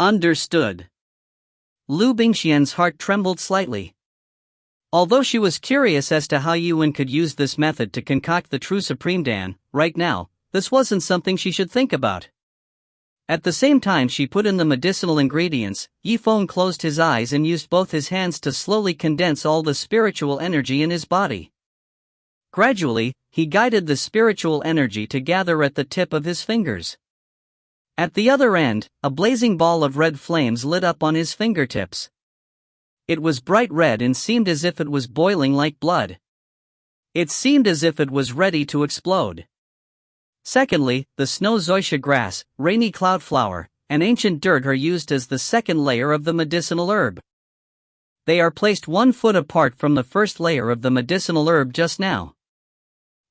Understood. Liu Bingqian's heart trembled slightly. Although she was curious as to how Yuan could use this method to concoct the true Supreme Dan, right now, this wasn't something she should think about. At the same time she put in the medicinal ingredients, Zifeng closed his eyes and used both his hands to slowly condense all the spiritual energy in his body. Gradually, he guided the spiritual energy to gather at the tip of his fingers. At the other end, a blazing ball of red flames lit up on his fingertips. It was bright red and seemed as if it was boiling like blood. It seemed as if it was ready to explode. Secondly, the snow zoysia grass, rainy cloud flower, and ancient dirt are used as the second layer of the medicinal herb. They are placed 1 foot apart from the first layer of the medicinal herb just now.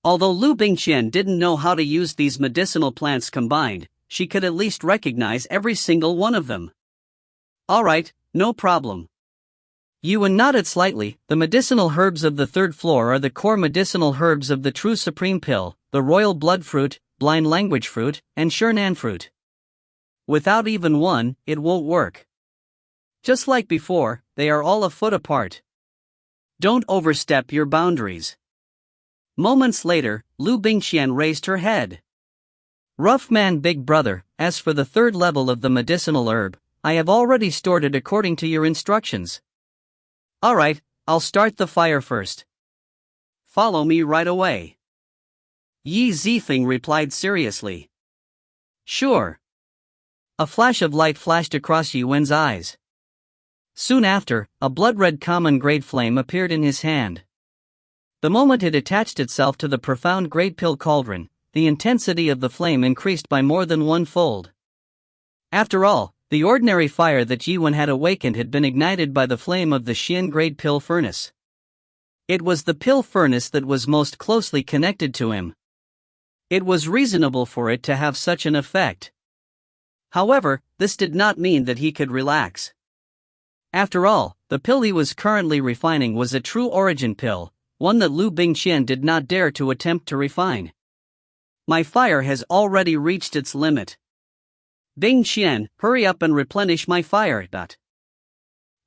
Although Liu Bingqian didn't know how to use these medicinal plants combined, she could at least recognize every single one of them. Alright, no problem. Yuan nodded slightly. The medicinal herbs of the third floor are the core medicinal herbs of the true supreme pill, the royal blood fruit, blind language fruit, and Shernan fruit. Without even one, it won't work. Just like before, they are all a foot apart. Don't overstep your boundaries. Moments later, Liu Bingqian raised her head. Rough man, big brother, as for the third level of the medicinal herb, I have already stored it according to your instructions. Alright, I'll start the fire first. Follow me right away. Zifeng replied seriously. Sure. A flash of light flashed across Yuan's eyes. Soon after, a blood-red common-grade flame appeared in his hand. The moment it attached itself to the profound grade pill cauldron, the intensity of the flame increased by more than 1-fold. After all, the ordinary fire that Yuan had awakened had been ignited by the flame of the Xian grade pill furnace. It was the pill furnace that was most closely connected to him. It was reasonable for it to have such an effect. However, this did not mean that he could relax. After all, the pill he was currently refining was a true origin pill, one that Liu Bingqian did not dare to attempt to refine. My fire has already reached its limit. Bingqian, hurry up and replenish my fire.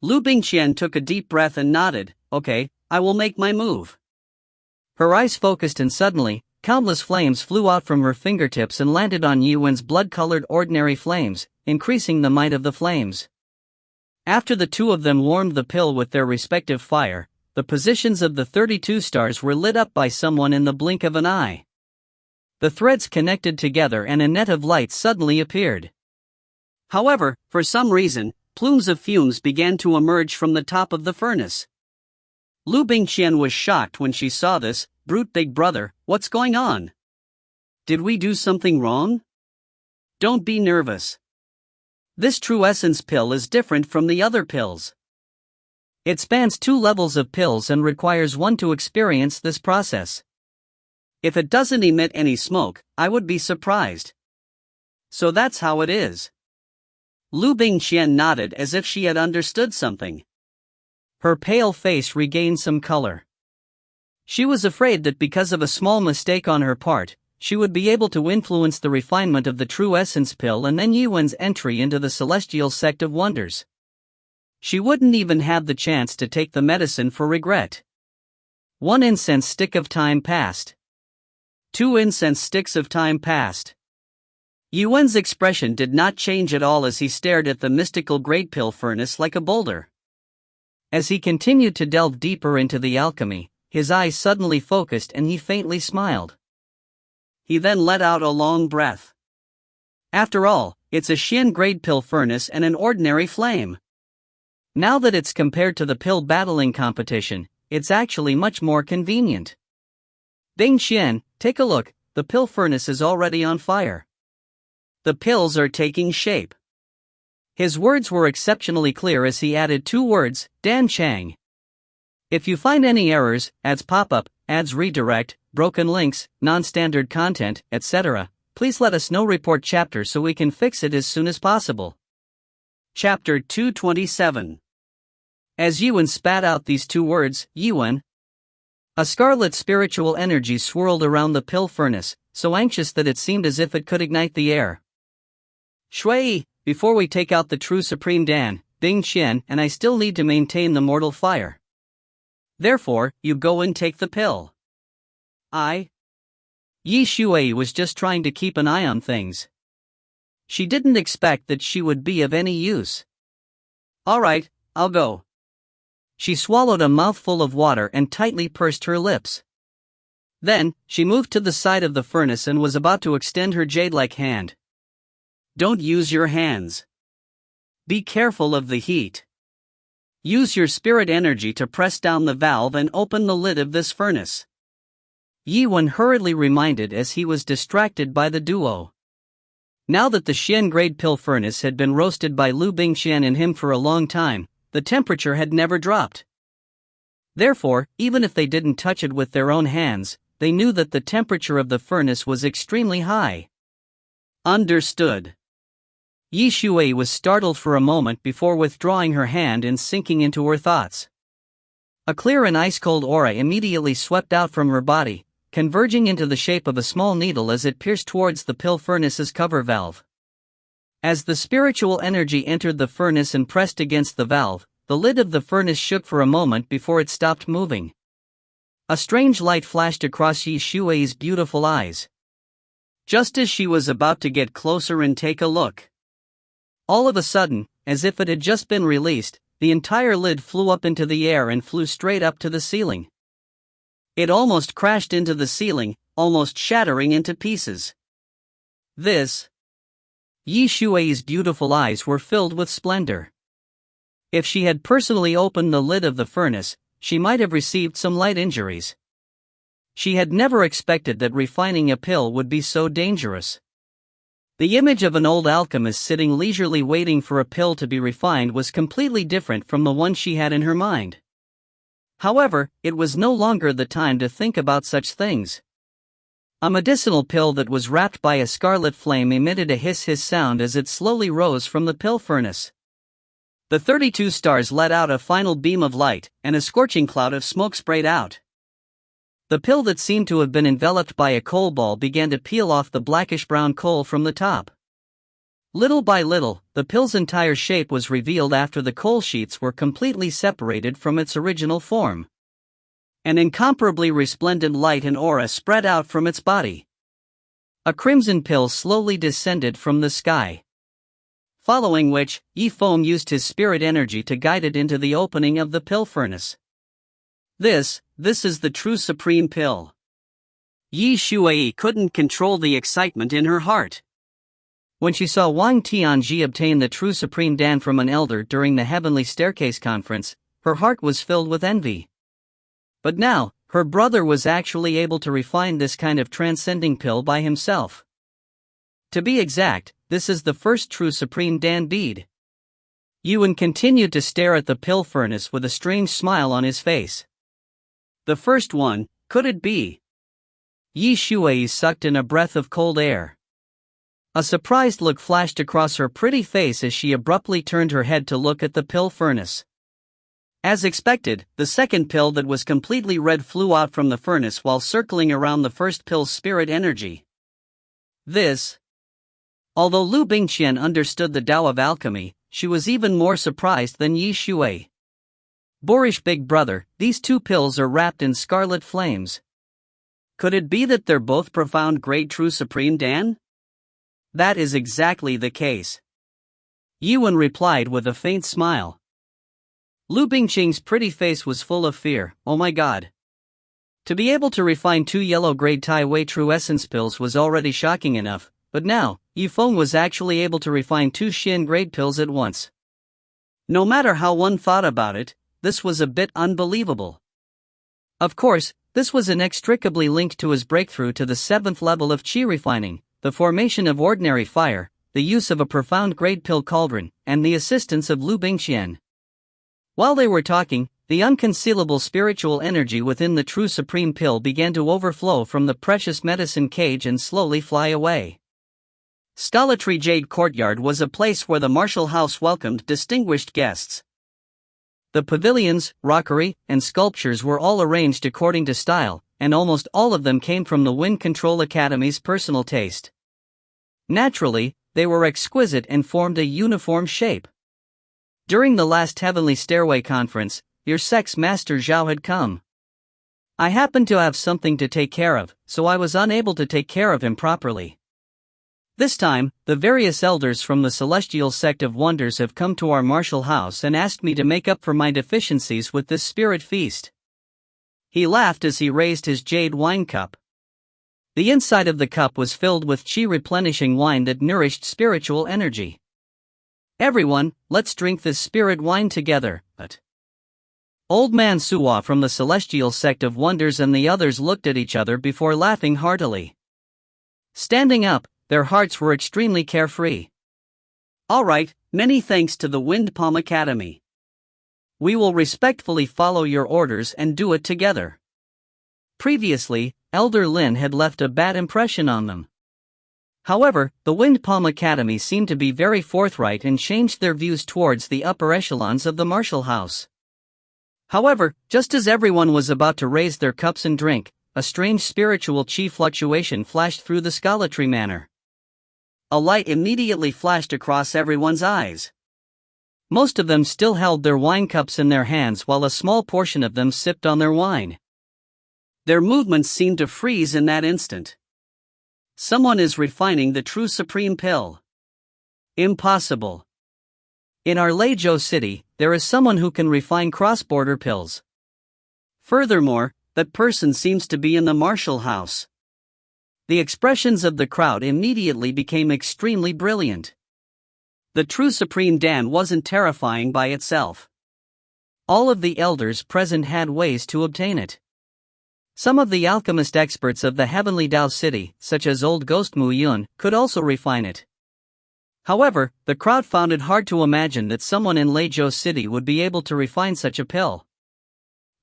Liu Bingqian took a deep breath and nodded. Okay, I will make my move. Her eyes focused and suddenly, countless flames flew out from her fingertips and landed on Yuan's blood-colored ordinary flames, increasing the might of the flames. After the two of them warmed the pill with their respective fire, the positions of the 32 stars were lit up by someone in the blink of an eye. The threads connected together and a net of light suddenly appeared. However, for some reason, plumes of fumes began to emerge from the top of the furnace. Liu Bingqian was shocked when she saw this. Brute big brother, what's going on? Did we do something wrong? Don't be nervous. This true essence pill is different from the other pills. It spans 2 levels of pills and requires one to experience this process. If it doesn't emit any smoke, I would be surprised. So that's how it is. Liu Bingqian nodded as if she had understood something. Her pale face regained some color. She was afraid that because of a small mistake on her part, she would be able to influence the refinement of the true essence pill and then Yuan's entry into the celestial sect of wonders. She wouldn't even have the chance to take the medicine for regret. 1 incense stick of time passed. 2 incense sticks of time passed. Yuan's expression did not change at all as he stared at the mystical great pill furnace like a boulder. As he continued to delve deeper into the alchemy, his eyes suddenly focused and he faintly smiled. He then let out a long breath. After all, it's a Xian grade pill furnace and an ordinary flame. Now that it's compared to the pill battling competition, it's actually much more convenient. Bingqian, take a look, the pill furnace is already on fire. The pills are taking shape. His words were exceptionally clear as he added 2 words, Dan Chang. If you find any errors, ads pop up, ads redirect, broken links, non-standard content, etc., please let us know. Report chapter so we can fix it as soon as possible. Chapter 227. As Yuan spat out these 2 words, Yuan. A scarlet spiritual energy swirled around the pill furnace, so anxious that it seemed as if it could ignite the air. Shui, before we take out the true Supreme Dan, Bingqian and I still need to maintain the mortal fire. Therefore, you go and take the pill. Yi Shuai was just trying to keep an eye on things. She didn't expect that she would be of any use. Alright, I'll go. She swallowed a mouthful of water and tightly pursed her lips. Then, she moved to the side of the furnace and was about to extend her jade-like hand. Don't use your hands. Be careful of the heat. Use your spirit energy to press down the valve and open the lid of this furnace. Yi Wen hurriedly reminded as he was distracted by the duo. Now that the Xian grade pill furnace had been roasted by Liu Bingqian and him for a long time, the temperature had never dropped. Therefore, even if they didn't touch it with their own hands, they knew that the temperature of the furnace was extremely high. Understood. Yi Shuai was startled for a moment before withdrawing her hand and sinking into her thoughts. A clear and ice-cold aura immediately swept out from her body, converging into the shape of a small needle as it pierced towards the pill furnace's cover valve. As the spiritual energy entered the furnace and pressed against the valve, the lid of the furnace shook for a moment before it stopped moving. A strange light flashed across Yi Shuai's beautiful eyes. Just as she was about to get closer and take a look, all of a sudden, as if it had just been released, the entire lid flew up into the air and flew straight up to the ceiling. It almost crashed into the ceiling, almost shattering into pieces. Yi Shuai's beautiful eyes were filled with splendor. If she had personally opened the lid of the furnace, she might have received some light injuries. She had never expected that refining a pill would be so dangerous. The image of an old alchemist sitting leisurely waiting for a pill to be refined was completely different from the one she had in her mind. However, it was no longer the time to think about such things. A medicinal pill that was wrapped by a scarlet flame emitted a hiss-hiss sound as it slowly rose from the pill furnace. The 32 stars let out a final beam of light, and a scorching cloud of smoke sprayed out. The pill that seemed to have been enveloped by a coal ball began to peel off the blackish-brown coal from the top. Little by little, the pill's entire shape was revealed after the coal sheets were completely separated from its original form. An incomparably resplendent light and aura spread out from its body. A crimson pill slowly descended from the sky. Following which, Yi Feng used his spirit energy to guide it into the opening of the pill furnace. This is the true supreme pill. Yi Shuai couldn't control the excitement in her heart. When she saw Wang Tianji obtain the true supreme Dan from an elder during the Heavenly Staircase conference, her heart was filled with envy. But now, her brother was actually able to refine this kind of transcending pill by himself. To be exact, this is the first true supreme Dan bead. Yi Wen continued to stare at the pill furnace with a strange smile on his face. The first one, could it be? Yi Shuai sucked in a breath of cold air. A surprised look flashed across her pretty face as she abruptly turned her head to look at the pill furnace. As expected, the second pill that was completely red flew out from the furnace while circling around the first pill's spirit energy. Although Liu Bingqian understood the Tao of alchemy, she was even more surprised than Yi Shuai. Boorish big brother, these two pills are wrapped in scarlet flames. Could it be that they're both profound great true supreme Dan? That is exactly the case. Yi Wen replied with a faint smile. Liu Bingqian's pretty face was full of fear. Oh my god. To be able to refine two yellow grade Tai Wei true essence pills was already shocking enough, but now, Yi Feng was actually able to refine two Xian grade pills at once. No matter how one thought about it, this was a bit unbelievable. Of course, this was inextricably linked to his breakthrough to the 7th level of Qi refining, the formation of ordinary fire, the use of a profound grade pill cauldron, and the assistance of Liu Bingqian. While they were talking, the unconcealable spiritual energy within the true supreme pill began to overflow from the precious medicine cage and slowly fly away. Stolatry Jade Courtyard was a place where the martial house welcomed distinguished guests. The pavilions, rockery, and sculptures were all arranged according to style, and almost all of them came from the Wind Control Academy's personal taste. Naturally, they were exquisite and formed a uniform shape. During the last Heavenly Stairway conference, your sex master Zhao had come. I happened to have something to take care of, so I was unable to take care of him properly. This time, the various elders from the Celestial Sect of Wonders have come to our martial house and asked me to make up for my deficiencies with this spirit feast. He laughed as he raised his jade wine cup. The inside of the cup was filled with Qi replenishing wine that nourished spiritual energy. Everyone, let's drink this spirit wine together. But Old Man Suwa from the Celestial Sect of Wonders and the others looked at each other before laughing heartily. Standing up, their hearts were extremely carefree. All right, many thanks to the Wind Palm Academy. We will respectfully follow your orders and do it together. Previously, Elder Lin had left a bad impression on them. However, the Wind Palm Academy seemed to be very forthright and changed their views towards the upper echelons of the martial house. However, just as everyone was about to raise their cups and drink, a strange spiritual Qi fluctuation flashed through the Scholatry Manor. A light immediately flashed across everyone's eyes. Most of them still held their wine cups in their hands while a small portion of them sipped on their wine. Their movements seemed to freeze in that instant. Someone is refining the true supreme pill. Impossible. In our Leizhou City, there is someone who can refine cross-border pills. Furthermore, that person seems to be in the martial house. The expressions of the crowd immediately became extremely brilliant. The true Supreme Dan wasn't terrifying by itself. All of the elders present had ways to obtain it. Some of the alchemist experts of the Heavenly Dao City, such as Old Ghost Mu Yun, could also refine it. However, the crowd found it hard to imagine that someone in Leizhou City would be able to refine such a pill.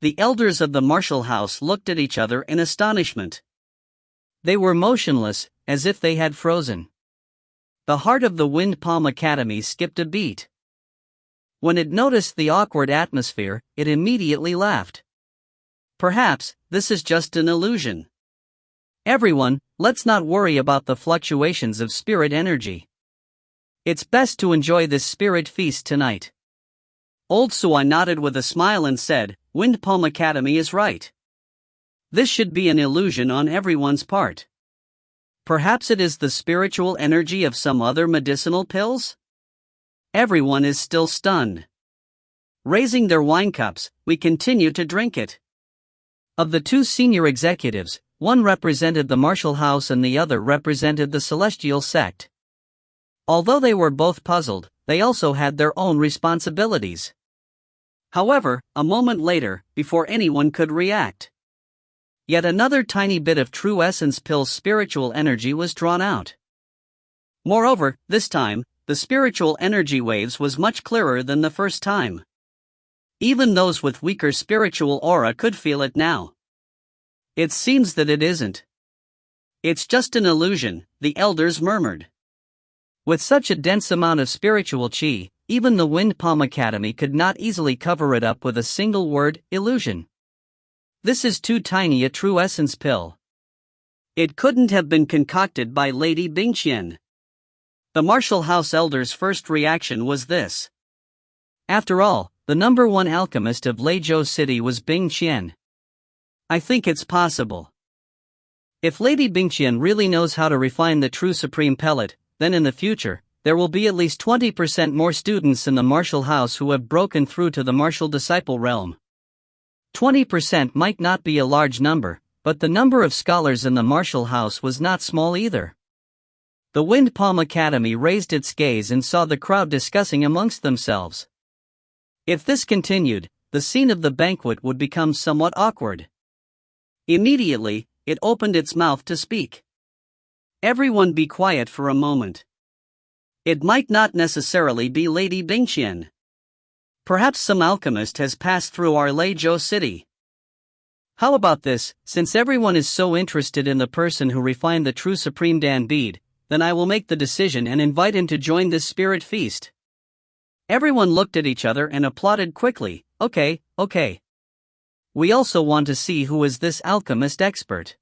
The elders of the martial house looked at each other in astonishment. They were motionless, as if they had frozen. The heart of the Wind Palm Academy skipped a beat. When it noticed the awkward atmosphere, it immediately laughed. Perhaps, this is just an illusion. Everyone, let's not worry about the fluctuations of spirit energy. It's best to enjoy this spirit feast tonight. Old Suai nodded with a smile and said, Wind Palm Academy is right. This should be an illusion on everyone's part. Perhaps it is the spiritual energy of some other medicinal pills? Everyone is still stunned. Raising their wine cups, we continue to drink it. Of the two senior executives, one represented the martial house and the other represented the celestial sect. Although they were both puzzled, they also had their own responsibilities. However, a moment later, before anyone could react, yet another tiny bit of true essence pill's spiritual energy was drawn out. Moreover, this time, the spiritual energy waves was much clearer than the first time. Even those with weaker spiritual aura could feel it now. It seems that it isn't. It's just an illusion, the elders murmured. With such a dense amount of spiritual Qi, even the Wind Palm Academy could not easily cover it up with a single word, illusion. This is too tiny a true essence pill. It couldn't have been concocted by Lady Bingqian. The martial house elder's first reaction was this. After all, the number one alchemist of Leizhou City was Bingqian. I think it's possible. If Lady Bingqian really knows how to refine the true supreme pellet, then in the future, there will be at least 20% more students in the martial house who have broken through to the martial disciple realm. 20% might not be a large number, but the number of scholars in the martial house was not small either. The Wind Palm Academy raised its gaze and saw the crowd discussing amongst themselves. If this continued, the scene of the banquet would become somewhat awkward. Immediately, it opened its mouth to speak. Everyone be quiet for a moment. It might not necessarily be Lady Bingqian. Perhaps some alchemist has passed through our Leizhou City. How about this, since everyone is so interested in the person who refined the true Supreme Dan bead, then I will make the decision and invite him to join this spirit feast. Everyone looked at each other and applauded quickly. Okay. We also want to see who is this alchemist expert.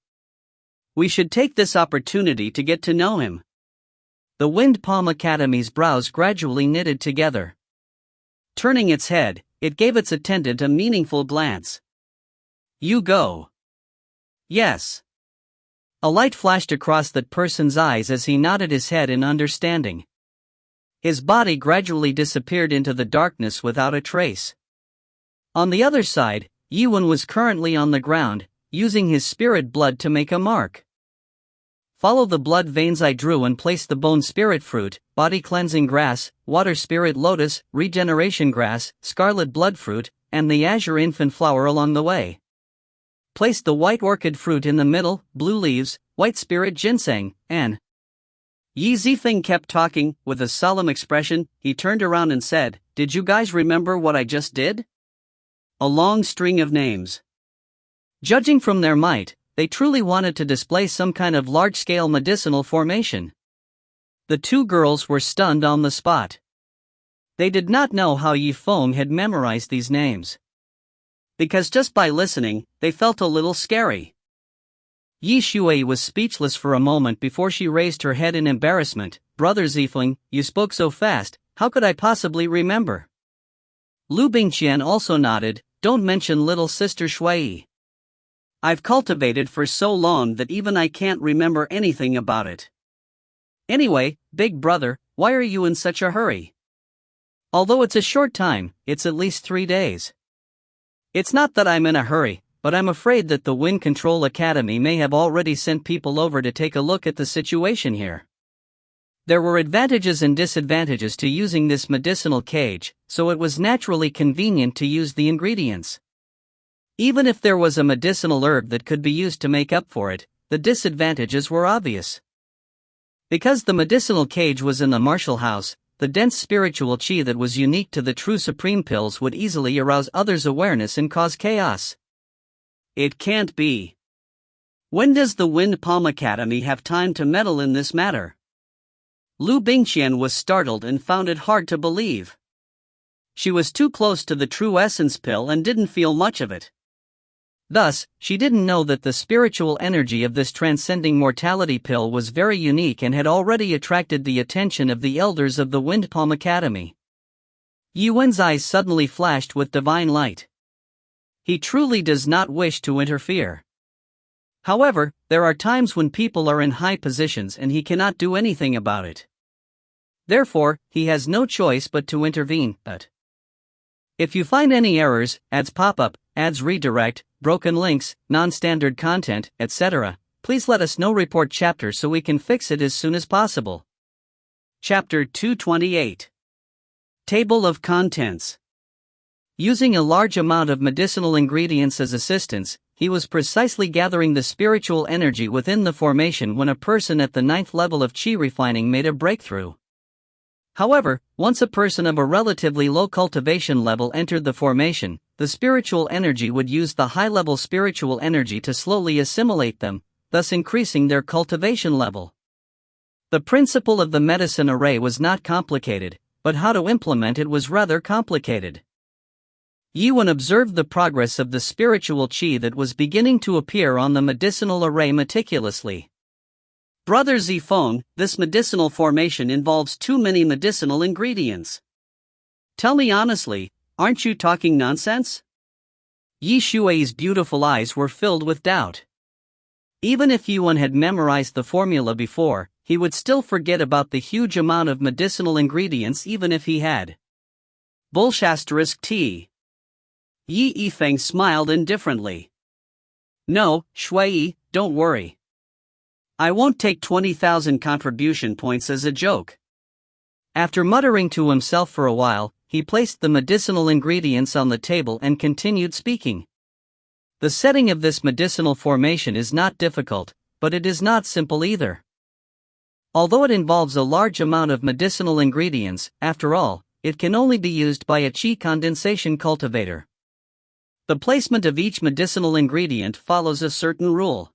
We should take this opportunity to get to know him. The Wind Palm Academy's brows gradually knitted together. Turning its head, it gave its attendant a meaningful glance. You go. Yes. A light flashed across that person's eyes as he nodded his head in understanding. His body gradually disappeared into the darkness without a trace. On the other side, Yiwen was currently on the ground, using his spirit blood to make a mark. Follow the blood veins I drew and place the bone spirit fruit, body cleansing grass, water spirit lotus, regeneration grass, scarlet blood fruit, and the azure infant flower along the way. Place the white orchid fruit in the middle, blue leaves, white spirit ginseng, and Zifeng kept talking. With a solemn expression, he turned around and said, "Did you guys remember what I just did?" A long string of names. Judging from their might, they truly wanted to display some kind of large-scale medicinal formation. The two girls were stunned on the spot. They did not know how Yifeng had memorized these names. Because just by listening, they felt a little scary. Yi Shuai was speechless for a moment before she raised her head in embarrassment. "Brother Zifeng, you spoke so fast, how could I possibly remember?" Liu Bingqian also nodded. "Don't mention little sister Shuai. I've cultivated for so long that even I can't remember anything about it. Anyway, big brother, why are you in such a hurry? Although it's a short time, it's at least 3 days. It's not that I'm in a hurry, but I'm afraid that the Wind Control Academy may have already sent people over to take a look at the situation here. There were advantages and disadvantages to using this medicinal cage, so it was naturally convenient to use the ingredients. Even if there was a medicinal herb that could be used to make up for it, the disadvantages were obvious. Because the medicinal cage was in the martial house, the dense spiritual qi that was unique to the true supreme pills would easily arouse others' awareness and cause chaos. It can't be. When does the Wind Palm Academy have time to meddle in this matter? Liu Bingqian was startled and found it hard to believe. She was too close to the true essence pill and didn't feel much of it. Thus, she didn't know that the spiritual energy of this transcending mortality pill was very unique and had already attracted the attention of the elders of the Wind Palm Academy. Yuan's eyes suddenly flashed with divine light. He truly does not wish to interfere. However, there are times when people are in high positions and he cannot do anything about it. Therefore, he has no choice but to intervene. But if you find any errors, ads pop up, ads redirect, broken links, non-standard content, etc., please let us know. Report chapter so we can fix it as soon as possible. Chapter 228. Table of Contents. Using a large amount of medicinal ingredients as assistance, he was precisely gathering the spiritual energy within the formation when a person at the 9th level of Qi refining made a breakthrough. However, once a person of a relatively low cultivation level entered the formation, the spiritual energy would use the high-level spiritual energy to slowly assimilate them, thus increasing their cultivation level. The principle of the medicine array was not complicated, but how to implement it was rather complicated. Yuan observed the progress of the spiritual qi that was beginning to appear on the medicinal array meticulously. Brother Zifeng, this medicinal formation involves too many medicinal ingredients. Tell me honestly, aren't you talking nonsense? Yi Shuai's beautiful eyes were filled with doubt. Even if Yuan had memorized the formula before, he would still forget about the huge amount of medicinal ingredients even if he had. Bullshasterisk T. Yi Yifeng smiled indifferently. No, Shuai, don't worry. I won't take 20,000 contribution points as a joke. After muttering to himself for a while, he placed the medicinal ingredients on the table and continued speaking. The setting of this medicinal formation is not difficult, but it is not simple either. Although it involves a large amount of medicinal ingredients, after all, it can only be used by a qi condensation cultivator. The placement of each medicinal ingredient follows a certain rule.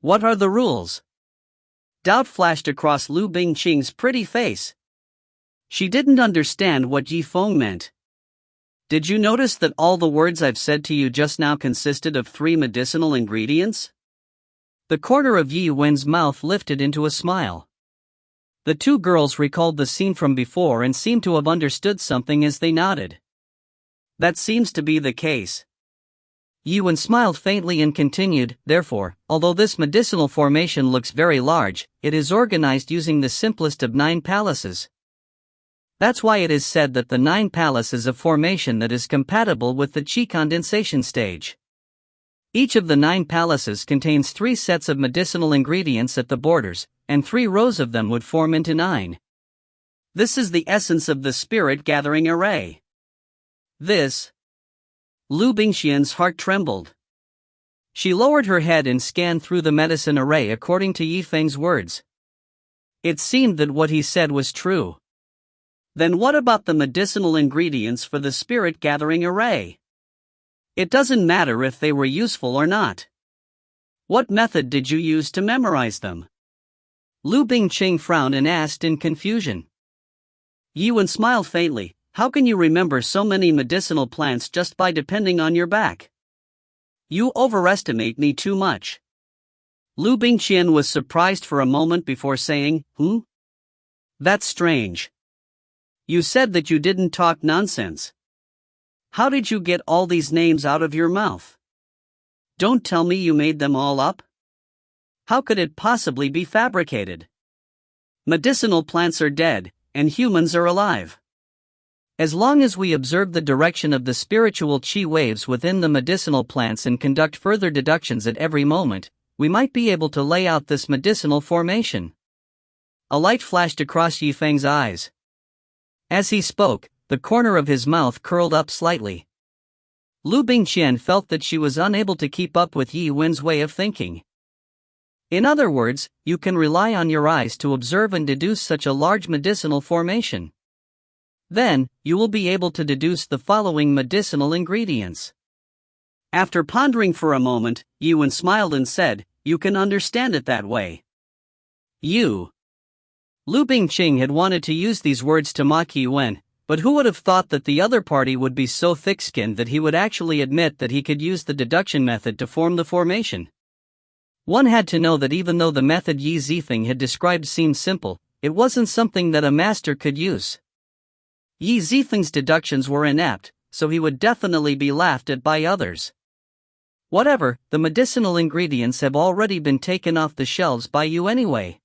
What are the rules? Doubt flashed across Liu Bingqian's pretty face. She didn't understand what Yifeng meant. Did you notice that all the words I've said to you just now consisted of 3 medicinal ingredients? The corner of Yi Wen's mouth lifted into a smile. The two girls recalled the scene from before and seemed to have understood something as they nodded. That seems to be the case. Yi Wen smiled faintly and continued, therefore, although this medicinal formation looks very large, it is organized using the simplest of 9 palaces. That's why it is said that the 9 palace is a formation that is compatible with the Qi condensation stage. Each of the 9 palaces contains 3 sets of medicinal ingredients at the borders, and 3 rows of them would form into 9. This is the essence of the spirit gathering array. This. Liu Bingqian's heart trembled. She lowered her head and scanned through the medicine array according to Yifeng's words. It seemed that what he said was true. Then what about the medicinal ingredients for the spirit gathering array? It doesn't matter if they were useful or not. What method did you use to memorize them? Liu Bingqian frowned and asked in confusion. Yi Wen smiled faintly. How can you remember so many medicinal plants just by depending on your back? You overestimate me too much. Liu Bingqian was surprised for a moment before saying, That's strange. You said that you didn't talk nonsense. How did you get all these names out of your mouth? Don't tell me you made them all up. How could it possibly be fabricated? Medicinal plants are dead, and humans are alive. As long as we observe the direction of the spiritual qi waves within the medicinal plants and conduct further deductions at every moment, we might be able to lay out this medicinal formation. A light flashed across Yifeng's eyes. As he spoke, the corner of his mouth curled up slightly. Liu Bingqian felt that she was unable to keep up with Yi Wen's way of thinking. In other words, you can rely on your eyes to observe and deduce such a large medicinal formation. Then, you will be able to deduce the following medicinal ingredients. After pondering for a moment, Yi Wen smiled and said, You can understand it that way. Liu Bingqian had wanted to use these words to mock Yi Wen, but who would have thought that the other party would be so thick-skinned that he would actually admit that he could use the deduction method to form the formation? One had to know that even though the method Yi Zifeng had described seemed simple, it wasn't something that a master could use. Yi Zifeng's deductions were inept, so he would definitely be laughed at by others. Whatever, the medicinal ingredients have already been taken off the shelves by you anyway.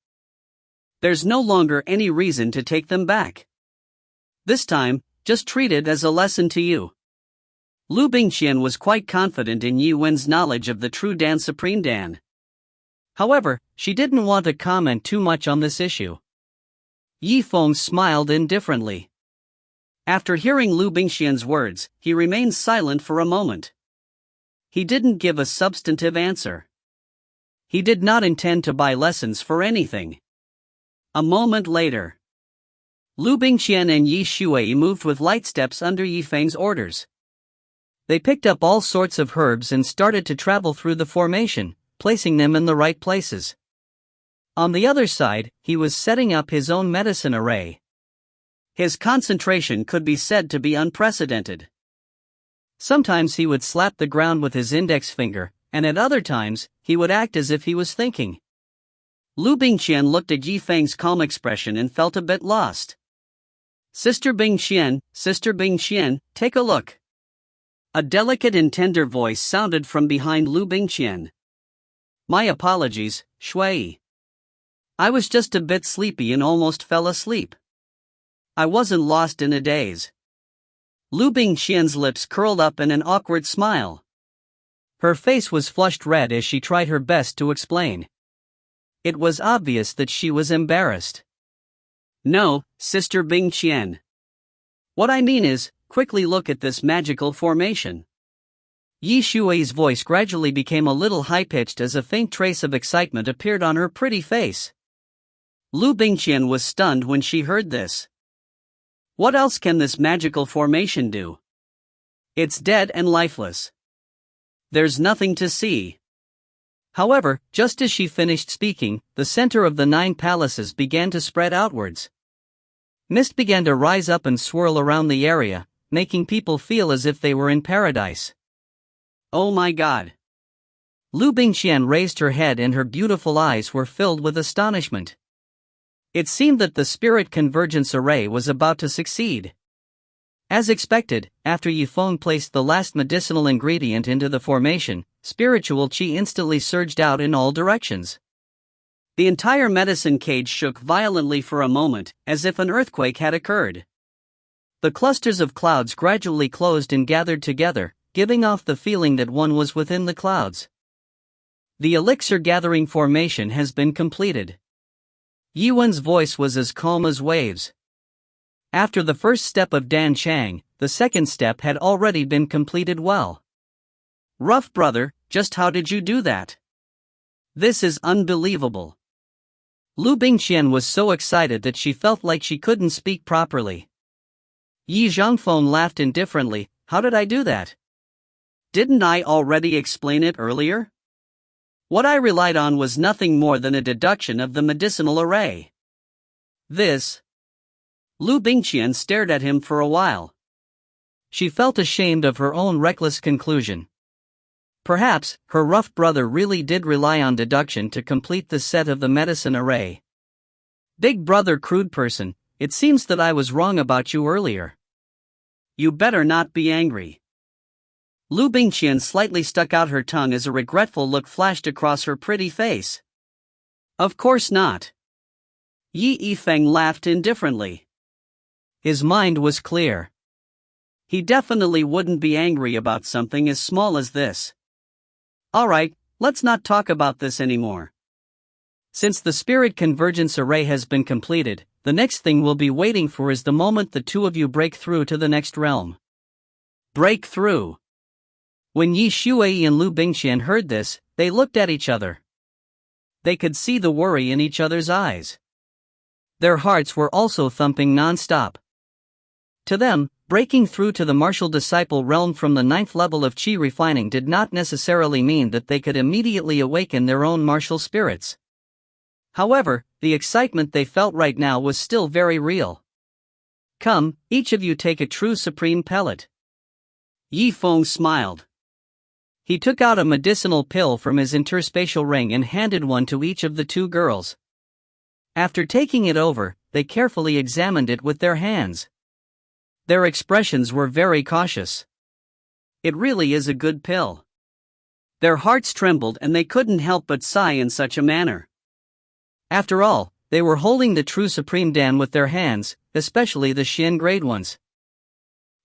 There's no longer any reason to take them back. This time, just treat it as a lesson to you. Liu Bingqian was quite confident in Yi Wen's knowledge of the true Dan Supreme Dan. However, she didn't want to comment too much on this issue. Yifeng smiled indifferently. After hearing Liu Bingqian's words, he remained silent for a moment. He didn't give a substantive answer. He did not intend to buy lessons for anything. A moment later, Liu Bingqian and Yi Shui moved with light steps under Yifeng's orders. They picked up all sorts of herbs and started to travel through the formation, placing them in the right places. On the other side, he was setting up his own medicine array. His concentration could be said to be unprecedented. Sometimes he would slap the ground with his index finger, and at other times, he would act as if he was thinking. Liu Bingqian looked at Yifeng's calm expression and felt a bit lost. Sister Bingqian, take a look. A delicate and tender voice sounded from behind Liu Bingqian. My apologies, Shui. I was just a bit sleepy and almost fell asleep. I wasn't lost in a daze. Liu Bingqian's lips curled up in an awkward smile. Her face was flushed red as she tried her best to explain. It was obvious that she was embarrassed. No, Sister Bingqian. What I mean is, quickly look at this magical formation. Yi Shui's voice gradually became a little high-pitched as a faint trace of excitement appeared on her pretty face. Liu Bingqian was stunned when she heard this. What else can this magical formation do? It's dead and lifeless. There's nothing to see. However, just as she finished speaking, the center of the 9 palaces began to spread outwards. Mist began to rise up and swirl around the area, making people feel as if they were in paradise. Oh my God! Liu Bingqian raised her head and her beautiful eyes were filled with astonishment. It seemed that the spirit convergence array was about to succeed. As expected, after Zifeng placed the last medicinal ingredient into the formation, spiritual qi instantly surged out in all directions. The entire medicine cage shook violently for a moment, as if an earthquake had occurred. The clusters of clouds gradually closed and gathered together, giving off the feeling that one was within the clouds. The elixir gathering formation has been completed. Yuan's voice was as calm as waves. After the first step of Dan Chang, the second step had already been completed well. Rough brother, just how did you do that? This is unbelievable. Liu Bingqian was so excited that she felt like she couldn't speak properly. Yi Zhangfeng laughed indifferently. How did I do that? Didn't I already explain it earlier? What I relied on was nothing more than a deduction of the medicinal array. This. Liu Bingqian stared at him for a while. She felt ashamed of her own reckless conclusion. Perhaps, her rough brother really did rely on deduction to complete the set of the medicine array. Big brother crude person, it seems that I was wrong about you earlier. You better not be angry. Liu Bingqian slightly stuck out her tongue as a regretful look flashed across her pretty face. Of course not. Yi Yifeng laughed indifferently. His mind was clear. He definitely wouldn't be angry about something as small as this. Alright, let's not talk about this anymore. Since the spirit convergence array has been completed, the next thing we'll be waiting for is the moment the two of you break through to the next realm. Break through. When Yi Shuai and Liu Bingqian heard this, they looked at each other. They could see the worry in each other's eyes. Their hearts were also thumping non-stop. To them, breaking through to the martial disciple realm from the 9th level of Qi refining did not necessarily mean that they could immediately awaken their own martial spirits. However, the excitement they felt right now was still very real. Come, each of you take a true supreme pellet. Yifeng smiled. He took out a medicinal pill from his interspatial ring and handed one to each of the two girls. After taking it over, they carefully examined it with their hands. Their expressions were very cautious. It really is a good pill. Their hearts trembled and they couldn't help but sigh in such a manner. After all, they were holding the true Supreme Dan with their hands, especially the Xian grade ones.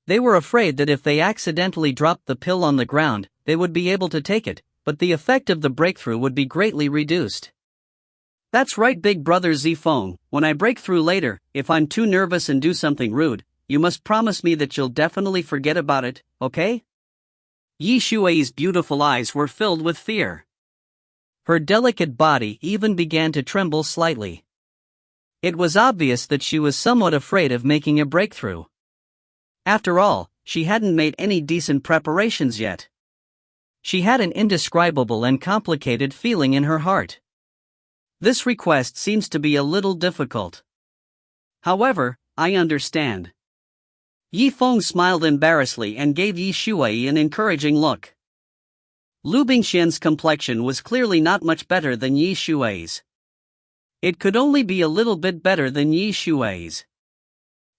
They were afraid that if they accidentally dropped the pill on the ground, they would be able to take it, but the effect of the breakthrough would be greatly reduced. That's right, big brother Zifeng, when I break through later, if I'm too nervous and do something rude, you must promise me that you'll definitely forget about it, okay? Yi Shuai's beautiful eyes were filled with fear. Her delicate body even began to tremble slightly. It was obvious that she was somewhat afraid of making a breakthrough. After all, she hadn't made any decent preparations yet. She had an indescribable and complicated feeling in her heart. This request seems to be a little difficult. However, I understand. Yifeng smiled embarrassedly and gave Yi Shuai an encouraging look. Liu Bingqian's complexion was clearly not much better than Yi Shuai's. It could only be a little bit better than Yi Shuai's.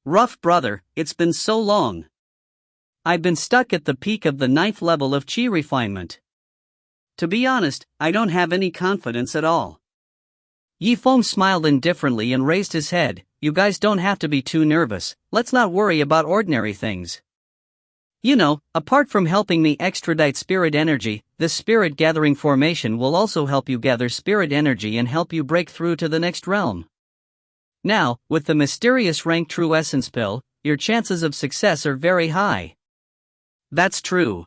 Rough brother, it's been so long. I've been stuck at the peak of the 9th level of Qi refinement. To be honest, I don't have any confidence at all. Yifeng smiled indifferently and raised his head. You guys don't have to be too nervous, let's not worry about ordinary things. You know, apart from helping me extradite spirit energy, this spirit gathering formation will also help you gather spirit energy and help you break through to the next realm. Now, with the mysterious rank True Essence pill, your chances of success are very high. That's true.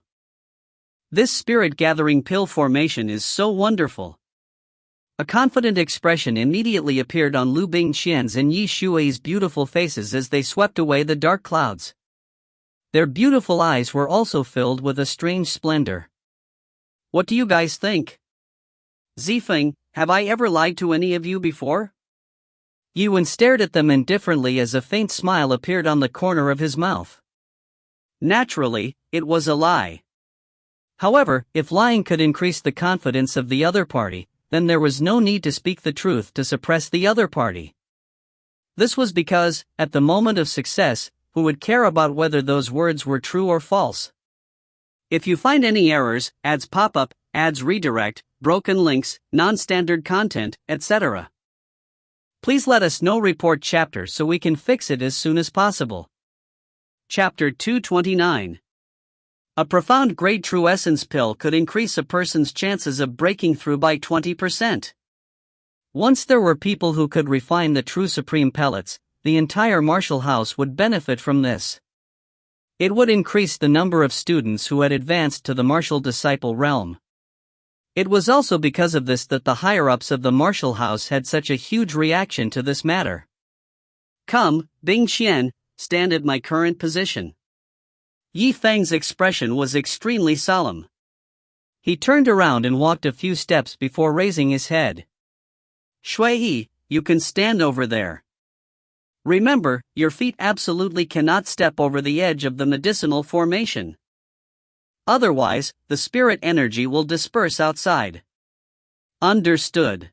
This spirit gathering pill formation is so wonderful. A confident expression immediately appeared on Liu Bingqian's and Yi Shuai's beautiful faces as they swept away the dark clouds. Their beautiful eyes were also filled with a strange splendor. What do you guys think? Zifeng, have I ever lied to any of you before? Yuan stared at them indifferently as a faint smile appeared on the corner of his mouth. Naturally, it was a lie. However, if lying could increase the confidence of the other party, then there was no need to speak the truth to suppress the other party. This was because, at the moment of success, who would care about whether those words were true or false? If you find any errors, ads pop up, ads redirect, broken links, non-standard content, etc., please let us know. Report chapter so we can fix it as soon as possible. Chapter 229. A profound grade true essence pill could increase a person's chances of breaking through by 20%. Once there were people who could refine the true supreme pellets, the entire martial house would benefit from this. It would increase the number of students who had advanced to the martial disciple realm. It was also because of this that the higher-ups of the martial house had such a huge reaction to this matter. Come, Bingqian, stand at my current position. Zifeng's expression was extremely solemn. He turned around and walked a few steps before raising his head. Shui, you can stand over there. Remember, your feet absolutely cannot step over the edge of the medicinal formation. Otherwise, the spirit energy will disperse outside. Understood.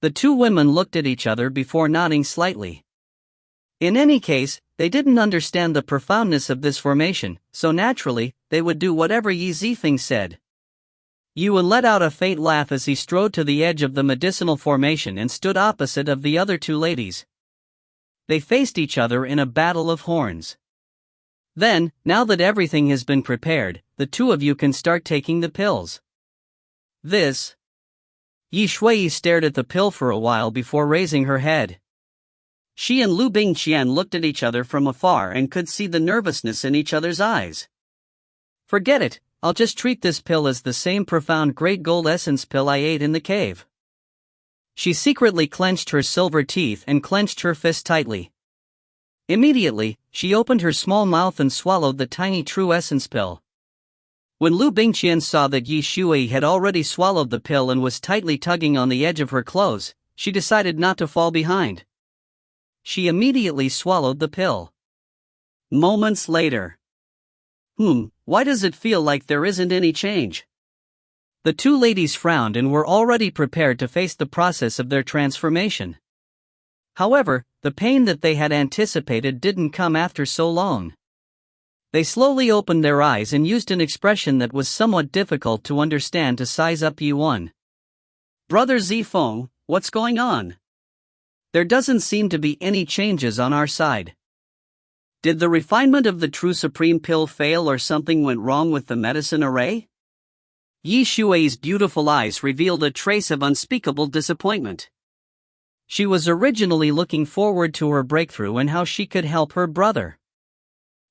The two women looked at each other before nodding slightly. In any case, they didn't understand the profoundness of this formation, so naturally, they would do whatever Yi Zifeng said. Yuan let out a faint laugh as he strode to the edge of the medicinal formation and stood opposite of the other two ladies. They faced each other in a battle of horns. Then, now that everything has been prepared, the two of you can start taking the pills. This. Yi Shui stared at the pill for a while before raising her head. She and Liu Bingqian looked at each other from afar and could see the nervousness in each other's eyes. Forget it, I'll just treat this pill as the same profound great gold essence pill I ate in the cave. She secretly clenched her silver teeth and clenched her fist tightly. Immediately, she opened her small mouth and swallowed the tiny true essence pill. When Liu Bingqian saw that Yi Shui had already swallowed the pill and was tightly tugging on the edge of her clothes, she decided not to fall behind. She immediately swallowed the pill. Moments later. Why does it feel like there isn't any change? The two ladies frowned and were already prepared to face the process of their transformation. However, the pain that they had anticipated didn't come after so long. They slowly opened their eyes and used an expression that was somewhat difficult to understand to size up Yuan. Brother Zifeng, what's going on? There doesn't seem to be any changes on our side. Did the refinement of the true supreme pill fail or something went wrong with the medicine array? Yi Shui's beautiful eyes revealed a trace of unspeakable disappointment. She was originally looking forward to her breakthrough and how she could help her brother.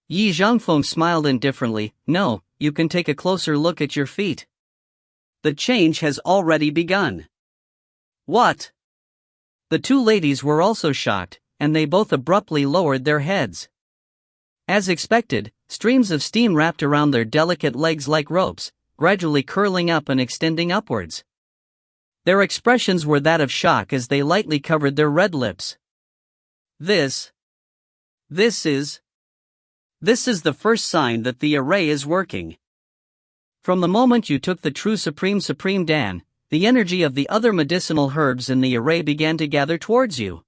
Yi Zhangfeng smiled indifferently. No, you can take a closer look at your feet. The change has already begun. What? The two ladies were also shocked, and they both abruptly lowered their heads. As expected, streams of steam wrapped around their delicate legs like ropes, gradually curling up and extending upwards. Their expressions were that of shock as they lightly covered their red lips. This is the first sign that the array is working. From the moment you took the true supreme Dan, the energy of the other medicinal herbs in the array began to gather towards you.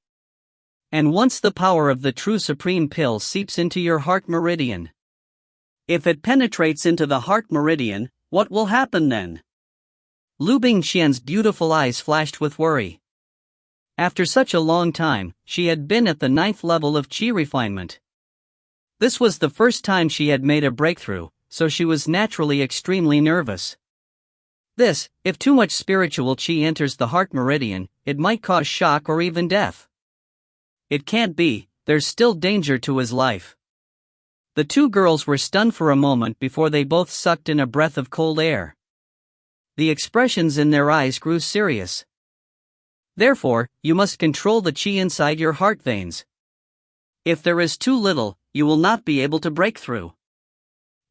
And once the power of the true supreme pill seeps into your heart meridian. If it penetrates into the heart meridian, what will happen then? Liu Bingqian's beautiful eyes flashed with worry. After such a long time, she had been at the 9th level of Qi refinement. This was the first time she had made a breakthrough, so she was naturally extremely nervous. If too much spiritual Qi enters the heart meridian, it might cause shock or even death. It can't be, there's still danger to his life. The two girls were stunned for a moment before they both sucked in a breath of cold air. The expressions in their eyes grew serious. Therefore, you must control the Qi inside your heart veins. If there is too little, you will not be able to break through.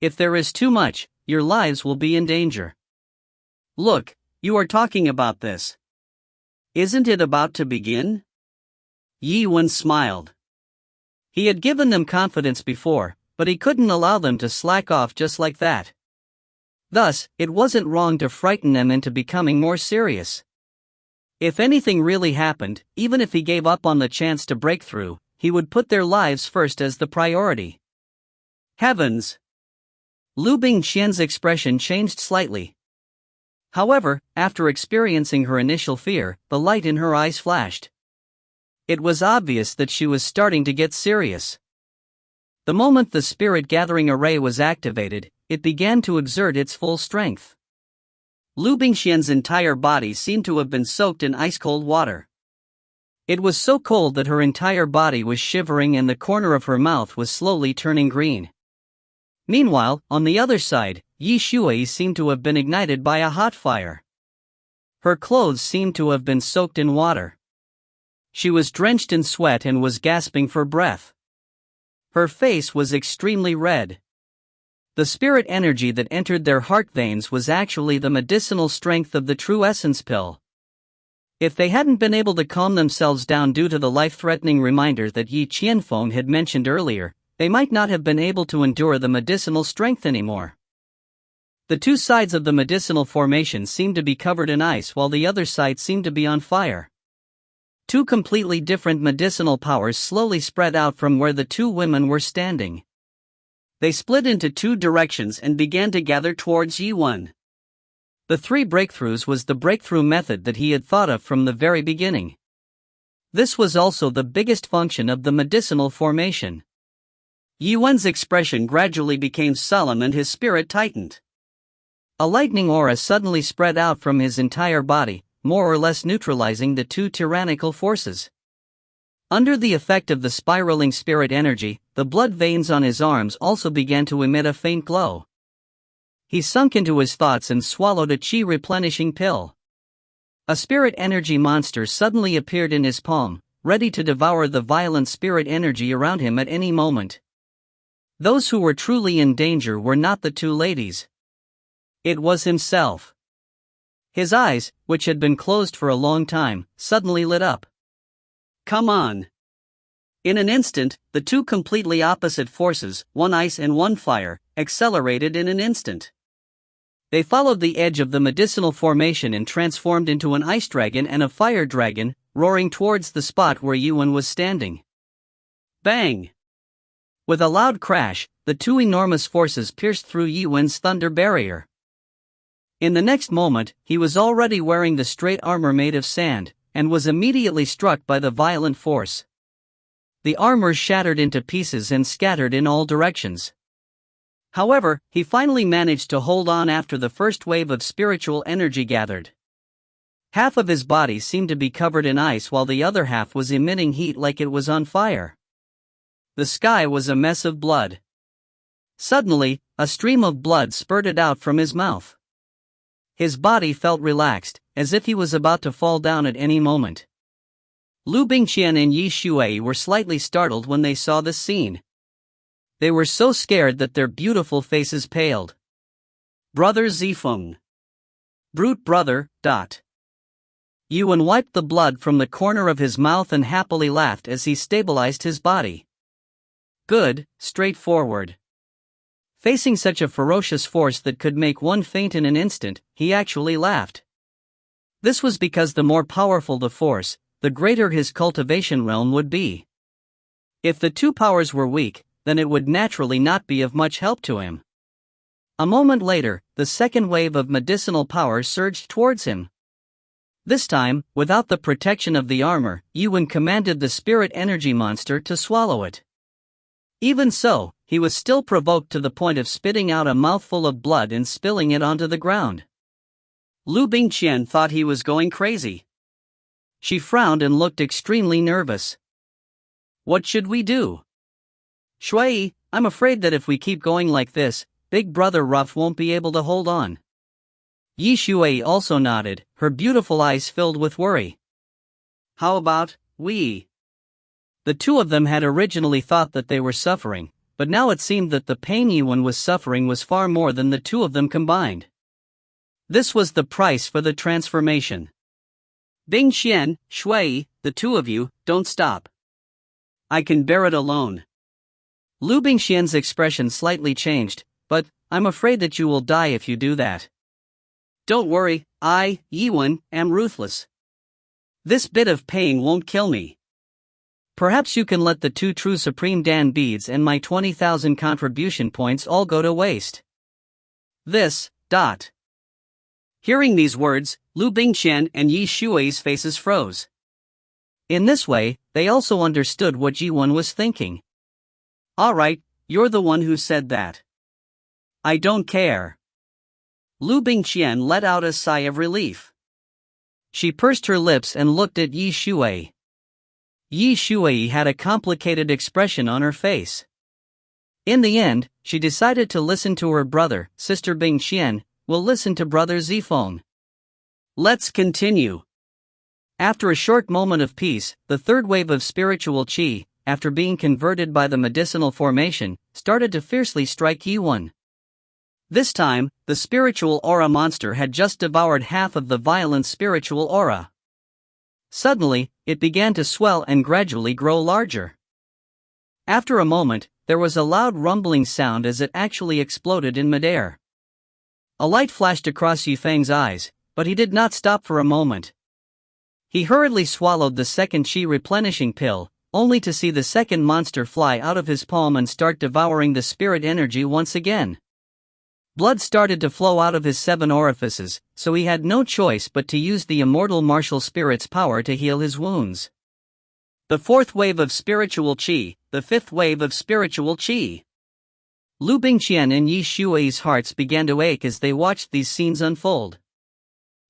If there is too much, your lives will be in danger. Look, you are talking about this. Isn't it about to begin? Yi Wen smiled. He had given them confidence before, but he couldn't allow them to slack off just like that. Thus, it wasn't wrong to frighten them into becoming more serious. If anything really happened, even if he gave up on the chance to break through, he would put their lives first as the priority. Heavens! Liu Bingqian's expression changed slightly. However, after experiencing her initial fear, the light in her eyes flashed. It was obvious that she was starting to get serious. The moment the spirit gathering array was activated, it began to exert its full strength. Liu Bingqian's entire body seemed to have been soaked in ice-cold water. It was so cold that her entire body was shivering and the corner of her mouth was slowly turning green. Meanwhile, on the other side, Yi Shui seemed to have been ignited by a hot fire. Her clothes seemed to have been soaked in water. She was drenched in sweat and was gasping for breath. Her face was extremely red. The spirit energy that entered their heart veins was actually the medicinal strength of the true essence pill. If they hadn't been able to calm themselves down due to the life-threatening reminder that Yi Qianfeng had mentioned earlier, they might not have been able to endure the medicinal strength anymore. The two sides of the medicinal formation seemed to be covered in ice while the other side seemed to be on fire. Two completely different medicinal powers slowly spread out from where the two women were standing. They split into two directions and began to gather towards Yi-Wen. The three breakthroughs was the breakthrough method that he had thought of from the very beginning. This was also the biggest function of the medicinal formation. Yi-Wen's expression gradually became solemn and his spirit tightened. A lightning aura suddenly spread out from his entire body, more or less neutralizing the two tyrannical forces. Under the effect of the spiraling spirit energy, the blood veins on his arms also began to emit a faint glow. He sunk into his thoughts and swallowed a qi replenishing pill. A spirit energy monster suddenly appeared in his palm, ready to devour the violent spirit energy around him at any moment. Those who were truly in danger were not the two ladies. It was himself. His eyes, which had been closed for a long time, suddenly lit up. Come on! In an instant, the two completely opposite forces, one ice and one fire, accelerated in an instant. They followed the edge of the medicinal formation and transformed into an ice dragon and a fire dragon, roaring towards the spot where Yi-Wen was standing. Bang! With a loud crash, the two enormous forces pierced through Yi-Wen's thunder barrier. In the next moment, he was already wearing the straight armor made of sand, and was immediately struck by the violent force. The armor shattered into pieces and scattered in all directions. However, he finally managed to hold on after the first wave of spiritual energy gathered. Half of his body seemed to be covered in ice while the other half was emitting heat like it was on fire. The sky was a mess of blood. Suddenly, a stream of blood spurted out from his mouth. His body felt relaxed, as if he was about to fall down at any moment. Liu Bingqian and Yi Shui were slightly startled when they saw this scene. They were so scared that their beautiful faces paled. Brother Zifeng. Brute brother, ... Yi-Wen wiped the blood from the corner of his mouth and happily laughed as he stabilized his body. Good, straightforward. Facing such a ferocious force that could make one faint in an instant, he actually laughed. This was because the more powerful the force, the greater his cultivation realm would be. If the two powers were weak, then it would naturally not be of much help to him. A moment later, the second wave of medicinal power surged towards him. This time, without the protection of the armor, Yi-Wen commanded the spirit energy monster to swallow it. Even so, he was still provoked to the point of spitting out a mouthful of blood and spilling it onto the ground. Liu Bingqian thought he was going crazy. She frowned and looked extremely nervous. What should we do? Shui, I'm afraid that if we keep going like this, Big Brother Ruff won't be able to hold on. Yi Shui also nodded, her beautiful eyes filled with worry. How about we? The two of them had originally thought that they were suffering, but now it seemed that the pain Yi-Wen was suffering was far more than the two of them combined. This was the price for the transformation. Bingqian, Shui, the two of you, don't stop. I can bear it alone. Liu Bingqian's expression slightly changed, but I'm afraid that you will die if you do that. Don't worry, I, Yiwen, am ruthless. This bit of pain won't kill me. Perhaps you can let the 2 true Supreme Dan beads and my 20,000 contribution points all go to waste. Hearing these words, Liu Bingqian and Yi Shui's faces froze. In this way, they also understood what Yiwen was thinking. Alright, you're the one who said that. I don't care. Liu Bingqian let out a sigh of relief. She pursed her lips and looked at Yi Shui. Yi Shui had a complicated expression on her face. In the end, she decided to listen to her brother. Sister Bingqian will listen to brother Zifeng. Let's continue. After a short moment of peace, the third wave of spiritual qi, after being converted by the medicinal formation, started to fiercely strike Yiwen. This time, the spiritual aura monster had just devoured half of the violent spiritual aura. Suddenly, it began to swell and gradually grow larger. After a moment, there was a loud rumbling sound as it actually exploded in midair. A light flashed across Zifeng's eyes, but he did not stop for a moment. He hurriedly swallowed the second qi replenishing pill, only to see the second monster fly out of his palm and start devouring the spirit energy once again. Blood started to flow out of his 7 orifices, so he had no choice but to use the immortal martial spirit's power to heal his wounds. The fourth wave of spiritual qi, the fifth wave of spiritual qi. Liu Bingqian and Yi Shui's hearts began to ache as they watched these scenes unfold.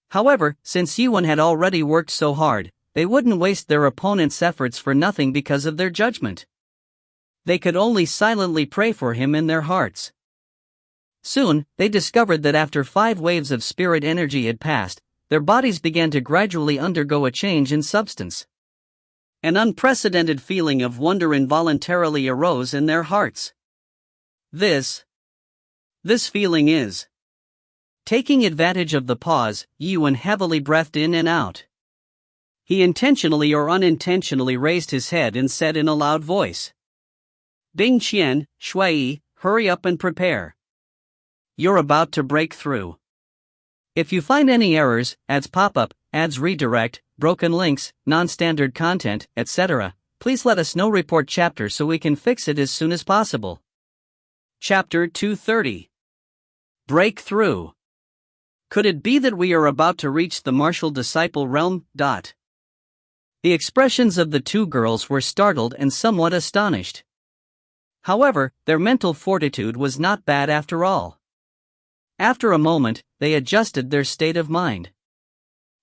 However, since Yiwen had already worked so hard, they wouldn't waste their opponent's efforts for nothing because of their judgment. They could only silently pray for him in their hearts. Soon, they discovered that after 5 waves of spirit energy had passed, their bodies began to gradually undergo a change in substance. An unprecedented feeling of wonder involuntarily arose in their hearts. This feeling is. Taking advantage of the pause, Yiwen heavily breathed in and out. He intentionally or unintentionally raised his head and said in a loud voice, Bingqian, Shui, hurry up and prepare. You're about to break through. If you find any errors, ads pop-up, ads redirect, broken links, non-standard content, etc., please let us know. Report chapter so we can fix it as soon as possible. Chapter 230. Breakthrough. Could it be that we are about to reach the martial disciple realm? The expressions of the 2 girls were startled and somewhat astonished. However, their mental fortitude was not bad after all. After a moment, they adjusted their state of mind.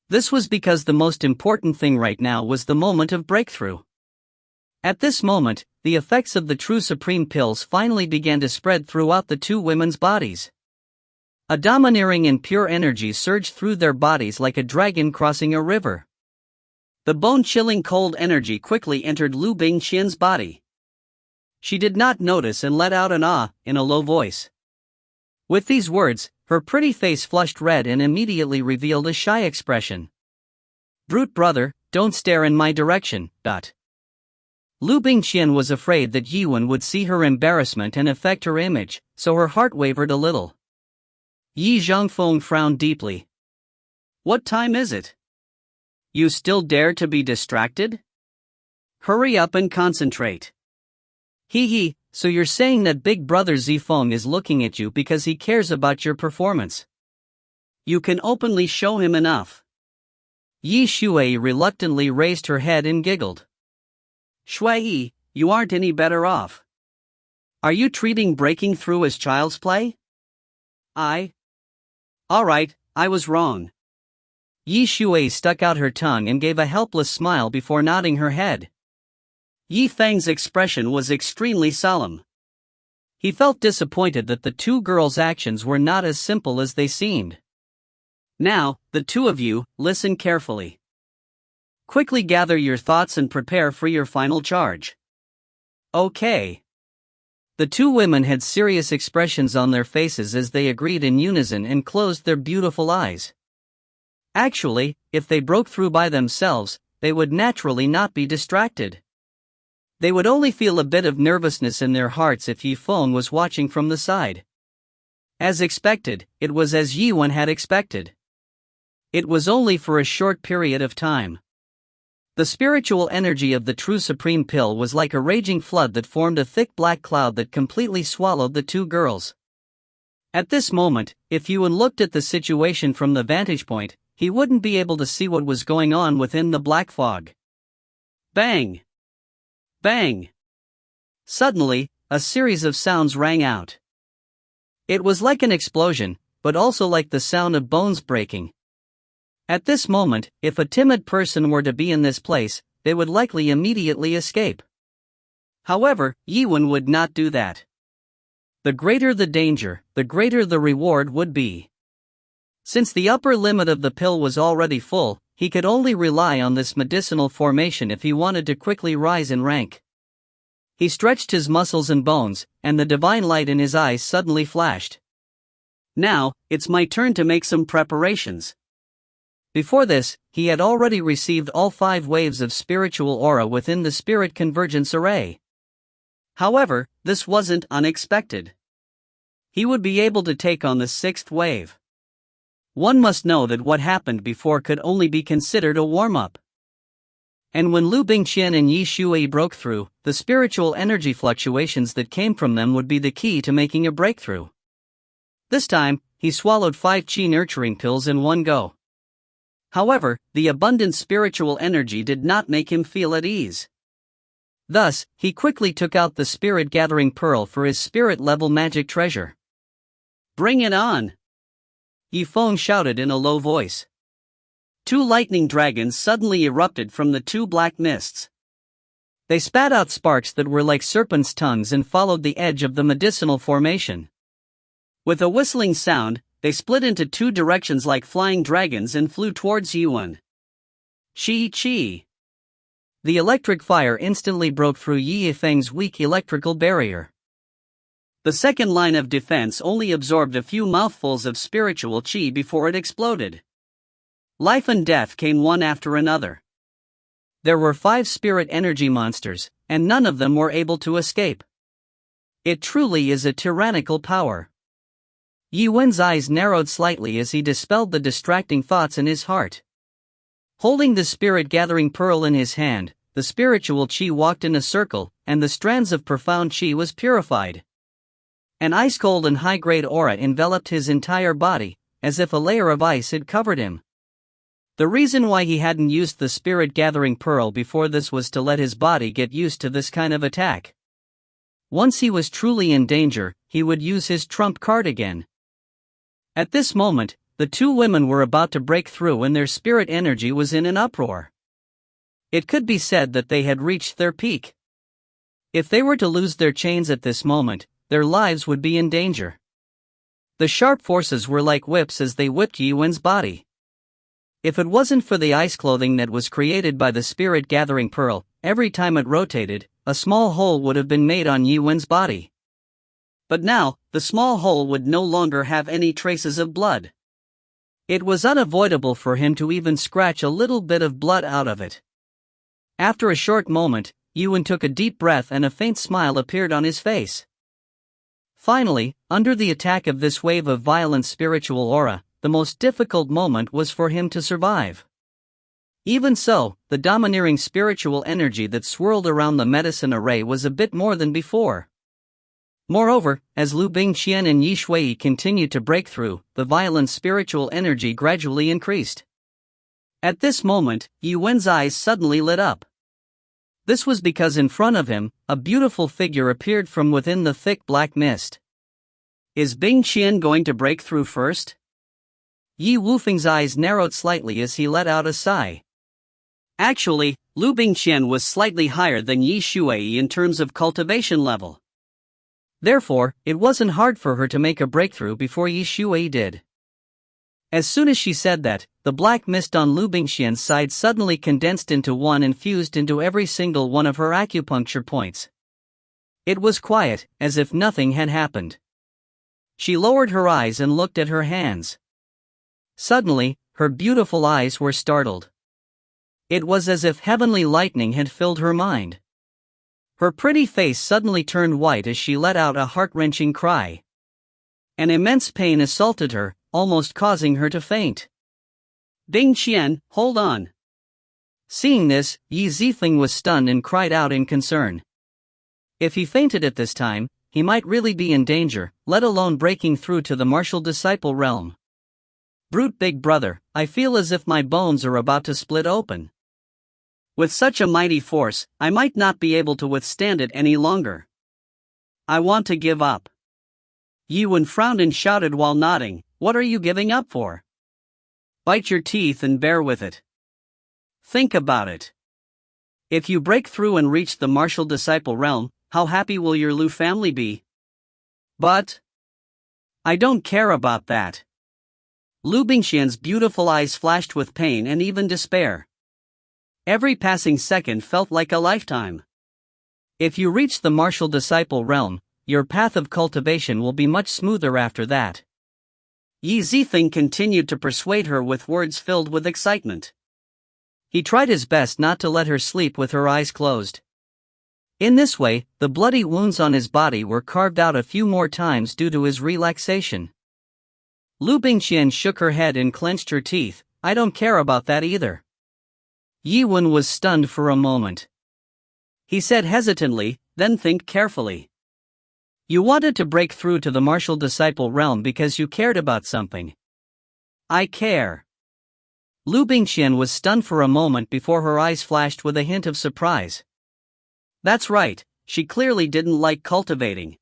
This was because the most important thing right now was the moment of breakthrough. At this moment, the effects of the true supreme pills finally began to spread throughout the 2 women's bodies. A domineering and pure energy surged through their bodies like a dragon crossing a river. The bone-chilling cold energy quickly entered Liu Bingqian's body. She did not notice and let out an ah in a low voice. With these words, her pretty face flushed red and immediately revealed a shy expression. Brute brother, don't stare in my direction. Liu Bingqian was afraid that Yiwen would see her embarrassment and affect her image, so her heart wavered a little. Yi Zhangfeng frowned deeply. What time is it? You still dare to be distracted? Hurry up and concentrate. Hee, so you're saying that big brother Zifeng is looking at you because he cares about your performance. You can openly show him enough. Yi Shui reluctantly raised her head and giggled. Shui, you aren't any better off. Are you treating breaking through as child's play? Alright, I was wrong. Yi Shui stuck out her tongue and gave a helpless smile before nodding her head. Yi Feng's expression was extremely solemn. He felt disappointed that the 2 girls' actions were not as simple as they seemed. Now, the 2 of you, listen carefully. Quickly gather your thoughts and prepare for your final charge. Okay. The 2 women had serious expressions on their faces as they agreed in unison and closed their beautiful eyes. Actually, if they broke through by themselves, they would naturally not be distracted. They would only feel a bit of nervousness in their hearts if Yifeng was watching from the side. As expected, it was as Yiwen had expected. It was only for a short period of time. The spiritual energy of the true supreme pill was like a raging flood that formed a thick black cloud that completely swallowed the two girls. At this moment, if Yiwen looked at the situation from the vantage point, he wouldn't be able to see what was going on within the black fog. Bang! Bang! Suddenly, a series of sounds rang out. It was like an explosion, but also like the sound of bones breaking. At this moment, if a timid person were to be in this place, they would likely immediately escape. However, Yiwen would not do that. The greater the danger, the greater the reward would be. Since the upper limit of the pill was already full, he could only rely on this medicinal formation if he wanted to quickly rise in rank. He stretched his muscles and bones, and the divine light in his eyes suddenly flashed. Now, it's my turn to make some preparations. Before this, he had already received all 5 waves of spiritual aura within the spirit convergence array. However, this wasn't unexpected. He would be able to take on the 6th wave. One must know that what happened before could only be considered a warm-up. And when Liu Bingqian and Yi Shui broke through, the spiritual energy fluctuations that came from them would be the key to making a breakthrough. This time, he swallowed 5 Qi nurturing pills in one go. However, the abundant spiritual energy did not make him feel at ease. Thus, he quickly took out the spirit gathering pearl for his spirit-level magic treasure. Bring it on! Zifeng shouted in a low voice. 2 lightning dragons suddenly erupted from the 2 black mists. They spat out sparks that were like serpents' tongues and followed the edge of the medicinal formation. With a whistling sound, they split into 2 directions like flying dragons and flew towards Yiwen. Qi. The electric fire instantly broke through Zifeng's weak electrical barrier. The second line of defense only absorbed a few mouthfuls of spiritual qi before it exploded. Life and death came one after another. There were 5 spirit energy monsters, and none of them were able to escape. It truly is a tyrannical power. Yiwen's eyes narrowed slightly as he dispelled the distracting thoughts in his heart. Holding the spirit-gathering pearl in his hand, the spiritual qi walked in a circle, and the strands of profound qi was purified. An ice-cold and high-grade aura enveloped his entire body, as if a layer of ice had covered him. The reason why he hadn't used the spirit-gathering pearl before this was to let his body get used to this kind of attack. Once he was truly in danger, he would use his trump card again. At this moment, the 2 women were about to break through and their spirit energy was in an uproar. It could be said that they had reached their peak. If they were to lose their chains at this moment, their lives would be in danger. The sharp forces were like whips as they whipped Yiwen's body. If it wasn't for the ice clothing that was created by the spirit-gathering pearl, every time it rotated, a small hole would have been made on Yiwen's body. But now, the small hole would no longer have any traces of blood. It was unavoidable for him to even scratch a little bit of blood out of it. After a short moment, Yiwen took a deep breath and a faint smile appeared on his face. Finally, under the attack of this wave of violent spiritual aura, the most difficult moment was for him to survive. Even so, the domineering spiritual energy that swirled around the medicine array was a bit more than before. Moreover, as Liu Bingqian and Yi Shui continued to break through, the violent spiritual energy gradually increased. At this moment, Yiwen's eyes suddenly lit up. This was because in front of him, a beautiful figure appeared from within the thick black mist. Is Bingqian going to break through first? Yi Wufeng's eyes narrowed slightly as he let out a sigh. Actually, Liu Bingqian was slightly higher than Yi Shui in terms of cultivation level. Therefore, it wasn't hard for her to make a breakthrough before Yi Shui did. As soon as she said that, the black mist on Liu Bingqian's side suddenly condensed into one and fused into every single one of her acupuncture points. It was quiet, as if nothing had happened. She lowered her eyes and looked at her hands. Suddenly, her beautiful eyes were startled. It was as if heavenly lightning had filled her mind. Her pretty face suddenly turned white as she let out a heart-wrenching cry. An immense pain assaulted her, almost causing her to faint. Bingqian, hold on. Seeing this, Zifeng was stunned and cried out in concern. If he fainted at this time, he might really be in danger, let alone breaking through to the martial disciple realm. Brute big brother, I feel as if my bones are about to split open. With such a mighty force, I might not be able to withstand it any longer. I want to give up. Yiwen frowned and shouted while nodding, what are you giving up for? Bite your teeth and bear with it. Think about it. If you break through and reach the martial disciple realm, how happy will your Liu family be? But I don't care about that. Liu Bingqian's beautiful eyes flashed with pain and even despair. Every passing second felt like a lifetime. If you reach the martial disciple realm, your path of cultivation will be much smoother after that. Zifeng continued to persuade her with words filled with excitement. He tried his best not to let her sleep with her eyes closed. In this way, the bloody wounds on his body were carved out a few more times due to his relaxation. Liu Bingqian shook her head and clenched her teeth, I don't care about that either. Yiwen was stunned for a moment. He said hesitantly, then think carefully. You wanted to break through to the martial disciple realm because you cared about something. I care. Liu Bingqian was stunned for a moment before her eyes flashed with a hint of surprise. That's right, she clearly didn't like cultivating.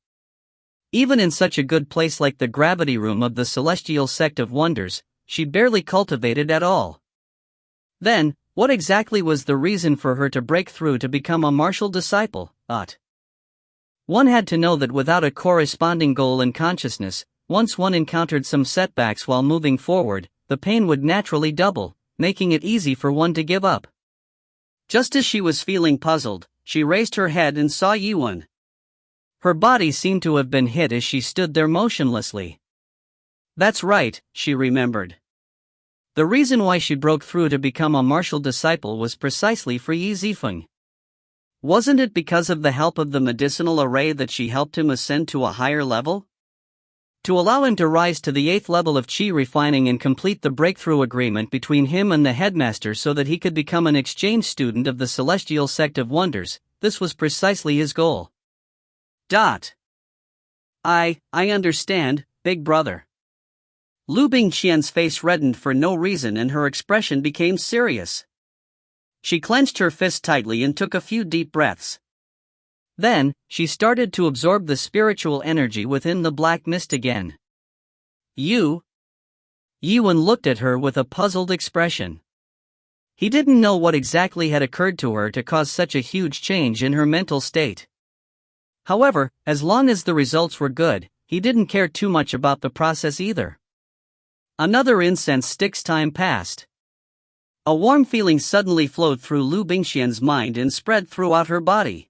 Even in such a good place like the gravity room of the Celestial Sect of Wonders, she barely cultivated at all. Then, what exactly was the reason for her to break through to become a martial disciple? One had to know that without a corresponding goal in consciousness, once one encountered some setbacks while moving forward, the pain would naturally double, making it easy for one to give up. Just as she was feeling puzzled, she raised her head and saw Yiwen. Her body seemed to have been hit as she stood there motionlessly. That's right, she remembered. The reason why she broke through to become a martial disciple was precisely for Zifeng. Wasn't it because of the help of the medicinal array that she helped him ascend to a higher level? To allow him to rise to the 8th level of Qi refining and complete the breakthrough agreement between him and the headmaster so that he could become an exchange student of the Celestial Sect of Wonders, this was precisely his goal. I understand, big brother. Liu Bingqian's face reddened for no reason and her expression became serious. She clenched her fist tightly and took a few deep breaths. Then, she started to absorb the spiritual energy within the black mist again. Yiwen looked at her with a puzzled expression. He didn't know what exactly had occurred to her to cause such a huge change in her mental state. However, as long as the results were good, he didn't care too much about the process either. Another incense stick's time passed. A warm feeling suddenly flowed through Liu Bingqian's mind and spread throughout her body.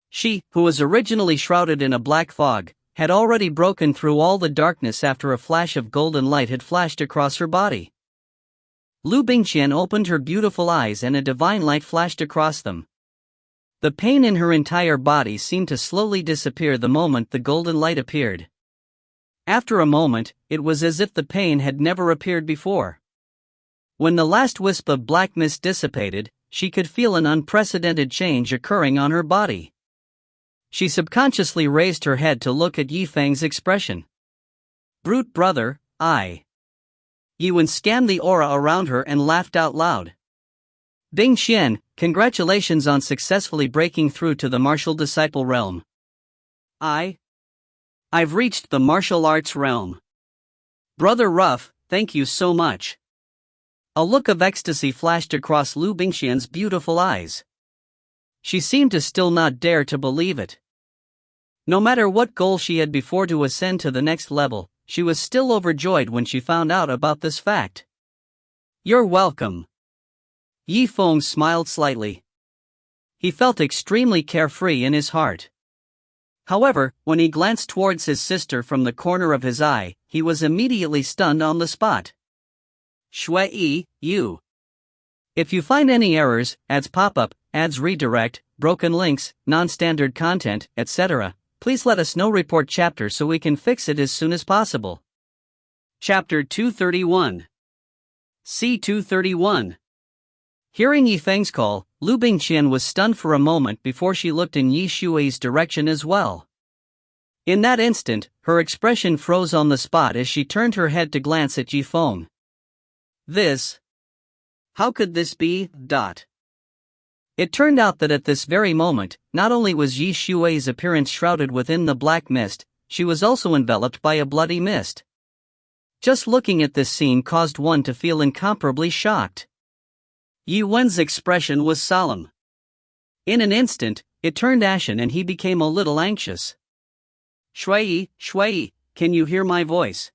She, who was originally shrouded in a black fog, had already broken through all the darkness after a flash of golden light had flashed across her body. Liu Bingqian opened her beautiful eyes and a divine light flashed across them. The pain in her entire body seemed to slowly disappear the moment the golden light appeared. After a moment, it was as if the pain had never appeared before. When the last wisp of black mist dissipated, she could feel an unprecedented change occurring on her body. She subconsciously raised her head to look at Yifeng's expression. Brute brother, Yiwen scanned the aura around her and laughed out loud. Bingqian, congratulations on successfully breaking through to the martial disciple realm. I've reached the martial arts realm. Brother Rough, thank you so much. A look of ecstasy flashed across Liu Bingqian's beautiful eyes. She seemed to still not dare to believe it. No matter what goal she had before to ascend to the next level, she was still overjoyed when she found out about this fact. You're welcome. Yifeng smiled slightly. He felt extremely carefree in his heart. However, when he glanced towards his sister from the corner of his eye, he was immediately stunned on the spot. Shui, you. If you find any errors, ads pop up, ads redirect, broken links, non-standard content, etc., please let us know report chapter so we can fix it as soon as possible. Chapter 231. C231. Hearing Yifeng's call, Liu Bingqian was stunned for a moment before she looked in Yi Shui's direction as well. In that instant, her expression froze on the spot as she turned her head to glance at Zifeng. How could this be? It turned out that at this very moment, not only was Yi Shui's appearance shrouded within the black mist, she was also enveloped by a bloody mist. Just looking at this scene caused one to feel incomparably shocked. Yi Wen's expression was solemn. In an instant, it turned ashen and he became a little anxious. Shui, can you hear my voice?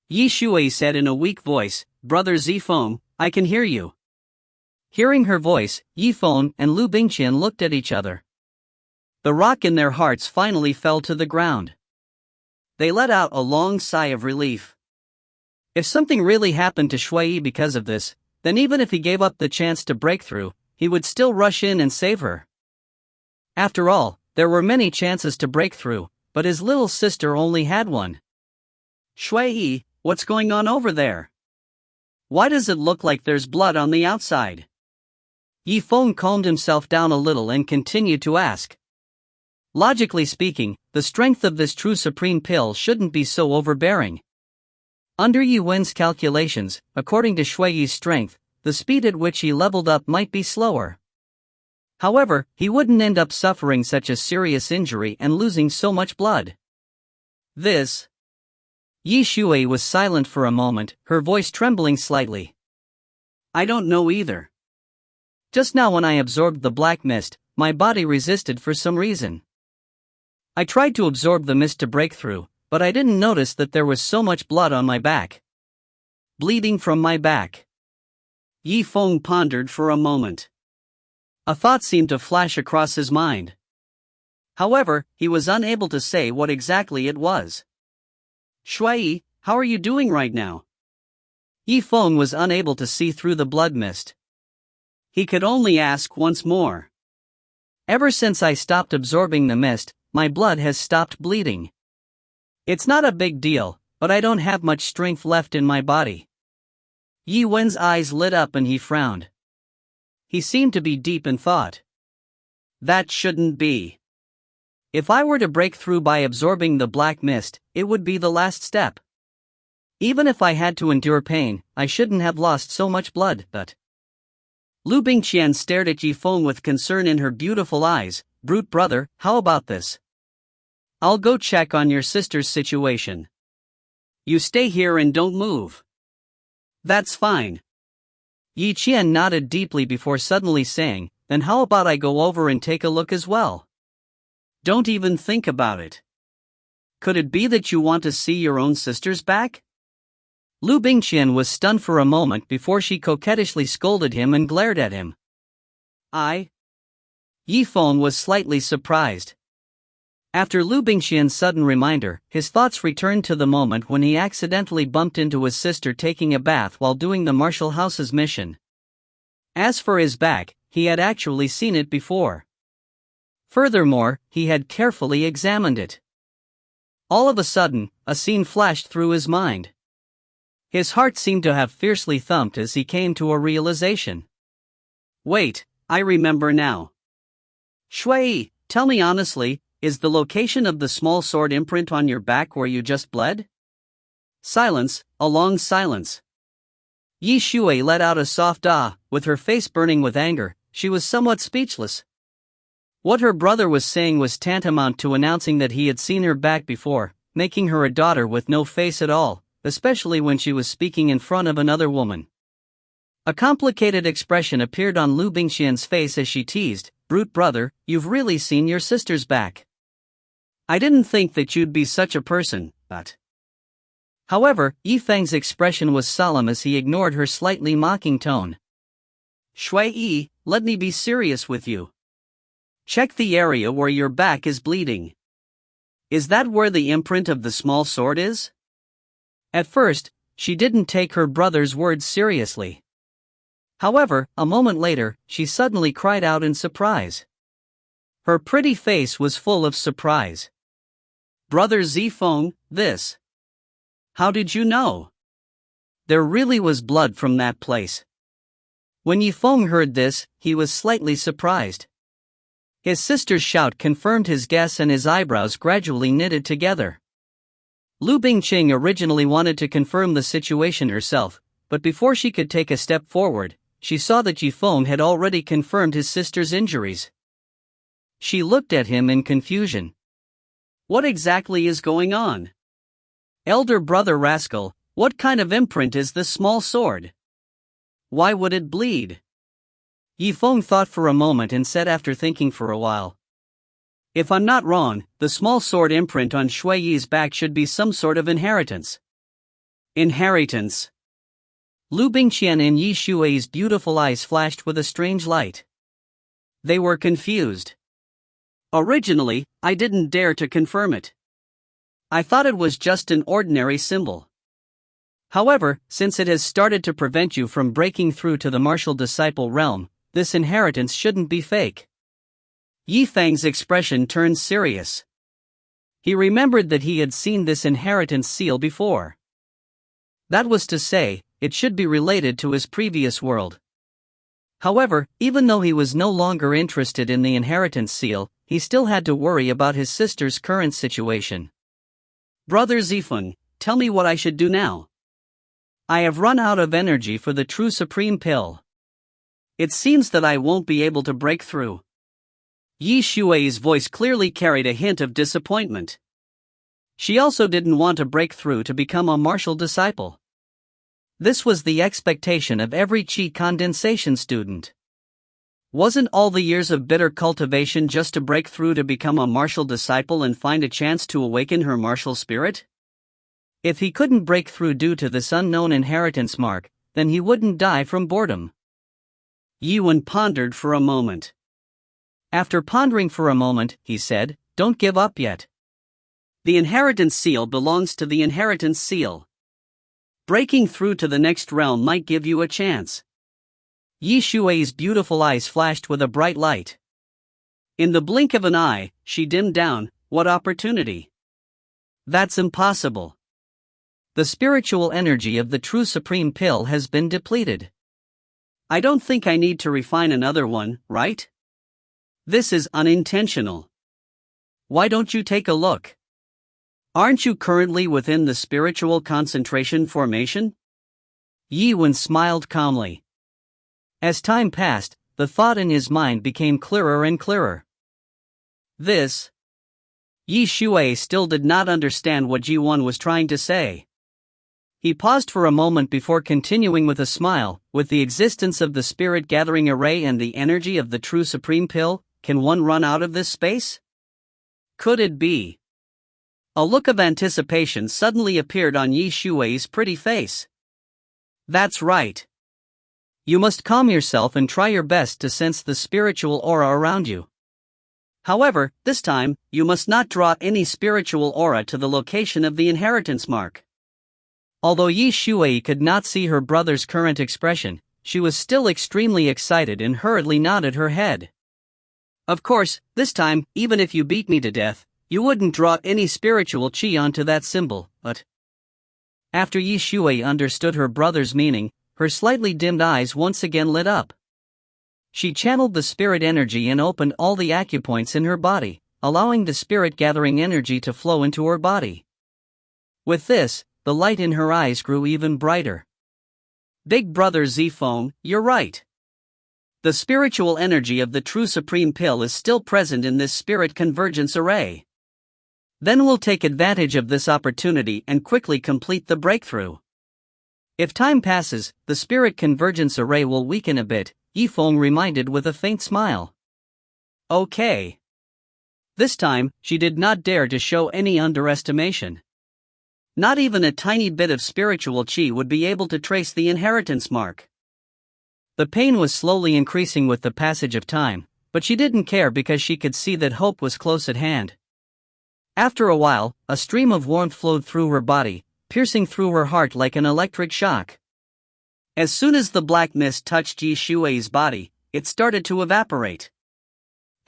Yi Shui said in a weak voice, Brother Zifeng, I can hear you. Hearing her voice, Yifeng and Liu Bingqian looked at each other. The rock in their hearts finally fell to the ground. They let out a long sigh of relief. If something really happened to Shui because of this, then even if he gave up the chance to break through, he would still rush in and save her. After all, there were many chances to break through, but his little sister only had one. Shui, what's going on over there? Why does it look like there's blood on the outside? Yifeng calmed himself down a little and continued to ask. Logically speaking, the strength of this true supreme pill shouldn't be so overbearing. Under Yi Wen's calculations, according to Shui's strength, the speed at which he leveled up might be slower. However, he wouldn't end up suffering such a serious injury and losing so much blood. Yi Shui was silent for a moment, her voice trembling slightly. I don't know either. Just now when I absorbed the black mist, my body resisted for some reason. I tried to absorb the mist to break through, but I didn't notice that there was so much blood on my back. Bleeding from my back. Yifeng pondered for a moment. A thought seemed to flash across his mind. However, he was unable to say what exactly it was. Shui, how are you doing right now? Yifeng was unable to see through the blood mist. He could only ask once more. Ever since I stopped absorbing the mist, my blood has stopped bleeding. It's not a big deal, but I don't have much strength left in my body. Yi Wen's eyes lit up and he frowned. He seemed to be deep in thought. That shouldn't be. If I were to break through by absorbing the black mist, it would be the last step. Even if I had to endure pain, I shouldn't have lost so much blood, but... Liu Bingqian stared at Yifeng with concern in her beautiful eyes. Brute brother, how about this? I'll go check on your sister's situation. You stay here and don't move. That's fine. Yi Qian nodded deeply before suddenly saying, then how about I go over and take a look as well? Don't even think about it. Could it be that you want to see your own sister's back? Liu Bingqian was stunned for a moment before she coquettishly scolded him and glared at him. Yifeng was slightly surprised. After Liu Bingqian's sudden reminder, his thoughts returned to the moment when he accidentally bumped into his sister taking a bath while doing the Marshal House's mission. As for his back, he had actually seen it before. Furthermore, he had carefully examined it. All of a sudden, a scene flashed through his mind. His heart seemed to have fiercely thumped as he came to a realization. Wait, I remember now. Shui, tell me honestly, is the location of the small sword imprint on your back where you just bled? Silence, a long silence. Yi Shui let out a soft ah, with her face burning with anger. She was somewhat speechless. What her brother was saying was tantamount to announcing that he had seen her back before, making her a daughter with no face at all, especially when she was speaking in front of another woman. A complicated expression appeared on Liu Bingqian's face as she teased, brute brother, you've really seen your sister's back. I didn't think that you'd be such a person, but... However, Yifeng's expression was solemn as he ignored her slightly mocking tone. Shui, let me be serious with you. Check the area where your back is bleeding. Is that where the imprint of the small sword is? At first, she didn't take her brother's words seriously. However, a moment later, she suddenly cried out in surprise. Her pretty face was full of surprise. "Brother Zifeng, this. How did you know?" There really was blood from that place. When Yifeng heard this, he was slightly surprised. His sister's shout confirmed his guess and his eyebrows gradually knitted together. Liu Bingqian originally wanted to confirm the situation herself, but before she could take a step forward, she saw that Yifeng had already confirmed his sister's injuries. She looked at him in confusion. "What exactly is going on? Elder brother rascal, what kind of imprint is this small sword? Why would it bleed?" Yifeng thought for a moment and said after thinking for a while, "If I'm not wrong, the small sword imprint on Shui Yi's back should be some sort of inheritance." Inheritance? Liu Bingqian and Yi Shui's beautiful eyes flashed with a strange light. They were confused. "Originally, I didn't dare to confirm it. I thought it was just an ordinary symbol. However, since it has started to prevent you from breaking through to the martial disciple realm, this inheritance shouldn't be fake." Yifeng's expression turned serious. He remembered that he had seen this inheritance seal before. That was to say, it should be related to his previous world. However, even though he was no longer interested in the inheritance seal, he still had to worry about his sister's current situation. "Brother Zifeng, tell me what I should do now. I have run out of energy for the true supreme pill. It seems that I won't be able to break through." Yi Shui's voice clearly carried a hint of disappointment. She also didn't want to break through to become a martial disciple. This was the expectation of every Qi condensation student. Wasn't all the years of bitter cultivation just to break through to become a martial disciple and find a chance to awaken her martial spirit? If he couldn't break through due to this unknown inheritance mark, then he wouldn't die from boredom. Yi Wen pondered for a moment. After pondering for a moment, he said, "Don't give up yet. The inheritance seal belongs to the inheritance seal. Breaking through to the next realm might give you a chance." Yi Shui's beautiful eyes flashed with a bright light. In the blink of an eye, she dimmed down. "What opportunity? That's impossible. The spiritual energy of the true supreme pill has been depleted. I don't think I need to refine another one, right? This is unintentional. Why don't you take a look? Aren't you currently within the spiritual concentration formation?" Yi Wen smiled calmly. As time passed, the thought in his mind became clearer and clearer. This. Yi Shui still did not understand what Ji Wen was trying to say. He paused for a moment before continuing with a smile. "With the existence of the spirit gathering array and the energy of the true supreme pill, can one run out of this space? Could it be?" A look of anticipation suddenly appeared on Yi Shui's pretty face. "That's right. You must calm yourself and try your best to sense the spiritual aura around you. However, this time, you must not draw any spiritual aura to the location of the inheritance mark." Although Yi Shui could not see her brother's current expression, she was still extremely excited and hurriedly nodded her head. "Of course, this time, even if you beat me to death, you wouldn't draw any spiritual qi onto that symbol, but..." After Yi Shui understood her brother's meaning, her slightly dimmed eyes once again lit up. She channeled the spirit energy and opened all the acupoints in her body, allowing the spirit gathering energy to flow into her body. With this, the light in her eyes grew even brighter. "Big brother Zifeng, you're right. The spiritual energy of the true supreme pill is still present in this spirit convergence array. Then we'll take advantage of this opportunity and quickly complete the breakthrough. If time passes, the spirit convergence array will weaken a bit," Yifeng reminded with a faint smile. "Okay." This time, she did not dare to show any underestimation. Not even a tiny bit of spiritual qi would be able to trace the inheritance mark. The pain was slowly increasing with the passage of time, but she didn't care because she could see that hope was close at hand. After a while, a stream of warmth flowed through her body, piercing through her heart like an electric shock. As soon as the black mist touched Yi Shui's body, it started to evaporate.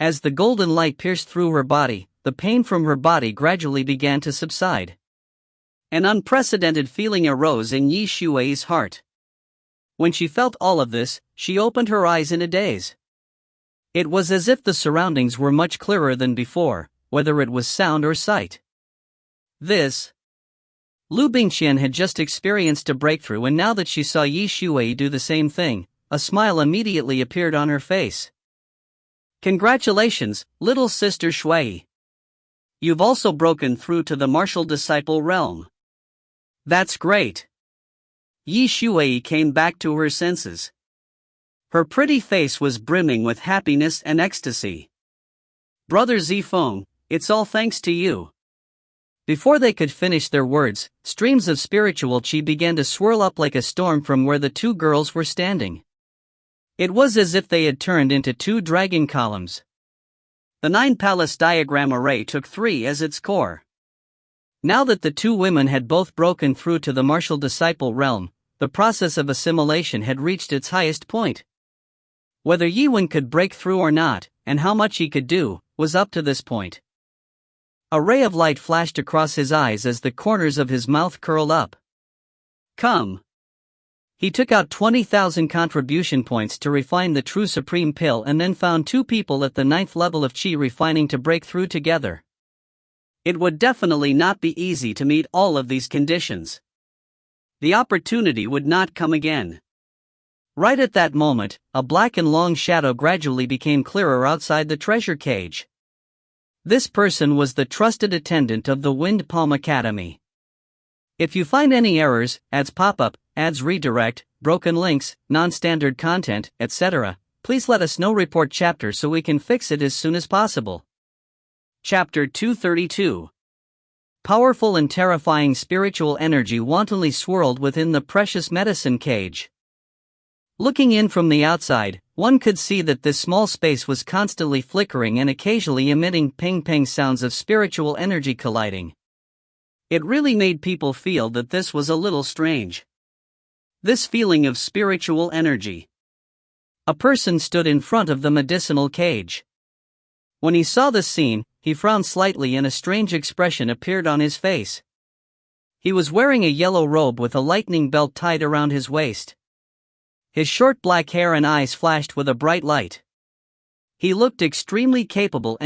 As the golden light pierced through her body, the pain from her body gradually began to subside. An unprecedented feeling arose in Yi Shui's heart. When she felt all of this, she opened her eyes in a daze. It was as if the surroundings were much clearer than before, whether it was sound or sight. Liu Bingqian had just experienced a breakthrough, and now that she saw Yi Shui do the same thing, a smile immediately appeared on her face. Congratulations, little sister Shui. You've also broken through to the martial disciple realm. That's great. Yi Shui came back to her senses. Her pretty face was brimming with happiness and ecstasy. Brother Zifeng, it's all thanks to you. Before they could finish their words, streams of spiritual qi began to swirl up like a storm from where the two girls were standing. It was as if they had turned into two dragon columns. The 9-palace diagram array took 3 as its core. Now that the two women had both broken through to the martial disciple realm, the process of assimilation had reached its highest point. Whether Yiwen could break through or not, and how much he could do, was up to this point. A ray of light flashed across his eyes as the corners of his mouth curled up. Come. He took out 20,000 contribution points to refine the true supreme pill, and then found 2 people at the 9th level of Qi refining to break through together. It would definitely not be easy to meet all of these conditions. The opportunity would not come again. Right at that moment, a black and long shadow gradually became clearer outside the treasure cage. This person was the trusted attendant of the Wind Palm Academy. If you find any errors, ads pop up, ads redirect, broken links, non-standard content, etc., please let us know. Report chapter so we can fix it as soon as possible. Chapter 232. Powerful and terrifying spiritual energy wantonly swirled within the precious medicine cage. Looking in from the outside, one could see that this small space was constantly flickering and occasionally emitting ping-ping sounds of spiritual energy colliding. It really made people feel that this was a little strange. This feeling of spiritual energy. A person stood in front of the medicinal cage. When he saw this scene, he frowned slightly and a strange expression appeared on his face. He was wearing a yellow robe with a lightning belt tied around his waist. His short black hair and eyes flashed with a bright light. He looked extremely capable.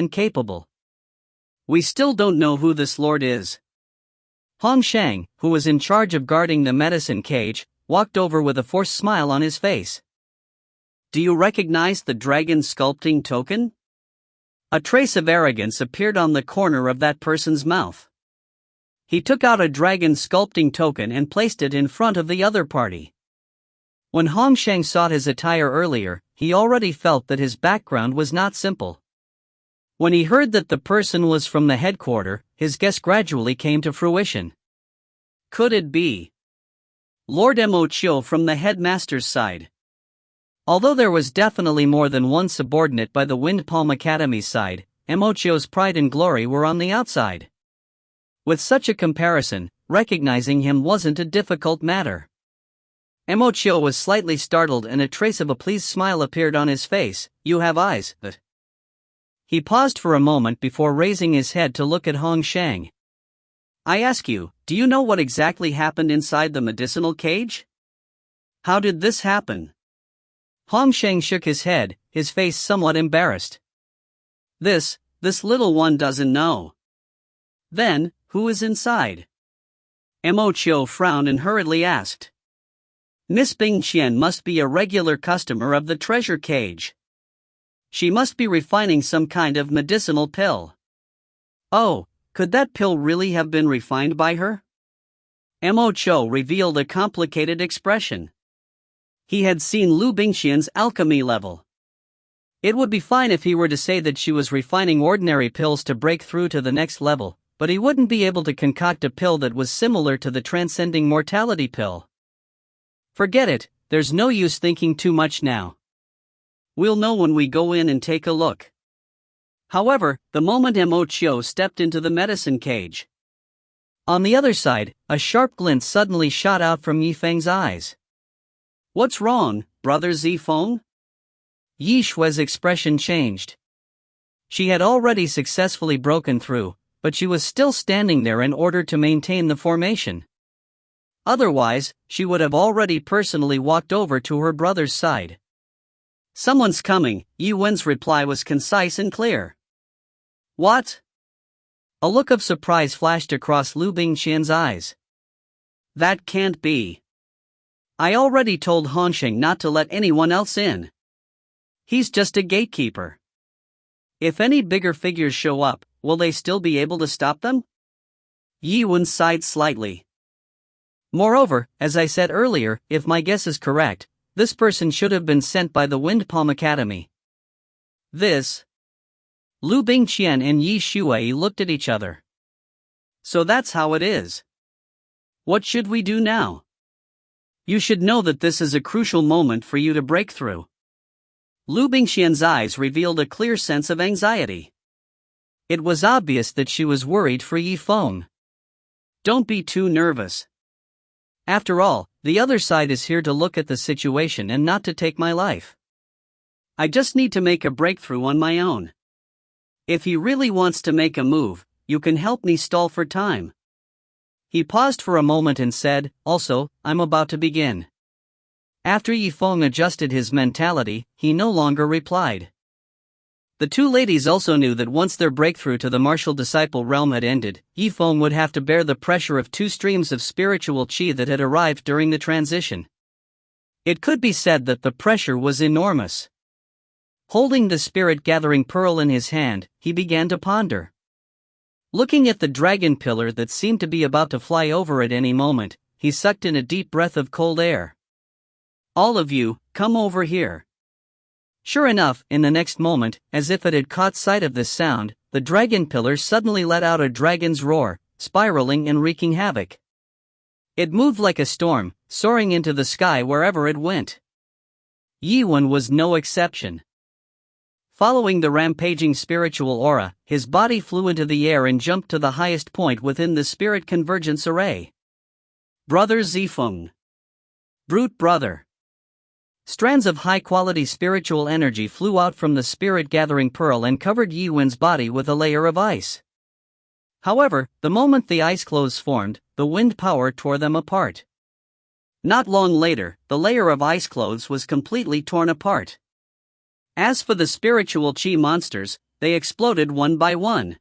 We still don't know who this lord is. Hong Shang, who was in charge of guarding the medicine cage, walked over with a forced smile on his face. Do you recognize the dragon sculpting token? A trace of arrogance appeared on the corner of that person's mouth. He took out a dragon sculpting token and placed it in front of the other party. When Hong Shang saw his attire earlier, he already felt that his background was not simple. When he heard that the person was from the headquarters, his guess gradually came to fruition. Could it be Lord Mo Chiu from the headmaster's side? Although there was definitely more than one subordinate by the Wind Palm Academy's side, Mo Chiu's pride and glory were on the outside. With such a comparison, recognizing him wasn't a difficult matter. Mo Chiu was slightly startled and a trace of a pleased smile appeared on his face. You have eyes, but... He paused for a moment before raising his head to look at Hong Shang. I ask you, do you know what exactly happened inside the medicinal cage? How did this happen? Hong Shang shook his head, his face somewhat embarrassed. This little one doesn't know. Then, who is inside? Mo Chiu frowned and hurriedly asked. Miss Bingqian must be a regular customer of the treasure cage. She must be refining some kind of medicinal pill. Oh, could that pill really have been refined by her? Mo Chiu revealed a complicated expression. He had seen Liu Bingqian's alchemy level. It would be fine if he were to say that she was refining ordinary pills to break through to the next level, but he wouldn't be able to concoct a pill that was similar to the transcending mortality pill. Forget it, there's no use thinking too much now. We'll know when we go in and take a look. However, the moment Mo Chiu stepped into the medicine cage. On the other side, a sharp glint suddenly shot out from Yifeng's eyes. What's wrong, brother Zifeng? Yi Shui's expression changed. She had already successfully broken through, but she was still standing there in order to maintain the formation. Otherwise, she would have already personally walked over to her brother's side. "Someone's coming," Yi Wen's reply was concise and clear. "What?" A look of surprise flashed across Liu Bingqian's eyes. "That can't be. I already told Hansheng not to let anyone else in. He's just a gatekeeper. If any bigger figures show up, will they still be able to stop them?" Yi Wen sighed slightly. "Moreover, as I said earlier, if my guess is correct, this person should have been sent by the Wind Palm Academy." This. Liu Bingqian and Yi Shuai looked at each other. "So that's how it is. What should we do now? You should know that this is a crucial moment for you to break through." Liu Bingqian's eyes revealed a clear sense of anxiety. It was obvious that she was worried for Yifeng. "Don't be too nervous. After all, the other side is here to look at the situation and not to take my life. I just need to make a breakthrough on my own. If he really wants to make a move, you can help me stall for time." He paused for a moment and said, "Also, I'm about to begin." After Yifeng adjusted his mentality, he no longer replied. The two ladies also knew that once their breakthrough to the martial disciple realm had ended, Yifeng would have to bear the pressure of two streams of spiritual qi that had arrived during the transition. It could be said that the pressure was enormous. Holding the spirit-gathering pearl in his hand, he began to ponder. Looking at the dragon pillar that seemed to be about to fly over at any moment, he sucked in a deep breath of cold air. "All of you, come over here." Sure enough, in the next moment, as if it had caught sight of this sound, the dragon pillar suddenly let out a dragon's roar, spiraling and wreaking havoc. It moved like a storm, soaring into the sky wherever it went. Yi Wen was no exception. Following the rampaging spiritual aura, his body flew into the air and jumped to the highest point within the spirit convergence array. "Brother Zifeng. Brute brother." Strands of high-quality spiritual energy flew out from the spirit-gathering pearl and covered Yi Wen's body with a layer of ice. However, the moment the ice cloves formed, the wind power tore them apart. Not long later, the layer of ice cloves was completely torn apart. As for the spiritual qi monsters, they exploded one by one.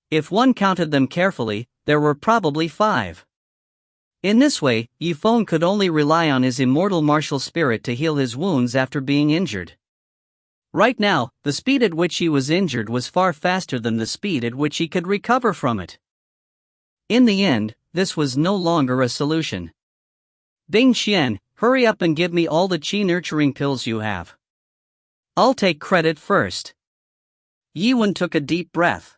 If one counted them carefully, there were probably 5. In this way, Yifeng could only rely on his immortal martial spirit to heal his wounds after being injured. Right now, the speed at which he was injured was far faster than the speed at which he could recover from it. In the end, this was no longer a solution. "Bingqian, hurry up and give me all the qi nurturing pills you have. I'll take credit first." Yi Wen took a deep breath.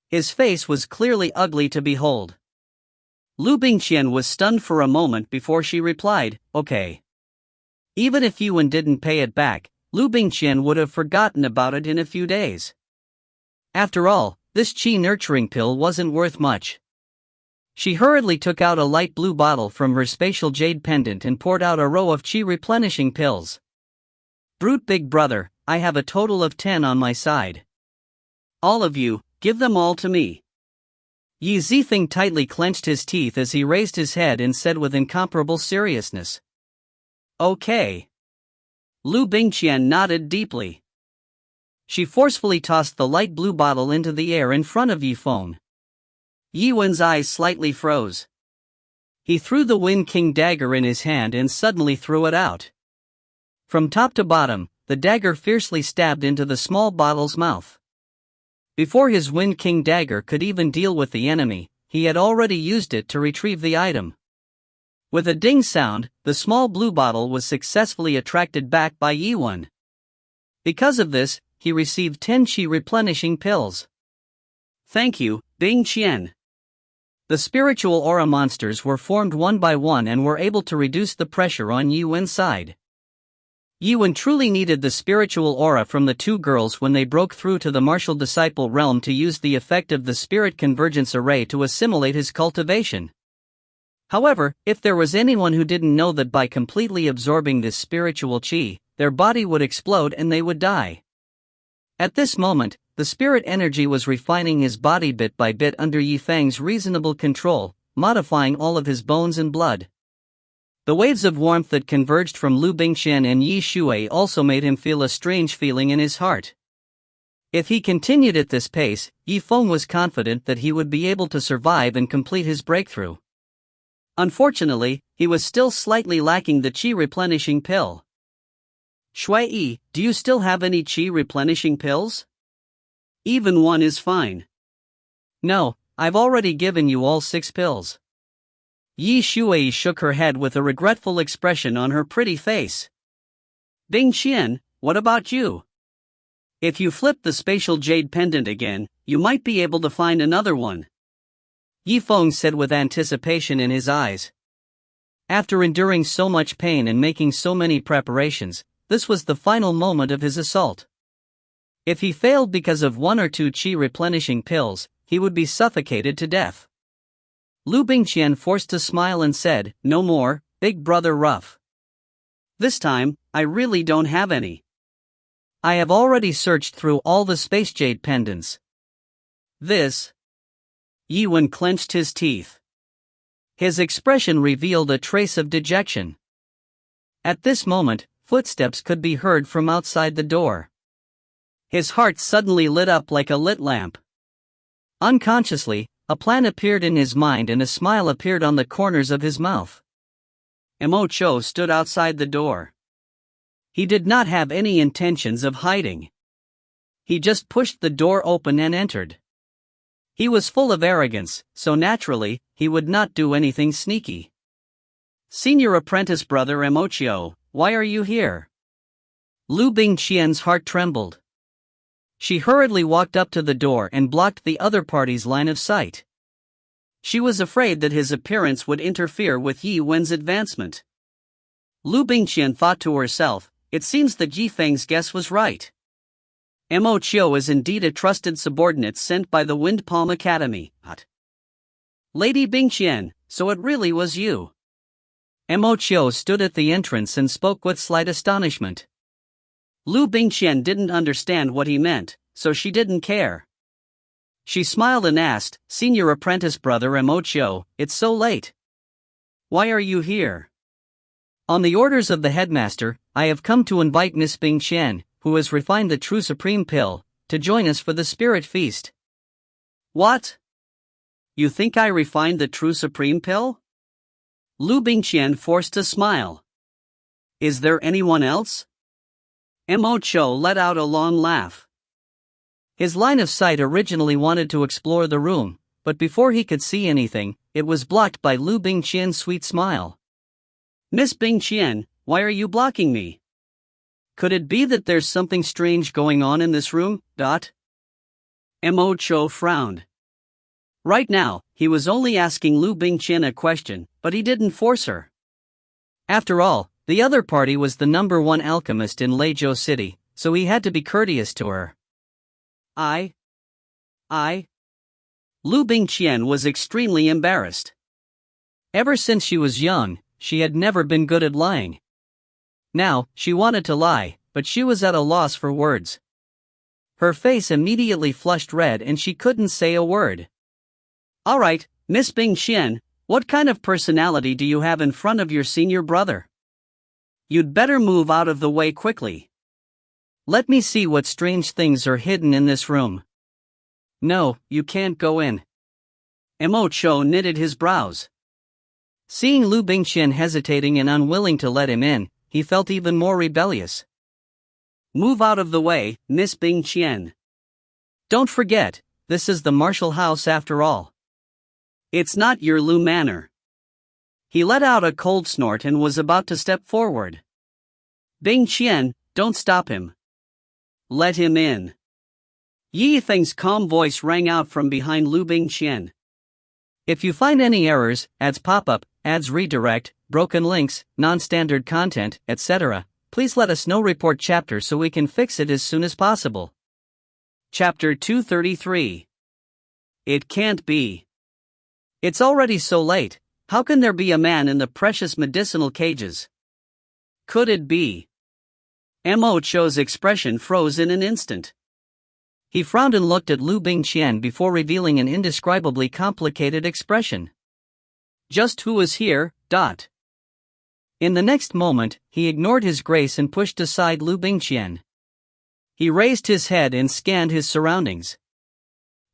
His face was clearly ugly to behold. Liu Bingqian was stunned for a moment before she replied, "Okay." Even if Yi Wen didn't pay it back, Liu Bingqian would have forgotten about it in a few days. After all, this qi nurturing pill wasn't worth much. She hurriedly took out a light blue bottle from her spatial jade pendant and poured out a row of qi replenishing pills. "Brute big brother, I have a total of 10 on my side. All of you, give them all to me." Yi Zifeng tightly clenched his teeth as he raised his head and said with incomparable seriousness, "Okay." Liu Bingqian nodded deeply. She forcefully tossed the light blue bottle into the air in front of Yifeng. Yi Wen's eyes slightly froze. He threw the Wind King dagger in his hand and suddenly threw it out. From top to bottom, the dagger fiercely stabbed into the small bottle's mouth. Before his Wind King dagger could even deal with the enemy, he had already used it to retrieve the item. With a ding sound, the small blue bottle was successfully attracted back by Yi Wen. Because of this, he received 10 qi replenishing pills. "Thank you, Bingqian." The spiritual aura monsters were formed one by one and were able to reduce the pressure on Yi Wen's side. Yi Wen truly needed the spiritual aura from the two girls when they broke through to the martial disciple realm to use the effect of the spirit convergence array to assimilate his cultivation. However, if there was anyone who didn't know that by completely absorbing this spiritual qi, their body would explode and they would die. At this moment, the spirit energy was refining his body bit by bit under Yifeng's reasonable control, modifying all of his bones and blood. The waves of warmth that converged from Liu Bingqian and Yi Shui also made him feel a strange feeling in his heart. If he continued at this pace, Yifeng was confident that he would be able to survive and complete his breakthrough. Unfortunately, he was still slightly lacking the Qi replenishing pill. Shui, do you still have any Qi replenishing pills? Even one is fine. No, I've already given you all 6 pills. Yi Shui shook her head with a regretful expression on her pretty face. Bingqian, what about you? If you flip the spatial jade pendant again, you might be able to find another one. Yifeng said with anticipation in his eyes. After enduring so much pain and making so many preparations, this was the final moment of his assault. If he failed because of 1 or 2 Qi replenishing pills, he would be suffocated to death. Liu Bingqian forced a smile and said, "No more, big brother rough. This time, I really don't have any. I have already searched through all the space jade pendants." This. Yi Wen clenched his teeth. His expression revealed a trace of dejection. At this moment, footsteps could be heard from outside the door. His heart suddenly lit up like a lit lamp. Unconsciously, a plan appeared in his mind and a smile appeared on the corners of his mouth. Mo Cho stood outside the door. He did not have any intentions of hiding. He just pushed the door open and entered. He was full of arrogance, so naturally, he would not do anything sneaky. "Senior apprentice brother Mo Cho, why are you here?" Liu Bingqian's heart trembled. She hurriedly walked up to the door and blocked the other party's line of sight. She was afraid that his appearance would interfere with Yi Wen's advancement. Liu Bingqian thought to herself, it seems that Zifeng's guess was right. Mo Cho is indeed a trusted subordinate sent by the Wind Palm Academy. Lady Bingqian, so it really was you. Mo Cho stood at the entrance and spoke with slight astonishment. Liu Bingqian didn't understand what he meant, so she didn't care. She smiled and asked, "Senior apprentice brother Mo Cho, it's so late. Why are you here?" "On the orders of the headmaster, I have come to invite Miss Bingqian, who has refined the true supreme pill, to join us for the spirit feast." "What? You think I refined the true supreme pill?" Liu Bingqian forced a smile. "Is there anyone else?" Mo Cho let out a long laugh. His line of sight originally wanted to explore the room, but before he could see anything, it was blocked by Liu Bingqian's sweet smile. "Miss Bingqian, why are you blocking me? Could it be that there's something strange going on in this room?" Mo Cho frowned. Right now, he was only asking Liu Bingqian a question, but he didn't force her. After all, the other party was the #1 alchemist in Legacy City, so he had to be courteous to her. I. Liu Bingqian was extremely embarrassed. Ever since she was young, she had never been good at lying. Now, she wanted to lie, but she was at a loss for words. Her face immediately flushed red and she couldn't say a word. "Alright, Miss Bingqian, what kind of personality do you have in front of your senior brother? You'd better move out of the way quickly. Let me see what strange things are hidden in this room." "No, you can't go in." Mo Cho knitted his brows. Seeing Liu Bingqian hesitating and unwilling to let him in, he felt even more rebellious. "Move out of the way, Miss Bingqian. Don't forget, this is the martial house after all. It's not your Liu manor." He let out a cold snort and was about to step forward. "Bingqian, don't stop him. Let him in." Yi Feng's calm voice rang out from behind Liu Bingqian. "If you find any errors, ads pop up, ads redirect, broken links, non-standard content, etc., please let us know. Report chapter so we can fix it as soon as possible." Chapter 233. It can't be. It's already so late. How can there be a man in the precious medicinal cages? Could it be? Mo Cho's expression froze in an instant. He frowned and looked at Liu Bingqian before revealing an indescribably complicated expression. Just who is here, dot. In the next moment, he ignored his grace and pushed aside Liu Bingqian. He raised his head and scanned his surroundings.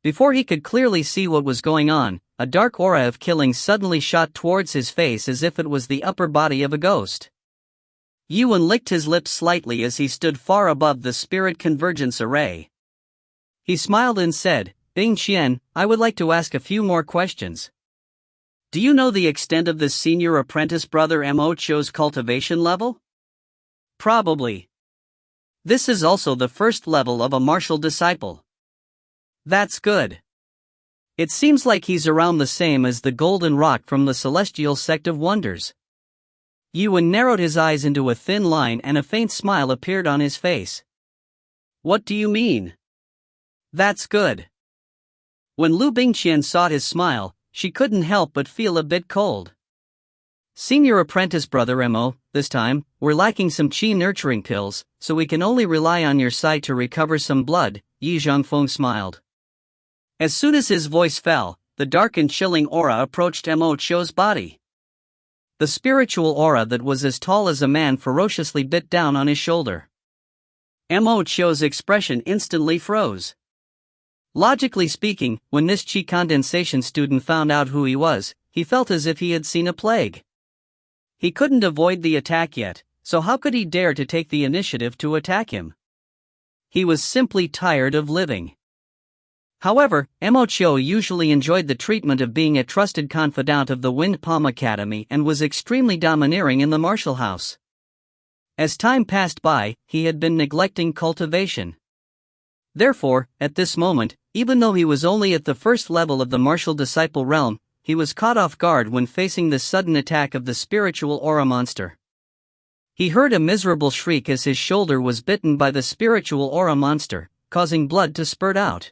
Before he could clearly see what was going on, a dark aura of killing suddenly shot towards his face as if it was the upper body of a ghost. Yuan licked his lips slightly as he stood far above the spirit convergence array. He smiled and said, Bingqian, I would like to ask a few more questions. Do you know the extent of this senior apprentice brother Mo Chou's cultivation level? Probably. This is also the first level of a martial disciple. That's good. It seems like he's around the same as the golden rock from the celestial sect of wonders. Yuan narrowed his eyes into a thin line and a faint smile appeared on his face. What do you mean? That's good. When Liu Bingqian saw his smile, she couldn't help but feel a bit cold. Senior apprentice brother Mo, this time, we're lacking some qi nurturing pills, so we can only rely on your sight to recover some blood, Yi Zhangfeng smiled. As soon as his voice fell, the dark and chilling aura approached Mo Chou's body. The spiritual aura that was as tall as a man ferociously bit down on his shoulder. Mo Chou's expression instantly froze. Logically speaking, when this Qi condensation student found out who he was, he felt as if he had seen a plague. He couldn't avoid the attack yet, so how could he dare to take the initiative to attack him? He was simply tired of living. However, Mo Chou usually enjoyed the treatment of being a trusted confidant of the Wind Palm Academy and was extremely domineering in the martial house. As time passed by, he had been neglecting cultivation. Therefore, at this moment, even though he was only at the first level of the martial disciple realm, he was caught off guard when facing the sudden attack of the spiritual aura monster. He heard a miserable shriek as his shoulder was bitten by the spiritual aura monster, causing blood to spurt out.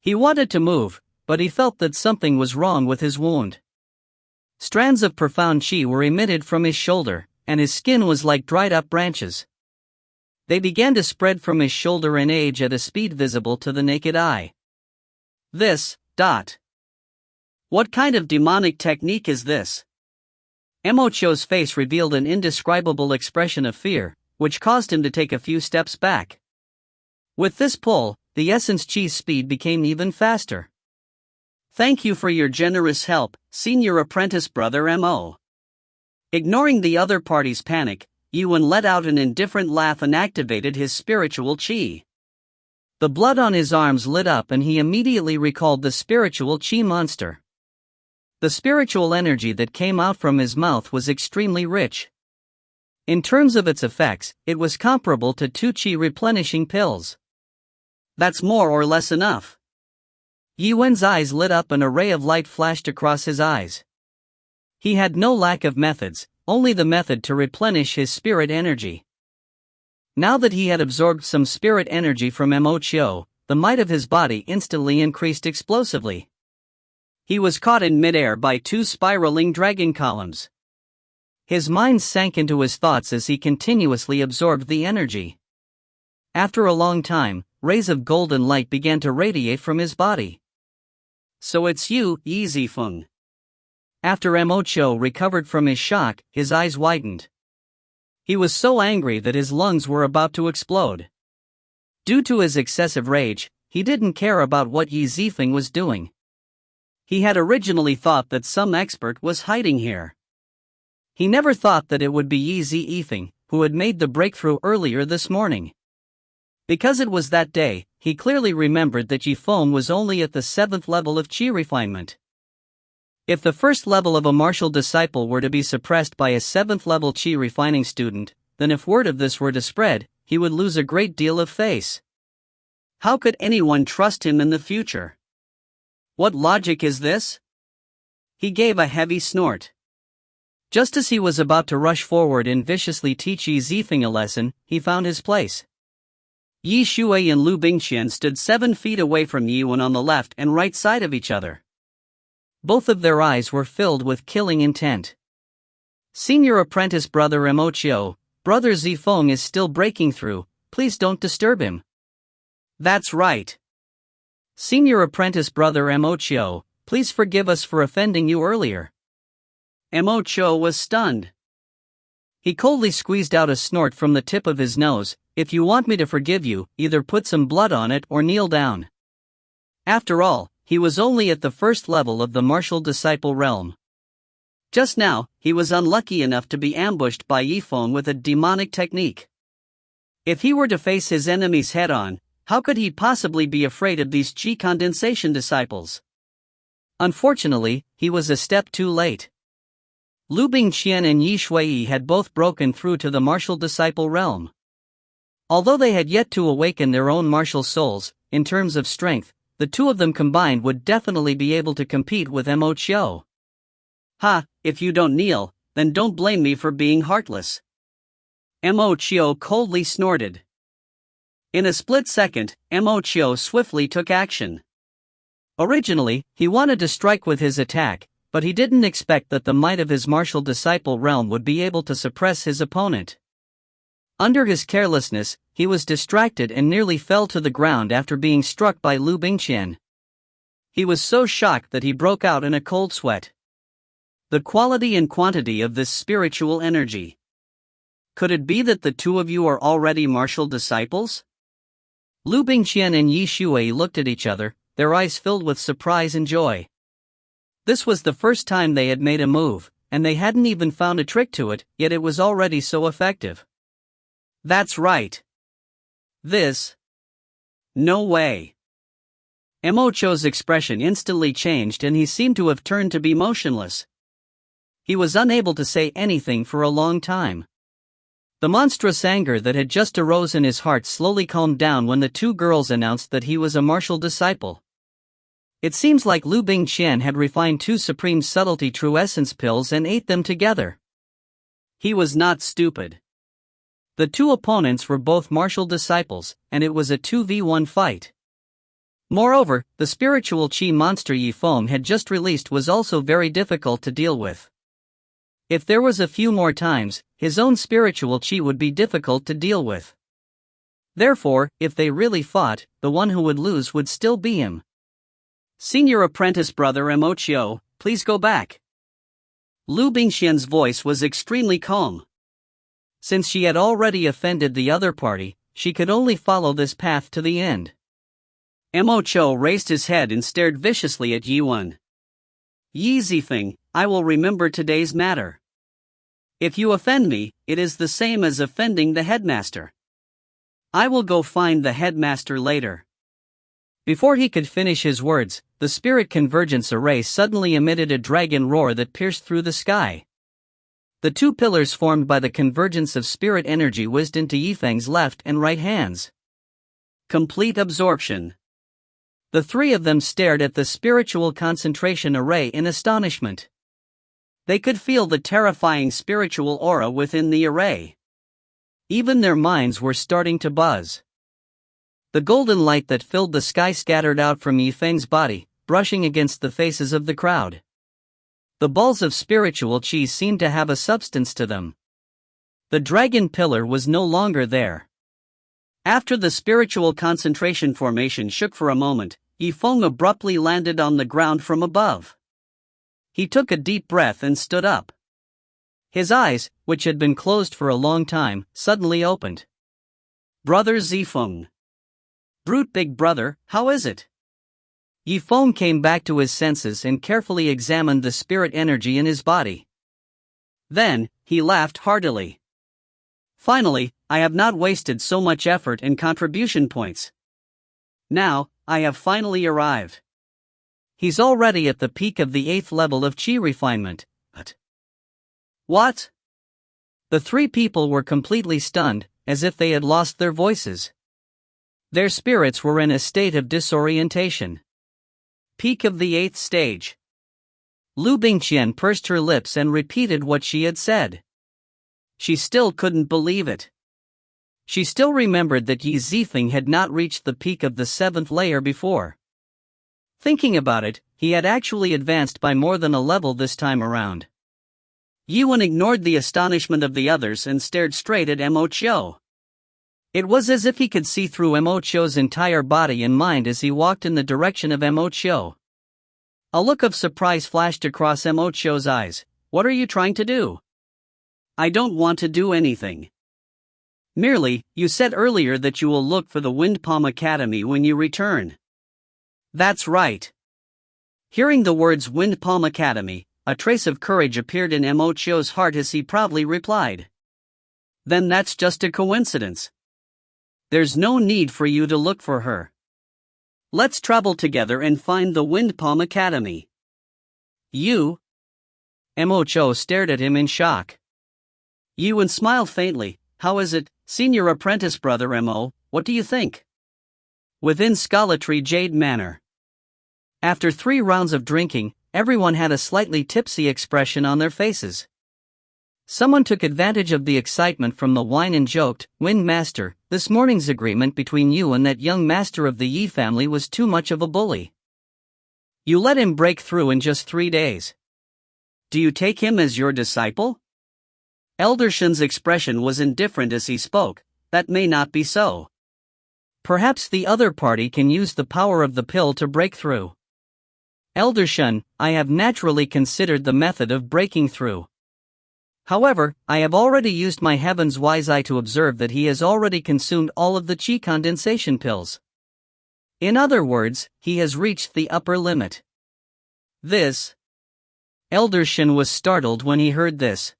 He wanted to move, but he felt that something was wrong with his wound. Strands of profound qi were emitted from his shoulder, and his skin was like dried up branches. They began to spread from his shoulder and age at a speed visible to the naked eye. This, dot. What kind of demonic technique is this? Mo Chou's face revealed an indescribable expression of fear, which caused him to take a few steps back. With this pull, the essence Qi's speed became even faster. Thank you for your generous help, senior apprentice brother Mo. Ignoring the other party's panic, Yuan let out an indifferent laugh and activated his spiritual qi. The blood on his arms lit up and he immediately recalled the spiritual qi monster. The spiritual energy that came out from his mouth was extremely rich. In terms of its effects, it was comparable to 2 qi replenishing pills. That's more or less enough. Yuan's eyes lit up and a ray of light flashed across his eyes. He had no lack of methods, only the method to replenish his spirit energy. Now that he had absorbed some spirit energy from Mo Chou, the might of his body instantly increased explosively. He was caught in midair by 2 spiraling dragon columns. His mind sank into his thoughts as he continuously absorbed the energy. After a long time, rays of golden light began to radiate from his body. So it's you, Yi Zifeng. After Mo Chou recovered from his shock, his eyes widened. He was so angry that his lungs were about to explode. Due to his excessive rage, he didn't care about what Yi Zifeng was doing. He had originally thought that some expert was hiding here. He never thought that it would be Yi Zifeng, who had made the breakthrough earlier this morning. Because it was that day, he clearly remembered that Zifeng was only at the 7th level of qi refinement. If the first level of a martial disciple were to be suppressed by a 7th level qi refining student, then if word of this were to spread, he would lose a great deal of face. How could anyone trust him in the future? What logic is this? He gave a heavy snort. Just as he was about to rush forward and viciously teach Yi Zifeng a lesson, he found his place. Yi Shui and Liu Bingqian stood 7 feet away from Yuan on the left and right side of each other. Both of their eyes were filled with killing intent. Senior apprentice brother Mo Chou, brother Zifeng is still breaking through, please don't disturb him. That's right. Senior apprentice brother Mo Chio, please forgive us for offending you earlier. Mo Chio was stunned. He coldly squeezed out a snort from the tip of his nose. If you want me to forgive you, either put some blood on it or kneel down. After all, he was only at the first level of the martial disciple realm. Just now, he was unlucky enough to be ambushed by Zifeng with a demonic technique. If he were to face his enemies head-on, how could he possibly be afraid of these Qi condensation disciples? Unfortunately, he was a step too late. Liu Bingqian and Yi Shui had both broken through to the martial disciple realm. Although they had yet to awaken their own martial souls, in terms of strength, the two of them combined would definitely be able to compete with Mo Chio. Ha, if you don't kneel, then don't blame me for being heartless. Mo Chio coldly snorted. In a split second, Mo Chio swiftly took action. Originally, he wanted to strike with his attack, but he didn't expect that the might of his martial disciple realm would be able to suppress his opponent. Under his carelessness, he was distracted and nearly fell to the ground after being struck by Liu Bingqian. He was so shocked that he broke out in a cold sweat. The quality and quantity of this spiritual energy. Could it be that the two of you are already martial disciples? Liu Bingqian and Yi Shui looked at each other, their eyes filled with surprise and joy. This was the first time they had made a move, and they hadn't even found a trick to it, yet it was already so effective. That's right. No way. Mo Chio's expression instantly changed and he seemed to have turned to be motionless. He was unable to say anything for a long time. The monstrous anger that had just arose in his heart slowly calmed down when the two girls announced that he was a martial disciple. It seems like Liu Bingqian had refined 2 supreme subtlety true essence pills and ate them together. He was not stupid. The two opponents were both martial disciples, and it was a 2v1 fight. Moreover, the spiritual Qi monster Zifeng had just released was also very difficult to deal with. If there was a few more times, his own spiritual Qi would be difficult to deal with. Therefore, if they really fought, the one who would lose would still be him. Senior apprentice brother Mo Chio, please go back. Liu Bingqian's voice was extremely calm. Since she had already offended the other party, she could only follow this path to the end. Mo Chio raised his head and stared viciously at Yi Wen. Yi Zifeng, I will remember today's matter. If you offend me, it is the same as offending the headmaster. I will go find the headmaster later. Before he could finish his words, the spirit convergence array suddenly emitted a dragon roar that pierced through the sky. The 2 pillars formed by the convergence of spirit energy whizzed into Yifeng's left and right hands. Complete absorption. The 3 of them stared at the spiritual concentration array in astonishment. They could feel the terrifying spiritual aura within the array. Even their minds were starting to buzz. The golden light that filled the sky scattered out from Yifeng's body, brushing against the faces of the crowd. The balls of spiritual Qi seemed to have a substance to them. The dragon pillar was no longer there. After the spiritual concentration formation shook for a moment, Zifeng abruptly landed on the ground from above. He took a deep breath and stood up. His eyes, which had been closed for a long time, suddenly opened. Brother Zifeng. Brute big brother, how is it? Zifeng came back to his senses and carefully examined the spirit energy in his body. Then, he laughed heartily. Finally, I have not wasted so much effort and contribution points. Now, I have finally arrived. He's already at the peak of the 8th level of Qi refinement. But what? The 3 people were completely stunned, as if they had lost their voices. Their spirits were in a state of disorientation. Peak of the 8th stage. Liu Bingqian pursed her lips and repeated what she had said. She still couldn't believe it. She still remembered that Yi Zifeng had not reached the peak of the 7th layer before. Thinking about it, he had actually advanced by more than a level this time around. Yi Wen ignored the astonishment of the others and stared straight at Mo Chio. It was as if he could see through Mo Chou's entire body and mind as he walked in the direction of Mo Chou. A look of surprise flashed across Mo Chou's eyes. What are you trying to do? I don't want to do anything. Merely, you said earlier that you will look for the Wind Palm Academy when you return. That's right. Hearing the words Wind Palm Academy, a trace of courage appeared in Mo Chou's heart as he proudly replied. Then that's just a coincidence. There's no need for you to look for her. Let's travel together and find the Wind Palm Academy. You? Mo Chou stared at him in shock. Yuan smiled faintly. How is it, senior apprentice brother Mo, what do you think? Within Scholarly Jade Manor. After 3 rounds of drinking, everyone had a slightly tipsy expression on their faces. Someone took advantage of the excitement from the wine and joked, Wind Master, this morning's agreement between you and that young master of the Yi family was too much of a bully. You let him break through in just 3 days. Do you take him as your disciple? Elder Shen's expression was indifferent as he spoke. That may not be so. Perhaps the other party can use the power of the pill to break through. Elder Shen, I have naturally considered the method of breaking through. However, I have already used my Heaven's Wise Eye to observe that he has already consumed all of the Qi condensation pills. In other words, he has reached the upper limit. This. Elder Shen was startled when he heard this.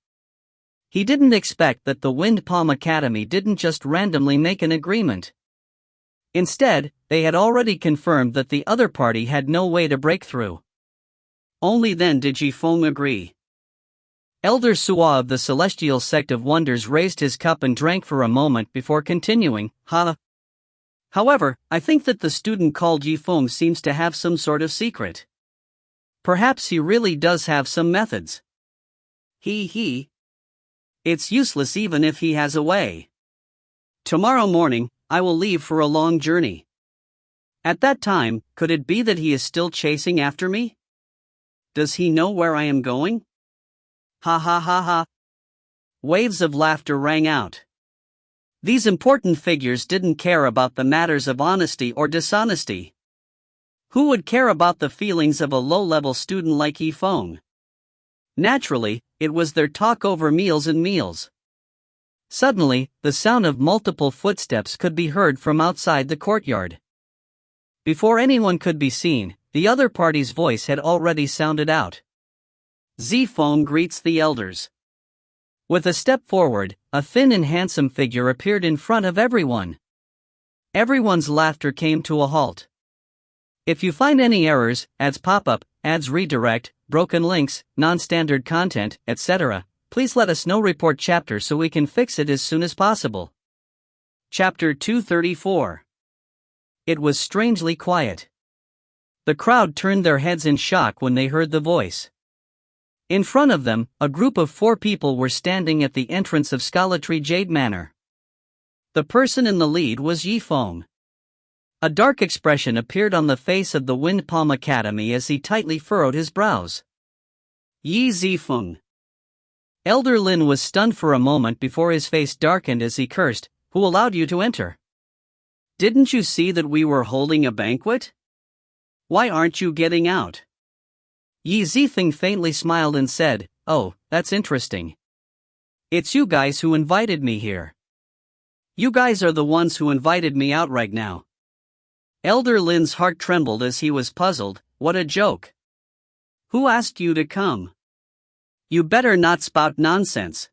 He didn't expect that the Wind Palm Academy didn't just randomly make an agreement. Instead, they had already confirmed that the other party had no way to break through. Only then did Zifeng agree. Elder Sua of the Celestial Sect of Wonders raised his cup and drank for a moment before continuing, However, I think that the student called Zifeng seems to have some sort of secret. Perhaps he really does have some methods. It's useless even if he has a way. Tomorrow morning, I will leave for a long journey. At that time, could it be that he is still chasing after me? Does he know where I am going? Ha ha ha ha. Waves of laughter rang out. These important figures didn't care about the matters of honesty or dishonesty. Who would care about the feelings of a low-level student like Zifeng? Naturally, it was their talk over meals and meals. Suddenly, the sound of multiple footsteps could be heard from outside the courtyard. Before anyone could be seen, the other party's voice had already sounded out. Zifeng greets the elders. With a step forward, a thin and handsome figure appeared in front of everyone. Everyone's laughter came to a halt. If you find any errors, ads pop up, ads redirect, broken links, non-standard content, etc., please let us know. Report chapter so we can fix it as soon as possible. Chapter 234. It was strangely quiet. The crowd turned their heads in shock when they heard the voice. In front of them, a group of 4 people were standing at the entrance of Scholarly Jade Manor. The person in the lead was Zifeng. A dark expression appeared on the face of the Wind Palm Academy as he tightly furrowed his brows. Zifeng. Elder Lin was stunned for a moment before his face darkened as he cursed, Who allowed you to enter? Didn't you see that we were holding a banquet? Why aren't you getting out? Zifeng faintly smiled and said, Oh, that's interesting. It's you guys who invited me here. You guys are the ones who invited me out right now. Elder Lin's heart trembled as he was puzzled. What a joke. Who asked you to come? You better not spout nonsense.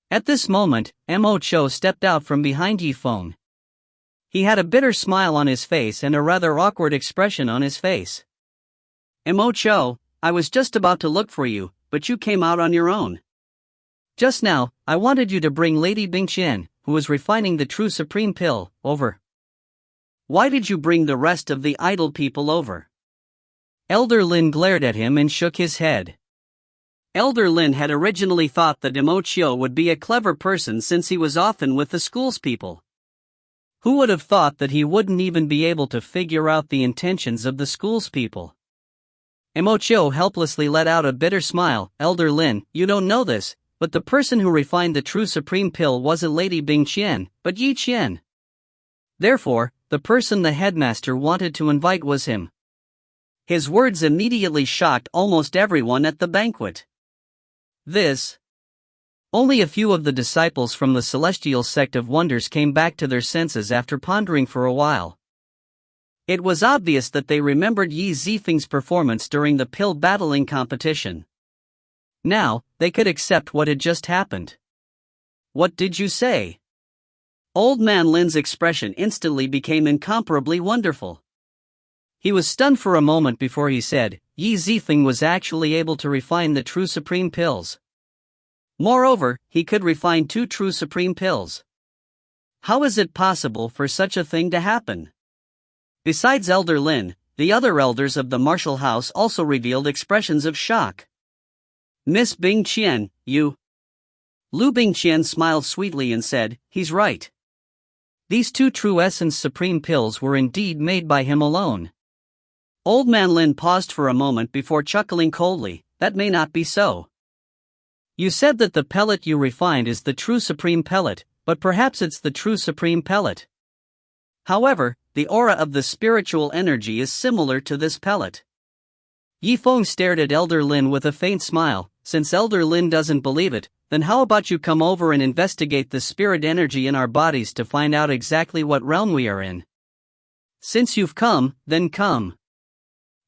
At this moment, Mo Chou stepped out from behind Zifeng. He had a bitter smile on his face and a rather awkward expression on his face. Mo Chou, I was just about to look for you, but you came out on your own. Just now, I wanted you to bring Lady Bingqian, who was refining the true supreme pill, over. Why did you bring the rest of the idle people over? Elder Lin glared at him and shook his head. Elder Lin had originally thought that Mo Chou would be a clever person since he was often with the school's people. Who would have thought that he wouldn't even be able to figure out the intentions of the school's people? Mo Chou helplessly let out a bitter smile. Elder Lin, you don't know this, but the person who refined the true supreme pill wasn't Lady Bingqian, but Yi Qian. Therefore, the person the headmaster wanted to invite was him. His words immediately shocked almost everyone at the banquet. Only a few of the disciples from the celestial sect of wonders came back to their senses after pondering for a while. It was obvious that they remembered Yi Zifeng's performance during the pill battling competition. Now, they could accept what had just happened. "What did you say?" Old Man Lin's expression instantly became incomparably wonderful. He was stunned for a moment before he said, Yi Zifeng was actually able to refine the true supreme pills. Moreover, he could refine 2 true supreme pills. How is it possible for such a thing to happen? Besides Elder Lin, the other elders of the martial house also revealed expressions of shock. "Miss Bingqian, you..." Liu Bingqian smiled sweetly and said, "He's right. These 2 true essence supreme pills were indeed made by him alone." Old Man Lin paused for a moment before chuckling coldly, "That may not be so. You said that the pellet you refined is the true supreme pellet, but perhaps it's the true supreme pellet. However, the aura of the spiritual energy is similar to this pellet." Yifeng stared at Elder Lin with a faint smile. "Since Elder Lin doesn't believe it, then how about you come over and investigate the spirit energy in our bodies to find out exactly what realm we are in? Since you've come, then come.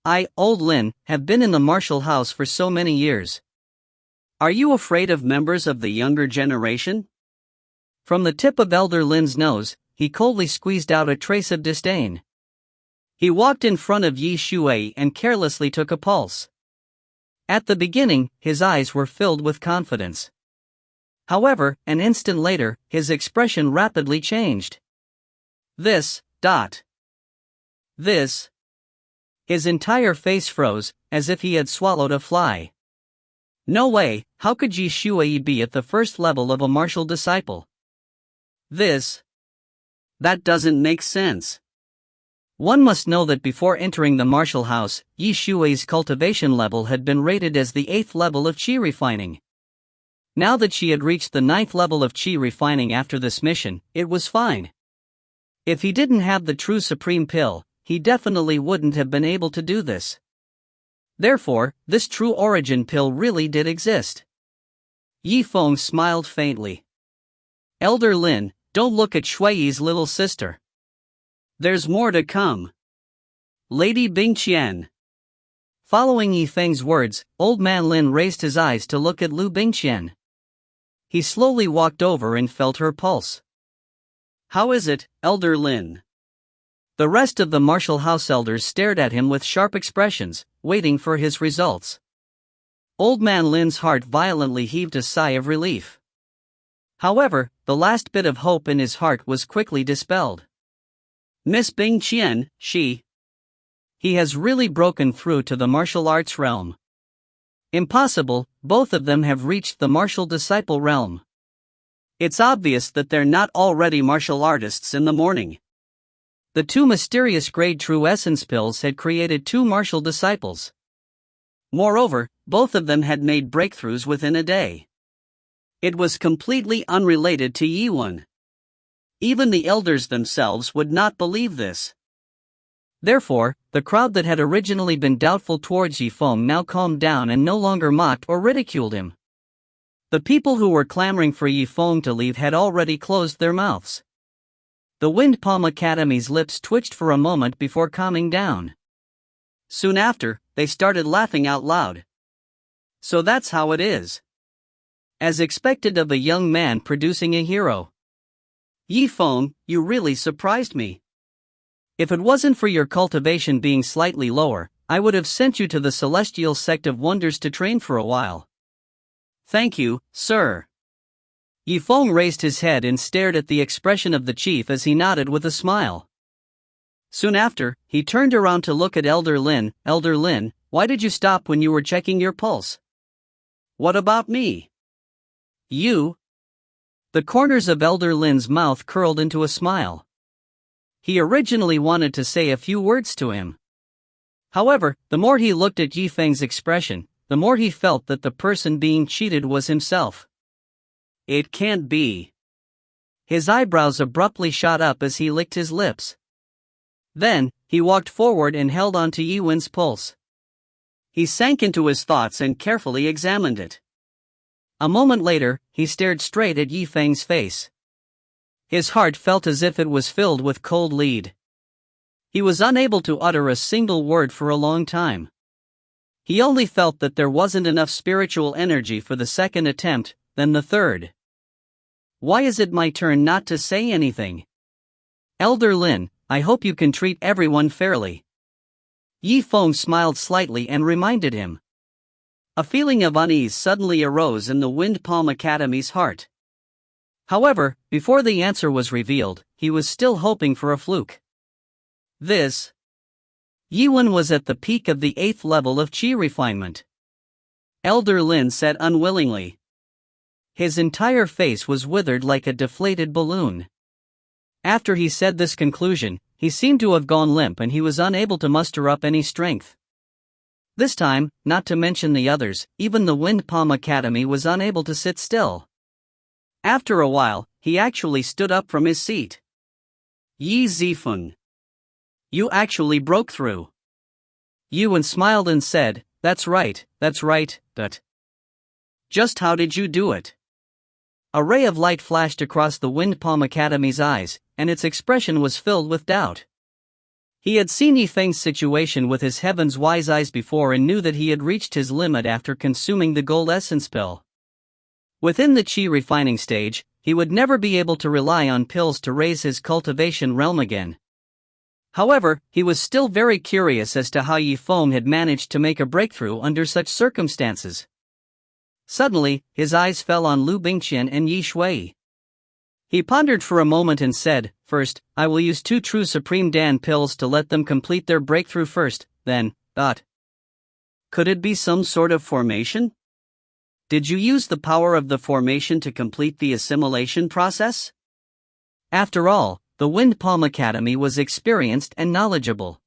I, Old Lin, have been in the martial house for so many years. Are you afraid of members of the younger generation?" From the tip of Elder Lin's nose, he coldly squeezed out a trace of disdain. He walked in front of Yi Shui and carelessly took a pulse. At the beginning, his eyes were filled with confidence. However, an instant later, his expression rapidly changed. This. His entire face froze, as if he had swallowed a fly. No way, how could Yi Shui be at the first level of a martial disciple? That doesn't make sense. One must know that before entering the martial house, Yi Shui's cultivation level had been rated as the 8th level of Qi refining. Now that she had reached the 9th level of Qi refining after this mission, it was fine. If he didn't have the true supreme pill, he definitely wouldn't have been able to do this. Therefore, this true origin pill really did exist. Yifeng smiled faintly. "Elder Lin, don't look at Shui's little sister. There's more to come. Lady Bingqian." Following Yifeng's words, Old Man Lin raised his eyes to look at Liu Bingqian. He slowly walked over and felt her pulse. "How is it, Elder Lin?" The rest of the martial house elders stared at him with sharp expressions, waiting for his results. Old Man Lin's heart violently heaved a sigh of relief. However, the last bit of hope in his heart was quickly dispelled. "Miss Bingqian, he has really broken through to the martial arts realm." Impossible, both of them have reached the martial disciple realm. It's obvious that they're not already martial artists in the morning. The 2 mysterious grade true essence pills had created 2 martial disciples. Moreover, both of them had made breakthroughs within a day. It was completely unrelated to Yiwen. Even the elders themselves would not believe this. Therefore, the crowd that had originally been doubtful towards Yifeng now calmed down and no longer mocked or ridiculed him. The people who were clamoring for Yifeng to leave had already closed their mouths. The Wind Palm Academy's lips twitched for a moment before calming down. Soon after, they started laughing out loud. "So that's how it is. As expected of a young man producing a hero. Yifeng, you really surprised me. If it wasn't for your cultivation being slightly lower, I would have sent you to the celestial sect of wonders to train for a while." "Thank you, sir." Yifeng raised his head and stared at the expression of the chief as he nodded with a smile. Soon after, he turned around to look at Elder Lin. "Elder Lin, why did you stop when you were checking your pulse?" "What about me?" "You?" The corners of Elder Lin's mouth curled into a smile. He originally wanted to say a few words to him. However, the more he looked at Yifeng's expression, the more he felt that the person being cheated was himself. It can't be. His eyebrows abruptly shot up as he licked his lips. Then, he walked forward and held onto Yiwen's pulse. He sank into his thoughts and carefully examined it. A moment later, he stared straight at Yifeng's face. His heart felt as if it was filled with cold lead. He was unable to utter a single word for a long time. He only felt that there wasn't enough spiritual energy for the second attempt, then the third. Why is it my turn not to say anything? Elder Lin, I hope you can treat everyone fairly. Yifeng smiled slightly and reminded him. A feeling of unease suddenly arose in the Wind Palm Academy's heart. However, before the answer was revealed, he was still hoping for a fluke. This. Yiwen was at the peak of the 8th level of Qi refinement. Elder Lin said unwillingly. His entire face was withered like a deflated balloon. After he said this conclusion, he seemed to have gone limp and he was unable to muster up any strength. This time, not to mention the others, even the Wind Palm Academy was unable to sit still. After a while, he actually stood up from his seat. Yi Zifeng. You actually broke through. Yiwen smiled and said, that's right, but just how did you do it? A ray of light flashed across the Wind Palm Academy's eyes, and its expression was filled with doubt. He had seen Yifeng's situation with his heaven's wise eyes before and knew that he had reached his limit after consuming the gold essence pill. Within the Qi refining stage, he would never be able to rely on pills to raise his cultivation realm again. However, he was still very curious as to how Yifeng had managed to make a breakthrough under such circumstances. Suddenly, his eyes fell on Liu Bingqian and Yi Shui. He pondered for a moment and said, first, I will use 2 true Supreme Dan pills to let them complete their breakthrough first, then, Could it be some sort of formation? Did you use the power of the formation to complete the assimilation process? After all, the Wind Palm Academy was experienced and knowledgeable.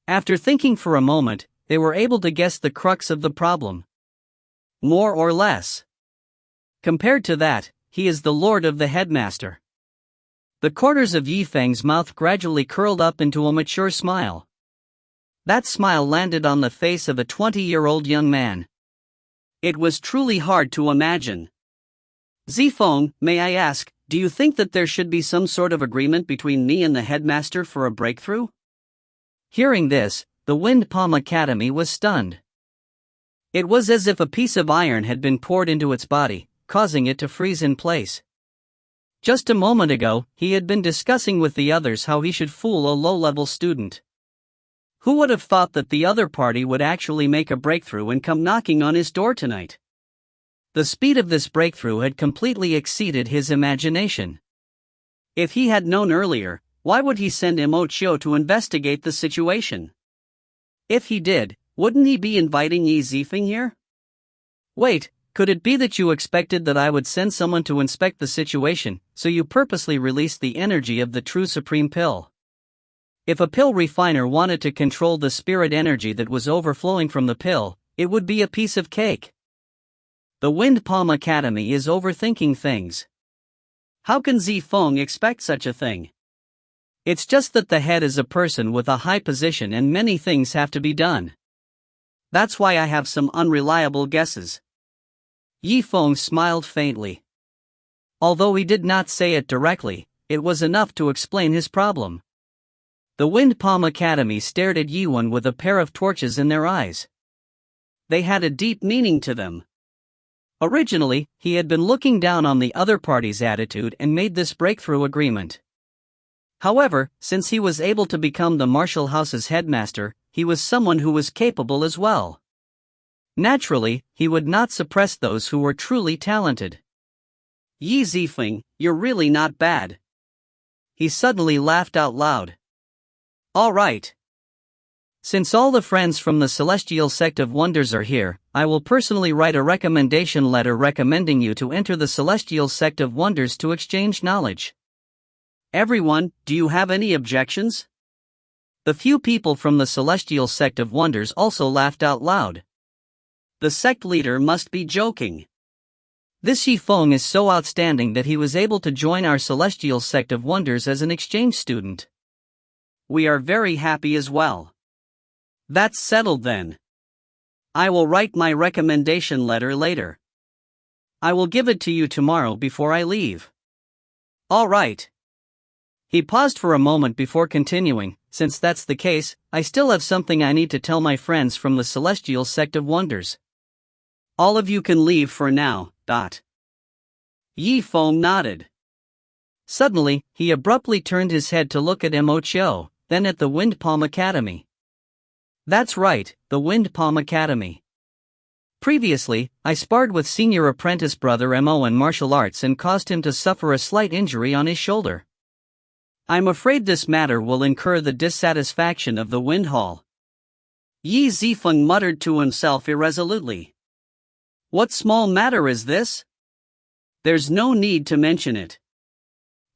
After thinking for a moment, they were able to guess the crux of the problem. More or less. Compared to that, he is the Lord of the Headmaster. The corners of Yifeng's mouth gradually curled up into a mature smile. That smile landed on the face of a 20-year-old young man. It was truly hard to imagine. Zifeng, may I ask, do you think that there should be some sort of agreement between me and the headmaster for a breakthrough? Hearing this, the Wind Palm Academy was stunned. It was as if a piece of iron had been poured into its body, causing it to freeze in place. Just a moment ago, he had been discussing with the others how he should fool a low-level student. Who would have thought that the other party would actually make a breakthrough and come knocking on his door tonight? The speed of this breakthrough had completely exceeded his imagination. If he had known earlier, why would he send Mo Chiu to investigate the situation? If he did, wouldn't he be inviting Yi Zifeng here? Wait, could it be that you expected that I would send someone to inspect the situation, so you purposely released the energy of the true supreme pill? If a pill refiner wanted to control the spirit energy that was overflowing from the pill, it would be a piece of cake. The Wind Palm Academy is overthinking things. How can Zifeng expect such a thing? It's just that the head is a person with a high position and many things have to be done. That's why I have some unreliable guesses. Yifeng smiled faintly. Although he did not say it directly, it was enough to explain his problem. The Wind Palm Academy stared at Yiwen with a pair of torches in their eyes. They had a deep meaning to them. Originally, he had been looking down on the other party's attitude and made this breakthrough agreement. However, since he was able to become the martial house's headmaster, he was someone who was capable as well. Naturally, he would not suppress those who were truly talented. Yi Zifeng, you're really not bad. He suddenly laughed out loud. All right. Since all the friends from the Celestial Sect of Wonders are here, I will personally write a recommendation letter recommending you to enter the Celestial Sect of Wonders to exchange knowledge. Everyone, do you have any objections? The few people from the Celestial Sect of Wonders also laughed out loud. The sect leader must be joking. This Zifeng is so outstanding that he was able to join our celestial sect of wonders as an exchange student. We are very happy as well. That's settled then. I will write my recommendation letter later. I will give it to you tomorrow before I leave. All right. He paused for a moment before continuing. Since that's the case, I still have something I need to tell my friends from the celestial sect of wonders. All of you can leave for now. Zifeng nodded. Suddenly, he abruptly turned his head to look at Mo, then at the Wind Palm Academy. That's right, the Wind Palm Academy. Previously, I sparred with senior apprentice brother Mo in martial arts and caused him to suffer a slight injury on his shoulder. I'm afraid this matter will incur the dissatisfaction of the Wind Hall. Zifeng muttered to himself irresolutely. What small matter is this? There's no need to mention it.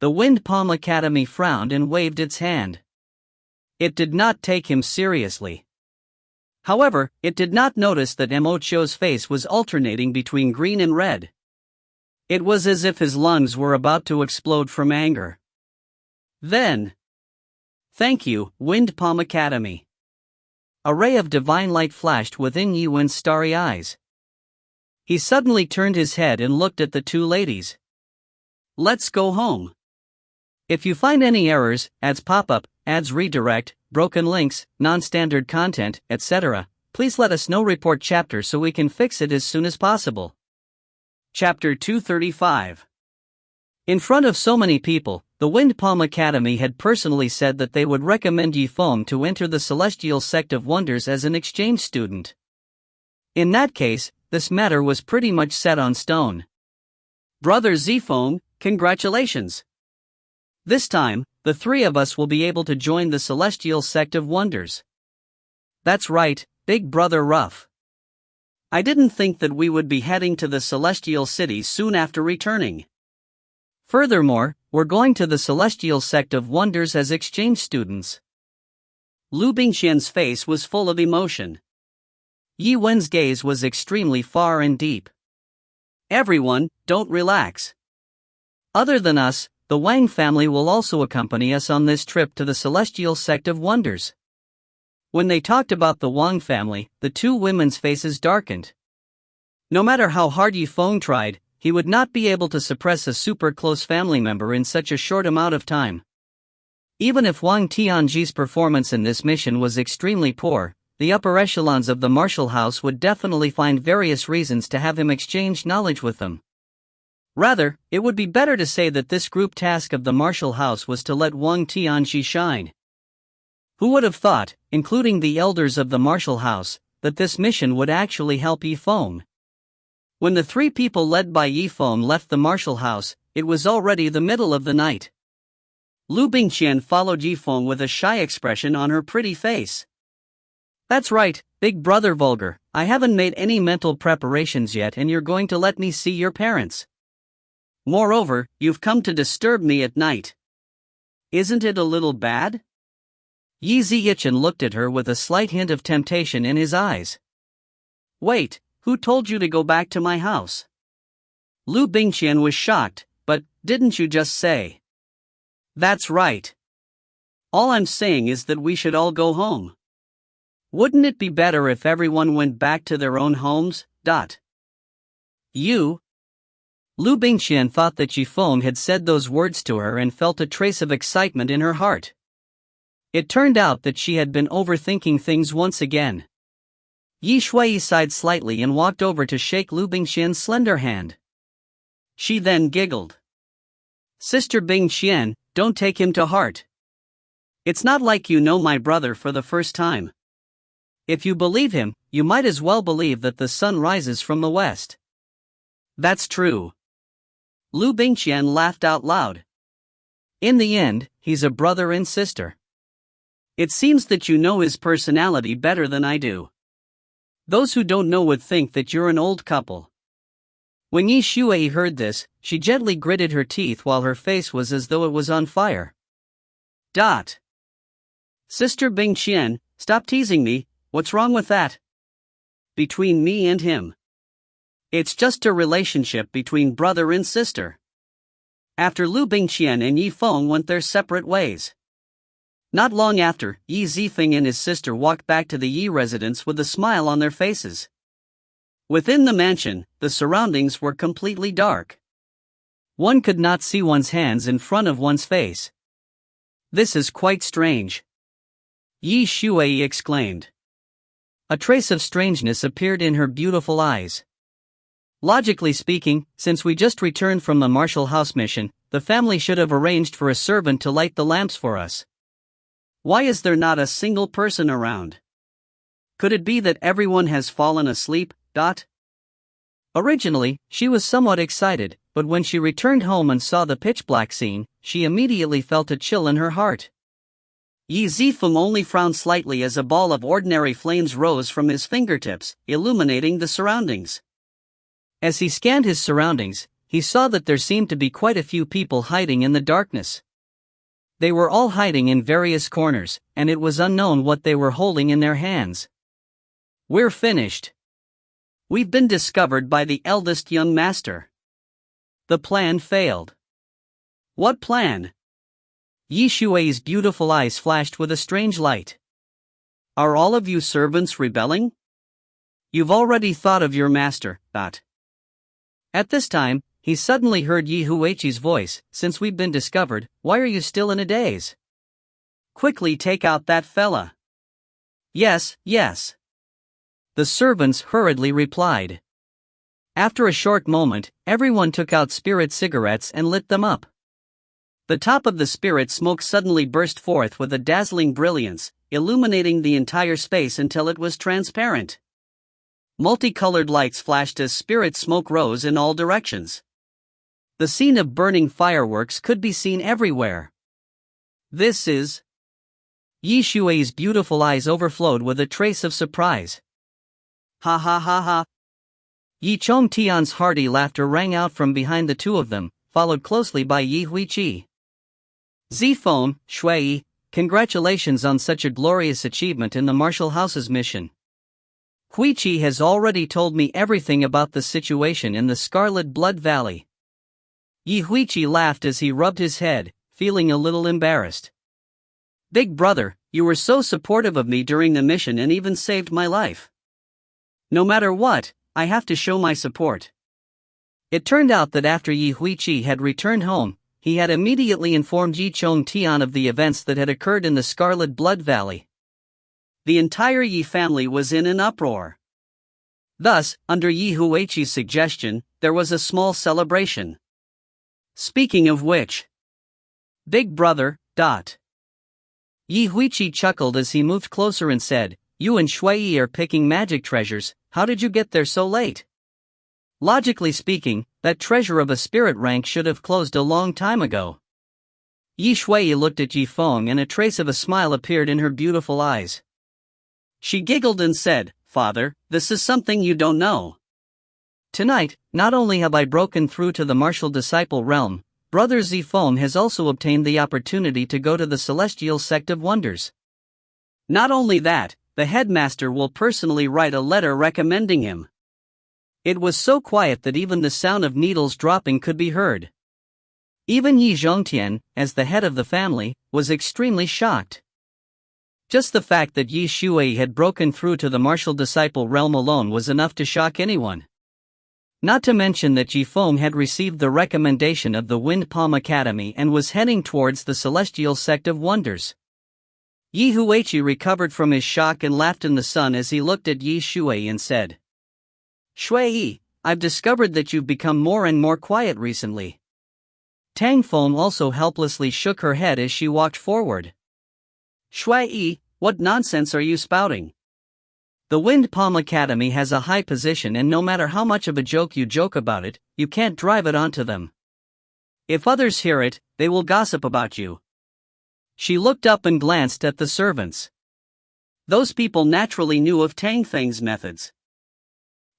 The Wind Palm Academy frowned and waved its hand. It did not take him seriously. However, it did not notice that Mo's face was alternating between green and red. It was as if his lungs were about to explode from anger. Then, thank you, Wind Palm Academy. A ray of divine light flashed within Yiwen's starry eyes. He suddenly turned his head and looked at the two ladies. Let's go home. If you find any errors, ads pop up, ads redirect, broken links, non-standard content, etc., please let us know. Report chapter so we can fix it as soon as possible. Chapter 235. In front of so many people, the Wind Palm Academy had personally said that they would recommend Zifeng to enter the Celestial Sect of Wonders as an exchange student. In that case, this matter was pretty much set on stone. Brother Zifeng, congratulations. This time, the three of us will be able to join the Celestial Sect of Wonders. That's right, Big Brother Rough. I didn't think that we would be heading to the Celestial City soon after returning. Furthermore, we're going to the Celestial Sect of Wonders as exchange students. Liu Bingqian's face was full of emotion. Yiwen's gaze was extremely far and deep. Everyone, don't relax. Other than us, the Wang family will also accompany us on this trip to the Celestial Sect of Wonders. When they talked about the Wang family, the two women's faces darkened. No matter how hard Zifeng tried, he would not be able to suppress a super close family member in such a short amount of time. Even if Wang Tianji's performance in this mission was extremely poor, the upper echelons of the martial house would definitely find various reasons to have him exchange knowledge with them. Rather, it would be better to say that this group task of the martial house was to let Wang Tianji shine. Who would have thought, including the elders of the martial house, that this mission would actually help Zifeng? When the three people led by Zifeng left the martial house, it was already the middle of the night. Liu Bingqian followed Zifeng with a shy expression on her pretty face. That's right, Big Brother Vulgar, I haven't made any mental preparations yet and you're going to let me see your parents. Moreover, you've come to disturb me at night. Isn't it a little bad? Zichen looked at her with a slight hint of temptation in his eyes. Wait, who told you to go back to my house? Liu Bingqian was shocked, but didn't you just say? That's right. All I'm saying is that we should all go home. Wouldn't it be better if everyone went back to their own homes? You? Liu Bingqian thought that Zifeng had said those words to her and felt a trace of excitement in her heart. It turned out that she had been overthinking things once again. Yi Shui sighed slightly and walked over to shake Liu Bingqian's slender hand. She then giggled. Sister Bingqian, don't take him to heart. It's not like you know my brother for the first time. If you believe him, you might as well believe that the sun rises from the west. That's true. Liu Bingqian laughed out loud. In the end, he's a brother and sister. It seems that you know his personality better than I do. Those who don't know would think that you're an old couple. When Yi Shui heard this, she gently gritted her teeth while her face was as though it was on fire. Sister Bingqian, stop teasing me, what's wrong with that? Between me and him. It's just a relationship between brother and sister. After Liu Bingqian and Yi Feng went their separate ways. Not long after, Yi Zifeng and his sister walked back to the Yi residence with a smile on their faces. Within the mansion, the surroundings were completely dark. One could not see one's hands in front of one's face. This is quite strange, Yi Shuai exclaimed. A trace of strangeness appeared in her beautiful eyes. Logically speaking, since we just returned from the Marshall House mission, the family should have arranged for a servant to light the lamps for us. Why is there not a single person around? Could it be that everyone has fallen asleep? Originally, she was somewhat excited, but when she returned home and saw the pitch-black scene, she immediately felt a chill in her heart. Yi Zifeng only frowned slightly as a ball of ordinary flames rose from his fingertips, illuminating the surroundings. As he scanned his surroundings, he saw that there seemed to be quite a few people hiding in the darkness. They were all hiding in various corners, and it was unknown what they were holding in their hands. We're finished. We've been discovered by the eldest young master. The plan failed. What plan? Yi Shuai's beautiful eyes flashed with a strange light. Are all of you servants rebelling? You've already thought of your master, At this time, he suddenly heard Yi Huiqi's voice. Since we've been discovered, why are you still in a daze? Quickly take out that fella. Yes, yes. The servants hurriedly replied. After a short moment, everyone took out spirit cigarettes and lit them up. The top of the spirit smoke suddenly burst forth with a dazzling brilliance, illuminating the entire space until it was transparent. Multicolored lights flashed as spirit smoke rose in all directions. The scene of burning fireworks could be seen everywhere. This is... Yi Shuai's beautiful eyes overflowed with a trace of surprise. Ha ha ha ha. Yi Chongtian's hearty laughter rang out from behind the two of them, followed closely by Yi Huiqi. Zifeng, Shui, congratulations on such a glorious achievement in the Marshall House's mission. Huiqi has already told me everything about the situation in the Scarlet Blood Valley. Yi Huiqi laughed as he rubbed his head, feeling a little embarrassed. Big brother, you were so supportive of me during the mission and even saved my life. No matter what, I have to show my support. It turned out that after Yi Huiqi had returned home, he had immediately informed Yi Chongtian of the events that had occurred in the Scarlet Blood Valley. The entire Yi family was in an uproar. Thus, under Yi Huiqi's suggestion, there was a small celebration. Speaking of which, big brother, Yi Huiqi chuckled as he moved closer and said, you and Shui are picking magic treasures. How did you get there so late? Logically speaking, that treasure of a spirit rank should have closed a long time ago. Yi Shui looked at Yi Feng and a trace of a smile appeared in her beautiful eyes. She giggled and said, Father, this is something you don't know. Tonight, not only have I broken through to the martial disciple realm, Brother Zifeng has also obtained the opportunity to go to the celestial sect of wonders. Not only that, the headmaster will personally write a letter recommending him. It was so quiet that even the sound of needles dropping could be heard. Even Yi Zhongtian, as the head of the family, was extremely shocked. Just the fact that Yi Shuai had broken through to the martial disciple realm alone was enough to shock anyone. Not to mention that Yi Feng had received the recommendation of the Wind Palm Academy and was heading towards the celestial sect of wonders. Yi Huiqi recovered from his shock and laughed in the sun as he looked at Yi Shuai and said, Shui, I've discovered that you've become more and more quiet recently. Tang Feng also helplessly shook her head as she walked forward. Shui, what nonsense are you spouting? The Wind Palm Academy has a high position and no matter how much of a joke you joke about it, you can't drive it onto them. If others hear it, they will gossip about you. She looked up and glanced at the servants. Those people naturally knew of Tang Feng's methods.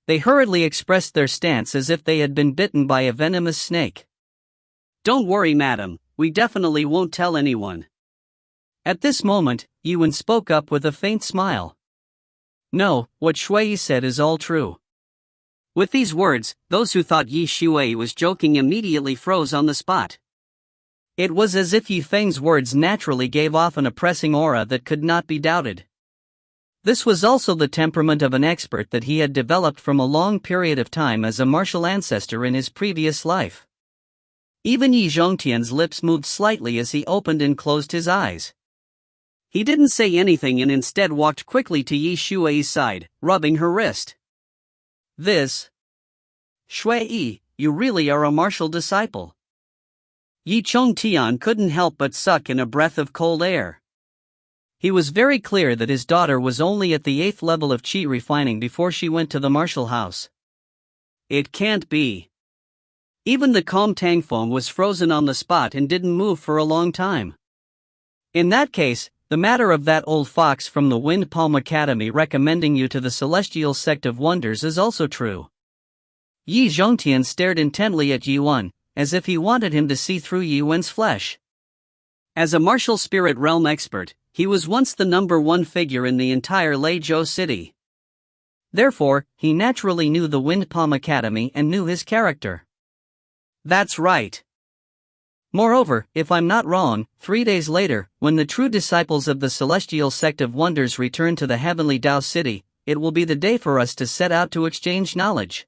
They hurriedly expressed their stance as if they had been bitten by a venomous snake. Don't worry, madam, we definitely won't tell anyone. At this moment, Yuan spoke up with a faint smile. No, what Shui said is all true. With these words, those who thought Yi Shuai was joking immediately froze on the spot. It was as if Zifeng's words naturally gave off an oppressing aura that could not be doubted. This was also the temperament of an expert that he had developed from a long period of time as a martial ancestor in his previous life. Even Yi Zhongtian's lips moved slightly as he opened and closed his eyes. He didn't say anything and instead walked quickly to Yi Shuai's side, rubbing her wrist. Shui, you really are a martial disciple. Yi Chongtian couldn't help but suck in a breath of cold air. He was very clear that his daughter was only at the 8th level of Qi refining before she went to the martial house. It can't be. Even the calm Tangfeng was frozen on the spot and didn't move for a long time. In that case, the matter of that old fox from the Wind Palm Academy recommending you to the Celestial Sect of Wonders is also true. Yi Zhongtian stared intently at Yi Wen, as if he wanted him to see through Yi Wen's flesh. As a martial spirit realm expert, he was once the #1 figure in the entire Legacy City. Therefore, he naturally knew the Wind Palm Academy and knew his character. That's right. Moreover, if I'm not wrong, 3 days later, when the true disciples of the Celestial Sect of Wonders return to the heavenly Dao City, it will be the day for us to set out to exchange knowledge.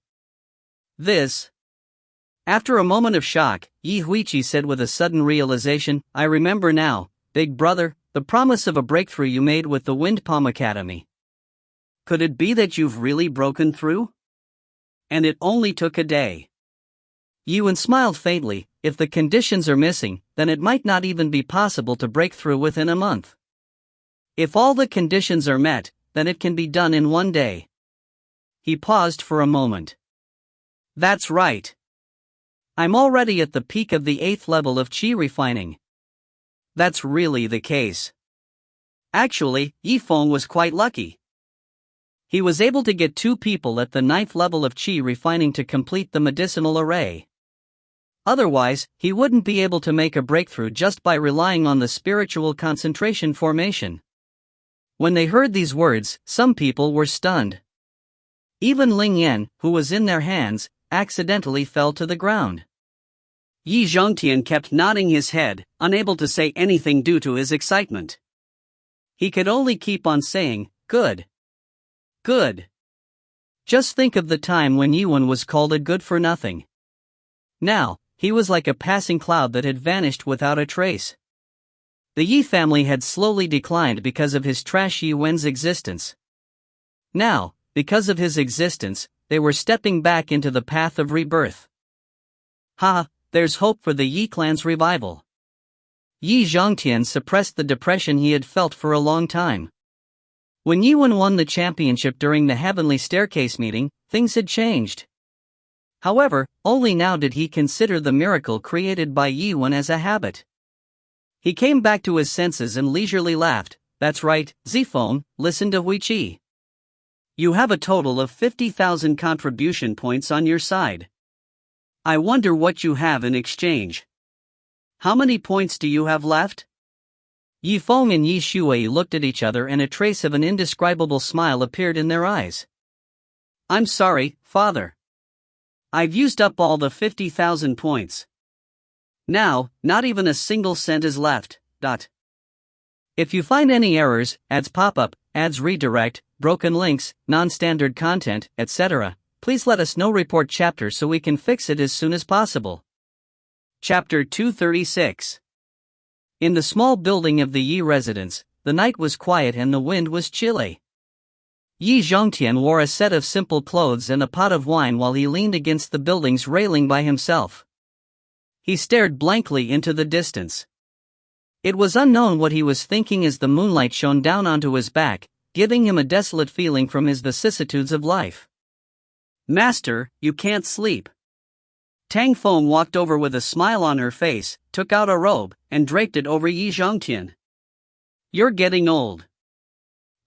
After a moment of shock, Yi Huiqi said with a sudden realization, I remember now, big brother, the promise of a breakthrough you made with the Wind Palm Academy. Could it be that you've really broken through? And it only took a day. Yi Wen smiled faintly. If the conditions are missing, then it might not even be possible to break through within a month. If all the conditions are met, then it can be done in 1 day. He paused for a moment. That's right. I'm already at the peak of the 8th level of Qi refining. That's really the case. Actually, Yifeng was quite lucky. He was able to get 2 people at the 9th level of Qi refining to complete the medicinal array. Otherwise, he wouldn't be able to make a breakthrough just by relying on the spiritual concentration formation. When they heard these words, some people were stunned. Even Ling Yan, who was in their hands, accidentally fell to the ground. Yi Zhongtian kept nodding his head, unable to say anything due to his excitement. He could only keep on saying, good. Good. Just think of the time when Yi Wen was called a good-for-nothing. Now, he was like a passing cloud that had vanished without a trace. The Yi family had slowly declined because of his trash Yi Wen's existence. Now, because of his existence, they were stepping back into the path of rebirth. There's hope for the Yi clan's revival. Yi Zhongtian suppressed the depression he had felt for a long time. When Yi Wen won the championship during the Heavenly Staircase meeting, things had changed. However, only now did he consider the miracle created by Yi Wen as a habit. He came back to his senses and leisurely laughed. That's right, Zifeng, listen to Huiqi. You have a total of 50,000 contribution points on your side. I wonder what you have in exchange. How many points do you have left? Yifeng and Yi Shuai looked at each other and a trace of an indescribable smile appeared in their eyes. I'm sorry, father. I've used up all the 50,000 points. Now, not even a single cent is left. If you find any errors, ads pop-up, ads redirect, broken links, non-standard content, etc., please let us know. Report chapter so we can fix it as soon as possible. Chapter 236. In the small building of the Yi residence, the night was quiet and the wind was chilly. Yi Zhongtian wore a set of simple clothes and a pot of wine while he leaned against the building's railing by himself. He stared blankly into the distance. It was unknown what he was thinking as the moonlight shone down onto his back, giving him a desolate feeling from his vicissitudes of life. Master, you can't sleep. Tang Feng walked over with a smile on her face, took out a robe, and draped it over Yi Zhongtian. You're getting old.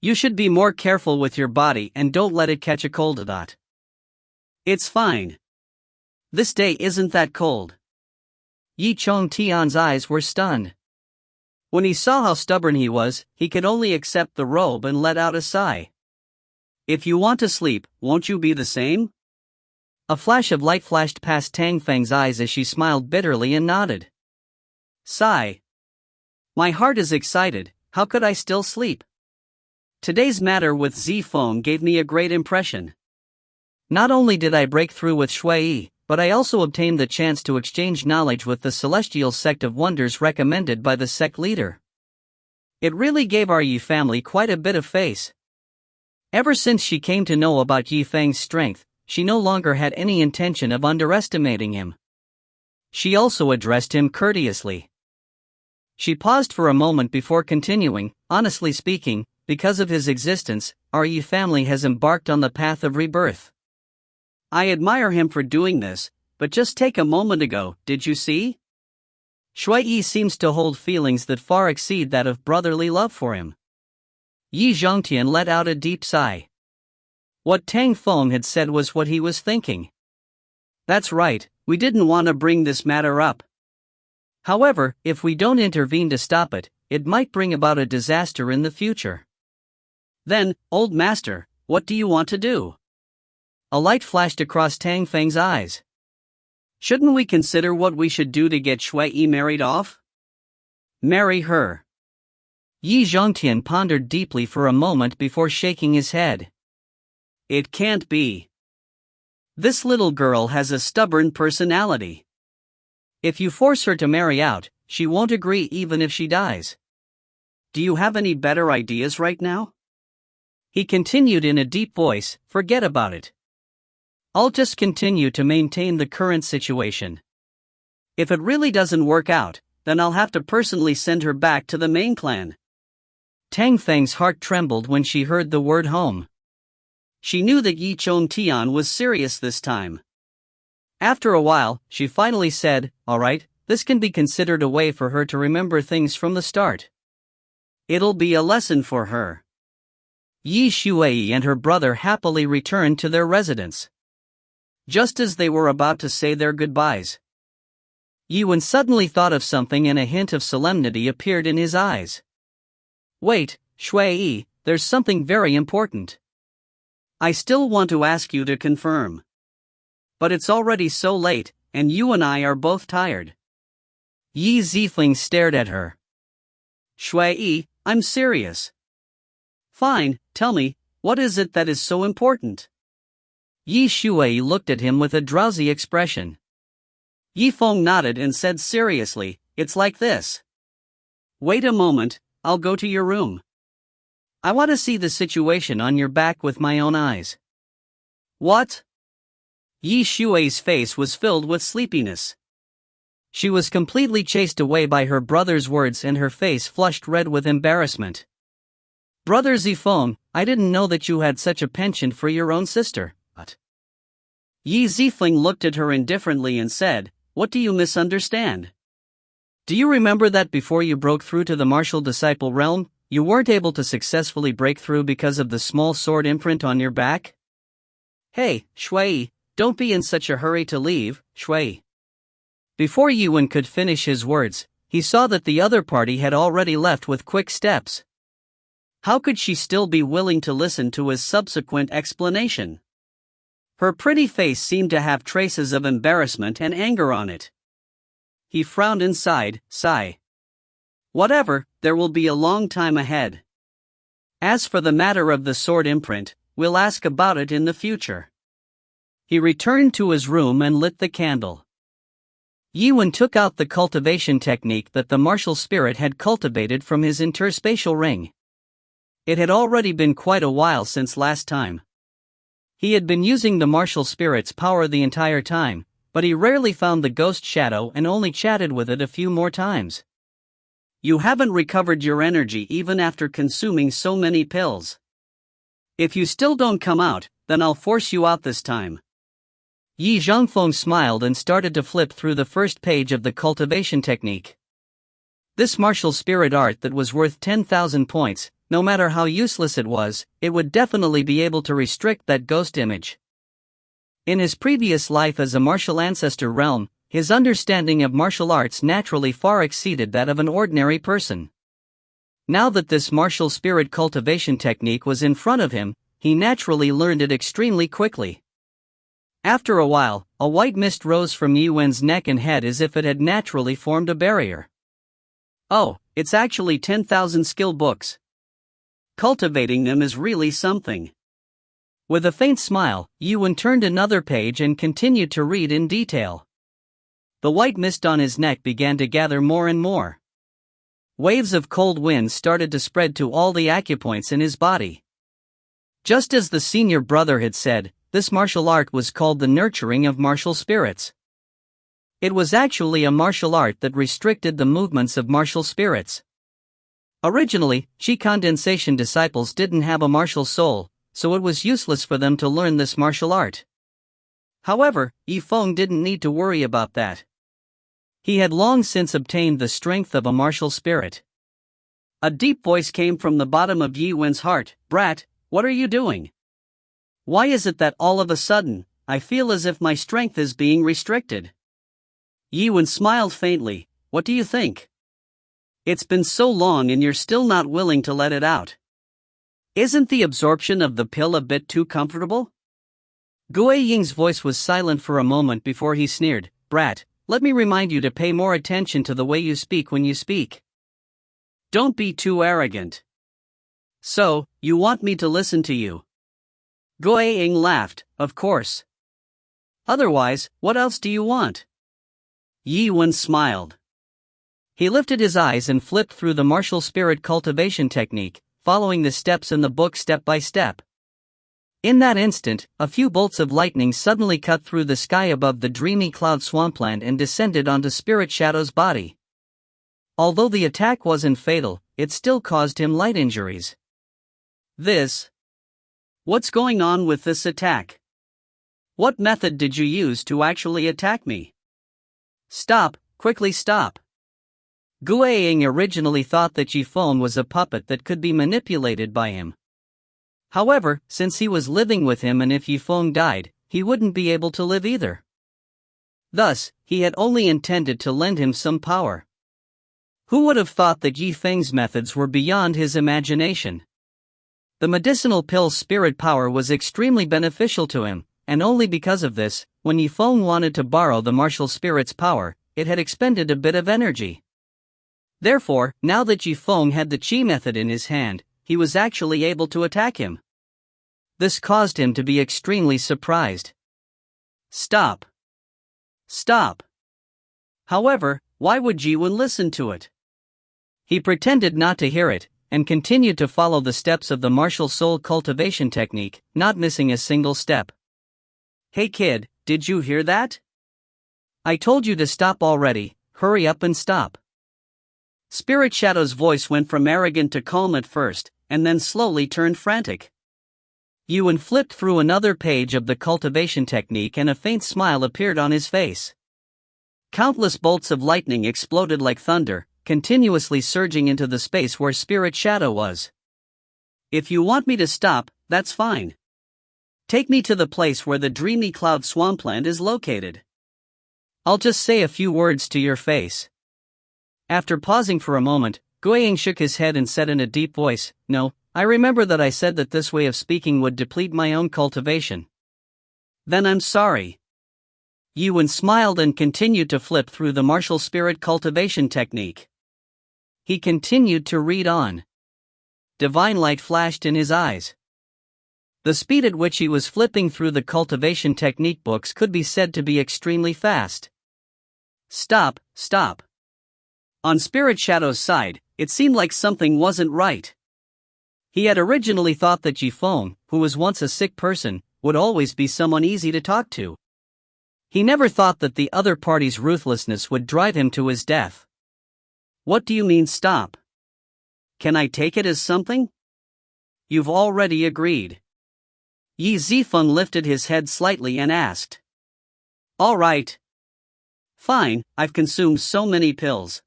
You should be more careful with your body and don't let it catch a cold. It's fine. This day isn't that cold. Yi Chongtian's eyes were stunned. When he saw how stubborn he was, he could only accept the robe and let out a sigh. If you want to sleep, won't you be the same? A flash of light flashed past Tang Feng's eyes as she smiled bitterly and nodded. Sigh. My heart is excited, how could I still sleep? Today's matter with Zifeng gave me a great impression. Not only did I break through with Shui, but I also obtained the chance to exchange knowledge with the celestial sect of wonders recommended by the sect leader. It really gave our Yi family quite a bit of face. Ever since she came to know about Yi Feng's strength, she no longer had any intention of underestimating him. She also addressed him courteously. She paused for a moment before continuing, honestly speaking, because of his existence, our Yi family has embarked on the path of rebirth. I admire him for doing this, but just take a moment ago, did you see? Shui seems to hold feelings that far exceed that of brotherly love for him. Yi Zhongtian let out a deep sigh. What Tang Feng had said was what he was thinking. That's right, we didn't want to bring this matter up. However, if we don't intervene to stop it, it might bring about a disaster in the future. Then, old master, what do you want to do? A light flashed across Tang Feng's eyes. Shouldn't we consider what we should do to get Shui married off? Marry her. Yi Zhongtian pondered deeply for a moment before shaking his head. It can't be. This little girl has a stubborn personality. If you force her to marry out, she won't agree even if she dies. Do you have any better ideas right now? He continued in a deep voice, forget about it. I'll just continue to maintain the current situation. If it really doesn't work out, then I'll have to personally send her back to the main clan. Tang Feng's heart trembled when she heard the word home. She knew that Yi Chongtian was serious this time. After a while, she finally said, all right, this can be considered a way for her to remember things from the start. It'll be a lesson for her. Yi Shui and her brother happily returned to their residence. Just as they were about to say their goodbyes, Yi Wen suddenly thought of something and a hint of solemnity appeared in his eyes. Wait, Shui, there's something very important. I still want to ask you to confirm. But it's already so late, and you and I are both tired. Yi Zifeng stared at her. Shui, I'm serious. Fine, tell me, what is it that is so important? Yi Shui looked at him with a drowsy expression. Yi Feng nodded and said seriously, it's like this. Wait a moment, I'll go to your room. I want to see the situation on your back with my own eyes. What? Yi Shui's face was filled with sleepiness. She was completely chased away by her brother's words and her face flushed red with embarrassment. Brother Zifeng, I didn't know that you had such a penchant for your own sister. But Yi Zifeng looked at her indifferently and said, what do you misunderstand? Do you remember that before you broke through to the martial disciple realm, you weren't able to successfully break through because of the small sword imprint on your back? Hey, Shui, don't be in such a hurry to leave, Shui. Before Yi Wen could finish his words, he saw that the other party had already left with quick steps. How could she still be willing to listen to his subsequent explanation? Her pretty face seemed to have traces of embarrassment and anger on it. He frowned and sighed. Whatever, there will be a long time ahead. As for the matter of the sword imprint, we'll ask about it in the future. He returned to his room and lit the candle. Yi Wen took out the cultivation technique that the martial spirit had cultivated from his interspatial ring. It had already been quite a while since last time. He had been using the martial spirit's power the entire time, but he rarely found the ghost shadow and only chatted with it a few more times. You haven't recovered your energy even after consuming so many pills. If you still don't come out, then I'll force you out this time. Yi Zhongfeng smiled and started to flip through the first page of the cultivation technique. This martial spirit art that was worth 10,000 points, no matter how useless it was, it would definitely be able to restrict that ghost image. In his previous life as a martial ancestor realm, his understanding of martial arts naturally far exceeded that of an ordinary person. Now that this martial spirit cultivation technique was in front of him, he naturally learned it extremely quickly. After a while, a white mist rose from Yuan's neck and head as if it had naturally formed a barrier. Oh, it's actually 10,000 skill books. Cultivating them is really something. With a faint smile, Yuan turned another page and continued to read in detail. The white mist on his neck began to gather more and more. Waves of cold wind started to spread to all the acupoints in his body. Just as the senior brother had said, this martial art was called the nurturing of martial spirits. It was actually a martial art that restricted the movements of martial spirits. Originally, Qi condensation disciples didn't have a martial soul, so it was useless for them to learn this martial art. However, Zifeng didn't need to worry about that. He had long since obtained the strength of a martial spirit. A deep voice came from the bottom of Yuan's heart. Brat, what are you doing? Why is it that all of a sudden, I feel as if my strength is being restricted? Yuan smiled faintly. What do you think? It's been so long and you're still not willing to let it out. Isn't the absorption of the pill a bit too comfortable? Gue Ying's voice was silent for a moment before he sneered. Brat, let me remind you to pay more attention to the way you speak when you speak. Don't be too arrogant. So, you want me to listen to you? Gue Ying laughed. Of course. Otherwise, what else do you want? Yuan smiled. He lifted his eyes and flipped through the martial spirit cultivation technique, following the steps in the book step by step. In that instant, a few bolts of lightning suddenly cut through the sky above the dreamy cloud swampland and descended onto Spirit Shadow's body. Although the attack wasn't fatal, it still caused him light injuries. What's going on with this attack? What method did you use to actually attack me? Stop, quickly stop. Gue Ying originally thought that Zifeng was a puppet that could be manipulated by him. However, since he was living with him and if Zifeng died, he wouldn't be able to live either. Thus, he had only intended to lend him some power. Who would have thought that Zifeng's methods were beyond his imagination? The medicinal pill's spirit power was extremely beneficial to him, and only because of this, when Zifeng wanted to borrow the martial spirit's power, it had expended a bit of energy. Therefore, now that Zifeng had the Qi method in his hand, he was actually able to attack him. This caused him to be extremely surprised. Stop. Stop. However, why would Yuan listen to it? He pretended not to hear it, and continued to follow the steps of the martial soul cultivation technique, not missing a single step. Hey kid, did you hear that? I told you to stop already, hurry up and stop. Spirit Shadow's voice went from arrogant to calm at first, and then slowly turned frantic. Yuan flipped through another page of the cultivation technique and a faint smile appeared on his face. Countless bolts of lightning exploded like thunder, continuously surging into the space where Spirit Shadow was. If you want me to stop, that's fine. Take me to the place where the dreamy cloud swampland is located. I'll just say a few words to your face. After pausing for a moment, Gue Ying shook his head and said in a deep voice, No, I remember that I said that this way of speaking would deplete my own cultivation. Then I'm sorry. Yuan smiled and continued to flip through the martial spirit cultivation technique. He continued to read on. Divine light flashed in his eyes. The speed at which he was flipping through the cultivation technique books could be said to be extremely fast. Stop. On Spirit Shadow's side, it seemed like something wasn't right. He had originally thought that Zifeng, who was once a sick person, would always be someone easy to talk to. He never thought that the other party's ruthlessness would drive him to his death. What do you mean stop? Can I take it as something? You've already agreed. Zifeng lifted his head slightly and asked. All right. Fine, I've consumed so many pills.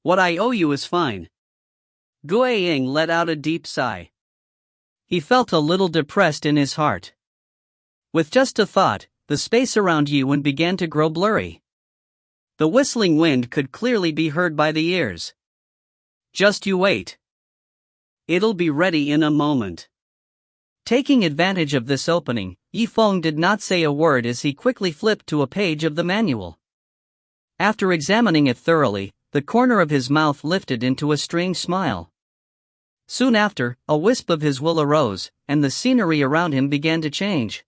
What I owe you is fine. Gue Ying let out a deep sigh. He felt a little depressed in his heart. With just a thought, the space around Yuan began to grow blurry. The whistling wind could clearly be heard by the ears. Just you wait. It'll be ready in a moment. Taking advantage of this opening, Zifeng did not say a word as he quickly flipped to a page of the manual. After examining it thoroughly, the corner of his mouth lifted into a strange smile. Soon after, a wisp of his will arose, and the scenery around him began to change.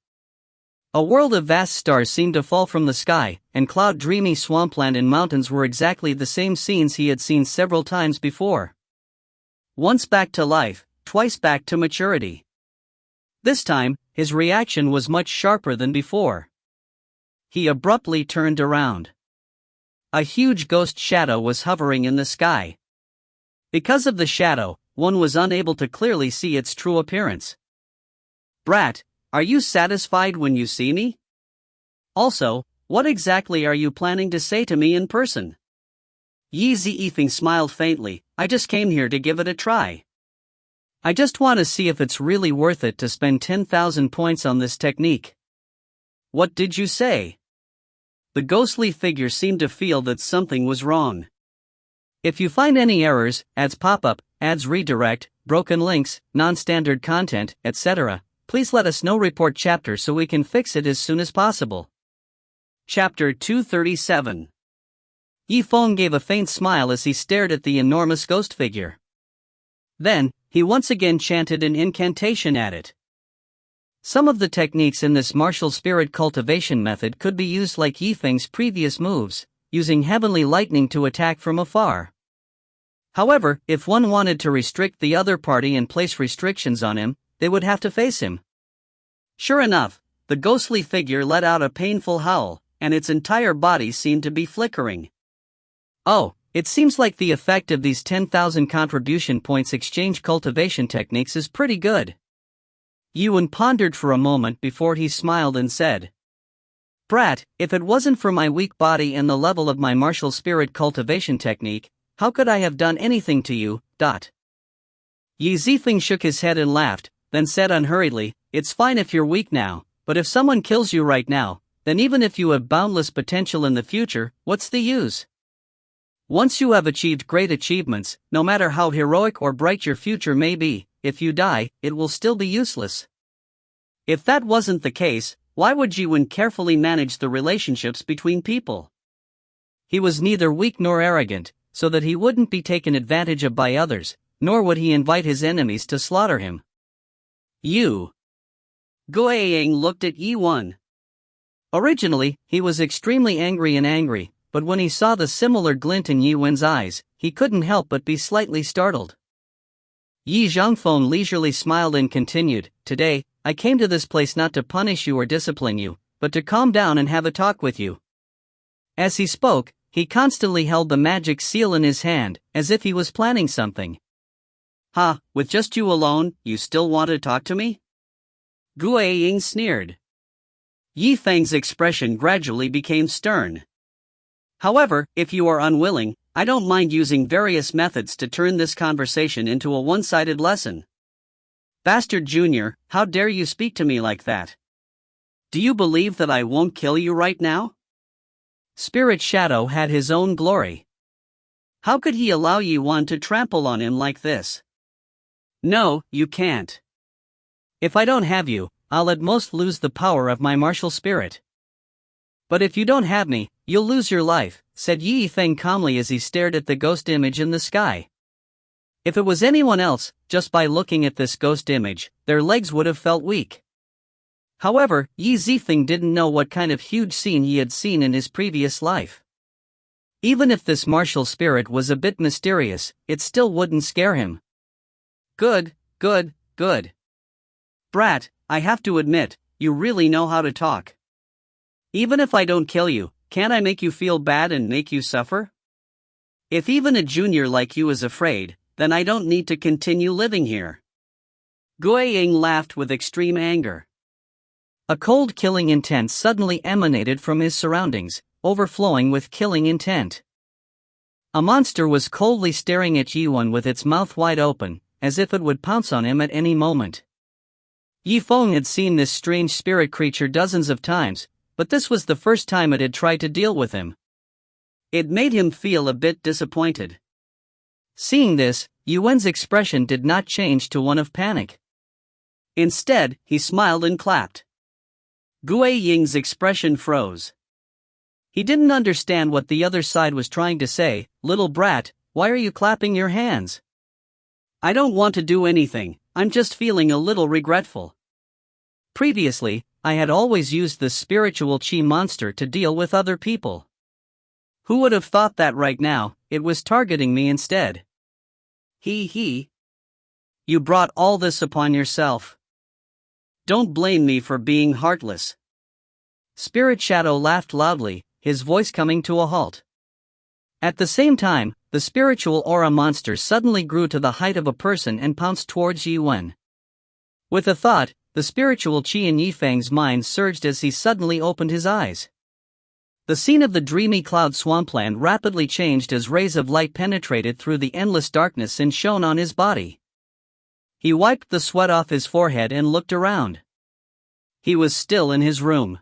A world of vast stars seemed to fall from the sky, and cloud-dreamy swampland and mountains were exactly the same scenes he had seen several times before. Once back to life, twice back to maturity. This time, his reaction was much sharper than before. He abruptly turned around. A huge ghost shadow was hovering in the sky. Because of the shadow, one was unable to clearly see its true appearance. "Brat, are you satisfied when you see me? Also, what exactly are you planning to say to me in person?" Zifeng smiled faintly. "I just came here to give it a try. I just want to see if it's really worth it to spend 10,000 points on this technique." "What did you say?" The ghostly figure seemed to feel that something was wrong. "If you find any errors, ads pop up, ads redirect, broken links, non-standard content, etc., please let us know. Report chapter so we can fix it as soon as possible." Chapter 237. Zifeng gave a faint smile as he stared at the enormous ghost figure. Then, he once again chanted an incantation at it. Some of the techniques in this martial spirit cultivation method could be used like Zifeng's previous moves, using heavenly lightning to attack from afar. However, if one wanted to restrict the other party and place restrictions on him, they would have to face him. Sure enough, the ghostly figure let out a painful howl, and its entire body seemed to be flickering. "Oh, it seems like the effect of these 10,000 contribution points exchange cultivation techniques is pretty good." Yuan pondered for a moment before he smiled and said, "Brat, if it wasn't for my weak body and the level of my martial spirit cultivation technique, how could I have done anything to you?" Zifeng shook his head and laughed, then said unhurriedly, "It's fine if you're weak now, but if someone kills you right now, then even if you have boundless potential in the future, what's the use? Once you have achieved great achievements, no matter how heroic or bright your future may be, if you die, it will still be useless." If that wasn't the case, why would Yuan carefully manage the relationships between people? He was neither weak nor arrogant, so that he wouldn't be taken advantage of by others, nor would he invite his enemies to slaughter him. Guiying looked at Yuan. Originally, he was extremely angry, but when he saw the similar glint in Yuan's eyes, he couldn't help but be slightly startled. Yi Zhangfeng leisurely smiled and continued, "Today, I came to this place not to punish you or discipline you, but to calm down and have a talk with you." As he spoke, he constantly held the magic seal in his hand, as if he was planning something. "Ha, with just you alone, you still want to talk to me?" Guiying sneered. Yifeng's expression gradually became stern. "However, if you are unwilling, I don't mind using various methods to turn this conversation into a one-sided lesson." "Bastard Junior, how dare you speak to me like that? Do you believe that I won't kill you right now?" Spirit Shadow had his own glory. How could he allow Yuan to trample on him like this? "No, you can't. If I don't have you, I'll at most lose the power of my martial spirit." "But if you don't have me, you'll lose your life," said Zifeng calmly as he stared at the ghost image in the sky. If it was anyone else, just by looking at this ghost image, their legs would have felt weak. However, Zifeng didn't know what kind of huge scene he had seen in his previous life. Even if this martial spirit was a bit mysterious, it still wouldn't scare him. Good. "Brat, I have to admit, you really know how to talk. Even if I don't kill you, can't I make you feel bad and make you suffer? If even a junior like you is afraid, then I don't need to continue living here." Guiying laughed with extreme anger. A cold killing intent suddenly emanated from his surroundings, overflowing with killing intent. A monster was coldly staring at Yuan with its mouth wide open, as if it would pounce on him at any moment. Zifeng had seen this strange spirit creature dozens of times, but this was the first time it had tried to deal with him. It made him feel a bit disappointed. Seeing this, Yuan's expression did not change to one of panic. Instead, he smiled and clapped. Gue Ying's expression froze. He didn't understand what the other side was trying to say. Little brat, why are you clapping your hands? I don't want to do anything, I'm just feeling a little regretful. Previously, I had always used this spiritual Qi monster to deal with other people. Who would have thought that right now, it was targeting me instead? He. You brought all this upon yourself. Don't blame me for being heartless. Spirit Shadow laughed loudly, his voice coming to a halt. At the same time, the spiritual aura monster suddenly grew to the height of a person and pounced towards Yi Wen. With a thought, the spiritual Qi in Yifeng's mind surged as he suddenly opened his eyes. The scene of the dreamy cloud swampland rapidly changed as rays of light penetrated through the endless darkness and shone on his body. He wiped the sweat off his forehead and looked around. He was still in his room.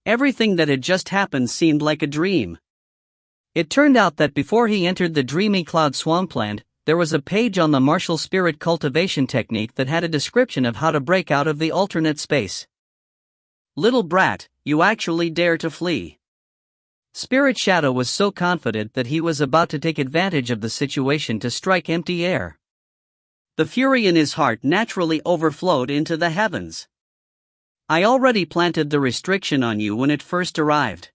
Everything that had just happened seemed like a dream. It turned out that before he entered the dreamy cloud swampland, there was a page on the martial spirit cultivation technique that had a description of how to break out of the alternate space. Little brat, you actually dare to flee. Spirit Shadow was so confident that he was about to take advantage of the situation to strike empty air. The fury in his heart naturally overflowed into the heavens. I already planted the restriction on you when it first arrived.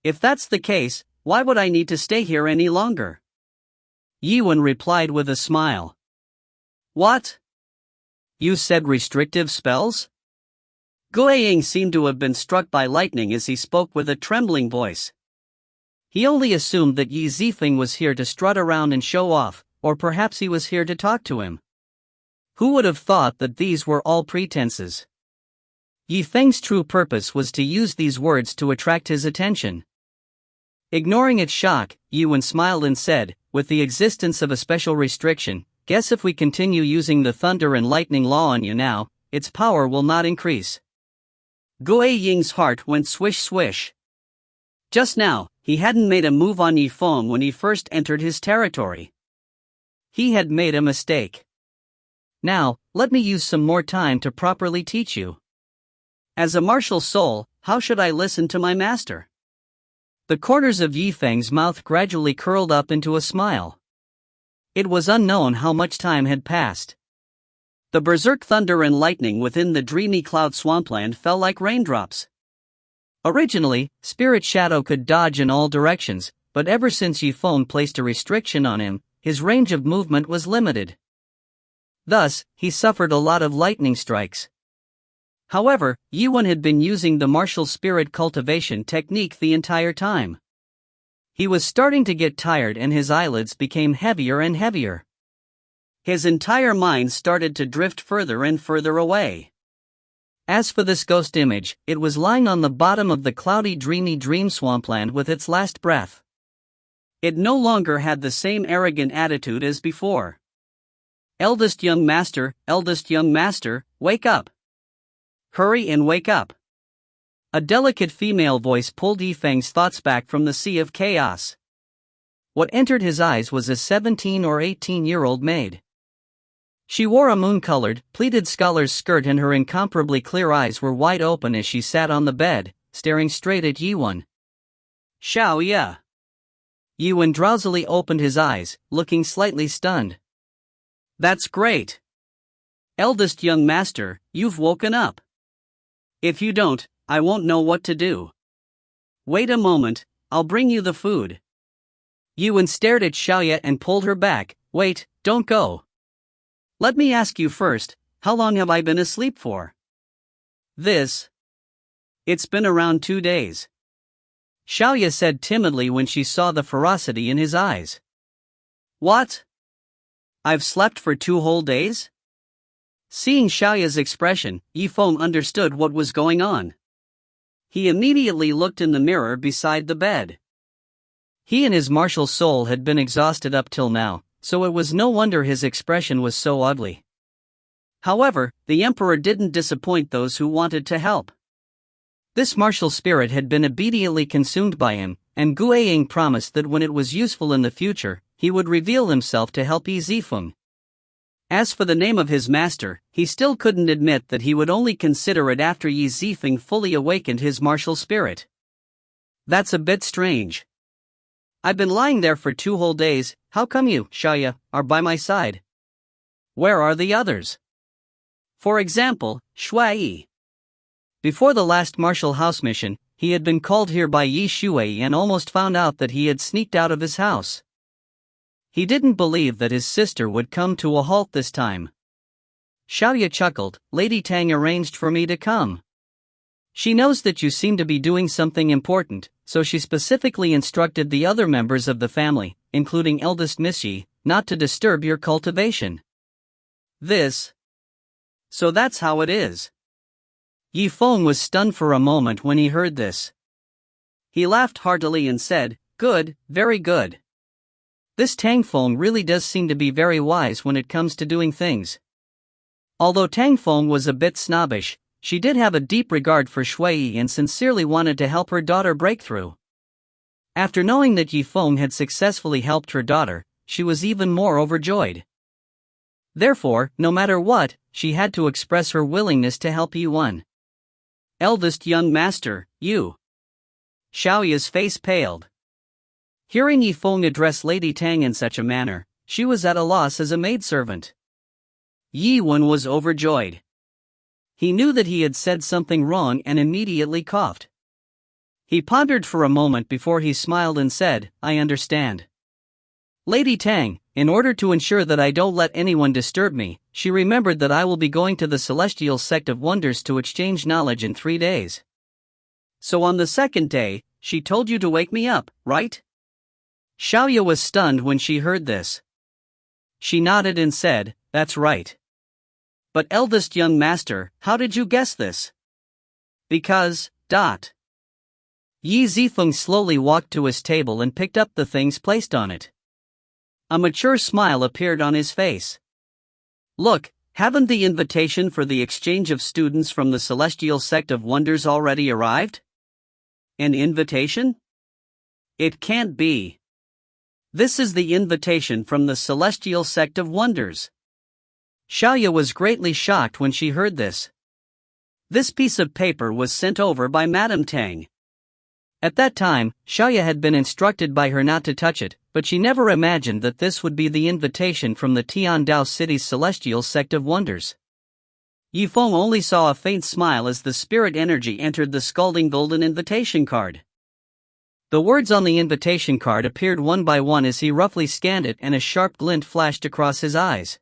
If that's the case, why would I need to stay here any longer? Yi Wen replied with a smile. What? You said restrictive spells? Gue Ying seemed to have been struck by lightning as he spoke with a trembling voice. He only assumed that Yi Zifeng was here to strut around and show off, or perhaps he was here to talk to him. Who would have thought that these were all pretenses? Yi Feng's true purpose was to use these words to attract his attention. Ignoring its shock, Yi Wen smiled and said, with the existence of a special restriction, guess if we continue using the thunder and lightning law on you now, its power will not increase. Gue Ying's heart went swish swish. Just now, he hadn't made a move on Yi Feng when he first entered his territory. He had made a mistake. Now, let me use some more time to properly teach you. As a martial soul, how should I listen to my master? The corners of Yifeng's mouth gradually curled up into a smile. It was unknown how much time had passed. The berserk thunder and lightning within the dreamy cloud swampland fell like raindrops. Originally, Spirit Shadow could dodge in all directions, but ever since Yifeng placed a restriction on him, his range of movement was limited. Thus, he suffered a lot of lightning strikes. However, Yi Wen had been using the martial spirit cultivation technique the entire time. He was starting to get tired and his eyelids became heavier and heavier. His entire mind started to drift further and further away. As for this ghost image, it was lying on the bottom of the cloudy dreamy dream swampland with its last breath. It no longer had the same arrogant attitude as before. Eldest young master, wake up. Hurry and wake up. A delicate female voice pulled Yifeng's thoughts back from the sea of chaos. What entered his eyes was a 17 or 18-year-old maid. She wore a moon-colored, pleated scholar's skirt and her incomparably clear eyes were wide open as she sat on the bed, staring straight at Yi Wen. Xiao ya. Yi Wen drowsily opened his eyes, looking slightly stunned. That's great. Eldest young master, you've woken up. If you don't, I won't know what to do. Wait a moment, I'll bring you the food. Yi Wen stared at Xiaoya and pulled her back. Wait, don't go. Let me ask you first, how long have I been asleep for? It's been around 2 days. Xiaoya said timidly when she saw the ferocity in his eyes. What? I've slept for 2 whole days? Seeing Xiaoya's expression, Yifeng understood what was going on. He immediately looked in the mirror beside the bed. He and his martial soul had been exhausted up till now, so it was no wonder his expression was so ugly. However, the emperor didn't disappoint those who wanted to help. This martial spirit had been obediently consumed by him, and Gue Ying promised that when it was useful in the future, he would reveal himself to help Yi Zifeng. As for the name of his master, he still couldn't admit that he would only consider it after Yi Zifeng fully awakened his martial spirit. That's a bit strange. I've been lying there for 2 whole days. How come you, Xiaoya, are by my side? Where are the others? For example, Shuai. Before the last martial house mission, he had been called here by Yi Shuai and almost found out that he had sneaked out of his house. He didn't believe that his sister would come to a halt this time. Xiaoya chuckled. Lady Tang arranged for me to come. She knows that you seem to be doing something important, so she specifically instructed the other members of the family, including eldest Miss Yi, not to disturb your cultivation. So that's how it is. Yi Feng was stunned for a moment when he heard this. He laughed heartily and said, "Good, very good. This Tang Feng really does seem to be very wise when it comes to doing things." Although Tang Feng was a bit snobbish, she did have a deep regard for Shui and sincerely wanted to help her daughter break through. After knowing that Yi Feng had successfully helped her daughter, she was even more overjoyed. Therefore, no matter what, she had to express her willingness to help Yuan. Eldest young master, you. Xiaoya's face paled. Hearing Yi Feng address Lady Tang in such a manner, she was at a loss as a maidservant. Yi Wen was overjoyed. He knew that he had said something wrong and immediately coughed. He pondered for a moment before he smiled and said, "I understand. Lady Tang, in order to ensure that I don't let anyone disturb me," she remembered that I will be going to the Celestial Sect of Wonders to exchange knowledge in 3 days. So on the 2nd day, she told you to wake me up, right? Xiaoya was stunned when she heard this. She nodded and said, "That's right. But eldest young master, how did you guess this?" Because. Yi Zifeng slowly walked to his table and picked up the things placed on it. A mature smile appeared on his face. "Look, haven't the invitation for the exchange of students from the Celestial Sect of Wonders already arrived?" An invitation? It can't be. This is the invitation from the Celestial Sect of Wonders. Xiaoya was greatly shocked when she heard this. This piece of paper was sent over by Madame Tang. At that time, Xiaoya had been instructed by her not to touch it, but she never imagined that this would be the invitation from the Tiandao City's Celestial Sect of Wonders. Yi Feng only saw a faint smile as the spirit energy entered the scalding golden invitation card. The words on the invitation card appeared one by one as he roughly scanned it, and a sharp glint flashed across his eyes.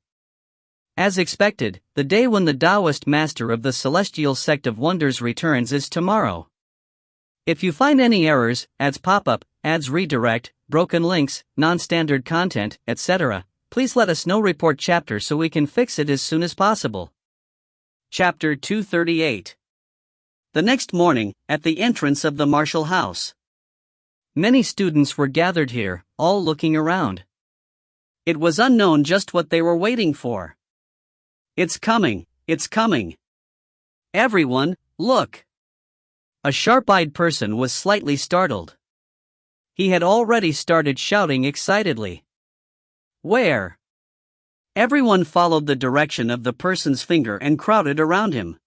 As expected, the day when the Taoist master of the Celestial Sect of Wonders returns is tomorrow. If you find any errors, ads pop-up, ads redirect, broken links, non-standard content, etc., please let us know. Report chapter so we can fix it as soon as possible. Chapter 238. The next morning, at the entrance of the martial house. Many students were gathered here, all looking around. It was unknown just what they were waiting for. It's coming, it's coming. Everyone, look. A sharp-eyed person was slightly startled. He had already started shouting excitedly. Where? Everyone followed the direction of the person's finger and crowded around him.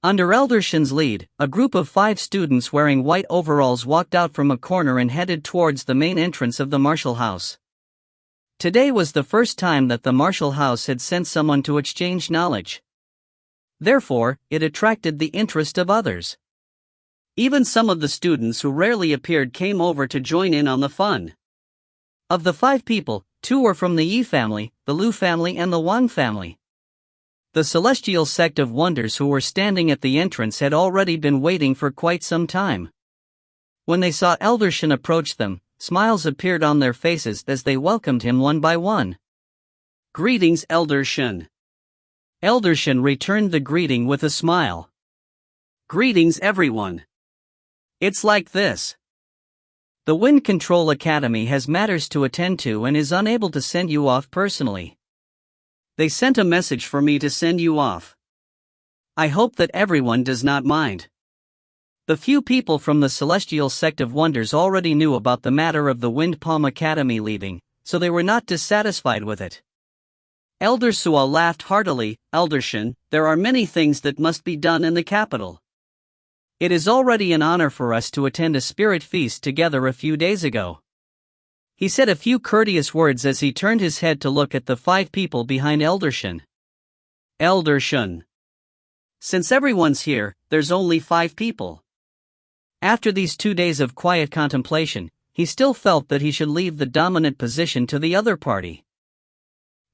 Under Elder Shen's lead, a group of 5 students wearing white overalls walked out from a corner and headed towards the main entrance of the martial house. Today was the first time that the martial house had sent someone to exchange knowledge. Therefore, it attracted the interest of others. Even some of the students who rarely appeared came over to join in on the fun. Of the 5 people, 2 were from the Yi family, the Liu family and the Wang family. The Celestial Sect of Wonders who were standing at the entrance had already been waiting for quite some time. When they saw Elder Shen approach them, smiles appeared on their faces as they welcomed him one by one. Greetings, Elder Shen. Elder Shen returned the greeting with a smile. Greetings, everyone. It's like this. The Wind Control Academy has matters to attend to and is unable to send you off personally. They sent a message for me to send you off. I hope that everyone does not mind. The few people from the Celestial Sect of Wonders already knew about the matter of the Wind Palm Academy leaving, so they were not dissatisfied with it. Elder Suo laughed heartily. Elder Shen, there are many things that must be done in the capital. It is already an honor for us to attend a spirit feast together a few days ago. He said a few courteous words as he turned his head to look at the 5 people behind Elder Shen. Elder Shen. Since everyone's here, there's only 5 people. After these 2 days of quiet contemplation, he still felt that he should leave the dominant position to the other party.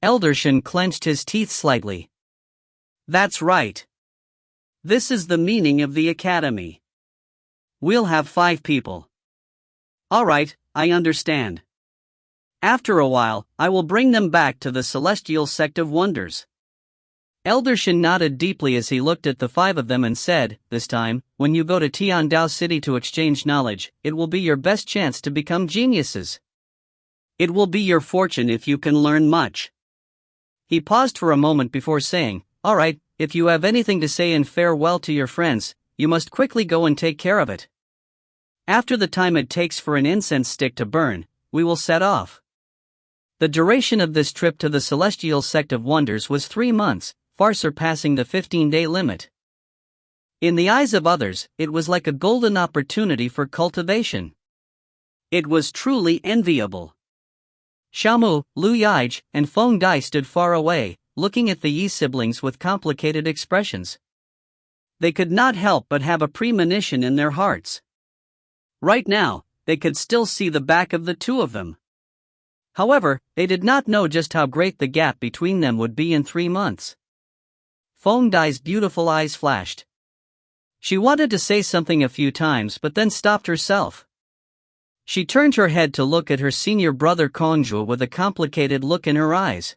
Elder Shen clenched his teeth slightly. That's right. This is the meaning of the academy. We'll have 5 people. Alright, I understand. After a while, I will bring them back to the Celestial Sect of Wonders. Elder Shen nodded deeply as he looked at the 5 of them and said, this time, when you go to Tiandao City to exchange knowledge, it will be your best chance to become geniuses. It will be your fortune if you can learn much. He paused for a moment before saying, alright, if you have anything to say in farewell to your friends, you must quickly go and take care of it. After the time it takes for an incense stick to burn, we will set off. The duration of this trip to the Celestial Sect of Wonders was 3 months, far surpassing the 15-day limit. In the eyes of others, it was like a golden opportunity for cultivation. It was truly enviable. Xiaomu, Liu Yaij, and Feng Dai stood far away, looking at the Yi siblings with complicated expressions. They could not help but have a premonition in their hearts. Right now, they could still see the back of the 2 of them. However, they did not know just how great the gap between them would be in 3 months. Feng Dai's beautiful eyes flashed. She wanted to say something a few times but then stopped herself. She turned her head to look at her senior brother Kongjue with a complicated look in her eyes.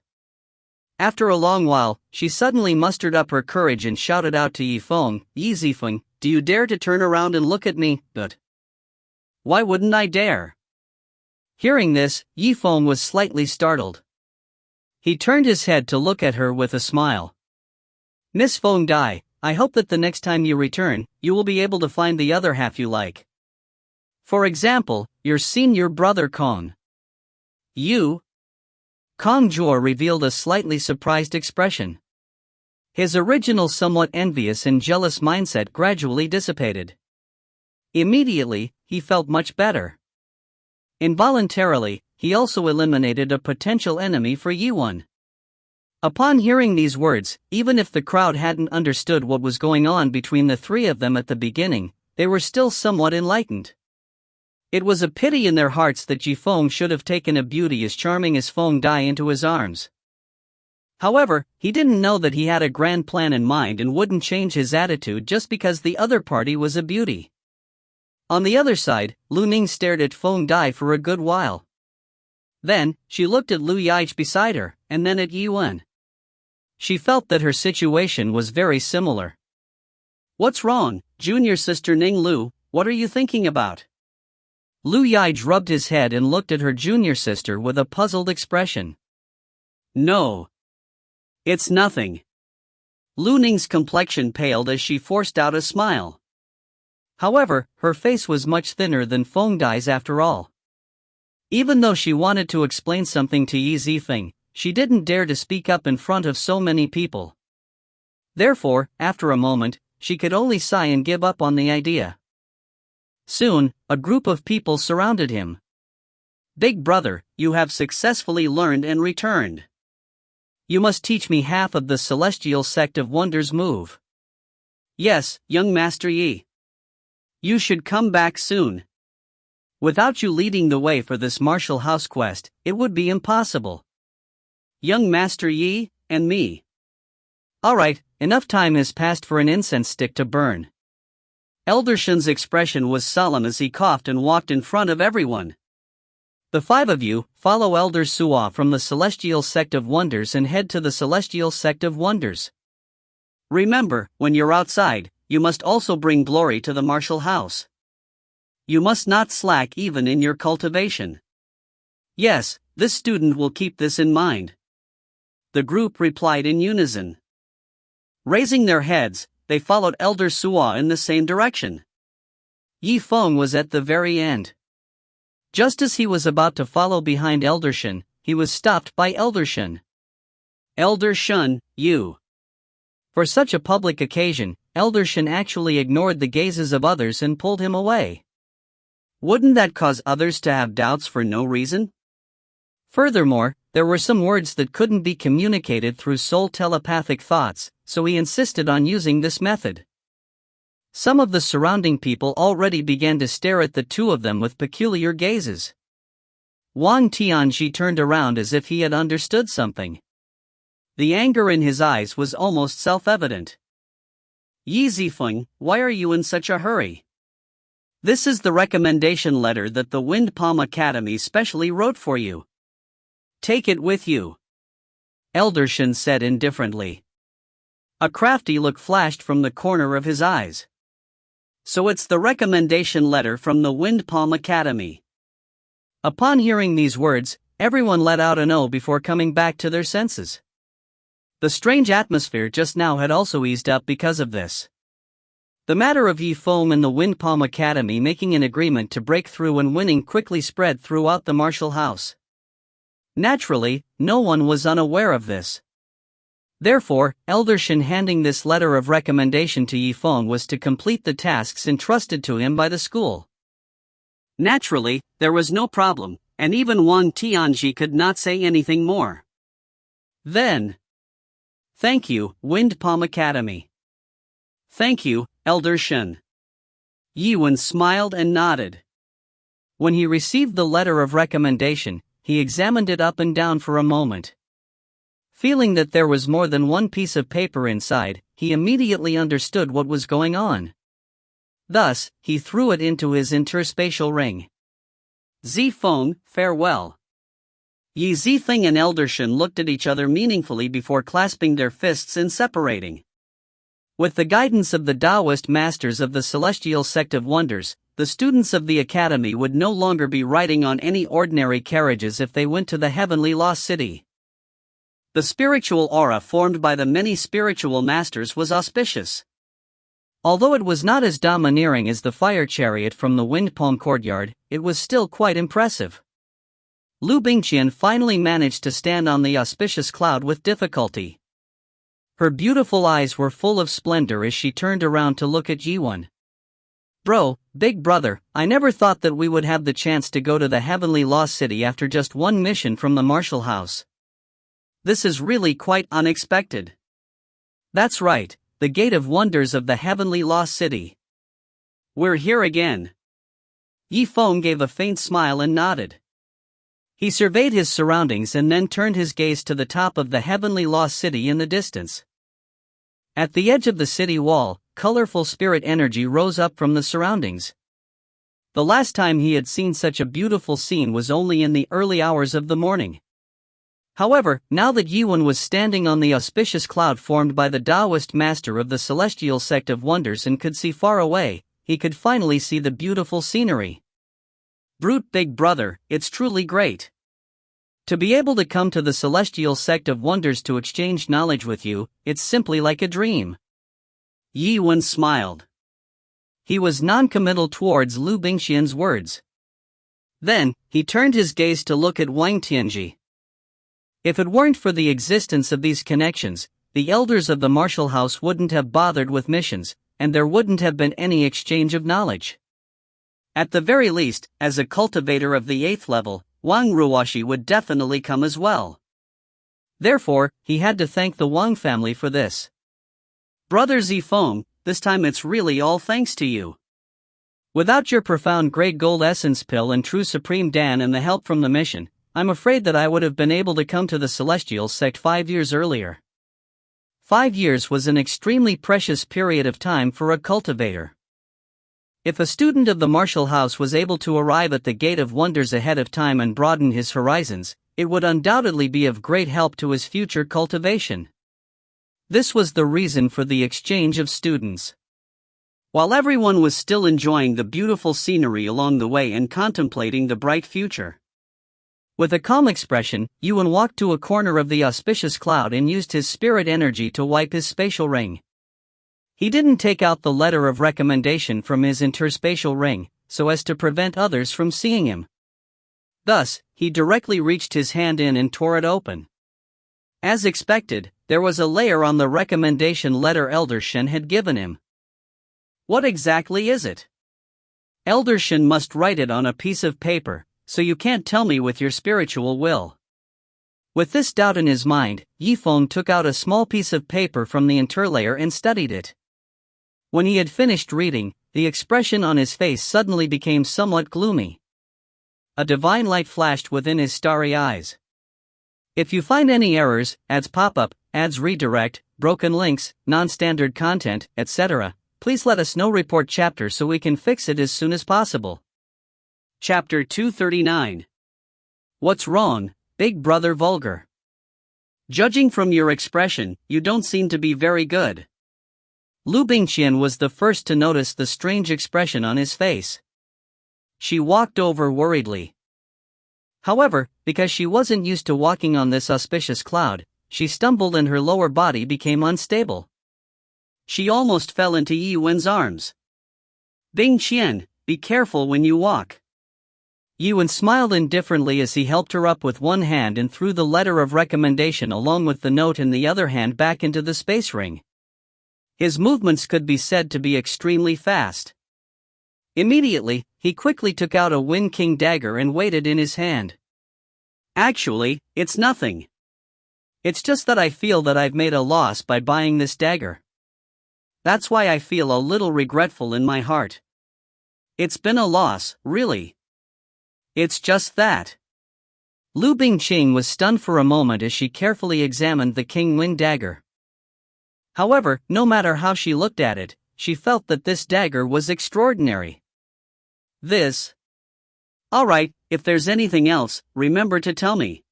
After a long while, she suddenly mustered up her courage and shouted out to Yifeng, Zifeng, do you dare to turn around and look at me? But why wouldn't I dare? Hearing this, Yifeng was slightly startled. He turned his head to look at her with a smile. Miss Feng Dai, I hope that the next time you return, you will be able to find the other half you like. For example, your senior brother Kong. You? Kongjue revealed a slightly surprised expression. His original somewhat envious and jealous mindset gradually dissipated. Immediately, he felt much better. Involuntarily, he also eliminated a potential enemy for Yiwon. Upon hearing these words, even if the crowd hadn't understood what was going on between the 3 of them at the beginning, they were still somewhat enlightened. It was a pity in their hearts that Yifeng should have taken a beauty as charming as Feng Dai into his arms. However, he didn't know that he had a grand plan in mind and wouldn't change his attitude just because the other party was a beauty. On the other side, Lu Ning stared at Feng Dai for a good while. Then, she looked at Liu Yaij beside her, and then at Yuan. She felt that her situation was very similar. What's wrong, junior sister Ning Lu, what are you thinking about? Liu Yaij rubbed his head and looked at her junior sister with a puzzled expression. No. It's nothing. Lu Ning's complexion paled as she forced out a smile. However, her face was much thinner than Feng Dai's after all. Even though she wanted to explain something to Yi Zifeng, she didn't dare to speak up in front of so many people. Therefore, after a moment, she could only sigh and give up on the idea. Soon, a group of people surrounded him. Big brother, you have successfully learned and returned. You must teach me half of the Celestial Sect of Wonders move. Yes, young Master Yi. You should come back soon. Without you leading the way for this martial house quest, it would be impossible. Young Master Yi, and me. Alright, enough time has passed for an incense stick to burn. Elder Shen's expression was solemn as he coughed and walked in front of everyone. The 5 of you, follow Elder Suo from the Celestial Sect of Wonders and head to the Celestial Sect of Wonders. Remember, when you're outside, you must also bring glory to the martial house. You must not slack even in your cultivation. Yes, this student will keep this in mind. The group replied in unison. Raising their heads, they followed Elder Suo in the same direction. Yifeng was at the very end. Just as he was about to follow behind Elder Shen, he was stopped by Elder Shen. Elder Shun, you. For such a public occasion, Elder Shun actually ignored the gazes of others and pulled him away. Wouldn't that cause others to have doubts for no reason? Furthermore, there were some words that couldn't be communicated through soul telepathic thoughts, so he insisted on using this method. Some of the surrounding people already began to stare at the two of them with peculiar gazes. Wang Tianji turned around as if he had understood something. The anger in his eyes was almost self-evident. Yi Zifeng, why are you in such a hurry? This is the recommendation letter that the Wind Palm Academy specially wrote for you. Take it with you. Elder Shun said indifferently. A crafty look flashed from the corner of his eyes. So it's the recommendation letter from the Wind Palm Academy. Upon hearing these words, everyone let out an "oh" before coming back to their senses. The strange atmosphere just now had also eased up because of this. The matter of Yifeng and the Wind Palm Academy making an agreement to break through and winning quickly spread throughout the martial house. Naturally, no one was unaware of this. Therefore, Elder Shun handing this letter of recommendation to Yifeng was to complete the tasks entrusted to him by the school. Naturally, there was no problem, and even Wang Tianji could not say anything more. Then, thank you, Wind Palm Academy. Thank you, Elder Shun. Yiwen smiled and nodded. When he received the letter of recommendation, he examined it up and down for a moment. Feeling that there was more than one piece of paper inside, he immediately understood what was going on. Thus, he threw it into his interspatial ring. Zifeng, farewell. Yi Zifeng and Elder Shun looked at each other meaningfully before clasping their fists and separating. With the guidance of the Taoist masters of the Celestial Sect of Wonders, the students of the Academy would no longer be riding on any ordinary carriages if they went to the Heavenly Lost City. The spiritual aura formed by the many spiritual masters was auspicious. Although it was not as domineering as the fire chariot from the Wind Palm Courtyard, it was still quite impressive. Liu Bingqian finally managed to stand on the auspicious cloud with difficulty. Her beautiful eyes were full of splendor as she turned around to look at Yiwen. Bro, big brother, I never thought that we would have the chance to go to the Heavenly Lost City after just one mission from the Martial House. This is really quite unexpected. That's right, the Gate of Wonders of the Heavenly Lost City. We're here again. Yifeng gave a faint smile and nodded. He surveyed his surroundings and then turned his gaze to the top of the Heavenly Lost City in the distance. At the edge of the city wall, colorful spirit energy rose up from the surroundings. The last time he had seen such a beautiful scene was only in the early hours of the morning. However, now that Yiwen was standing on the auspicious cloud formed by the Taoist master of the Celestial Sect of Wonders and could see far away, he could finally see the beautiful scenery. Brute big brother, it's truly great. To be able to come to the Celestial Sect of Wonders to exchange knowledge with you, it's simply like a dream. Yiwen smiled. He was non-committal towards Liu Bingqian's words. Then, he turned his gaze to look at Wang Tianji. If it weren't for the existence of these connections, the elders of the Martial House wouldn't have bothered with missions, and there wouldn't have been any exchange of knowledge. At the very least, as a cultivator of the 8th level, Wang Ruoshi would definitely come as well. Therefore, he had to thank the Wang family for this. Brother Zifeng, this time it's really all thanks to you. Without your profound Great Gold Essence Pill and True Supreme Dan and the help from the mission, I'm afraid that I would have been able to come to the Celestial Sect 5 years earlier. 5 years was an extremely precious period of time for a cultivator. If a student of the Martial House was able to arrive at the Gate of Wonders ahead of time and broaden his horizons, it would undoubtedly be of great help to his future cultivation. This was the reason for the exchange of students. While everyone was still enjoying the beautiful scenery along the way and contemplating the bright future. With a calm expression, Yiwen walked to a corner of the auspicious cloud and used his spirit energy to wipe his spatial ring. He didn't take out the letter of recommendation from his interspatial ring, so as to prevent others from seeing him. Thus, he directly reached his hand in and tore it open. As expected, there was a layer on the recommendation letter Elder Shen had given him. What exactly is it? Elder Shen must write it on a piece of paper, so you can't tell me with your spiritual will. With this doubt in his mind, Yifeng took out a small piece of paper from the interlayer and studied it. When he had finished reading, the expression on his face suddenly became somewhat gloomy. A divine light flashed within his starry eyes. If you find any errors, ads pop-up, ads redirect, broken links, non-standard content, etc., please let us know. Report chapter so we can fix it as soon as possible. Chapter 239. What's wrong, Big Brother Vulgar? Judging from your expression, you don't seem to be very good. Liu Bingqian was the first to notice the strange expression on his face. She walked over worriedly. However, because she wasn't used to walking on this auspicious cloud, she stumbled and her lower body became unstable. She almost fell into Yi Wen's arms. Bingqian, be careful when you walk. Yi Wen smiled indifferently as he helped her up with one hand and threw the letter of recommendation along with the note in the other hand back into the space ring. His movements could be said to be extremely fast. Immediately, he quickly took out a Wind King dagger and weighed it in his hand. Actually, it's nothing. It's just that I feel that I've made a loss by buying this dagger. That's why I feel a little regretful in my heart. It's been a loss, really. It's just that. Liu Bingqian was stunned for a moment as she carefully examined the King Wind dagger. However, no matter how she looked at it, she felt that this dagger was extraordinary. Alright, if there's anything else, remember to tell me.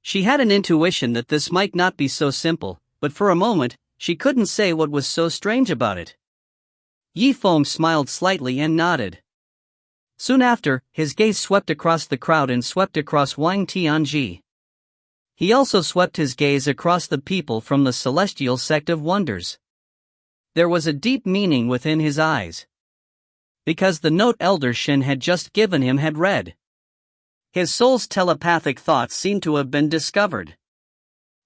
She had an intuition that this might not be so simple, but for a moment, she couldn't say what was so strange about it. Yifeng smiled slightly and nodded. Soon after, his gaze swept across the crowd and swept across Wang Tianji. He also swept his gaze across the people from the celestial sect of wonders. There was a deep meaning within his eyes. Because the note Elder Shen had just given him had read. His soul's telepathic thoughts seemed to have been discovered.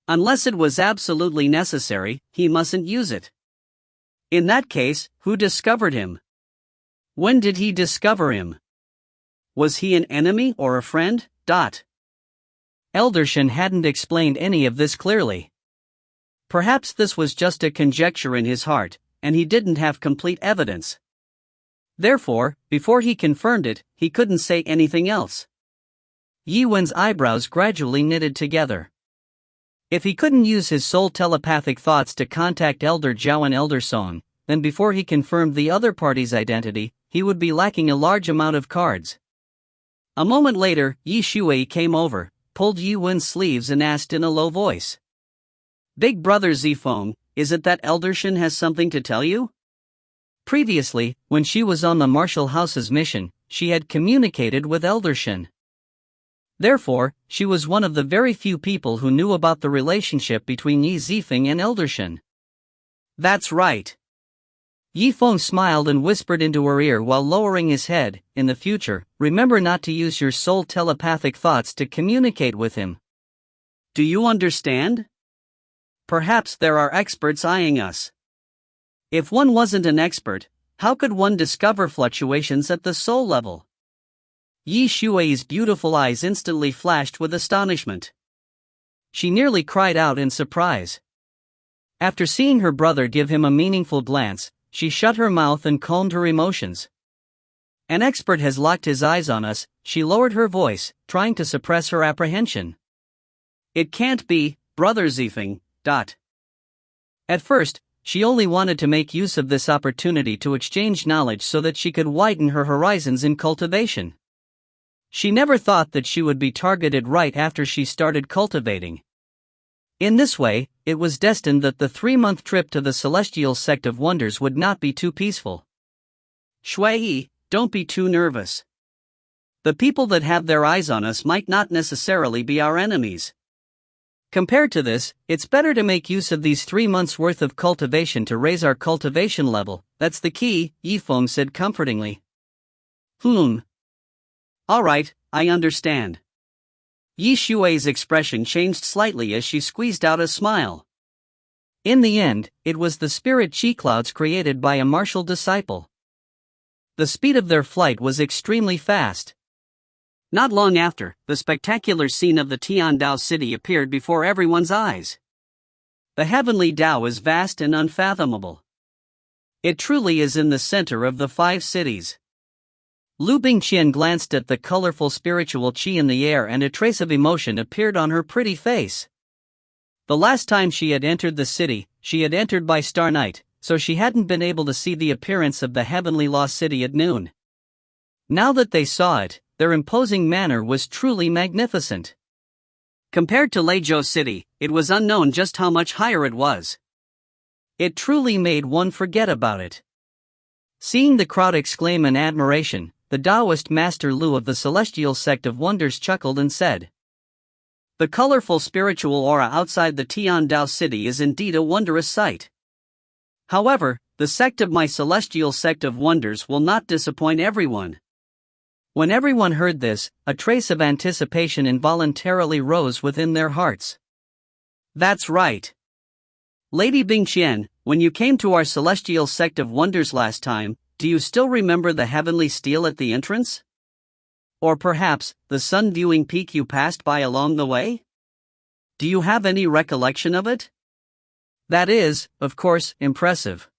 Unless it was absolutely necessary, he mustn't use it. In that case, who discovered him? When did he discover him? Was he an enemy or a friend? Elder Shen hadn't explained any of this clearly. Perhaps this was just a conjecture in his heart, and he didn't have complete evidence. Therefore, before he confirmed it, he couldn't say anything else. Yi Wen's eyebrows gradually knitted together. If he couldn't use his soul telepathic thoughts to contact Elder Zhao and Elder Song, then before he confirmed the other party's identity, he would be lacking a large amount of cards. A moment later, Yi Shuai came over, pulled Yi Wen's sleeves and asked in a low voice. Big Brother Zifeng, is it that Elder Shen has something to tell you? Previously, when she was on the Martial House's mission, she had communicated with Elder Shen. Therefore, she was one of the very few people who knew about the relationship between Yi Zifeng and Elder Shen. That's right. Yifeng smiled and whispered into her ear while lowering his head, in the future, remember not to use your soul telepathic thoughts to communicate with him. Do you understand? Perhaps there are experts eyeing us. If one wasn't an expert, how could one discover fluctuations at the soul level? Yi Shuai's beautiful eyes instantly flashed with astonishment. She nearly cried out in surprise. After seeing her brother give him a meaningful glance, she shut her mouth and calmed her emotions. An expert has locked his eyes on us, she lowered her voice, trying to suppress her apprehension. It can't be, Brother Zifeng. At first, she only wanted to make use of this opportunity to exchange knowledge so that she could widen her horizons in cultivation. She never thought that she would be targeted right after she started cultivating. In this way, it was destined that the 3-month trip to the Celestial Sect of Wonders would not be too peaceful. Shui, don't be too nervous. The people that have their eyes on us might not necessarily be our enemies. Compared to this, it's better to make use of these 3 months' worth of cultivation to raise our cultivation level, that's the key, Yifeng said comfortingly. Alright, I understand. Yi Shui's expression changed slightly as she squeezed out a smile. In the end, it was the spirit Qi clouds created by a martial disciple. The speed of their flight was extremely fast. Not long after, the spectacular scene of the Tiandao City appeared before everyone's eyes. The heavenly Tao is vast and unfathomable. It truly is in the center of the 5 cities. Liu Bingqian glanced at the colorful spiritual qi in the air and a trace of emotion appeared on her pretty face. The last time she had entered the city, she had entered by star night, so she hadn't been able to see the appearance of the heavenly lost city at noon. Now that they saw it, their imposing manner was truly magnificent. Compared to Legacy City, it was unknown just how much higher it was. It truly made one forget about it. Seeing the crowd exclaim in admiration, the Taoist Master Liu of the Celestial Sect of Wonders chuckled and said, "The colorful spiritual aura outside the Tiandao City is indeed a wondrous sight. However, the sect of my Celestial Sect of Wonders will not disappoint everyone." When everyone heard this, a trace of anticipation involuntarily rose within their hearts. That's right. Lady Bingqian, when you came to our Celestial Sect of Wonders last time, do you still remember the heavenly stele at the entrance? Or perhaps, the sun-viewing peak you passed by along the way? Do you have any recollection of it? That is, of course, impressive.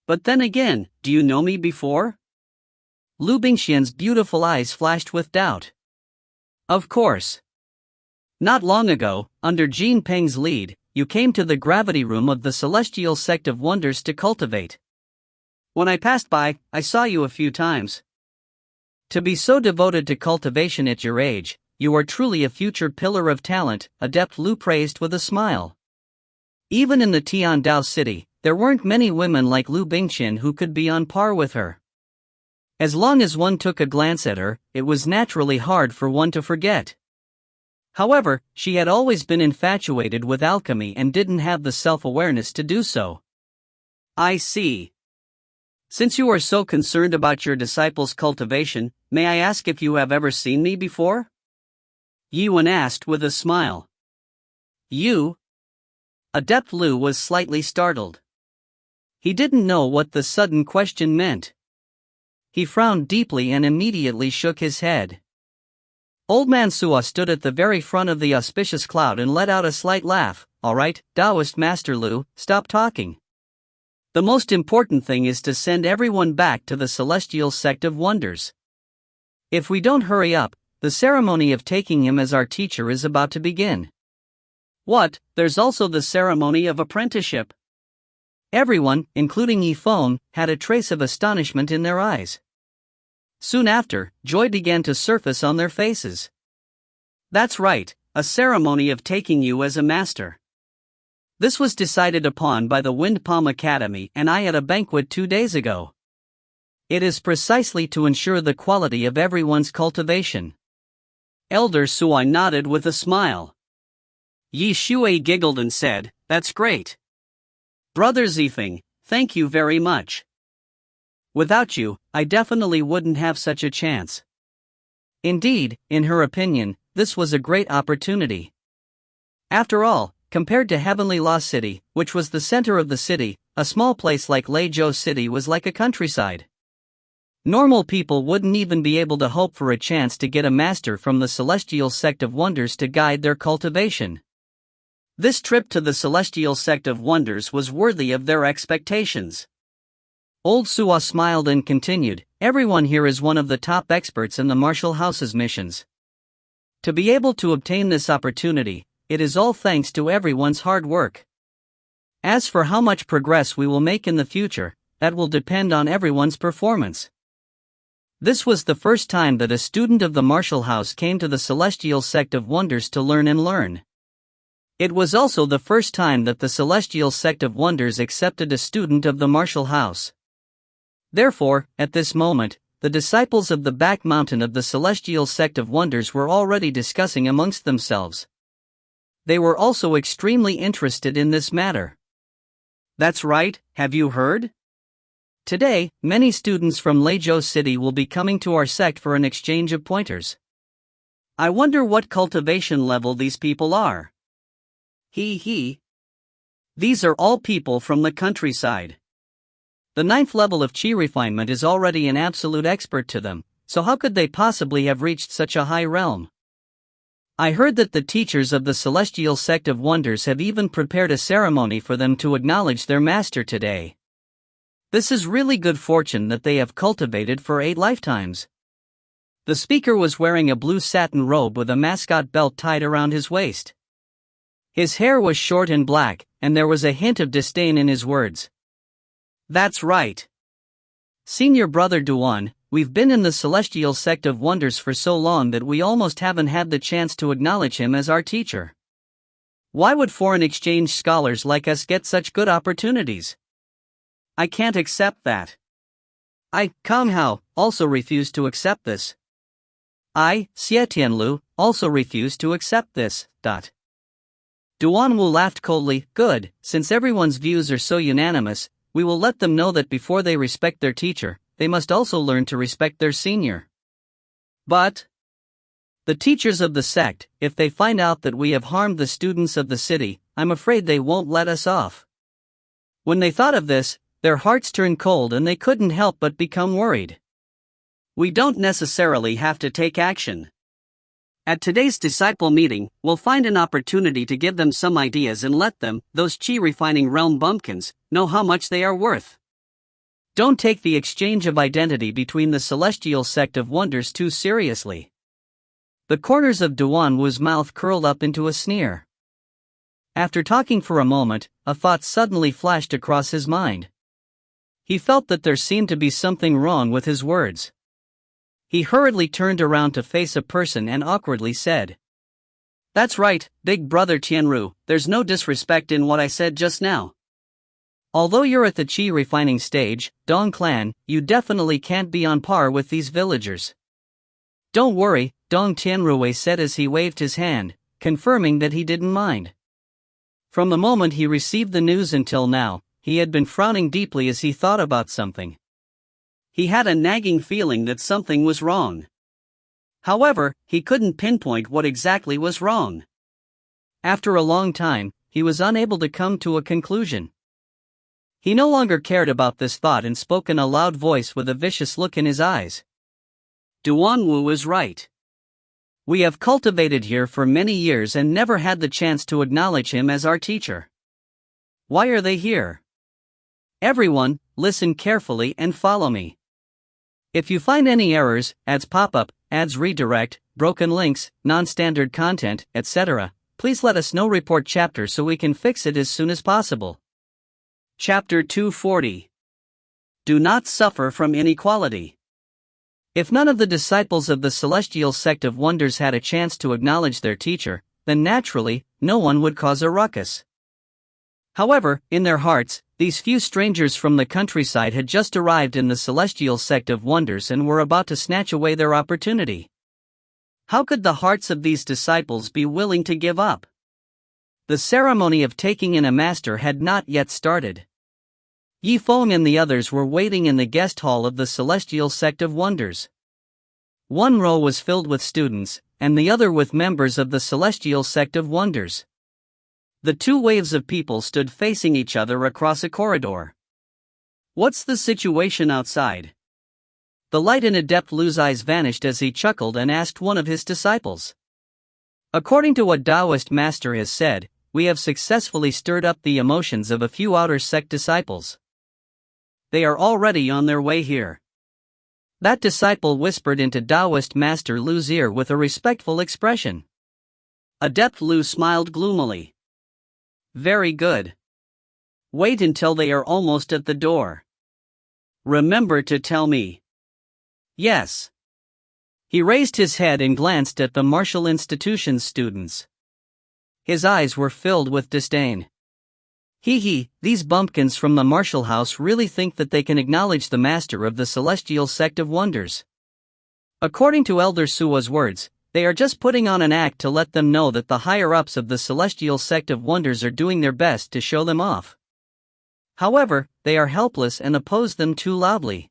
But then again, do you know me before? Liu Bingqian's beautiful eyes flashed with doubt. Of course. Not long ago, under Jean Peng's lead, you came to the gravity room of the Celestial Sect of Wonders to cultivate. When I passed by, I saw you a few times. To be so devoted to cultivation at your age, you are truly a future pillar of talent, Adept Liu praised with a smile. Even in the Tiandao City, there weren't many women like Liu Bingqian who could be on par with her. As long as one took a glance at her, it was naturally hard for one to forget. However, she had always been infatuated with alchemy and didn't have the self-awareness to do so. I see. Since you are so concerned about your disciples' cultivation, may I ask if you have ever seen me before? Yi Wen asked with a smile. You? Adept Liu was slightly startled. He didn't know what the sudden question meant. He frowned deeply and immediately shook his head. Old Man Sua stood at the very front of the auspicious cloud and let out a slight laugh. All right, Taoist Master Liu, stop talking. The most important thing is to send everyone back to the Celestial Sect of Wonders. If we don't hurry up, the ceremony of taking him as our teacher is about to begin. What, there's also the ceremony of apprenticeship? Everyone, including Zifeng, had a trace of astonishment in their eyes. Soon after, joy began to surface on their faces. That's right, a ceremony of taking you as a master. This was decided upon by the Wind Palm Academy and I at a banquet 2 days ago. It is precisely to ensure the quality of everyone's cultivation. Elder Sui nodded with a smile. Yi Shui giggled and said, "That's great. Brother Zifeng, thank you very much. Without you, I definitely wouldn't have such a chance." Indeed, in her opinion, this was a great opportunity. After all, compared to Heavenly Lost City, which was the center of the city, a small place like Legacy City was like a countryside. Normal people wouldn't even be able to hope for a chance to get a master from the Celestial Sect of Wonders to guide their cultivation. This trip to the Celestial Sect of Wonders was worthy of their expectations. Old Sua smiled and continued, "Everyone here is one of the top experts in the martial house's missions. To be able to obtain this opportunity, it is all thanks to everyone's hard work. As for how much progress we will make in the future, that will depend on everyone's performance." This was the first time that a student of the martial house came to the Celestial Sect of Wonders to learn. It was also the first time that the Celestial Sect of Wonders accepted a student of the martial house. Therefore, at this moment, the disciples of the back mountain of the Celestial Sect of Wonders were already discussing amongst themselves. They were also extremely interested in this matter. "That's right, have you heard? Today, many students from Legacy City will be coming to our sect for an exchange of pointers." I wonder what cultivation level these people are. He. These are all people from the countryside. The 9th level of Qi refinement is already an absolute expert to them, so how could they possibly have reached such a high realm? I heard that the teachers of the Celestial Sect of Wonders have even prepared a ceremony for them to acknowledge their master today. This is really good fortune that they have cultivated for 8 lifetimes. The speaker was wearing a blue satin robe with a mascot belt tied around his waist. His hair was short and black, and there was a hint of disdain in his words. That's right. Senior Brother Duan, we've been in the Celestial Sect of Wonders for so long that we almost haven't had the chance to acknowledge him as our teacher. Why would foreign exchange scholars like us get such good opportunities? I can't accept that. I, Kang Hao, also refuse to accept this. I, Xie Tianlu, also refuse to accept this. Duan Wu laughed coldly. Good, since everyone's views are so unanimous, we will let them know that before they respect their teacher, they must also learn to respect their senior. But the teachers of the sect, if they find out that we have harmed the students of the city, I'm afraid they won't let us off. When they thought of this, their hearts turned cold and they couldn't help but become worried. We don't necessarily have to take action. At today's disciple meeting, we'll find an opportunity to give them some ideas and let them, those Qi refining realm bumpkins, know how much they are worth. Don't take the exchange of identity between the Celestial Sect of Wonders too seriously. The corners of Duan Wu's mouth curled up into a sneer. After talking for a moment, a thought suddenly flashed across his mind. He felt that there seemed to be something wrong with his words. He hurriedly turned around to face a person and awkwardly said, "That's right, Big Brother Tianru, there's no disrespect in what I said just now. Although you're at the Qi refining stage, Dong Clan, you definitely can't be on par with these villagers." "Don't worry," Dong Tianrui said as he waved his hand, confirming that he didn't mind. From the moment he received the news until now, he had been frowning deeply as he thought about something. He had a nagging feeling that something was wrong. However, he couldn't pinpoint what exactly was wrong. After a long time, he was unable to come to a conclusion. He no longer cared about this thought and spoke in a loud voice with a vicious look in his eyes. Duan Wu is right. We have cultivated here for many years and never had the chance to acknowledge him as our teacher. Why are they here? Everyone, listen carefully and follow me. If you find any errors, ads pop up, ads redirect, broken links, non-standard content, etc., please let us know. Report chapter so we can fix it as soon as possible. Chapter 240. Do not suffer from inequality. If none of the disciples of the Celestial Sect of Wonders had a chance to acknowledge their teacher, then naturally, no one would cause a ruckus. However, in their hearts, these few strangers from the countryside had just arrived in the Celestial Sect of Wonders and were about to snatch away their opportunity. How could the hearts of these disciples be willing to give up? The ceremony of taking in a master had not yet started. Yifeng and the others were waiting in the guest hall of the Celestial Sect of Wonders. One row was filled with students, and the other with members of the Celestial Sect of Wonders. The two waves of people stood facing each other across a corridor. What's the situation outside? The light in Adept Lu's eyes vanished as he chuckled and asked one of his disciples. According to what Taoist master has said, we have successfully stirred up the emotions of a few outer sect disciples. They are already on their way here. That disciple whispered into Taoist master Lu's ear with a respectful expression. Adept Lu smiled gloomily. Very good. Wait until they are almost at the door. Remember to tell me. Yes. He raised his head and glanced at the martial institution's students. His eyes were filled with disdain. These bumpkins from the martial house really think that they can acknowledge the master of the Celestial Sect of Wonders. According to Elder Sua's words, they are just putting on an act to let them know that the higher-ups of the Celestial Sect of Wonders are doing their best to show them off. However, they are helpless and oppose them too loudly.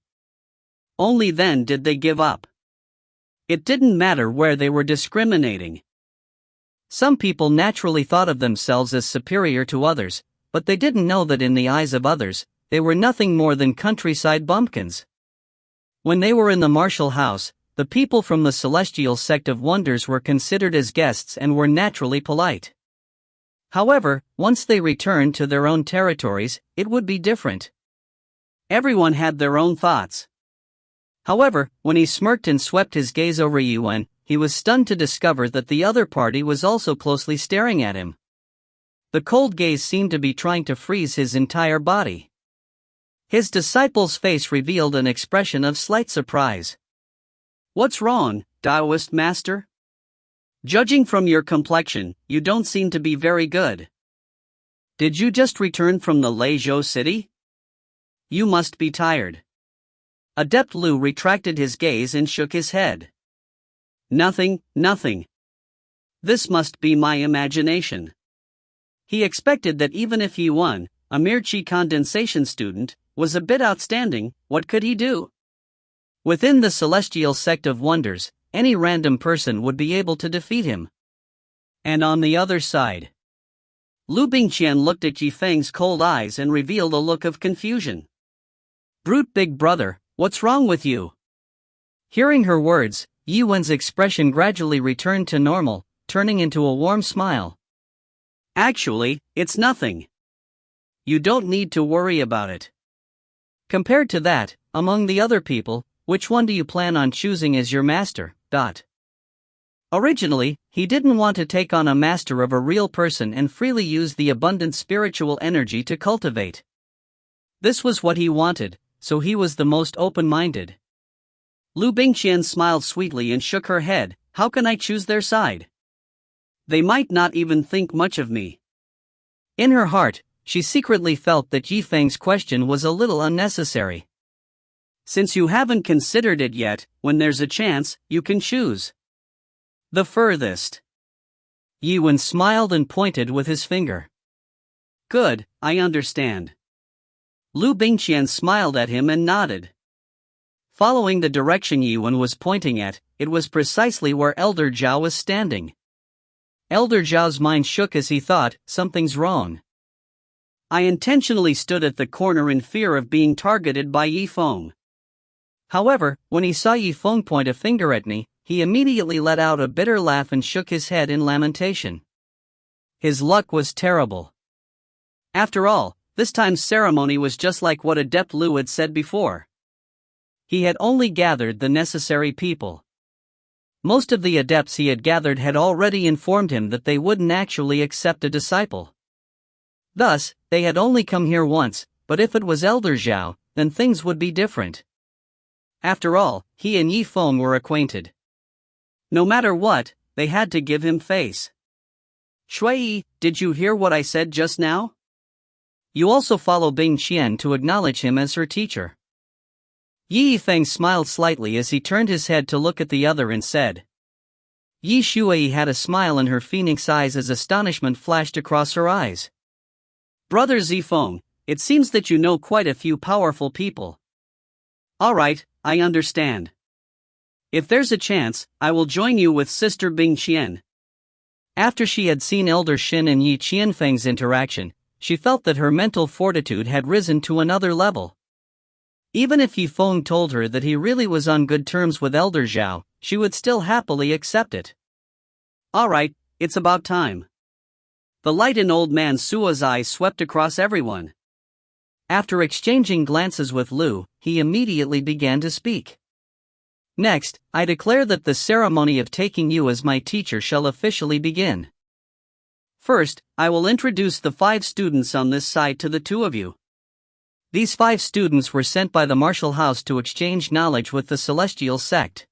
Only then did they give up. It didn't matter where they were discriminating. Some people naturally thought of themselves as superior to others, but they didn't know that in the eyes of others, they were nothing more than countryside bumpkins. When they were in the martial house, the people from the celestial sect of wonders were considered as guests and were naturally polite. However, once they returned to their own territories, it would be different. Everyone had their own thoughts. However, when he smirked and swept his gaze over Yuan, he was stunned to discover that the other party was also closely staring at him. The cold gaze seemed to be trying to freeze his entire body. His disciple's face revealed an expression of slight surprise. "What's wrong, Taoist master? Judging from your complexion, you don't seem to be very good. Did you just return from the Legacy City? You must be tired." Adept Liu retracted his gaze and shook his head. Nothing. This must be my imagination." He expected that even if Yuan, a mere Qi condensation student, was a bit outstanding, what could he do? Within the celestial sect of wonders, any random person would be able to defeat him. And on the other side, Liu Bingqian looked at Zifeng's cold eyes and revealed a look of confusion. "Brute big brother, what's wrong with you?" Hearing her words, Yuan's expression gradually returned to normal, turning into a warm smile. "Actually, it's nothing. You don't need to worry about it." "Compared to that, among the other people, which one do you plan on choosing as your master?" Originally, he didn't want to take on a master of a real person and freely use the abundant spiritual energy to cultivate. This was what he wanted, so he was the most open-minded. Liu Bingqian smiled sweetly and shook her head. "How can I choose their side? They might not even think much of me." In her heart, she secretly felt that Zifeng's question was a little unnecessary. "Since you haven't considered it yet, when there's a chance, you can choose the furthest." Yuan smiled and pointed with his finger. "Good, I understand." Liu Bingqian smiled at him and nodded. Following the direction Yuan was pointing at, it was precisely where Elder Zhao was standing. Elder Zhao's mind shook as he thought, something's wrong. "I intentionally stood at the corner in fear of being targeted by Yifeng. However, when he saw Yifeng point a finger at me, he immediately let out a bitter laugh and shook his head in lamentation. His luck was terrible. After all, this time's ceremony was just like what Adept Liu had said before. He had only gathered the necessary people. Most of the adepts he had gathered had already informed him that they wouldn't actually accept a disciple. Thus, they had only come here once, but if it was Elder Zhao, then things would be different. After all, he and Yifeng were acquainted. No matter what, they had to give him face. "Shui, did you hear what I said just now? You also follow Bingqian to acknowledge him as her teacher." Yifeng smiled slightly as he turned his head to look at the other and said. Yi Shui had a smile in her phoenix eyes as astonishment flashed across her eyes. "Brother Zifeng, it seems that you know quite a few powerful people." "Alright, I understand. If there's a chance, I will join you with Sister Bingqian." After she had seen Elder Shin and Yi Qianfeng's interaction, she felt that her mental fortitude had risen to another level. Even if Yifeng told her that he really was on good terms with Elder Zhao, she would still happily accept it. "Alright, it's about time." The light in old man Sua's eyes swept across everyone. After exchanging glances with Liu, he immediately began to speak. "Next, I declare that the ceremony of taking you as my teacher shall officially begin. First, I will introduce the 5 students on this side to the 2 of you. These 5 students were sent by the martial house to exchange knowledge with the celestial sect.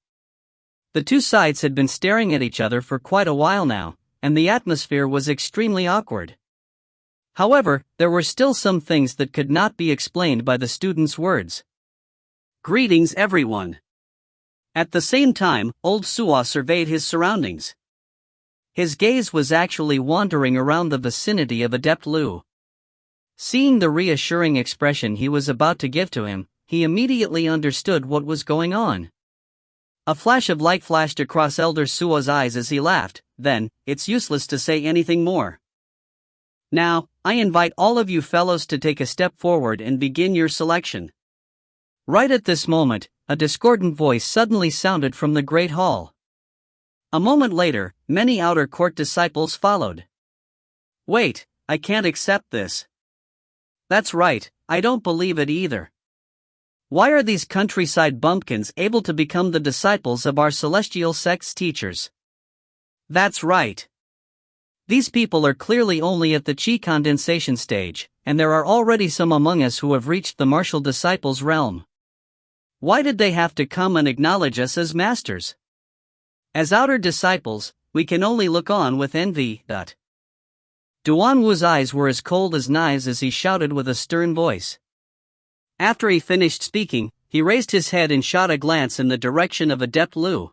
The 2 sides had been staring at each other for quite a while now, and the atmosphere was extremely awkward. However, there were still some things that could not be explained by the students' words. "Greetings everyone." At the same time, old Sua surveyed his surroundings. His gaze was actually wandering around the vicinity of Adept Liu. Seeing the reassuring expression he was about to give to him, he immediately understood what was going on. A flash of light flashed across Elder Suo's eyes as he laughed. Then, it's useless to say anything more. Now, I invite all of you fellows to take a step forward and begin your selection. Right at this moment, a discordant voice suddenly sounded from the Great Hall. A moment later, many outer court disciples followed. Wait, I can't accept this. That's right, I don't believe it either. Why are these countryside bumpkins able to become the disciples of our celestial sect's teachers? That's right. These people are clearly only at the Qi condensation stage, and there are already some among us who have reached the martial disciples' realm. Why did they have to come and acknowledge us as masters? As outer disciples, we can only look on with envy. Duanwu's eyes were as cold as knives as he shouted with a stern voice. After he finished speaking, he raised his head and shot a glance in the direction of Adept Liu.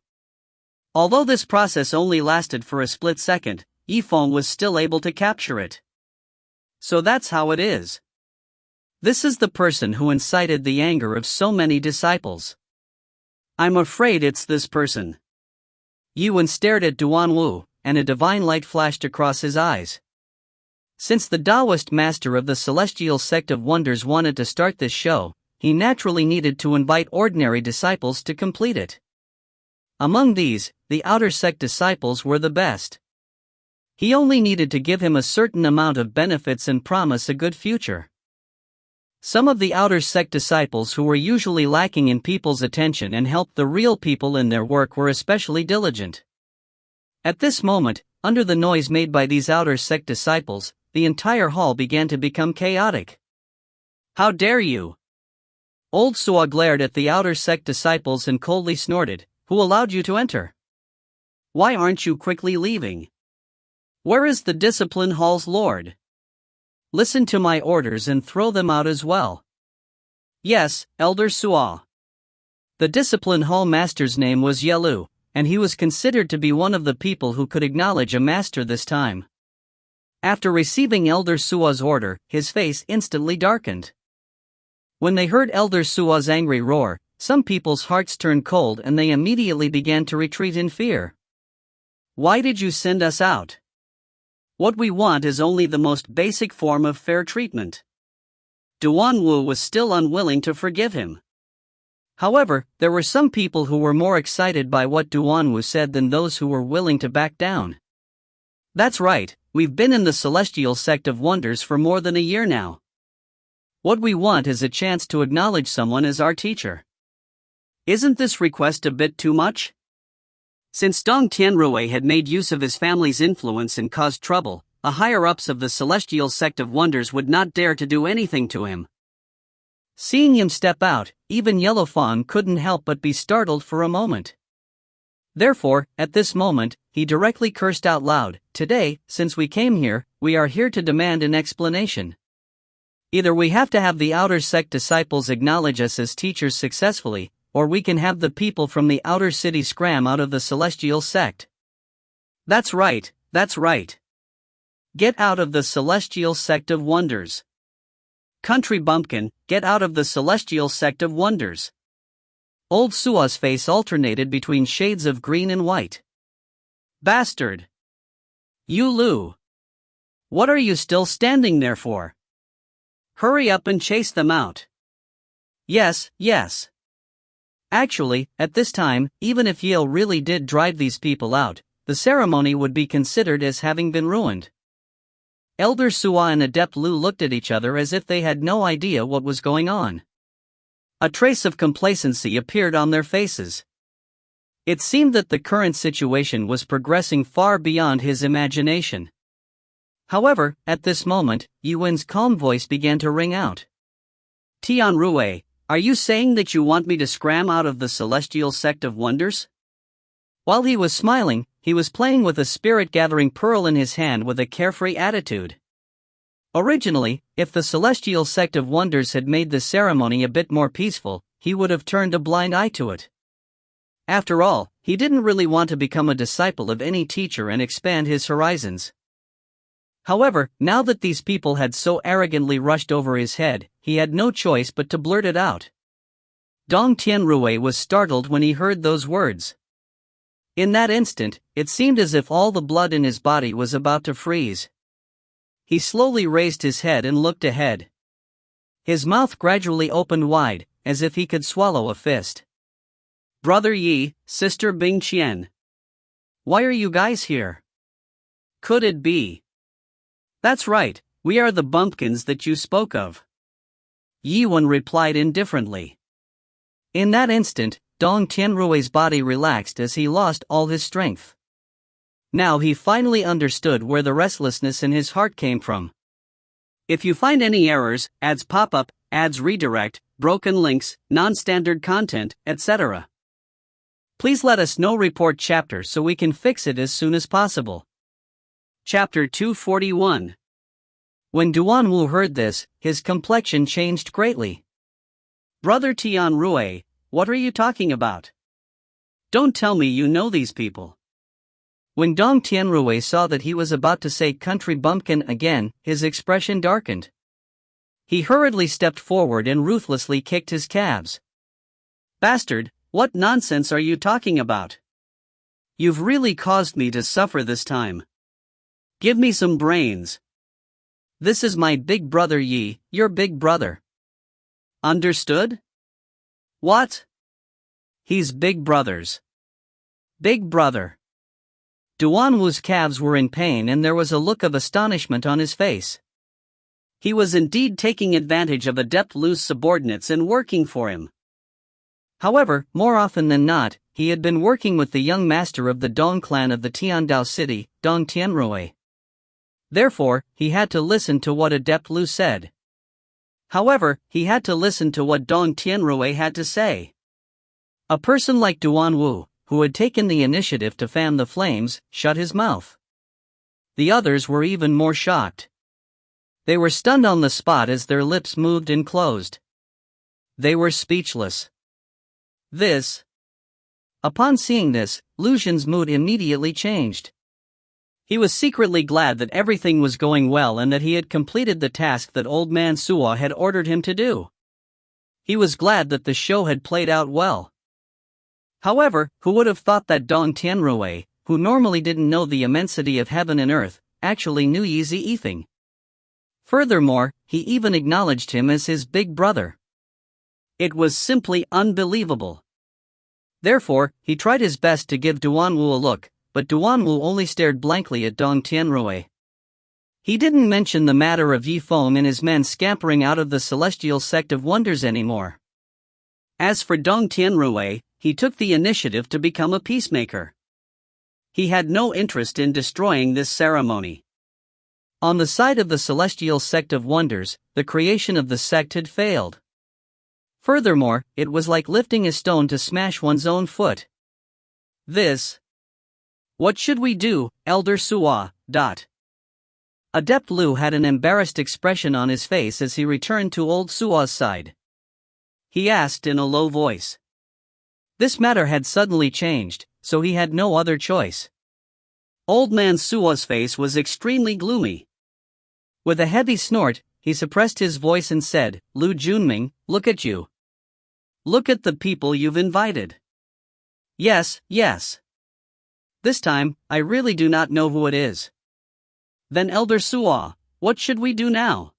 Although this process only lasted for a split second, Yifeng was still able to capture it. So that's how it is. This is the person who incited the anger of so many disciples. I'm afraid it's this person. Yuan stared at Duanwu, and a divine light flashed across his eyes. Since the Taoist master of the Celestial Sect of Wonders wanted to start this show, he naturally needed to invite ordinary disciples to complete it. Among these, the outer sect disciples were the best. He only needed to give him a certain amount of benefits and promise a good future. Some of the outer sect disciples who were usually lacking in people's attention and helped the real people in their work were especially diligent. At this moment, under the noise made by these outer sect disciples, the entire hall began to become chaotic. How dare you? Old Suo glared at the outer sect disciples and coldly snorted, Who allowed you to enter? Why aren't you quickly leaving? Where is the discipline hall's lord? Listen to my orders and throw them out as well. Yes, Elder Suo. The discipline hall master's name was Yelu, and he was considered to be one of the people who could acknowledge a master this time. After receiving Elder Suo's order, his face instantly darkened. When they heard Elder Suo's angry roar, some people's hearts turned cold and they immediately began to retreat in fear. Why did you send us out? What we want is only the most basic form of fair treatment. Duanwu was still unwilling to forgive him. However, there were some people who were more excited by what Duanwu said than those who were willing to back down. That's right, we've been in the Celestial Sect of Wonders for more than a year now. What we want is a chance to acknowledge someone as our teacher. Isn't this request a bit too much? Since Dong Tianrui had made use of his family's influence and caused trouble, the higher-ups of the Celestial Sect of Wonders would not dare to do anything to him. Seeing him step out, even Yellow Fawn couldn't help but be startled for a moment. Therefore, at this moment, he directly cursed out loud, Today, since we came here, we are here to demand an explanation. Either we have to have the outer sect disciples acknowledge us as teachers successfully, or we can have the people from the outer city scram out of the Celestial Sect. That's right, that's right. Get out of the Celestial Sect of Wonders. Country bumpkin, get out of the Celestial Sect of Wonders. Old Suo's face alternated between shades of green and white. Bastard! You Lu! What are you still standing there for? Hurry up and chase them out. Yes, yes. Actually, at this time, even if Yale really did drive these people out, the ceremony would be considered as having been ruined. Elder Suo and Adept Lu looked at each other as if they had no idea what was going on. A trace of complacency appeared on their faces. It seemed that the current situation was progressing far beyond his imagination. However, at this moment, Yuan's calm voice began to ring out. Tianrui, are you saying that you want me to scram out of the Celestial Sect of Wonders? While he was smiling, he was playing with a spirit-gathering pearl in his hand with a carefree attitude. Originally, if the Celestial Sect of Wonders had made the ceremony a bit more peaceful, he would have turned a blind eye to it. After all, he didn't really want to become a disciple of any teacher and expand his horizons. However, now that these people had so arrogantly rushed over his head, he had no choice but to blurt it out. Dong Tianrui was startled when he heard those words. In that instant, it seemed as if all the blood in his body was about to freeze. He slowly raised his head and looked ahead. His mouth gradually opened wide, as if he could swallow a fist. Brother Yi, Sister Bingqian. Why are you guys here? Could it be? That's right, we are the bumpkins that you spoke of. Yi Wen replied indifferently. In that instant, Dong Tianrui's body relaxed as he lost all his strength. Now he finally understood where the restlessness in his heart came from. If you find any errors, ads pop up, ads redirect, broken links, non-standard content, etc., please let us know. Report chapter so we can fix it as soon as possible. Chapter 241. When Duanwu heard this, his complexion changed greatly. Brother Tianrui, what are you talking about? Don't tell me you know these people. When Dong Tianrui saw that he was about to say country bumpkin again, his expression darkened. He hurriedly stepped forward and ruthlessly kicked his calves. Bastard, what nonsense are you talking about? You've really caused me to suffer this time. Give me some brains. This is my big brother Yi, your big brother. Understood? What? He's big brothers. Big brother. Duanwu's calves were in pain and there was a look of astonishment on his face. He was indeed taking advantage of Adept Lu's subordinates and working for him. However, more often than not, he had been working with the young master of the Dong clan of the Tiandao City, Dong Tianrui. Therefore, he had to listen to what Adept Lu said. However, he had to listen to what Dong Tianrui had to say. A person like Duanwu, who had taken the initiative to fan the flames, shut his mouth. The others were even more shocked. They were stunned on the spot as their lips moved and closed. They were speechless. Upon seeing this, Lu Xun's mood immediately changed. He was secretly glad that everything was going well and that he had completed the task that Old Man Suo had ordered him to do. He was glad that the show had played out well. However, who would have thought that Dong Tianrui, who normally didn't know the immensity of heaven and earth, actually knew Yi Zifeng. Furthermore, he even acknowledged him as his big brother. It was simply unbelievable. Therefore, he tried his best to give Duanwu a look, but Duanwu only stared blankly at Dong Tianrui. He didn't mention the matter of Yi Feng and his men scampering out of the celestial sect of wonders anymore. As for Dong Tianrui, he took the initiative to become a peacemaker. He had no interest in destroying this ceremony. On the side of the celestial sect of wonders, the creation of the sect had failed. Furthermore, it was like lifting a stone to smash one's own foot. What should we do, Elder Suo? Adept Lu had an embarrassed expression on his face as he returned to old Suo's side. He asked in a low voice. This matter had suddenly changed, so he had no other choice. Old Man Suo's face was extremely gloomy. With a heavy snort, he suppressed his voice and said, Lu Junming, look at you. Look at the people you've invited. Yes. This time, I really do not know who it is. Then Elder Suo, what should we do now?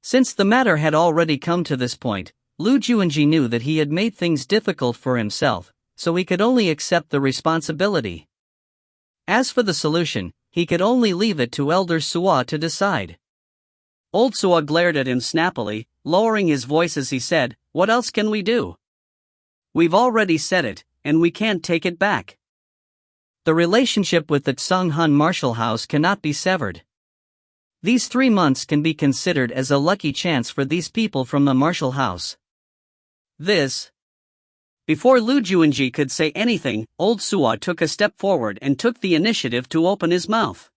Since the matter had already come to this point, Lu Juanji knew that he had made things difficult for himself, so he could only accept the responsibility. As for the solution, he could only leave it to Elder Suo to decide. Old Suo glared at him snappily, lowering his voice as he said, What else can we do? We've already said it, and we can't take it back. The relationship with the Tsung Han martial house cannot be severed. These 3 months can be considered as a lucky chance for these people from the martial house. Before Lu Juanji could say anything, old Suo took a step forward and took the initiative to open his mouth.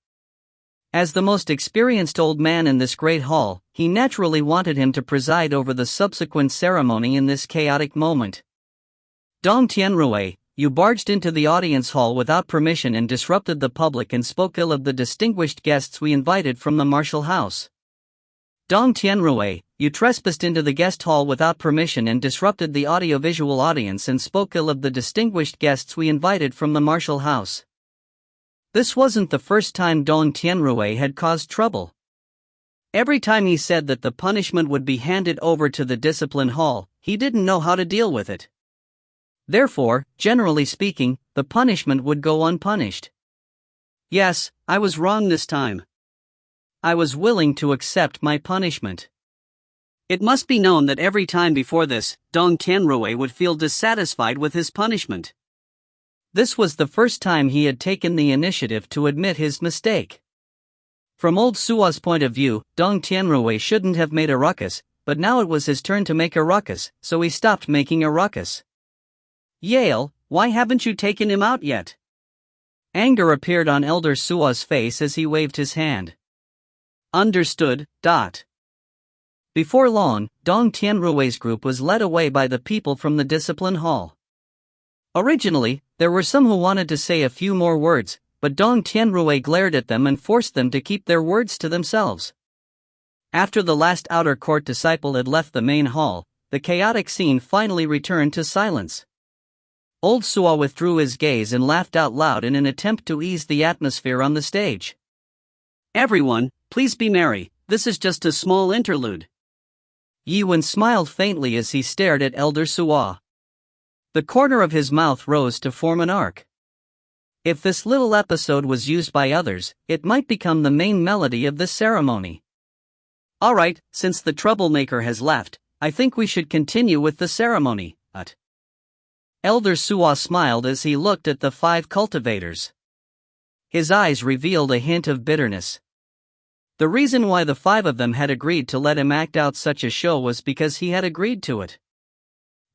As the most experienced old man in this great hall, he naturally wanted him to preside over the subsequent ceremony in this chaotic moment. Dong Tianrui, you barged into the audience hall without permission and disrupted the public and spoke ill of the distinguished guests we invited from the martial house. Dong Tianrui, you trespassed into the guest hall without permission and disrupted the audiovisual audience and spoke ill of the distinguished guests we invited from the martial house. This wasn't the first time Dong Tianrui had caused trouble. Every time he said that the punishment would be handed over to the discipline hall, he didn't know how to deal with it. Therefore, generally speaking, the punishment would go unpunished. Yes, I was wrong this time. I was willing to accept my punishment. It must be known that every time before this, Dong Tianrui would feel dissatisfied with his punishment. This was the first time he had taken the initiative to admit his mistake. From old Sua's point of view, Dong Tianrui shouldn't have made a ruckus, but now it was his turn to make a ruckus, so he stopped making a ruckus. Yale, why haven't you taken him out yet? Anger appeared on Elder Sua's face as he waved his hand. Understood. Before long, Dong Tianrui's group was led away by the people from the discipline hall. Originally, there were some who wanted to say a few more words, but Dong Tianrui glared at them and forced them to keep their words to themselves. After the last outer court disciple had left the main hall, the chaotic scene finally returned to silence. Old Sua withdrew his gaze and laughed out loud in an attempt to ease the atmosphere on the stage. Everyone, please be merry, this is just a small interlude. Yi Wen smiled faintly as he stared at Elder Sua. The corner of his mouth rose to form an arc. If this little episode was used by others, it might become the main melody of this ceremony. Alright, since the troublemaker has left, I think we should continue with the ceremony. Elder Sua smiled as he looked at the 5 cultivators. His eyes revealed a hint of bitterness. The reason why the 5 of them had agreed to let him act out such a show was because he had agreed to it.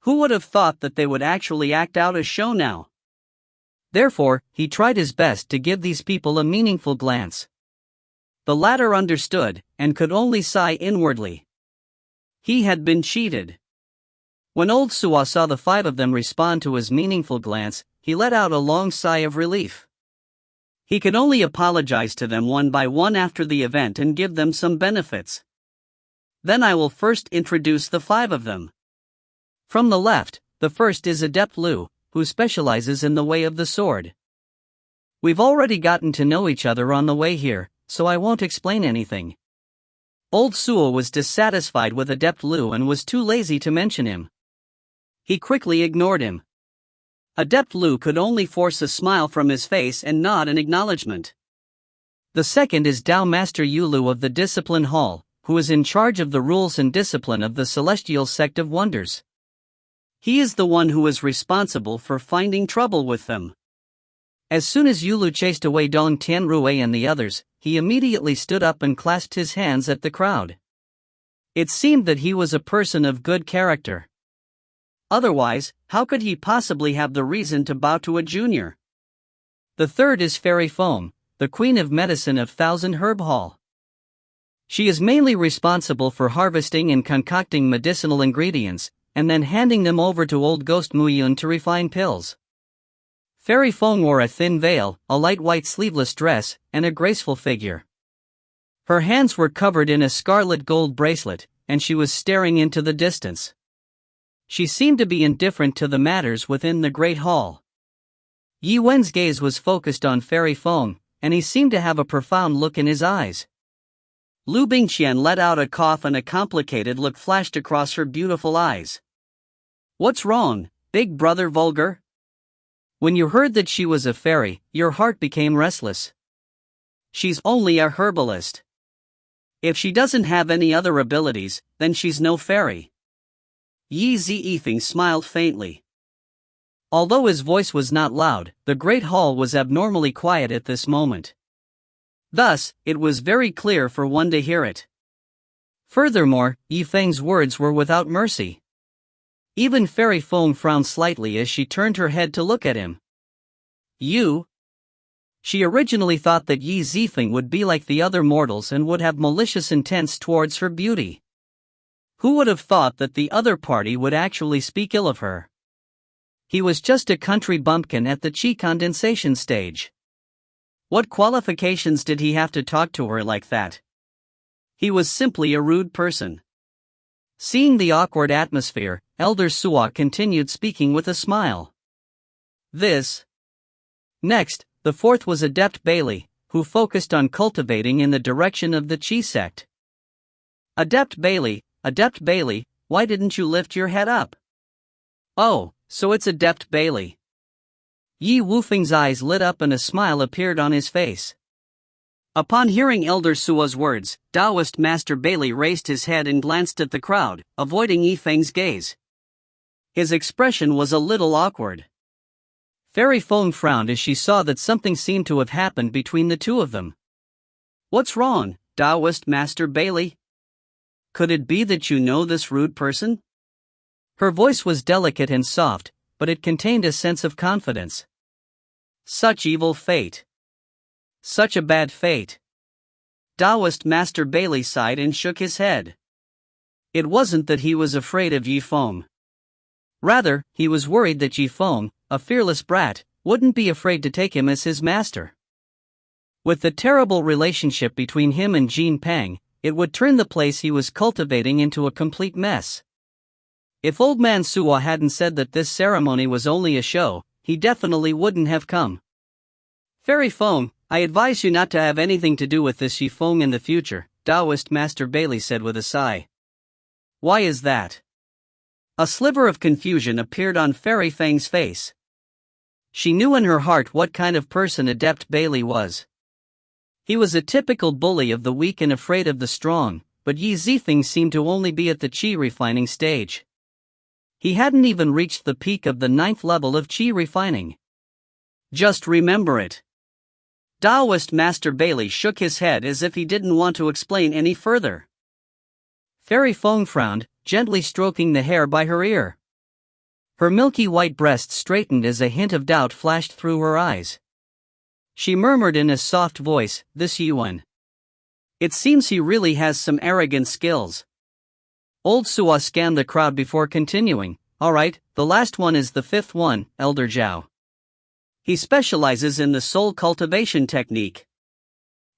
Who would have thought that they would actually act out a show now? Therefore, he tried his best to give these people a meaningful glance. The latter understood, and could only sigh inwardly. He had been cheated. When old Sua saw the 5 of them respond to his meaningful glance, he let out a long sigh of relief. He could only apologize to them one by one after the event and give them some benefits. Then I will first introduce the 5 of them. From the left, the first is Adept Liu, who specializes in the way of the sword. We've already gotten to know each other on the way here, so I won't explain anything. Old Sua was dissatisfied with Adept Liu and was too lazy to mention him. He quickly ignored him. Adept Liu could only force a smile from his face and nod in acknowledgement. The second is Dao Master Yulu of the Discipline Hall, who is in charge of the rules and discipline of the Celestial Sect of Wonders. He is the one who is responsible for finding trouble with them. As soon as Yulu chased away Dong Tianrui and the others, he immediately stood up and clasped his hands at the crowd. It seemed that he was a person of good character. Otherwise, how could he possibly have the reason to bow to a junior? The third is Fairy Foam, the Queen of Medicine of Thousand Herb Hall. She is mainly responsible for harvesting and concocting medicinal ingredients, and then handing them over to old Ghost Muyun to refine pills. Fairy Foam wore a thin veil, a light white sleeveless dress, and a graceful figure. Her hands were covered in a scarlet gold bracelet, and she was staring into the distance. She seemed to be indifferent to the matters within the Great Hall. Yi Wen's gaze was focused on Fairy Foam, and he seemed to have a profound look in his eyes. Liu Bingqian let out a cough and a complicated look flashed across her beautiful eyes. What's wrong, big brother Vulgar? When you heard that she was a fairy, your heart became restless. She's only a herbalist. If she doesn't have any other abilities, then she's no fairy. Yi Zifeng smiled faintly. Although his voice was not loud, the Great Hall was abnormally quiet at this moment. Thus, it was very clear for one to hear it. Furthermore, Yifeng's words were without mercy. Even Fairy Foam frowned slightly as she turned her head to look at him. You? She originally thought that Yi Zifeng would be like the other mortals and would have malicious intents towards her beauty. Who would have thought that the other party would actually speak ill of her? He was just a country bumpkin at the Qi condensation stage. What qualifications did he have to talk to her like that? He was simply a rude person. Seeing the awkward atmosphere, Elder Suo continued speaking with a smile. Next, the fourth was Adept Bailey, who focused on cultivating in the direction of the Qi sect. Adept Bailey, why didn't you lift your head up? Oh, so it's Adept Bailey. Yi Wufeng's eyes lit up and a smile appeared on his face. Upon hearing Elder Suo's words, Taoist Master Bailey raised his head and glanced at the crowd, avoiding Yifeng's gaze. His expression was a little awkward. Fairy Feng frowned as she saw that something seemed to have happened between the two of them. What's wrong, Taoist Master Bailey? Could it be that you know this rude person? Her voice was delicate and soft, but it contained a sense of confidence. Such evil fate. Such a bad fate. Taoist Master Bailey sighed and shook his head. It wasn't that he was afraid of Yifeng. Rather, he was worried that Yifeng, a fearless brat, wouldn't be afraid to take him as his master. With the terrible relationship between him and Jean Peng, it would turn the place he was cultivating into a complete mess. If Old Man Suo hadn't said that this ceremony was only a show, he definitely wouldn't have come. Fairy Feng, I advise you not to have anything to do with this Yifeng in the future, Taoist Master Bailey said with a sigh. Why is that? A sliver of confusion appeared on Fairy Feng's face. She knew in her heart what kind of person Adept Bailey was. He was a typical bully of the weak and afraid of the strong, but Yi Zifeng seemed to only be at the Qi refining stage. He hadn't even reached the peak of the 9th level of Qi refining. Just remember it. Taoist Master Bailey shook his head as if he didn't want to explain any further. Fairy Feng frowned, gently stroking the hair by her ear. Her milky white breast straightened as a hint of doubt flashed through her eyes. She murmured in a soft voice, this Yuan. It seems he really has some arrogant skills. Old Suo scanned the crowd before continuing, alright, the last one is the 5th one, Elder Zhao. He specializes in the soul cultivation technique.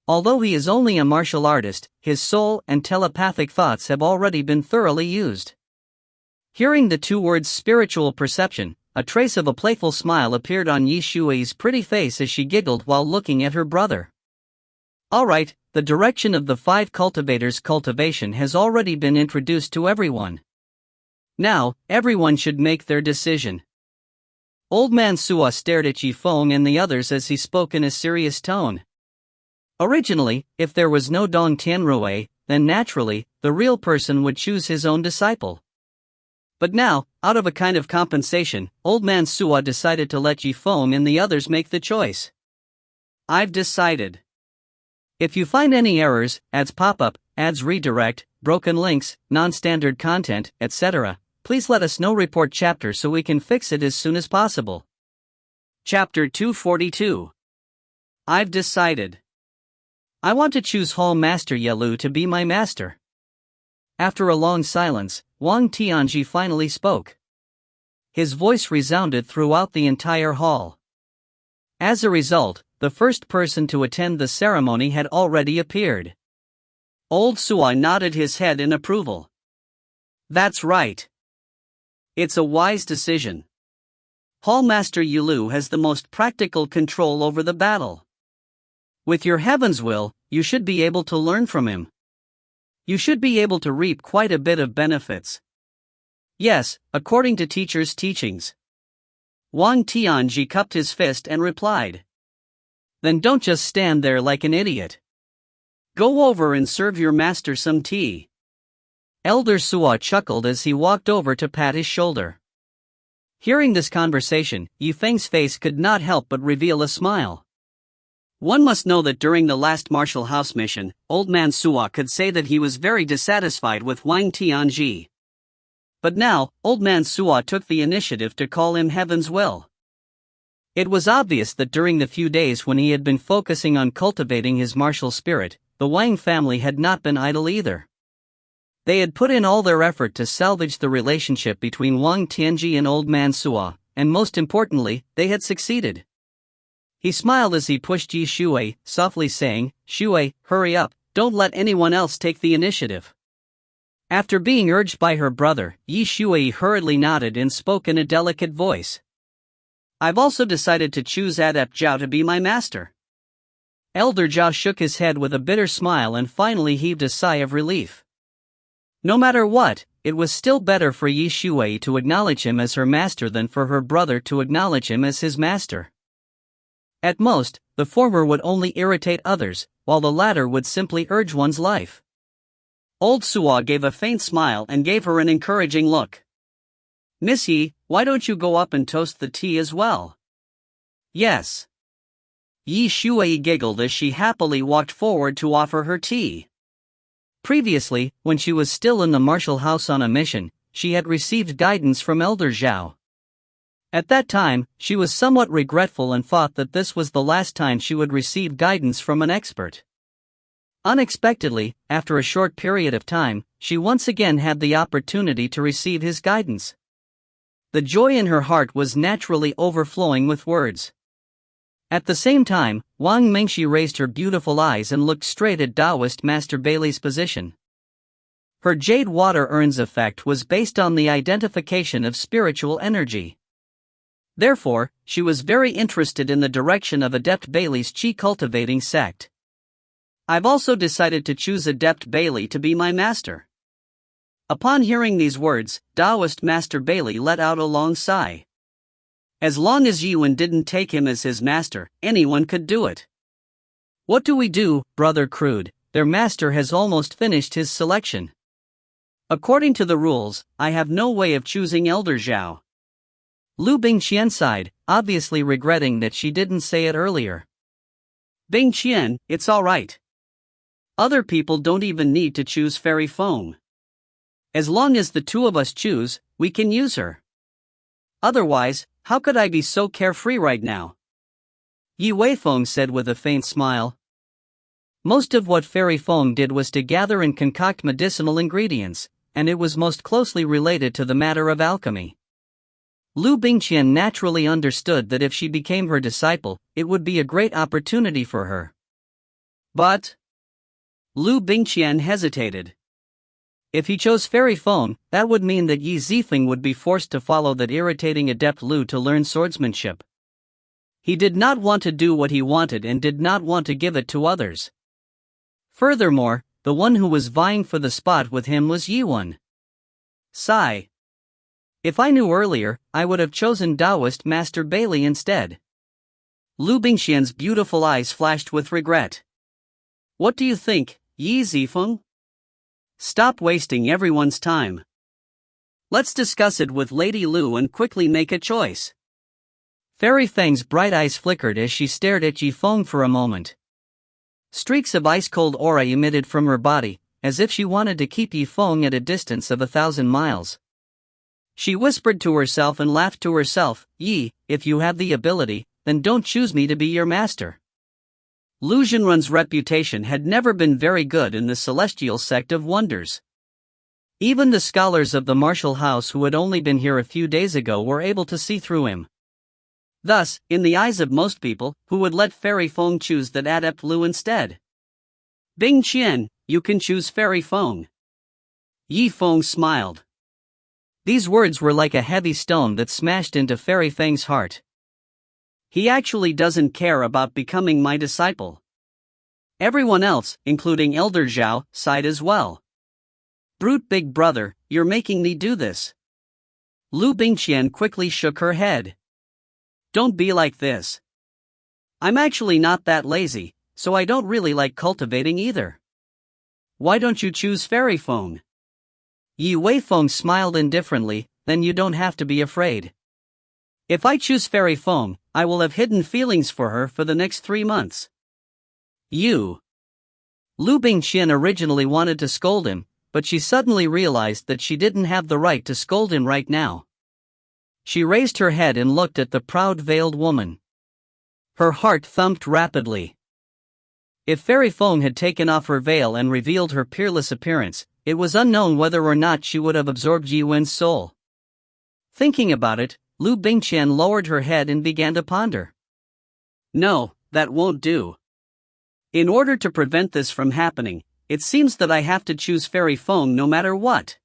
Although he is only a martial artist, his soul and telepathic thoughts have already been thoroughly used. Hearing the two words spiritual perception, a trace of a playful smile appeared on Yi Shui's pretty face as she giggled while looking at her brother. Alright, the direction of the 5 cultivators' cultivation has already been introduced to everyone. Now, everyone should make their decision. Old Man Suo stared at Yifeng and the others as he spoke in a serious tone. Originally, if there was no Dong Tianrui, then naturally, the real person would choose his own disciple. But now, out of a kind of compensation, Old Man Suo decided to let Yifeng and the others make the choice. I've decided. If you find any errors, ads pop up, ads redirect, broken links, non-standard content, etc., please let us know. Report chapter so we can fix it as soon as possible. Chapter 242. I've decided. I want to choose Hall Master Yelu to be my master. After a long silence, Wang Tianji finally spoke. His voice resounded throughout the entire hall. As a result, the first person to attend the ceremony had already appeared. Old Suo nodded his head in approval. That's right. It's a wise decision. Hallmaster Yulu has the most practical control over the battle. With your heaven's will, you should be able to learn from him. You should be able to reap quite a bit of benefits. Yes, according to teacher's teachings. Wang Tianji cupped his fist and replied. Then don't just stand there like an idiot. Go over and serve your master some tea. Elder Suo chuckled as he walked over to pat his shoulder. Hearing this conversation, Yifeng's face could not help but reveal a smile. One must know that during the last Martial House mission, Old Man Suo could say that he was very dissatisfied with Wang Tianji. But now, Old Man Suo took the initiative to call him Heaven's Will. It was obvious that during the few days when he had been focusing on cultivating his martial spirit, the Wang family had not been idle either. They had put in all their effort to salvage the relationship between Wang Tianji and Old Man Suo, and most importantly, they had succeeded. He smiled as he pushed Yi Shui, softly saying, "Shui, hurry up, don't let anyone else take the initiative. After being urged by her brother, Yi Shuai hurriedly nodded and spoke in a delicate voice. I've also decided to choose Adept Zhao to be my master. Elder Zhao shook his head with a bitter smile and finally heaved a sigh of relief. No matter what, it was still better for Yi Shuai to acknowledge him as her master than for her brother to acknowledge him as his master. At most, the former would only irritate others, while the latter would simply urge one's life. Old Suo gave a faint smile and gave her an encouraging look. Miss Yi, why don't you go up and toast the tea as well? Yes. Yi Shuai giggled as she happily walked forward to offer her tea. Previously, when she was still in the martial house on a mission, she had received guidance from Elder Zhao. At that time, she was somewhat regretful and thought that this was the last time she would receive guidance from an expert. Unexpectedly, after a short period of time, she once again had the opportunity to receive his guidance. The joy in her heart was naturally overflowing with words. At the same time, Wang Mingxi raised her beautiful eyes and looked straight at Taoist Master Bailey's position. Her jade water urns effect was based on the identification of spiritual energy. Therefore, she was very interested in the direction of Adept Bailey's Qi cultivating sect. I've also decided to choose Adept Bailey to be my master. Upon hearing these words, Taoist Master Bailey let out a long sigh. As long as Yiwen didn't take him as his master, anyone could do it. What do we do, Brother Crude? Their master has almost finished his selection. According to the rules, I have no way of choosing Elder Zhao. Liu Bingqian sighed, obviously regretting that she didn't say it earlier. Bingqian, it's alright. Other people don't even need to choose Fairy Feng. As long as the two of us choose, we can use her. Otherwise, how could I be so carefree right now? Yi Weifeng said with a faint smile. Most of what Fairy Feng did was to gather and concoct medicinal ingredients, and it was most closely related to the matter of alchemy. Liu Bingqian naturally understood that if she became her disciple, it would be a great opportunity for her. But Liu Bingqian hesitated. If he chose Fairy Feng, that would mean that Yi Zifeng would be forced to follow that irritating adept Liu to learn swordsmanship. He did not want to do what he wanted and did not want to give it to others. Furthermore, the one who was vying for the spot with him was Yiwen. Sigh. If I knew earlier, I would have chosen Taoist Master Bailey instead. Liu Bingqian's beautiful eyes flashed with regret. What do you think, Yi Zifeng? Stop wasting everyone's time. Let's discuss it with Lady Liu and quickly make a choice. Fairy Feng's bright eyes flickered as she stared at Zifeng for a moment. Streaks of ice-cold aura emitted from her body, as if she wanted to keep Zifeng at a distance of 1,000 miles. She whispered to herself and laughed to herself, Yi, if you have the ability, then don't choose me to be your master. Liu Zhenrun's reputation had never been very good in the celestial sect of wonders. Even the scholars of the martial house who had only been here a few days ago were able to see through him. Thus, in the eyes of most people, who would let Fairy Feng choose that adept Liu instead? Bingqian, you can choose Fairy Feng. Yi Feng smiled. These words were like a heavy stone that smashed into Fairy Feng's heart. He actually doesn't care about becoming my disciple. Everyone else, including Elder Zhao, sighed as well. Brute big brother, you're making me do this. Liu Bingqian quickly shook her head. Don't be like this. I'm actually not that lazy, so I don't really like cultivating either. Why don't you choose Fairy Feng? Yi Weifeng smiled indifferently, then you don't have to be afraid. If I choose Fairy Feng, I will have hidden feelings for her for the next 3 months. You. Liu Bingqian originally wanted to scold him, but she suddenly realized that she didn't have the right to scold him right now. She raised her head and looked at the proud veiled woman. Her heart thumped rapidly. If Fairy Feng had taken off her veil and revealed her peerless appearance, it was unknown whether or not she would have absorbed Yiwen's soul. Thinking about it, Liu Bingqian lowered her head and began to ponder. No, that won't do. In order to prevent this from happening, It seems that I have to choose Fairy Feng no matter what.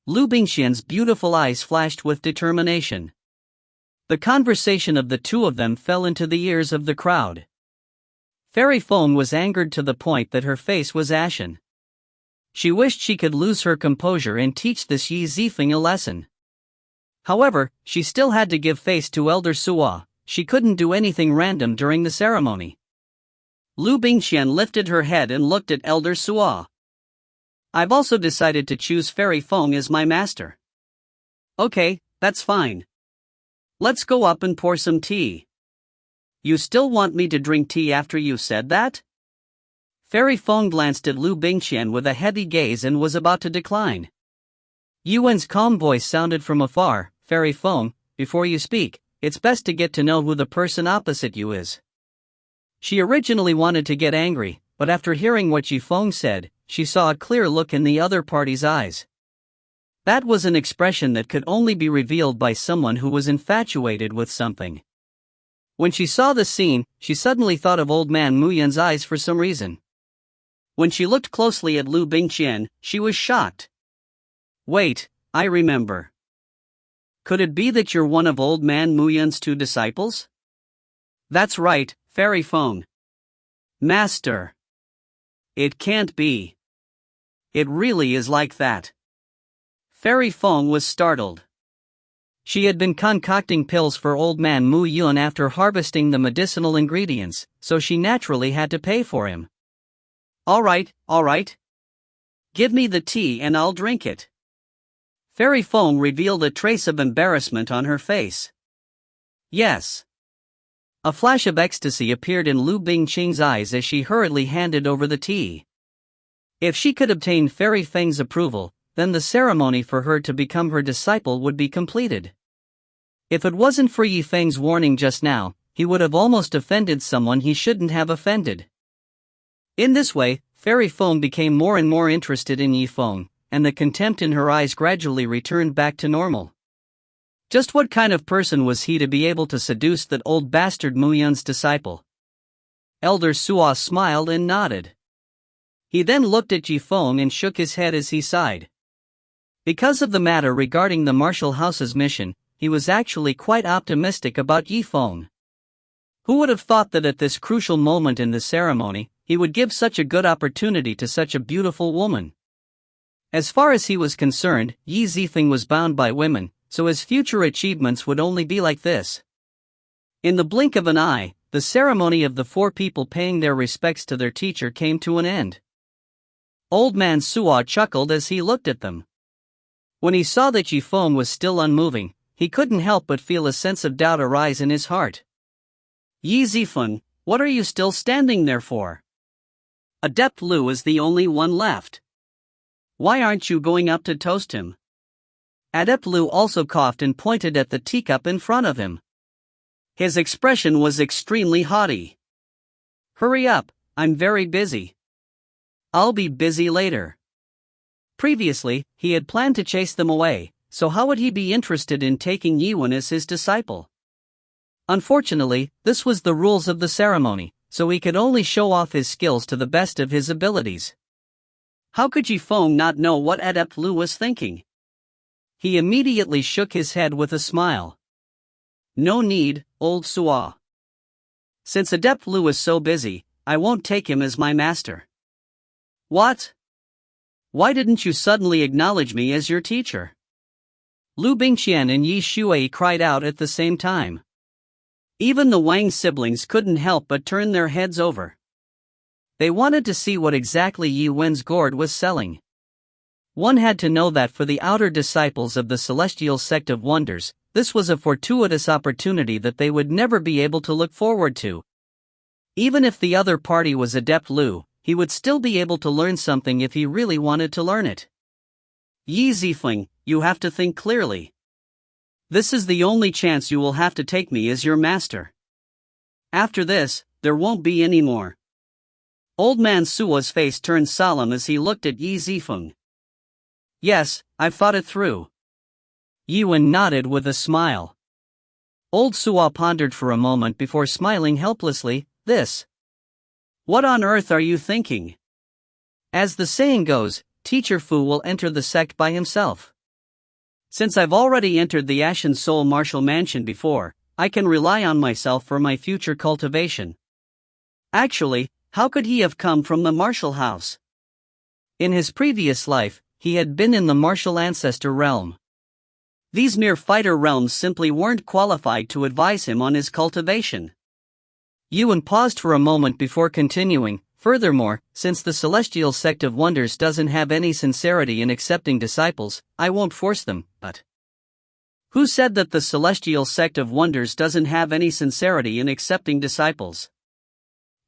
Liu Bingqian's beautiful eyes flashed with determination. The conversation of the two of them fell into the ears of the crowd. Fairy Feng was angered to the point that her face was ashen. She wished she could lose her composure and teach this Qi Zifeng a lesson. However, she still had to give face to Elder Suo. She couldn't do anything random during the ceremony. Liu Bingqian lifted her head and looked at Elder Suo. I've also decided to choose Fairy Feng as my master. Okay, that's fine. Let's go up and pour some tea. You still want me to drink tea after you said that? Fairy Feng glanced at Liu Bingqian with a heavy gaze and was about to decline. Yuan's calm voice sounded from afar. Fairy Feng, before you speak, it's best to get to know who the person opposite you is. She originally wanted to get angry, but after hearing what Zifeng said, she saw a clear look in the other party's eyes. That was an expression that could only be revealed by someone who was infatuated with something. When she saw the scene, she suddenly thought of old man Mu Yun's eyes for some reason. When she looked closely at Liu Bingqian, she was shocked. Wait, I remember. Could it be that you're one of old man Mu Yun's two disciples? That's right, Fairy Feng. Master. It can't be. It really is like that. Fairy Feng was startled. She had been concocting pills for old man Mu Yun after harvesting the medicinal ingredients, so she naturally had to pay for him. All right. Give me the tea and I'll drink it. Fairy Feng revealed a trace of embarrassment on her face. Yes. A flash of ecstasy appeared in Liu Bingqian's eyes as she hurriedly handed over the tea. If she could obtain Fairy Feng's approval, then the ceremony for her to become her disciple would be completed. If it wasn't for Yifeng's warning just now, he would have almost offended someone he shouldn't have offended. In this way, Fairy Feng became more and more interested in Yifeng, and the contempt in her eyes gradually returned back to normal. Just what kind of person was he to be able to seduce that old bastard Mu Yun's disciple? Elder Suo smiled and nodded. He then looked at Zifeng and shook his head as he sighed. Because of the matter regarding the martial house's mission, he was actually quite optimistic about Yifeng. Who would have thought that at this crucial moment in the ceremony, he would give such a good opportunity to such a beautiful woman? As far as he was concerned, Qi Zifeng was bound by women, so his future achievements would only be like this. In the blink of an eye, the ceremony of the four people paying their respects to their teacher came to an end. Old man Suo chuckled as he looked at them. When he saw that Zifeng was still unmoving, he couldn't help but feel a sense of doubt arise in his heart. Qi Zifeng, what are you still standing there for? Adept Liu is the only one left. Why aren't you going up to toast him? Adept Liu also coughed and pointed at the teacup in front of him. His expression was extremely haughty. Hurry up, I'm very busy. I'll be busy later. Previously, he had planned to chase them away, so how would he be interested in taking Yiwen as his disciple? Unfortunately, this was the rules of the ceremony, so he could only show off his skills to the best of his abilities. How could Zifeng not know what Adept Liu was thinking? He immediately shook his head with a smile. No need, old Suo. Since Adept Liu is so busy, I won't take him as my master. What? Why didn't you suddenly acknowledge me as your teacher? Liu Bingqian and Yi Shui cried out at the same time. Even the Wang siblings couldn't help but turn their heads over. They wanted to see what exactly Yi Wen's gourd was selling. One had to know that for the outer disciples of the celestial sect of wonders, this was a fortuitous opportunity that they would never be able to look forward to. Even if the other party was Adept Liu, he would still be able to learn something if he really wanted to learn it. Qi Zifeng, you have to think clearly. This is the only chance you will have to take me as your master. After this, there won't be any more. Old man Suo's face turned solemn as he looked at Qi Zifeng. Yes, I've thought it through. Yiwen nodded with a smile. Old Suo pondered for a moment before smiling helplessly. This. What on earth are you thinking? As the saying goes, Teacher Fu will enter the sect by himself. Since I've already entered the Ashen Soul Martial Mansion before, I can rely on myself for my future cultivation. Actually, how could he have come from the martial house? In his previous life, he had been in the martial ancestor realm. These mere fighter realms simply weren't qualified to advise him on his cultivation. Yuan paused for a moment before continuing. Furthermore, since the Celestial Sect of Wonders doesn't have any sincerity in accepting disciples, I won't force them, but... Who said that the Celestial Sect of Wonders doesn't have any sincerity in accepting disciples?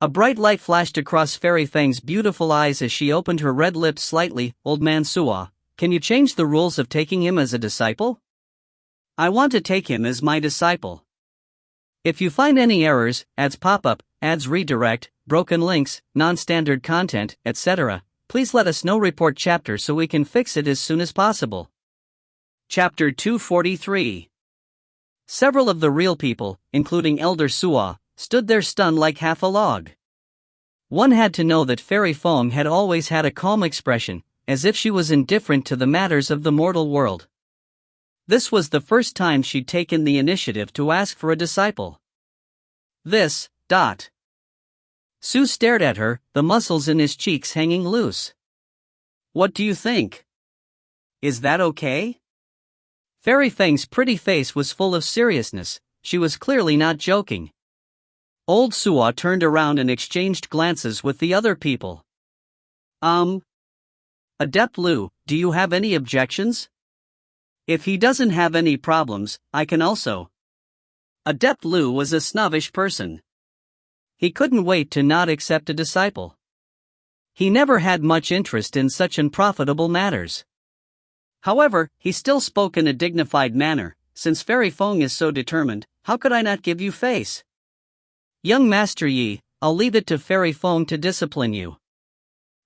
A bright light flashed across Fairy Fang's beautiful eyes as she opened her red lips slightly. Old man Suo, can you change the rules of taking him as a disciple? I want to take him as my disciple. If you find any errors, ads pop up, ads redirect, broken links, non-standard content, etc., please let us know. Report chapter so we can fix it as soon as possible. Chapter 243. Several of the real people, including Elder Suo, stood there stunned like half a log. One had to know that Fairy Fong had always had a calm expression, as if she was indifferent to the matters of the mortal world. This was the first time she'd taken the initiative to ask for a disciple. Su stared at her, the muscles in his cheeks hanging loose. What do you think? Is that okay? Fairy Fang's pretty face was full of seriousness. She was clearly not joking. Old Suo turned around and exchanged glances with the other people. Adept Liu, do you have any objections? If he doesn't have any problems, I can also. Adept Liu was a snobbish person. He couldn't wait to not accept a disciple. He never had much interest in such unprofitable matters. However, he still spoke in a dignified manner. Since Fairy Fong is so determined, how could I not give you face? Young Master Yi, I'll leave it to Fairy Fong to discipline you.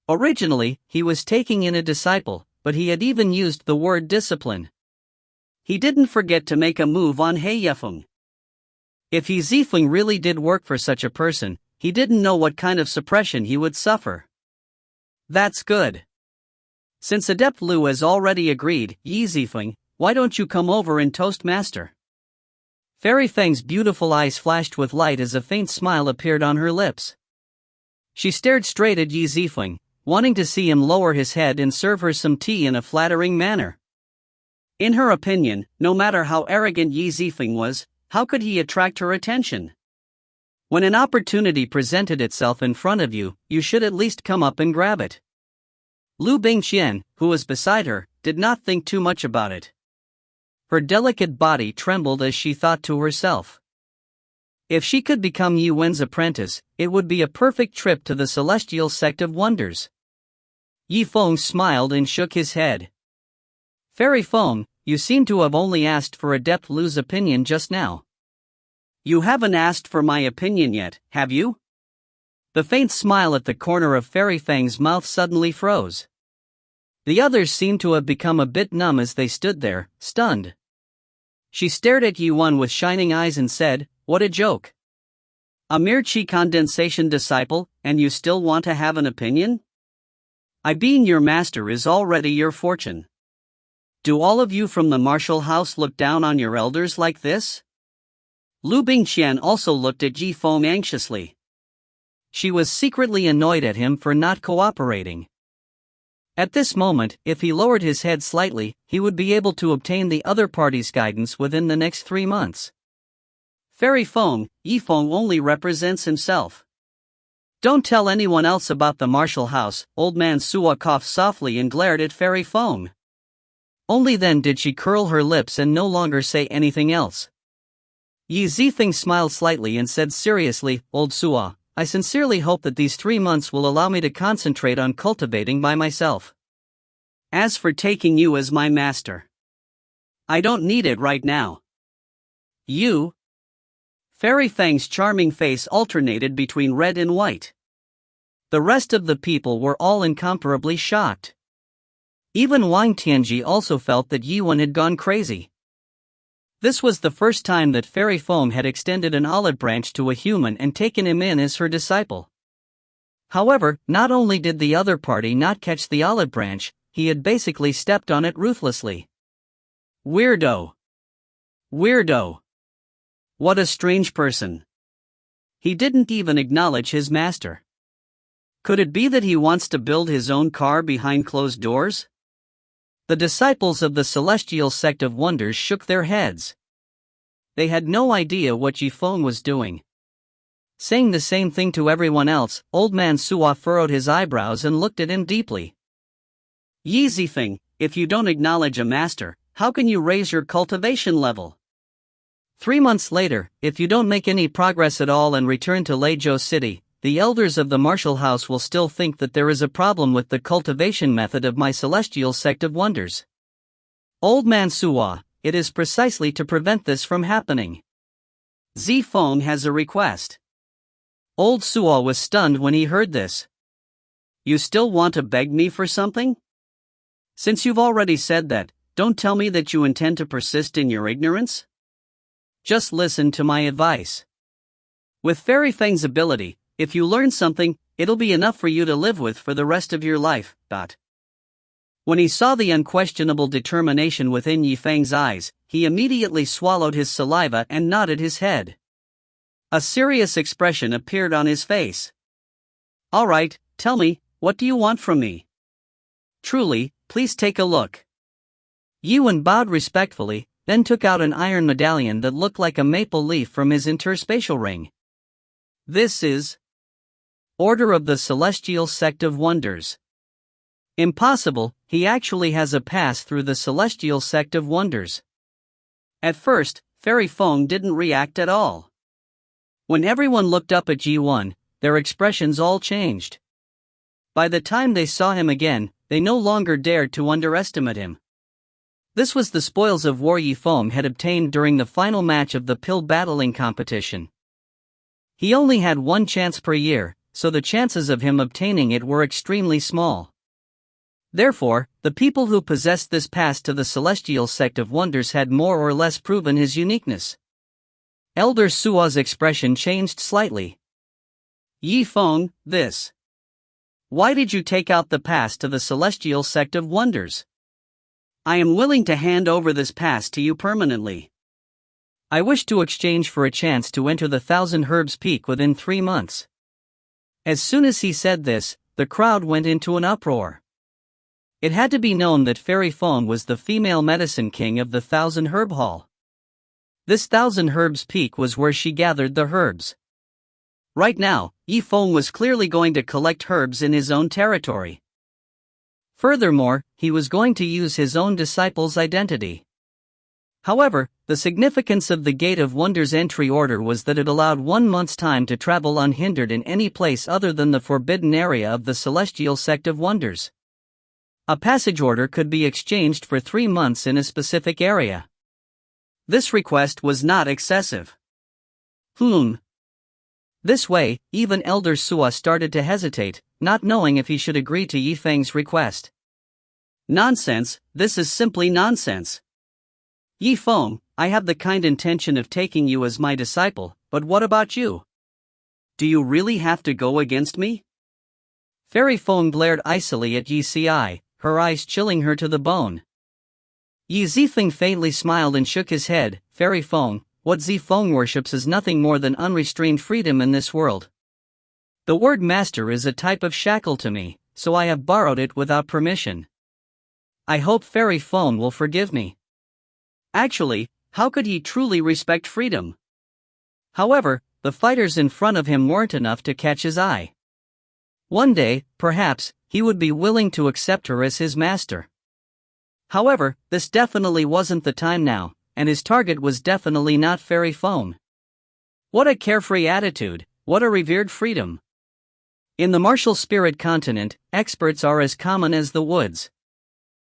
Originally, he was taking in a disciple, but he had even used the word discipline. He didn't forget to make a move on He Yefeng. If He Zifeng really did work for such a person, he didn't know what kind of suppression he would suffer. That's good. Since Adept Liu has already agreed, Yi Zifeng, why don't you come over and toast Master? Fairy Fang's beautiful eyes flashed with light as a faint smile appeared on her lips. She stared straight at Yi Zifeng, wanting to see him lower his head and serve her some tea in a flattering manner. In her opinion, no matter how arrogant Yi Zifeng was, how could he attract her attention? When an opportunity presented itself in front of you, you should at least come up and grab it. Liu Bingqian, who was beside her, did not think too much about it. Her delicate body trembled as she thought to herself. If she could become Yi Wen's apprentice, it would be a perfect trip to the Celestial Sect of Wonders. Yi Feng smiled and shook his head. Fairy Feng, you seem to have only asked for Adept Liu's opinion just now. You haven't asked for my opinion yet, have you? The faint smile at the corner of Fairy Fang's mouth suddenly froze. The others seemed to have become a bit numb as they stood there, stunned. She stared at Yuan with shining eyes and said, "What a joke. A mere Qi condensation disciple, and you still want to have an opinion? I being your master is already your fortune. Do all of you from the martial house look down on your elders like this?" Liu Bingqian also looked at Yi Feng anxiously. She was secretly annoyed at him for not cooperating. At this moment, if he lowered his head slightly, he would be able to obtain the other party's guidance within the next 3 months. Fairy Feng, Yi Feng only represents himself. Don't tell anyone else about the martial house. Old man Suo coughed softly and glared at Fairy Feng. Only then did she curl her lips and no longer say anything else. Yi Zifeng smiled slightly and said seriously, "Old Suo, I sincerely hope that these 3 months will allow me to concentrate on cultivating by myself. As for taking you as my master, I don't need it right now." You? Fairy Fang's charming face alternated between red and white. The rest of the people were all incomparably shocked. Even Wang Tianji also felt that Yuan had gone crazy. This was the first time that Fairy Feng had extended an olive branch to a human and taken him in as her disciple. However, not only did the other party not catch the olive branch, he had basically stepped on it ruthlessly. Weirdo. Weirdo. What a strange person. He didn't even acknowledge his master. Could it be that he wants to build his own car behind closed doors? The disciples of the celestial sect of wonders shook their heads. They had no idea what Zifeng was doing. Saying the same thing to everyone else, Old Man Suo furrowed his eyebrows and looked at him deeply. Yi Zifeng, if you don't acknowledge a master, how can you raise your cultivation level? 3 months later, if you don't make any progress at all and return to Legacy City, the elders of the martial house will still think that there is a problem with the cultivation method of my celestial sect of wonders. Old Man Suo, it is precisely to prevent this from happening. Zifeng has a request. Old Suo was stunned when he heard this. You still want to beg me for something? Since you've already said that, don't tell me that you intend to persist in your ignorance. Just listen to my advice. With Fairy Feng's ability, if you learn something, it'll be enough for you to live with for the rest of your life. When he saw the unquestionable determination within Zifeng's eyes, he immediately swallowed his saliva and nodded his head. A serious expression appeared on his face. All right, tell me, what do you want from me? Truly, please take a look. Yuan bowed respectfully, then took out an iron medallion that looked like a maple leaf from his interspatial ring. This is Order of the Celestial Sect of Wonders. Impossible, he actually has a pass through the Celestial Sect of Wonders. At first, Fairy Feng didn't react at all. When everyone looked up at Ji1, their expressions all changed. By the time they saw him again, they no longer dared to underestimate him. This was the spoils of war Zifeng had obtained during the final match of the pill battling competition. He only had one chance per year, so the chances of him obtaining it were extremely small. Therefore, the people who possessed this pass to the Celestial Sect of Wonders had more or less proven his uniqueness. Elder Suo's expression changed slightly. Zifeng, this. Why did you take out the pass to the Celestial Sect of Wonders? I am willing to hand over this pass to you permanently. I wish to exchange for a chance to enter the Thousand Herbs Peak within 3 months. As soon as he said this, the crowd went into an uproar. It had to be known that Fairy Feng was the female medicine king of the Thousand Herb Hall. This Thousand Herbs Peak was where she gathered the herbs. Right now, Zifeng was clearly going to collect herbs in his own territory. Furthermore, he was going to use his own disciple's identity. However, the significance of the Gate of Wonders entry order was that it allowed 1 month's time to travel unhindered in any place other than the forbidden area of the Celestial Sect of Wonders. A passage order could be exchanged for 3 months in a specific area. This request was not excessive. This way, even Elder Suo started to hesitate, not knowing if he should agree to Zifeng's request. Nonsense, this is simply nonsense. Zifeng, I have the kind intention of taking you as my disciple, but what about you? Do you really have to go against me? Fairy Feng glared icily at Yi, her eyes chilling her to the bone. Yi Zifeng faintly smiled and shook his head. Fairy Feng, what Zifeng worships is nothing more than unrestrained freedom in this world. The word master is a type of shackle to me, so I have borrowed it without permission. I hope Fairy Feng will forgive me. Actually, how could he truly respect freedom? However, the fighters in front of him weren't enough to catch his eye. One day, perhaps, he would be willing to accept her as his master. However, this definitely wasn't the time now, and his target was definitely not Fairy Feng. What a carefree attitude, what a revered freedom. In the martial spirit continent, experts are as common as the woods.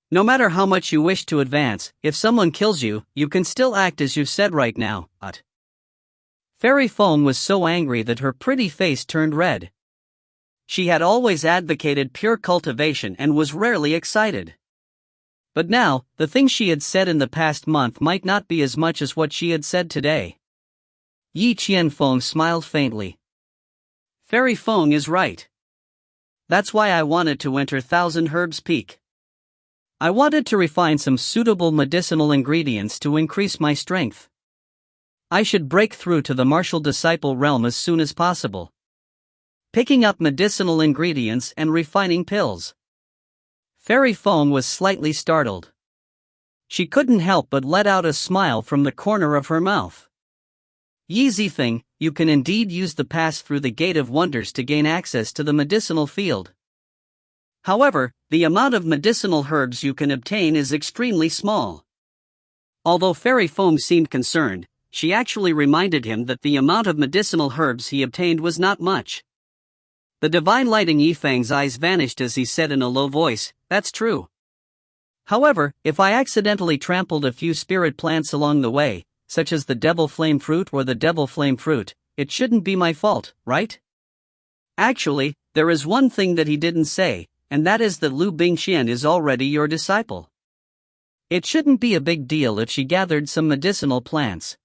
No matter how much you wish to advance, if someone kills you, you can still act as you've said right now. Fairy Feng was so angry that her pretty face turned red. She had always advocated pure cultivation and was rarely excited. But now, the things she had said in the past month might not be as much as what she had said today. Yi Qianfeng smiled faintly. Fairy Feng is right. That's why I wanted to enter Thousand Herbs Peak. I wanted to refine some suitable medicinal ingredients to increase my strength. I should break through to the martial disciple realm as soon as possible. Picking up medicinal ingredients and refining pills. Fairy Feng was slightly startled. She couldn't help but let out a smile from the corner of her mouth. Zifeng, you can indeed use the pass through the Gate of Wonders to gain access to the medicinal field. However, the amount of medicinal herbs you can obtain is extremely small. Although Fairy Feng seemed concerned, she actually reminded him that the amount of medicinal herbs he obtained was not much. The divine light in Yifeng's eyes vanished as he said in a low voice, "That's true. However, if I accidentally trampled a few spirit plants along the way, such as the devil flame fruit or the devil flame fruit, it shouldn't be my fault, right?" Actually, there is one thing that he didn't say, and that is that Liu Bingqian is already your disciple. It shouldn't be a big deal if she gathered some medicinal plants.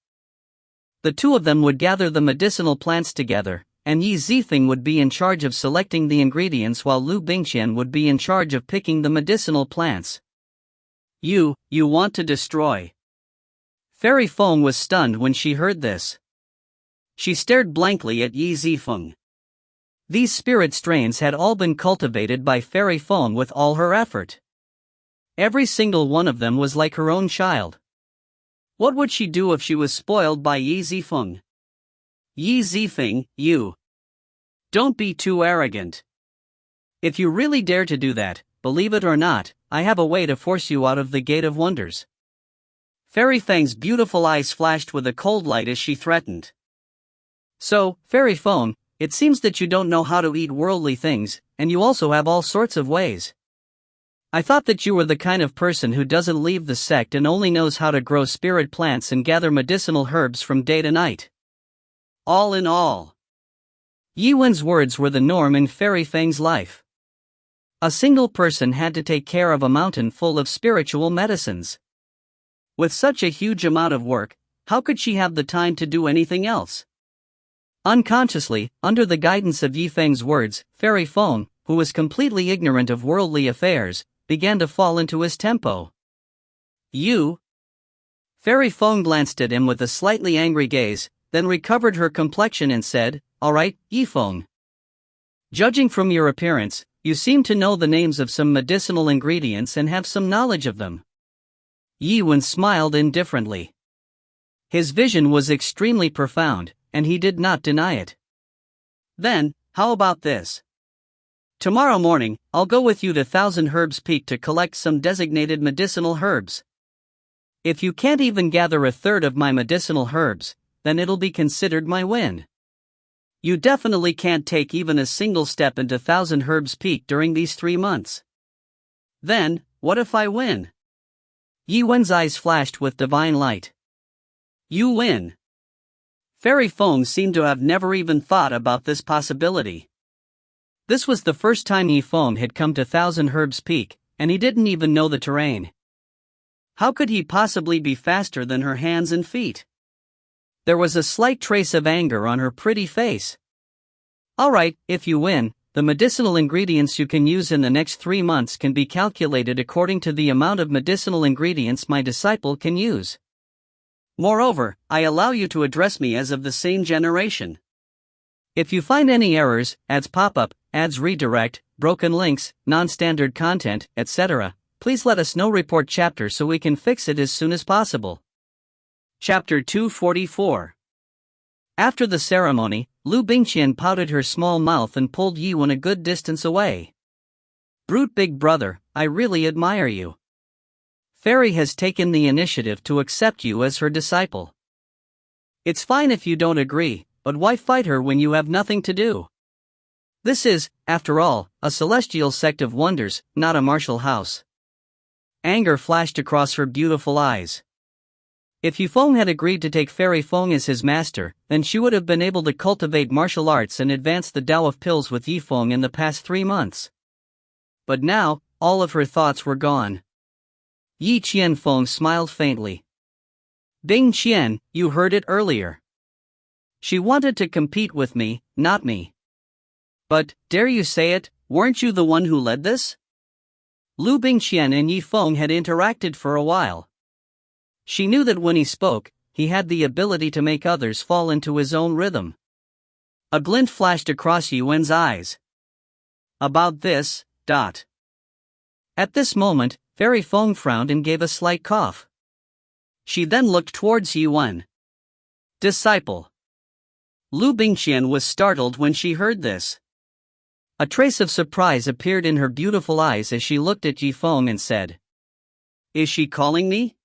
The two of them would gather the medicinal plants together, and Zifeng would be in charge of selecting the ingredients while Liu Bingqian would be in charge of picking the medicinal plants. You want to destroy. Fairy Feng was stunned when she heard this. She stared blankly at Zifeng. These spirit strains had all been cultivated by Fairy Feng with all her effort. Every single one of them was like her own child. What would she do if she was spoiled by Zifeng? Zifeng, you. Don't be too arrogant. If you really dare to do that, believe it or not, I have a way to force you out of the Gate of Wonders. Fairy Feng's beautiful eyes flashed with a cold light as she threatened. So, Fairy Feng, it seems that you don't know how to eat worldly things, and you also have all sorts of ways. I thought that you were the kind of person who doesn't leave the sect and only knows how to grow spirit plants and gather medicinal herbs from day to night. All in all, Yi Wen's words were the norm in Fairy Feng's life. A single person had to take care of a mountain full of spiritual medicines. With such a huge amount of work, how could she have the time to do anything else? Unconsciously, under the guidance of Yifeng's words, Fairy Feng, who was completely ignorant of worldly affairs, began to fall into his tempo. You? Fairy Feng glanced at him with a slightly angry gaze, then recovered her complexion and said, "All right, Yifeng. Judging from your appearance, you seem to know the names of some medicinal ingredients and have some knowledge of them." Yi Wen smiled indifferently. His vision was extremely profound, and he did not deny it. "Then, how about this? Tomorrow morning, I'll go with you to Thousand Herbs Peak to collect some designated medicinal herbs. If you can't even gather a third of my medicinal herbs, then it'll be considered my win. You definitely can't take even a single step into Thousand Herbs Peak during these 3 months. Then, what if I win?" Yi Wen's eyes flashed with divine light. "You win." Fairy Feng seemed to have never even thought about this possibility. This was the first time Yifeng had come to Thousand Herbs Peak, and he didn't even know the terrain. How could he possibly be faster than her hands and feet? There was a slight trace of anger on her pretty face. "Alright, if you win, the medicinal ingredients you can use in the next 3 months can be calculated according to the amount of medicinal ingredients my disciple can use. Moreover, I allow you to address me as of the same generation. If you find any errors, ads pop up, ads redirect, broken links, non-standard content, etc., please let us know. Report chapter so we can fix it as soon as possible." Chapter 244. After the ceremony, Liu Bingqian pouted her small mouth and pulled Yi Wen a good distance away. "Brute big brother, I really admire you. Fairy has taken the initiative to accept you as her disciple. It's fine if you don't agree, but why fight her when you have nothing to do? This is, after all, a celestial sect of wonders, not a martial house." Anger flashed across her beautiful eyes. If Yifeng had agreed to take Fairy Feng as his master, then she would have been able to cultivate martial arts and advance the Tao of pills with Yifeng in the past 3 months. But now, all of her thoughts were gone. Yi Qianfeng smiled faintly. "Bingqian, you heard it earlier. She wanted to compete with me, not me. But, dare you say it, weren't you the one who led this? Liu Bingqian and Zifeng had interacted for a while. She knew that when he spoke, he had the ability to make others fall into his own rhythm. A glint flashed across Yuan's eyes. About this. At this moment, Fairy Feng frowned and gave a slight cough. She then looked towards Yuan. Disciple. Liu Bingqian was startled when she heard this. A trace of surprise appeared in her beautiful eyes as she looked at Zifeng and said, "Is she calling me?"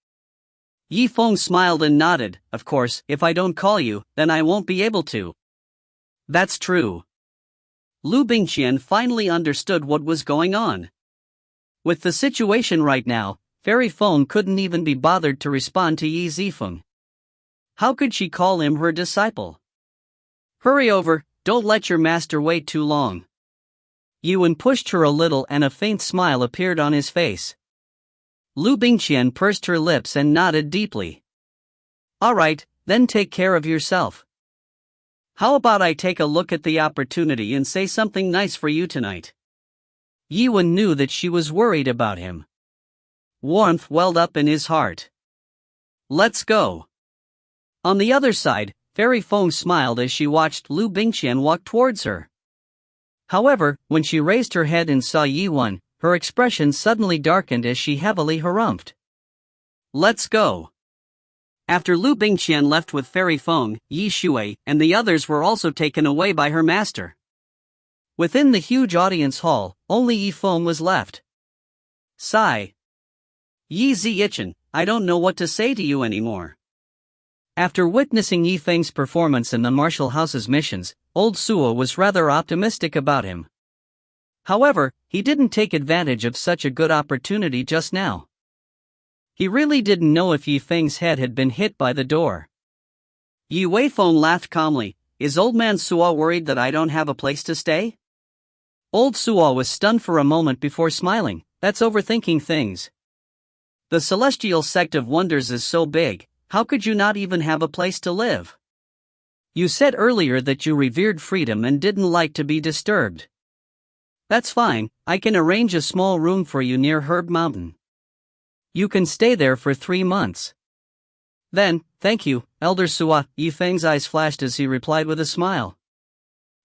Zifeng smiled and nodded. "Of course, if I don't call you, then I won't be able to." "That's true." Liu Bingqian finally understood what was going on. With the situation right now, Fairy Feng couldn't even be bothered to respond to Zifeng. How could she call him her disciple? "Hurry over, don't let your master wait too long." Yuan pushed her a little and a faint smile appeared on his face. Liu Bingqian pursed her lips and nodded deeply. "All right, then take care of yourself. How about I take a look at the opportunity and say something nice for you tonight?" Yuan knew that she was worried about him. Warmth welled up in his heart. "Let's go." On the other side, Fairy Feng smiled as she watched Liu Bingqian walk towards her. However, when she raised her head and saw Yuan, her expression suddenly darkened as she heavily harumphed. "Let's go." After Liu Bingqian left with Fairy Feng, Yi Shui and the others were also taken away by her master. Within the huge audience hall, only Yifeng was left. Sigh. Yi Ziyichen, I don't know what to say to you anymore. After witnessing Yifeng's performance in the martial house's missions, old Suo was rather optimistic about him. However, he didn't take advantage of such a good opportunity just now. He really didn't know if Yifeng's head had been hit by the door. Yi Weifeng laughed calmly. Is old man Suo worried that I don't have a place to stay? Old Suo was stunned for a moment before smiling. That's overthinking things. The celestial sect of wonders is so big, how could you not even have a place to live? You said earlier that you revered freedom and didn't like to be disturbed. That's fine, I can arrange a small room for you near Herb Mountain. You can stay there for 3 months. Then, thank you, Elder Suo. Yifeng's eyes flashed as he replied with a smile.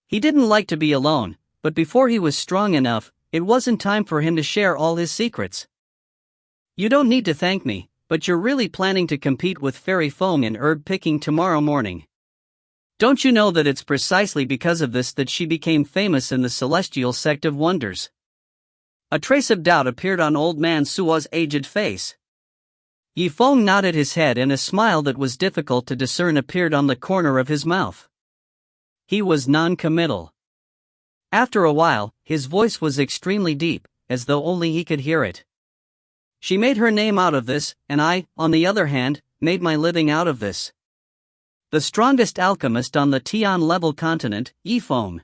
He didn't like to be alone, but before he was strong enough, it wasn't time for him to share all his secrets. You don't need to thank me, but you're really planning to compete with Fairy Feng in herb picking tomorrow morning. Don't you know that it's precisely because of this that she became famous in the celestial sect of wonders? A trace of doubt appeared on old man Suo's aged face. Yifeng nodded his head and a smile that was difficult to discern appeared on the corner of his mouth. He was non-committal. After a while, his voice was extremely deep, as though only he could hear it. She made her name out of this, and I, on the other hand, made my living out of this. The strongest alchemist on the Tian-level continent, Yifeng.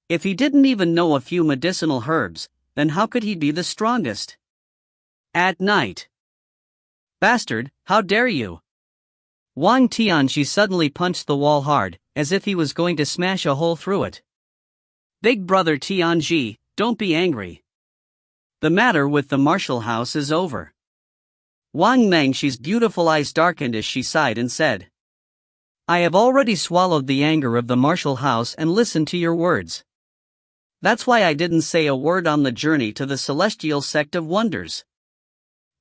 If he didn't even know a few medicinal herbs, then how could he be the strongest? At night. Bastard, how dare you? Wang Tianxi suddenly punched the wall hard, as if he was going to smash a hole through it. Big brother Tianxi, don't be angry. The matter with the martial house is over. Wang Mengxi's beautiful eyes darkened as she sighed and said, I have already swallowed the anger of the martial house and listened to your words. That's why I didn't say a word on the journey to the celestial sect of wonders.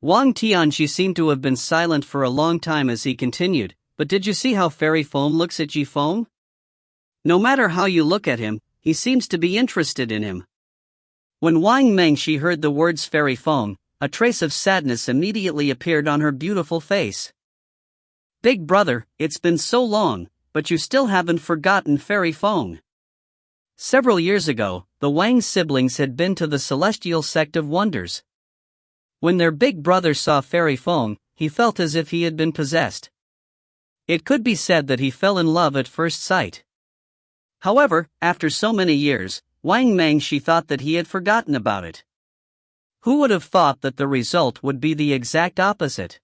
Wang Tianxi seemed to have been silent for a long time as he continued, but did you see how Fairy Feng looks at Zifeng? No matter how you look at him, he seems to be interested in him. When Wang Mengxi heard the words Fairy Feng, a trace of sadness immediately appeared on her beautiful face. Big brother, it's been so long, but you still haven't forgotten Fairy Feng. Several years ago, the Wang siblings had been to the celestial sect of wonders. When their big brother saw Fairy Feng, he felt as if he had been possessed. It could be said that he fell in love at first sight. However, after so many years, Wang Mengxi thought that he had forgotten about it. Who would have thought that the result would be the exact opposite?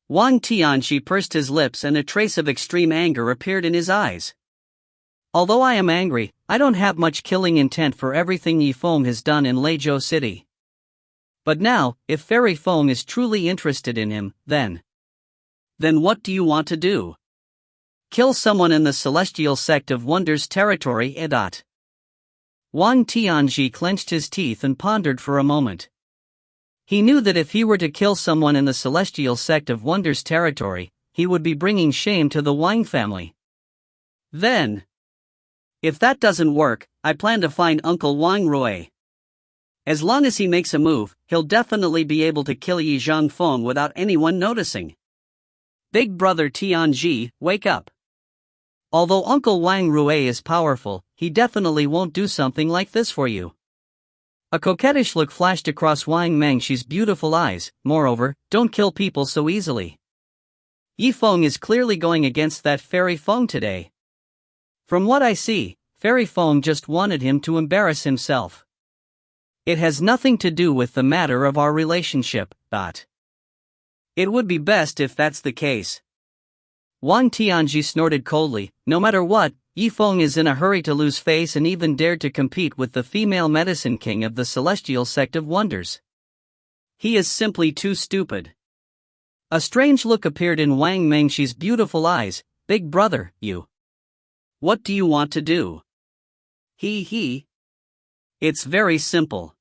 Wang Tianxi pursed his lips and a trace of extreme anger appeared in his eyes. Although I am angry, I don't have much killing intent for everything Zifeng has done in Legacy City. But now, if Fairy Feng is truly interested in him, then what do you want to do? Kill someone in the Celestial Sect of Wonders territory. Wang Tianji clenched his teeth and pondered for a moment. He knew that if he were to kill someone in the Celestial Sect of Wonders territory, he would be bringing shame to the Wang family. Then, if that doesn't work, I plan to find Uncle Wang Rui. As long as he makes a move, he'll definitely be able to kill Yi Zhangfeng without anyone noticing. Big brother Tianji, wake up. Although Uncle Wang Rui is powerful, he definitely won't do something like this for you. A coquettish look flashed across Wang Mengxi's beautiful eyes. Moreover, don't kill people so easily. Zifeng is clearly going against that Fairy Feng today. From what I see, Fairy Feng just wanted him to embarrass himself. It has nothing to do with the matter of our relationship, but it would be best if that's the case. Wang Tianji snorted coldly. No matter what, Zifeng is in a hurry to lose face and even dared to compete with the female medicine king of the Celestial Sect of Wonders. He is simply too stupid. A strange look appeared in Wang Mengxi's beautiful eyes. Big brother, you. What do you want to do? It's very simple.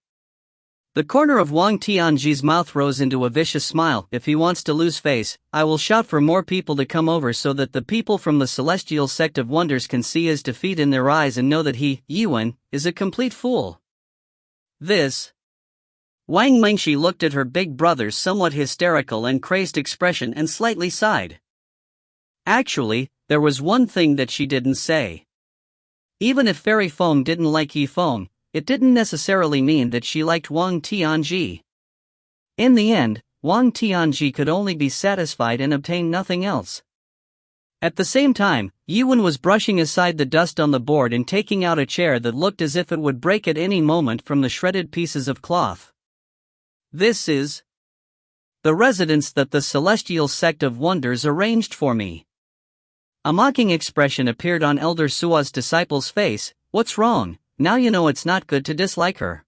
The corner of Wang Tianji's mouth rose into a vicious smile. If he wants to lose face, I will shout for more people to come over so that the people from the Celestial Sect of Wonders can see his defeat in their eyes and know that he, Yuan, is a complete fool. This. Wang Mengxi looked at her big brother's somewhat hysterical and crazed expression and slightly sighed. Actually, there was one thing that she didn't say. Even if Fairy Feng didn't like Zifeng, it didn't necessarily mean that she liked Wang Tianji. In the end, Wang Tianji could only be satisfied and obtain nothing else. At the same time, Yuan was brushing aside the dust on the board and taking out a chair that looked as if it would break at any moment from the shredded pieces of cloth. This is the residence that the Celestial Sect of Wonders arranged for me. A mocking expression appeared on Elder Sua's disciple's face. What's wrong? Now you know it's not good to dislike her.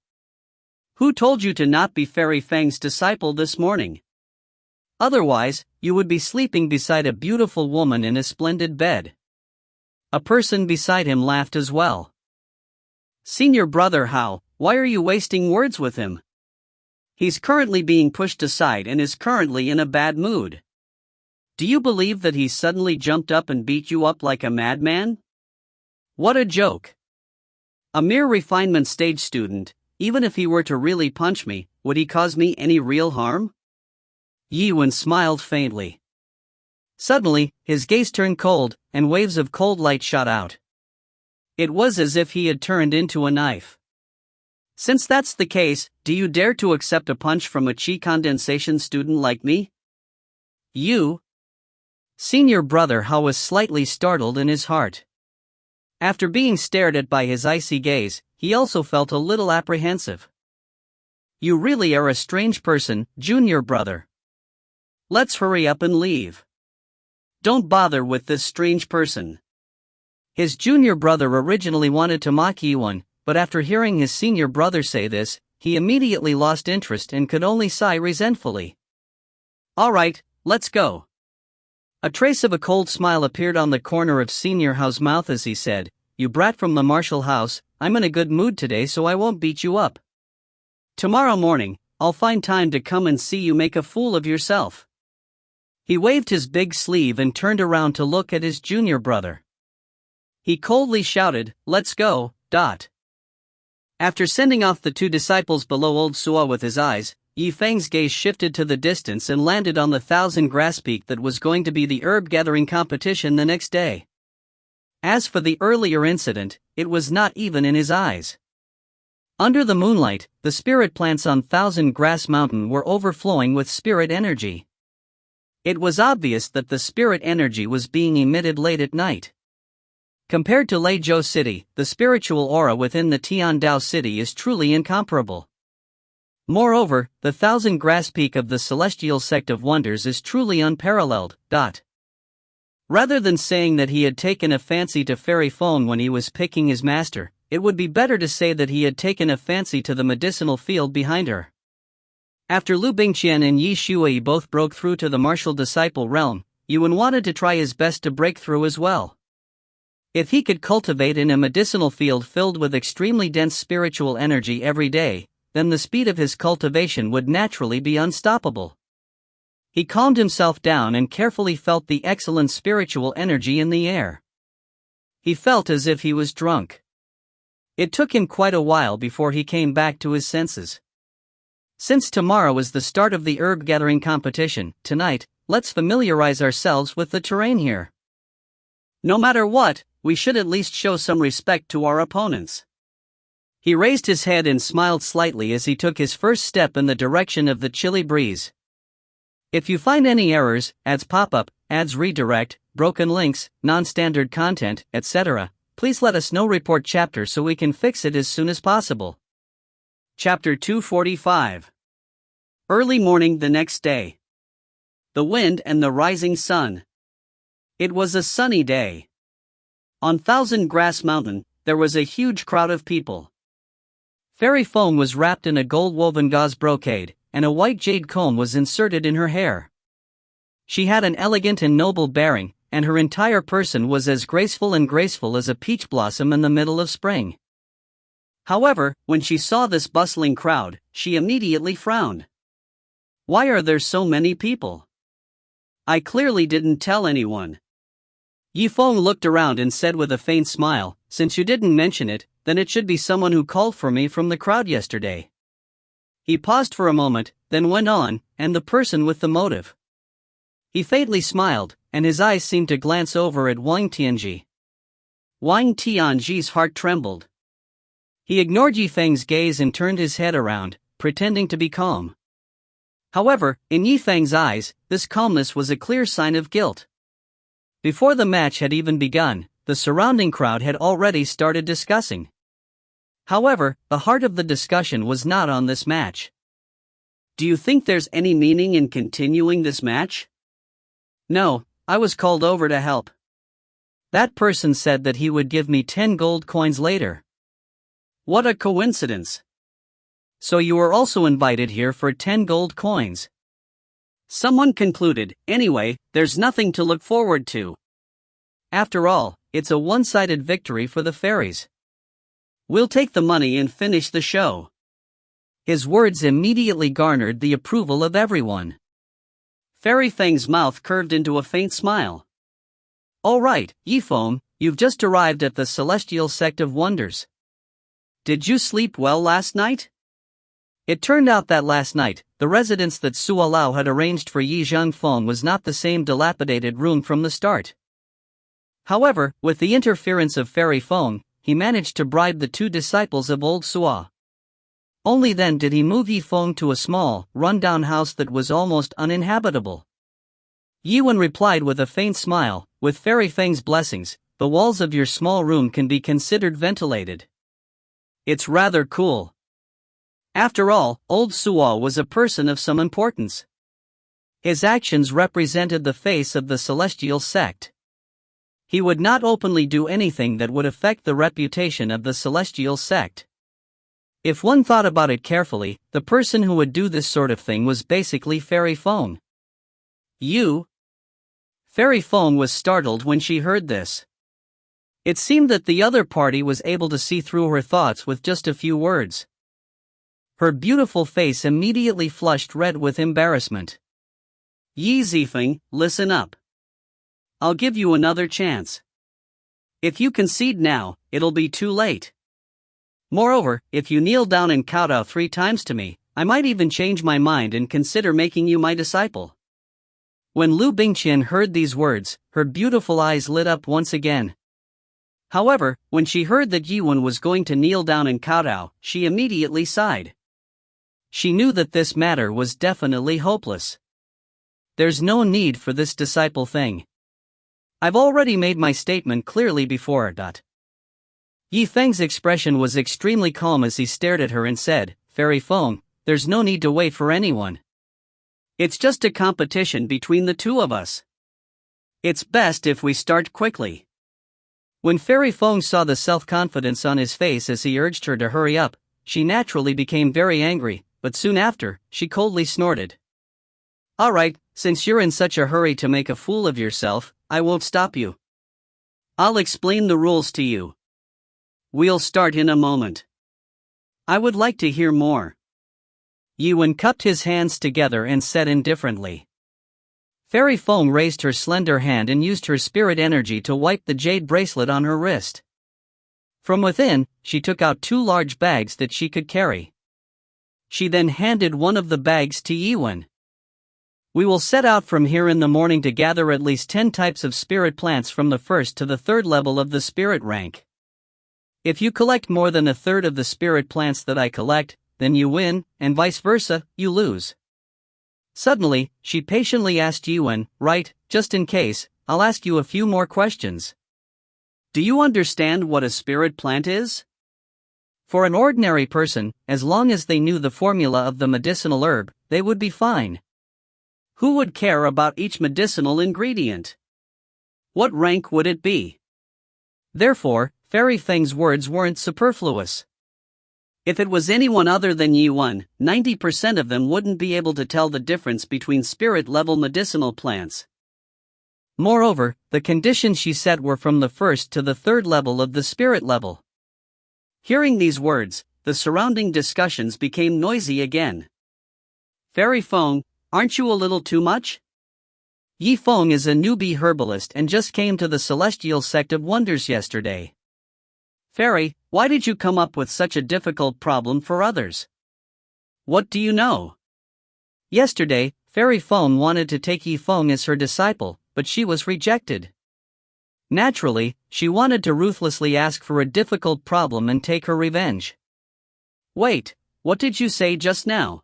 Who told you to not be Fairy Feng's disciple this morning? Otherwise, you would be sleeping beside a beautiful woman in a splendid bed. A person beside him laughed as well. Senior brother Hao, why are you wasting words with him? He's currently being pushed aside and is currently in a bad mood. Do you believe that he suddenly jumped up and beat you up like a madman? What a joke. A mere refinement stage student, even if he were to really punch me, would he cause me any real harm? Yuan smiled faintly. Suddenly, his gaze turned cold, and waves of cold light shot out. It was as if he had turned into a knife. Since that's the case, do you dare to accept a punch from a Qi condensation student like me? You? Senior brother Hao was slightly startled in his heart. After being stared at by his icy gaze, he also felt a little apprehensive. You really are a strange person, junior brother. Let's hurry up and leave. Don't bother with this strange person. His junior brother originally wanted to mock Yuan, but after hearing his senior brother say this, he immediately lost interest and could only sigh resentfully. Alright, let's go. A trace of a cold smile appeared on the corner of Senior Hao's mouth as he said, You brat from the Martial House, I'm in a good mood today so I won't beat you up. Tomorrow morning, I'll find time to come and see you make a fool of yourself. He waved his big sleeve and turned around to look at his junior brother. He coldly shouted, Let's go, . After sending off the two disciples below Old Sua with his eyes, Yifeng's gaze shifted to the distance and landed on the 1,000 grass peak that was going to be the herb gathering competition the next day. As for the earlier incident, it was not even in his eyes. Under the moonlight, the spirit plants on 1,000 Grass Mountain were overflowing with spirit energy. It was obvious that the spirit energy was being emitted late at night. Compared to Legacy City, the spiritual aura within the Tiandao City is truly incomparable. Moreover, the 1,000 Grass Peak of the Celestial Sect of Wonders is truly unparalleled. Rather than saying that he had taken a fancy to Fairy Feng when he was picking his master, it would be better to say that he had taken a fancy to the medicinal field behind her. After Liu Bingqian and Yi Shuai both broke through to the martial disciple realm, Yuan wanted to try his best to break through as well. If he could cultivate in a medicinal field filled with extremely dense spiritual energy every day, then the speed of his cultivation would naturally be unstoppable. He calmed himself down and carefully felt the excellent spiritual energy in the air. He felt as if he was drunk. It took him quite a while before he came back to his senses. Since tomorrow is the start of the herb gathering competition, tonight, let's familiarize ourselves with the terrain here. No matter what, we should at least show some respect to our opponents. He raised his head and smiled slightly as he took his first step in the direction of the chilly breeze. If you find any errors, ads pop-up, ads redirect, broken links, non-standard content, etc., please let us know. Report chapter so we can fix it as soon as possible. Chapter 245. Early morning the next day. The wind and the rising sun. It was a sunny day. On Thousand Grass Mountain, there was a huge crowd of people. Fairy Feng was wrapped in a gold-woven gauze brocade, and a white jade comb was inserted in her hair. She had an elegant and noble bearing, and her entire person was as graceful as a peach blossom in the middle of spring. However, when she saw this bustling crowd, she immediately frowned. Why are there so many people? I clearly didn't tell anyone. Yifeng looked around and said with a faint smile, since you didn't mention it, then it should be someone who called for me from the crowd yesterday. He paused for a moment, then went on, and the person with the motive. He faintly smiled, and his eyes seemed to glance over at Wang Tianji. Wang Tianji's heart trembled. He ignored Yifeng's gaze and turned his head around, pretending to be calm. However, in Yifeng's eyes, this calmness was a clear sign of guilt. Before the match had even begun, the surrounding crowd had already started discussing. However, the heart of the discussion was not on this match. Do you think there's any meaning in continuing this match? No, I was called over to help. That person said that he would give me 10 gold coins later. What a coincidence. So you were also invited here for 10 gold coins. Someone concluded, anyway, there's nothing to look forward to. After all, it's a one-sided victory for the fairies. We'll take the money and finish the show. His words immediately garnered the approval of everyone. Fairy Feng's mouth curved into a faint smile. All right, Yifeng, you've just arrived at the Celestial Sect of Wonders. Did you sleep well last night? It turned out that last night, the residence that Sua Lao had arranged for Yi Zhangfeng was not the same dilapidated room from the start. However, with the interference of Fairy Feng, he managed to bribe the two disciples of old Sua. Only then did he move Yifeng to a small, run-down house that was almost uninhabitable. Yiwen replied with a faint smile, with Fairy Feng's blessings, the walls of your small room can be considered ventilated. It's rather cool. After all, old Sua was a person of some importance. His actions represented the face of the celestial sect. He would not openly do anything that would affect the reputation of the celestial sect. If one thought about it carefully, the person who would do this sort of thing was basically Fairy Feng. You? Fairy Feng was startled when she heard this. It seemed that the other party was able to see through her thoughts with just a few words. Her beautiful face immediately flushed red with embarrassment. Yi Zifeng, listen up. I'll give you another chance. If you concede now, it'll be too late. Moreover, if you kneel down and kowtow 3 times to me, I might even change my mind and consider making you my disciple. When Liu Bingqian heard these words, her beautiful eyes lit up once again. However, when she heard that Yiwen was going to kneel down and kowtow, she immediately sighed. She knew that this matter was definitely hopeless. There's no need for this disciple thing. I've already made my statement clearly before. Yifeng's expression was extremely calm as he stared at her and said, Fairy Feng, there's no need to wait for anyone. It's just a competition between the two of us. It's best if we start quickly. When Fairy Feng saw the self-confidence on his face as he urged her to hurry up, she naturally became very angry, but soon after, she coldly snorted. Alright, since you're in such a hurry to make a fool of yourself, I won't stop you. I'll explain the rules to you. We'll start in a moment. I would like to hear more. Yiwen cupped his hands together and said indifferently. Fairy Feng raised her slender hand and used her spirit energy to wipe the jade bracelet on her wrist. From within, she took out 2 large bags that she could carry. She then handed one of the bags to Yiwen. We will set out from here in the morning to gather at least 10 types of spirit plants from the 1st to the 3rd level of the spirit rank. If you collect more than a third of the spirit plants that I collect, then you win, and vice versa, you lose. Suddenly, she patiently asked Yiwen, right, just in case, I'll ask you a few more questions. Do you understand what a spirit plant is? For an ordinary person, as long as they knew the formula of the medicinal herb, they would be fine. Who would care about each medicinal ingredient? What rank would it be? Therefore, Fairy Feng's words weren't superfluous. If it was anyone other than Yiwen, 90% of them wouldn't be able to tell the difference between spirit-level medicinal plants. Moreover, the conditions she set were from the 1st to the 3rd level of the spirit level. Hearing these words, the surrounding discussions became noisy again. Fairy Feng, aren't you a little too much? Yi Feng is a newbie herbalist and just came to the Celestial Sect of Wonders yesterday. Fairy, why did you come up with such a difficult problem for others? What do you know? Yesterday, Fairy Feng wanted to take Yi Feng as her disciple, but she was rejected. Naturally, she wanted to ruthlessly ask for a difficult problem and take her revenge. Wait, what did you say just now?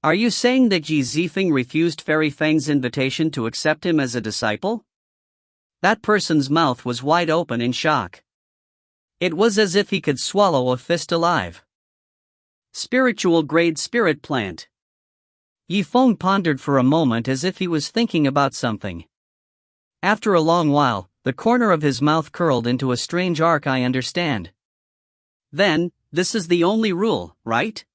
Are you saying that Qi Zifeng refused Fairy Feng's invitation to accept him as a disciple? That person's mouth was wide open in shock. It was as if he could swallow a fist alive. Spiritual grade spirit plant. Yi Feng pondered for a moment as if he was thinking about something. After a long while, the corner of his mouth curled into a strange arc. I understand. Then, this is the only rule, right?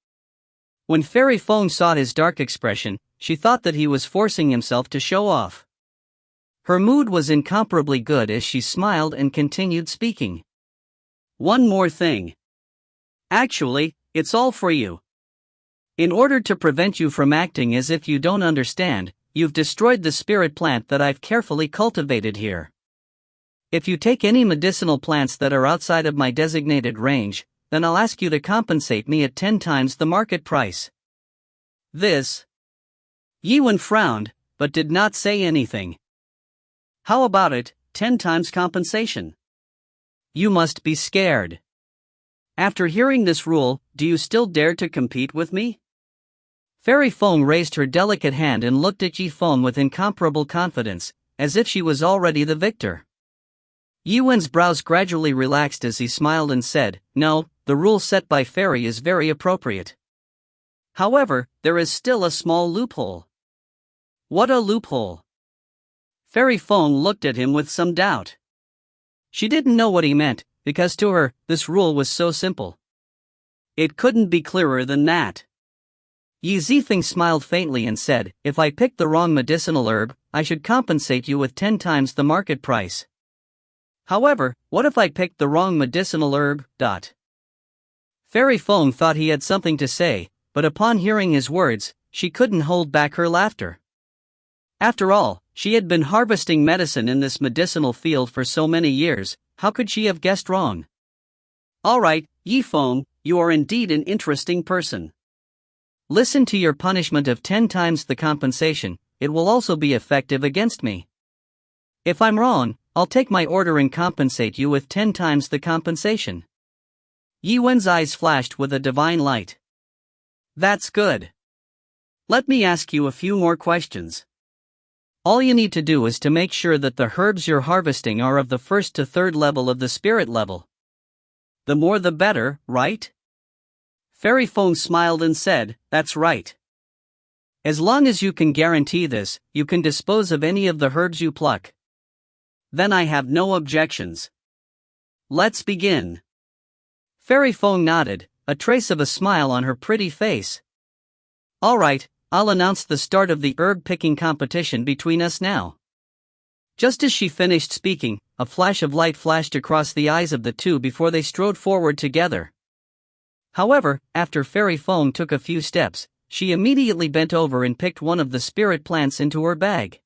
When Fairy Feng saw his dark expression, she thought that he was forcing himself to show off. Her mood was incomparably good as she smiled and continued speaking. One more thing. Actually, it's all for you. In order to prevent you from acting as if you don't understand, you've destroyed the spirit plant that I've carefully cultivated here. If you take any medicinal plants that are outside of my designated range, then I'll ask you to compensate me at 10 times the market price. This. Yiwen frowned, but did not say anything. How about it, 10 times compensation? You must be scared. After hearing this rule, do you still dare to compete with me? Fairy Feng raised her delicate hand and looked at Yi Feng with incomparable confidence, as if she was already the victor. Yiwen's brows gradually relaxed as he smiled and said, "No, the rule set by Fairy is very appropriate. However, there is still a small loophole." What a loophole? Fairy Feng looked at him with some doubt. She didn't know what he meant, because to her, this rule was so simple. It couldn't be clearer than that. Yi Zifeng smiled faintly and said, "If I picked the wrong medicinal herb, I should compensate you with 10 times the market price. However, what if I picked the wrong medicinal herb? Fairy Feng thought he had something to say, but upon hearing his words, she couldn't hold back her laughter. After all, she had been harvesting medicine in this medicinal field for so many years, how could she have guessed wrong? Alright, Yi Feng, you are indeed an interesting person. Listen to your punishment of 10 times the compensation, it will also be effective against me. If I'm wrong, I'll take my order and compensate you with 10 times the compensation." Yiwen's eyes flashed with a divine light. That's good. Let me ask you a few more questions. All you need to do is to make sure that the herbs you're harvesting are of the 1st to 3rd level of the spirit level. The more the better, right? Fairy Feng smiled and said, "That's right. As long as you can guarantee this, you can dispose of any of the herbs you pluck. Then I have no objections. Let's begin. Fairy Feng nodded, a trace of a smile on her pretty face. All right, I'll announce the start of the herb-picking competition between us now. Just as she finished speaking, a flash of light flashed across the eyes of the two before they strode forward together. However, after Fairy Feng took a few steps, she immediately bent over and picked one of the spirit plants into her bag.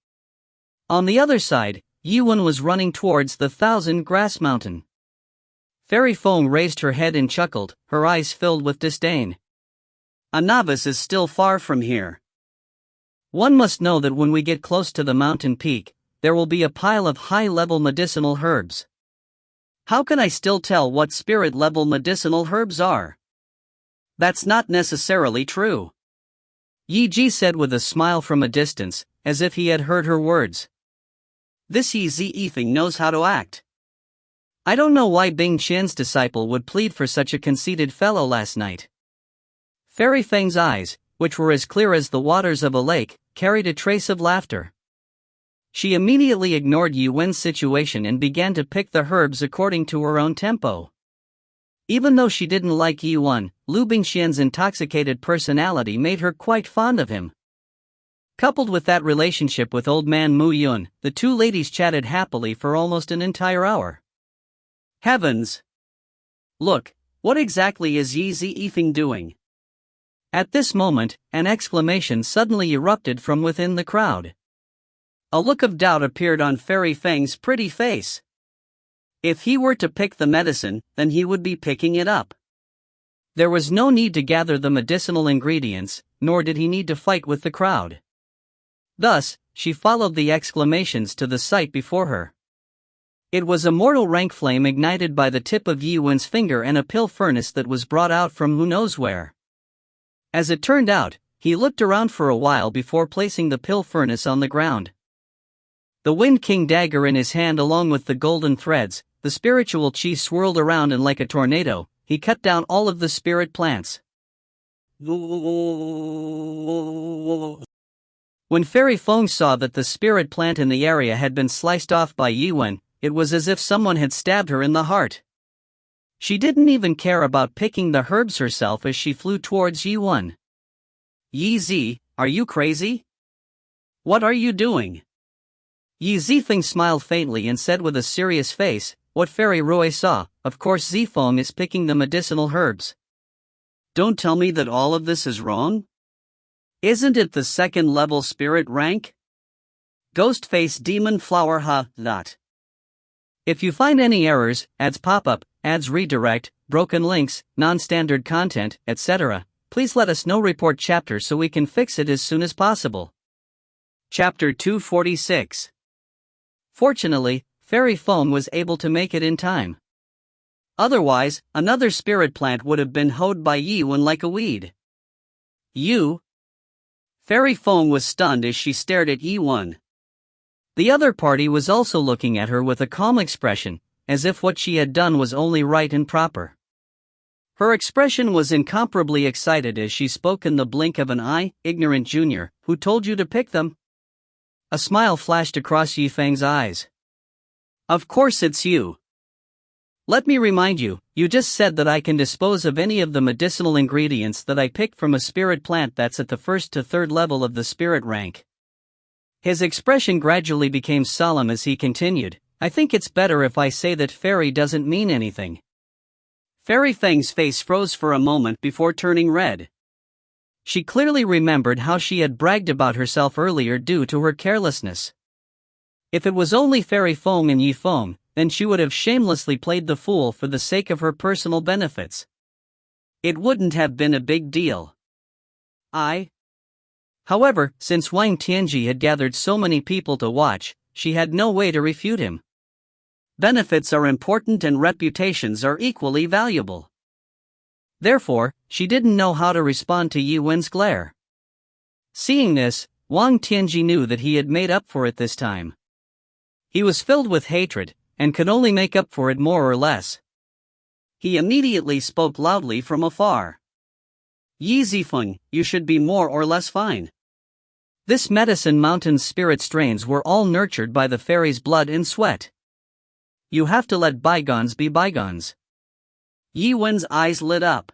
On the other side, Yiwen was running towards the Thousand Grass Mountain. Fairy Feng raised her head and chuckled, her eyes filled with disdain. A novice is still far from here. One must know that when we get close to the mountain peak, there will be a pile of high-level medicinal herbs. How can I still tell what spirit-level medicinal herbs are? That's not necessarily true. Yi Ji said with a smile from a distance, as if he had heard her words. This Zifeng knows how to act. I don't know why Bingqian's disciple would plead for such a conceited fellow last night. Fairy Feng's eyes, which were as clear as the waters of a lake, carried a trace of laughter. She immediately ignored Yuwen's situation and began to pick the herbs according to her own tempo. Even though she didn't like Yuwen, Liu Bingqian's intoxicated personality made her quite fond of him. Coupled with that relationship with old man Mu Yun, the two ladies chatted happily for almost an entire hour. Heavens! Look, what exactly is Zifeng doing? At this moment, an exclamation suddenly erupted from within the crowd. A look of doubt appeared on Fairy Feng's pretty face. If he were to pick the medicine, then he would be picking it up. There was no need to gather the medicinal ingredients, nor did he need to fight with the crowd. Thus, she followed the exclamations to the sight before her. It was a mortal rank flame ignited by the tip of Yiwen's finger and a pill furnace that was brought out from who knows where. As it turned out, he looked around for a while before placing the pill furnace on the ground. The Wind King dagger in his hand along with the golden threads, the spiritual Qi swirled around and like a tornado, he cut down all of the spirit plants. When Fairy Feng saw that the spirit plant in the area had been sliced off by Yiwen, it was as if someone had stabbed her in the heart. She didn't even care about picking the herbs herself as she flew towards Yiwen. Yi Zi, are you crazy? What are you doing? Yi Zifeng smiled faintly and said with a serious face, what Fairy Rui saw, of course Zifeng is picking the medicinal herbs. Don't tell me that all of this is wrong? Isn't it the second level spirit rank? Ghostface Demon Flower Lot. If you find any errors, ads pop up, ads redirect, broken links, non-standard content, etc., please let us know. Report chapter so we can fix it as soon as possible. Chapter 246. Fortunately, Fairy Feng was able to make it in time. Otherwise, another spirit plant would have been hoed by Yiwen like a weed. You? Fairy Feng was stunned as she stared at Yiwen. The other party was also looking at her with a calm expression, as if what she had done was only right and proper. Her expression was incomparably excited as she spoke in the blink of an eye. Ignorant junior, who told you to pick them? A smile flashed across Yifeng's eyes. Of course it's you. Let me remind you, you just said that I can dispose of any of the medicinal ingredients that I picked from a spirit plant that's at the first to third level of the spirit rank. His expression gradually became solemn as he continued, I think it's better if I say that fairy doesn't mean anything. Fairy Feng's face froze for a moment before turning red. She clearly remembered how she had bragged about herself earlier due to her carelessness. If it was only Fairy Feng and Yifeng, then she would have shamelessly played the fool for the sake of her personal benefits. It wouldn't have been a big deal. However, since Wang Tianji had gathered so many people to watch, she had no way to refute him. Benefits are important and reputations are equally valuable. Therefore, she didn't know how to respond to Yiwen's glare. Seeing this, Wang Tianji knew that he had made up for it this time. He was filled with hatred, and could only make up for it more or less. He immediately spoke loudly from afar. Yi Zifeng, you should be more or less fine. This medicine mountain's spirit strains were all nurtured by the fairy's blood and sweat. You have to let bygones be bygones. Yi Wen's eyes lit up.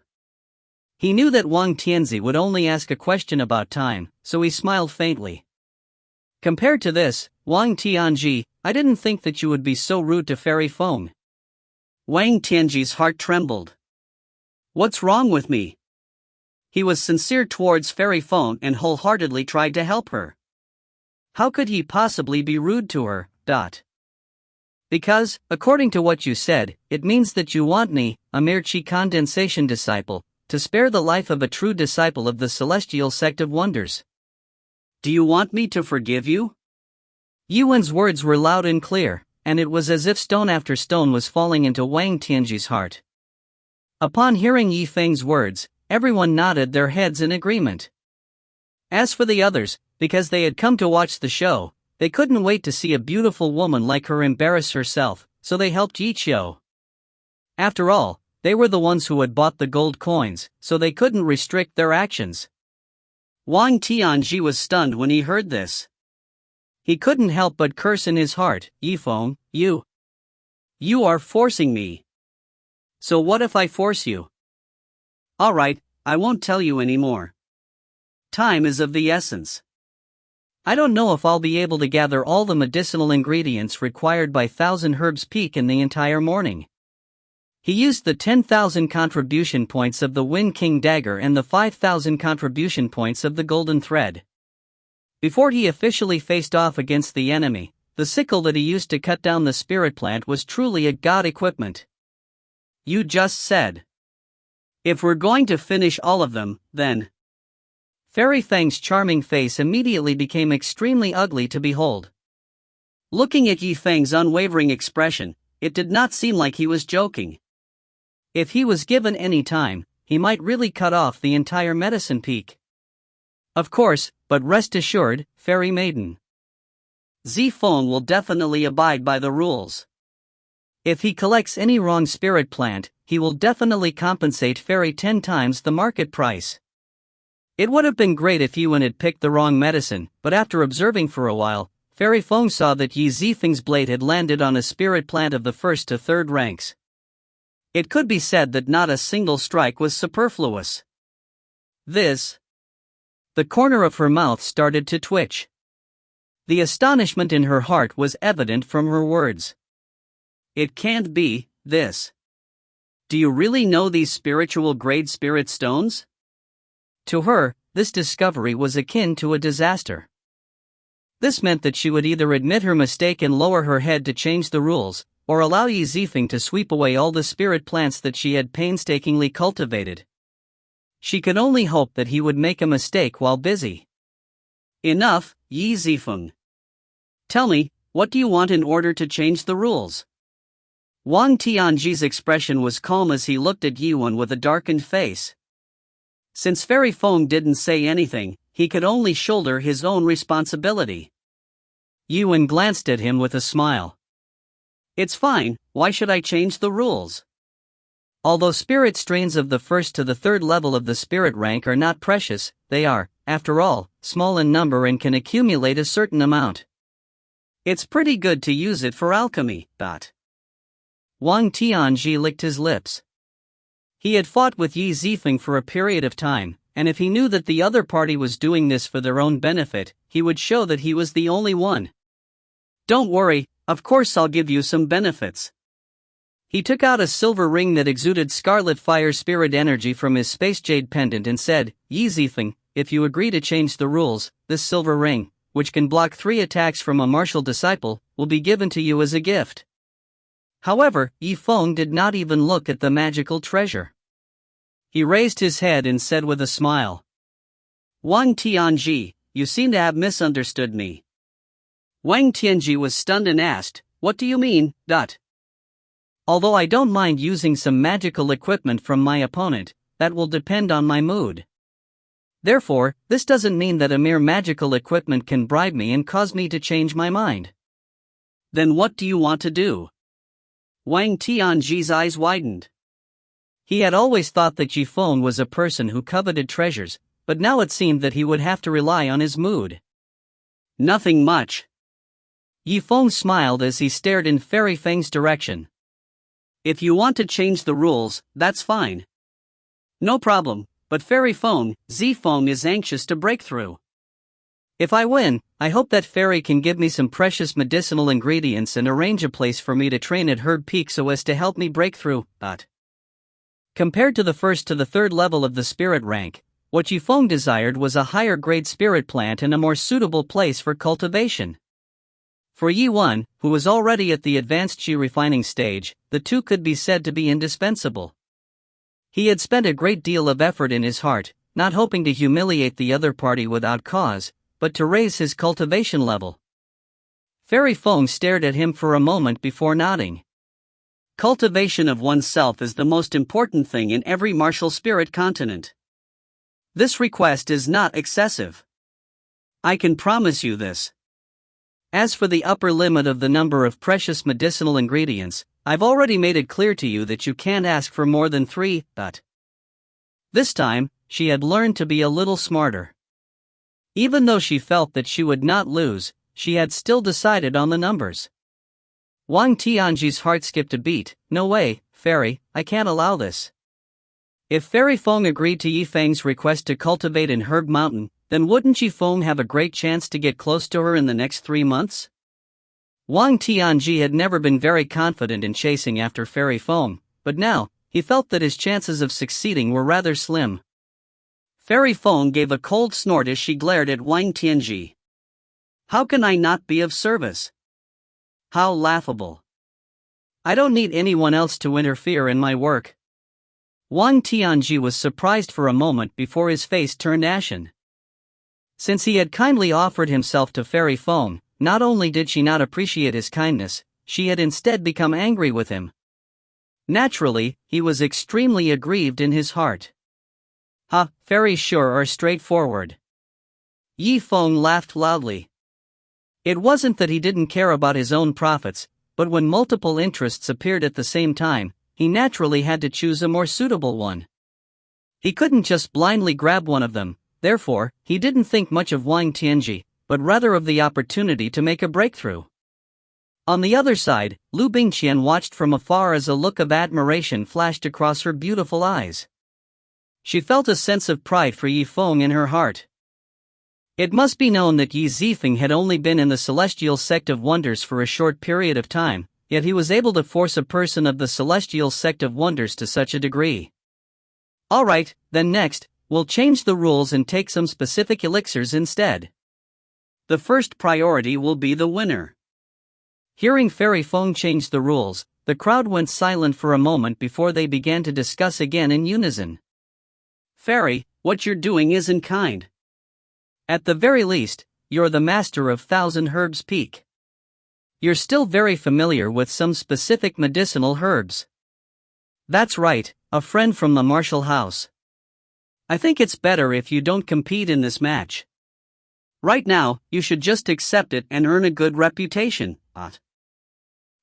He knew that Wang Tianzi would only ask a question about time, so he smiled faintly. Compared to this, Wang Tianji, I didn't think that you would be so rude to Fairy Feng. Wang Tianji's heart trembled. What's wrong with me? He was sincere towards Fairy Feng and wholeheartedly tried to help her. How could he possibly be rude to her? Because, according to what you said, it means that you want me, a mere Qi condensation disciple, to spare the life of a true disciple of the celestial sect of wonders. Do you want me to forgive you? Yi Wen's words were loud and clear, and it was as if stone after stone was falling into Wang Tianji's heart. Upon hearing Yi Feng's words, everyone nodded their heads in agreement. As for the others, because they had come to watch the show, they couldn't wait to see a beautiful woman like her embarrass herself, so they helped Yi Qiu. After all, they were the ones who had bought the gold coins, so they couldn't restrict their actions. Wang Tianji was stunned when he heard this. He couldn't help but curse in his heart. Yi Feng, you are forcing me. So what if I force you? Alright, I won't tell you anymore. Time is of the essence. I don't know if I'll be able to gather all the medicinal ingredients required by 1,000 Herbs Peak in the entire morning. He used the 10,000 contribution points of the Wind King Dagger and the 5,000 contribution points of the Golden Thread. Before he officially faced off against the enemy, the sickle that he used to cut down the spirit plant was truly a god equipment. You just said. If we're going to finish all of them, then. Fairy Feng's charming face immediately became extremely ugly to behold. Looking at Yi Feng's unwavering expression, it did not seem like he was joking. If he was given any time, he might really cut off the entire medicine peak. Of course, but rest assured, Fairy Maiden. Zifeng will definitely abide by the rules. If he collects any wrong spirit plant, he will definitely compensate Fairy 10 times the market price. It would have been great if Yi Wen had picked the wrong medicine, but after observing for a while, Fairy Feng saw that Yi Zifeng's blade had landed on a spirit plant of the 1st to 3rd ranks. It could be said that not a single strike was superfluous. The corner of her mouth started to twitch. The astonishment in her heart was evident from her words. It can't be this. Do you really know these spiritual grade spirit stones? To her, this discovery was akin to a disaster. This meant that she would either admit her mistake and lower her head to change the rules, or allow Yi Zifeng to sweep away all the spirit plants that she had painstakingly cultivated. She could only hope that he would make a mistake while busy. Enough, Yi Zifeng. Tell me, what do you want in order to change the rules? Wang Tianji's expression was calm as he looked at Yi Wen with a darkened face. Since Fairy Feng didn't say anything, he could only shoulder his own responsibility. Yi Wen glanced at him with a smile. It's fine, why should I change the rules? Although spirit strains of the 1st to the 3rd level of the spirit rank are not precious, they are, after all, small in number and can accumulate a certain amount. It's pretty good to use it for alchemy. Wang Tianji licked his lips. He had fought with Yi Zifeng for a period of time, and if he knew that the other party was doing this for their own benefit, he would show that he was the only one. Don't worry, of course I'll give you some benefits. He took out a silver ring that exuded scarlet fire spirit energy from his space jade pendant and said, Yi Zifeng, if you agree to change the rules, this silver ring, which can block 3 attacks from a martial disciple, will be given to you as a gift. However, Yi Feng did not even look at the magical treasure. He raised his head and said with a smile, Wang Tianji, you seem to have misunderstood me. Wang Tianji was stunned and asked, what do you mean? Although I don't mind using some magical equipment from my opponent, that will depend on my mood. Therefore, this doesn't mean that a mere magical equipment can bribe me and cause me to change my mind. Then what do you want to do? Wang Tianji's eyes widened. He had always thought that Yi Feng was a person who coveted treasures, but now it seemed that he would have to rely on his mood. Nothing much. Yifeng smiled as he stared in Fairy Feng's direction. If you want to change the rules, that's fine. No problem, but Fairy Feng, Zifeng is anxious to break through. If I win, I hope that Fairy can give me some precious medicinal ingredients and arrange a place for me to train at Herb Peak so as to help me break through. Compared to the first to the third level of the spirit rank, what Yifeng desired was a higher grade spirit plant and a more suitable place for cultivation. For Yi Wen, who was already at the advanced Qi refining stage, the two could be said to be indispensable. He had spent a great deal of effort in his heart, not hoping to humiliate the other party without cause, but to raise his cultivation level. Fairy Feng stared at him for a moment before nodding. Cultivation of oneself is the most important thing in every martial spirit continent. This request is not excessive. I can promise you this. As for the upper limit of the number of precious medicinal ingredients, I've already made it clear to you that you can't ask for more than 3. This time, she had learned to be a little smarter. Even though she felt that she would not lose, she had still decided on the numbers. Wang Tianji's heart skipped a beat. No way, Fairy, I can't allow this. If Fairy Feng agreed to Yifeng's request to cultivate in Herb Mountain, then wouldn't Yifeng have a great chance to get close to her in the next 3 months? Wang Tianji had never been very confident in chasing after Fairy Feng, but now, he felt that his chances of succeeding were rather slim. Fairy Feng gave a cold snort as she glared at Wang Tianji. How can I not be of service? How laughable. I don't need anyone else to interfere in my work. Wang Tianji was surprised for a moment before his face turned ashen. Since he had kindly offered himself to Fairy Feng, not only did she not appreciate his kindness, she had instead become angry with him. Naturally, he was extremely aggrieved in his heart. Fairies sure are straightforward. Yifeng laughed loudly. It wasn't that he didn't care about his own profits, but when multiple interests appeared at the same time, he naturally had to choose a more suitable one. He couldn't just blindly grab one of them, therefore, he didn't think much of Wang Tianji, but rather of the opportunity to make a breakthrough. On the other side, Liu Bingqian watched from afar as a look of admiration flashed across her beautiful eyes. She felt a sense of pride for Yifeng in her heart. It must be known that Yi Zifeng had only been in the Celestial Sect of Wonders for a short period of time, yet he was able to force a person of the Celestial Sect of Wonders to such a degree. Alright, then next, we'll change the rules and take some specific elixirs instead. The first priority will be the winner. Hearing Fairy Feng change the rules, the crowd went silent for a moment before they began to discuss again in unison. Fairy, what you're doing isn't kind. At the very least, you're the master of Thousand Herbs Peak. You're still very familiar with some specific medicinal herbs. That's right, a friend from the martial house. I think it's better if you don't compete in this match. Right now, you should just accept it and earn a good reputation.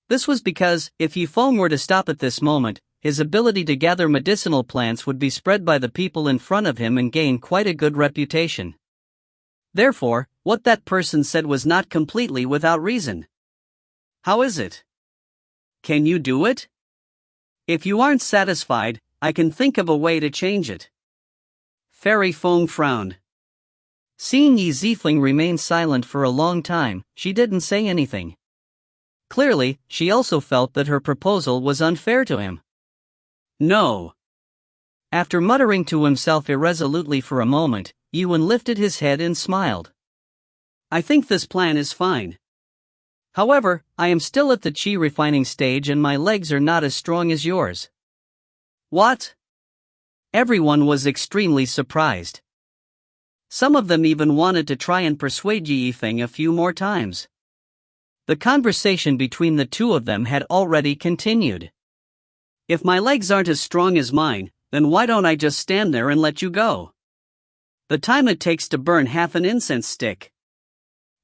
This was because, if Yifeng were to stop at this moment, his ability to gather medicinal plants would be spread by the people in front of him and gain quite a good reputation. Therefore, what that person said was not completely without reason. How is it? Can you do it? If you aren't satisfied, I can think of a way to change it. Fairy Feng frowned. Seeing Yi Zifeng remain silent for a long time, she didn't say anything. Clearly, she also felt that her proposal was unfair to him. No. After muttering to himself irresolutely for a moment, Yi Wen lifted his head and smiled. I think this plan is fine. However, I am still at the Qi refining stage and my legs are not as strong as yours. What? Everyone was extremely surprised. Some of them even wanted to try and persuade Yifeng a few more times. The conversation between the two of them had already continued. If my legs aren't as strong as mine, then why don't I just stand there and let you go? The time it takes to burn half an incense stick.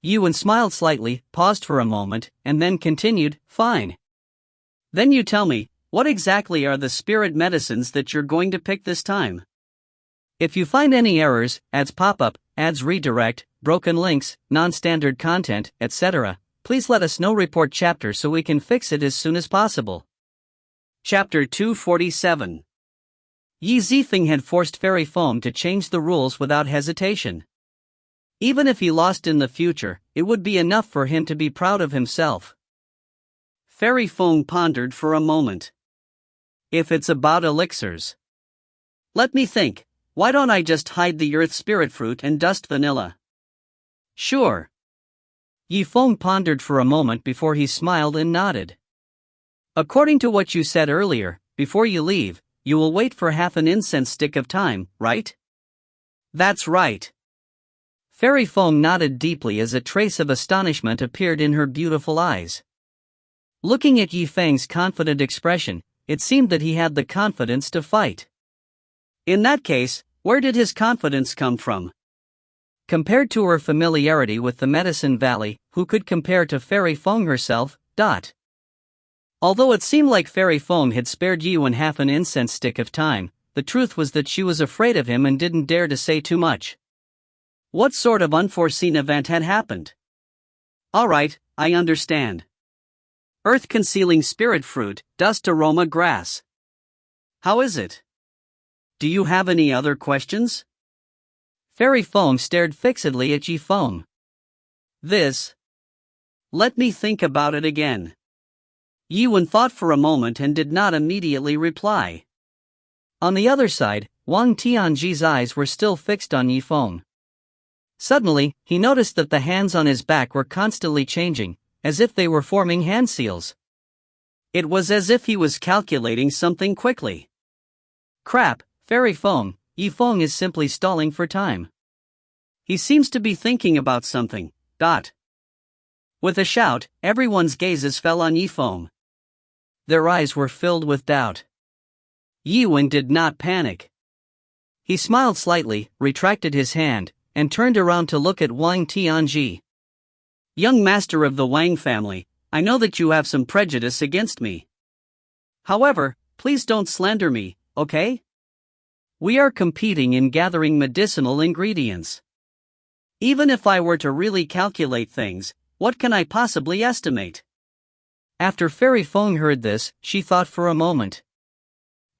Yi Wen smiled slightly, paused for a moment, and then continued, fine. Then you tell me, what exactly are the spirit medicines that you're going to pick this time? If you find any errors, ads pop up, ads redirect, broken links, non-standard content, etc., please let us know report chapter so we can fix it as soon as possible. Chapter 247. Yi Zifeng had forced Fairy Foam to change the rules without hesitation. Even if he lost in the future, it would be enough for him to be proud of himself. Fairy Foam pondered for a moment. If it's about elixirs. Let me think, why don't I just hide the earth spirit fruit and dust vanilla? Sure. Yifeng pondered for a moment before he smiled and nodded. According to what you said earlier, before you leave, you will wait for half an incense stick of time, right? That's right. Fairy Foam nodded deeply as a trace of astonishment appeared in her beautiful eyes. Looking at Yifeng's confident expression, it seemed that he had the confidence to fight. In that case, where did his confidence come from? Compared to her familiarity with the Medicine Valley, who could compare to Fairy Foam herself? Although it seemed like Fairy Foam had spared Yiwen half an incense stick of time, the truth was that she was afraid of him and didn't dare to say too much. What sort of unforeseen event had happened? Alright, I understand. Earth-concealing spirit fruit, dust aroma grass. How is it? Do you have any other questions? Fairy Foam stared fixedly at Yifeng. Let me think about it again. Yiwen thought for a moment and did not immediately reply. On the other side, Wang Tianji's eyes were still fixed on Yifeng. Suddenly, he noticed that the hands on his back were constantly changing, as if they were forming hand seals. It was as if he was calculating something quickly. Crap, Fairy Foam, Yifeng is simply stalling for time. He seems to be thinking about something. With a shout, everyone's gazes fell on Yifeng. Their eyes were filled with doubt. Yiwen did not panic. He smiled slightly, retracted his hand, and turned around to look at Wang Tianji. Young master of the Wang family, I know that you have some prejudice against me. However, please don't slander me, okay? We are competing in gathering medicinal ingredients. Even if I were to really calculate things, what can I possibly estimate? After Fairy Foam heard this, she thought for a moment.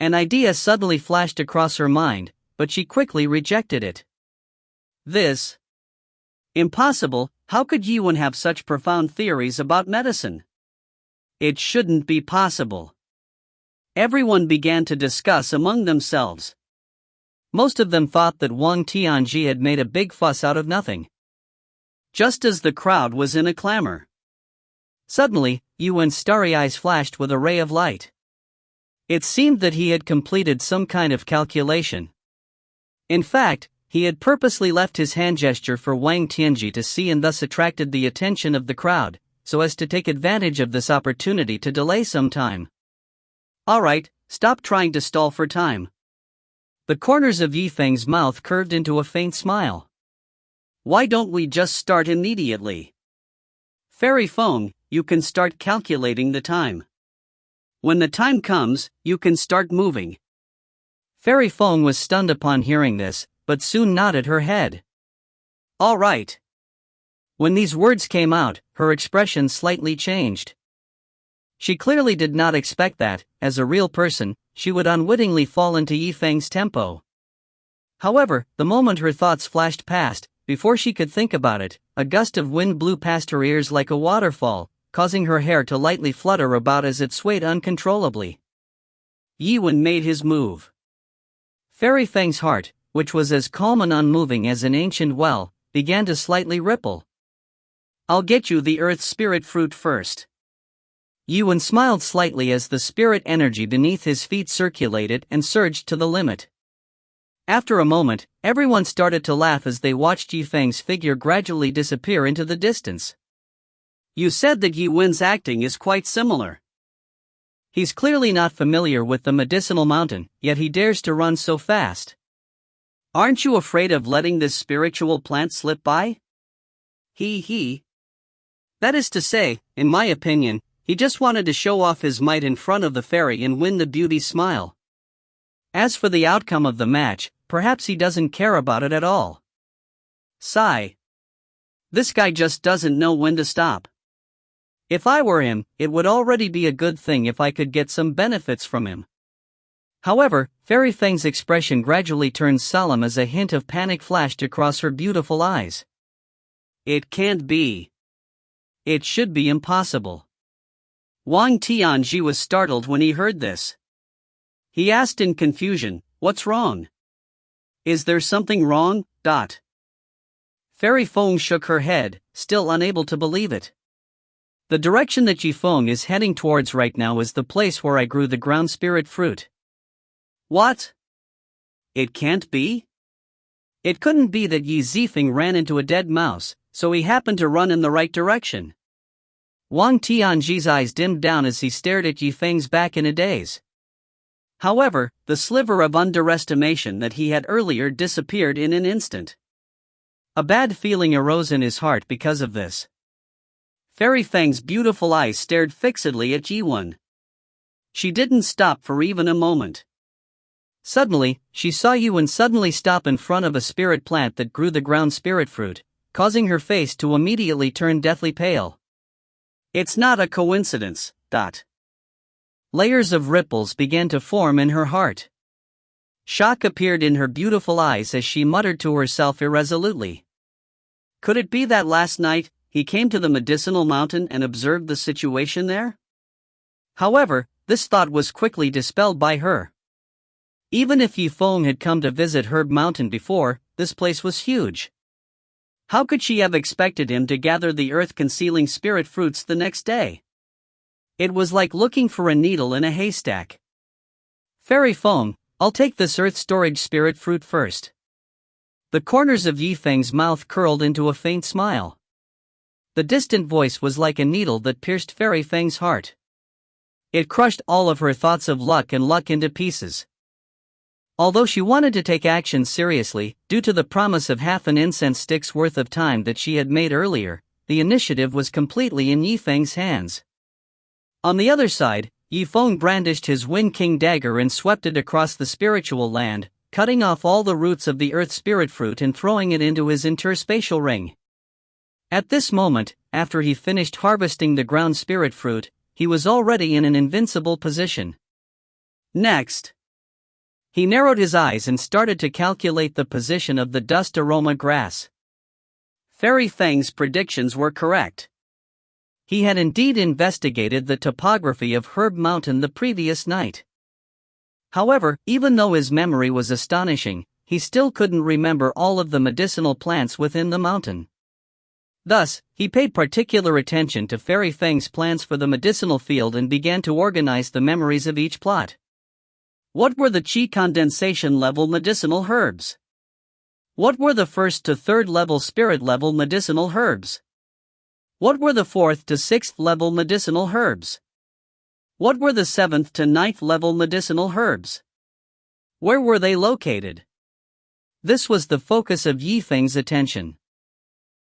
An idea suddenly flashed across her mind, but she quickly rejected it. Impossible, how could Yiwen have such profound theories about medicine? It shouldn't be possible. Everyone began to discuss among themselves. Most of them thought that Wang Tianji had made a big fuss out of nothing. Just as the crowd was in a clamor. Suddenly, Yiwen's starry eyes flashed with a ray of light. It seemed that he had completed some kind of calculation. In fact, he had purposely left his hand gesture for Wang Tianji to see and thus attracted the attention of the crowd, so as to take advantage of this opportunity to delay some time. Alright, stop trying to stall for time. The corners of Yifeng's mouth curved into a faint smile. Why don't we just start immediately? Fairy Foam, you can start calculating the time. When the time comes, you can start moving. Fairy Foam was stunned upon hearing this, but soon nodded her head. All right. When these words came out, her expression slightly changed. She clearly did not expect that, as a real person, she would unwittingly fall into Yifeng's tempo. However, the moment her thoughts flashed past, before she could think about it, a gust of wind blew past her ears like a waterfall, causing her hair to lightly flutter about as it swayed uncontrollably. Yiwen made his move. Fairy Feng's heart, which was as calm and unmoving as an ancient well, began to slightly ripple. I'll get you the earth spirit fruit first. Yiwen smiled slightly as the spirit energy beneath his feet circulated and surged to the limit. After a moment, everyone started to laugh as they watched Yifeng's figure gradually disappear into the distance. You said that Yiwen's acting is quite similar. He's clearly not familiar with the medicinal mountain, yet he dares to run so fast. Aren't you afraid of letting this spiritual plant slip by? That is to say, in my opinion, he just wanted to show off his might in front of the fairy and win the beauty's smile. As for the outcome of the match, perhaps he doesn't care about it at all. Sigh. This guy just doesn't know when to stop. If I were him, it would already be a good thing if I could get some benefits from him. However, Fairy Feng's expression gradually turned solemn as a hint of panic flashed across her beautiful eyes. It can't be. It should be impossible. Wang Tianji was startled when he heard this. He asked in confusion, "What's wrong? Is there something wrong?" Fairy Feng shook her head, still unable to believe it. The direction that Zifeng is heading towards right now is the place where I grew the ground spirit fruit. What? It can't be? It couldn't be that Zifeng ran into a dead mouse, so he happened to run in the right direction. Wang Tianji's eyes dimmed down as he stared at Zifeng's back in a daze. However, the sliver of underestimation that he had earlier disappeared in an instant. A bad feeling arose in his heart because of this. Fairy Feng's beautiful eyes stared fixedly at Jiwen. She didn't stop for even a moment. Suddenly, she saw Yuan suddenly stop in front of a spirit plant that grew the ground spirit fruit, causing her face to immediately turn deathly pale. It's not a coincidence. Layers of ripples began to form in her heart. Shock appeared in her beautiful eyes as she muttered to herself irresolutely. Could it be that last night, he came to the medicinal mountain and observed the situation there? However, this thought was quickly dispelled by her. Even if Zifeng had come to visit Herb Mountain before, this place was huge. How could she have expected him to gather the earth-concealing spirit fruits the next day? It was like looking for a needle in a haystack. Fairy Feng, I'll take this earth storage spirit fruit first. The corners of Zifeng's mouth curled into a faint smile. The distant voice was like a needle that pierced Fairy Feng's heart. It crushed all of her thoughts of luck into pieces. Although she wanted to take action seriously, due to the promise of half an incense stick's worth of time that she had made earlier, the initiative was completely in Zifeng's hands. On the other side, Zifeng brandished his Wind King dagger and swept it across the spiritual land, cutting off all the roots of the earth spirit fruit and throwing it into his interspatial ring. At this moment, after he finished harvesting the ground spirit fruit, he was already in an invincible position. Next, he narrowed his eyes and started to calculate the position of the dust aroma grass. Fairy Feng's predictions were correct. He had indeed investigated the topography of Herb Mountain the previous night. However, even though his memory was astonishing, he still couldn't remember all of the medicinal plants within the mountain. Thus, he paid particular attention to Fairy Feng's plans for the medicinal field and began to organize the memories of each plot. What were the Qi condensation level medicinal herbs? What were the 1st to 3rd level spirit level medicinal herbs? What were the 4th to 6th level medicinal herbs? What were the 7th to 9th level medicinal herbs? Where were they located? This was the focus of Zifeng's attention.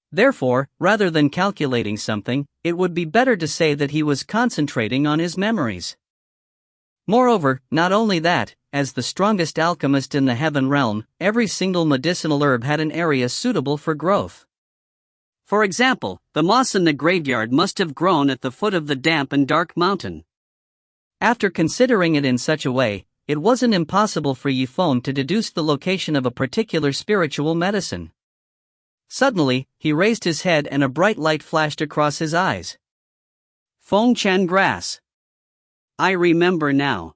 Therefore, rather than calculating something, it would be better to say that he was concentrating on his memories. Moreover, not only that, as the strongest alchemist in the heaven realm, every single medicinal herb had an area suitable for growth. For example, the moss in the graveyard must have grown at the foot of the damp and dark mountain. After considering it in such a way, it wasn't impossible for Zifeng to deduce the location of a particular spiritual medicine. Suddenly, he raised his head and a bright light flashed across his eyes. Fengchan grass. I remember now.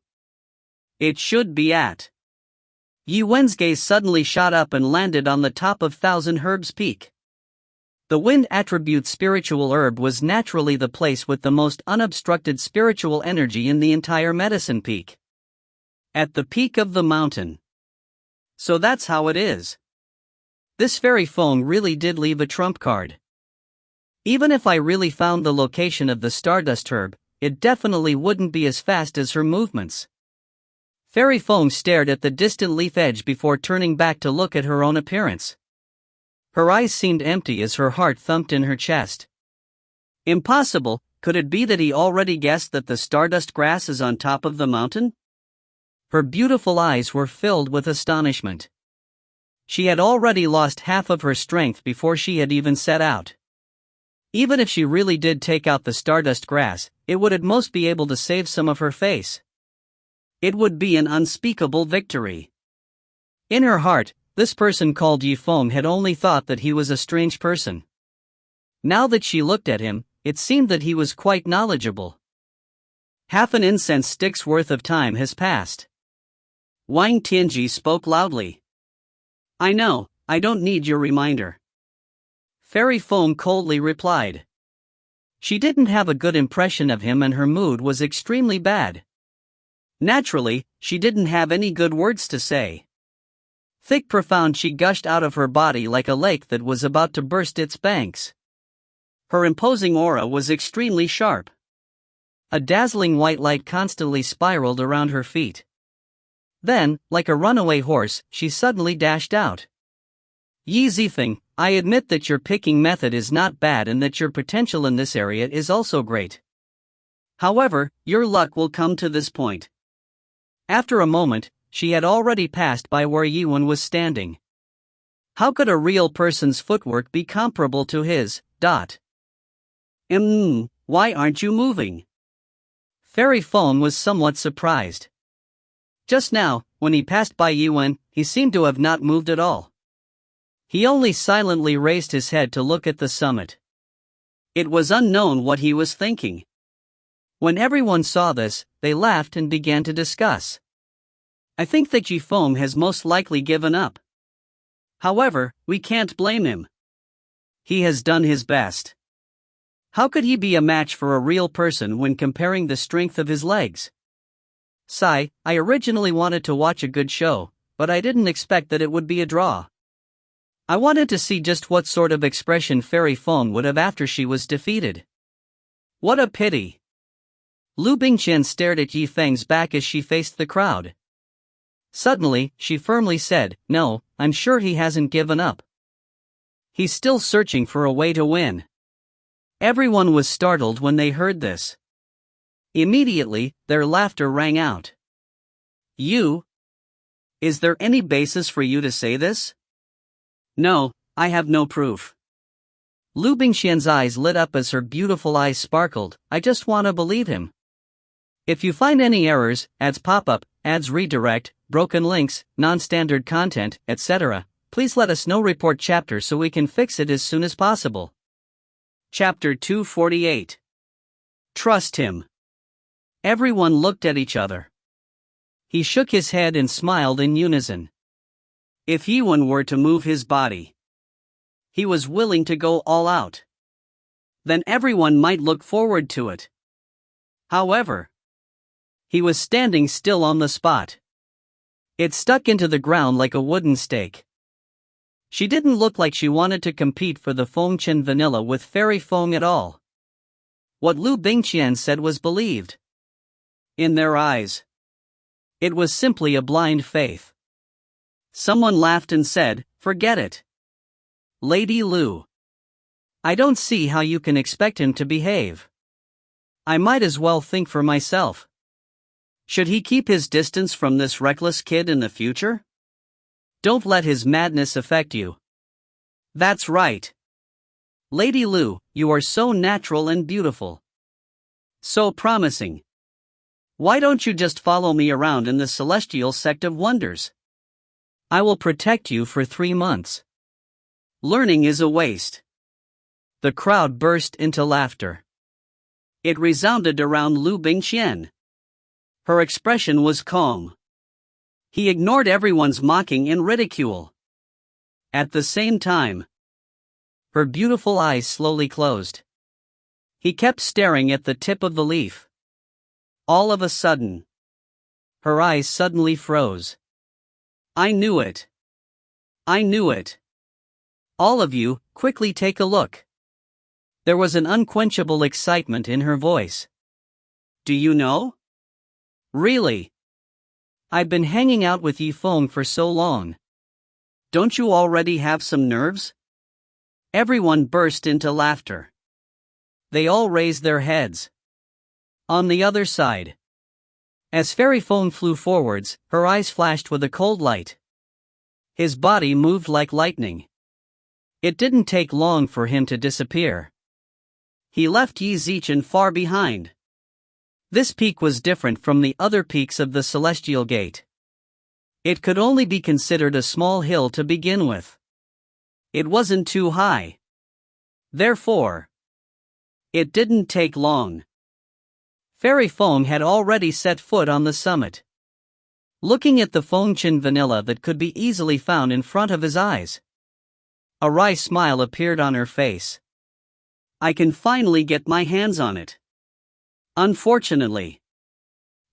It should be at. Yuan's gaze suddenly shot up and landed on the top of Thousand Herbs Peak. The wind attribute spiritual herb was naturally the place with the most unobstructed spiritual energy in the entire medicine peak. At the peak of the mountain. So that's how it is. This Fairy Feng really did leave a trump card. Even if I really found the location of the Stardust herb, it definitely wouldn't be as fast as her movements. Fairy Feng stared at the distant leaf edge before turning back to look at her own appearance. Her eyes seemed empty as her heart thumped in her chest. Impossible, could it be that he already guessed that the Stardust grass is on top of the mountain? Her beautiful eyes were filled with astonishment. She had already lost half of her strength before she had even set out. Even if she really did take out the stardust grass, it would at most be able to save some of her face. It would be an unspeakable victory. In her heart, this person called Zifeng had only thought that he was a strange person. Now that she looked at him, it seemed that he was quite knowledgeable. Half an incense stick's worth of time has passed. Wang Tianji spoke loudly. I know, I don't need your reminder. Fairy Feng coldly replied. She didn't have a good impression of him and her mood was extremely bad. Naturally, she didn't have any good words to say. Thick profound she gushed out of her body like a lake that was about to burst its banks. Her imposing aura was extremely sharp. A dazzling white light constantly spiraled around her feet. Then, like a runaway horse, she suddenly dashed out. Yi Zifeng, I admit that your picking method is not bad and that your potential in this area is also great. However, your luck will come to this point. After a moment, she had already passed by where Yiwen was standing. How could a real person's footwork be comparable to his? Why aren't you moving? Fairy Feng was somewhat surprised. Just now, when he passed by Yiwen, he seemed to have not moved at all. He only silently raised his head to look at the summit. It was unknown what he was thinking. When everyone saw this, they laughed and began to discuss. I think that Zifeng has most likely given up. However, we can't blame him. He has done his best. How could he be a match for a real person when comparing the strength of his legs? Sigh, I originally wanted to watch a good show, but I didn't expect that it would be a draw. I wanted to see just what sort of expression Fairy Feng would have after she was defeated. What a pity. Liu Bingqian stared at Zifeng's back as she faced the crowd. Suddenly, she firmly said, No, I'm sure he hasn't given up. He's still searching for a way to win. Everyone was startled when they heard this. Immediately, their laughter rang out. You? Is there any basis for you to say this? No, I have no proof. Liu Bingqian's eyes lit up as her beautiful eyes sparkled. I just want to believe him. If you find any errors, ads pop up, ads redirect, broken links, non-standard content, etc., please let us know. Report chapter so we can fix it as soon as possible. Chapter 248. Trust him. Everyone looked at each other. He shook his head and smiled in unison. If Yiwen were to move his body, he was willing to go all out. Then everyone might look forward to it. However, he was standing still on the spot. It stuck into the ground like a wooden stake. She didn't look like she wanted to compete for the Fengchen vanilla with Fairy Feng at all. What Liu Bingqian said was believed. In their eyes, it was simply a blind faith. Someone laughed and said, Forget it. Lady Liu. I don't see how you can expect him to behave. I might as well think for myself. Should he keep his distance from this reckless kid in the future? Don't let his madness affect you. That's right. Lady Liu, you are so natural and beautiful. So promising. Why don't you just follow me around in the celestial sect of wonders? I will protect you for 3 months. Learning is a waste. The crowd burst into laughter. It resounded around Liu Bingqian. Her expression was calm. He ignored everyone's mocking and ridicule. At the same time, her beautiful eyes slowly closed. He kept staring at the tip of the leaf. All of a sudden, her eyes suddenly froze. I knew it. I knew it. All of you, quickly take a look. There was an unquenchable excitement in her voice. Do you know? Really? I've been hanging out with Zifeng for so long. Don't you already have some nerves? Everyone burst into laughter. They all raised their heads. On the other side, as Fairy Feng flew forwards, her eyes flashed with a cold light. His body moved like lightning. It didn't take long for him to disappear. he left Yi Zichen far behind. This peak was different from the other peaks of the Celestial Gate. It could only be considered a small hill to begin with. It wasn't too high. Therefore, it didn't take long. Fairy Feng had already set foot on the summit. Looking at the Fengchen vanilla that could be easily found in front of his eyes, a wry smile appeared on her face. I can finally get my hands on it. Unfortunately,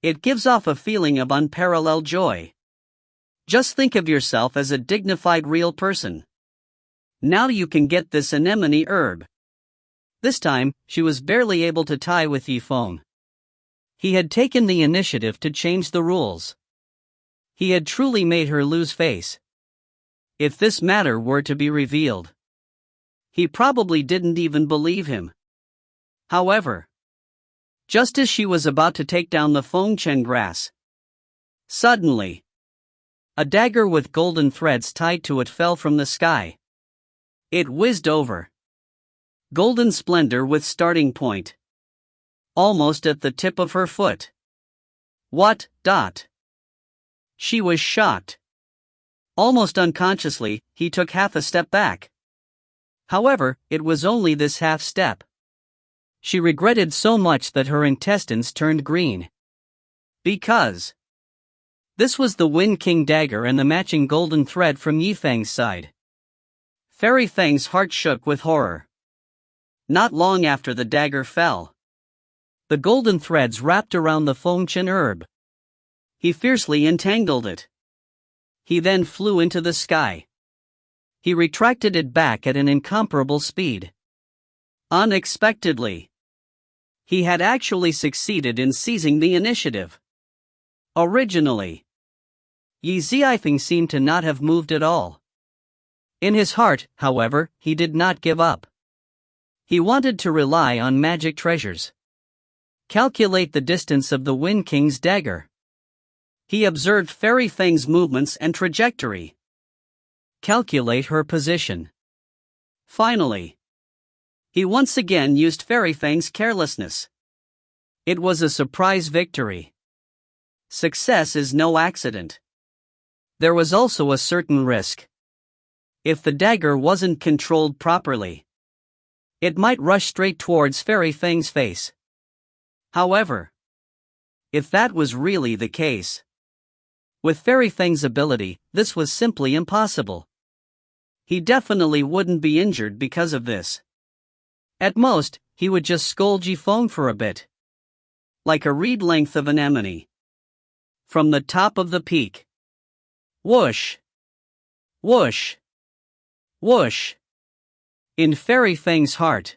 it gives off a feeling of unparalleled joy. Just think of yourself as a dignified real person. Now you can get this anemone herb. This time, she was barely able to tie with Yifeng. He had taken the initiative to change the rules. He had truly made her lose face. If this matter were to be revealed, he probably didn't even believe him. However, just as she was about to take down the Fengchen grass, suddenly, a dagger with golden threads tied to it fell from the sky. It whizzed over. Golden splendor with starting point. Almost at the tip of her foot. What? She was shocked. Almost unconsciously, he took half a step back. However, it was only this half step. She regretted so much that her intestines turned green. Because this was the Wind King dagger and the matching golden thread from Yifeng's side. Fairy Feng's heart shook with horror. Not long after the dagger fell, the golden threads wrapped around the Fengchen herb. He fiercely entangled it. He then flew into the sky. He retracted it back at an incomparable speed. Unexpectedly, he had actually succeeded in seizing the initiative. Originally, Yi Zifeng seemed to not have moved at all. In his heart, however, he did not give up. He wanted to rely on magic treasures. Calculate the distance of the Wind King's dagger. He observed Fairy Feng's movements and trajectory. Calculate her position. Finally, he once again used Fairy Feng's carelessness. It was a surprise victory. Success is no accident. There was also a certain risk. If the dagger wasn't controlled properly, it might rush straight towards Fairy Feng's face. However, if that was really the case, with Fairy Feng's ability, this was simply impossible. He definitely wouldn't be injured because of this. At most, he would just scold Yifeng for a bit. Like a reed length of anemone. From the top of the peak. Whoosh! Whoosh! Whoosh! In Fairy Feng's heart,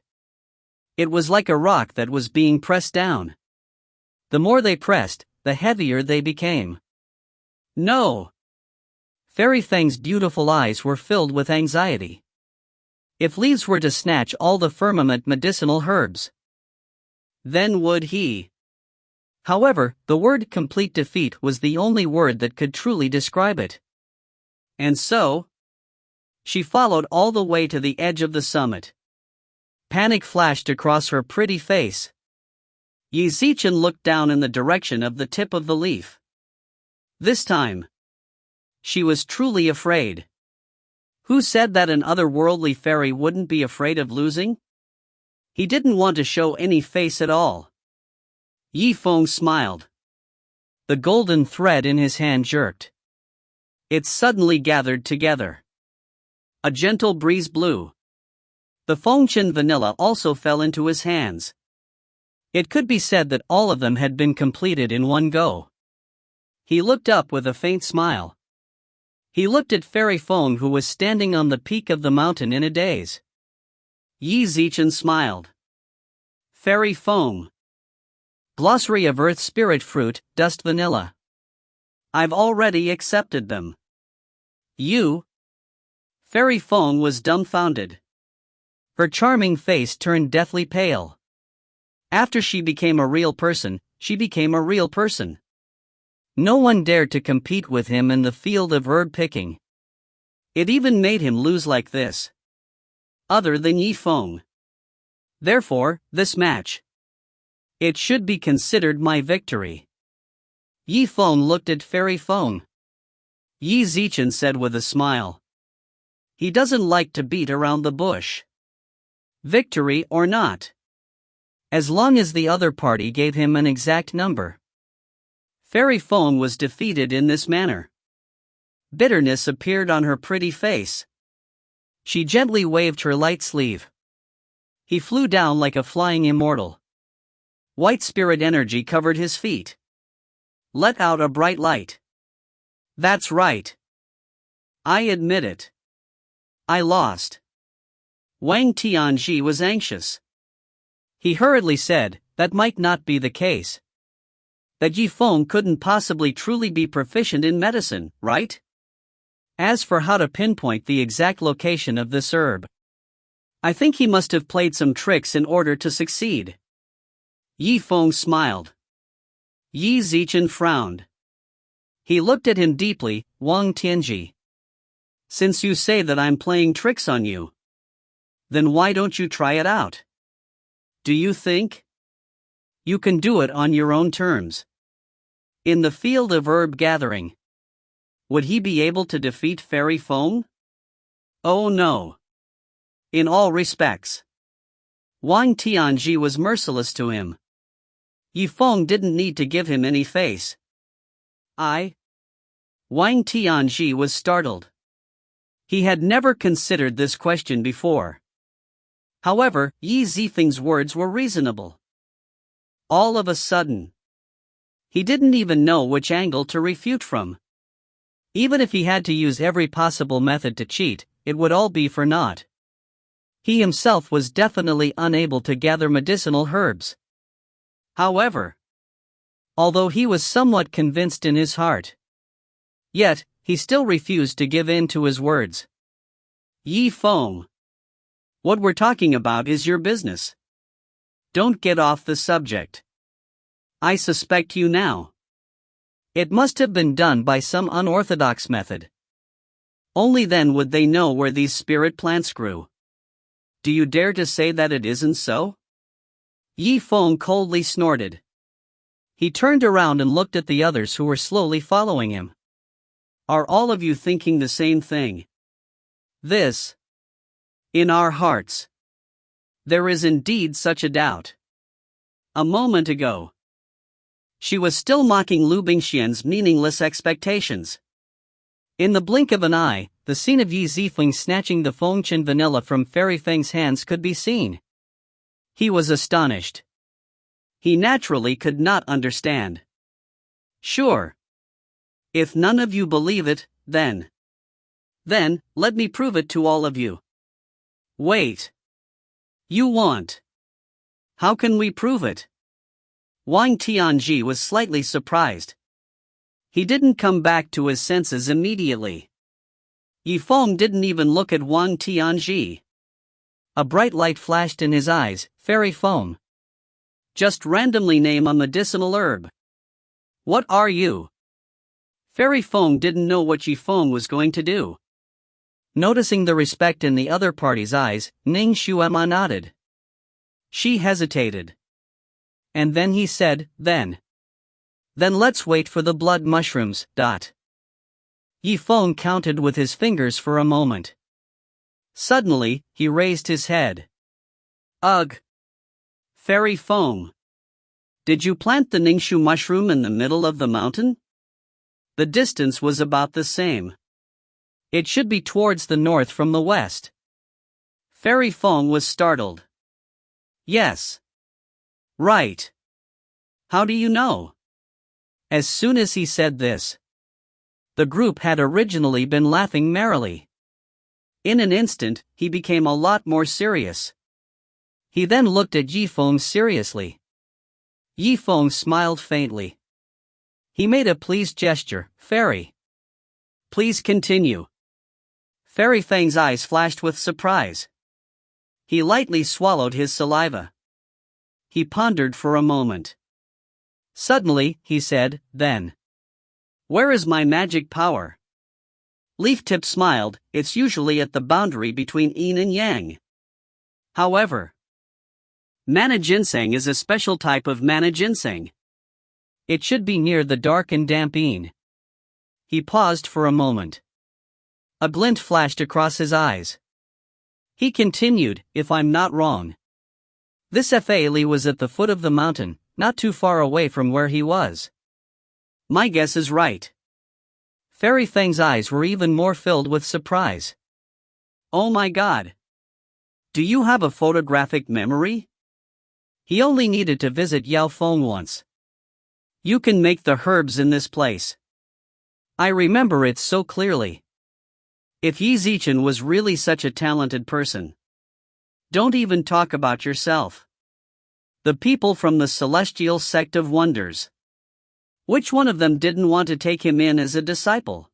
it was like a rock that was being pressed down. The more they pressed, the heavier they became. No! Fairy Feng's beautiful eyes were filled with anxiety. If leaves were to snatch all the firmament medicinal herbs, then would he? However, the word complete defeat was the only word that could truly describe it. And so, she followed all the way to the edge of the summit. Panic flashed across her pretty face. Yi Zichen looked down in the direction of the tip of the leaf. This time, she was truly afraid. Who said that an otherworldly fairy wouldn't be afraid of losing? He didn't want to show any face at all. Yifeng smiled. The golden thread in his hand jerked. It suddenly gathered together. A gentle breeze blew. The Fengchen vanilla also fell into his hands. It could be said that all of them had been completed in one go. He looked up with a faint smile. He looked at Fairy Feng, who was standing on the peak of the mountain in a daze. Yi Zichen smiled. Fairy Feng. Glossary of Earth Spirit Fruit, Dust Vanilla. I've already accepted them. You? Fairy Feng was dumbfounded. Her charming face turned deathly pale. After she became a real person, she became a real person. No one dared to compete with him in the field of herb picking. It even made him lose like this. Other than Yifeng. Therefore, this match. It should be considered my victory. Yifeng looked at Fairy Feng. Yi Zichen said with a smile. He doesn't like to beat around the bush. Victory or not. As long as the other party gave him an exact number. Fairy Feng was defeated in this manner. Bitterness appeared on her pretty face. She gently waved her light sleeve. He flew down like a flying immortal. White spirit energy covered his feet. Let out a bright light. That's right. I admit it. I lost. Wang Tianji was anxious. He hurriedly said, that might not be the case. That Yifeng couldn't possibly truly be proficient in medicine, right? As for how to pinpoint the exact location of this herb, I think he must have played some tricks in order to succeed. Yifeng smiled. Yi Zichen frowned. He looked at him deeply. Wang Tianji. Since you say that I'm playing tricks on you, then why don't you try it out? Do you think you can do it on your own terms? In the field of herb gathering, would he be able to defeat Fairy Feng? Oh no. In all respects. Wang Tianji was merciless to him. Yifeng didn't need to give him any face. Wang Tianji was startled. He had never considered this question before. However, Yi Zifeng's words were reasonable. All of a sudden, he didn't even know which angle to refute from. Even if he had to use every possible method to cheat, it would all be for naught. He himself was definitely unable to gather medicinal herbs. However, although he was somewhat convinced in his heart, yet, he still refused to give in to his words. Yifeng. What we're talking about is your business. Don't get off the subject. I suspect you now. It must have been done by some unorthodox method. Only then would they know where these spirit plants grew. Do you dare to say that it isn't so? Yifeng coldly snorted. He turned around and looked at the others who were slowly following him. Are all of you thinking the same thing? This. In our hearts. There is indeed such a doubt. A moment ago, she was still mocking Liu Bingqian's meaningless expectations. In the blink of an eye, the scene of Yi Zifeng snatching the Fengchen vanilla from Fairy Feng's hands could be seen. He was astonished. He naturally could not understand. Sure. If none of you believe it, then let me prove it to all of you. Wait. You want? How can we prove it? Wang Tianji was slightly surprised. He didn't come back to his senses immediately. Yifeng didn't even look at Wang Tianji. A bright light flashed in his eyes. Fairy Feng. Just randomly name a medicinal herb. What are you? Fairy Feng didn't know what Yifeng was going to do. Noticing the respect in the other party's eyes, Ning Xuema nodded. She hesitated. And then he said, Then let's wait for the blood mushrooms. Yifeng counted with his fingers for a moment. Suddenly, he raised his head. Ugh! Fairy Feng. Did you plant the Ningshu mushroom in the middle of the mountain? The distance was about the same. It should be towards the north from the west. Fairy Feng was startled. Yes. Right. How do you know? As soon as he said this, the group had originally been laughing merrily. In an instant, he became a lot more serious. He then looked at Yifeng seriously. Yifeng smiled faintly. He made a pleased gesture. Fairy. Please continue. Fairy Feng's eyes flashed with surprise. He lightly swallowed his saliva. He pondered for a moment. Suddenly, he said, Then. Where is my magic power? Leaf-Tip smiled. It's usually at the boundary between yin and yang. However, Mana ginseng is a special type of mana ginseng. It should be near the dark and damp yin. He paused for a moment. A glint flashed across his eyes. He continued, if I'm not wrong. This Li was at the foot of the mountain, not too far away from where he was. My guess is right. Fairy Feng's eyes were even more filled with surprise. Oh my god. Do you have a photographic memory? He only needed to visit Yaofeng once. You can make the herbs in this place. I remember it so clearly. If Qi Zimo was really such a talented person. Don't even talk about yourself. The people from the celestial sect of wonders. Which one of them didn't want to take him in as a disciple?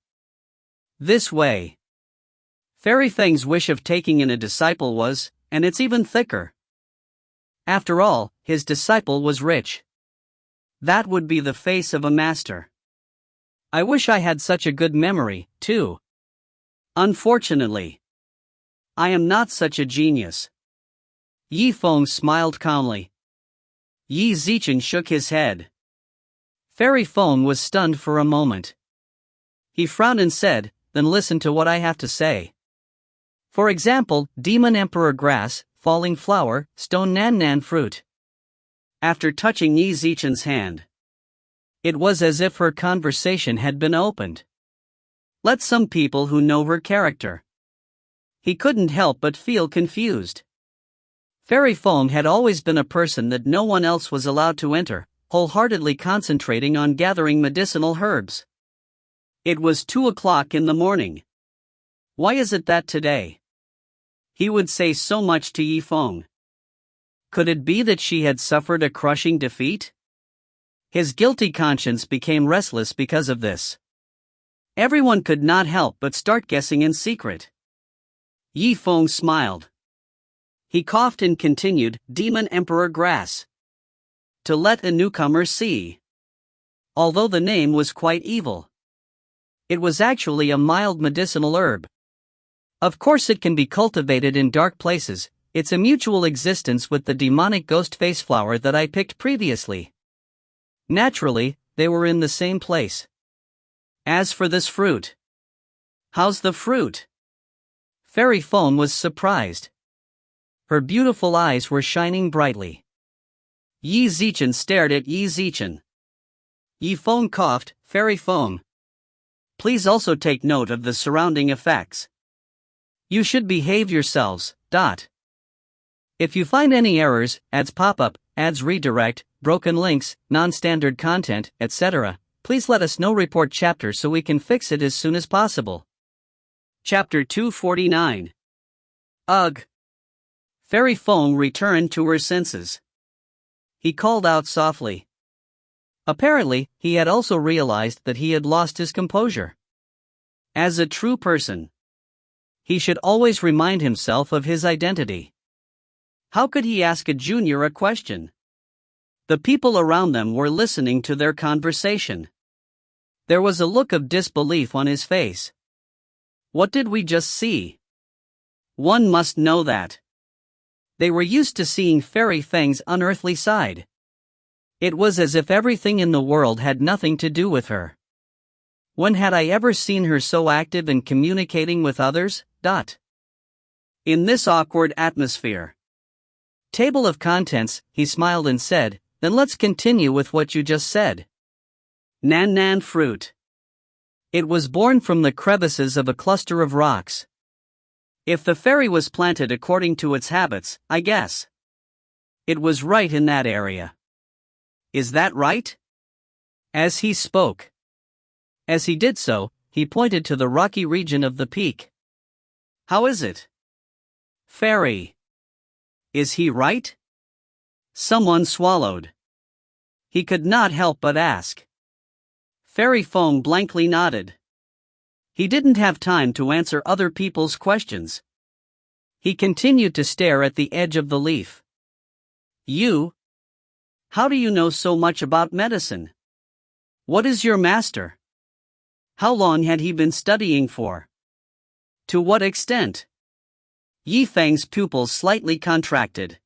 This way. Fairy Feng's wish of taking in a disciple was, and it's even thicker. After all, his disciple was rich. That would be the face of a master. I wish I had such a good memory, too. Unfortunately, I am not such a genius. Yifeng smiled calmly. Qi Zimo shook his head. Fairy Feng was stunned for a moment. He frowned and said, then listen to what I have to say. For example, Demon Emperor Grass, Falling Flower, Stone Nan Fruit. After touching Qi Zimo's hand, it was as if her conversation had been opened. Let some people who know her character. He couldn't help but feel confused. Fairy Feng had always been a person that no one else was allowed to enter, wholeheartedly concentrating on gathering medicinal herbs. It was 2 o'clock in the morning. Why is it that today he would say so much to Yifeng? Could it be that she had suffered a crushing defeat? His guilty conscience became restless because of this. Everyone could not help but start guessing in secret. Yifeng smiled. He coughed and continued, Demon Emperor Grass. To let a newcomer see. Although the name was quite evil, it was actually a mild medicinal herb. Of course it can be cultivated in dark places. It's a mutual existence with the demonic ghost face flower that I picked previously. Naturally, they were in the same place. As for this fruit, how's the fruit? Fairy Feng was surprised. Her beautiful eyes were shining brightly. Qi Zimo stared at Qi Zimo. Yifeng coughed, Fairy Feng. Please also take note of the surrounding effects. You should behave yourselves. If you find any errors, ads pop up, ads redirect, broken links, non-standard content, etc., please let us know. Report chapter so we can fix it as soon as possible. Chapter 249. Ugh. Fairy Feng returned to her senses. He called out softly. Apparently, he had also realized that he had lost his composure. As a true person, he should always remind himself of his identity. How could he ask a junior a question? The people around them were listening to their conversation. There was a look of disbelief on his face. What did we just see? One must know that. They were used to seeing Fairy Feng's unearthly side. It was as if everything in the world had nothing to do with her. When had I ever seen her so active in communicating with others? In this awkward atmosphere. Table of contents, he smiled and said, then let's continue with what you just said. Nan fruit. It was born from the crevices of a cluster of rocks. If the fairy was planted according to its habits, I guess it was right in that area. Is that right? As he spoke. As he did so, he pointed to the rocky region of the peak. How is it? Fairy. Is he right? Someone swallowed. He could not help but ask. Fairy Feng blankly nodded. He didn't have time to answer other people's questions. He continued to stare at the edge of the leaf. You? How do you know so much about medicine? What is your master? How long had he been studying for? To what extent? Yifeng's pupils slightly contracted.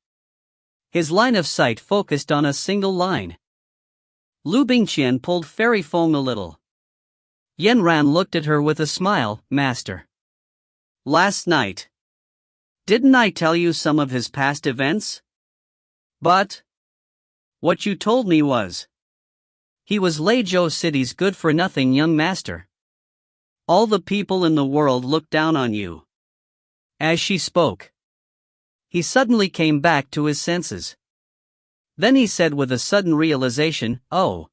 His line of sight focused on a single line. Liu Bingqian pulled Fairy Feng a little. Yanran looked at her with a smile. Master. Last night. Didn't I tell you some of his past events? But what you told me was he was Legacy City's good-for-nothing young master. All the people in the world looked down on you. As she spoke, he suddenly came back to his senses. Then he said with a sudden realization, "Oh.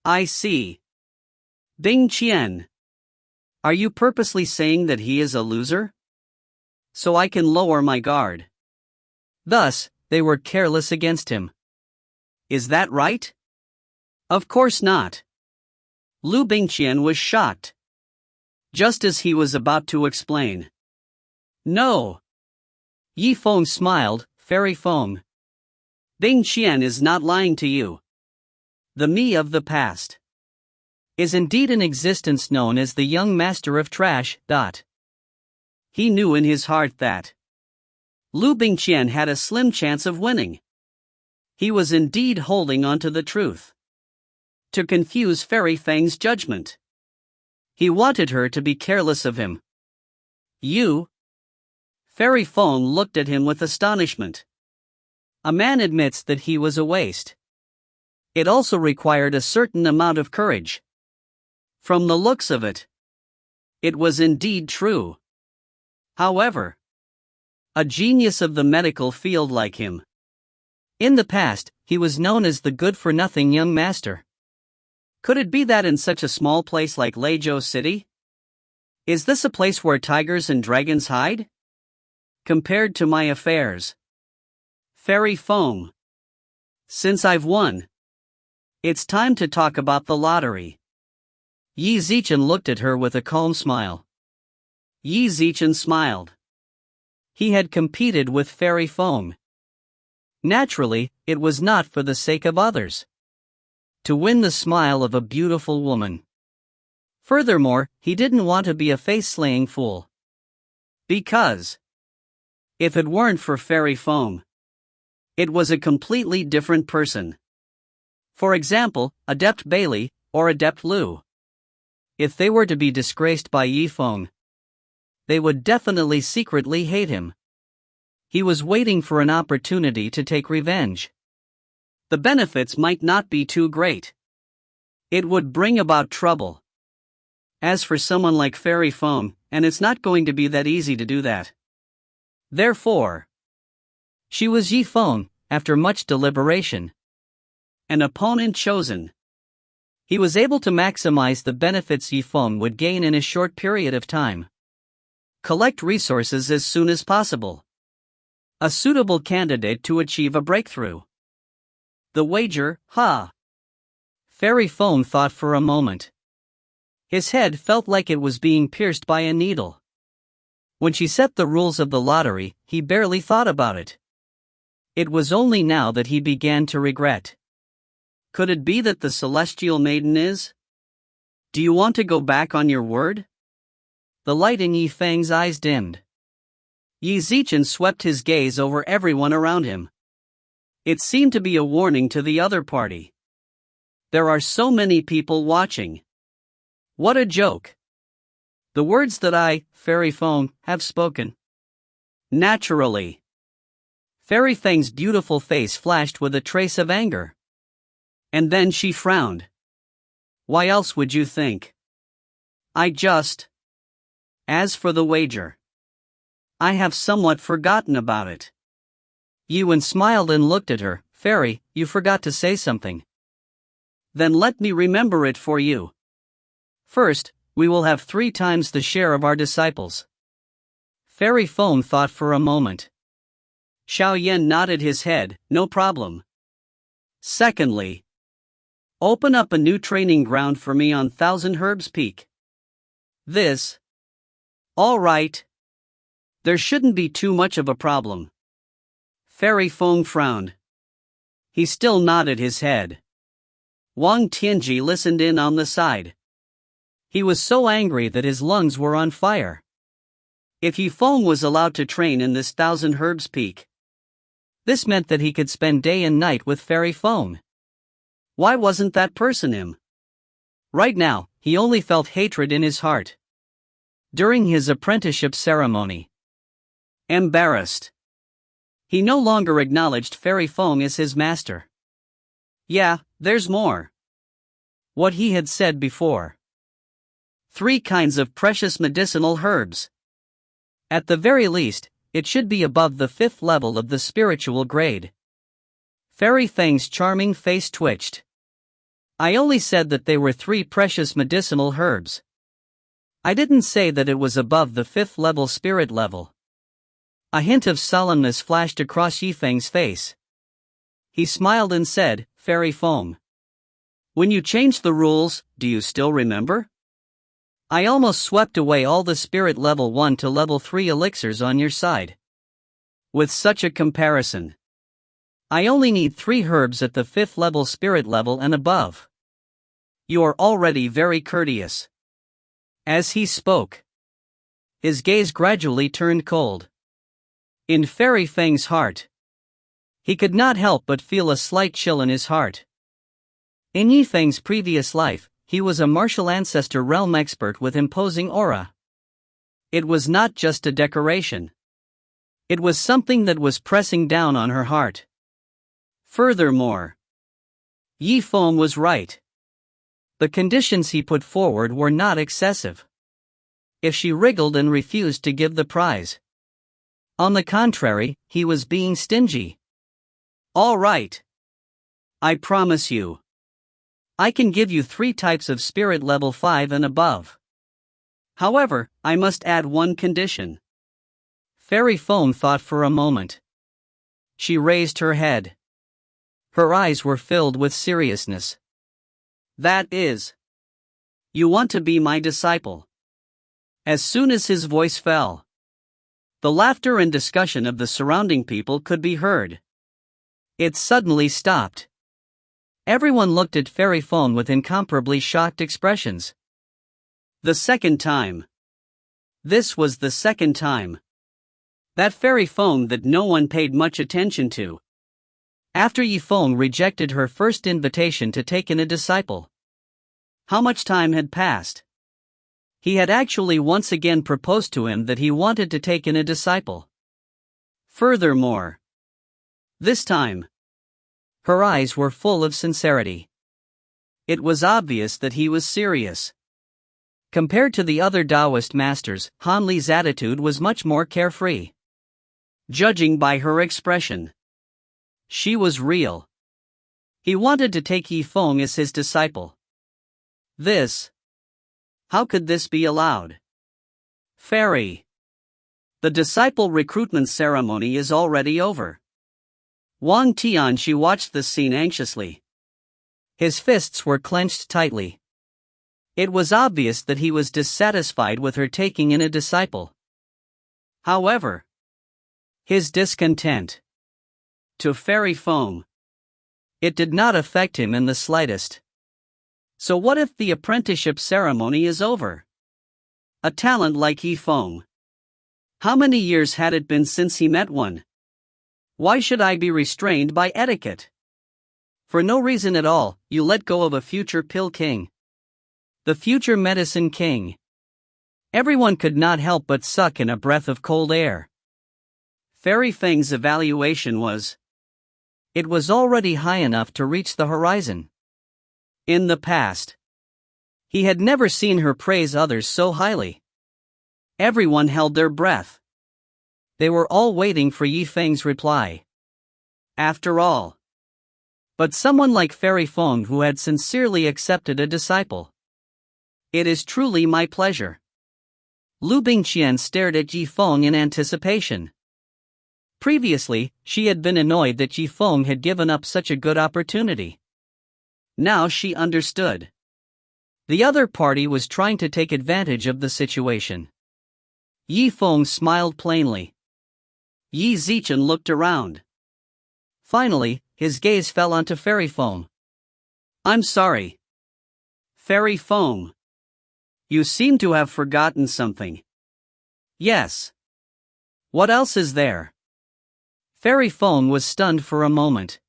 I see. Bingqian. Are you purposely saying that he is a loser? So I can lower my guard." Thus, they were careless against him. Is that right? Of course not. Liu Bingqian was shocked. Just as he was about to explain. No. Yifeng smiled. Fairy Feng. Bingqian is not lying to you. The me of the past is indeed an existence known as the young master of trash. He knew in his heart that Liu Bingqian had a slim chance of winning. He was indeed holding on to the truth. To confuse Fairy Feng's judgment. He wanted her to be careless of him. You? Fairy Feng looked at him with astonishment. A man admits that he was a waste. It also required a certain amount of courage. From the looks of it, it was indeed true. However, a genius of the medical field like him. In the past, he was known as the good-for-nothing young master. Could it be that in such a small place like Legacy City? Is this a place where tigers and dragons hide? Compared to my affairs. Fairy Feng. Since I've won, it's time to talk about the lottery. Qi Zimo looked at her with a calm smile. Qi Zimo smiled. He had competed with Fairy Feng. Naturally, it was not for the sake of others. To win the smile of a beautiful woman. Furthermore, he didn't want to be a face-slaying fool. Because if it weren't for Fairy Feng, it was a completely different person. For example, Adept Bailey, or Adept Liu. If they were to be disgraced by Yifeng, they would definitely secretly hate him. He was waiting for an opportunity to take revenge. The benefits might not be too great. It would bring about trouble. As for someone like Fairy Feng, and it's not going to be that easy to do that. Therefore, she was Yifeng, after much deliberation. An opponent chosen. He was able to maximize the benefits Yifeng would gain in a short period of time. Collect resources as soon as possible. A suitable candidate to achieve a breakthrough. The wager, Fairy Feng thought for a moment. His head felt like it was being pierced by a needle. When she set the rules of the lottery, he barely thought about it. It was only now that he began to regret. Could it be that the celestial maiden is? Do you want to go back on your word? The light in Yifeng's eyes dimmed. Qi Zimo swept his gaze over everyone around him. It seemed to be a warning to the other party. There are so many people watching. What a joke. The words that I, Fairy Feng, have spoken. Naturally. Fairy Feng's beautiful face flashed with a trace of anger. And then she frowned. Why else would you think? As for the wager, I have somewhat forgotten about it. Yuan smiled and looked at her. Fairy, you forgot to say something. Then let me remember it for you. First, we will have 3 times the share of our disciples. Fairy Feng thought for a moment. Xiao Yan nodded his head. No problem. Secondly, open up a new training ground for me on Thousand Herbs Peak. This. All right. There shouldn't be too much of a problem. Fairy Feng frowned. He still nodded his head. Wang Tianji listened in on the side. He was so angry that his lungs were on fire. If Yifeng was allowed to train in this Thousand Herbs Peak, This meant that he could spend day and night with Fairy Feng. Why wasn't that person him? Right now, he only felt hatred in his heart. During his apprenticeship ceremony. Embarrassed. He no longer acknowledged Fairy Feng as his master. Yeah, there's more. What he had said before. 3 kinds of precious medicinal herbs. At the very least, it should be above the 5th level of the spiritual grade. Fairy Feng's charming face twitched. I only said that they were 3 precious medicinal herbs. I didn't say that it was above the 5th level spirit level. A hint of solemnness flashed across Zifeng's face. He smiled and said, Fairy Feng. When you changed the rules, do you still remember? I almost swept away all the spirit level 1 to level 3 elixirs on your side. With such a comparison. I only need 3 herbs at the 5th level spirit level and above. You are already very courteous. As he spoke, his gaze gradually turned cold. In Fairy Feng's heart, he could not help but feel a slight chill in his heart. In Yifeng's previous life, he was a martial ancestor realm expert with imposing aura. It was not just a decoration. It was something that was pressing down on her heart. Furthermore, Yifeng was right. The conditions he put forward were not excessive. If she wriggled and refused to give the prize. On the contrary, he was being stingy. All right. I promise you. I can give you 3 types of spirit level 5 and above. However, I must add one condition. Fairy Feng thought for a moment. She raised her head. Her eyes were filled with seriousness. That is, you want to be my disciple. As soon as his voice fell, the laughter and discussion of the surrounding people could be heard. It suddenly stopped. Everyone looked at Fairy Feng with incomparably shocked expressions. The second time. This was the second time. That Fairy Feng that no one paid much attention to. After Yifeng rejected her first invitation to take in a disciple. How much time had passed? He had actually once again proposed to him that he wanted to take in a disciple. Furthermore, this time, her eyes were full of sincerity. It was obvious that he was serious. Compared to the other Taoist masters, Han Li's attitude was much more carefree. Judging by her expression, she was real. He wanted to take Yifeng as his disciple. How could this be allowed? Fairy. The disciple recruitment ceremony is already over. Wang Tianxi watched this scene anxiously. His fists were clenched tightly. It was obvious that he was dissatisfied with her taking in a disciple. However, his discontent to Fairy Feng, it did not affect him in the slightest. So what if the apprenticeship ceremony is over? A talent like Yifeng. How many years had it been since he met one? Why should I be restrained by etiquette? For no reason at all, you let go of a future pill king. The future medicine king. Everyone could not help but suck in a breath of cold air. Fairy Feng's evaluation was. It was already high enough to reach the horizon. In the past, he had never seen her praise others so highly. Everyone held their breath. They were all waiting for Yifeng's reply. After all. But someone like Fairy Feng who had sincerely accepted a disciple. It is truly my pleasure. Liu Bingqian stared at Yifeng in anticipation. Previously, she had been annoyed that Yifeng had given up such a good opportunity. Now she understood. The other party was trying to take advantage of the situation. Yifeng smiled plainly. Yi Zichen looked around. Finally, his gaze fell onto Fairy Feng. I'm sorry. Fairy Feng. You seem to have forgotten something. Yes. What else is there? Fairy Feng was stunned for a moment.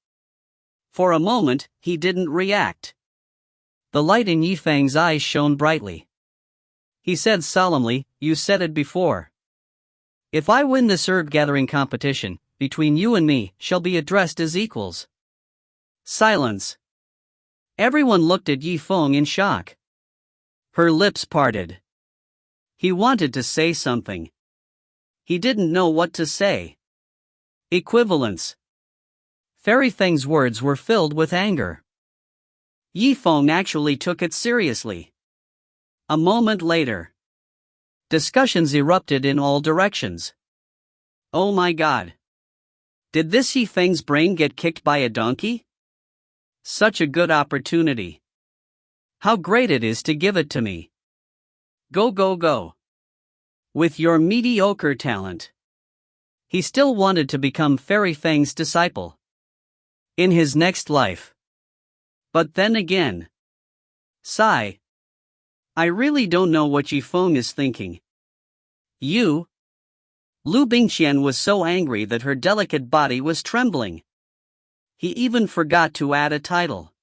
For a moment, he didn't react. The light in Yifeng's eyes shone brightly. He said solemnly, "You said it before. If I win this herb-gathering competition, between you and me, shall be addressed as equals." Silence. Everyone looked at Yifeng in shock. Her lips parted. He wanted to say something. He didn't know what to say. Equivalence. Fairy Feng's words were filled with anger. Yifeng actually took it seriously. A moment later, discussions erupted in all directions. Oh my God. Did this Yifeng's brain get kicked by a donkey? Such a good opportunity. How great it is to give it to me. Go, go, go. With your mediocre talent. He still wanted to become Fairy Feng's disciple. In his next life. But then again. Sigh. I really don't know what Yifeng is thinking. You? Liu Bingqian was so angry that her delicate body was trembling. He even forgot to add a title.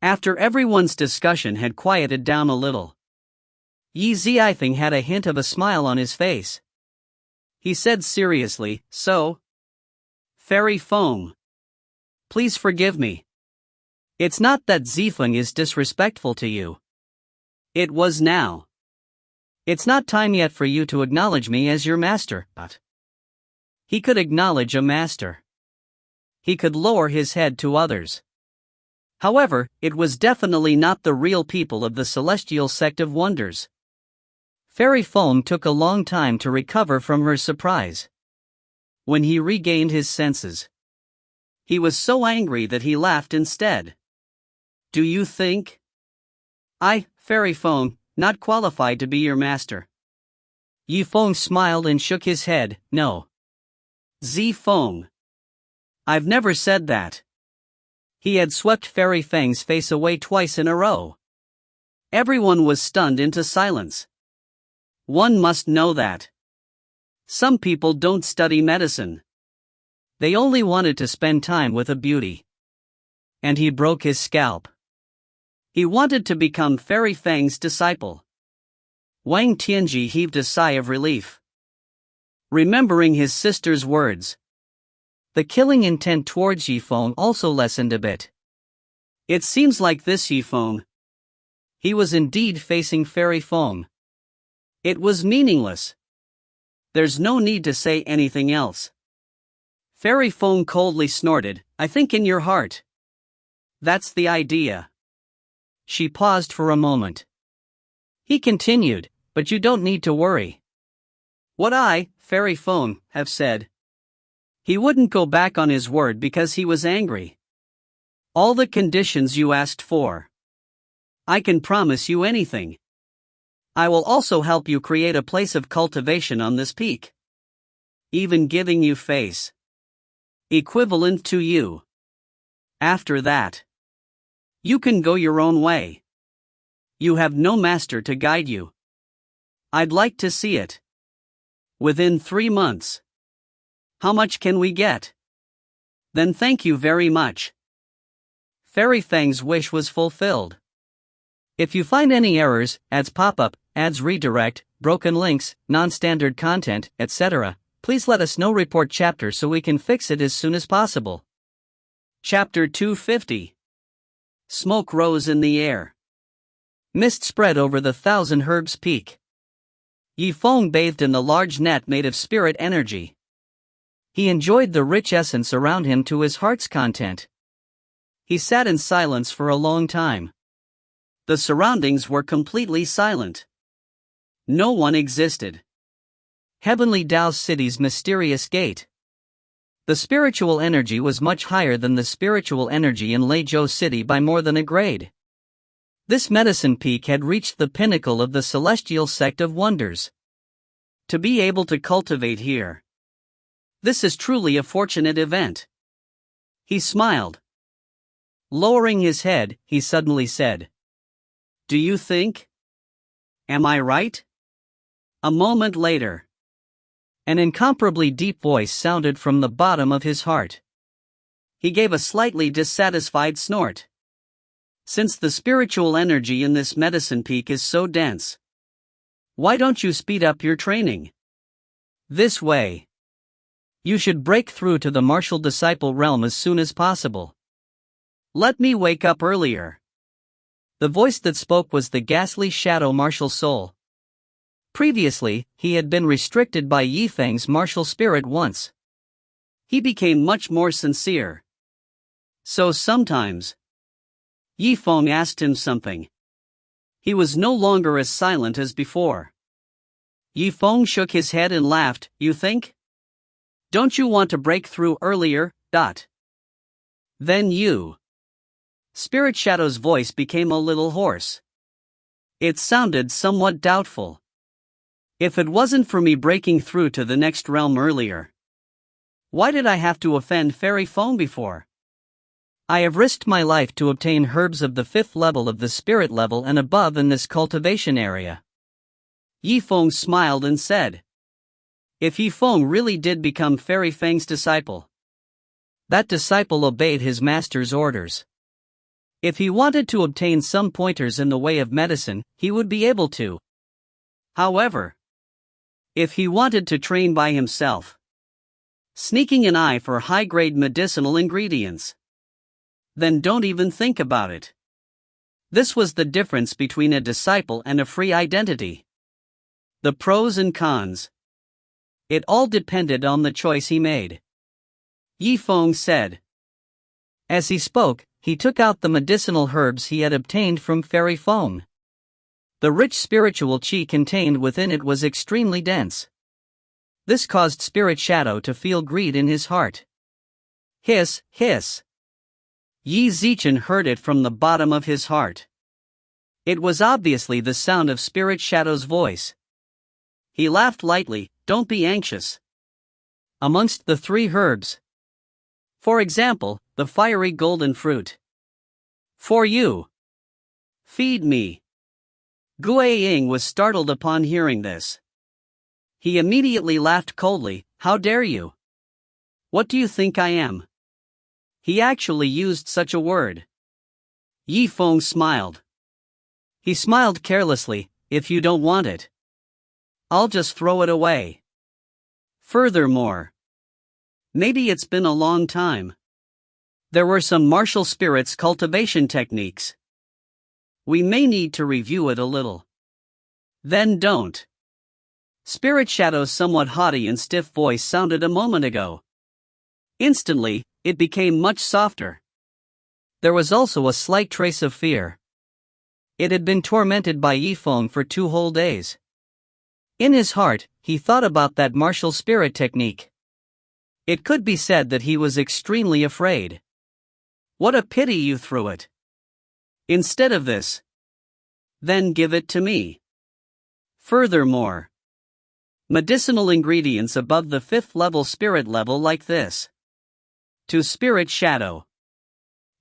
After everyone's discussion had quieted down a little, Zifeng had a hint of a smile on his face. He said seriously, "So? Fairy Feng. Please forgive me. It's not that Zifeng is disrespectful to you. It was now. It's not time yet for you to acknowledge me as your master, but..." He could acknowledge a master. He could lower his head to others. However, it was definitely not the real people of the celestial sect of wonders. Fairy Feng took a long time to recover from her surprise. When he regained his senses, he was so angry that he laughed instead. Do you think I, Fairy Feng, not qualified to be your master? Yifeng smiled and shook his head, "No. Zifeng. I've never said that." He had swept Fairy Feng's face away twice in a row. Everyone was stunned into silence. One must know that. Some people don't study medicine. They only wanted to spend time with a beauty. And he broke his scalp. He wanted to become Fairy Feng's disciple. Wang Tianji heaved a sigh of relief, remembering his sister's words. The killing intent towards Yifeng also lessened a bit. It seems like this Yifeng. He was indeed facing Fairy Feng. It was meaningless. There's no need to say anything else. Fairy Feng coldly snorted, "I think in your heart. That's the idea." She paused for a moment. He continued, "But you don't need to worry. What I, Fairy Feng, have said." He wouldn't go back on his word because he was angry. "All the conditions you asked for. I can promise you anything. I will also help you create a place of cultivation on this peak. Even giving you face. Equivalent to you. After that, you can go your own way. You have no master to guide you. I'd like to see it. Within 3 months. How much can we get? Then thank you very much." Fairy Feng's wish was fulfilled. If you find any errors, ads pop up, ads redirect, broken links, non-standard content, etc., please let us know. Report chapter so we can fix it as soon as possible. Chapter 250. Smoke rose in the air. Mist spread over the Thousand Herbs Peak. Yifeng bathed in the large net made of spirit energy. He enjoyed the rich essence around him to his heart's content. He sat in silence for a long time. The surroundings were completely silent. No one existed. Heavenly Dao City's mysterious gate. The spiritual energy was much higher than the spiritual energy in Legacy City by more than a grade. This medicine peak had reached the pinnacle of the celestial sect of wonders. To be able to cultivate here. This is truly a fortunate event. He smiled. Lowering his head, he suddenly said, "Do you think? Am I right?" A moment later. An incomparably deep voice sounded from the bottom of his heart. He gave a slightly dissatisfied snort. Since the spiritual energy in this medicine peak is so dense, why don't you speed up your training? This way. You should break through to the martial disciple realm as soon as possible. Let me wake up earlier. The voice that spoke was the ghastly shadow martial soul. Previously, he had been restricted by Zifeng's martial spirit once. He became much more sincere. So sometimes, Zifeng asked him something. He was no longer as silent as before. Zifeng shook his head and laughed. You think? Don't you want to break through earlier? Then you. Spirit Shadow's voice became a little hoarse. It sounded somewhat doubtful. If it wasn't for me breaking through to the next realm earlier, why did I have to offend Fairy Feng before? I have risked my life to obtain herbs of the 5th level of the spirit level and above in this cultivation area. Zifeng smiled and said, if Zifeng really did become Fairy Feng's disciple, that disciple obeyed his master's orders. If he wanted to obtain some pointers in the way of medicine, he would be able to. However, if he wanted to train by himself, sneaking an eye for high-grade medicinal ingredients, then don't even think about it. This was the difference between a disciple and a free identity. The pros and cons. It all depended on the choice he made. Zifeng said. As he spoke, he took out the medicinal herbs he had obtained from Fairy Feng. The rich spiritual qi contained within it was extremely dense. This caused Spirit Shadow to feel greed in his heart. Hiss, hiss. Qi Zimo heard it from the bottom of his heart. It was obviously the sound of Spirit Shadow's voice. He laughed lightly. Don't be anxious. Amongst the 3 herbs, for example, the fiery golden fruit. For you. Feed me. Gue Ying was startled upon hearing this. He immediately laughed coldly. How dare you? What do you think I am? He actually used such a word. Zifeng smiled. He smiled carelessly. If you don't want it, I'll just throw it away. Furthermore, maybe it's been a long time. There were some martial spirits cultivation techniques. We may need to review it a little. Then don't. Spirit Shadow's somewhat haughty and stiff voice sounded a moment ago. Instantly, it became much softer. There was also a slight trace of fear. It had been tormented by Zifeng for 2 whole days. In his heart, he thought about that martial spirit technique. It could be said that he was extremely afraid. What a pity you threw it. Instead of this, then give it to me. Furthermore, medicinal ingredients above the 5th level spirit level like this. To Spirit Shadow,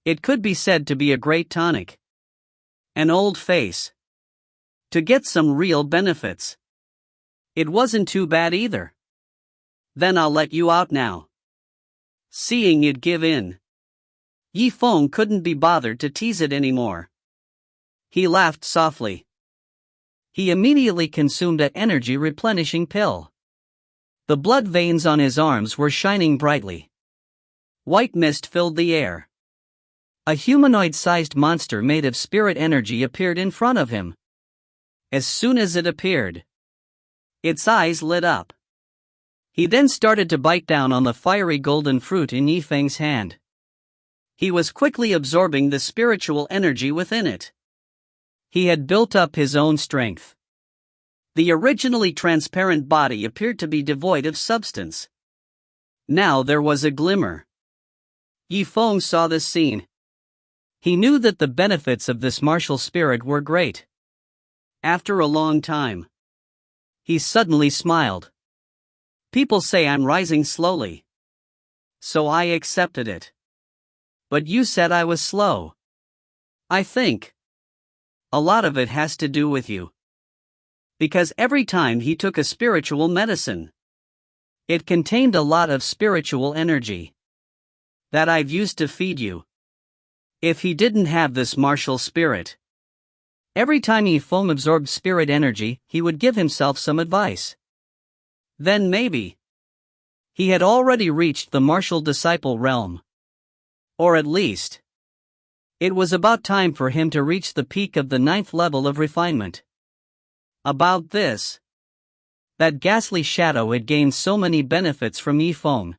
it could be said to be a great tonic. An old face. To get some real benefits. It wasn't too bad either. Then I'll let you out now. Seeing it give in, Zifeng couldn't be bothered to tease it anymore. He laughed softly. He immediately consumed an energy replenishing pill. The blood veins on his arms were shining brightly. White mist filled the air. A humanoid-sized monster made of spirit energy appeared in front of him. As soon as it appeared, its eyes lit up. He then started to bite down on the fiery golden fruit in Zifeng's hand. He was quickly absorbing the spiritual energy within it. He had built up his own strength. The originally transparent body appeared to be devoid of substance. Now there was a glimmer. Zifeng saw this scene. He knew that the benefits of this martial spirit were great. After a long time, he suddenly smiled. People say I'm rising slowly, so I accepted it. But you said I was slow. I think a lot of it has to do with you. Because every time he took a spiritual medicine, It contained a lot of spiritual energy that I've used to feed you. If he didn't have this martial spirit, every time Yifeng absorbed spirit energy, he would give himself some advice. Then maybe he had already reached the martial disciple realm. Or at least, it was about time for him to reach the peak of the 9th level of refinement. About this, that ghastly shadow had gained so many benefits from Yifeng.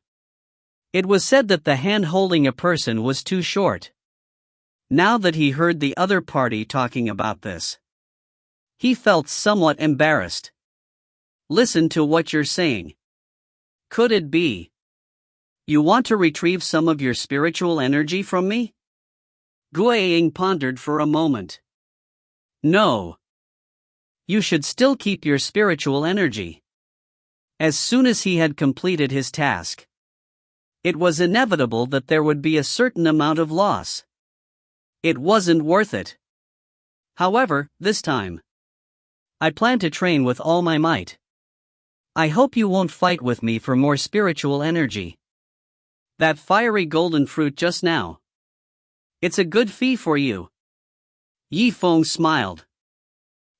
It was said that the hand holding a person was too short. Now that he heard the other party talking about this, he felt somewhat embarrassed. Listen to what you're saying. Could it be you want to retrieve some of your spiritual energy from me? Guiying pondered for a moment. No. You should still keep your spiritual energy. As soon as he had completed his task, it was inevitable that there would be a certain amount of loss. It wasn't worth it. However, this time, I plan to train with all my might. I hope you won't fight with me for more spiritual energy. That fiery golden fruit just now. It's a good fee for you. Yifeng smiled.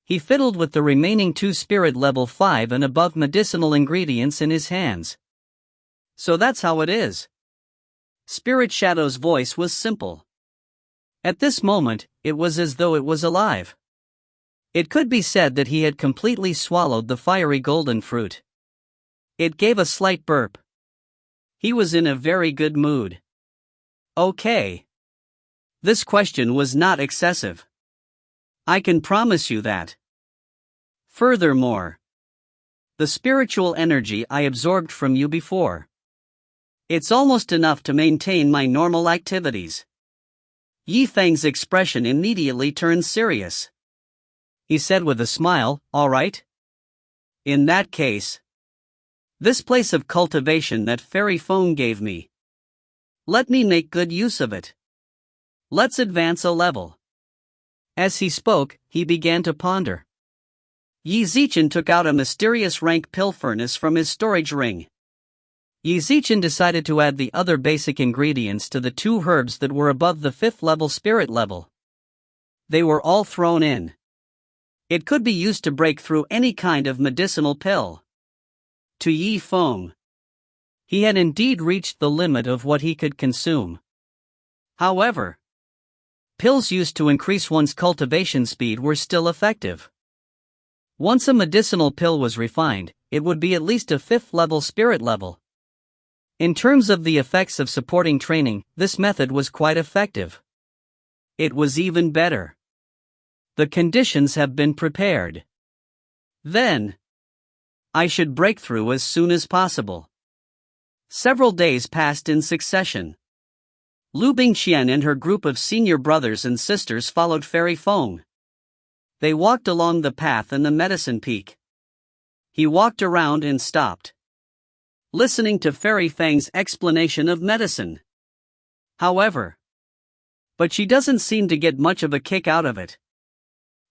He fiddled with the remaining 2 spirit level 5 and above medicinal ingredients in his hands. So that's how it is. Spirit Shadow's voice was simple. At this moment, it was as though it was alive. It could be said that he had completely swallowed the fiery golden fruit. It gave a slight burp. He was in a very good mood. Okay. This question was not excessive. I can promise you that. Furthermore, the spiritual energy I absorbed from you before, it's almost enough to maintain my normal activities. Yifeng's expression immediately turned serious. He said with a smile, all right. In that case, this place of cultivation that Fairy Phone gave me, let me make good use of it. Let's advance a level. As he spoke, he began to ponder. Yi Zichen took out a mysterious rank pill furnace from his storage ring. Yi Zichen decided to add the other basic ingredients to the 2 herbs that were above the 5th level spirit level. They were all thrown in. It could be used to break through any kind of medicinal pill. To Yifeng, he had indeed reached the limit of what he could consume. However, pills used to increase one's cultivation speed were still effective. Once a medicinal pill was refined, it would be at least a 5th level spirit level. In terms of the effects of supporting training, this method was quite effective. It was even better. The conditions have been prepared. Then, I should break through as soon as possible. Several days passed in succession. Liu Bingqian and her group of senior brothers and sisters followed Fairy Feng. They walked along the path in the medicine peak. He walked around and stopped, listening to Fairy Feng's explanation of medicine. However, but she doesn't seem to get much of a kick out of it.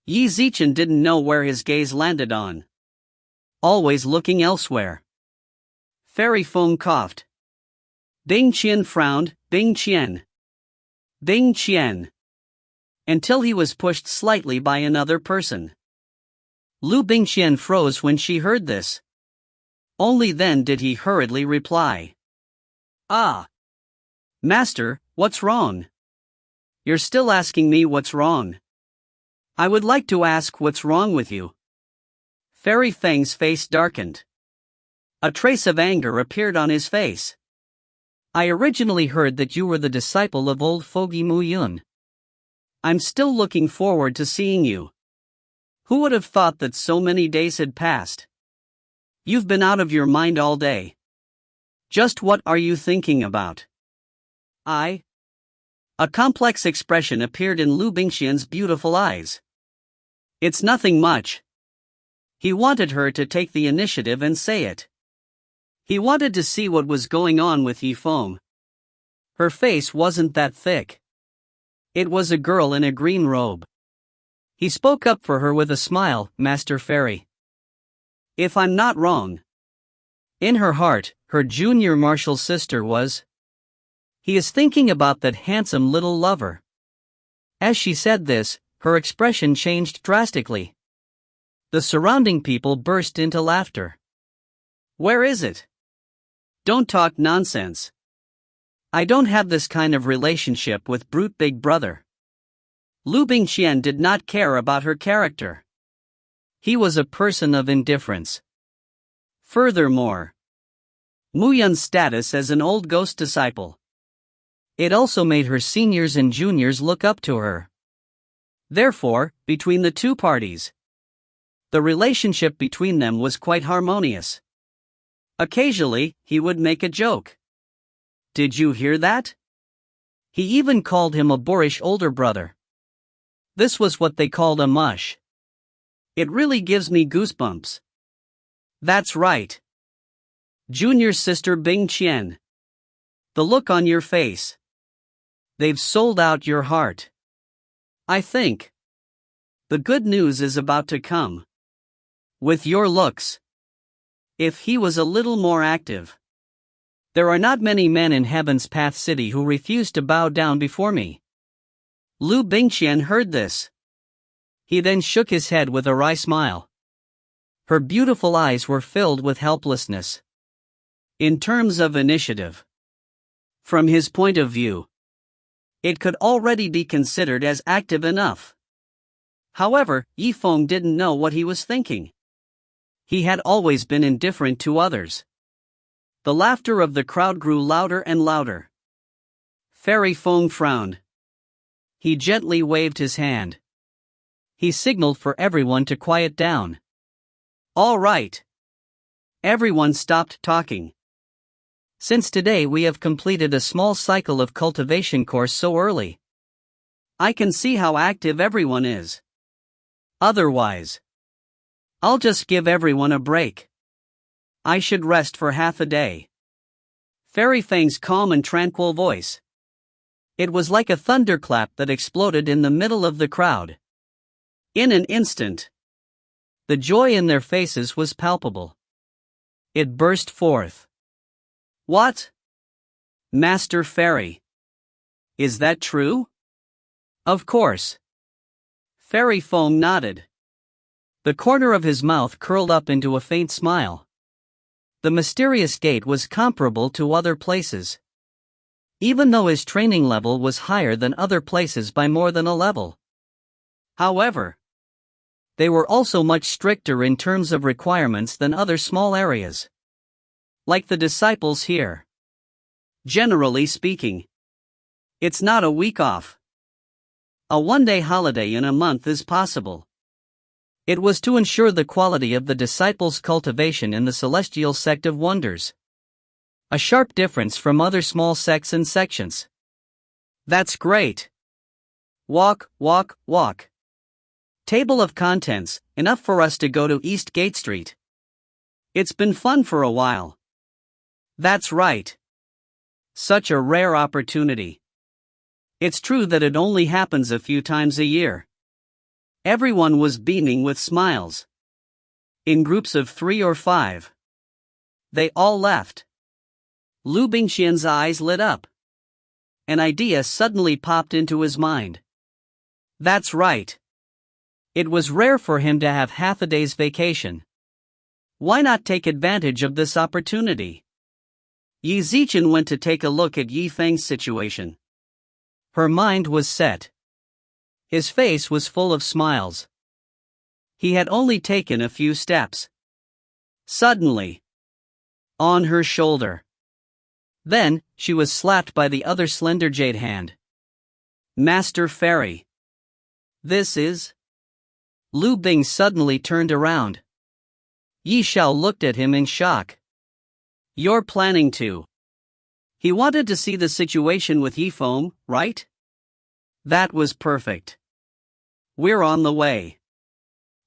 Yi Zichen didn't know where his gaze landed on. Always looking elsewhere. Fairy Feng coughed. Bingqian frowned, Bingqian. Bingqian. Until he was pushed slightly by another person. Liu Bingqian froze when she heard this. Only then did he hurriedly reply. Ah. Master, what's wrong? You're still asking me what's wrong. I would like to ask what's wrong with you. Fairy Feng's face darkened. A trace of anger appeared on his face. I originally heard that you were the disciple of old fogey Mu Yun. I'm still looking forward to seeing you. Who would have thought that so many days had passed? You've been out of your mind all day. Just what are you thinking about? A complex expression appeared in Liu Bingqian's beautiful eyes. It's nothing much. He wanted her to take the initiative and say it. He wanted to see what was going on with Yifeng. Her face wasn't that thick. It was a girl in a green robe. He spoke up for her with a smile, Master Fairy. If I'm not wrong, In her heart, her junior martial sister was. He is thinking about that handsome little lover. As she said this, her expression changed drastically. The surrounding people burst into laughter. Where is it? Don't talk nonsense. I don't have this kind of relationship with brute big brother. Liu Bingqian did not care about her character. He was a person of indifference. Furthermore, Mu Yun's status as an old ghost disciple. It also made her seniors and juniors look up to her. Therefore, between the two parties, the relationship between them was quite harmonious. Occasionally, he would make a joke. Did you hear that? He even called him a boorish older brother. This was what they called a mush. It really gives me goosebumps. That's right. Junior sister Bingqian. The look on your face. They've sold out your heart. I think the good news is about to come. With your looks. If he was a little more active. There are not many men in Heaven's Path City who refuse to bow down before me. Liu Bingqian heard this. He then shook his head with a wry smile. Her beautiful eyes were filled with helplessness. In terms of initiative, from his point of view, it could already be considered as active enough. However, Zifeng didn't know what he was thinking. He had always been indifferent to others. The laughter of the crowd grew louder and louder. Fairy Feng frowned. He gently waved his hand. He signaled for everyone to quiet down. All right. Everyone stopped talking. Since today we have completed a small cycle of cultivation course so early. I can see how active everyone is. Otherwise, I'll just give everyone a break. I should rest for half a day. Fairy Feng's calm and tranquil voice. It was like a thunderclap that exploded in the middle of the crowd. In an instant, the joy in their faces was palpable. It burst forth. What? Master Fairy. Is that true? Of course. Fairy Feng nodded. The corner of his mouth curled up into a faint smile. The mysterious gate was comparable to other places. Even though his training level was higher than other places by more than a level. However, they were also much stricter in terms of requirements than other small areas. Like the disciples here. Generally speaking, it's not a week off. A one-day holiday in a month is possible. It was to ensure the quality of the disciples' cultivation in the celestial sect of wonders. A sharp difference from other small sects and sections. That's great. Walk, walk, walk. Table of contents, enough for us to go to East Gate Street. It's been fun for a while. That's right. Such a rare opportunity. It's true that it only happens a few times a year. Everyone was beaming with smiles. In groups of 3 or 5. They all left. Liu Bingqian's eyes lit up. An idea suddenly popped into his mind. That's right. It was rare for him to have half a day's vacation. Why not take advantage of this opportunity? Yi Zichen went to take a look at Zifeng's situation. Her mind was set. His face was full of smiles. He had only taken a few steps. Suddenly, on her shoulder. Then, she was slapped by the other slender jade hand. Master Fairy. This is... Liu Bing suddenly turned around. Yi Xiao looked at him in shock. You're planning to. He wanted to see the situation with Zifeng, right? That was perfect. We're on the way.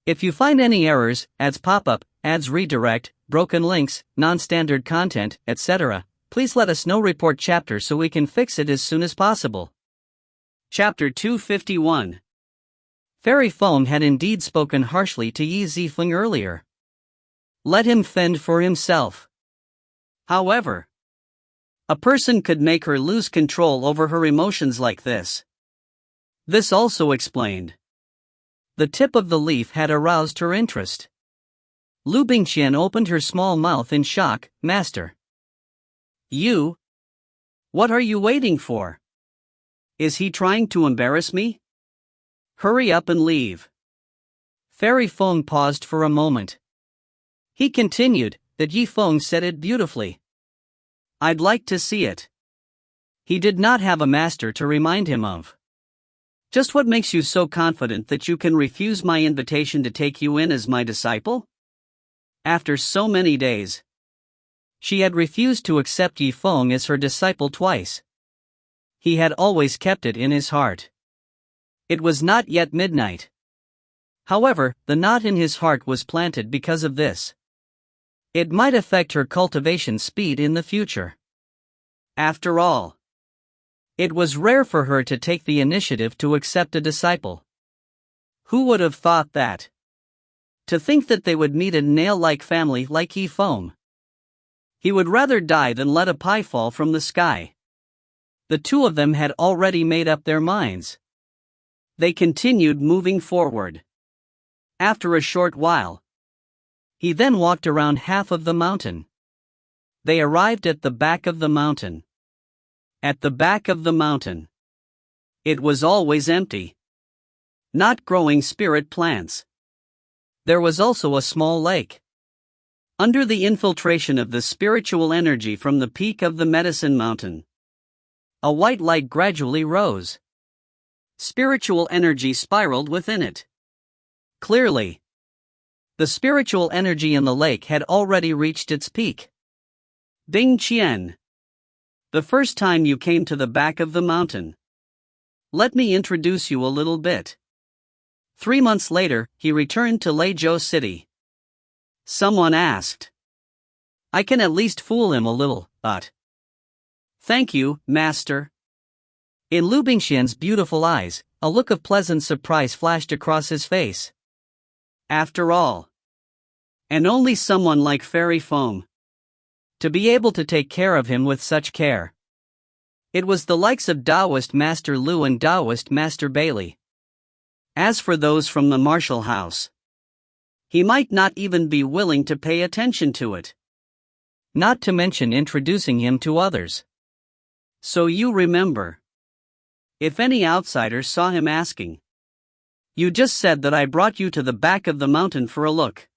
If you find any errors, ads pop-up, ads redirect, broken links, non-standard content, etc., please let us know. Report chapter so we can fix it as soon as possible. Chapter 251. Fairy Feng had indeed spoken harshly to Yi Zifeng earlier. Let him fend for himself. However, a person could make her lose control over her emotions like this. This also explained. The tip of the leaf had aroused her interest. Liu Bingqian opened her small mouth in shock. Master. You? What are you waiting for? Is he trying to embarrass me? Hurry up and leave. Fairy Feng paused for a moment. He continued, that Zifeng said it beautifully. I'd like to see it. He did not have a master to remind him of. Just what makes you so confident that you can refuse my invitation to take you in as my disciple? After so many days, she had refused to accept Zifeng as her disciple twice. He had always kept it in his heart. It was not yet midnight. However, the knot in his heart was planted because of this. It might affect her cultivation speed in the future. After all, it was rare for her to take the initiative to accept a disciple. Who would have thought that? To think that they would meet a nail-like family like Zifeng. He would rather die than let a pie fall from the sky. The two of them had already made up their minds. They continued moving forward. After a short while, he then walked around half of the mountain. They arrived at the back of the mountain. At the back of the mountain, it was always empty. Not growing spirit plants. There was also a small lake. Under the infiltration of the spiritual energy from the peak of the medicine mountain, a white light gradually rose. Spiritual energy spiraled within it. Clearly, the spiritual energy in the lake had already reached its peak. Bingqian. The first time you came to the back of the mountain. Let me introduce you a little bit. 3 months later, he returned to Legacy City. Someone asked. I can at least fool him a little, but. Thank you, Master. In Liu Bingqian's beautiful eyes, a look of pleasant surprise flashed across his face. After all, and only someone like Fairy Feng. To be able to take care of him with such care. It was the likes of Taoist Master Liu and Taoist Master Bailey. As for those from the martial house, he might not even be willing to pay attention to it. Not to mention introducing him to others. So you remember. If any outsiders saw him asking. You just said that I brought you to the back of the mountain for a look.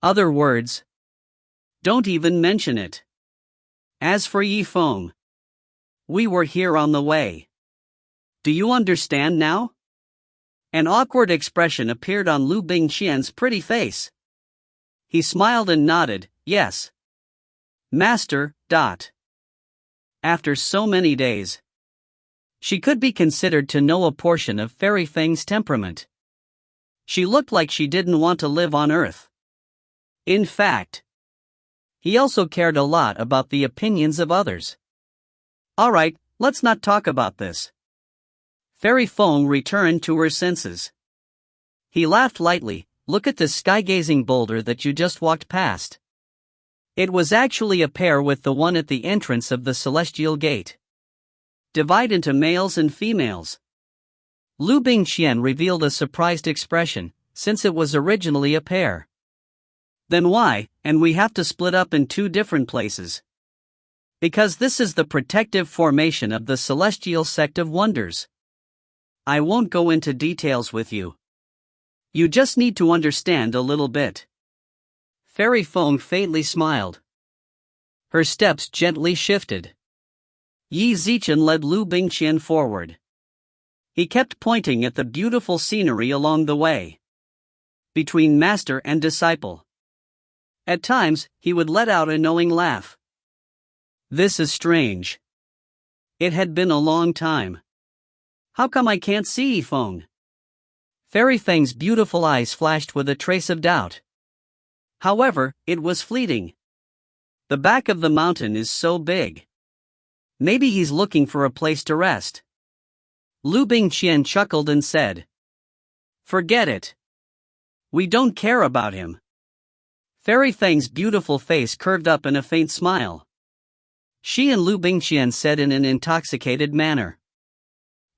Other words. Don't even mention it. As for Zifeng, we were here on the way. Do you understand now? An awkward expression appeared on Liu Bingqian's pretty face. He smiled and nodded, yes. Master. After so many days, she could be considered to know a portion of Fairy Feng's temperament. She looked like she didn't want to live on Earth. In fact, he also cared a lot about the opinions of others. Alright, let's not talk about this. Fairy Feng returned to her senses. He laughed lightly. Look at this sky-gazing boulder that you just walked past. It was actually a pair with the one at the entrance of the Celestial Gate. Divide into males and females. Liu Bingqian revealed a surprised expression, since it was originally a pair. Then why, and we have to split up in 2 different places? Because this is the protective formation of the Celestial Sect of Wonders. I won't go into details with you. You just need to understand a little bit. Fairy Feng faintly smiled. Her steps gently shifted. Qi Zimo led Liu Bingqian forward. He kept pointing at the beautiful scenery along the way. Between master and disciple. At times, he would let out a knowing laugh. This is strange. It had been a long time. How come I can't see Zifeng? Fairy Feng's beautiful eyes flashed with a trace of doubt. However, it was fleeting. The back of the mountain is so big. Maybe he's looking for a place to rest. Liu Bingqian chuckled and said. Forget it. We don't care about him. Fairy Feng's beautiful face curved up in a faint smile. She and Liu Bingqian said in an intoxicated manner.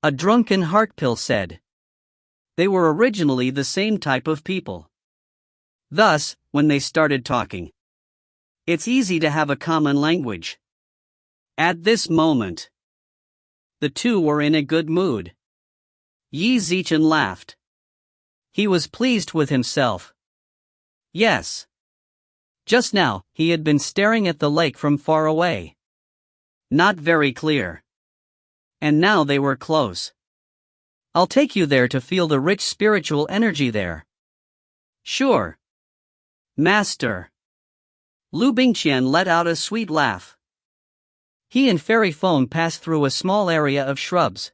A drunken heartpill said. They were originally the same type of people. Thus, when they started talking, it's easy to have a common language. At this moment, the two were in a good mood. Qi Zimo laughed. He was pleased with himself. Yes. Just now, he had been staring at the lake from far away. Not very clear. And now they were close. I'll take you there to feel the rich spiritual energy there. Sure. Master. Liu Bingqian let out a sweet laugh. He and Fairy Feng passed through a small area of shrubs.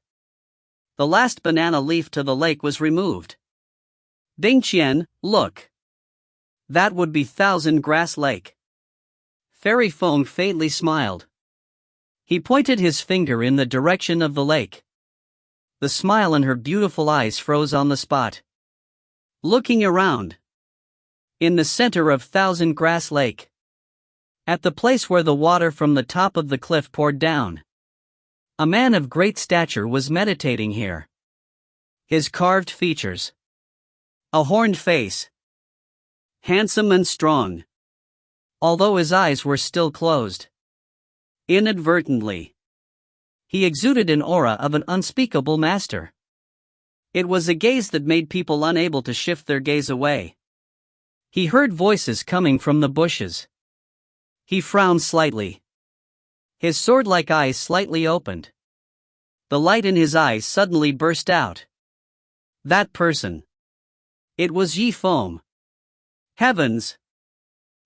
The last banana leaf to the lake was removed. Bingqian, look. That would be Thousand Grass Lake. Fairy Feng faintly smiled. He pointed his finger in the direction of the lake. The smile in her beautiful eyes froze on the spot. Looking around. In the center of Thousand Grass Lake. At the place where the water from the top of the cliff poured down. A man of great stature was meditating here. His carved features. A horned face. Handsome and strong. Although his eyes were still closed. Inadvertently. He exuded an aura of an unspeakable master. It was a gaze that made people unable to shift their gaze away. He heard voices coming from the bushes. He frowned slightly. His sword-like eyes slightly opened. The light in his eyes suddenly burst out. That person. It was Zifeng. Heavens!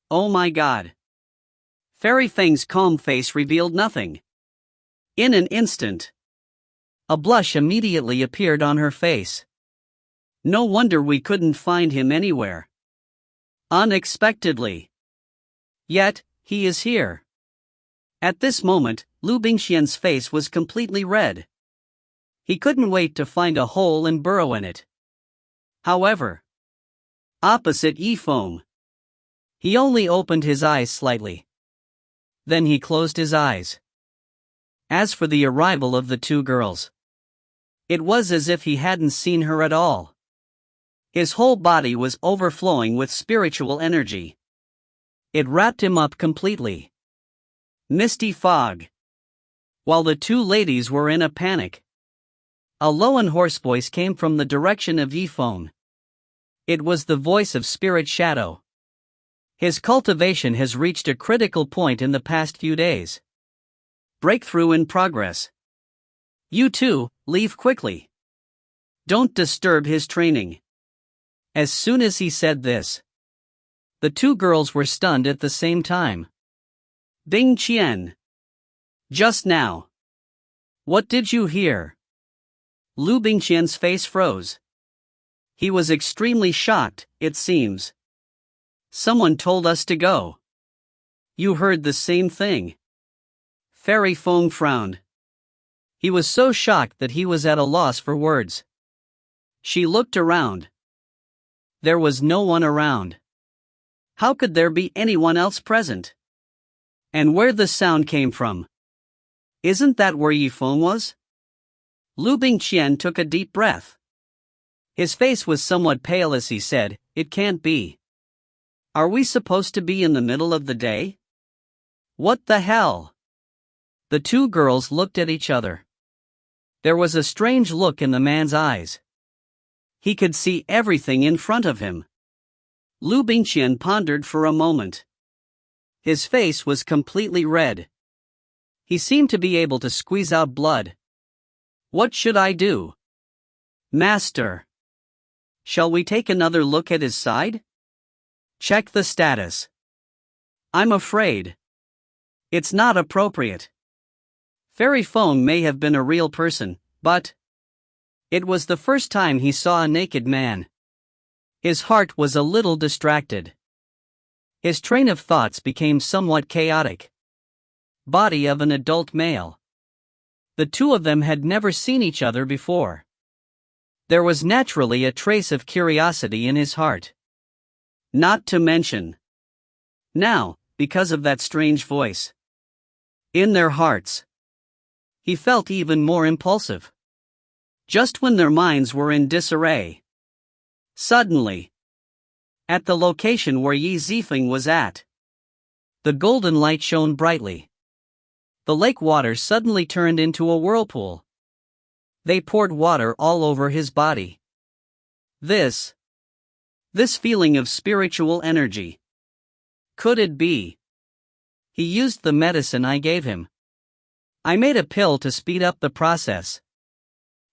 Oh my God! Fairy Feng's calm face revealed nothing. In an instant, a blush immediately appeared on her face. No wonder we couldn't find him anywhere. Unexpectedly. Yet, he is here. At this moment, Liu Bingqian's face was completely red. He couldn't wait to find a hole and burrow in it. However, opposite Zifeng, he only opened his eyes slightly. Then he closed his eyes. As for the arrival of the two girls, it was as if he hadn't seen her at all. His whole body was overflowing with spiritual energy. It wrapped him up completely. Misty fog. While the two ladies were in a panic, a low and hoarse voice came from the direction of Zifeng. It was the voice of Spirit Shadow. His cultivation has reached a critical point in the past few days. Breakthrough in progress. You two, leave quickly. Don't disturb his training. As soon as he said this, the two girls were stunned at the same time. Bingqian. Just now. What did you hear? Liu Bingqian's face froze. He was extremely shocked, it seems. Someone told us to go. You heard the same thing. Fairy Feng frowned. He was so shocked that he was at a loss for words. She looked around. There was no one around. How could there be anyone else present? And where the sound came from? Isn't that where Zifeng was? Liu Bingqian took a deep breath. His face was somewhat pale as he said, "It can't be. Are we supposed to be in the middle of the day? What the hell?" The two girls looked at each other. There was a strange look in the man's eyes. He could see everything in front of him. Liu Bingqian pondered for a moment. His face was completely red. He seemed to be able to squeeze out blood. What should I do? Master. Shall we take another look at his side? Check the status. I'm afraid it's not appropriate. Fairy Feng may have been a real person, but it was the first time he saw a naked man. His heart was a little distracted. His train of thoughts became somewhat chaotic. Body of an adult male. The two of them had never seen each other before. There was naturally a trace of curiosity in his heart. Not to mention Now, because of that strange voice in their hearts, he felt even more impulsive. Just when their minds were in disarray, suddenly, at the location where Yi Zifeng was at, the golden light shone brightly. The lake water suddenly turned into a whirlpool. They poured water all over his body. This feeling of spiritual energy. Could it be? He used the medicine I gave him. I made a pill to speed up the process.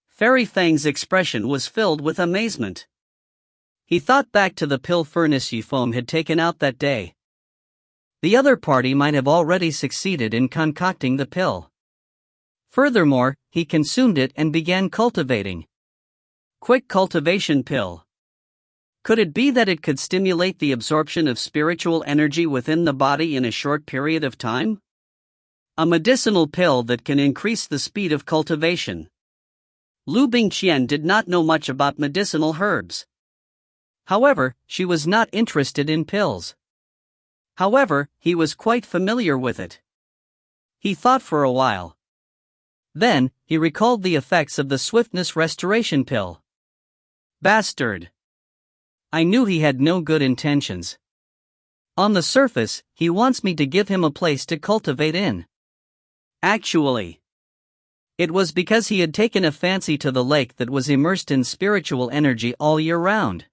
Fairy Fang's expression was filled with amazement. He thought back to the pill furnace Zifeng had taken out that day. The other party might have already succeeded in concocting the pill. Furthermore, he consumed it and began cultivating. Quick cultivation pill. Could it be that it could stimulate the absorption of spiritual energy within the body in a short period of time? A medicinal pill that can increase the speed of cultivation. Liu Bingqian did not know much about medicinal herbs. However, she was not interested in pills. However, he was quite familiar with it. He thought for a while. Then, he recalled the effects of the swiftness restoration pill. Bastard! I knew he had no good intentions. On the surface, he wants me to give him a place to cultivate in. Actually, it was because he had taken a fancy to the lake that was immersed in spiritual energy all year round.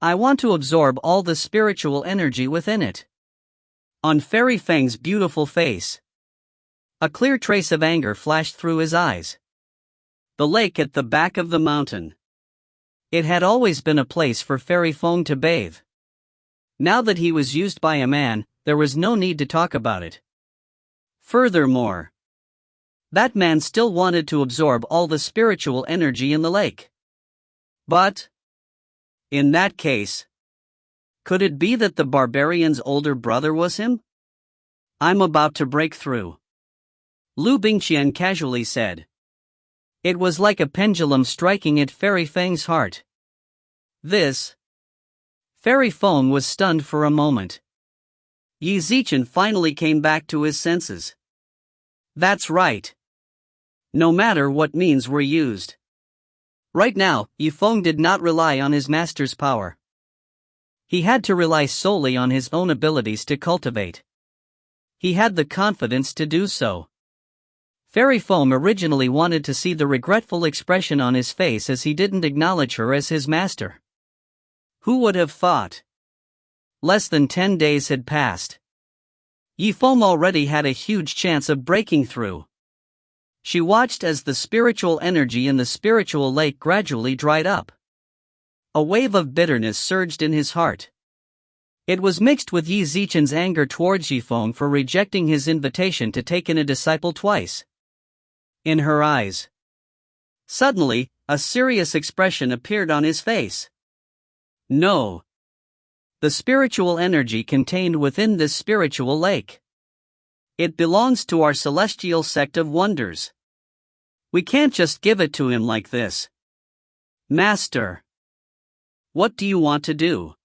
I want to absorb all the spiritual energy within it. On Fairy Fang's beautiful face, a clear trace of anger flashed through his eyes. The lake at the back of the mountain. It had always been a place for Fairy Fang to bathe. Now that he was used by a man, there was no need to talk about it. Furthermore, that man still wanted to absorb all the spiritual energy in the lake. But, in that case, could it be that the barbarian's older brother was him? I'm about to break through, Liu Bingqian casually said. It was like a pendulum striking at Fairy Fang's heart. Fairy Fang was stunned for a moment. Yi Zichan finally came back to his senses. That's right. No matter what means were used. Right now, Yifeng did not rely on his master's power. He had to rely solely on his own abilities to cultivate. He had the confidence to do so. Fairy Fang originally wanted to see the regretful expression on his face as he didn't acknowledge her as his master. Who would have thought? Less than 10 days had passed. Yifeng already had a huge chance of breaking through. She watched as the spiritual energy in the spiritual lake gradually dried up. A wave of bitterness surged in his heart. It was mixed with Yi Zichan's anger towards Yifeng for rejecting his invitation to take in a disciple twice. In her eyes, suddenly, a serious expression appeared on his face. No. The spiritual energy contained within this spiritual lake. It belongs to our celestial sect of wonders. We can't just give it to him like this. Master. What do you want to do?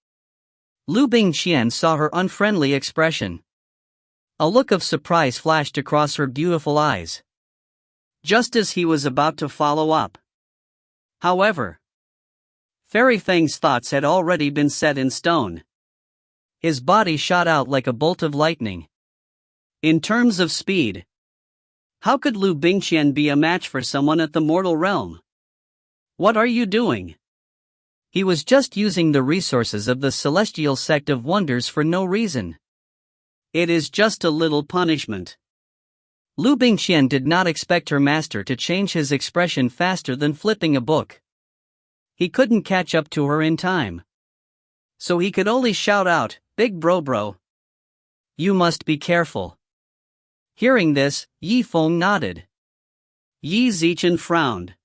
Liu Bingqian saw her unfriendly expression. A look of surprise flashed across her beautiful eyes. Just as he was about to follow up. However, Fairy Fang's thoughts had already been set in stone. His body shot out like a bolt of lightning. In terms of speed, how could Liu Bingqian be a match for someone at the mortal realm? What are you doing? He was just using the resources of the celestial sect of wonders for no reason. It is just a little punishment. Liu Bingqian did not expect her master to change his expression faster than flipping a book. He couldn't catch up to her in time. So he could only shout out, "Big bro. You must be careful." Hearing this, Yifeng nodded. Yi Zichan frowned.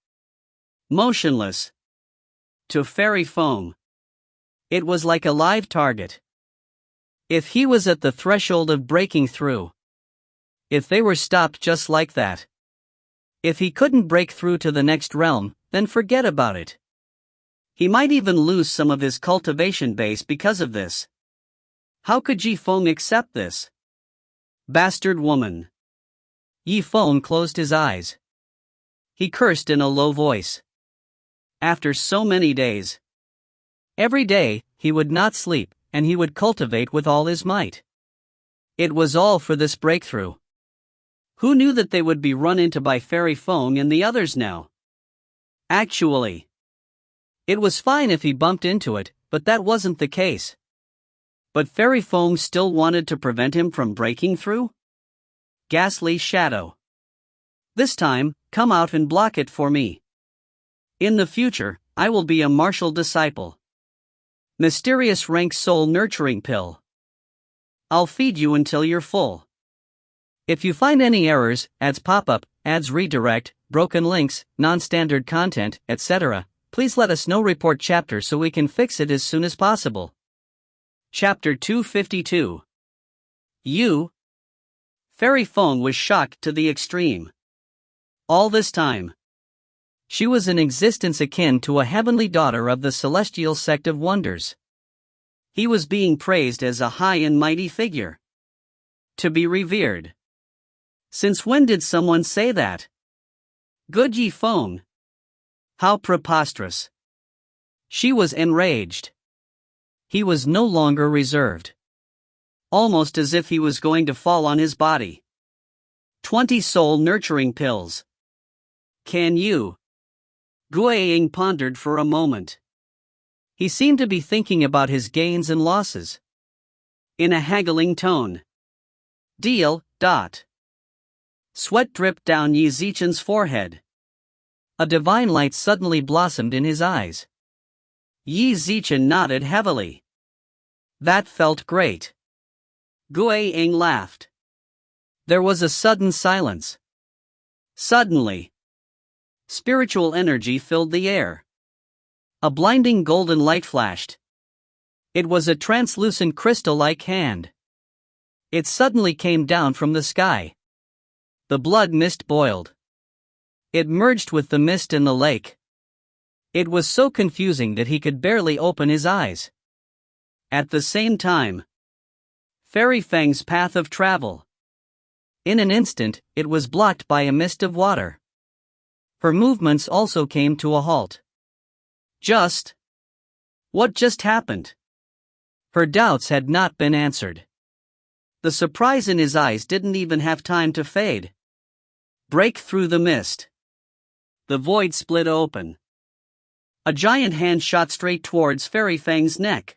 Motionless. To Fairy Fang, it was like a live target. If he was at the threshold of breaking through. If they were stopped just like that. If he couldn't break through to the next realm, then forget about it. He might even lose some of his cultivation base because of this. How could Zifeng accept this? Bastard woman. Zifeng closed his eyes. He cursed in a low voice. After so many days. Every day, he would not sleep, and he would cultivate with all his might. It was all for this breakthrough. Who knew that they would be run into by Fairy Feng and the others now? Actually, it was fine if he bumped into it, but that wasn't the case. But Fairy Feng still wanted to prevent him from breaking through? Ghastly shadow. This time, come out and block it for me. In the future, I will be a martial disciple. Mysterious rank soul nurturing pill. I'll feed you until you're full. If you find any errors, ads pop up, ads redirect, broken links, non-standard content, etc., please let us know. Report chapter so we can fix it as soon as possible. Chapter 252. You. Fairy Feng was shocked to the extreme. All this time, she was in existence akin to a heavenly daughter of the celestial sect of wonders. He was being praised as a high and mighty figure. To be revered. Since when did someone say that? Good Zifeng. How preposterous. She was enraged. He was no longer reserved. Almost as if he was going to fall on his body. 20 soul nurturing pills. Can you? Guiying pondered for a moment. He seemed to be thinking about his gains and losses. In a haggling tone. Deal. Sweat dripped down Qi Ziqian's forehead. A divine light suddenly blossomed in his eyes. Qi Ziqian nodded heavily. That felt great. Guiying laughed. There was a sudden silence. Suddenly, spiritual energy filled the air. A blinding golden light flashed. It was a translucent crystal-like hand. It suddenly came down from the sky. The blood mist boiled. It merged with the mist in the lake. It was so confusing that he could barely open his eyes. At the same time, Fairy Feng's path of travel. In an instant, it was blocked by a mist of water. Her movements also came to a halt. What just happened? Her doubts had not been answered. The surprise in his eyes didn't even have time to fade. Break through the mist. The void split open. A giant hand shot straight towards Fairy Feng's neck.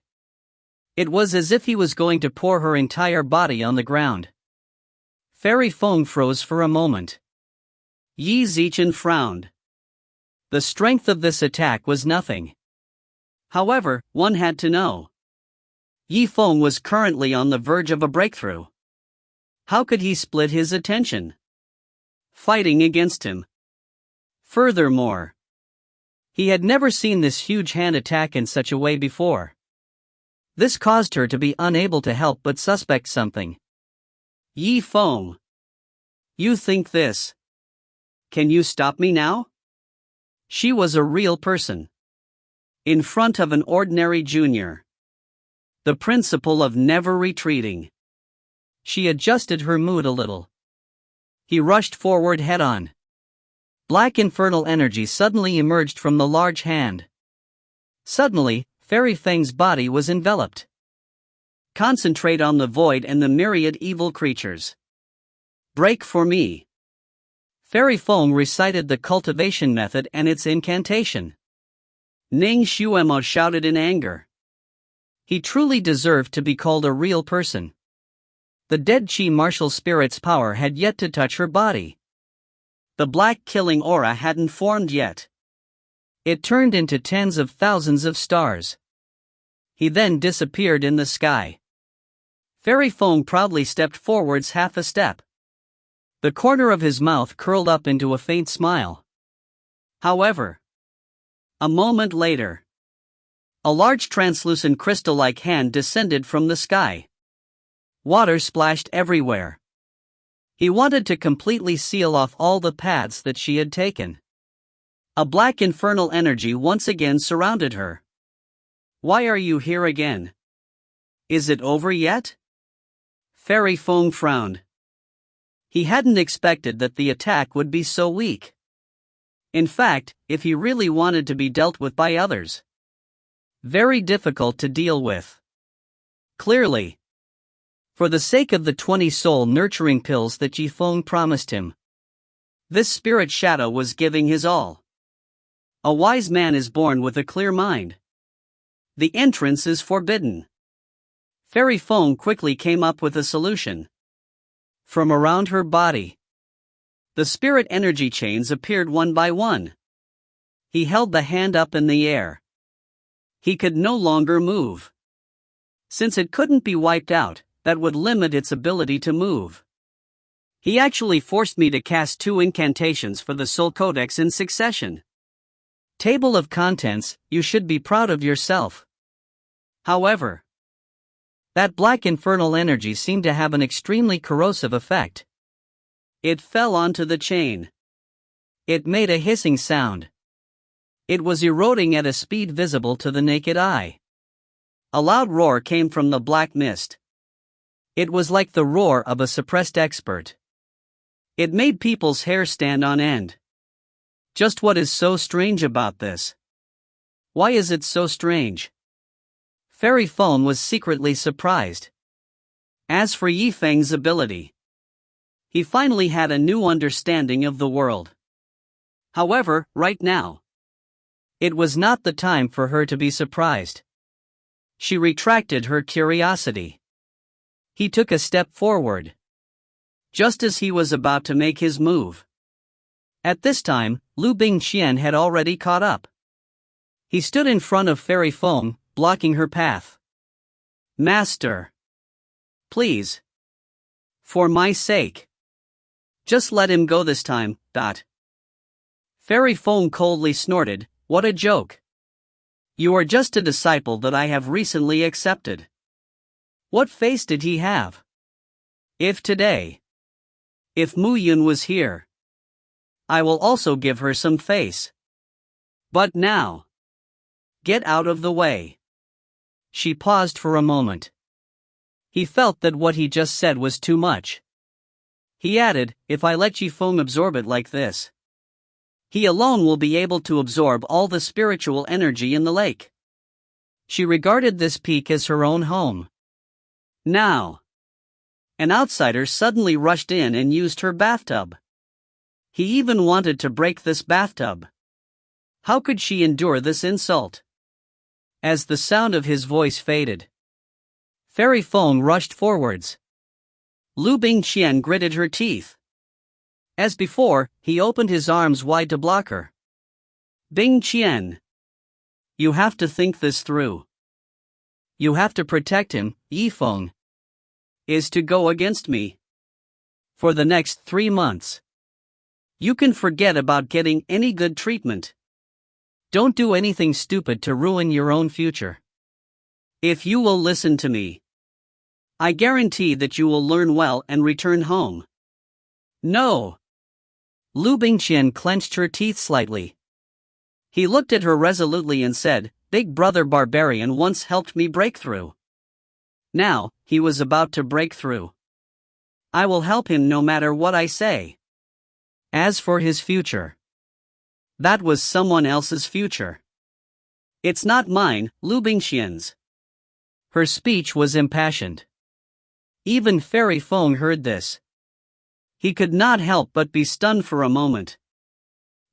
It was as if he was going to pour her entire body on the ground. Fairy Feng froze for a moment. Qi Ziqian frowned. The strength of this attack was nothing. However, one had to know. Zifeng was currently on the verge of a breakthrough. How could he split his attention? Fighting against him. Furthermore, he had never seen this huge hand attack in such a way before. This caused her to be unable to help but suspect something. Zifeng. You think this? Can you stop me now? She was a real person. In front of an ordinary junior. The principle of never retreating. She adjusted her mood a little. He rushed forward head-on. Black infernal energy suddenly emerged from the large hand. Suddenly, Fairy Feng's body was enveloped. Concentrate on the void and the myriad evil creatures. Break for me. Fairy Feng recited the cultivation method and its incantation. Ning Xuemo shouted in anger. He truly deserved to be called a real person. The dead Qi martial spirit's power had yet to touch her body. The black killing aura hadn't formed yet. It turned into tens of thousands of stars. He then disappeared in the sky. Fairy Feng proudly stepped forwards half a step. The corner of his mouth curled up into a faint smile. However, a moment later, a large translucent crystal-like hand descended from the sky. Water splashed everywhere. He wanted to completely seal off all the paths that she had taken. A black infernal energy once again surrounded her. Why are you here again? Is it over yet? Fairy Feng frowned. He hadn't expected that the attack would be so weak. In fact, if he really wanted to be dealt with by others, very difficult to deal with. Clearly. For the sake of the 20 soul-nurturing pills that Zifeng promised him, this spirit shadow was giving his all. A wise man is born with a clear mind. The entrance is forbidden. Fairy Feng quickly came up with a solution. From around her body, the spirit energy chains appeared one by one. He held the hand up in the air. He could no longer move. Since it couldn't be wiped out, that would limit its ability to move. He actually forced me to cast 2 incantations for the Soul Codex in succession. Table of contents, you should be proud of yourself. However, that black infernal energy seemed to have an extremely corrosive effect. It fell onto the chain. It made a hissing sound. It was eroding at a speed visible to the naked eye. A loud roar came from the black mist. It was like the roar of a suppressed expert. It made people's hair stand on end. Just what is so strange about this? Why is it so strange? Fairy Feng was secretly surprised. As for Zifeng's ability, he finally had a new understanding of the world. However, right now, it was not the time for her to be surprised. She retracted her curiosity. He took a step forward. Just as he was about to make his move. At this time, Liu Bingqian had already caught up. He stood in front of Fairy Feng, blocking her path. Master. Please. For my sake. Just let him go this time. Fairy Feng coldly snorted, what a joke. You are just a disciple that I have recently accepted. What face did he have? If Mu Yun was here, I will also give her some face. But now, get out of the way. She paused for a moment. He felt that what he just said was too much. He added, if I let Zifeng absorb it like this, he alone will be able to absorb all the spiritual energy in the lake. She regarded this peak as her own home. Now, an outsider suddenly rushed in and used her bathtub. He even wanted to break this bathtub. How could she endure this insult? As the sound of his voice faded, Fairy Feng rushed forwards. Liu Bingqian gritted her teeth. As before, he opened his arms wide to block her. Bingqian, you have to think this through. You have to protect him. Zifeng is to go against me for the next 3 months. You can forget about getting any good treatment. Don't do anything stupid to ruin your own future. If you will listen to me, I guarantee that you will learn well and return home. No. Liu Bingqian clenched her teeth slightly. He looked at her resolutely and said, Big Brother Barbarian once helped me break through. Now, he was about to break through. I will help him no matter what I say. As for his future, that was someone else's future. It's not mine, Liu Bingqian's. Her speech was impassioned. Even Fairy Feng heard this. He could not help but be stunned for a moment.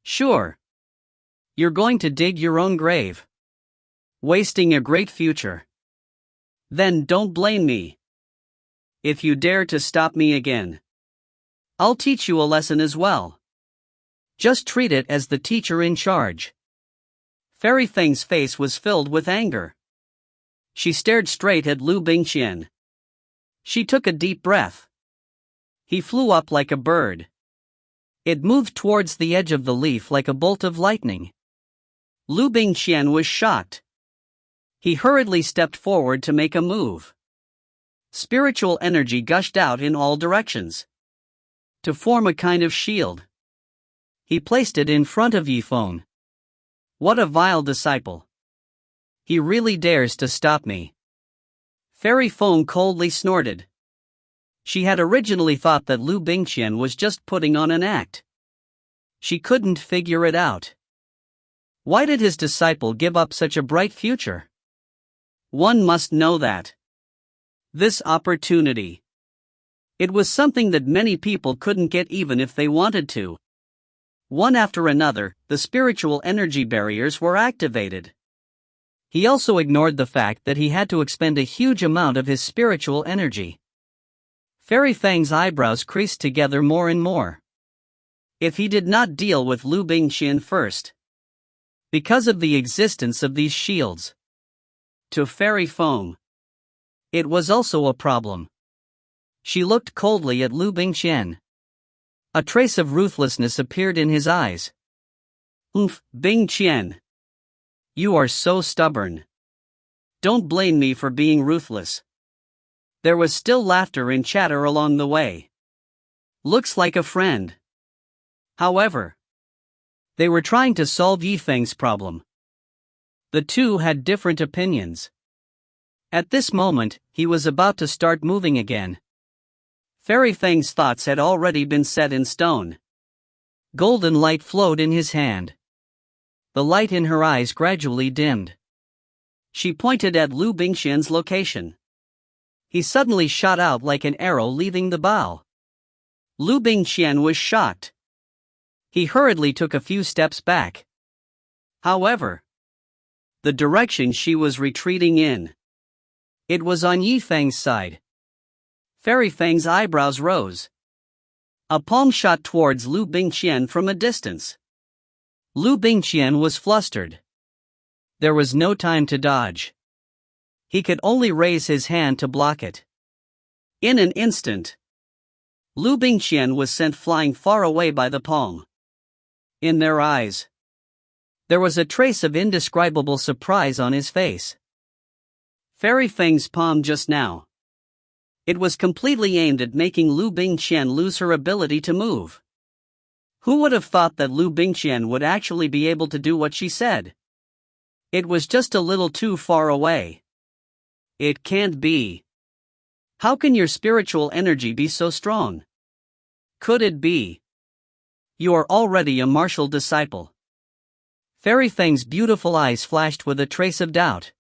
Sure. You're going to dig your own grave. Wasting a great future. Then don't blame me. If you dare to stop me again, I'll teach you a lesson as well. Just treat it as the teacher in charge. Fairy Feng's face was filled with anger. She stared straight at Liu Bingqian. She took a deep breath. He flew up like a bird. It moved towards the edge of the leaf like a bolt of lightning. Liu Bingqian was shocked. He hurriedly stepped forward to make a move. Spiritual energy gushed out in all directions to form a kind of shield. He placed it in front of Zifeng. What a vile disciple. He really dares to stop me. Fairy Feng coldly snorted. She had originally thought that Liu Bingqian was just putting on an act. She couldn't figure it out. Why did his disciple give up such a bright future? One must know that. This opportunity. It was something that many people couldn't get even if they wanted to. One after another, the spiritual energy barriers were activated. He also ignored the fact that he had to expend a huge amount of his spiritual energy. Fairy Fang's eyebrows creased together more and more. If he did not deal with Liu Bingqian first. Because of the existence of these shields. To Fairy Feng. It was also a problem. She looked coldly at Liu Bingqian. A trace of ruthlessness appeared in his eyes. Bingqian. You are so stubborn. Don't blame me for being ruthless. There was still laughter and chatter along the way. Looks like a friend. However, they were trying to solve Zifeng's problem. The two had different opinions. At this moment, he was about to start moving again. Fairy Fang's thoughts had already been set in stone. Golden light flowed in his hand. The light in her eyes gradually dimmed. She pointed at Liu Bingqian's location. He suddenly shot out like an arrow leaving the bow. Liu Bingqian was shocked. He hurriedly took a few steps back. However, the direction she was retreating in. It was on Zifeng's side. Fairy Fang's eyebrows rose. A palm shot towards Liu Bingqian from a distance. Liu Bingqian was flustered. There was no time to dodge. He could only raise his hand to block it. In an instant, Liu Bingqian was sent flying far away by the palm. In their eyes, there was a trace of indescribable surprise on his face. Fairy Fang's palm just now. It was completely aimed at making Liu Bingqian lose her ability to move. Who would have thought that Liu Bingqian would actually be able to do what she said? It was just a little too far away. It can't be. How can your spiritual energy be so strong? Could it be? You are already a martial disciple. Fairy Fang's beautiful eyes flashed with a trace of doubt.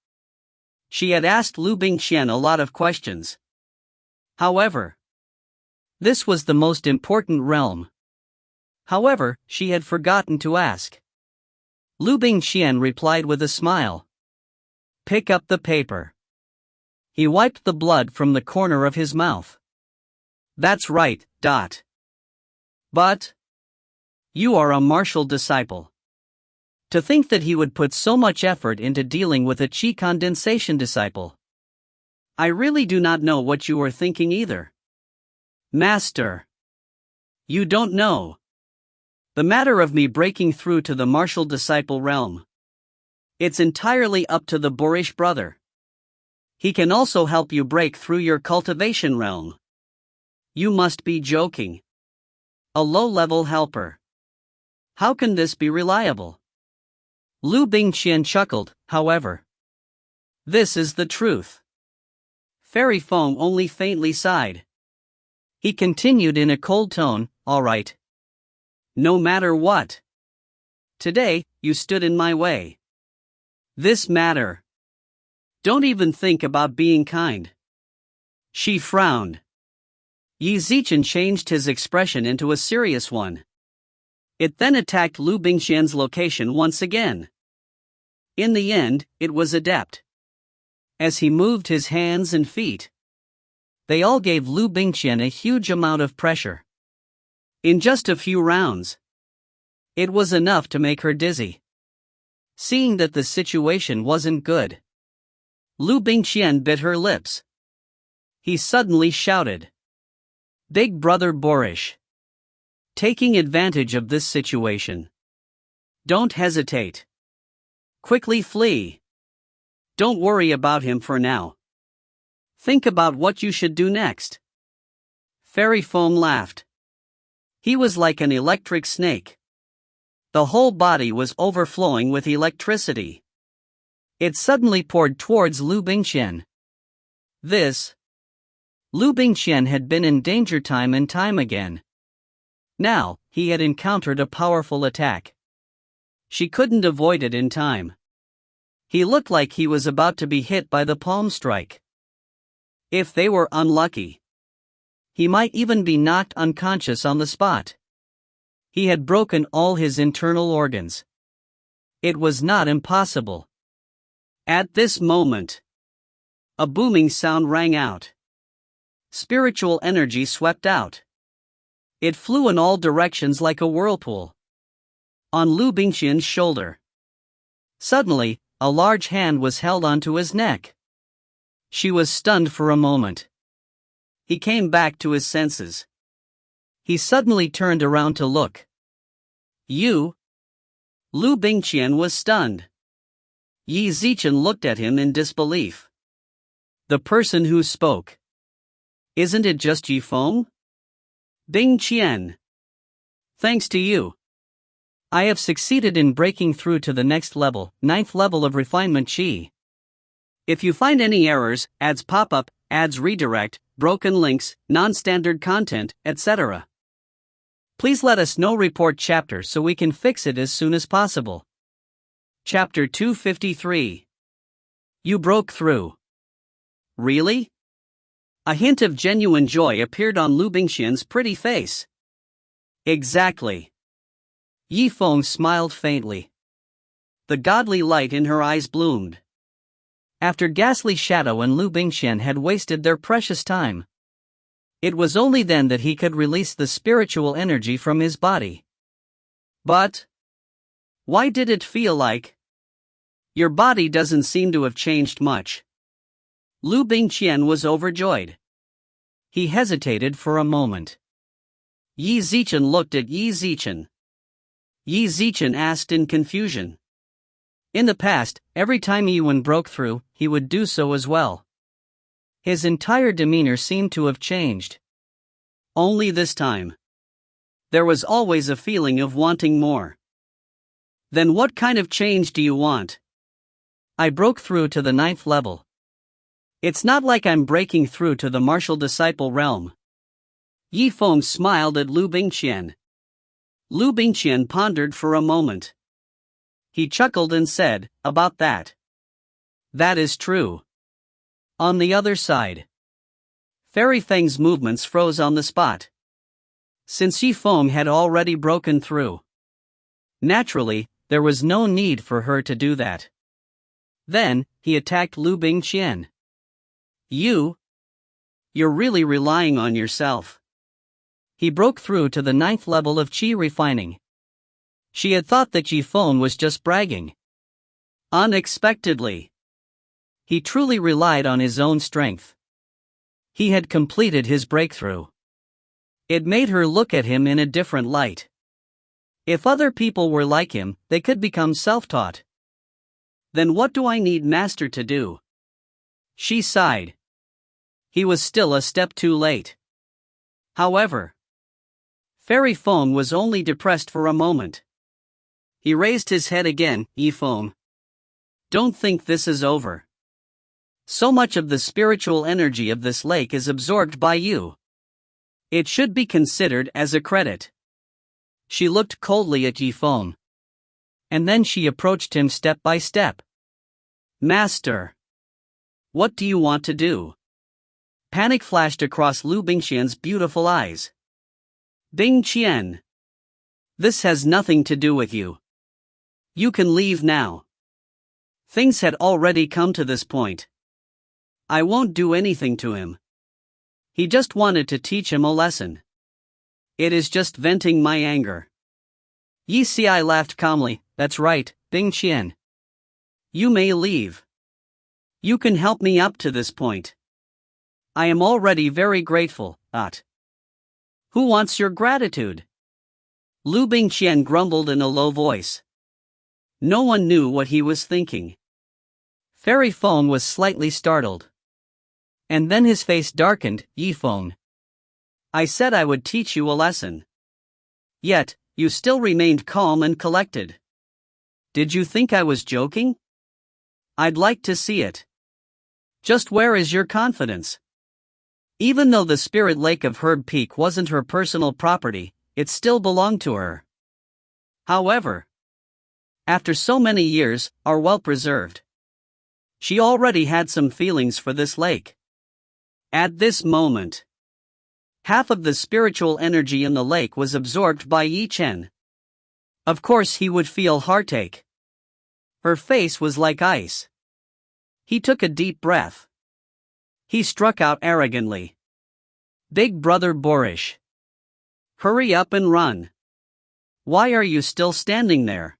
She had asked Liu Bingqian a lot of questions. However, this was the most important realm. However, she had forgotten to ask. Liu Bingqian replied with a smile. Pick up the paper. He wiped the blood from the corner of his mouth. That's right, Dot. But you are a martial disciple. To think that he would put so much effort into dealing with a Qi condensation disciple. I really do not know what you are thinking either. Master. You don't know. The matter of me breaking through to the martial disciple realm. It's entirely up to the boorish brother. He can also help you break through your cultivation realm. You must be joking. A low-level helper. How can this be reliable? Liu Bingqian chuckled, however. This is the truth. Fairy Feng only faintly sighed. He continued in a cold tone, all right. No matter what. Today, you stood in my way. This matter. Don't even think about being kind. She frowned. Yi Zichen changed his expression into a serious one. It then attacked Liu Bingqian's location once again. In the end, it was adept. As he moved his hands and feet, they all gave Liu Bingqian a huge amount of pressure. In just a few rounds, it was enough to make her dizzy. Seeing that the situation wasn't good, Liu Bingqian bit her lips. He suddenly shouted, Big Brother Boorish. Taking advantage of this situation. Don't hesitate. Quickly flee. Don't worry about him for now. Think about what you should do next. Fairy Foam laughed. He was like an electric snake. The whole body was overflowing with electricity. It suddenly poured towards Liu Bingqian. This. Liu Bingqian had been in danger time and time again. Now, he had encountered a powerful attack. She couldn't avoid it in time. He looked like he was about to be hit by the palm strike. If they were unlucky, he might even be knocked unconscious on the spot. He had broken all his internal organs. It was not impossible. At this moment, a booming sound rang out. Spiritual energy swept out. It flew in all directions like a whirlpool. On Liu Bingqian's shoulder. Suddenly, a large hand was held onto his neck. She was stunned for a moment. He came back to his senses. He suddenly turned around to look. You? Liu Bingqian was stunned. Qi Zimo looked at him in disbelief. The person who spoke. Isn't it just Zifeng? Bingqian. Thanks to you, I have succeeded in breaking through to the next level, 9th level of refinement Qi. If you find any errors, ads pop up, ads redirect, broken links, non-standard content, etc., please let us know. Report chapter so we can fix it as soon as possible. Chapter 253. You broke through. Really? A hint of genuine joy appeared on Liu Bingqian's pretty face. Exactly. Zifeng smiled faintly. The godly light in her eyes bloomed. After Ghastly Shadow and Liu Bingqian had wasted their precious time, it was only then that he could release the spiritual energy from his body. But why did it feel like? Your body doesn't seem to have changed much. Liu Bingqian was overjoyed. He hesitated for a moment. Qi Zimo looked at Qi Zimo. Qi Zimo asked in confusion. In the past, every time Yuan broke through, he would do so as well. His entire demeanor seemed to have changed. Only this time, there was always a feeling of wanting more. Then what kind of change do you want? I broke through to the 9th level. It's not like I'm breaking through to the martial disciple realm. Zifeng smiled at Liu Bingqian. Liu Bingqian pondered for a moment. He chuckled and said, about that. That is true. On the other side, Fairy Feng's movements froze on the spot. Since Zifeng had already broken through, naturally, there was no need for her to do that. Then, he attacked Liu Bingqian. You're really relying on yourself. He broke through to the 9th level of Qi refining. She had thought that Zifeng was just bragging. Unexpectedly, he truly relied on his own strength. He had completed his breakthrough. It made her look at him in a different light. If other people were like him, they could become self-taught. Then what do I need Master to do? She sighed. He was still a step too late. However, Fairy Feng was only depressed for a moment. He raised his head again. Zifeng, don't think this is over. So much of the spiritual energy of this lake is absorbed by you. It should be considered as a credit. She looked coldly at Zifeng. And then she approached him step by step. Master, what do you want to do? Panic flashed across Liu Bingqian's beautiful eyes. Bingqian, this has nothing to do with you. You can leave now. Things had already come to this point. I won't do anything to him. He just wanted to teach him a lesson. It is just venting my anger. Yi Ci laughed calmly. That's right, Bingqian. You may leave. You can help me up to this point. I am already very grateful, Who wants your gratitude? Liu Bingqian grumbled in a low voice. No one knew what he was thinking. Fairy Feng was slightly startled. And then his face darkened. Zifeng, I said I would teach you a lesson. Yet, you still remained calm and collected. Did you think I was joking? I'd like to see it. Just where is your confidence? Even though the spirit lake of Herb Peak wasn't her personal property, it still belonged to her. However, after so many years, are well preserved. She already had some feelings for this lake. At this moment, half of the spiritual energy in the lake was absorbed by Yi Chen. Of course he would feel heartache. Her face was like ice. He took a deep breath. He struck out arrogantly. Big brother boorish. Hurry up and run. Why are you still standing there?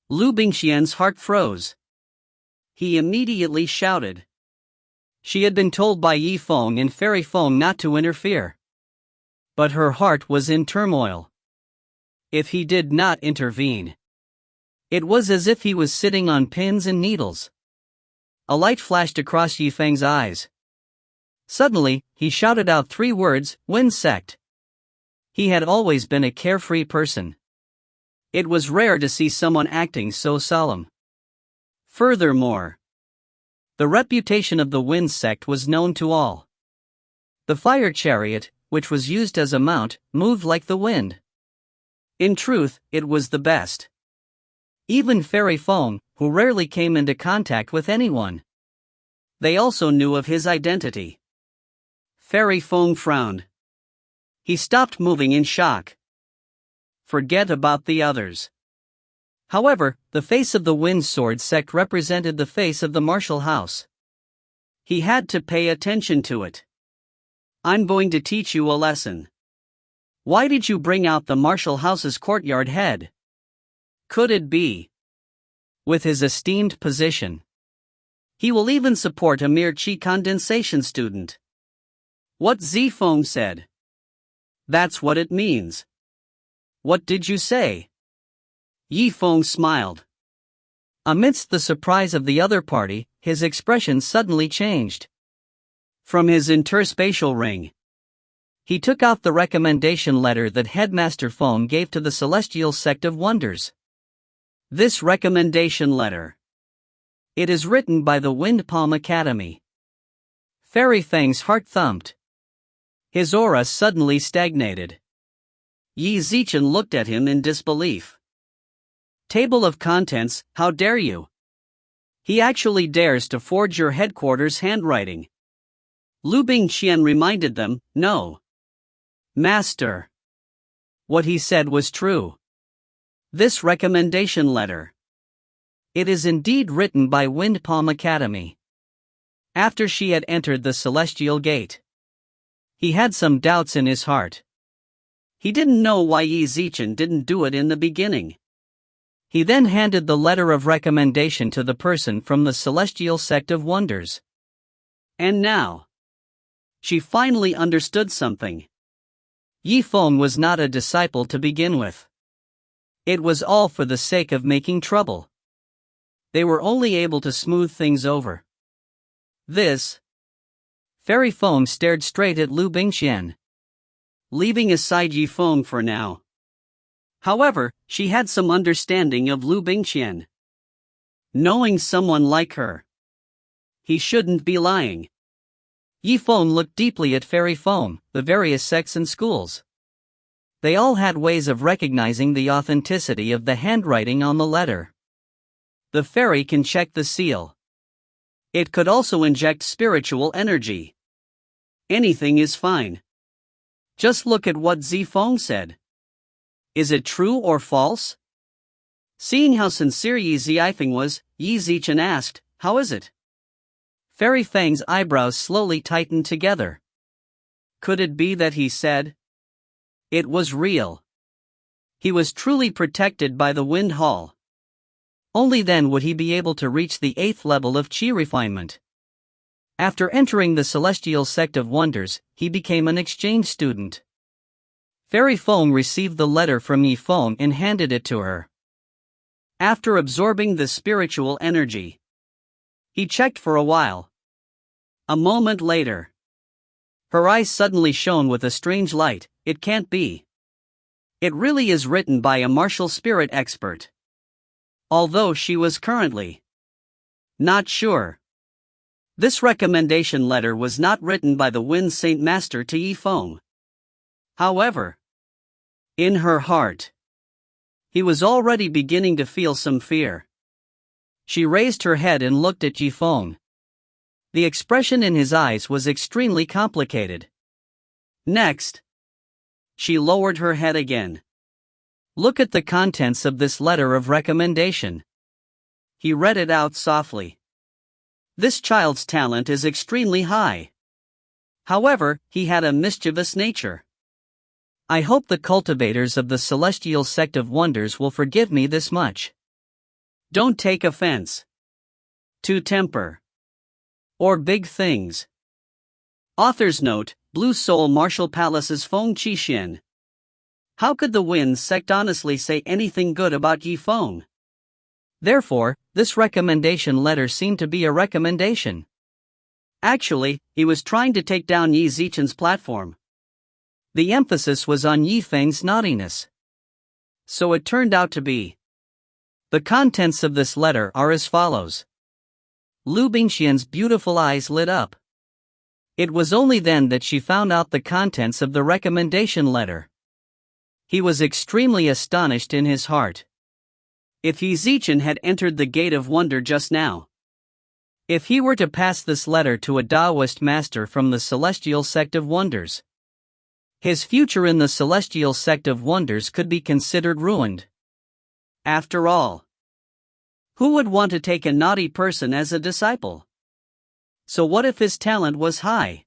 Liu Bingqian's heart froze. He immediately shouted. She had been told by Yi Feng and Fairy Feng not to interfere. But her heart was in turmoil. If he did not intervene, it was as if he was sitting on pins and needles. A light flashed across Yi Feng's eyes. Suddenly, he shouted out 3 words, Wind Sect. He had always been a carefree person. It was rare to see someone acting so solemn. Furthermore, the reputation of the Wind Sect was known to all. The fire chariot, which was used as a mount, moved like the wind. In truth, it was the best. Even Fairy Feng, who rarely came into contact with anyone. They also knew of his identity. Fairy Feng frowned. He stopped moving in shock. Forget about the others. However, the face of the Wind Sword sect represented the face of the martial house. He had to pay attention to it. I'm going to teach you a lesson. Why did you bring out the martial house's courtyard head? Could it be? With his esteemed position, he will even support a mere Qi condensation student. What Zifeng said. That's what it means. What did you say? Yi Feng smiled. Amidst the surprise of the other party, his expression suddenly changed. From his interspatial ring, he took out the recommendation letter that Headmaster Feng gave to the Celestial Sect of Wonders. This recommendation letter. It is written by the Wind Palm Academy. Fairy Feng's heart thumped. His aura suddenly stagnated. Yi Zichen looked at him in disbelief. Table of contents, how dare you? He actually dares to forge your headquarters' handwriting. Liu Bingqian reminded them, no. Master. What he said was true. This recommendation letter. It is indeed written by Wind Palm Academy. After she had entered the Celestial Gate, he had some doubts in his heart. He didn't know why Yi Zichen didn't do it in the beginning. He then handed the letter of recommendation to the person from the Celestial Sect of Wonders. And now, she finally understood something. Yi Feng was not a disciple to begin with. It was all for the sake of making trouble. They were only able to smooth things over. This. Fairy Feng stared straight at Liu Bingqian. Leaving aside Yi Feng for now. However, she had some understanding of Liu Bingqian. Knowing someone like her, he shouldn't be lying. Yi Feng looked deeply at Fairy Feng, the various sects and schools. They all had ways of recognizing the authenticity of the handwriting on the letter. The fairy can check the seal. It could also inject spiritual energy. Anything is fine. Just look at what Zifeng said. Is it true or false? Seeing how sincere Yi Zifeng was, Yi Zichen asked, how is it? Fairy Feng's eyebrows slowly tightened together. Could it be that he said? It was real. He was truly protected by the Wind Hall. Only then would he be able to reach the 8th level of Qi refinement. After entering the Celestial Sect of Wonders, he became an exchange student. Fairy Feng received the letter from Yi Feng and handed it to her. After absorbing the spiritual energy, he checked for a while. A moment later, her eyes suddenly shone with a strange light. It can't be. It really is written by a martial spirit expert. Although she was currently not sure. This recommendation letter was not written by the Wind Saint Master to Zifeng. However, in her heart, he was already beginning to feel some fear. She raised her head and looked at Zifeng. The expression in his eyes was extremely complicated. Next, she lowered her head again. Look at the contents of this letter of recommendation. He read it out softly. This child's talent is extremely high. However, he had a mischievous nature. I hope the cultivators of the celestial sect of wonders will forgive me this much. Don't take offense to temper or big things. Author's note: Blue Soul Martial Palace's Feng Qixin. How could the Wind sect honestly say anything good about Zifeng? Therefore, this recommendation letter seemed to be a recommendation. Actually, he was trying to take down Yi Zichen's platform. The emphasis was on Yifeng's naughtiness. So it turned out to be. The contents of this letter are as follows. Liu Bingqian's beautiful eyes lit up. It was only then that she found out the contents of the recommendation letter. He was extremely astonished in his heart. If Yi Zichen had entered the gate of wonder just now, if he were to pass this letter to a Taoist master from the celestial sect of wonders, his future in the celestial sect of wonders could be considered ruined. After all, who would want to take a naughty person as a disciple? So what if his talent was high?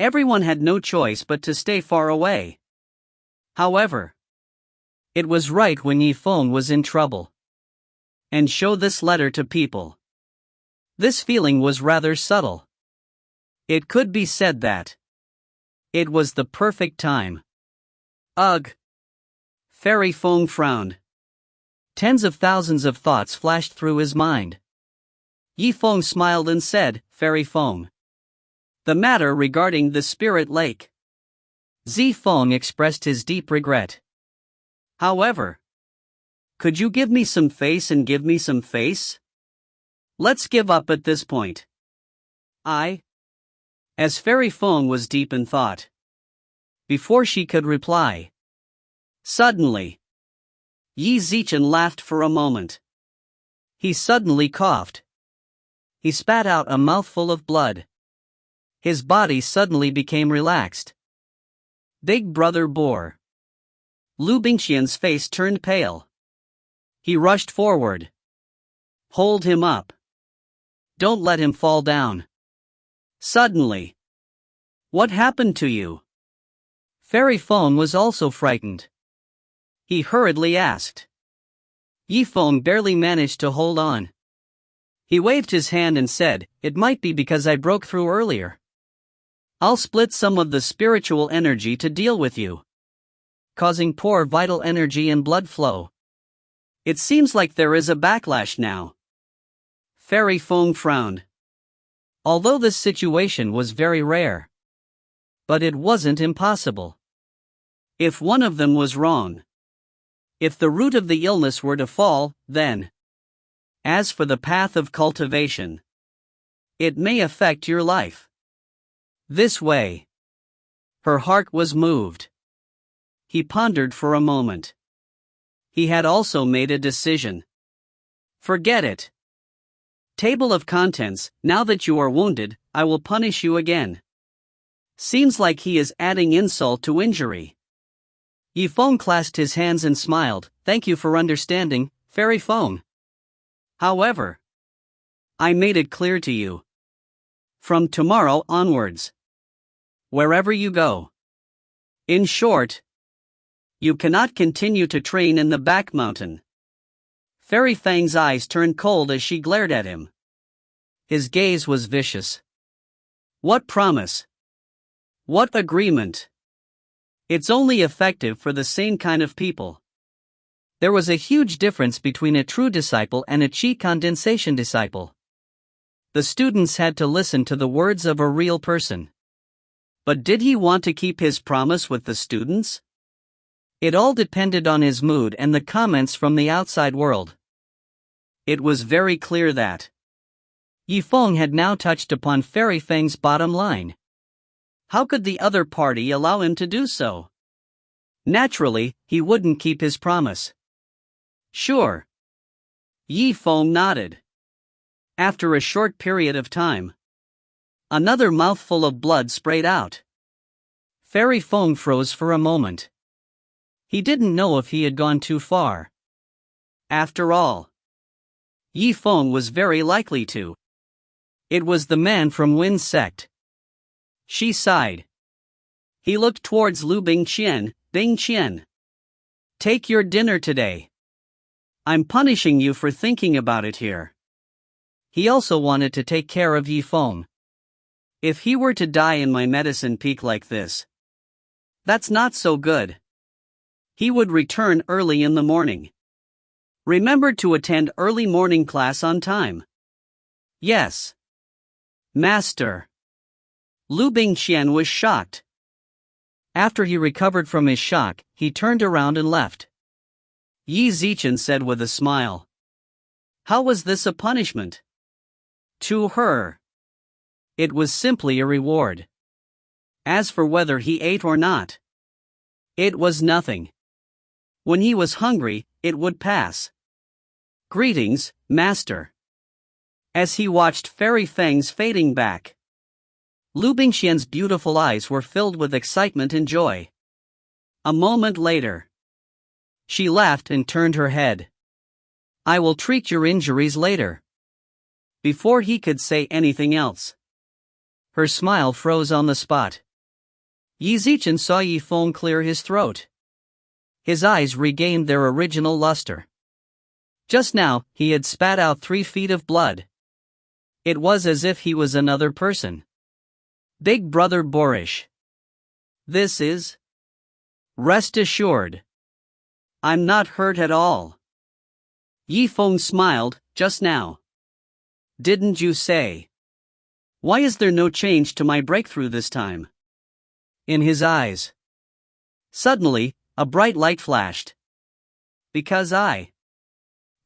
Everyone had no choice but to stay far away. However, it was right when Zifeng was in trouble and show this letter to people. This feeling was rather subtle. It could be said that it was the perfect time. Ugh! Fairy Feng frowned. Tens of thousands of thoughts flashed through his mind. Zifeng smiled and said, Fairy Feng. The matter regarding the Spirit Lake. Zifeng expressed his deep regret. However, could you give me some face and give me some face? Let's give up at this point. As Fairy Feng was deep in thought. Before she could reply, suddenly, Yi Zichen laughed for a moment. He suddenly coughed. He spat out a mouthful of blood. His body suddenly became relaxed. Big brother bore. Liu Bingqian's face turned pale. He rushed forward. Hold him up. Don't let him fall down. Suddenly. What happened to you? Fairy Feng was also frightened. He hurriedly asked. Zifeng barely managed to hold on. He waved his hand and said, It might be because I broke through earlier. I'll split some of the spiritual energy to deal with you, causing poor vital energy and blood flow. It seems like there is a backlash now. Fairy Feng frowned. Although this situation was very rare, but it wasn't impossible. If one of them was wrong, if the root of the illness were to fall, then, as for the path of cultivation, it may affect your life. This way. Her heart was moved. He pondered for a moment. He had also made a decision. Forget it. Table of contents, now that you are wounded, I will punish you again. Seems like he is adding insult to injury. Zifeng clasped his hands and smiled, Thank you for understanding, Fairy Feng. However, I made it clear to you. From tomorrow onwards, wherever you go. In short, you cannot continue to train in the back mountain. Fairy Feng's eyes turned cold as she glared at him. His gaze was vicious. What promise? What agreement? It's only effective for the same kind of people. There was a huge difference between a true disciple and a Qi condensation disciple. The students had to listen to the words of a real person. But did he want to keep his promise with the students? It all depended on his mood and the comments from the outside world. It was very clear that Yifeng had now touched upon Fairy Feng's bottom line. How could the other party allow him to do so? Naturally, he wouldn't keep his promise. Sure. Yifeng nodded. After a short period of time, another mouthful of blood sprayed out. Fairy Feng froze for a moment. He didn't know if he had gone too far. After all, Yifeng was very likely to. It was the man from Win's sect. She sighed. He looked towards Liu Bingqian. Bingqian, take your dinner today. I'm punishing you for thinking about it here. He also wanted to take care of Yifeng. If he were to die in my medicine peak like this, that's not so good. He would return early in the morning. Remember to attend early morning class on time. Yes. Master. Liu Bingqian was shocked. After he recovered from his shock, he turned around and left. Yi Zichen said with a smile. How was this a punishment? To her, it was simply a reward. As for whether he ate or not, it was nothing. When he was hungry, it would pass. Greetings, Master. As he watched Fairy Feng's fading back, Liu Bingqian's beautiful eyes were filled with excitement and joy. A moment later, she laughed and turned her head. I will treat your injuries later. Before he could say anything else, her smile froze on the spot. Yi Zichen saw Yifeng clear his throat. His eyes regained their original luster. Just now, he had spat out 3 feet of blood. It was as if he was another person. Big Brother Boorish. This is? Rest assured, I'm not hurt at all. Yifeng smiled, just now. Didn't you say? Why is there no change to my breakthrough this time? In his eyes. Suddenly, a bright light flashed. Because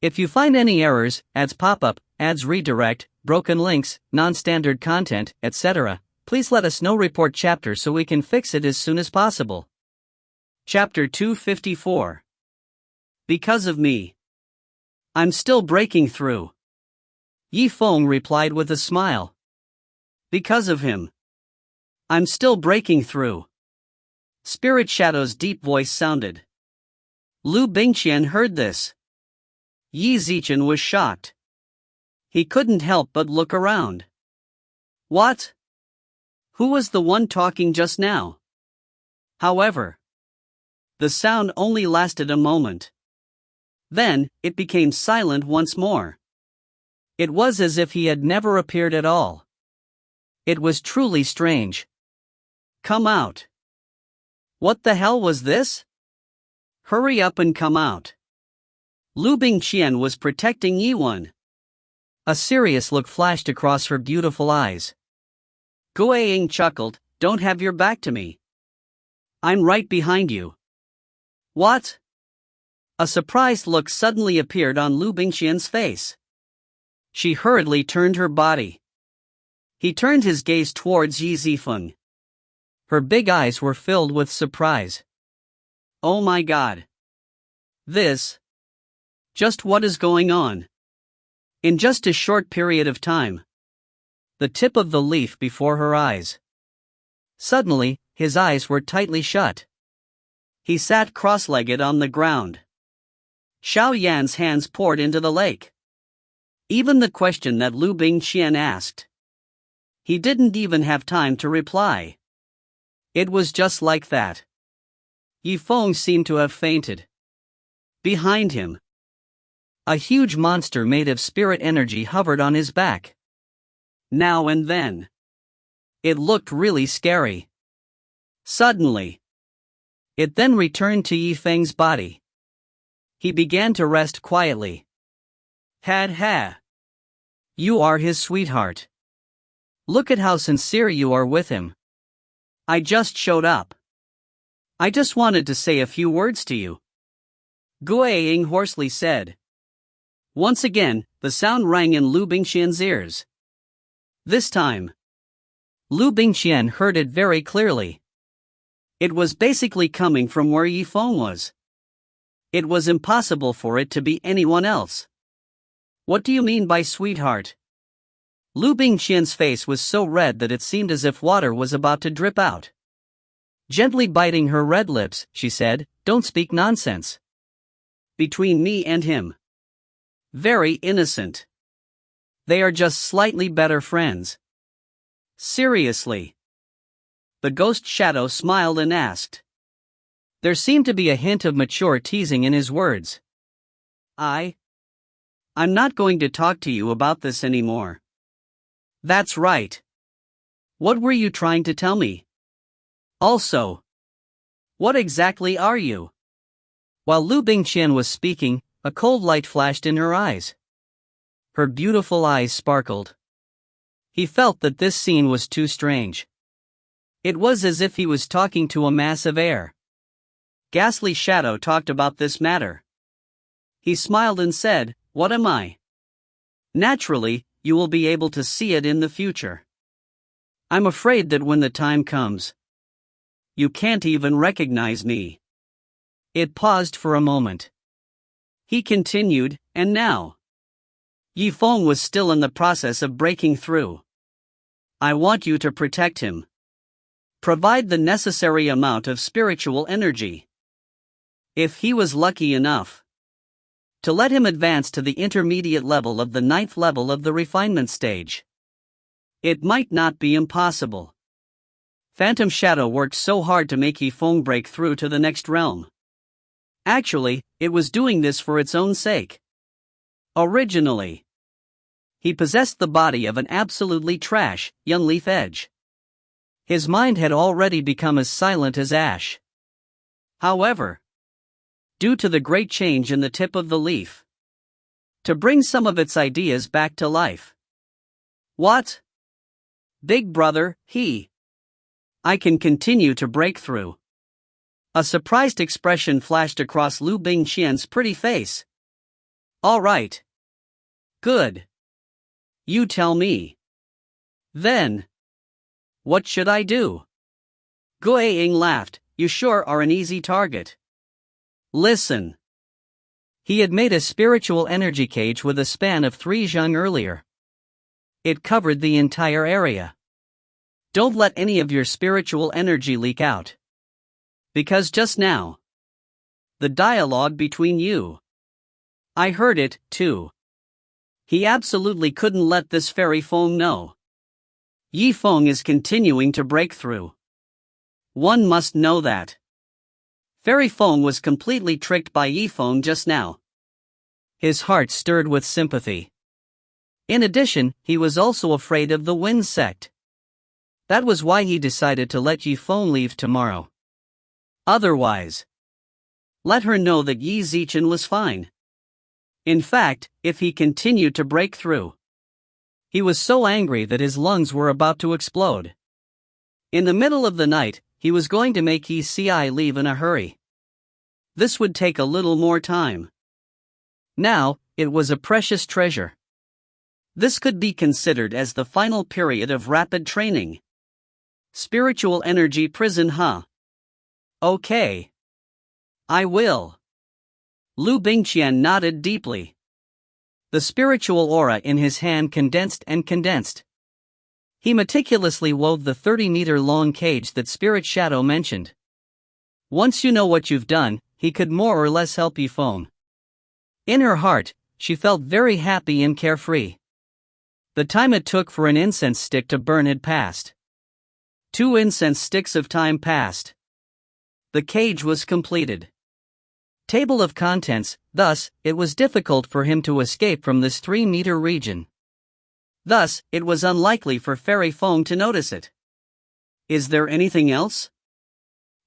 If you find any errors, ads pop up, ads redirect, broken links, non-standard content, etc., please let us know. Report chapter so we can fix it as soon as possible. Chapter 254. Because of me, I'm still breaking through. Yifeng replied with a smile. Because of him, I'm still breaking through. Spirit Shadow's deep voice sounded. Liu Bingqian heard this. Yi Zichen was shocked. He couldn't help but look around. What? Who was the one talking just now? However, the sound only lasted a moment. Then, it became silent once more. It was as if he had never appeared at all. It was truly strange. Come out. What the hell was this? Hurry up and come out. Liu Bingqian was protecting Yiwen. A serious look flashed across her beautiful eyes. Guiying chuckled, don't have your back to me. I'm right behind you. What? A surprised look suddenly appeared on Liu Bingqian's face. She hurriedly turned her body. He turned his gaze towards Yi Zifeng. Her big eyes were filled with surprise. Oh my god. This. Just what is going on? In just a short period of time. The tip of the leaf before her eyes. Suddenly, his eyes were tightly shut. He sat cross-legged on the ground. Xiao Yan's hands poured into the lake. Even the question that Liu Bingqian asked, he didn't even have time to reply. It was just like that. Yifeng seemed to have fainted. Behind him, a huge monster made of spirit energy hovered on his back. Now and then, it looked really scary. Suddenly, it then returned to Yifeng's body. He began to rest quietly. Ha. You are his sweetheart. Look at how sincere you are with him. I just showed up. I just wanted to say a few words to you. Guiying hoarsely said. Once again, the sound rang in Liu Bingqian's ears. This time, Liu Bingqian heard it very clearly. It was basically coming from where Yifeng was. It was impossible for it to be anyone else. What do you mean by sweetheart? Liu Bingqian's face was so red that it seemed as if water was about to drip out. Gently biting her red lips, she said, "Don't speak nonsense. Between me and him. Very innocent. They are just slightly better friends." Seriously. The ghost shadow smiled and asked. There seemed to be a hint of mature teasing in his words. I'm not going to talk to you about this anymore. That's right. What were you trying to tell me? Also, what exactly are you? While Liu Bingqian was speaking, a cold light flashed in her eyes. Her beautiful eyes sparkled. He felt that this scene was too strange. It was as if he was talking to a mass of air. Ghastly Shadow talked about this matter. He smiled and said, "What am I? Naturally, you will be able to see it in the future. I'm afraid that when the time comes, you can't even recognize me." It paused for a moment. He continued, "And now, Yifeng was still in the process of breaking through. I want you to protect him. Provide the necessary amount of spiritual energy. If he was lucky enough to let him advance to the intermediate level of the 9th level of the refinement stage, it might not be impossible." Phantom Shadow worked so hard to make Yifeng break through to the next realm. Actually, it was doing this for its own sake. Originally, he possessed the body of an absolutely trash, young leaf edge. His mind had already become as silent as ash. However, due to the great change in the tip of the leaf, to bring some of its ideas back to life. What? Big brother, I can continue to break through. A surprised expression flashed across Liu Bingqian's pretty face. All right. Good. You tell me. Then, what should I do? Guiying laughed. You sure are an easy target. Listen. He had made a spiritual energy cage with a span of 3 zheng earlier. It covered the entire area. Don't let any of your spiritual energy leak out. Because just now, the dialogue between you, I heard it, too. He absolutely couldn't let this Fairy Feng know. Yifeng is continuing to break through. One must know that. Fairy Feng was completely tricked by Yifeng just now. His heart stirred with sympathy. In addition, he was also afraid of the Wind sect. That was why he decided to let Yifeng leave tomorrow. Otherwise, let her know that Yi Zichen was fine. In fact, if he continued to break through, he was so angry that his lungs were about to explode. In the middle of the night, he was going to make Yi Ci leave in a hurry. This would take a little more time. Now, it was a precious treasure. This could be considered as the final period of rapid training. Spiritual energy prison, huh? Okay. I will. Liu Bingqian nodded deeply. The spiritual aura in his hand condensed and condensed. He meticulously wove the 30-meter-long cage that Spirit Shadow mentioned. Once you know what you've done, he could more or less help Yifeng. In her heart, she felt very happy and carefree. The time it took for an incense stick to burn had passed. 2 incense sticks of time passed. The cage was completed. Table of contents, thus, it was difficult for him to escape from this 3-meter region. Thus, it was unlikely for Fairy Feng to notice it. Is there anything else?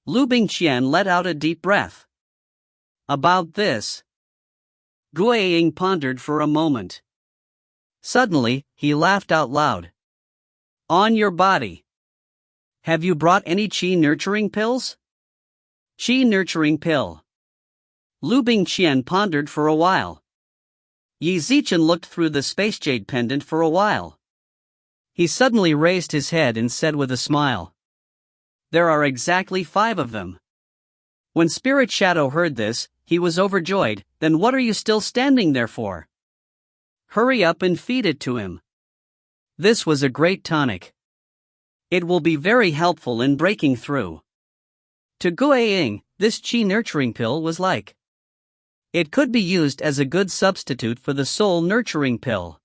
Liu Bingqian let out a deep breath. About this, Guiying pondered for a moment. Suddenly, he laughed out loud. On your body. Have you brought any Qi nurturing pills? Qi nurturing pill. Liu Bingqian pondered for a while. Yi Zichen looked through the space jade pendant for a while. He suddenly raised his head and said with a smile, "There are exactly 5 of them." When Spirit Shadow heard this, he was overjoyed. "Then what are you still standing there for? Hurry up and feed it to him." This was a great tonic. It will be very helpful in breaking through. To Guiying, this Qi nurturing pill was like. It could be used as a good substitute for the soul nurturing pill.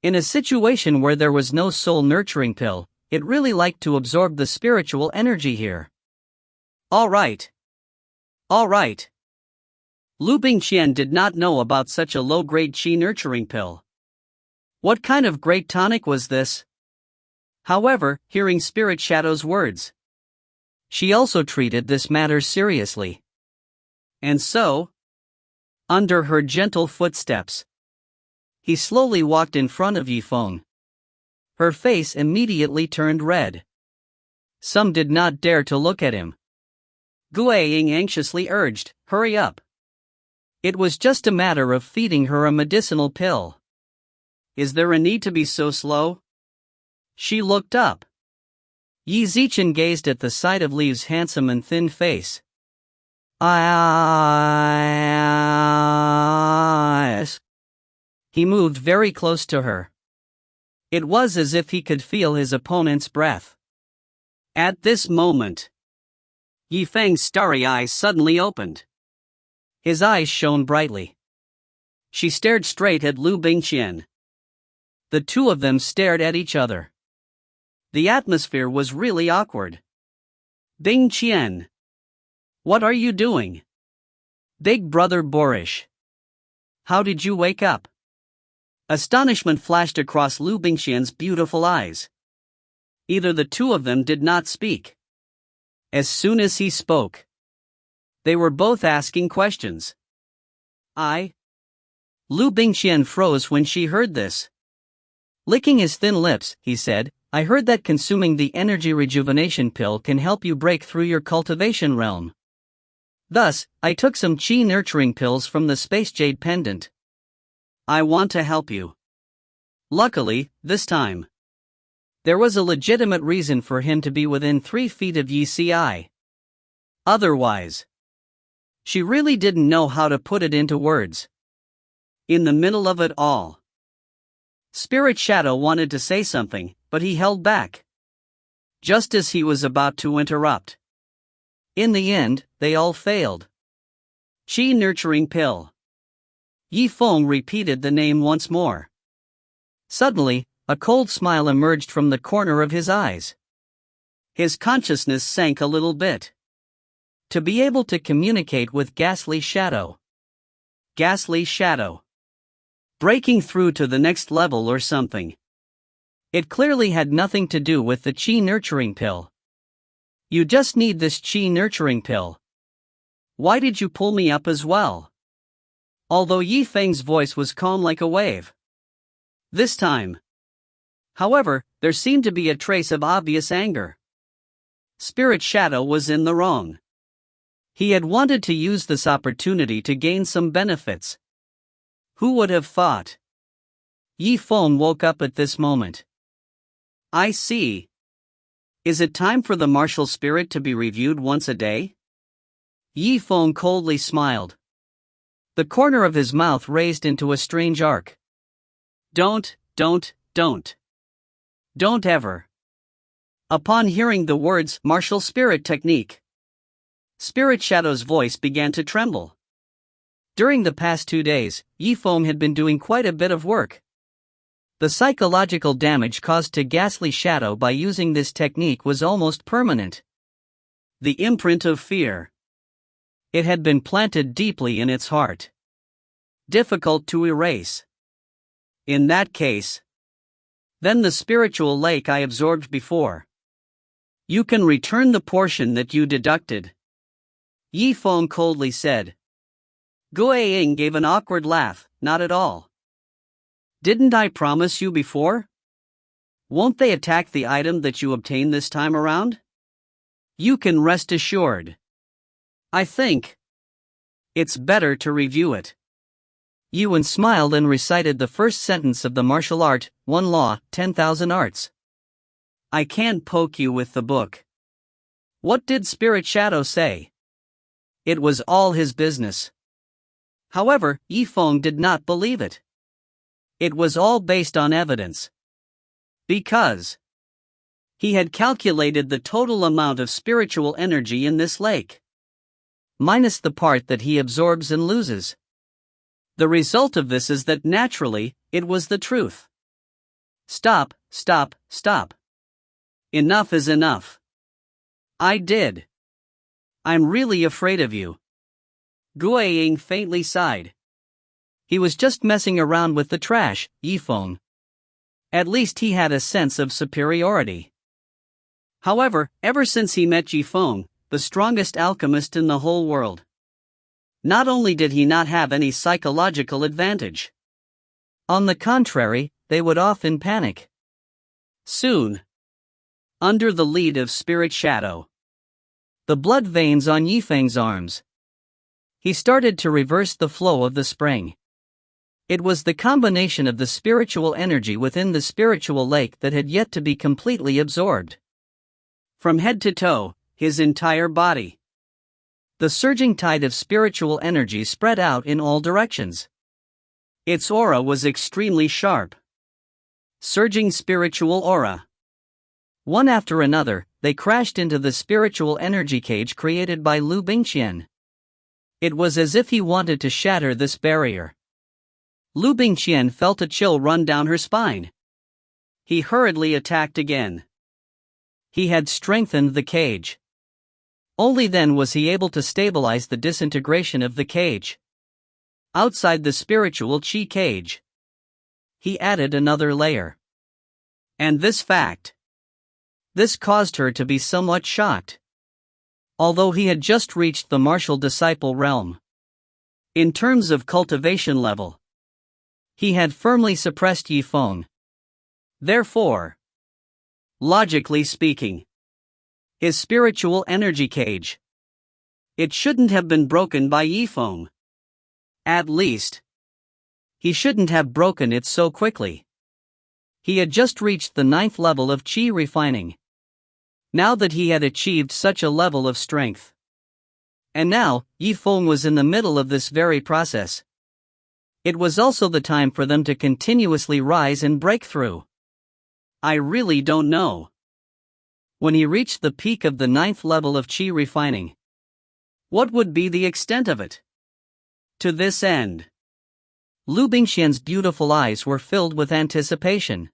In a situation where there was no soul nurturing pill, it really liked to absorb the spiritual energy here. All right. Liu Bingqian did not know about such a low-grade Qi nurturing pill. What kind of great tonic was this? However, hearing Spirit Shadow's words, she also treated this matter seriously. And so, under her gentle footsteps, he slowly walked in front of Zifeng. Her face immediately turned red. Some did not dare to look at him. Guiying anxiously urged, "Hurry up. It was just a matter of feeding her a medicinal pill. Is there a need to be so slow?" She looked up. Yi Zichen gazed at the sight of Liu's handsome and thin face. He moved very close to her. It was as if he could feel his opponent's breath. At this moment, Yifeng's starry eyes suddenly opened. His eyes shone brightly. She stared straight at Liu Bingqian. The two of them stared at each other. The atmosphere was really awkward. "Bingqian, what are you doing? Big brother boorish. How did you wake up?" Astonishment flashed across Liu Bingqian's beautiful eyes. Either the two of them did not speak. As soon as he spoke, they were both asking questions. Liu Bingqian froze when she heard this. Licking his thin lips, he said, "I heard that consuming the energy rejuvenation pill can help you break through your cultivation realm. Thus, I took some Qi nurturing pills from the Space Jade pendant. I want to help you." Luckily, this time, there was a legitimate reason for him to be within 3 feet of Yi Ci. Otherwise, she really didn't know how to put it into words. In the middle of it all, Spirit Shadow wanted to say something, but he held back. Just as he was about to interrupt. In the end, they all failed. Qi nurturing pill. Zifeng repeated the name once more. Suddenly, a cold smile emerged from the corner of his eyes. His consciousness sank a little bit. To be able to communicate with Ghastly Shadow. Ghastly Shadow. Breaking through to the next level or something. It clearly had nothing to do with the Qi nurturing pill. You just need this Qi nurturing pill. Why did you pull me up as well? Although Yifeng's voice was calm like a wave. This time, however, there seemed to be a trace of obvious anger. Spirit Shadow was in the wrong. He had wanted to use this opportunity to gain some benefits. Who would have thought? Zifeng woke up at this moment. I see. Is it time for the martial spirit to be reviewed once a day? Zifeng coldly smiled. The corner of his mouth raised into a strange arc. Don't ever. Upon hearing the words martial spirit technique, Spirit Shadow's voice began to tremble. During the past 2 days, Zifeng had been doing quite a bit of work. The psychological damage caused to Ghastly Shadow by using this technique was almost permanent. The imprint of fear. It had been planted deeply in its heart. Difficult to erase. In that case, then the spiritual lake I absorbed before. You can return the portion that you deducted. Zifeng coldly said. Guiying gave an awkward laugh, not at all. Didn't I promise you before? Won't they attack the item that you obtained this time around? You can rest assured. I think it's better to review it. Yuan smiled and recited the first sentence of the martial art, 1 law, 10,000 arts. I can't poke you with the book. What did Spirit Shadow say? It was all his business. However, Yifeng did not believe it. It was all based on evidence. Because he had calculated the total amount of spiritual energy in this lake, minus the part that he absorbs and loses. The result of this is that naturally, it was the truth. Stop, stop, stop. Enough is enough. I did. I'm really afraid of you. Guiying faintly sighed. He was just messing around with the trash, Yifeng. At least he had a sense of superiority. However, ever since he met Yifeng, the strongest alchemist in the whole world, not only did he not have any psychological advantage. On the contrary, they would often panic. Soon, under the lead of Spirit Shadow, the blood veins on Yifeng's arms, he started to reverse the flow of the spring. It was the combination of the spiritual energy within the spiritual lake that had yet to be completely absorbed. From head to toe, his entire body, the surging tide of spiritual energy spread out in all directions. Its aura was extremely sharp. Surging spiritual aura. One after another, they crashed into the spiritual energy cage created by Liu Bingqian. It was as if he wanted to shatter this barrier. Liu Bingqian felt a chill run down her spine. He hurriedly attacked again. He had strengthened the cage. Only then was he able to stabilize the disintegration of the cage. Outside the spiritual Qi cage, he added another layer. And this caused her to be somewhat shocked. Although he had just reached the martial disciple realm, in terms of cultivation level, he had firmly suppressed Yifeng. Therefore, logically speaking, his spiritual energy cage, it shouldn't have been broken by Yifeng. At least, he shouldn't have broken it so quickly. He had just reached the 9th level of Qi refining. Now that he had achieved such a level of strength, and now, Yifeng was in the middle of this very process. It was also the time for them to continuously rise and break through. I really don't know. When he reached the peak of the 9th level of Qi refining, what would be the extent of it? To this end, Liu Bingqian's beautiful eyes were filled with anticipation.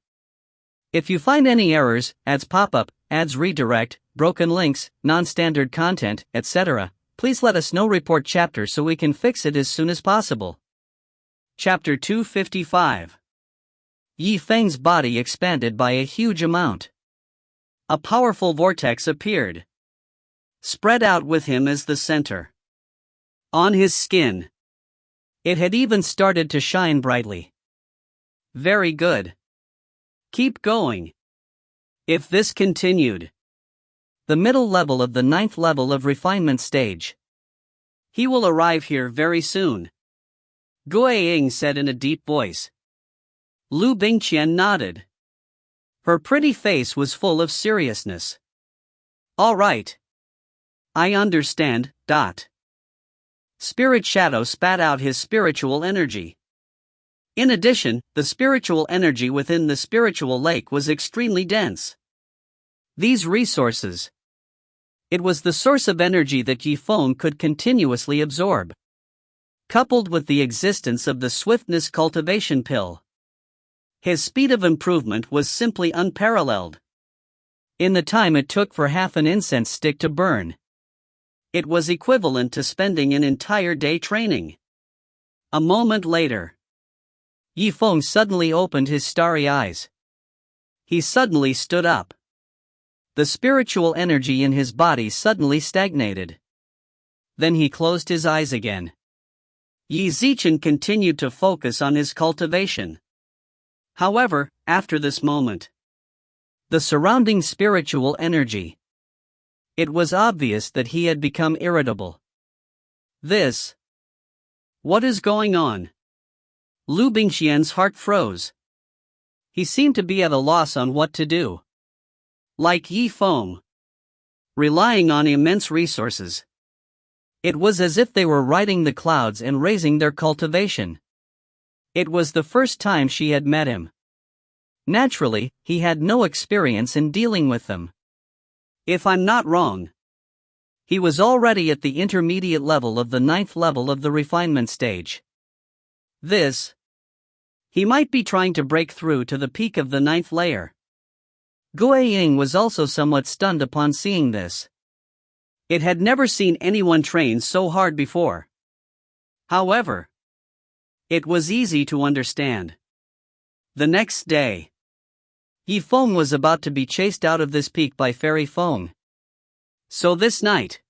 If you find any errors, ads pop up, ads redirect, broken links, non-standard content, etc., please let us know. Report chapter so we can fix it as soon as possible. Chapter 255. Yifeng's body expanded by a huge amount. A powerful vortex appeared, spread out with him as the center. On his skin, it had even started to shine brightly. Very good. Keep going. If this continued, the middle level of the 9th level of refinement stage, he will arrive here very soon, Guiying said in a deep voice. Liu Bingqian nodded. Her pretty face was full of seriousness. All right. I understand. Spirit Shadow spat out his spiritual energy. In addition, the spiritual energy within the spiritual lake was extremely dense. These resources, it was the source of energy that Yifeng could continuously absorb. Coupled with the existence of the swiftness cultivation pill, his speed of improvement was simply unparalleled. In the time it took for half an incense stick to burn, it was equivalent to spending an entire day training. A moment later, Yifeng suddenly opened his starry eyes. He suddenly stood up. The spiritual energy in his body suddenly stagnated. Then he closed his eyes again. Zichen continued to focus on his cultivation. However, after this moment, the surrounding spiritual energy, it was obvious that he had become irritable. What is going on? Liu Bingqian's heart froze. He seemed to be at a loss on what to do. Like Zifeng, relying on immense resources. It was as if they were riding the clouds and raising their cultivation. It was the first time she had met him. Naturally, he had no experience in dealing with them. If I'm not wrong, he was already at the intermediate level of the 9th level of the refinement stage. He might be trying to break through to the peak of the 9th layer. Guiying was also somewhat stunned upon seeing this. It had never seen anyone train so hard before. However, it was easy to understand. The next day, Zifeng was about to be chased out of this peak by Fairy Feng. So this night,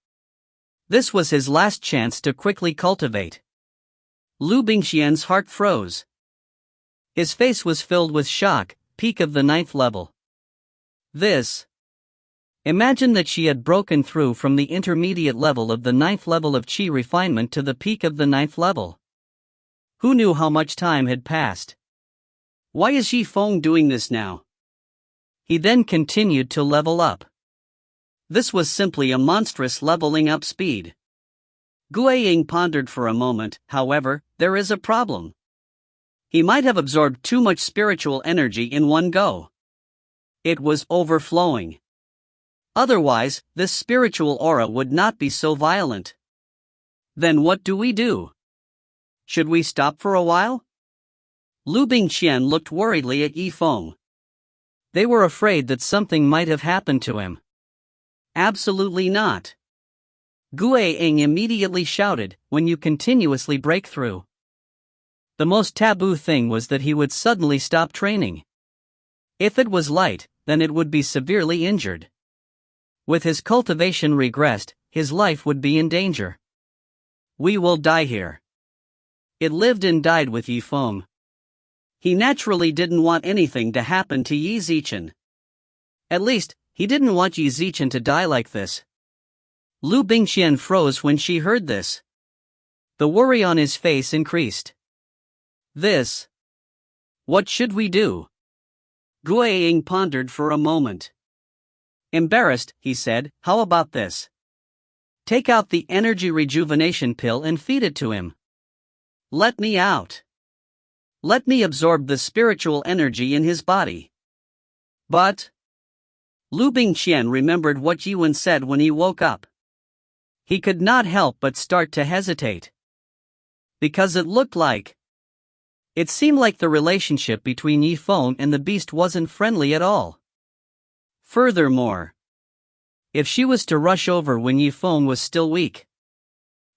this was his last chance to quickly cultivate. Liu Bingqian's heart froze. His face was filled with shock. Peak of the 9th level. Imagine that she had broken through from the intermediate level of the 9th level of Qi refinement to the peak of the 9th level. Who knew how much time had passed? Why is Zifeng doing this now? He then continued to level up. This was simply a monstrous leveling up speed. Guiying pondered for a moment. However, there is a problem. He might have absorbed too much spiritual energy in one go. It was overflowing. Otherwise, this spiritual aura would not be so violent. Then what do we do? Should we stop for a while? Liu Bingqian looked worriedly at Zifeng. They were afraid that something might have happened to him. Absolutely not. Guiying immediately shouted, when you continuously break through. The most taboo thing was that he would suddenly stop training. If it was light, then it would be severely injured. With his cultivation regressed, his life would be in danger. We will die here. It lived and died with Zifeng. He naturally didn't want anything to happen to Yi Zichen. At least, he didn't want Yi Zichen to die like this. Liu Bingqian froze when she heard this. The worry on his face increased. What should we do? Guiying pondered for a moment. Embarrassed, he said, how about this? Take out the energy rejuvenation pill and feed it to him. Let me out. Let me absorb the spiritual energy in his body. But Liu Bingqian remembered what Yuan said when he woke up. He could not help but start to hesitate. Because it seemed like the relationship between Zifeng and the beast wasn't friendly at all. Furthermore, if she was to rush over when Zifeng was still weak,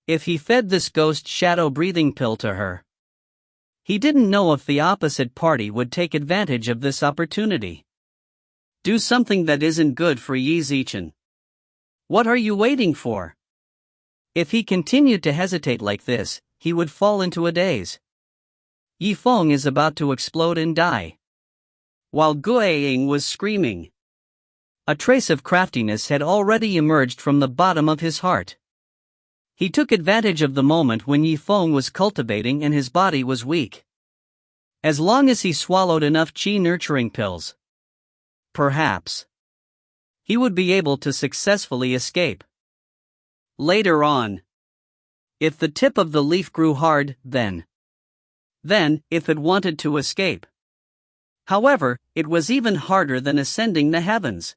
if he fed this ghost shadow breathing pill to her, he didn't know if the opposite party would take advantage of this opportunity. Do something that isn't good for Yi Zichen. What are you waiting for? If he continued to hesitate like this, he would fall into a daze. Zifeng is about to explode and die. While Guiying was screaming, a trace of craftiness had already emerged from the bottom of his heart. He took advantage of the moment when Zifeng was cultivating and his body was weak. As long as he swallowed enough qi nurturing pills, perhaps he would be able to successfully escape. Later on, if the tip of the leaf grew hard, then if it wanted to escape. However, it was even harder than ascending the heavens.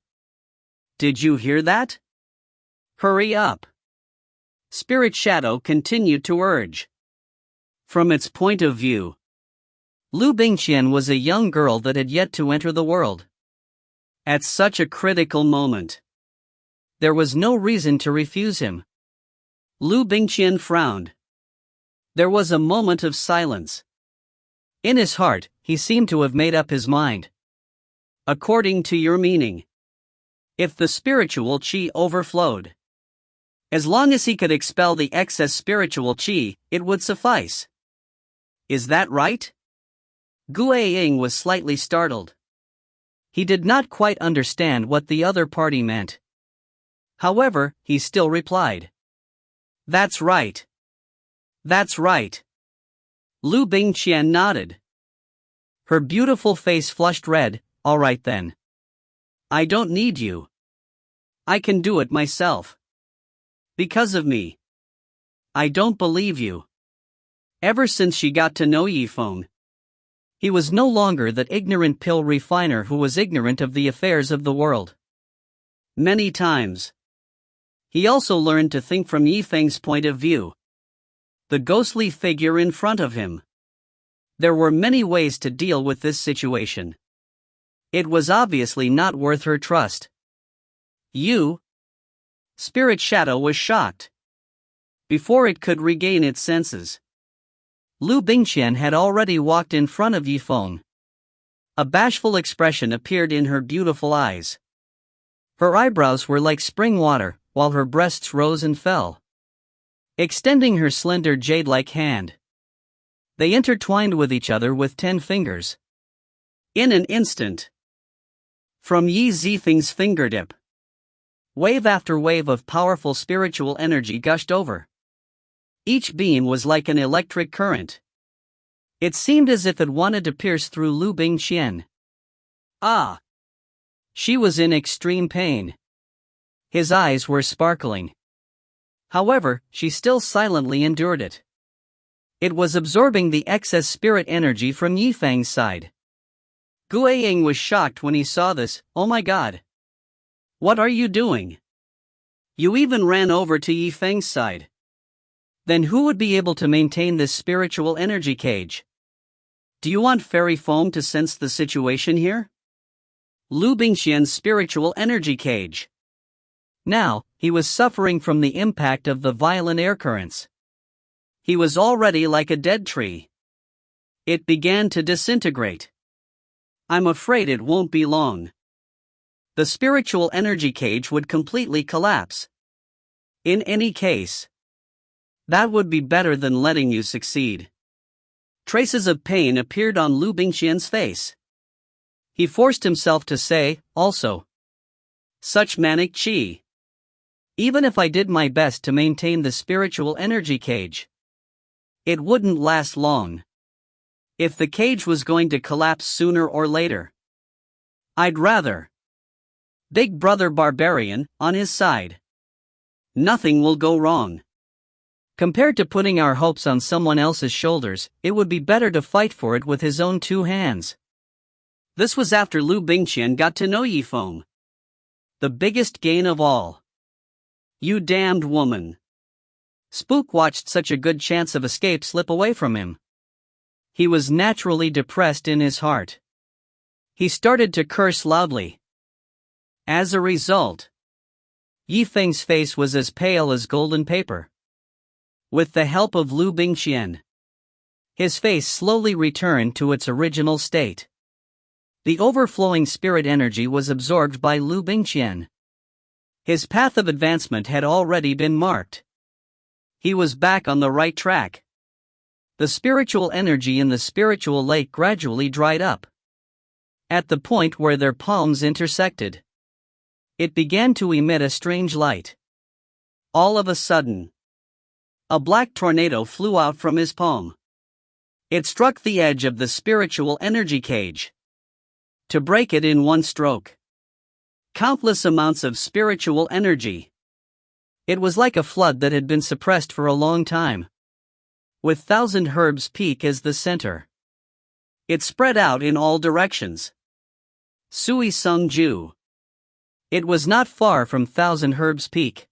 Did you hear that? Hurry up. Spirit Shadow continued to urge. From its point of view, Liu Bingqian was a young girl that had yet to enter the world. At such a critical moment, there was no reason to refuse him. Liu Bingqian frowned. There was a moment of silence. In his heart, he seemed to have made up his mind. According to your meaning, if the spiritual qi overflowed, as long as he could expel the excess spiritual qi, it would suffice. Is that right? Guiying was slightly startled. He did not quite understand what the other party meant. However, he still replied. That's right. That's right. Liu Bingqian nodded. Her beautiful face flushed red. All right then. I don't need you. I can do it myself. Because of me. I don't believe you. Ever since she got to know Zifeng, he was no longer that ignorant pill refiner who was ignorant of the affairs of the world. Many times. He also learned to think from Zifeng's point of view. The ghostly figure in front of him. There were many ways to deal with this situation. It was obviously not worth her trust. You? Spirit Shadow was shocked. Before it could regain its senses, Liu Bingqian had already walked in front of Zifeng. A bashful expression appeared in her beautiful eyes. Her eyebrows were like spring water, while her breasts rose and fell. Extending her slender jade-like hand, they intertwined with each other with 10 fingers. In an instant, from Zifeng's fingertip, wave after wave of powerful spiritual energy gushed over. Each beam was like an electric current. It seemed as if it wanted to pierce through Liu Bingqian. Ah! She was in extreme pain. His eyes were sparkling. However, she still silently endured it. It was absorbing the excess spirit energy from Zifeng's side. Guiying was shocked when he saw this. Oh my god! What are you doing? You even ran over to Zifeng's side. Then who would be able to maintain this spiritual energy cage? Do you want fairy foam to sense the situation here? Liu Bingqian's spiritual energy cage. Now, he was suffering from the impact of the violent air currents. He was already like a dead tree. It began to disintegrate. I'm afraid it won't be long. The spiritual energy cage would completely collapse. In any case, that would be better than letting you succeed. Traces of pain appeared on Liu Bingqian's face. He forced himself to say, also, such manic qi. Even if I did my best to maintain the spiritual energy cage, it wouldn't last long. If the cage was going to collapse sooner or later, I'd rather. Big Brother Barbarian, on his side. Nothing will go wrong. Compared to putting our hopes on someone else's shoulders, it would be better to fight for it with his own 2 hands. This was after Liu Bingqian got to know Zifeng. The biggest gain of all. You damned woman. Spook watched such a good chance of escape slip away from him. He was naturally depressed in his heart. He started to curse loudly. As a result, Zifeng's face was as pale as golden paper. With the help of Liu Bingqian, his face slowly returned to its original state. The overflowing spirit energy was absorbed by Liu Bingqian. His path of advancement had already been marked. He was back on the right track. The spiritual energy in the spiritual lake gradually dried up. At the point where their palms intersected, it began to emit a strange light. All of a sudden, a black tornado flew out from his palm. It struck the edge of the spiritual energy cage. To break it in one stroke. Countless amounts of spiritual energy. It was like a flood that had been suppressed for a long time. With Thousand Herbs Peak as the center. It spread out in all directions. Sui Sung Ju. It was not far from Thousand Herbs Peak.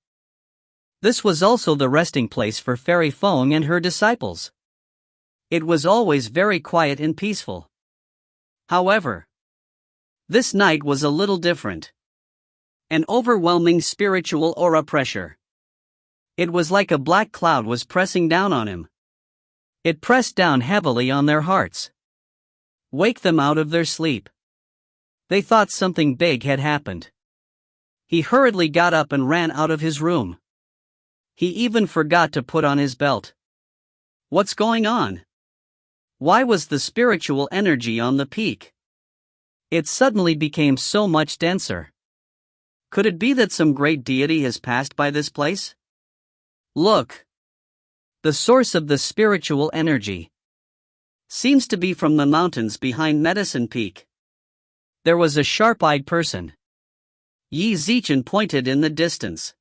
This was also the resting place for Fairy Feng and her disciples. It was always very quiet and peaceful. However, this night was a little different. An overwhelming spiritual aura pressure. It was like a black cloud was pressing down on him. It pressed down heavily on their hearts. Wake them out of their sleep. They thought something big had happened. He hurriedly got up and ran out of his room. He even forgot to put on his belt. What's going on? Why was the spiritual energy on the peak? It suddenly became so much denser. Could it be that some great deity has passed by this place? Look! The source of the spiritual energy. Seems to be from the mountains behind Medicine Peak. There was a sharp-eyed person. Qi Zimo pointed in the distance.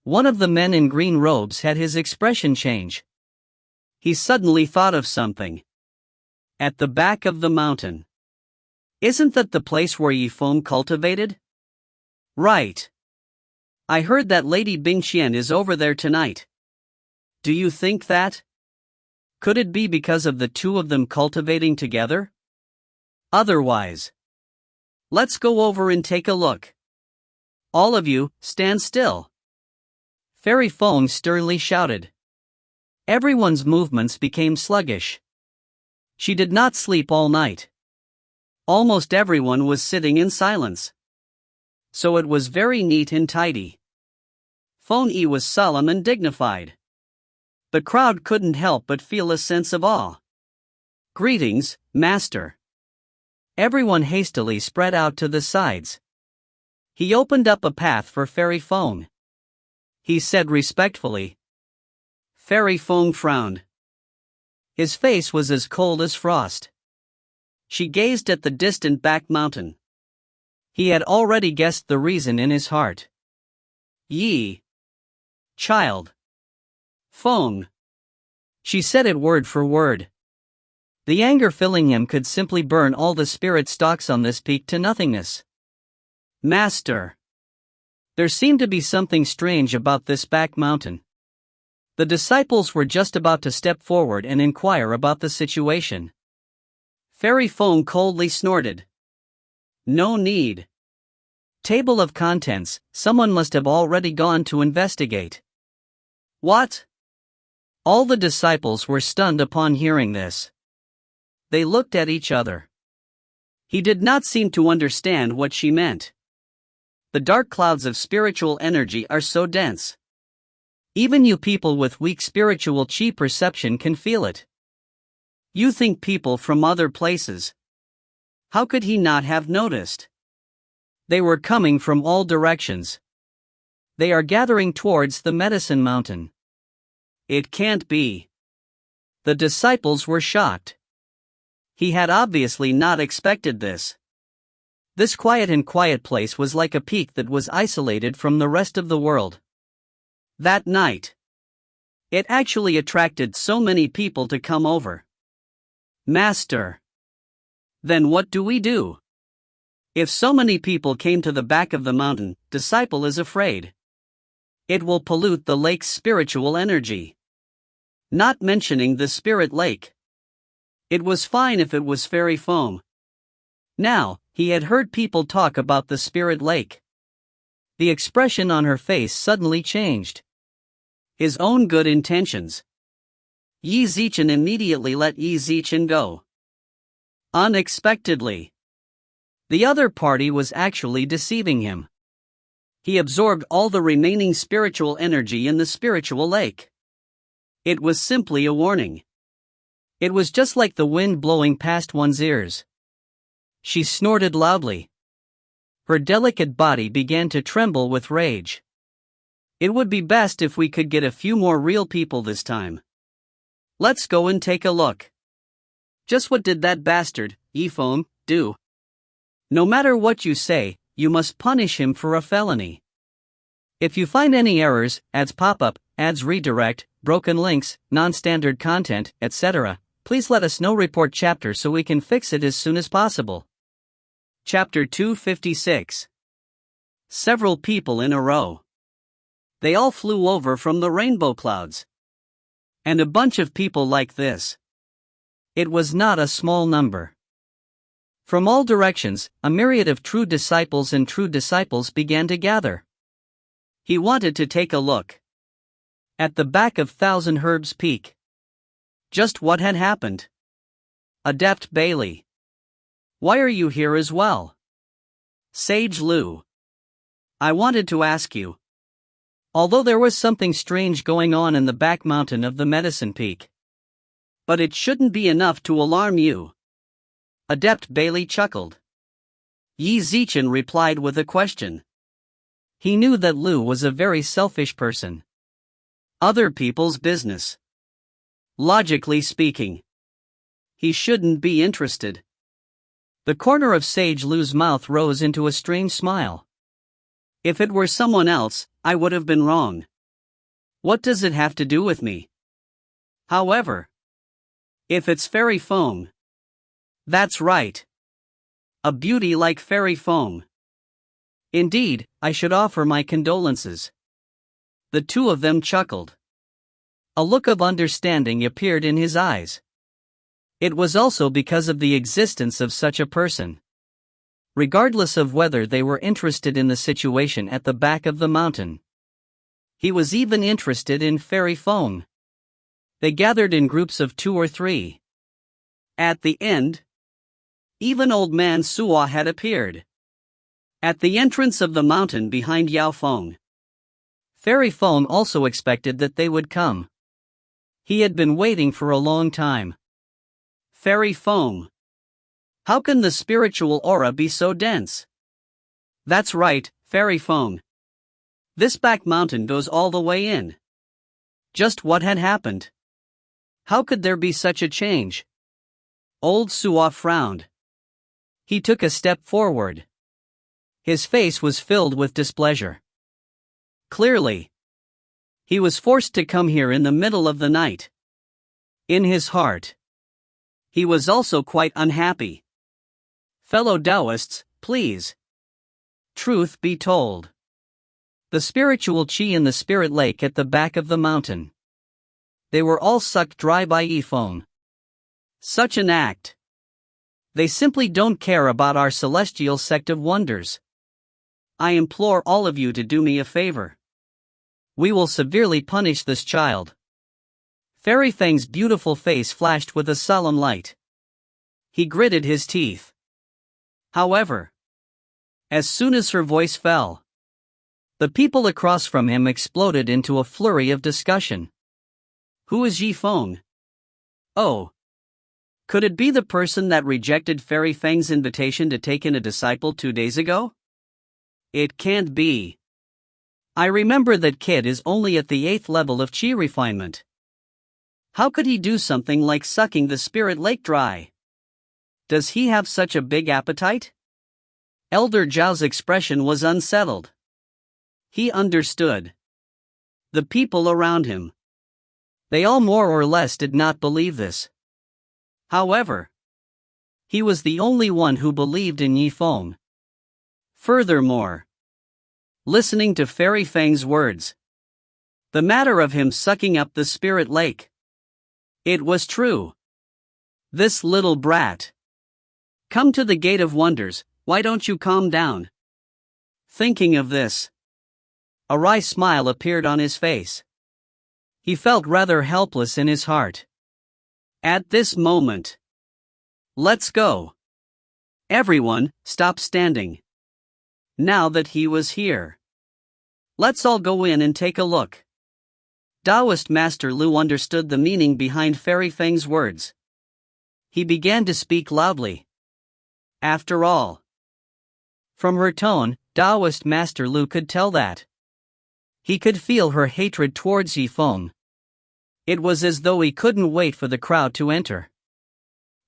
One of the men in green robes had his expression change. He suddenly thought of something. At the back of the mountain. Isn't that the place where Zifeng cultivated? Right. I heard that Lady Bingqian is over there tonight. Do you think that? Could it be because of the two of them cultivating together? Otherwise. Let's go over and take a look. All of you, stand still. Fairy Feng sternly shouted. Everyone's movements became sluggish. She did not sleep all night. Almost everyone was sitting in silence. So it was very neat and tidy. Feng Yi was solemn and dignified. The crowd couldn't help but feel a sense of awe. Greetings, Master. Everyone hastily spread out to the sides. He opened up a path for Fairy Feng. He said respectfully. Fairy Feng frowned. His face was as cold as frost. She gazed at the distant back mountain. He had already guessed the reason in his heart. Yi. Child. Feng. She said it word for word. The anger filling him could simply burn all the spirit stocks on this peak to nothingness. Master. There seemed to be something strange about this back mountain. The disciples were just about to step forward and inquire about the situation. Fairy Feng coldly snorted. No need. Table of contents, someone must have already gone to investigate. What? All the disciples were stunned upon hearing this. They looked at each other. He did not seem to understand what she meant. The dark clouds of spiritual energy are so dense. Even you people with weak spiritual Qi perception can feel it. You think people from other places. How could he not have noticed? They were coming from all directions. They are gathering towards the Medicine Mountain. It can't be. The disciples were shocked. He had obviously not expected this. This quiet place was like a peak that was isolated from the rest of the world. That night, it actually attracted so many people to come over. Master. Then what do we do? If so many people came to the back of the mountain, disciple is afraid. It will pollute the lake's spiritual energy. Not mentioning the spirit lake. It was fine if it was fairy foam. Now, he had heard people talk about the spirit lake. The expression on her face suddenly changed. His own good intentions. Qi Zimo immediately let Qi Zimo go. Unexpectedly. The other party was actually deceiving him. He absorbed all the remaining spiritual energy in the spiritual lake. It was simply a warning. It was just like the wind blowing past one's ears. She snorted loudly. Her delicate body began to tremble with rage. It would be best if we could get a few more real people this time. Let's go and take a look. Just what did that bastard, Zifeng, do? No matter what you say, you must punish him for a felony. If you find any errors, ads pop up, ads redirect, broken links, non-standard content, etc., please let us know. Report chapter so we can fix it as soon as possible. Chapter 256. Several people in a row. They all flew over from the rainbow clouds. And a bunch of people like this. It was not a small number. From all directions, a myriad of true disciples and true disciples began to gather. He wanted to take a look. At the back of Thousand Herbs Peak. Just what had happened? Adept Bailey. Why are you here as well? Sage Liu. I wanted to ask you. Although there was something strange going on in the back mountain of the Medicine Peak. But it shouldn't be enough to alarm you. Adept Bailey chuckled. Qi Zimo replied with a question. He knew that Liu was a very selfish person. Other people's business. Logically speaking. He shouldn't be interested. The corner of Sage Lu's mouth rose into a strange smile. If it were someone else, I would have been wrong. What does it have to do with me? However, if it's fairy foam. That's right. A beauty like fairy foam. Indeed, I should offer my condolences. The two of them chuckled. A look of understanding appeared in his eyes. It was also because of the existence of such a person. Regardless of whether they were interested in the situation at the back of the mountain. He was even interested in fairy foam. They gathered in groups of 2 or 3. At the end, even old man Suo had appeared. At the entrance of the mountain behind Yao Feng. Fairy foam also expected that they would come. He had been waiting for a long time. Fairy foam. How can the spiritual aura be so dense? That's right, fairy foam. This back mountain goes all the way in. Just what had happened? How could there be such a change? Old Suo frowned. He took a step forward. His face was filled with displeasure. Clearly, he was forced to come here in the middle of the night. In his heart, he was also quite unhappy. Fellow Taoists, please. Truth be told. The spiritual Qi in the spirit lake at the back of the mountain. They were all sucked dry by Yifeng. Such an act. They simply don't care about our celestial sect of wonders. I implore all of you to do me a favor. We will severely punish this child. Fairy Feng's beautiful face flashed with a solemn light. He gritted his teeth. However, as soon as her voice fell, the people across from him exploded into a flurry of discussion. Who is Zifeng? Oh. Could it be the person that rejected Fairy Feng's invitation to take in a disciple 2 days ago? It can't be. I remember that kid is only at the 8th level of Qi refinement. How could he do something like sucking the spirit lake dry? Does he have such a big appetite? Elder Zhao's expression was unsettled. He understood. The people around him. They all more or less did not believe this. However, he was the only one who believed in Yifeng. Furthermore, listening to Fairy Feng's words, the matter of him sucking up the spirit lake. It was true. This little brat. Come to the Gate of Wonders, why don't you calm down? Thinking of this, a wry smile appeared on his face. He felt rather helpless in his heart. At this moment. Let's go. Everyone, stop standing. Now that he was here, let's all go in and take a look. Taoist Master Liu understood the meaning behind Fairy Feng's words. He began to speak loudly. After all, from her tone, Taoist Master Liu could tell that. He could feel her hatred towards Yifeng. It was as though he couldn't wait for the crowd to enter.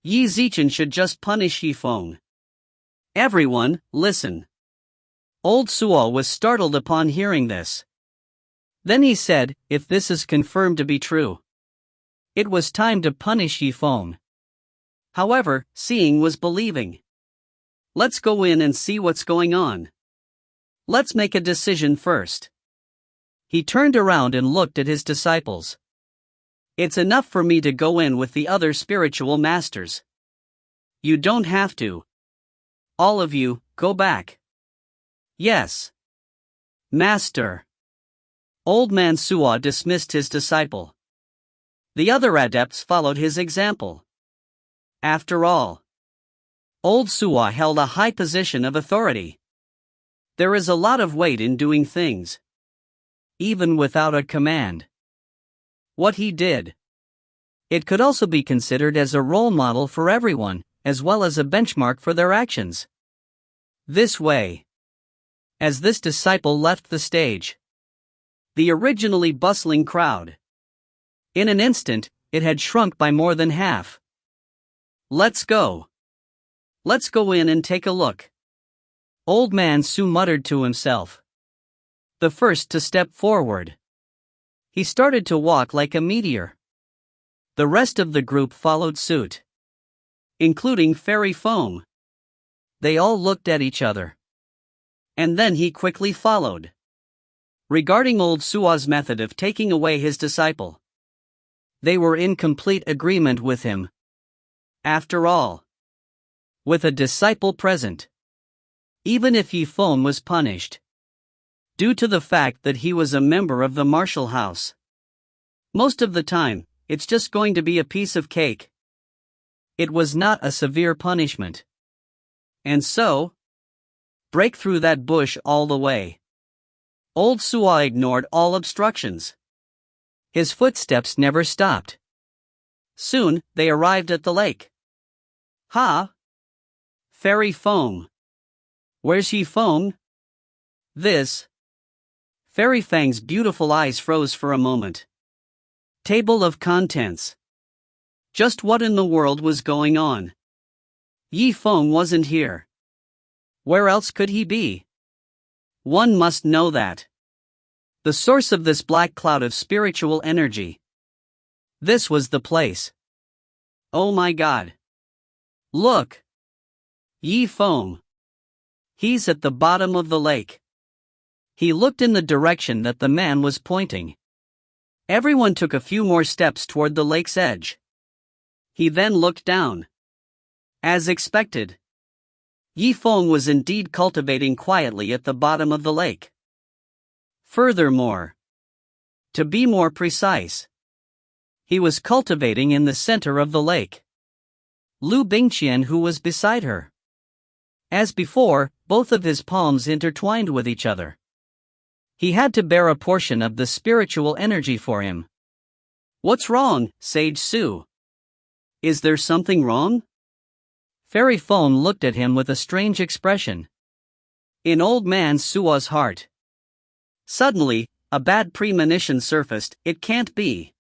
Yi Zichen should just punish Yifeng. Everyone, listen. Old Suo was startled upon hearing this. Then he said, if this is confirmed to be true, it was time to punish Yifeng. However, seeing was believing. Let's go in and see what's going on. Let's make a decision first. He turned around and looked at his disciples. It's enough for me to go in with the other spiritual masters. You don't have to. All of you, go back. Yes. Master. Old man Suo dismissed his disciple. The other adepts followed his example. After all, old Suo held a high position of authority. There is a lot of weight in doing things, even without a command. What he did. It could also be considered as a role model for everyone, as well as a benchmark for their actions. This way, as this disciple left the stage, the originally bustling crowd, in an instant, it had shrunk by more than half. Let's go. Let's go in and take a look. Old Man Su muttered to himself. The first to step forward. He started to walk like a meteor. The rest of the group followed suit, including Fairy Foam. They all looked at each other. And then he quickly followed. Regarding old Sua's method of taking away his disciple, they were in complete agreement with him. After all, with a disciple present, even if Zifeng was punished due to the fact that he was a member of the martial house, most of the time, it's just going to be a piece of cake. It was not a severe punishment. And so, break through that bush all the way. Old Sua ignored all obstructions. His footsteps never stopped. Soon, they arrived at the lake. Ha! Fairy Foam. Where's Zifeng? This. Fairy Fang's beautiful eyes froze for a moment. Table of contents. Just what in the world was going on? Zifeng wasn't here. Where else could he be? One must know that. The source of this black cloud of spiritual energy. This was the place. Oh my God. Look. Zifeng. He's at the bottom of the lake. He looked in the direction that the man was pointing. Everyone took a few more steps toward the lake's edge. He then looked down. As expected, Zifeng was indeed cultivating quietly at the bottom of the lake. Furthermore, to be more precise, he was cultivating in the center of the lake. Liu Bingqian, who was beside her. As before, both of his palms intertwined with each other. He had to bear a portion of the spiritual energy for him. What's wrong, Sage Su? Is there something wrong? Fairy Foam looked at him with a strange expression. In old man Sua's heart. Suddenly, a bad premonition surfaced. It can't be.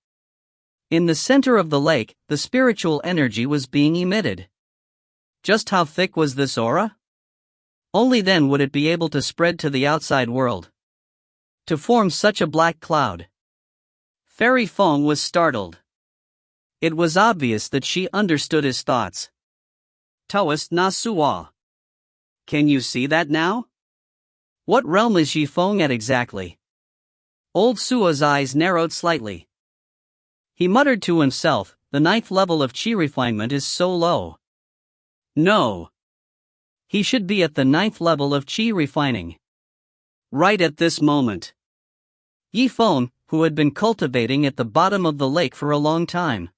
In the center of the lake, the spiritual energy was being emitted. Just how thick was this aura? Only then would it be able to spread to the outside world. To form such a black cloud. Fairy Foam was startled. It was obvious that she understood his thoughts. Taoist na Sua. Can you see that now? What realm is Zifeng at exactly? Old Sua's eyes narrowed slightly. He muttered to himself, the 9th level of Qi refinement is so low. No. He should be at the 9th level of Qi refining. Right at this moment. Zifeng, who had been cultivating at the bottom of the lake for a long time.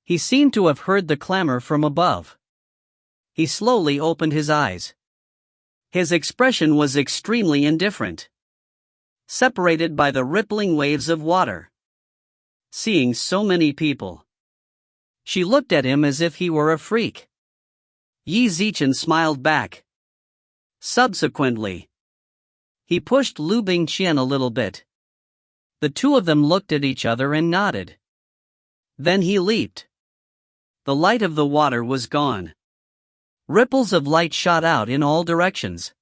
He seemed to have heard the clamor from above. He slowly opened his eyes. His expression was extremely indifferent. Separated by the rippling waves of water. Seeing so many people. She looked at him as if he were a freak. Yi Zichen smiled back. Subsequently, he pushed Liu Bingqian a little bit. The two of them looked at each other and nodded. Then he leaped. The light of the water was gone. Ripples of light shot out in all directions.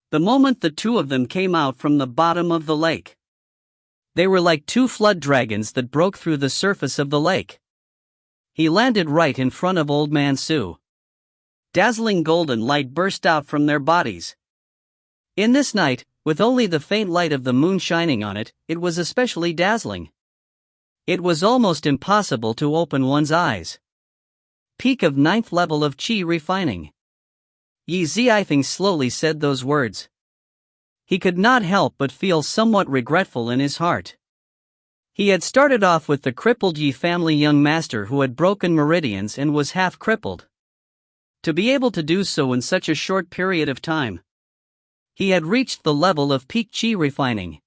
The moment the two of them came out from the bottom of the lake, they were like two flood dragons that broke through the surface of the lake. He landed right in front of Old Man Su. Dazzling golden light burst out from their bodies. In this night, with only the faint light of the moon shining on it, it was especially dazzling. It was almost impossible to open one's eyes. Peak of 9th level of Qi refining. Yi Zifeng slowly said those words. He could not help but feel somewhat regretful in his heart. He had started off with the crippled Yi family young master who had broken meridians and was half crippled. To be able to do so in such a short period of time. He had reached the level of peak Qi refining.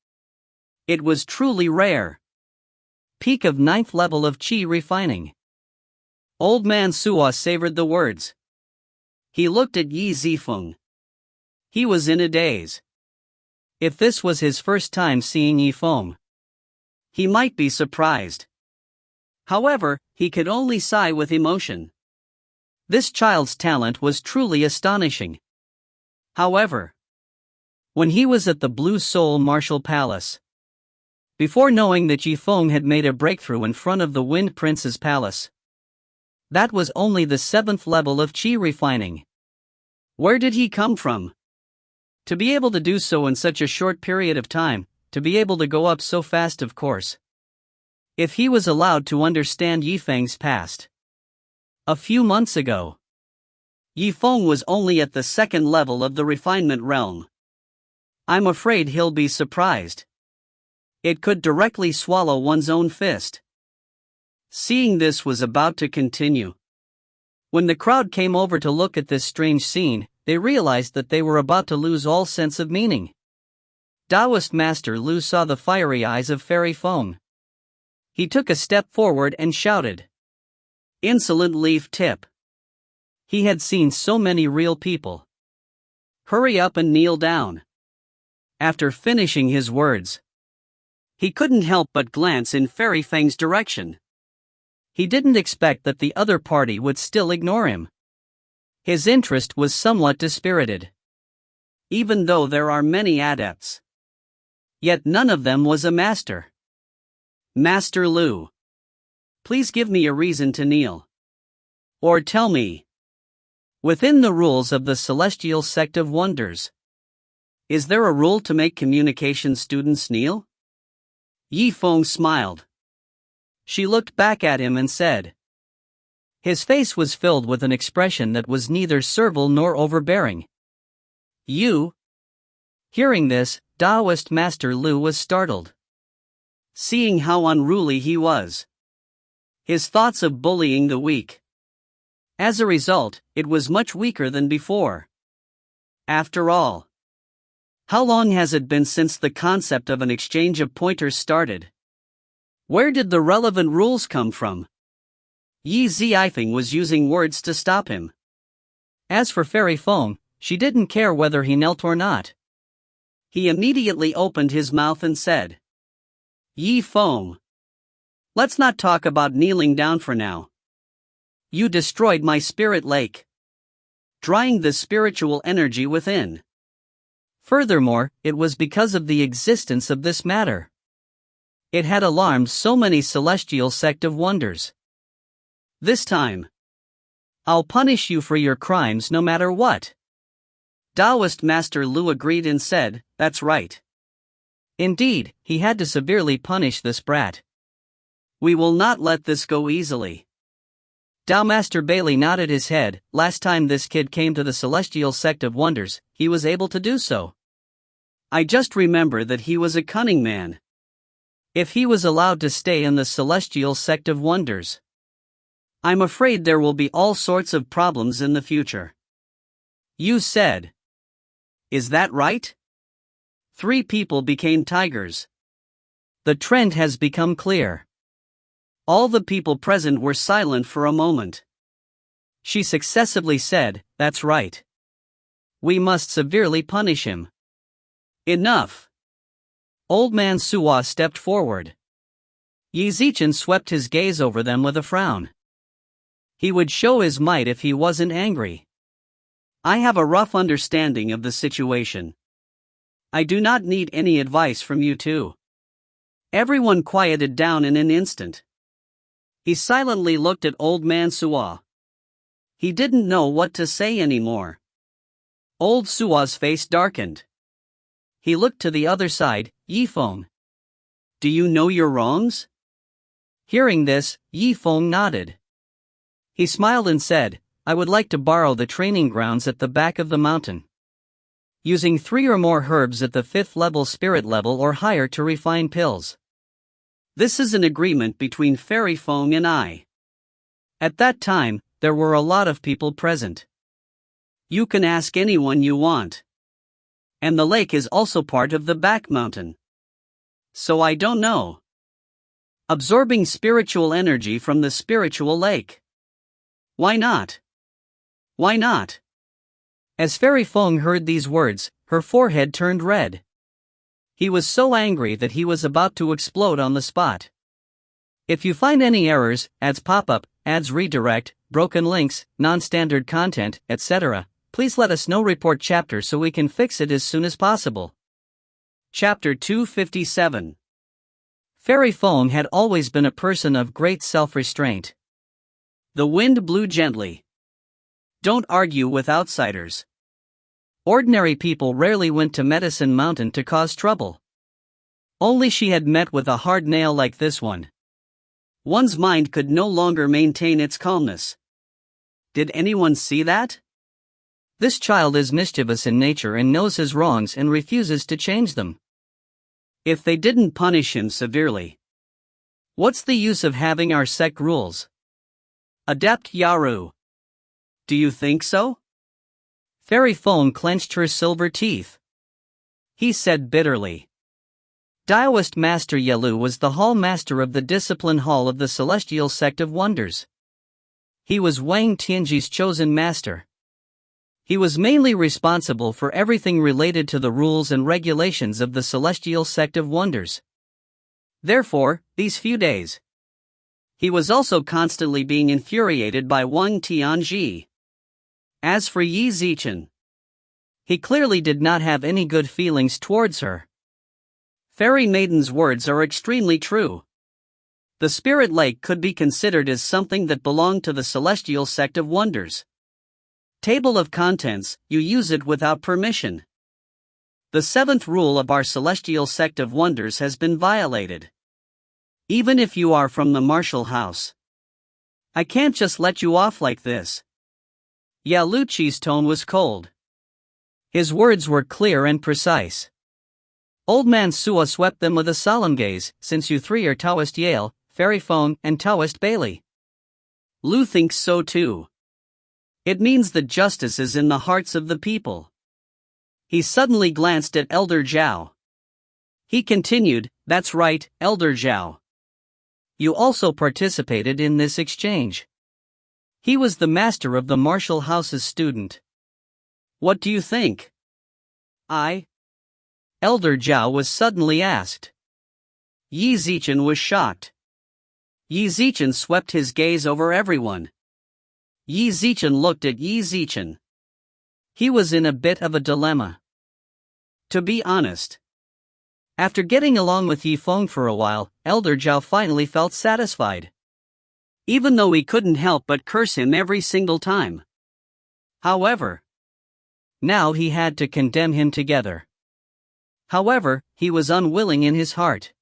It was truly rare. Peak of 9th level of Qi refining. Old Man Sua savored the words. He looked at Yi Zifeng. He was in a daze. If this was his first time seeing Zifeng, he might be surprised. However, he could only sigh with emotion. This child's talent was truly astonishing. However, when he was at the Blue Soul Martial Palace, before knowing that Zifeng had made a breakthrough in front of the Wind Prince's palace, that was only the 7th level of Qi refining. Where did he come from? To be able to do so in such a short period of time, to be able to go up so fast, of course. If he was allowed to understand Yifeng's past. A few months ago, Yifeng was only at the 2nd level of the refinement realm. I'm afraid he'll be surprised. It could directly swallow one's own fist. Seeing this was about to continue. When the crowd came over to look at this strange scene, they realized that they were about to lose all sense of meaning. Taoist Master Liu saw the fiery eyes of Fairy Feng. He took a step forward and shouted, "Insolent leaf tip!" He had seen so many real people. "Hurry up and kneel down." After finishing his words, he couldn't help but glance in Fairy Feng's direction. He didn't expect that the other party would still ignore him. His interest was somewhat dispirited. Even though there are many adepts, yet none of them was a master. "Master Liu, please give me a reason to kneel. Or tell me, within the rules of the Celestial Sect of Wonders, is there a rule to make communication students kneel?" Yifeng smiled. She looked back at him and said. His face was filled with an expression that was neither servile nor overbearing. "You?" Hearing this, Taoist Master Liu was startled. Seeing how unruly he was. His thoughts of bullying the weak. As a result, it was much weaker than before. After all, how long has it been since the concept of an exchange of pointers started? Where did the relevant rules come from? Zifeng was using words to stop him. As for Fairy Feng, she didn't care whether he knelt or not. He immediately opened his mouth and said, "Yifeng, let's not talk about kneeling down for now. You destroyed my spirit lake, drying the spiritual energy within. Furthermore, it was because of the existence of this matter. It had alarmed so many Celestial Sect of Wonders. This time, I'll punish you for your crimes no matter what." Taoist Master Liu agreed and said, "That's right." Indeed, he had to severely punish this brat. "We will not let this go easily." Tao Master Bailey nodded his head. Last time this kid came to the Celestial Sect of Wonders, he was able to do so. I just remember that he was a cunning man. If he was allowed to stay in the Celestial Sect of Wonders, I'm afraid there will be all sorts of problems in the future. You said. Is that right? 3 people became tigers. The trend has become clear. All the people present were silent for a moment. She successively said, "That's right. We must severely punish him." Enough. Old man Suwa stepped forward. Zichen swept his gaze over them with a frown. He would show his might if he wasn't angry. I have a rough understanding of the situation. I do not need any advice from you two. Everyone quieted down in an instant. He silently looked at old man Suwa. He didn't know what to say anymore. Old Suwa's face darkened. He looked to the other side. Yifeng, do you know your wrongs? Hearing this, Yifeng nodded. He smiled and said, I would like to borrow the training grounds at the back of the mountain. Using 3 or more herbs at the 5th level spirit level or higher to refine pills. This is an agreement between Fairy Feng and I. At that time, there were a lot of people present. You can ask anyone you want. And the lake is also part of the back mountain. So I don't know. Absorbing spiritual energy from the spiritual lake. Why not? Why not? As Fairy Feng heard these words, her forehead turned red. He was so angry that he was about to explode on the spot. If you find any errors, ads pop up, ads redirect, broken links, non-standard content, etc., please let us know. Report chapter so we can fix it as soon as possible. Chapter 257. Fairy Feng had always been a person of great self-restraint. The wind blew gently. Don't argue with outsiders. Ordinary people rarely went to Medicine Mountain to cause trouble. Only she had met with a hard nail like this one. One's mind could no longer maintain its calmness. Did anyone see that? This child is mischievous in nature and knows his wrongs and refuses to change them. If they didn't punish him severely, what's the use of having our sect rules? Adept Yaru. Do you think so? Fairy Feng clenched her silver teeth. He said bitterly. Taoist Master Yalu was the hall master of the discipline hall of the Celestial Sect of Wonders. He was Wang Tianji's chosen master. He was mainly responsible for everything related to the rules and regulations of the Celestial Sect of Wonders. Therefore, these few days, he was also constantly being infuriated by Wang Tianji. As for Yi Zichen, he clearly did not have any good feelings towards her. Fairy Maiden's words are extremely true. The Spirit Lake could be considered as something that belonged to the Celestial Sect of Wonders. Table of contents, you use it without permission. The seventh rule of our Celestial Sect of Wonders has been violated. Even if you are from the martial house, I can't just let you off like this. Yaluqi's tone was cold. His words were clear and precise. Old man Sua swept them with a solemn gaze. Since you three are Taoist Yale, Fairy Feng, and Taoist Bailey. Lu thinks so too. It means that justice is in the hearts of the people. He suddenly glanced at Elder Zhao. He continued, that's right, Elder Zhao. You also participated in this exchange. He was the master of the martial house's student. What do you think? Elder Zhao was suddenly asked. Yi Zichen was shocked. Yi Zichen swept his gaze over everyone. Yi Zichen looked at Yi Zichen. He was in a bit of a dilemma. To be honest, after getting along with Yi Feng for a while, Elder Zhao finally felt satisfied. Even though he couldn't help but curse him every single time. However, now he had to condemn him together. However, he was unwilling in his heart.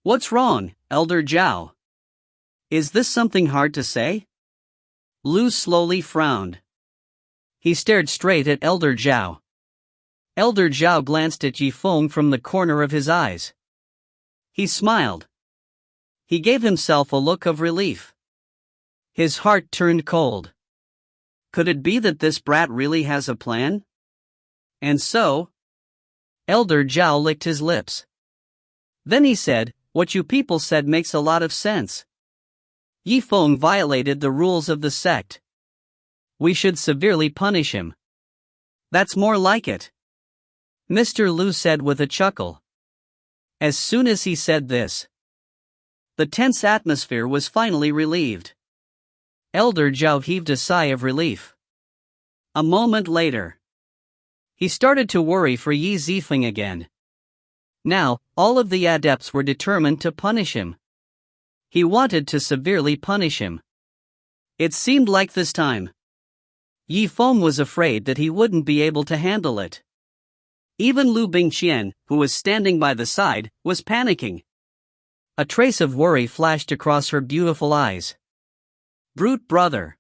What's wrong, Elder Zhao? Is this something hard to say? Lu slowly frowned. He stared straight at Elder Zhao. Elder Zhao glanced at Yi Feng from the corner of his eyes. He smiled. He gave himself a look of relief. His heart turned cold. Could it be that this brat really has a plan? And so, Elder Zhao licked his lips. Then he said, what you people said makes a lot of sense. Yi Feng violated the rules of the sect. We should severely punish him. That's more like it, Mr. Liu said with a chuckle. As soon as he said this, the tense atmosphere was finally relieved. Elder Zhao heaved a sigh of relief. A moment later, he started to worry for Yi Zifeng again. Now, all of the adepts were determined to punish him. He wanted to severely punish him. It seemed like this time, Yi Feng was afraid that he wouldn't be able to handle it. Even Liu Bingqian, who was standing by the side, was panicking. A trace of worry flashed across her beautiful eyes. Brute brother.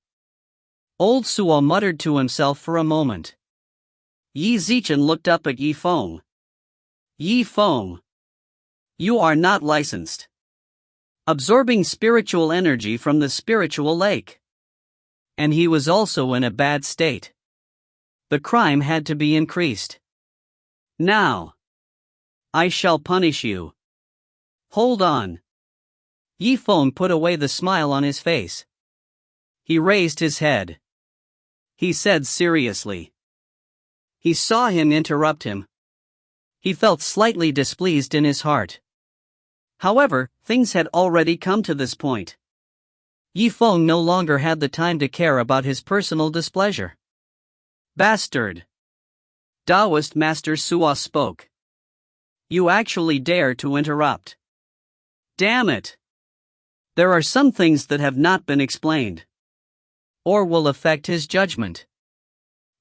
Old Sua muttered to himself for a moment. Yi Zichen looked up at Yi Feng. Yi Feng, you are not licensed. Absorbing spiritual energy from the spiritual lake. And he was also in a bad state. The crime had to be increased. Now, I shall punish you. Hold on. Yi Feng put away the smile on his face. He raised his head. He said seriously. He saw him interrupt him. He felt slightly displeased in his heart. However, things had already come to this point. Yifeng no longer had the time to care about his personal displeasure. Bastard! Taoist Master Suo spoke. You actually dare to interrupt. Damn it! There are some things that have not been explained, or will affect his judgment.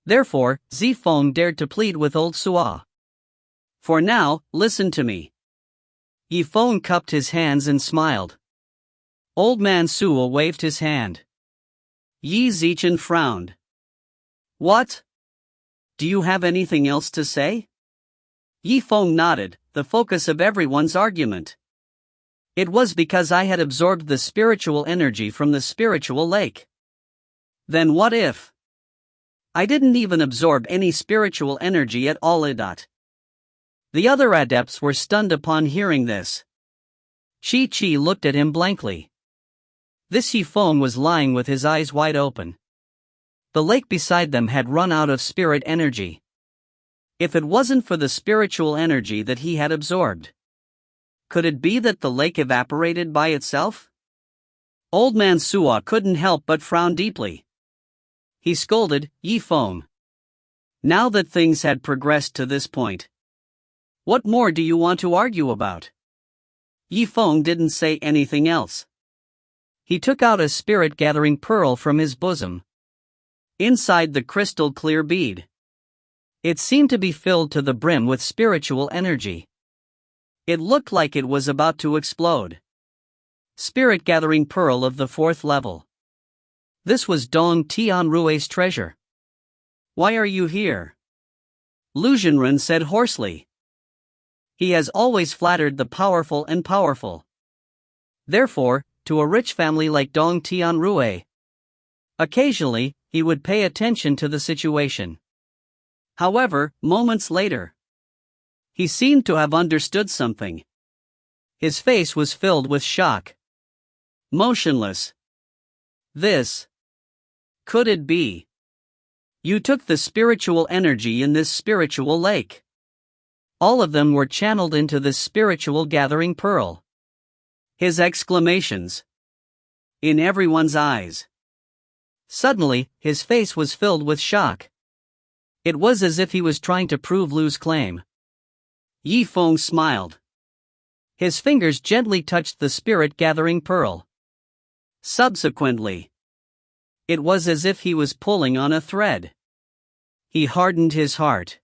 Therefore, Zifeng dared to plead with old Suo. For now, listen to me. Yifeng cupped his hands and smiled. Old man Suo waved his hand. Yi Zichen frowned. What? Do you have anything else to say? Yifeng nodded, the focus of everyone's argument. It was because I had absorbed the spiritual energy from the spiritual lake. Then what if? I didn't even absorb any spiritual energy at all. The other adepts were stunned upon hearing this. Qi looked at him blankly. This Yifeng was lying with his eyes wide open. The lake beside them had run out of spirit energy. If it wasn't for the spiritual energy that he had absorbed, could it be that the lake evaporated by itself? Old man Suo couldn't help but frown deeply. He scolded, Yifeng. Now that things had progressed to this point, what more do you want to argue about? Yifeng didn't say anything else. He took out a spirit-gathering pearl from his bosom. Inside the crystal clear bead, it seemed to be filled to the brim with spiritual energy. It looked like it was about to explode. Spirit-gathering pearl of the 4th level. This was Dong Tianrui's treasure. Why are you here? Lu Zhenren said hoarsely. He has always flattered the powerful and powerful. Therefore, to a rich family like Dong Tianrui, occasionally, he would pay attention to the situation. However, moments later, he seemed to have understood something. His face was filled with shock. Motionless. This. Could it be? You took the spiritual energy in this spiritual lake. All of them were channeled into this spiritual gathering pearl. His exclamations. In everyone's eyes. Suddenly, his face was filled with shock. It was as if he was trying to prove Lu's claim. Yifeng smiled. His fingers gently touched the spirit-gathering pearl. Subsequently, it was as if he was pulling on a thread. He hardened his heart.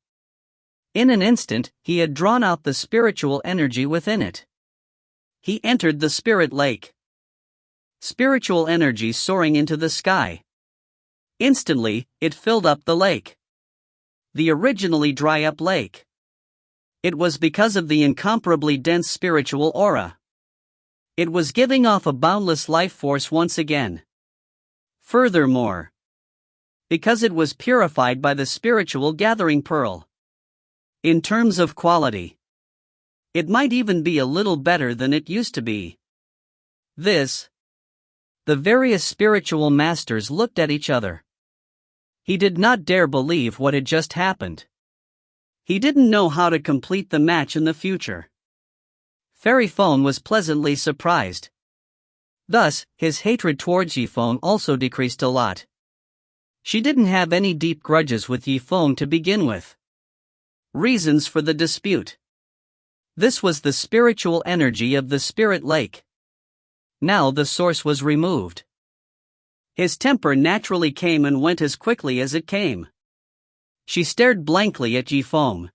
In an instant, he had drawn out the spiritual energy within it. He entered the spirit lake. Spiritual energy soaring into the sky. Instantly, it filled up the lake. The originally dry-up lake. It was because of the incomparably dense spiritual aura. It was giving off a boundless life force once again. Furthermore, because it was purified by the spiritual gathering pearl. In terms of quality, it might even be a little better than it used to be. The various spiritual masters looked at each other. He did not dare believe what had just happened. He didn't know how to complete the match in the future. Fairy Phone was pleasantly surprised. Thus, his hatred towards Yifeng also decreased a lot. She didn't have any deep grudges with Yifeng to begin with. Reasons for the dispute. This was the spiritual energy of the spirit lake. Now the source was removed. His temper naturally came and went as quickly as it came. She stared blankly at Yifeng.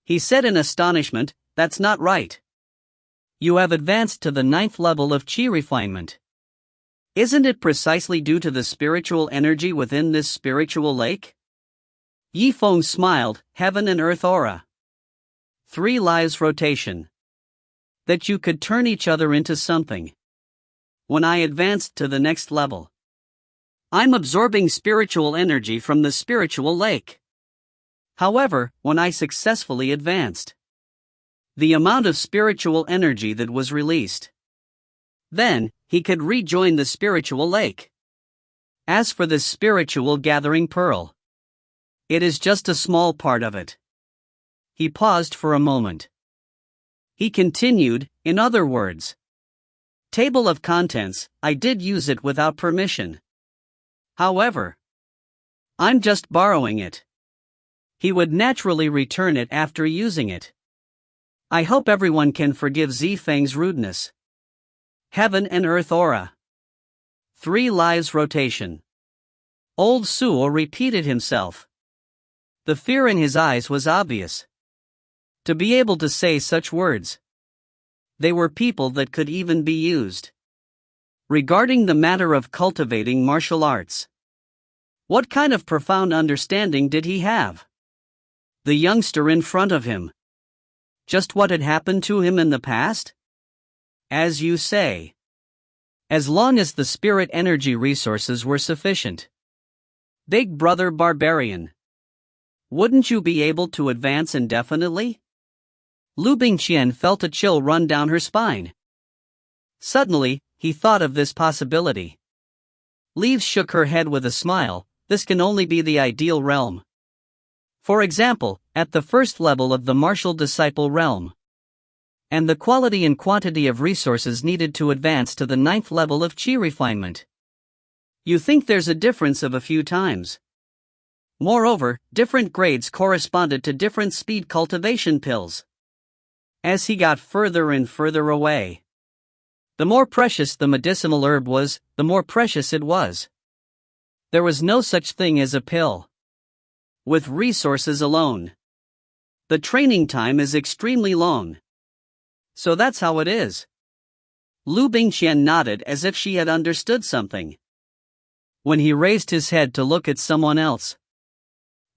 He said in astonishment, "That's not right. You have advanced to the 9th level of Qi refinement. Isn't it precisely due to the spiritual energy within this spiritual lake?" Yifeng smiled, heaven and earth aura. 3 lives rotation. That you could turn each other into something. When I advanced to the next level, I'm absorbing spiritual energy from the spiritual lake. However, when I successfully advanced, the amount of spiritual energy that was released, then, he could rejoin the spiritual lake. As for the spiritual gathering pearl, it is just a small part of it. He paused for a moment. He continued, in other words, Table of contents, I did use it without permission. However, I'm just borrowing it. He would naturally return it after using it. I hope everyone can forgive Zifeng's rudeness. Heaven and Earth Aura. 3 lives rotation. Old Suo repeated himself. The fear in his eyes was obvious. To be able to say such words. They were people that could even be used. Regarding the matter of cultivating martial arts. What kind of profound understanding did he have? The youngster in front of him. Just what had happened to him in the past? As you say. As long as the spirit energy resources were sufficient. Big brother barbarian. Wouldn't you be able to advance indefinitely? Liu Bingqian felt a chill run down her spine. Suddenly, he thought of this possibility. Liv shook her head with a smile. This can only be the ideal realm. For example, at the first level of the martial disciple realm. And the quality and quantity of resources needed to advance to the 9th level of Qi refinement. You think there's a difference of a few times. Moreover, different grades corresponded to different speed cultivation pills. As he got further and further away, the more precious the medicinal herb was, the more precious it was. There was no such thing as a pill. With resources alone, the training time is extremely long. So that's how it is. Liu Bingqian nodded as if she had understood something. When he raised his head to look at someone else,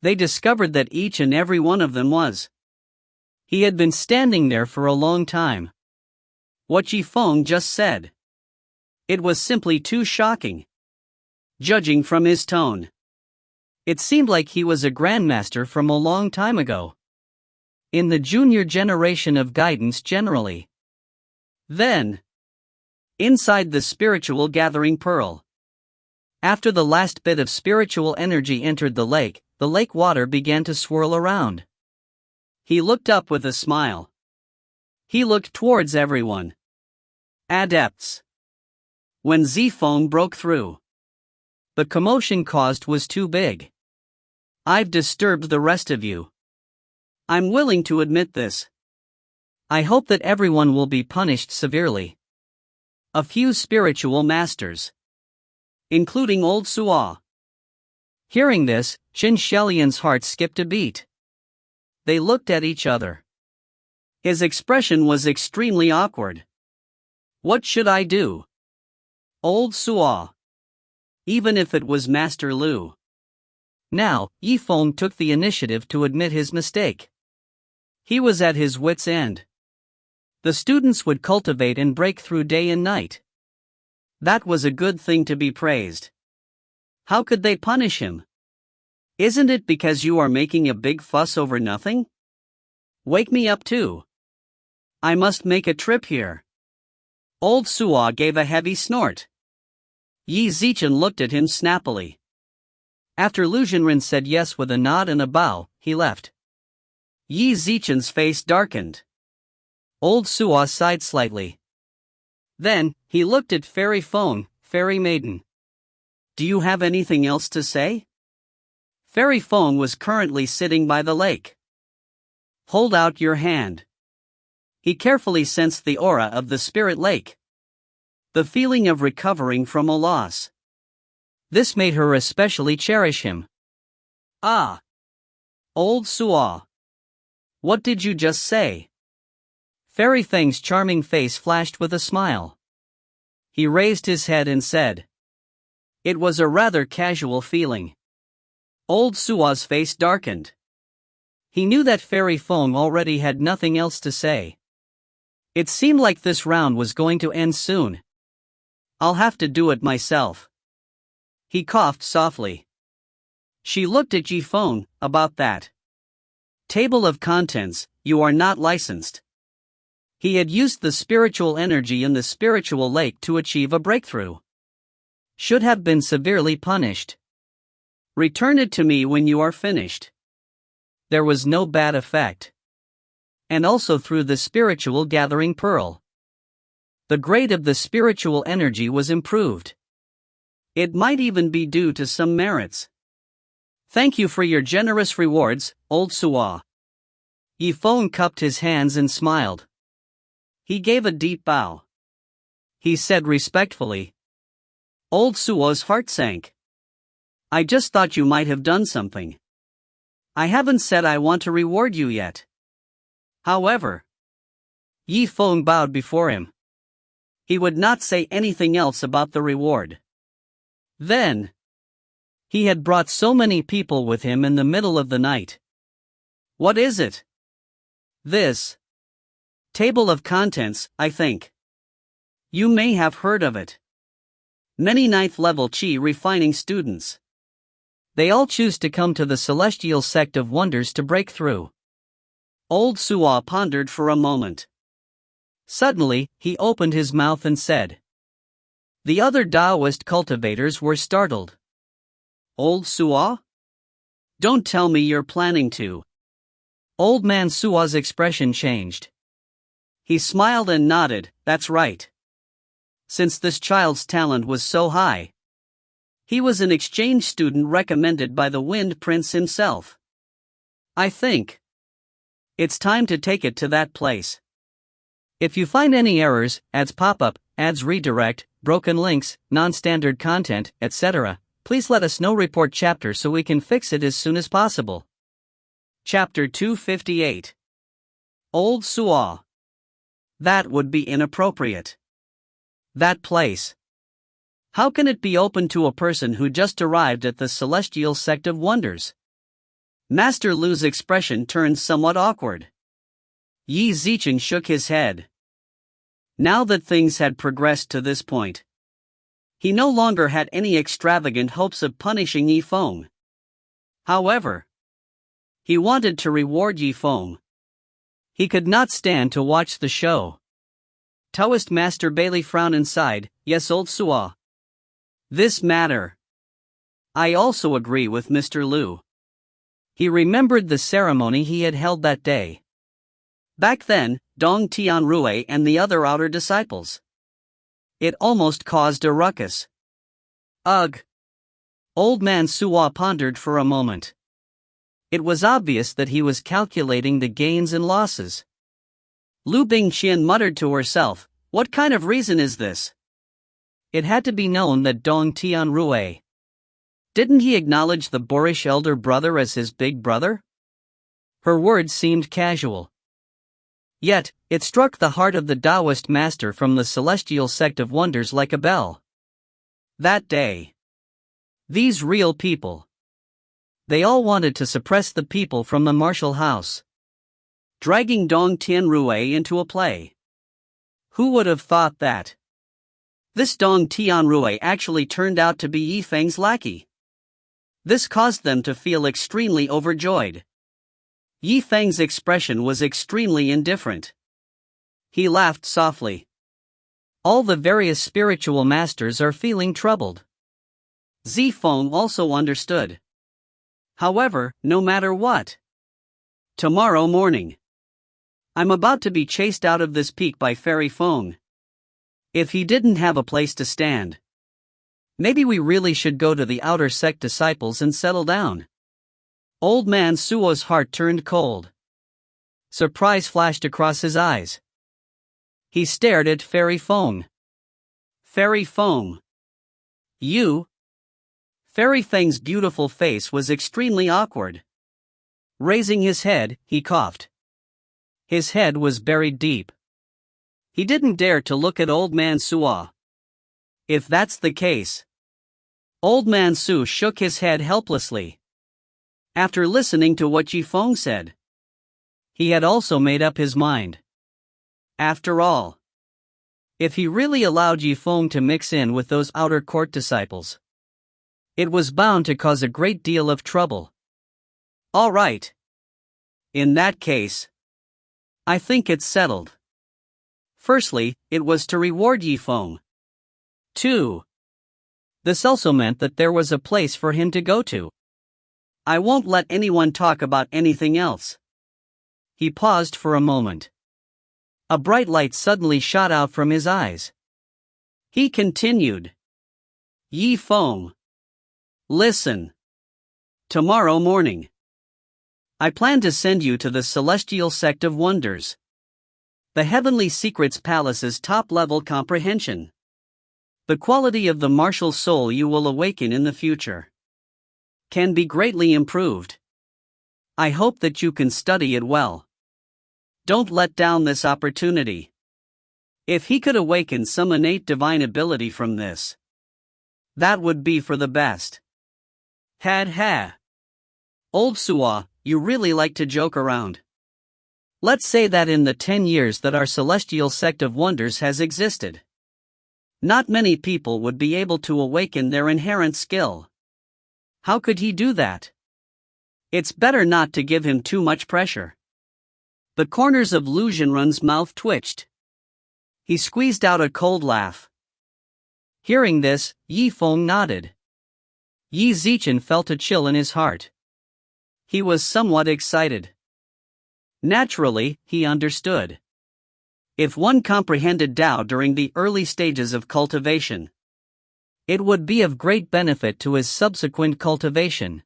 they discovered that each and every one of them was. He had been standing there for a long time. What Zifeng just said. It was simply too shocking. Judging from his tone, it seemed like he was a grandmaster from a long time ago. In the junior generation of guidance generally. Then, inside the spiritual gathering pearl. After the last bit of spiritual energy entered the lake water began to swirl around. He looked up with a smile. He looked towards everyone. Adepts. When Zifeng broke through, the commotion caused was too big. I've disturbed the rest of you. I'm willing to admit this. I hope that everyone will be punished severely. A few spiritual masters, including old Suo. Hearing this, Qin Shelian's heart skipped a beat. They looked at each other. His expression was extremely awkward. What should I do? Old Suo. Even if it was Master Liu. Now, Zifeng took the initiative to admit his mistake. He was at his wits' end. The students would cultivate and break through day and night. That was a good thing to be praised. How could they punish him? Isn't it because you are making a big fuss over nothing? Wake me up too. I must make a trip here. Old Suo gave a heavy snort. Yi Zichen looked at him snappily. After Liu Zhenren said yes with a nod and a bow, he left. Yi Zichen's face darkened. Old Suo sighed slightly. Then, he looked at Fairy Feng, Fairy Maiden. Do you have anything else to say? Fairy Feng was currently sitting by the lake. Hold out your hand. He carefully sensed the aura of the spirit lake. The feeling of recovering from a loss. This made her especially cherish him. Ah! Old Suo. What did you just say? Fairy Feng's charming face flashed with a smile. He raised his head and said. It was a rather casual feeling. Old Suo's face darkened. He knew that Fairy Feng already had nothing else to say. It seemed like this round was going to end soon. I'll have to do it myself. He coughed softly. She looked at Zifeng, about that. Table of contents, you are not licensed. He had used the spiritual energy in the spiritual lake to achieve a breakthrough. Should have been severely punished. Return it to me when you are finished. There was no bad effect. And also through the spiritual gathering pearl. The grade of the spiritual energy was improved. It might even be due to some merits. Thank you for your generous rewards, old Suo. Yifeng cupped his hands and smiled. He gave a deep bow. He said respectfully. Old Suo's heart sank. I just thought you might have done something. I haven't said I want to reward you yet. However, Yifeng bowed before him. He would not say anything else about the reward. Then, he had brought so many people with him in the middle of the night. What is it? This. Table of contents, I think. You may have heard of it. Many 9th level Qi refining students. They all choose to come to the celestial sect of wonders to break through. Old Suo pondered for a moment. Suddenly, he opened his mouth and said. The other Taoist cultivators were startled. Old Suo? Don't tell me you're planning to. Old man Suo's expression changed. He smiled and nodded, that's right. Since this child's talent was so high. He was an exchange student recommended by the Wind Prince himself. I think it's time to take it to that place. If you find any errors, ads pop-up, ads redirect, broken links, non-standard content, etc., please let us know. Report chapter so we can fix it as soon as possible. Chapter 258. Old Suo. That would be inappropriate. That place. How can it be open to a person who just arrived at the celestial sect of wonders? Master Lu's expression turned somewhat awkward. Yi Zicheng shook his head. Now that things had progressed to this point, he no longer had any extravagant hopes of punishing Yifeng. However, he wanted to reward Yifeng. He could not stand to watch the show. Taoist Master Bailey frowned and sighed. Yes, old Suo. This matter. I also agree with Mr. Liu. He remembered the ceremony he had held that day. Back then, Dong Tianrui and the other outer disciples. It almost caused a ruckus. Ugh. Old man Suo pondered for a moment. It was obvious that he was calculating the gains and losses. Liu Bingqian muttered to herself, what kind of reason is this? It had to be known that Dong Tianrui. Didn't he acknowledge the boorish elder brother as his big brother? Her words seemed casual. Yet, it struck the heart of the Taoist master from the celestial sect of wonders like a bell. That day, these real people. They all wanted to suppress the people from the martial house. Dragging Dong Tianrui into a play. Who would have thought that? This Dong Tianrui actually turned out to be Yifeng's lackey. This caused them to feel extremely overjoyed. Yifeng's expression was extremely indifferent. He laughed softly. All the various spiritual masters are feeling troubled. Zifeng also understood. However, no matter what, tomorrow morning, I'm about to be chased out of this peak by Fairy Feng. If he didn't have a place to stand, maybe we really should go to the outer sect disciples and settle down. Old man Suo's heart turned cold. Surprise flashed across his eyes. He stared at Fairy Feng. Fairy Feng. You? Fairy Feng's beautiful face was extremely awkward. Raising his head, he coughed. His head was buried deep. He didn't dare to look at old man Suo. If that's the case. Old man Su shook his head helplessly. After listening to what Yifeng said, he had also made up his mind. After all, if he really allowed Yifeng to mix in with those outer court disciples, it was bound to cause a great deal of trouble. All right. In that case, I think it's settled. Firstly, it was to reward Yifeng. 2. This also meant that there was a place for him to go to. I won't let anyone talk about anything else. He paused for a moment. A bright light suddenly shot out from his eyes. He continued. Zifeng. Listen. Tomorrow morning, I plan to send you to the Celestial Sect of Wonders. The Heavenly Secrets Palace's top-level comprehension. The quality of the martial soul you will awaken in the future can be greatly improved. I hope that you can study it well. Don't let down this opportunity. If he could awaken some innate divine ability from this, that would be for the best. Ha. Old Suo, you really like to joke around. Let's say that in the 10 years that our Celestial Sect of Wonders has existed, not many people would be able to awaken their inherent skill. How could he do that? It's better not to give him too much pressure. The corners of Liu Zhenrun's mouth twitched. He squeezed out a cold laugh. Hearing this, Zifeng nodded. Yi Zichen felt a chill in his heart. He was somewhat excited. Naturally, he understood. If one comprehended Tao during the early stages of cultivation, it would be of great benefit to his subsequent cultivation.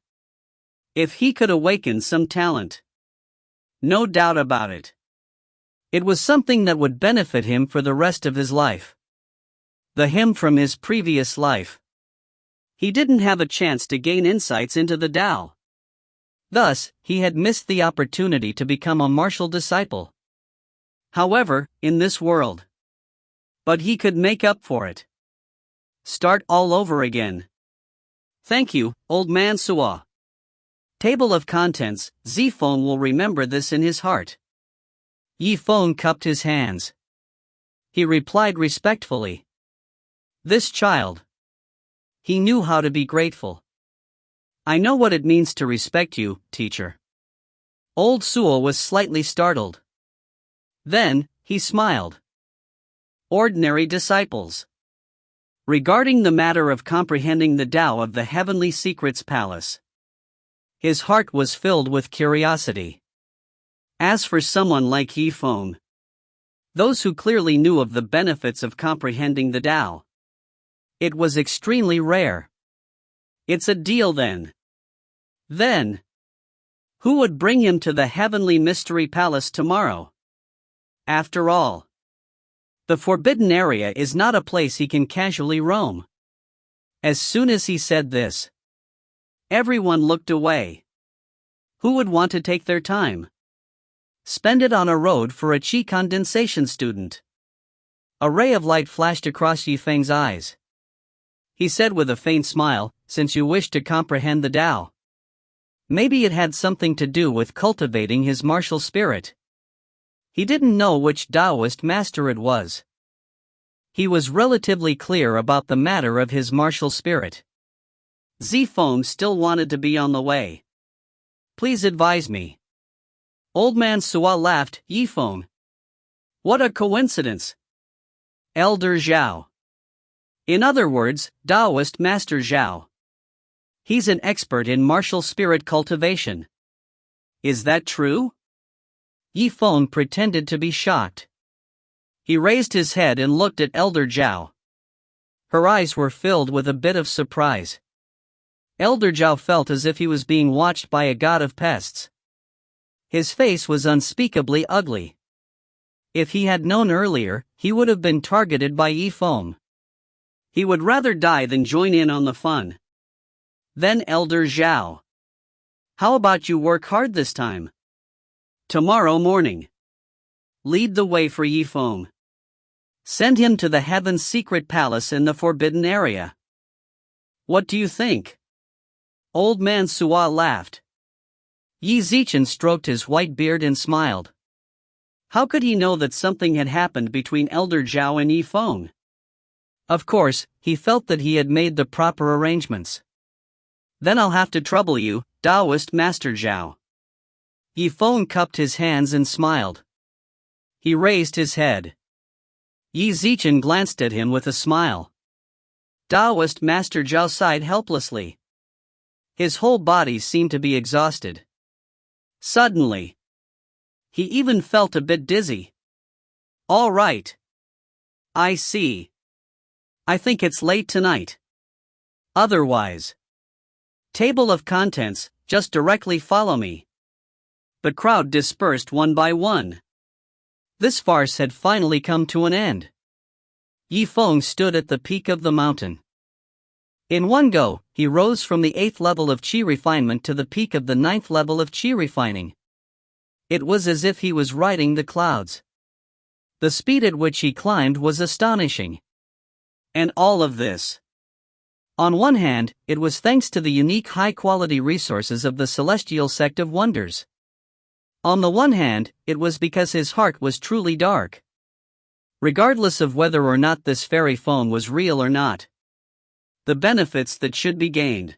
If he could awaken some talent, no doubt about it, it was something that would benefit him for the rest of his life. The him from his previous life, he didn't have a chance to gain insights into the Tao. Thus, he had missed the opportunity to become a martial disciple. However, in this world, but he could make up for it. Start all over again. Thank you, old man Suo. Table of contents, Zifeng will remember this in his heart. Zifeng cupped his hands. He replied respectfully. This child. He knew how to be grateful. I know what it means to respect you, teacher. Old Suo was slightly startled. Then, he smiled. Ordinary disciples. Regarding the matter of comprehending the Tao of the Heavenly Secrets Palace, his heart was filled with curiosity. As for someone like Zifeng, those who clearly knew of the benefits of comprehending the Tao, it was extremely rare. It's a deal then. Then, who would bring him to the Heavenly Mystery Palace tomorrow? After all, the forbidden area is not a place he can casually roam. As soon as he said this, everyone looked away. Who would want to take their time? Spend it on a road for a Qi condensation student. A ray of light flashed across Zifeng's eyes. He said with a faint smile, since you wish to comprehend the Tao, maybe it had something to do with cultivating his martial spirit. He didn't know which Taoist master it was. He was relatively clear about the matter of his martial spirit. Zifeng still wanted to be on the way. Please advise me. Old man Suo laughed. Zifeng. What a coincidence. Elder Zhao. In other words, Taoist Master Zhao. He's an expert in martial spirit cultivation. Is that true? Zifeng pretended to be shocked. He raised his head and looked at Elder Zhao. Her eyes were filled with a bit of surprise. Elder Zhao felt as if he was being watched by a god of pests. His face was unspeakably ugly. If he had known earlier, he would have been targeted by Zifeng. He would rather die than join in on the fun. Then Elder Zhao. How about you work hard this time? Tomorrow morning. Lead the way for Zifeng. Send him to the Heaven's Secret Palace in the Forbidden Area. What do you think? Old man Suo laughed. Yi Zichen stroked his white beard and smiled. How could he know that something had happened between Elder Zhao and Zifeng? Of course, he felt that he had made the proper arrangements. Then I'll have to trouble you, Taoist Master Zhao. Zifeng cupped his hands and smiled. He raised his head. Yi Zichen glanced at him with a smile. Taoist Master Zhao sighed helplessly. His whole body seemed to be exhausted. Suddenly, he even felt a bit dizzy. All right. I see. I think it's late tonight. Otherwise. Table of contents, just directly follow me. The crowd dispersed one by one. This farce had finally come to an end. Zifeng stood at the peak of the mountain. In one go, he rose from the 8th level of Qi refinement to the peak of the 9th level of Qi refining. It was as if he was riding the clouds. The speed at which he climbed was astonishing. And all of this. On one hand, it was thanks to the unique high-quality resources of the celestial sect of wonders. On the one hand, it was because his heart was truly dark. Regardless of whether or not this fairy phone was real or not, the benefits that should be gained,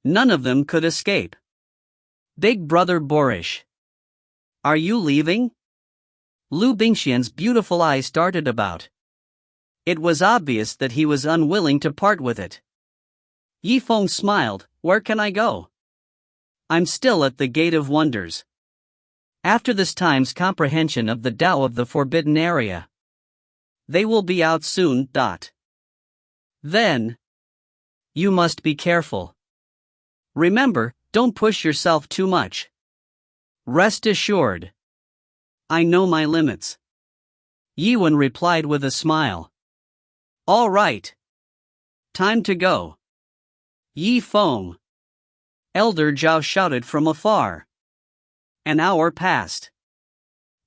none of them could escape. Big Brother Boorish. Are you leaving? Liu Bingqian's beautiful eyes darted about. It was obvious that he was unwilling to part with it. Zifeng smiled. Where can I go? I'm still at the Gate of Wonders. After this time's comprehension of the Tao of the Forbidden Area. They will be out soon. Then. You must be careful. Remember, don't push yourself too much. Rest assured. I know my limits. Yiwen replied with a smile. All right. Time to go. Zifeng. Elder Zhao shouted from afar. An hour passed.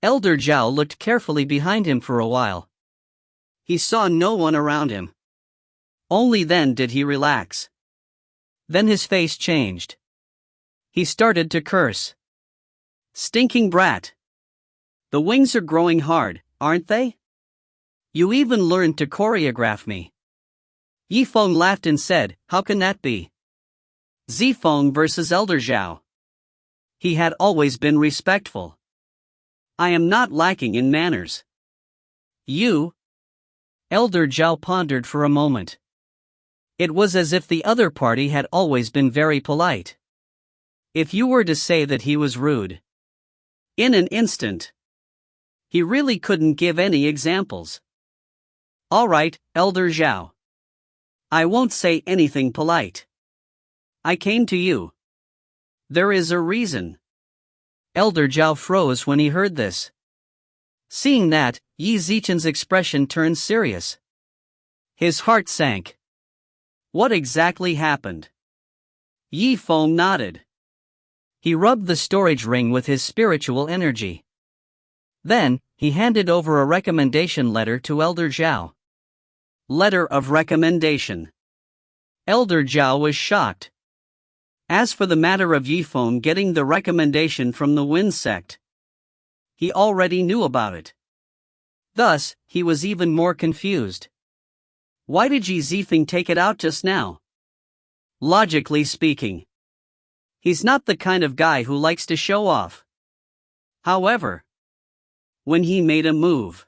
Elder Zhao looked carefully behind him for a while. He saw no one around him. Only then did he relax. Then his face changed. He started to curse. Stinking brat. The wings are growing hard, aren't they? You even learned to choreograph me. Zifeng laughed and said, how can that be? Zifeng versus Elder Zhao. He had always been respectful. I am not lacking in manners. You? Elder Zhao pondered for a moment. It was as if the other party had always been very polite. If you were to say that he was rude. In an instant. He really couldn't give any examples. All right, Elder Zhao. I won't say anything polite. I came to you. There is a reason. Elder Zhao froze when he heard this. Seeing that, Yi Zichen's expression turned serious. His heart sank. What exactly happened? Zifeng nodded. He rubbed the storage ring with his spiritual energy. Then, he handed over a recommendation letter to Elder Zhao. Letter of recommendation. Elder Zhao was shocked. As for the matter of Zifeng getting the recommendation from the Wind sect, he already knew about it. Thus, he was even more confused. Why did Zifeng take it out just now? Logically speaking, he's not the kind of guy who likes to show off. However, when he made a move,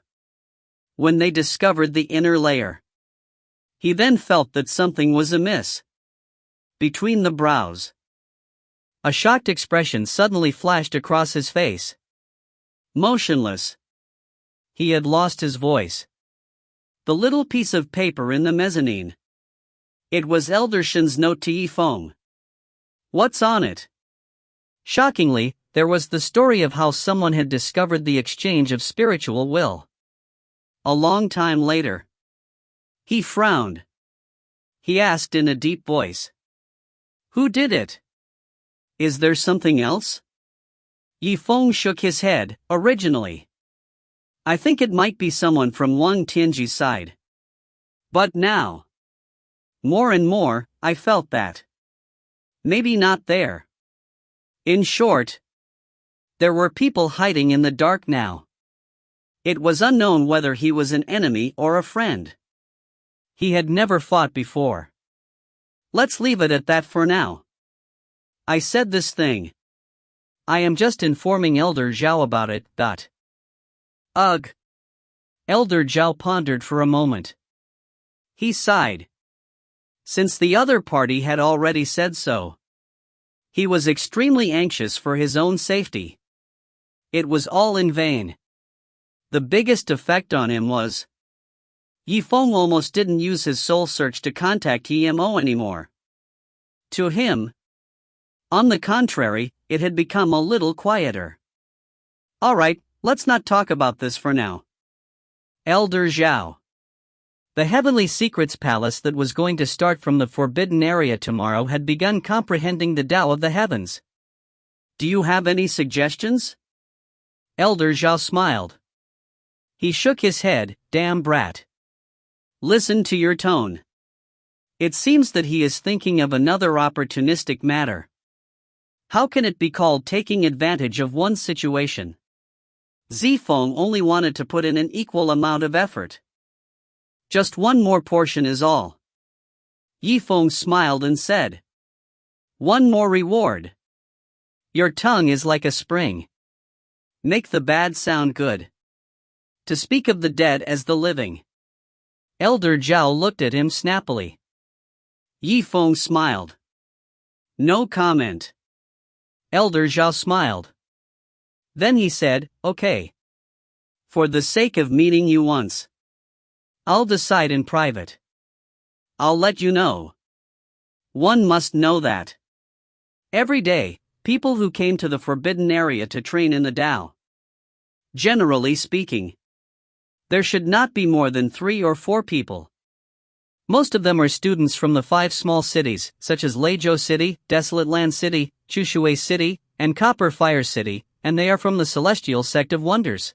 when they discovered the inner layer, he then felt that something was amiss. Between the brows, a shocked expression suddenly flashed across his face. Motionless. He had lost his voice. The little piece of paper in the mezzanine. It was Elder Shen's note to Zifeng. What's on it? Shockingly, there was the story of how someone had discovered the exchange of spiritual will. A long time later. He frowned. He asked in a deep voice. Who did it? Is there something else? Zifeng shook his head. Originally, I think it might be someone from Wang Tianji's side. But now, more and more, I felt that maybe not there. In short, there were people hiding in the dark now. It was unknown whether he was an enemy or a friend. He had never fought before. Let's leave it at that for now. I said this thing. I am just informing Elder Zhao about it. Ugh. Elder Zhao pondered for a moment. He sighed. Since the other party had already said so, he was extremely anxious for his own safety. It was all in vain. The biggest effect on him was Yifeng almost didn't use his soul search to contact Qi Zimo anymore. To him, on the contrary, it had become a little quieter. Alright, let's not talk about this for now. Elder Zhao. The Heavenly Secrets Palace that was going to start from the Forbidden Area tomorrow had begun comprehending the Tao of the Heavens. Do you have any suggestions? Elder Zhao smiled. He shook his head, damn brat. Listen to your tone. It seems that he is thinking of another opportunistic matter. How can it be called taking advantage of one's situation? Zifeng only wanted to put in an equal amount of effort. Just one more portion is all. Yifeng smiled and said. One more reward. Your tongue is like a spring. Make the bad sound good. To speak of the dead as the living. Elder Zhao looked at him snappily. Yifeng smiled. No comment. Elder Zhao smiled. Then he said, okay. For the sake of meeting you once, I'll decide in private. I'll let you know. One must know that every day, people who came to the Forbidden Area to train in the Tao. Generally speaking, there should not be more than 3 or 4 people. Most of them are students from the 5 small cities, such as Legacy City, Desolate Land City, Chushui City, and Copper Fire City, and they are from the Celestial Sect of Wonders.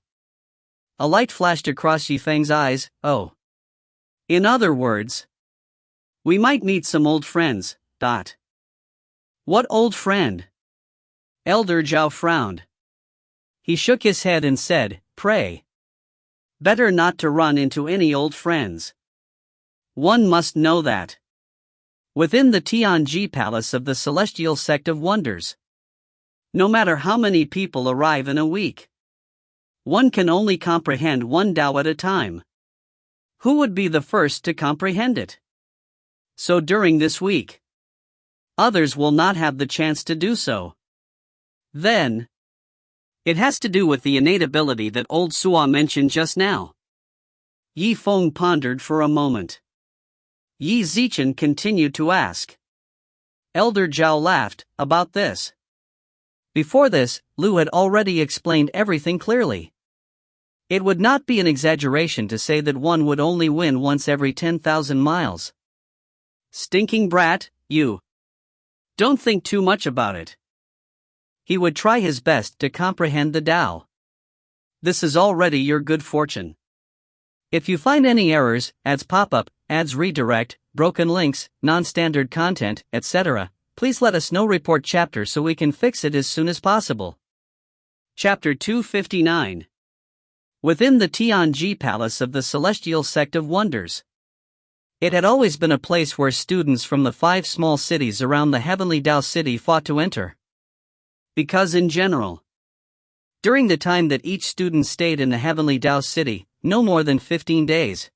A light flashed across Zifeng's eyes. Oh. In other words, we might meet some old friends. What old friend? Elder Zhao frowned. He shook his head and said, pray. Better not to run into any old friends. One must know that. Within the Tianji Palace of the Celestial Sect of Wonders, no matter how many people arrive in a week, one can only comprehend one Tao at a time. Who would be the first to comprehend it? So during this week, others will not have the chance to do so. Then, it has to do with the innate ability that old Sua mentioned just now. Yifeng pondered for a moment. Yi Zichen continued to ask. Elder Zhao laughed. About this. Before this, Liu had already explained everything clearly. It would not be an exaggeration to say that one would only win once every 10,000 miles. Stinking brat, you. Don't think too much about it. He would try his best to comprehend the Tao. This is already your good fortune. If you find any errors, ads pop up, ads redirect, broken links, non-standard content, etc., please let us know. Report chapter so we can fix it as soon as possible. Chapter 259. Within the Tianji Palace of the Celestial Sect of Wonders. It had always been a place where students from the 5 small cities around the Heavenly Tao City fought to enter. Because in general, during the time that each student stayed in the Heavenly Tao City, no more than 15 days,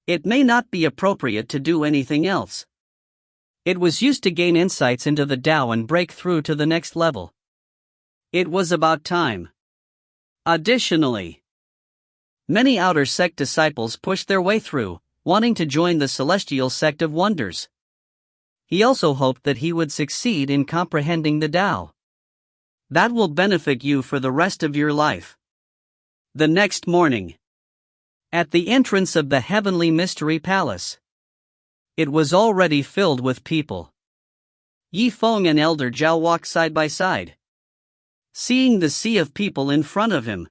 it may not be appropriate to do anything else. It was used to gain insights into the Tao and break through to the next level. It was about time. Additionally, many outer sect disciples pushed their way through, wanting to join the Celestial Sect of Wonders. He also hoped that he would succeed in comprehending the Tao. That will benefit you for the rest of your life. The next morning, at the entrance of the Heavenly Mystery Palace, it was already filled with people. Yifeng and Elder Zhao walked side by side. Seeing the sea of people in front of him,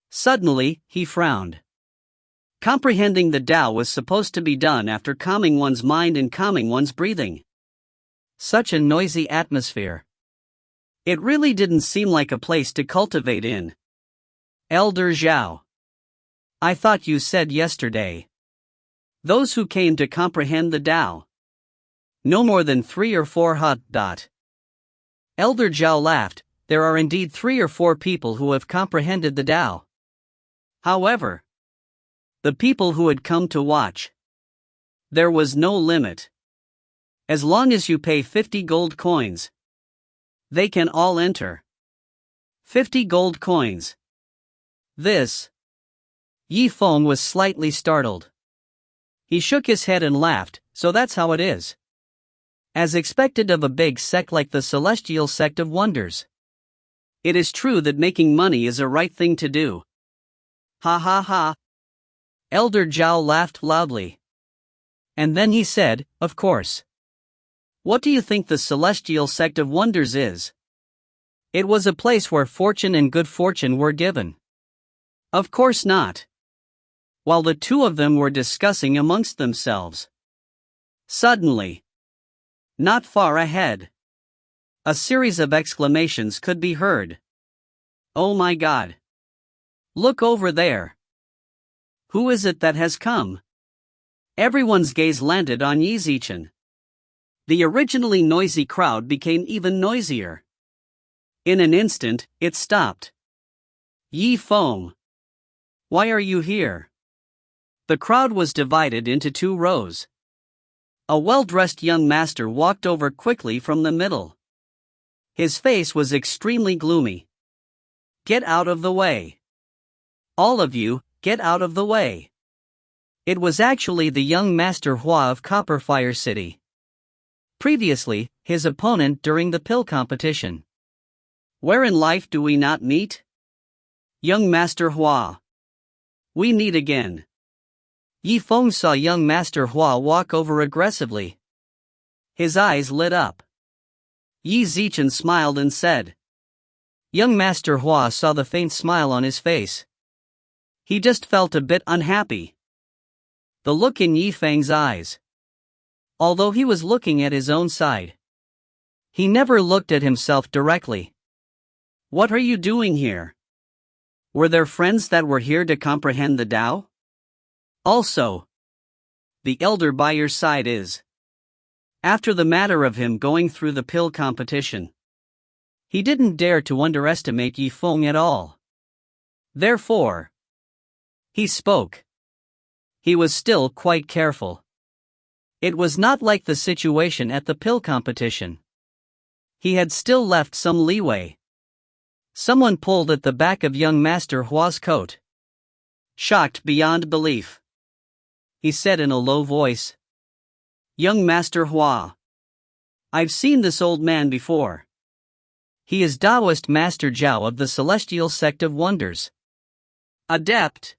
suddenly, he frowned. Comprehending the Tao was supposed to be done after calming one's mind and calming one's breathing. Such a noisy atmosphere. It really didn't seem like a place to cultivate in. Elder Zhao. I thought you said yesterday. Those who came to comprehend the Tao. No more than 3 or 4 . Elder Zhao laughed. There are indeed 3 or 4 people who have comprehended the Tao. However, the people who had come to watch, there was no limit. As long as you pay 50 gold coins, they can all enter. 50 gold coins. This. Yifeng was slightly startled. He shook his head and laughed. So that's how it is. As expected of a big sect like the Celestial Sect of Wonders. It is true that making money is a right thing to do. Ha ha ha. Elder Zhao laughed loudly. And then he said, of course. What do you think the Celestial Sect of Wonders is? It was a place where fortune and good fortune were given. Of course not. While the two of them were discussing amongst themselves. Suddenly, not far ahead, a series of exclamations could be heard. Oh my God! Look over there! Who is it that has come? Everyone's gaze landed on Qi Zimo. The originally noisy crowd became even noisier. In an instant, it stopped. Yifeng! Why are you here? The crowd was divided into two rows. A well-dressed young master walked over quickly from the middle. His face was extremely gloomy. Get out of the way. All of you, get out of the way. It was actually the young Master Hua of Copperfire City. Previously, his opponent during the pill competition. Where in life do we not meet? Young Master Hua. We meet again. Yifeng saw young Master Hua walk over aggressively. His eyes lit up. Qi Zimo smiled and said. Young Master Hua saw the faint smile on his face. He just felt a bit unhappy. The look in Yifeng's eyes. Although he was looking at his own side. He never looked at himself directly. What are you doing here? Were there friends that were here to comprehend the Tao? Also, the elder by your side is. After the matter of him going through the pill competition, he didn't dare to underestimate Yifeng at all. Therefore, he spoke. He was still quite careful. It was not like the situation at the pill competition. He had still left some leeway. Someone pulled at the back of young Master Hua's coat. Shocked beyond belief, he said in a low voice. Young Master Hua. I've seen this old man before. He is Taoist Master Zhao of the Celestial Sect of Wonders. Adept.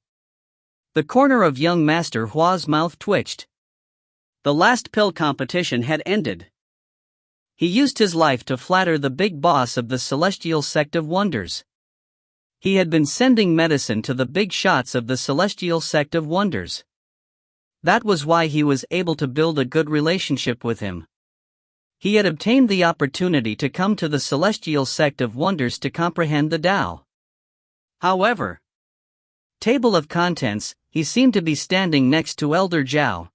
The corner of young Master Hua's mouth twitched. The last pill competition had ended. He used his life to flatter the big boss of the Celestial Sect of Wonders. He had been sending medicine to the big shots of the Celestial Sect of Wonders. That was why he was able to build a good relationship with him. He had obtained the opportunity to come to the Celestial Sect of Wonders to comprehend the Tao. However, table of contents, he seemed to be standing next to Elder Zhao.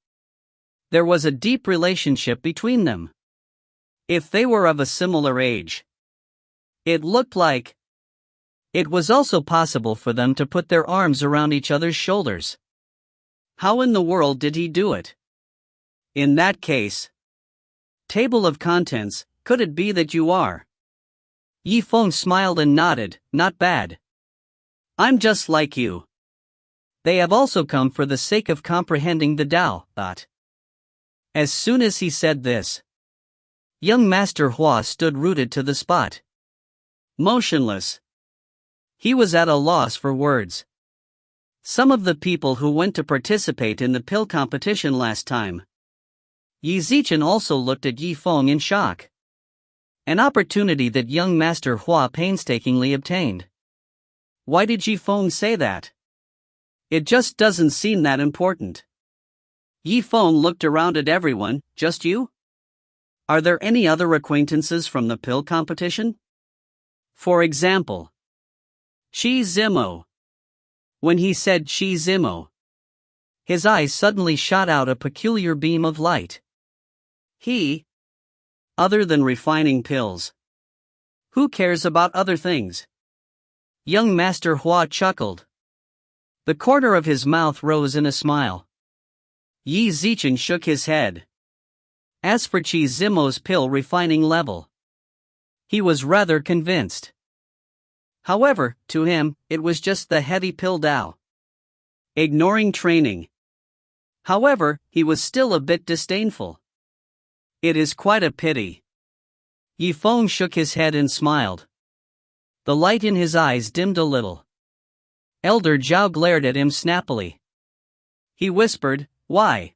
There was a deep relationship between them. If they were of a similar age, it looked like it was also possible for them to put their arms around each other's shoulders. How in the world did he do it? In that case, table of contents, could it be that you are? Yifeng smiled and nodded, not bad. I'm just like you. They have also come for the sake of comprehending the Tao, thought. As soon as he said this, young Master Hua stood rooted to the spot. Motionless. He was at a loss for words. Some of the people who went to participate in the pill competition last time. Qi Zimo also looked at Yifeng in shock. An opportunity that young Master Hua painstakingly obtained. Why did Yifeng say that? It just doesn't seem that important. Yifeng looked around at everyone. Just you? Are there any other acquaintances from the pill competition? For example, Qi Zimo. When he said Qi Zimo, his eyes suddenly shot out a peculiar beam of light. He? Other than refining pills. Who cares about other things? Young Master Hua chuckled. The corner of his mouth rose in a smile. Qi Zimo shook his head. As for Qi Zimo's pill refining level, he was rather convinced. However, to him, it was just the heavy pill Dao. Ignoring training. However, he was still a bit disdainful. It is quite a pity. Yifeng shook his head and smiled. The light in his eyes dimmed a little. Elder Zhao glared at him snappily. He whispered, "Why?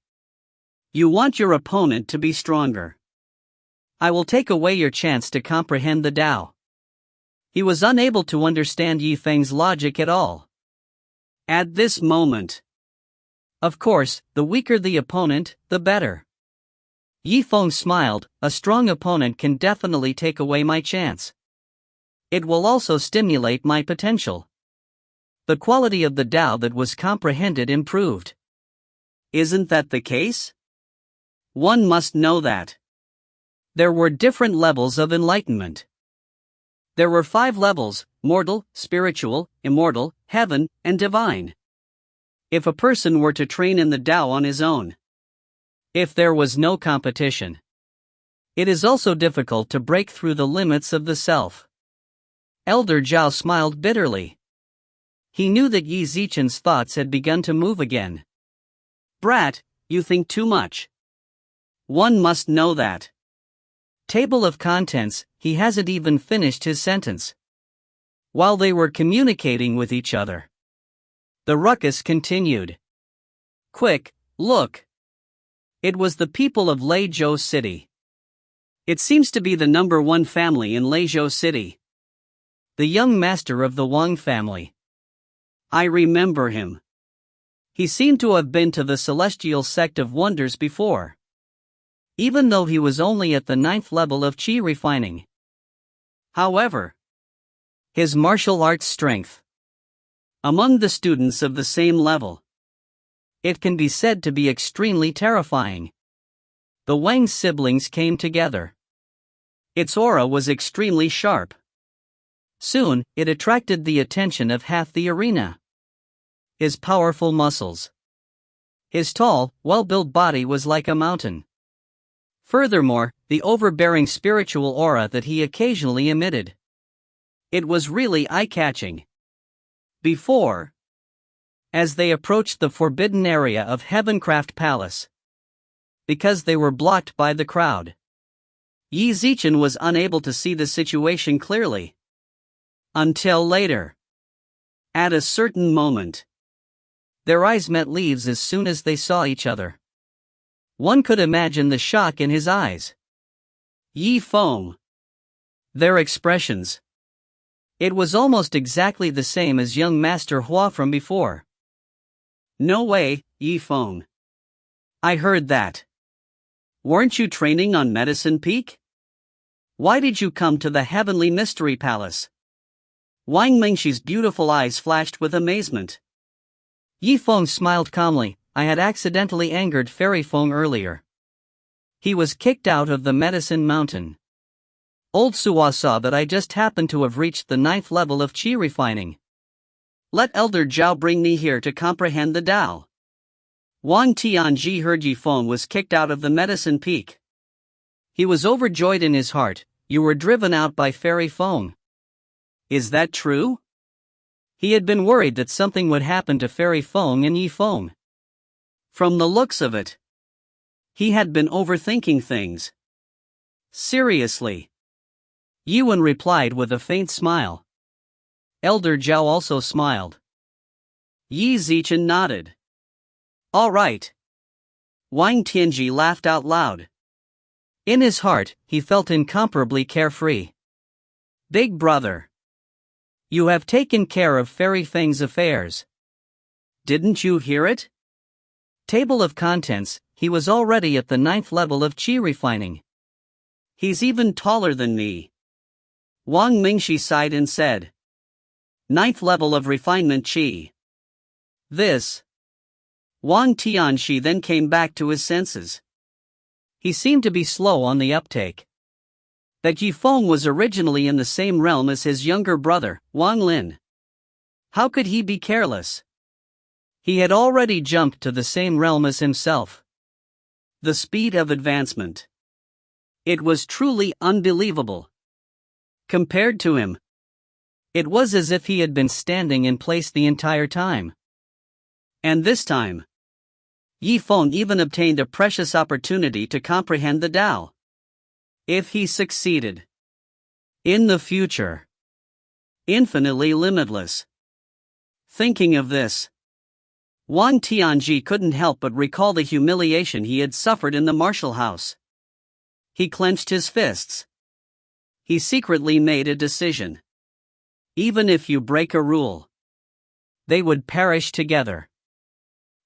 You want your opponent to be stronger. I will take away your chance to comprehend the Tao." He was unable to understand Yifeng's logic at all. At this moment. Of course, the weaker the opponent, the better. Yifeng smiled, "A strong opponent can definitely take away my chance. It will also stimulate my potential." The quality of the Tao that was comprehended improved. Isn't that the case? One must know that. There were different levels of enlightenment. There were 5 levels: mortal, spiritual, immortal, heaven, and divine. If a person were to train in the Tao on his own, if there was no competition, it is also difficult to break through the limits of the self. Elder Zhao smiled bitterly. He knew that Yi Zichen's thoughts had begun to move again. "Brat, you think too much. One must know that." Table of contents, he hasn't even finished his sentence. While they were communicating with each other, the ruckus continued. "Quick, look." It was the people of Legacy City. It seems to be the number 1 family in Legacy City. The young master of the Wang family. I remember him. He seemed to have been to the celestial sect of wonders before, even though he was only at the 9th level of Qi refining. However, his martial arts strength, among the students of the same level, it can be said to be extremely terrifying. The Wang siblings came together. Its aura was extremely sharp. Soon, it attracted the attention of half the arena. His powerful muscles. His tall, well-built body was like a mountain. Furthermore, the overbearing spiritual aura that he occasionally emitted. It was really eye-catching. Before, as they approached the forbidden area of Heavencraft Palace, because they were blocked by the crowd, Yi Zichen was unable to see the situation clearly. Until later. At a certain moment, their eyes met leaves as soon as they saw each other. One could imagine the shock in his eyes. Yifeng. Their expressions. It was almost exactly the same as young Master Hua from before. "No way, Yifeng. I heard that. Weren't you training on Medicine Peak? Why did you come to the Heavenly Mystery Palace?" Wang Mingxi's beautiful eyes flashed with amazement. Yifeng smiled calmly. "I had accidentally angered Fairy Feng earlier. He was kicked out of the Medicine Mountain. Old Suwa saw that I just happened to have reached the 9th level of Qi refining. Let Elder Zhao bring me here to comprehend the Tao." Wang Tianji heard Yifeng was kicked out of the Medicine Peak. He was overjoyed in his heart. "You were driven out by Fairy Feng. Is that true?" He had been worried that something would happen to Fairy Feng and Yifeng. From the looks of it, he had been overthinking things. "Seriously?" Yuan replied with a faint smile. Elder Zhao also smiled. Yi Zichen nodded. "All right." Wang Tianji laughed out loud. In his heart, he felt incomparably carefree. "Big brother, you have taken care of Fairy Feng's affairs. Didn't you hear it?" Table of contents, he was already at the 9th level of Qi refining. "He's even taller than me." Wang Mingxi sighed and said. 9th level of refinement Qi. This. Wang Tianxi then came back to his senses. He seemed to be slow on the uptake. That Yifeng was originally in the same realm as his younger brother, Wang Lin. How could he be careless? He had already jumped to the same realm as himself. The speed of advancement. It was truly unbelievable. Compared to him, It was as if he had been standing in place the entire time. And this time, Zifeng even obtained a precious opportunity to comprehend the Tao. If he succeeded, in the future, infinitely limitless. Thinking of this, Wang Tianji couldn't help but recall the humiliation he had suffered in the martial house. He clenched his fists. He secretly made a decision. Even if you break a rule, they would perish together.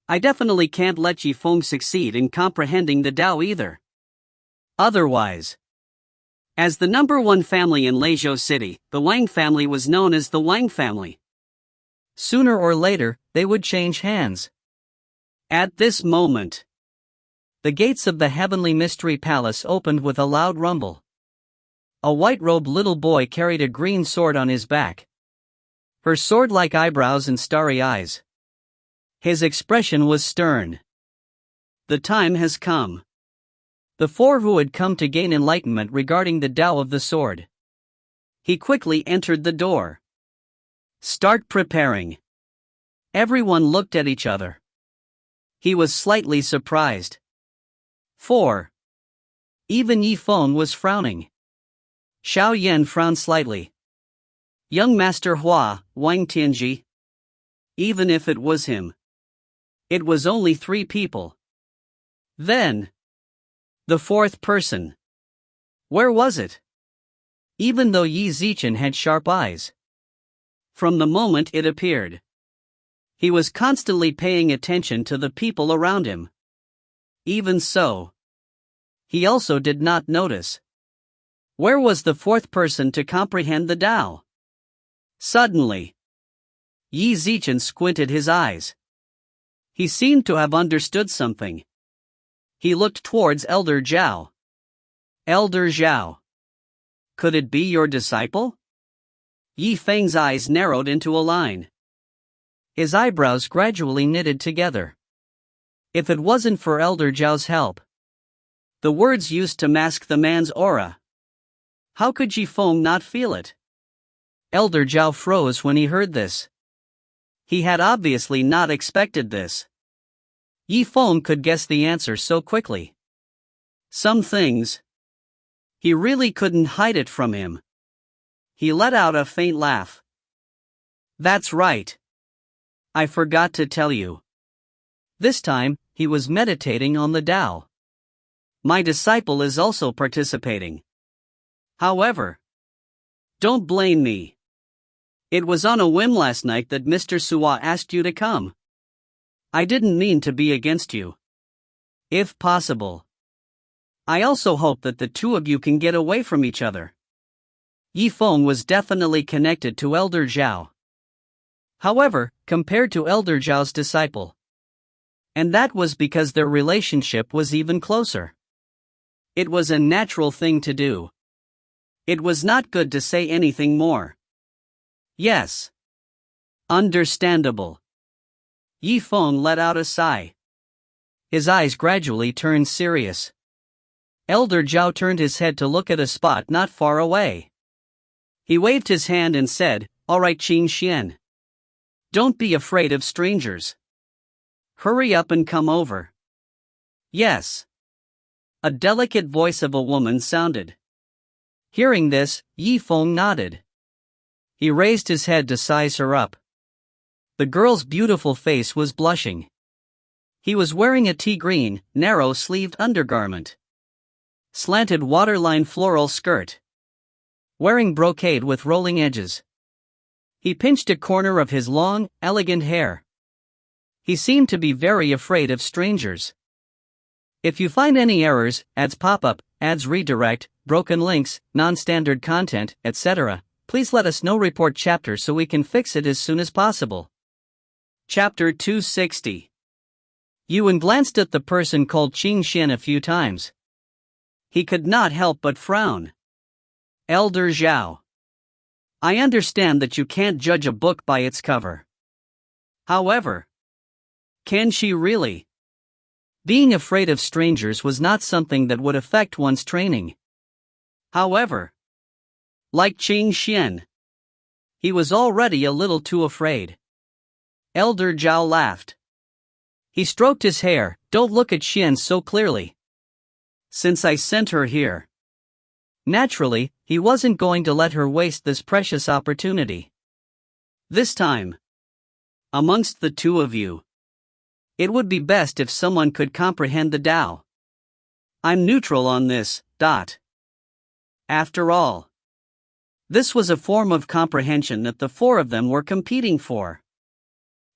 I definitely can't let Zifeng succeed in comprehending the Tao either. Otherwise, as the #1 family in Legacy City, the Wang family was known as the Wang family. Sooner or later, they would change hands. At this moment, the gates of the Heavenly Mystery Palace opened with a loud rumble. A white-robed little boy carried a green sword on his back. Her sword-like eyebrows and starry eyes. His expression was stern. The time has come. The four who had come to gain enlightenment regarding the Tao of the sword. He quickly entered the door. Start preparing. Everyone looked at each other. He was slightly surprised. 4. Even Zifeng was frowning. Xiao Yan frowned slightly. Young Master Hua, Wang Tianji. Even if it was him, it was only 3 people. Then, the 4th person. Where was it? Even though Qi Zimo had sharp eyes. From the moment it appeared, he was constantly paying attention to the people around him. Even so, he also did not notice. Where was the 4th person to comprehend the Tao? Suddenly, Qi Zimo squinted his eyes. He seemed to have understood something. He looked towards Elder Zhao. Elder Zhao. Could it be your disciple? Zifeng's eyes narrowed into a line. His eyebrows gradually knitted together. If it wasn't for Elder Zhao's help. The words used to mask the man's aura. How could Zifeng not feel it? Elder Zhao froze when he heard this. He had obviously not expected this. Zifeng could guess the answer so quickly. Some things, he really couldn't hide it from him. He let out a faint laugh. That's right. I forgot to tell you. This time, he was meditating on the Tao. My disciple is also participating. However, don't blame me. It was on a whim last night that Mr. Suwa asked you to come. I didn't mean to be against you. If possible, I also hope that the 2 of you can get away from each other. Zifeng was definitely connected to Elder Zhao. However, compared to Elder Zhao's disciple. And that was because their relationship was even closer. It was a natural thing to do. It was not good to say anything more. Yes. Understandable. Zifeng let out a sigh. His eyes gradually turned serious. Elder Zhao turned his head to look at a spot not far away. He waved his hand and said, "All right, Qin Xian. Don't be afraid of strangers. Hurry up and come over." Yes. A delicate voice of a woman sounded. Hearing this, Zifeng nodded. He raised his head to size her up. The girl's beautiful face was blushing. He was wearing a tea green, narrow-sleeved undergarment. Slanted waterline floral skirt. Wearing brocade with rolling edges. He pinched a corner of his long, elegant hair. He seemed to be very afraid of strangers. If you find any errors, ads pop up, ads redirect, broken links, non-standard content, etc., please let us know. Report chapter so we can fix it as soon as possible. Chapter 260. Yuan glanced at the person called Qin Xian a few times. He could not help but frown. Elder Zhao. I understand that you can't judge a book by its cover. However, can she really? Being afraid of strangers was not something that would affect one's training. However, like Qin Xian, He was already a little too afraid. Elder Zhao laughed. He stroked his hair. Don't look at Xian so clearly. Since I sent her here. Naturally, he wasn't going to let her waste this precious opportunity. This time, amongst the two of you, it would be best if someone could comprehend the Tao. I'm neutral on this. After all, this was a form of comprehension that the four of them were competing for.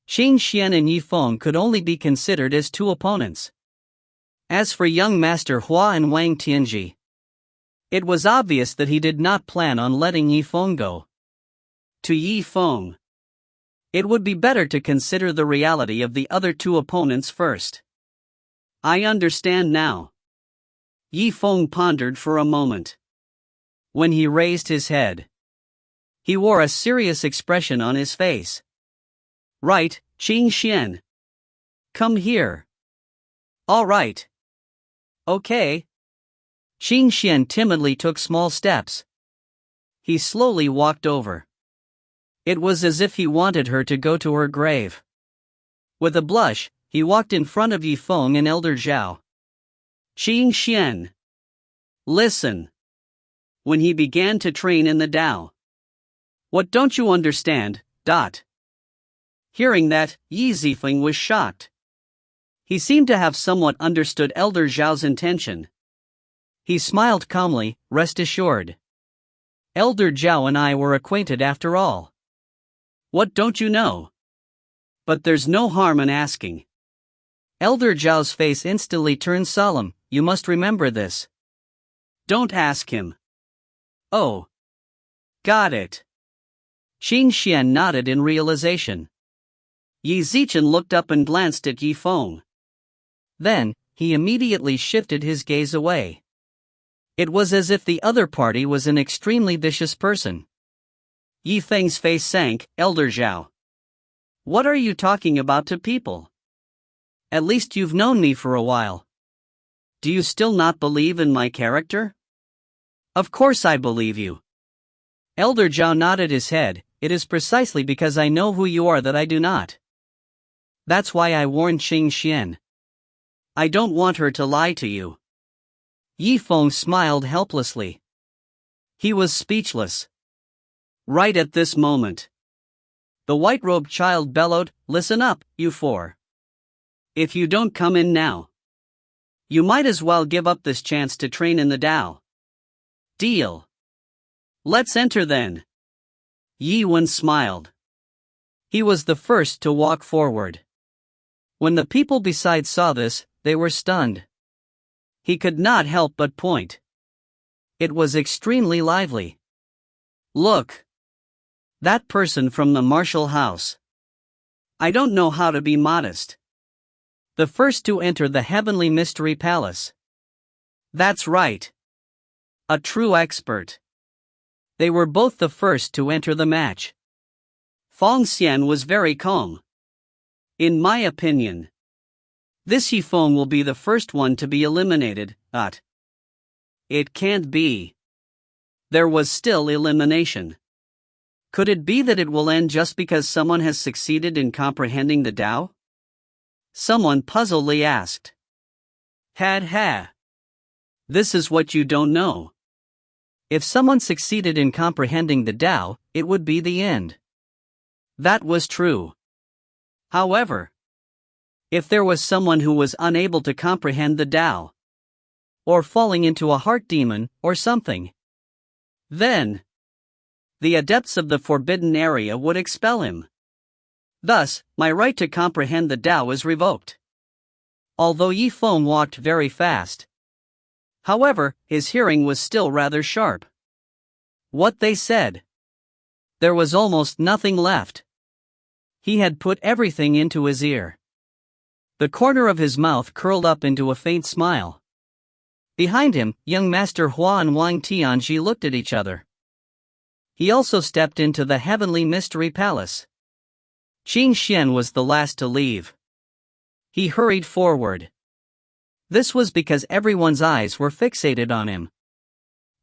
Qing Xian and Yifeng could only be considered as two opponents. As for young Master Hua and Wang Tianji, it was obvious that he did not plan on letting Yifeng go. To Yifeng, it would be better to consider the reality of the other two opponents first. I understand now. Yifeng pondered for a moment. When he raised his head, he wore a serious expression on his face. Right, Qing Xian. Come here. All right. Okay. Qing Xian timidly took small steps. He slowly walked over. It was as if he wanted her to go to her grave. With a blush, he walked in front of Yifeng and Elder Zhao. Qing Xian. Listen. When he began to train in the Tao. What don't you understand? Hearing that, Zifeng was shocked. He seemed to have somewhat understood Elder Zhao's intention. He smiled calmly. Rest assured. Elder Zhao and I were acquainted after all. What don't you know? But there's no harm in asking. Elder Zhao's face instantly turned solemn. You must remember this. Don't ask him. Oh. Got it. Qing Xian nodded in realization. Yi Zichen looked up and glanced at Yifeng. Then, he immediately shifted his gaze away. It was as if the other party was an extremely vicious person. Yifeng's face sank. Elder Zhao. What are you talking about to people? At least you've known me for a while. Do you still not believe in my character? Of course I believe you. Elder Zhao nodded his head. It is precisely because I know who you are that I do not. That's why I warned Qing Xian. I don't want her to lie to you. Yifeng smiled helplessly. He was speechless. Right at this moment, the white-robed child bellowed, Listen up, you four. If you don't come in now, you might as well give up this chance to train in the Tao. Deal. Let's enter then. Yi Wen smiled. He was the first to walk forward. When the people beside saw this, they were stunned. He could not help but point. It was extremely lively. Look. That person from the martial house. I don't know how to be modest. The first to enter the heavenly mystery palace. That's right. A true expert. They were both the first to enter the match. Fong Xian was very calm. In my opinion, this Yifeng will be the first one to be eliminated. It can't be. There was still elimination. Could it be that it will end just because someone has succeeded in comprehending the Tao? Someone puzzledly asked. Ha. This is what you don't know. If someone succeeded in comprehending the Tao, it would be the end. That was true. However, if there was someone who was unable to comprehend the Tao, or falling into a heart demon, or something, then the adepts of the forbidden area would expel him. Thus, my right to comprehend the Tao is revoked. Although Yifeng walked very fast, however, his hearing was still rather sharp. What they said. There was almost nothing left. He had put everything into his ear. The corner of his mouth curled up into a faint smile. Behind him, young Master Hua and Wang Tianji looked at each other. He also stepped into the heavenly mystery palace. Qing Xian was the last to leave. He hurried forward. This was because everyone's eyes were fixated on him.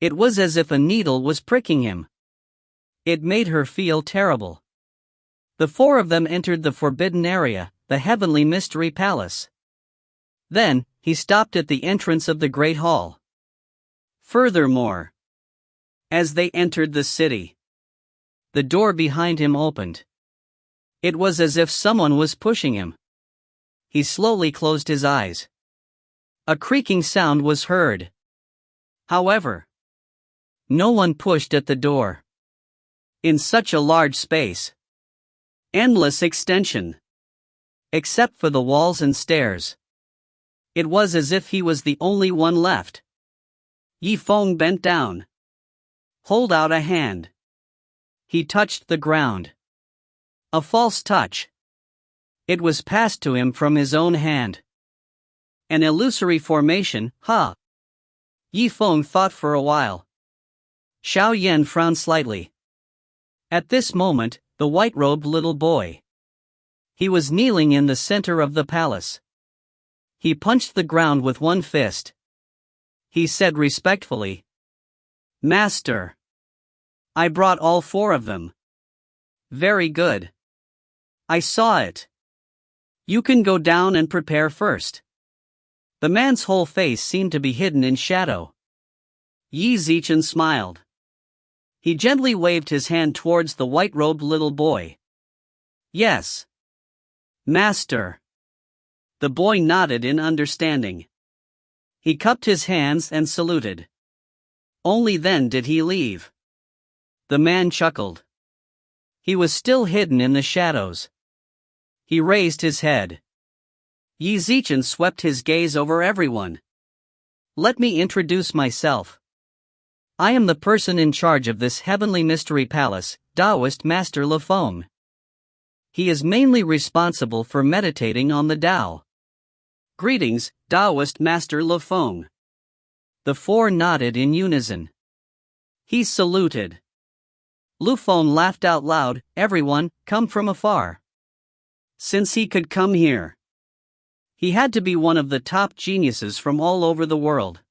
It was as if a needle was pricking him. It made her feel terrible. The four of them entered the forbidden area, the Heavenly Mystery Palace. Then, he stopped at the entrance of the Great Hall. Furthermore, as they entered the city, the door behind him opened. It was as if someone was pushing him. He slowly closed his eyes. A creaking sound was heard. However, no one pushed at the door. In such a large space, endless extension, except for the walls and stairs, it was as if he was the only one left. Zifeng bent down. Hold out a hand. He touched the ground. A false touch. It was passed to him from his own hand. An illusory formation, huh? Zifeng thought for a while. Xiao Yan frowned slightly. At this moment, the white-robed little boy. He was kneeling in the center of the palace. He punched the ground with one fist. He said respectfully, "Master, I brought all four of them." "Very good. I saw it. You can go down and prepare first." The man's whole face seemed to be hidden in shadow. Qi Zimo smiled. He gently waved his hand towards the white-robed little boy. "Yes, Master." The boy nodded in understanding. He cupped his hands and saluted. Only then did he leave. The man chuckled. He was still hidden in the shadows. He raised his head. Qi Zimo swept his gaze over everyone. "Let me introduce myself. I am the person in charge of this Heavenly Mystery Palace, Taoist Master Lu Feng. He is mainly responsible for meditating on the Tao." "Greetings, Taoist Master Lu Feng." The four nodded in unison. He saluted. Lu Feng laughed out loud. "Everyone, come from afar." Since he could come here, he had to be one of the top geniuses from all over the world.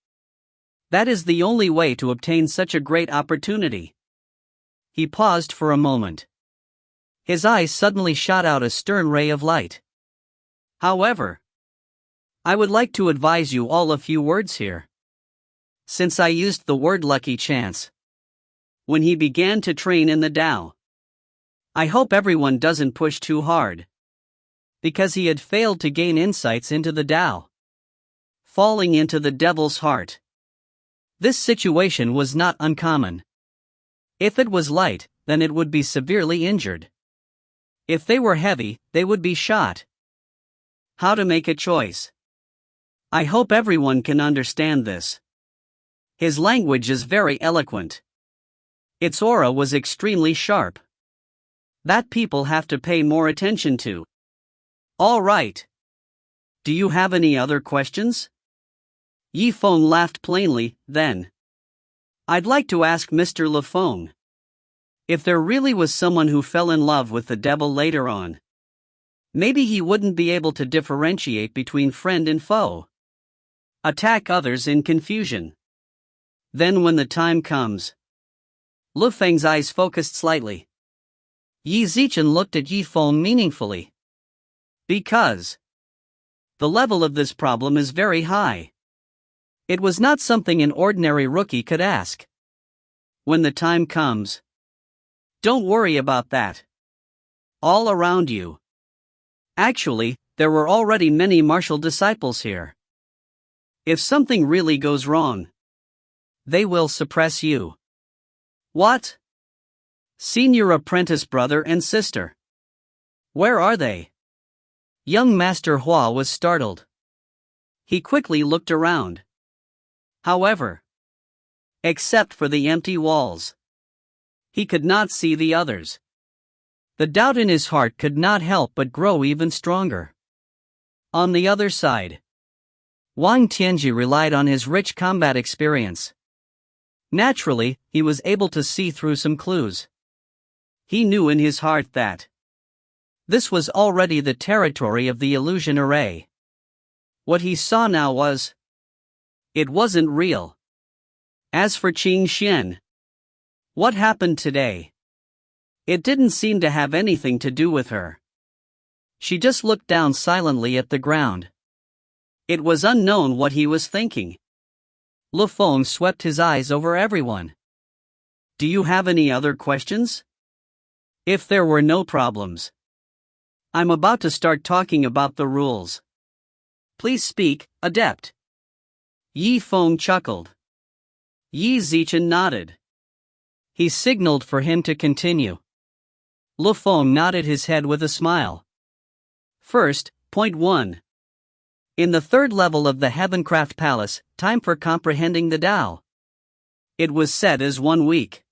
That is the only way to obtain such a great opportunity. He paused for a moment. His eyes suddenly shot out a stern ray of light. "However, I would like to advise you all a few words here. Since I used the word lucky chance when he began to train in the Tao, I hope everyone doesn't push too hard, because he had failed to gain insights into the Tao, falling into the devil's heart. This situation was not uncommon. If it was light, then it would be severely injured. If they were heavy, they would be shot. How to make a choice? I hope everyone can understand this. His language is very eloquent. Its aura was extremely sharp. That people have to pay more attention to. All right. Do you have any other questions?" Zifeng laughed plainly, then. "I'd like to ask Mr. Lu Feng. If there really was someone who fell in love with the devil later on, maybe he wouldn't be able to differentiate between friend and foe. Attack others in confusion. Then when the time comes..." Lu Feng's eyes focused slightly. Qi Zimo looked at Zifeng meaningfully. "Because the level of this problem is very high. It was not something an ordinary rookie could ask. When the time comes, don't worry about that. All around you. Actually, there were already many martial disciples here. If something really goes wrong, they will suppress you." "What? Senior apprentice brother and sister. Where are they?" Young Master Hua was startled. He quickly looked around. However, except for the empty walls, he could not see the others. The doubt in his heart could not help but grow even stronger. On the other side, Wang Tianji relied on his rich combat experience. Naturally, he was able to see through some clues. He knew in his heart that this was already the territory of the illusion array. What he saw now was, it wasn't real. As for Qing Xian, what happened today? It didn't seem to have anything to do with her. She just looked down silently at the ground. It was unknown what he was thinking. Lu Feng swept his eyes over everyone. Do you have any other questions? If there were no problems. I'm about to start talking about the rules. Please speak, adept. Yi Feng chuckled. Yi Zichen nodded. He signaled for him to continue. Lu Feng nodded his head with a smile. First, point 1. In the third level of the Heavencraft Palace, time for comprehending the Tao. It was set as 1 week.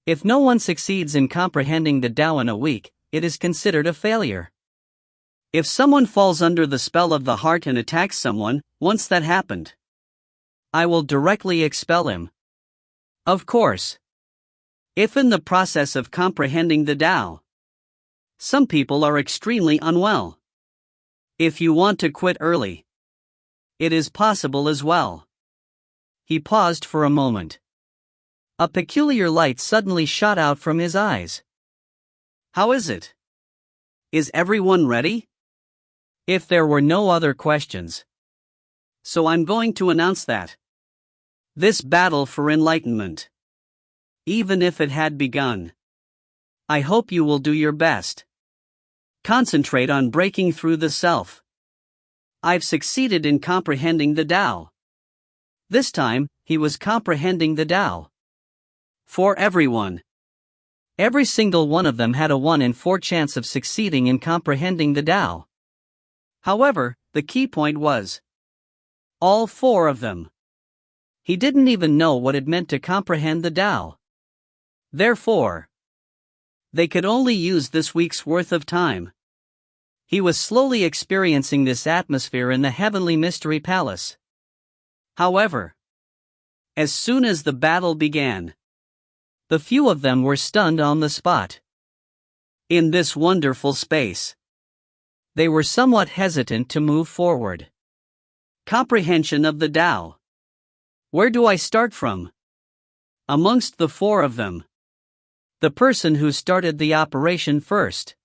If no one succeeds in comprehending the Tao in a week, it is considered a failure. If someone falls under the spell of the heart and attacks someone, once that happened, I will directly expel him. Of course. If in the process of comprehending the Tao, some people are extremely unwell. If you want to quit early, it is possible as well. He paused for a moment. A peculiar light suddenly shot out from his eyes. How is it? Is everyone ready? If there were no other questions. So I'm going to announce that this battle for enlightenment, even if it had begun, I hope you will do your best. Concentrate on breaking through the self. I've succeeded in comprehending the Tao. This time, he was comprehending the Tao. For everyone. Every single one of them had a 1 in 4 chance of succeeding in comprehending the Tao. However, the key point was all 4 of them. He didn't even know what it meant to comprehend the Tao. Therefore, they could only use this week's worth of time. He was slowly experiencing this atmosphere in the Heavenly Mystery Palace. However, as soon as the battle began, the few of them were stunned on the spot. In this wonderful space, they were somewhat hesitant to move forward. Comprehension of the Tao. Where do I start from? Amongst the 4 of them, the person who started the operation first,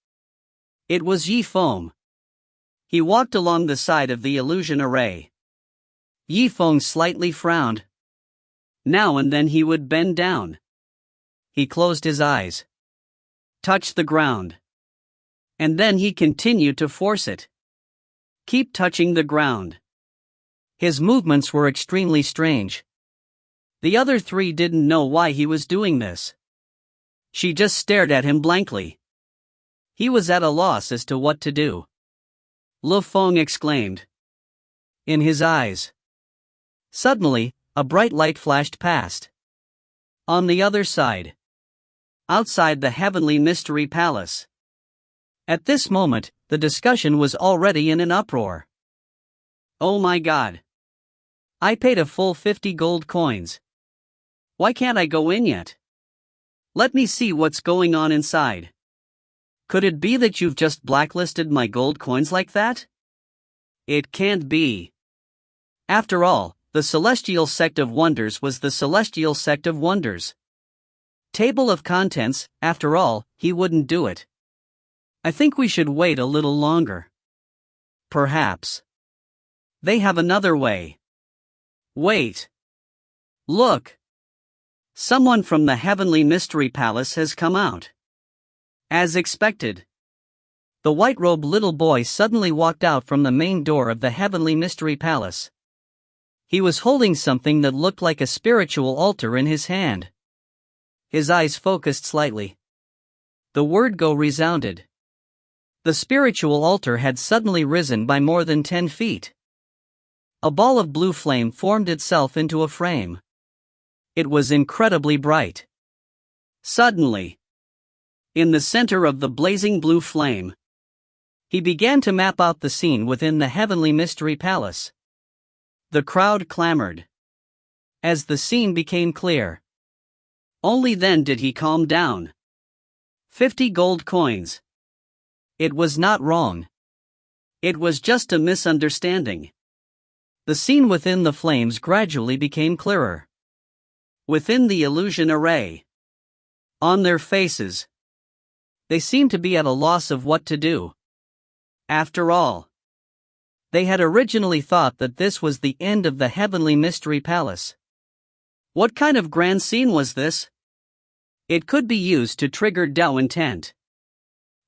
it was Yi Feng. He walked along the side of the illusion array. Yi Feng slightly frowned. Now and then he would bend down. He closed his eyes, touched the ground, and then he continued to force it. Keep touching the ground. His movements were extremely strange. The other 3 didn't know why he was doing this. She just stared at him blankly. He was at a loss as to what to do. Lu Feng exclaimed. In his eyes. Suddenly, a bright light flashed past. On the other side. Outside the Heavenly Mystery Palace. At this moment, the discussion was already in an uproar. Oh my God. I paid a full 50 gold coins. Why can't I go in yet? Let me see what's going on inside. Could it be that you've just blacklisted my gold coins like that? It can't be. After all, the Celestial Sect of Wonders was the Celestial Sect of Wonders. Table of contents, after all, he wouldn't do it. I think we should wait a little longer. Perhaps. They have another way. Wait. Look. Someone from the Heavenly Mystery Palace has come out. As expected. The white-robed little boy suddenly walked out from the main door of the Heavenly Mystery Palace. He was holding something that looked like a spiritual altar in his hand. His eyes focused slightly. The word "go" resounded. The spiritual altar had suddenly risen by more than 10 feet. A ball of blue flame formed itself into a frame. It was incredibly bright. Suddenly, in the center of the blazing blue flame, he began to map out the scene within the Heavenly Mystery Palace. The crowd clamored. As the scene became clear, only then did he calm down. 50 gold coins. It was not wrong. It was just a misunderstanding. The scene within the flames gradually became clearer. Within the illusion array, on their faces, They seemed to be at a loss of what to do. After all, they had originally thought that this was the end of the Heavenly Mystery Palace. What kind of grand scene was this? It could be used to trigger Dao intent.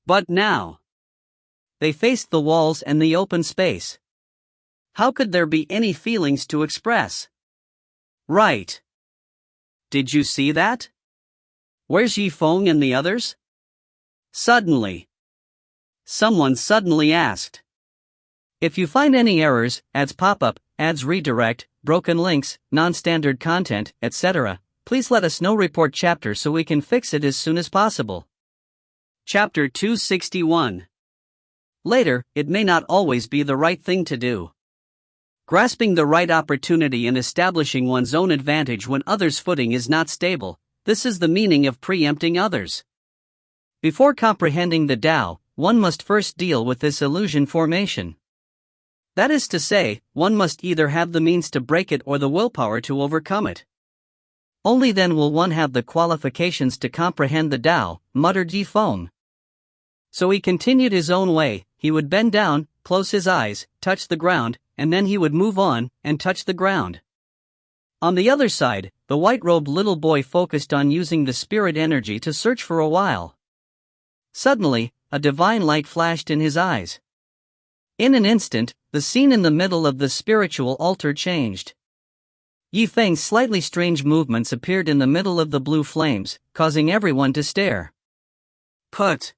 But now, they faced the walls and the open space. How could there be any feelings to express? Right. Did you see that? Where's Zifeng and the others? Suddenly, someone suddenly asked. If you find any errors, ads pop-up, ads redirect, broken links, non-standard content, etc., please let us know. Report chapter so we can fix it as soon as possible. Chapter 261. Later, it may not always be the right thing to do. Grasping the right opportunity and establishing one's own advantage when others' footing is not stable, this is the meaning of preempting others. Before comprehending the Tao, one must first deal with this illusion formation. That is to say, one must either have the means to break it or the willpower to overcome it. Only then will one have the qualifications to comprehend the Tao, muttered Zifeng. So he continued his own way. He would bend down, close his eyes, touch the ground, and then he would move on, and touch the ground. On the other side, the white-robed little boy focused on using the spirit energy to search for a while. Suddenly, a divine light flashed in his eyes. In an instant, the scene in the middle of the spiritual altar changed. Zifeng's slightly strange movements appeared in the middle of the blue flames, causing everyone to stare. Put.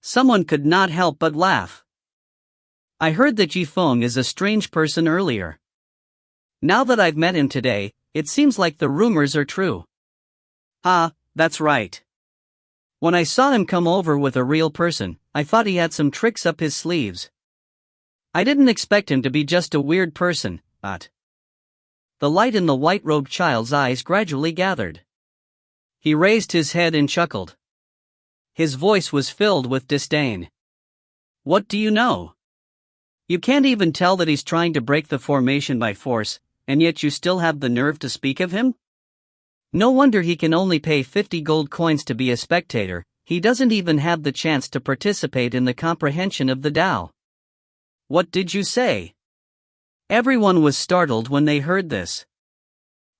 Someone could not help but laugh. I heard that Zifeng is a strange person earlier. Now that I've met him today, it seems like the rumors are true. Ah, that's right. When I saw him come over with a real person, I thought he had some tricks up his sleeves. I didn't expect him to be just a weird person, but... The light in the white-robed child's eyes gradually gathered. He raised his head and chuckled. His voice was filled with disdain. What do you know? You can't even tell that he's trying to break the formation by force, and yet you still have the nerve to speak of him? No wonder he can only pay 50 gold coins to be a spectator. He doesn't even have the chance to participate in the comprehension of the Tao. What did you say? Everyone was startled when they heard this.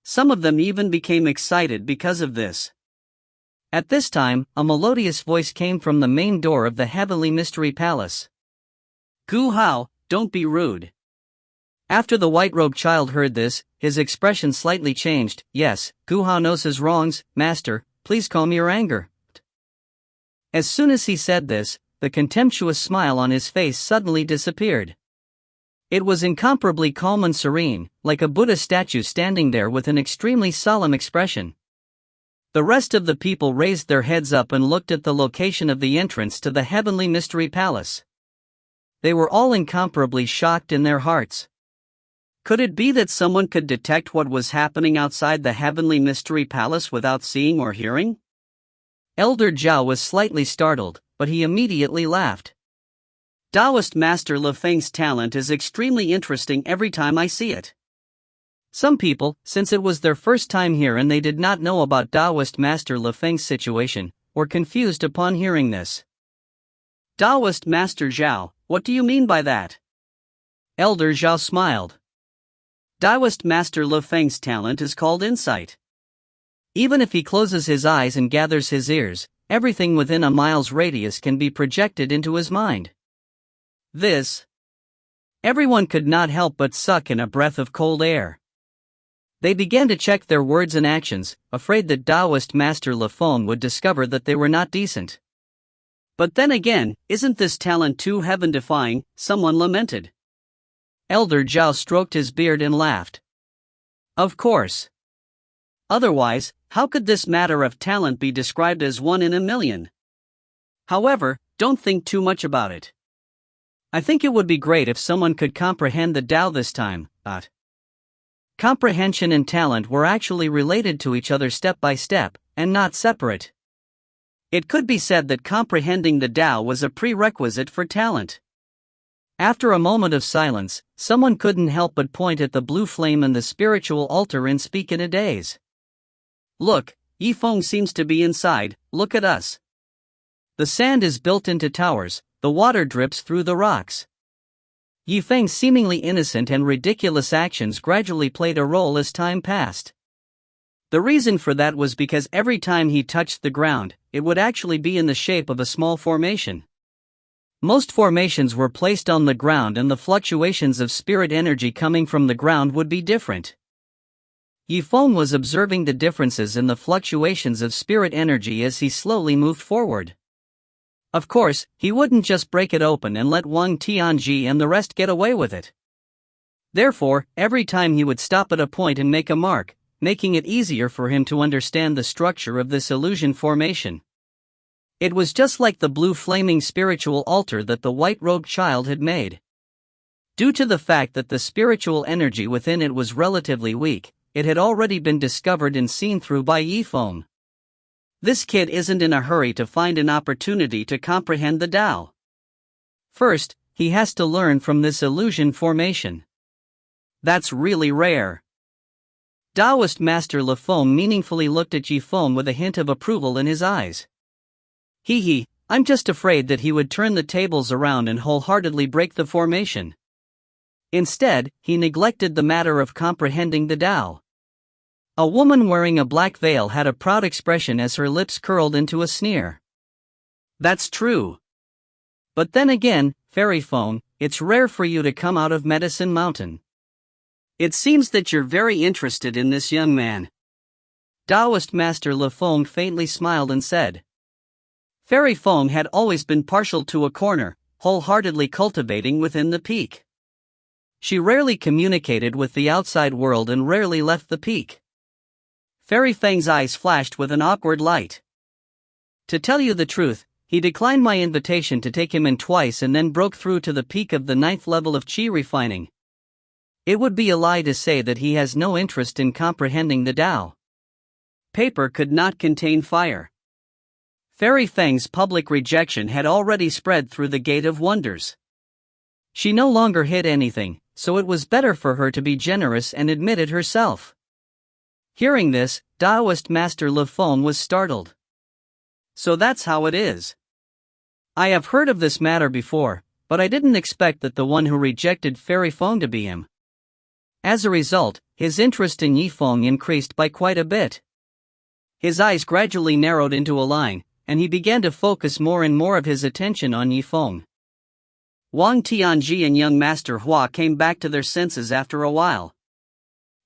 Some of them even became excited because of this. At this time, a melodious voice came from the main door of the Heavenly Mystery Palace. Gu Hao, don't be rude. After the white-robed child heard this, his expression slightly changed. Yes, Gu Hao knows his wrongs, master, please calm your anger. As soon as he said this, the contemptuous smile on his face suddenly disappeared. It was incomparably calm and serene, like a Buddha statue standing there with an extremely solemn expression. The rest of the people raised their heads up and looked at the location of the entrance to the Heavenly Mystery Palace. They were all incomparably shocked in their hearts. Could it be that someone could detect what was happening outside the Heavenly Mystery Palace without seeing or hearing? Elder Zhao was slightly startled, but he immediately laughed. Taoist Master Li Feng's talent is extremely interesting every time I see it. Some people, since it was their first time here and they did not know about Taoist Master Li Feng's situation, were confused upon hearing this. Taoist Master Zhao, what do you mean by that? Elder Zhao smiled. Taoist Master Li Feng's talent is called insight. Even if he closes his eyes and gathers his ears, everything within a mile's radius can be projected into his mind. Everyone could not help but suck in a breath of cold air. They began to check their words and actions, afraid that Taoist Master Li Feng would discover that they were not decent. But then again, isn't this talent too heaven-defying? Someone lamented. Elder Zhao stroked his beard and laughed. Of course. Otherwise, how could this matter of talent be described as 1 in a million? However, don't think too much about it. I think it would be great if someone could comprehend the Tao this time. Comprehension and talent were actually related to each other step by step, and not separate. It could be said that comprehending the Tao was a prerequisite for talent. After a moment of silence, someone couldn't help but point at the blue flame in the spiritual altar and speak in a daze. Look, Zifeng seems to be inside, look at us. The sand is built into towers, the water drips through the rocks. Zifeng's seemingly innocent and ridiculous actions gradually played a role as time passed. The reason for that was because every time he touched the ground, it would actually be in the shape of a small formation. Most formations were placed on the ground and the fluctuations of spirit energy coming from the ground would be different. Zifeng was observing the differences in the fluctuations of spirit energy as he slowly moved forward. Of course, he wouldn't just break it open and let Wang Tianji and the rest get away with it. Therefore, every time he would stop at a point and make a mark, making it easier for him to understand the structure of this illusion formation. It was just like the blue flaming spiritual altar that the white-robed child had made. Due to the fact that the spiritual energy within it was relatively weak, it had already been discovered and seen through by Zifeng. This kid isn't in a hurry to find an opportunity to comprehend the Tao. First, he has to learn from this illusion formation. That's really rare. Taoist Master Lifeng meaningfully looked at Zifeng with a hint of approval in his eyes. I'm just afraid that he would turn the tables around and wholeheartedly break the formation. Instead, he neglected the matter of comprehending the Tao. A woman wearing a black veil had a proud expression as her lips curled into a sneer. That's true. But then again, Fairy Phone, it's rare for you to come out of Medicine Mountain. It seems that you're very interested in this young man. Taoist Master Lifeng faintly smiled and said. Fairy Phone had always been partial to a corner, wholeheartedly cultivating within the peak. She rarely communicated with the outside world and rarely left the peak. Fairy Feng's eyes flashed with an awkward light. To tell you the truth, he declined my invitation to take him in twice and then broke through to the peak of the 9th level of Qi refining. It would be a lie to say that he has no interest in comprehending the Tao. Paper could not contain fire. Fairy Feng's public rejection had already spread through the Gate of Wonders. She no longer hid anything, so it was better for her to be generous and admit it herself. Hearing this, Taoist Master Lifeng was startled. So that's how it is. I have heard of this matter before, but I didn't expect that the one who rejected Fairy Feng to be him. As a result, his interest in Zifeng increased by quite a bit. His eyes gradually narrowed into a line, and he began to focus more and more of his attention on Zifeng. Wang Tianji and young Master Hua came back to their senses after a while.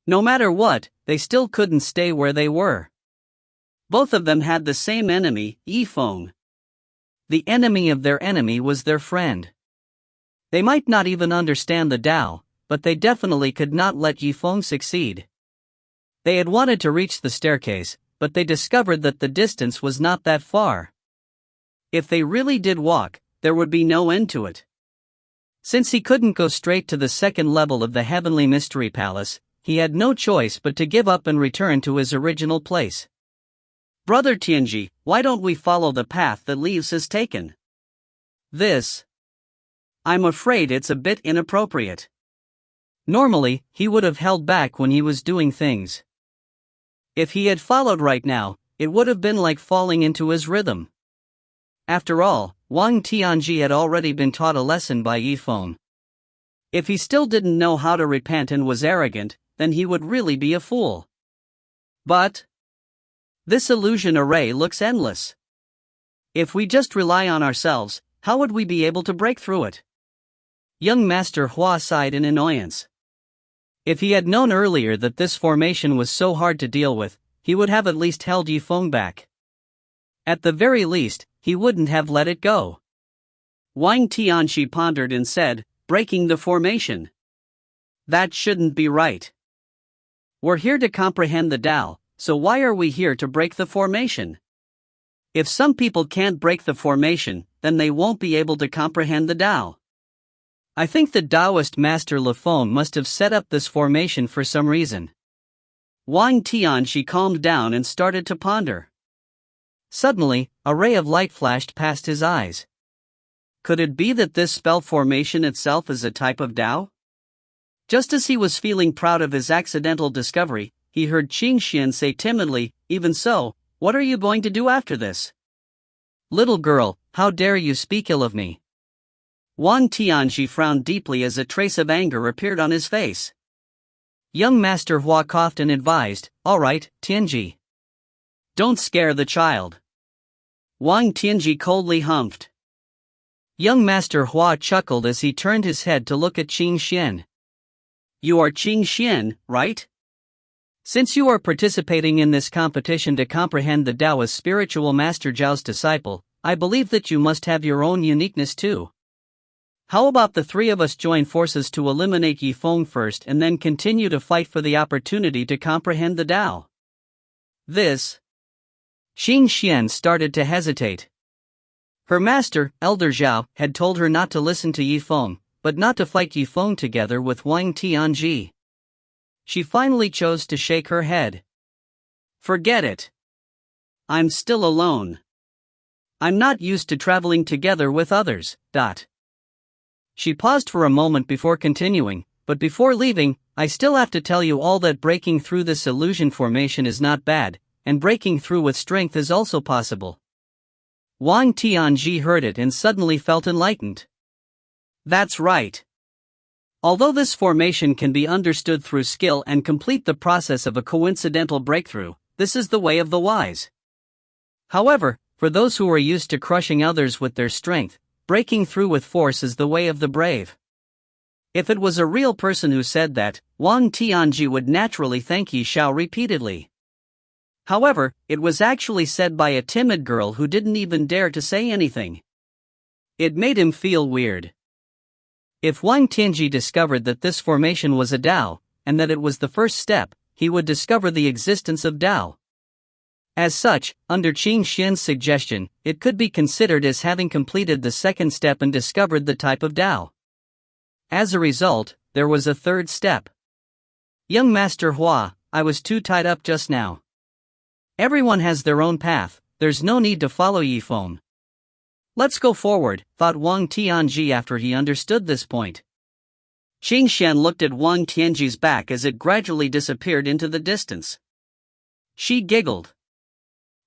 No matter what, they still couldn't stay where they were. Both of them had the same enemy, Zifeng. The enemy of their enemy was their friend. They might not even understand the Tao, but they definitely could not let Zifeng succeed. They had wanted to reach the staircase, but they discovered that the distance was not that far. If they really did walk, there would be no end to it. Since he couldn't go straight to the 2nd level of the Heavenly Mystery Palace, he had no choice but to give up and return to his original place. Brother Tianji, why don't we follow the path that Liu has taken? I'm afraid it's a bit inappropriate. Normally, he would have held back when he was doing things. If he had followed right now, it would have been like falling into his rhythm. After all, Wang Tianji had already been taught a lesson by Zifeng. If he still didn't know how to repent and was arrogant, then he would really be a fool. But this illusion array looks endless. If we just rely on ourselves, how would we be able to break through it? Young Master Hua sighed in annoyance. If he had known earlier that this formation was so hard to deal with, he would have at least held Zifeng back. At the very least, he wouldn't have let it go. Wang Tianxi pondered and said, breaking the formation. That shouldn't be right. We're here to comprehend the Tao, so why are we here to break the formation? If some people can't break the formation, then they won't be able to comprehend the Tao. I think the Taoist Master Lifeng must have set up this formation for some reason. Wang Tianxi calmed down and started to ponder. Suddenly, a ray of light flashed past his eyes. Could it be that this spell formation itself is a type of Tao? Just as he was feeling proud of his accidental discovery, he heard Qingxian say timidly, even so, what are you going to do after this? Little girl, how dare you speak ill of me? Wang Tianji frowned deeply as a trace of anger appeared on his face. Young Master Hua coughed and advised, all right, Tianji. Don't scare the child. Wang Tianji coldly humphed. Young Master Hua chuckled as he turned his head to look at Qing Xian. You are Qing Xian, right? Since you are participating in this competition to comprehend the Tao as spiritual Master Zhao's disciple, I believe that you must have your own uniqueness too. How about the three of us join forces to eliminate Yifeng first and then continue to fight for the opportunity to comprehend the Tao? This. Qing Xian started to hesitate. Her master, Elder Zhao, had told her not to listen to Yifeng, but not to fight Yifeng together with Wang Tianji. She finally chose to shake her head. Forget it. I'm still alone. I'm not used to traveling together with others. She paused for a moment before continuing, but before leaving, I still have to tell you all that breaking through this illusion formation is not bad, and breaking through with strength is also possible. Wang Tianji heard it and suddenly felt enlightened. That's right. Although this formation can be understood through skill and complete the process of a coincidental breakthrough, this is the way of the wise. However, for those who are used to crushing others with their strength, breaking through with force is the way of the brave. If it was a real person who said that, Wang Tianji would naturally thank Yi Shao repeatedly. However, it was actually said by a timid girl who didn't even dare to say anything. It made him feel weird. If Wang Tianji discovered that this formation was a Tao, and that it was the first step, he would discover the existence of Tao. As such, under Qing Xian's suggestion, it could be considered as having completed the second step and discovered the type of Tao. As a result, there was a third step. Young Master Hua, I was too tied up just now. Everyone has their own path, there's no need to follow Yifeng. Let's go forward, thought Wang Tianji after he understood this point. Qing Xian looked at Wang Tianji's back as it gradually disappeared into the distance. She giggled.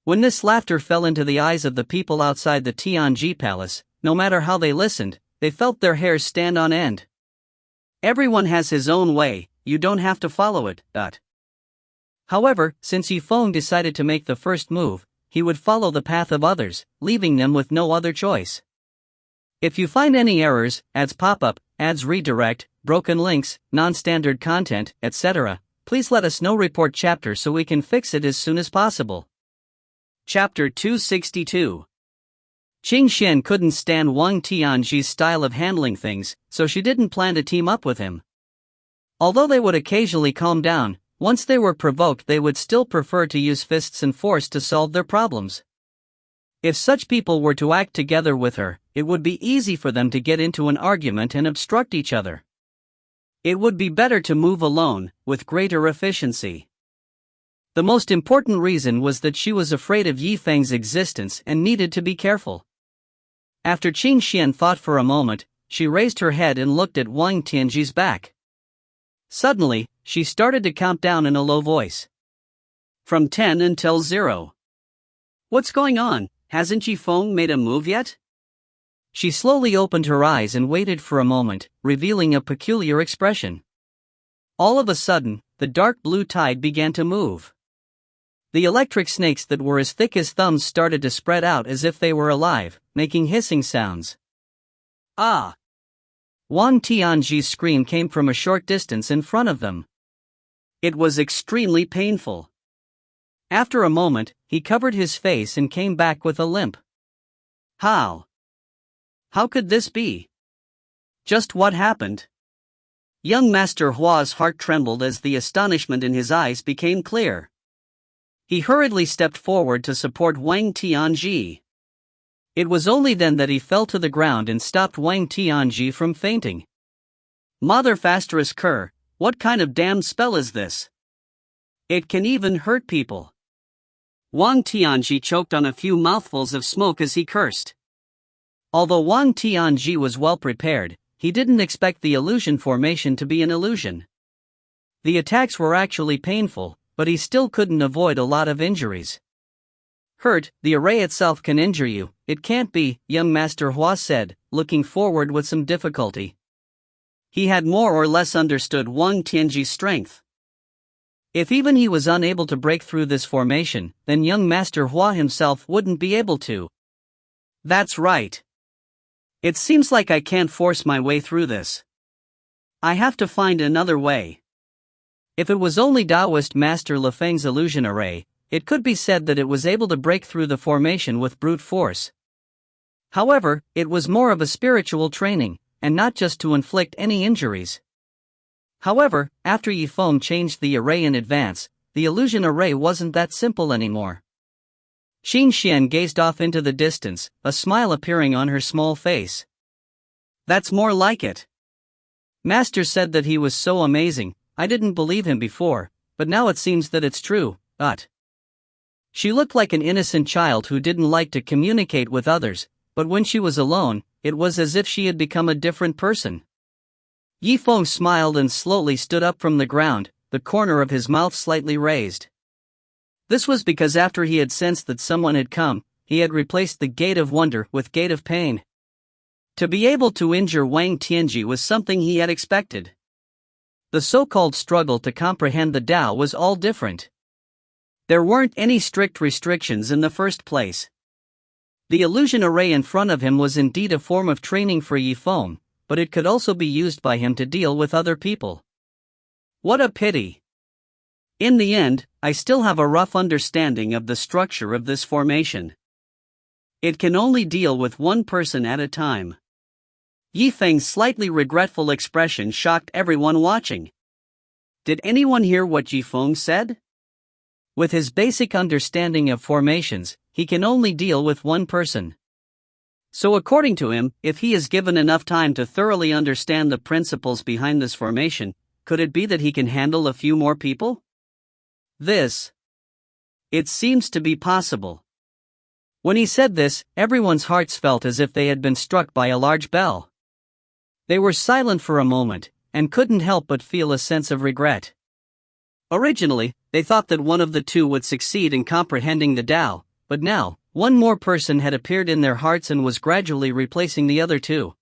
When this laughter fell into the eyes of the people outside the Tianji palace, no matter how they listened, they felt their hairs stand on end. Everyone has his own way, you don't have to follow it. However, since Yifeng decided to make the first move, he would follow the path of others, leaving them with no other choice. If you find any errors, ads pop up, ads redirect, broken links, non-standard content, etc., please let us know. Report chapter so we can fix it as soon as possible. Chapter 262. Qing Xian couldn't stand Wang Tianji's style of handling things, so she didn't plan to team up with him. Although they would occasionally calm down, once they were provoked they would still prefer to use fists and force to solve their problems. If such people were to act together with her, it would be easy for them to get into an argument and obstruct each other. It would be better to move alone, with greater efficiency. The most important reason was that she was afraid of Yifeng's existence and needed to be careful. After Qing Xian thought for a moment, she raised her head and looked at Wang Tianji's back. Suddenly, she started to count down in a low voice. From 10 until 0. What's going on? Hasn't Yifeng made a move yet? She slowly opened her eyes and waited for a moment, revealing a peculiar expression. All of a sudden, the dark blue tide began to move. The electric snakes that were as thick as thumbs started to spread out as if they were alive, making hissing sounds. Ah! Wang Tianji's scream came from a short distance in front of them. It was extremely painful. After a moment, he covered his face and came back with a limp. How? How could this be? Just what happened? Young Master Hua's heart trembled as the astonishment in his eyes became clear. He hurriedly stepped forward to support Wang Tianji. It was only then that he fell to the ground and stopped Wang Tianji from fainting. Mother Fasterus Cur, what kind of damned spell is this? It can even hurt people. Wang Tianji choked on a few mouthfuls of smoke as he cursed. Although Wang Tianji was well prepared, he didn't expect the illusion formation to be an illusion. The attacks were actually painful, but he still couldn't avoid a lot of injuries. Hurt, the array itself can injure you, it can't be, young Master Hua said, looking forward with some difficulty. He had more or less understood Wang Tianji's strength. If even he was unable to break through this formation, then young Master Hua himself wouldn't be able to. That's right. It seems like I can't force my way through this. I have to find another way. If it was only Taoist Master Lifeng's illusion array, it could be said that it was able to break through the formation with brute force. However, it was more of a spiritual training, and not just to inflict any injuries. However, after Zifeng changed the array in advance, the illusion array wasn't that simple anymore. Xin Xian gazed off into the distance, a smile appearing on her small face. That's more like it. Master said that he was so amazing, I didn't believe him before, but now it seems that it's true, She looked like an innocent child who didn't like to communicate with others, but when she was alone, it was as if she had become a different person. Zifeng smiled and slowly stood up from the ground, the corner of his mouth slightly raised. This was because after he had sensed that someone had come, he had replaced the gate of wonder with gate of pain. To be able to injure Wang Tianji was something he had expected. The so-called struggle to comprehend the Tao was all different. There weren't any strict restrictions in the first place. The illusion array in front of him was indeed a form of training for Zifeng, but it could also be used by him to deal with other people. What a pity! In the end, I still have a rough understanding of the structure of this formation. It can only deal with one person at a time. Zifeng's slightly regretful expression shocked everyone watching. Did anyone hear what Zifeng said? With his basic understanding of formations, he can only deal with one person. So according to him, if he is given enough time to thoroughly understand the principles behind this formation, could it be that he can handle a few more people? It seems to be possible. When he said this, everyone's hearts felt as if they had been struck by a large bell. They were silent for a moment, and couldn't help but feel a sense of regret. Originally, they thought that one of the two would succeed in comprehending the Tao, but now, one more person had appeared in their hearts and was gradually replacing the other two.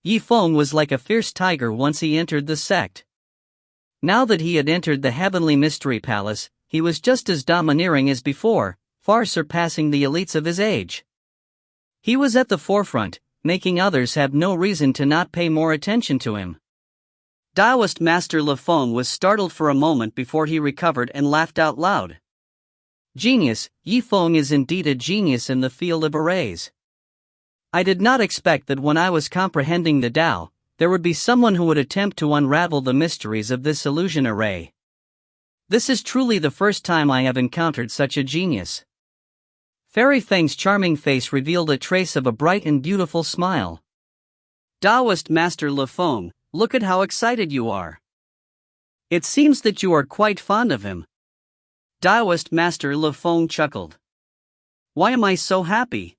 Zifeng was like a fierce tiger once he entered the sect. Now that he had entered the Heavenly Mystery Palace, he was just as domineering as before, far surpassing the elites of his age. He was at the forefront, making others have no reason to not pay more attention to him. Taoist Master Lifeng was startled for a moment before he recovered and laughed out loud. Genius, Zifeng is indeed a genius in the field of arrays. I did not expect that when I was comprehending the Tao, there would be someone who would attempt to unravel the mysteries of this illusion array. This is truly the first time I have encountered such a genius. Fairy Feng's charming face revealed a trace of a bright and beautiful smile. Taoist Master Lifeng, look at how excited you are. It seems that you are quite fond of him. Taoist Master Lifeng chuckled. Why am I so happy?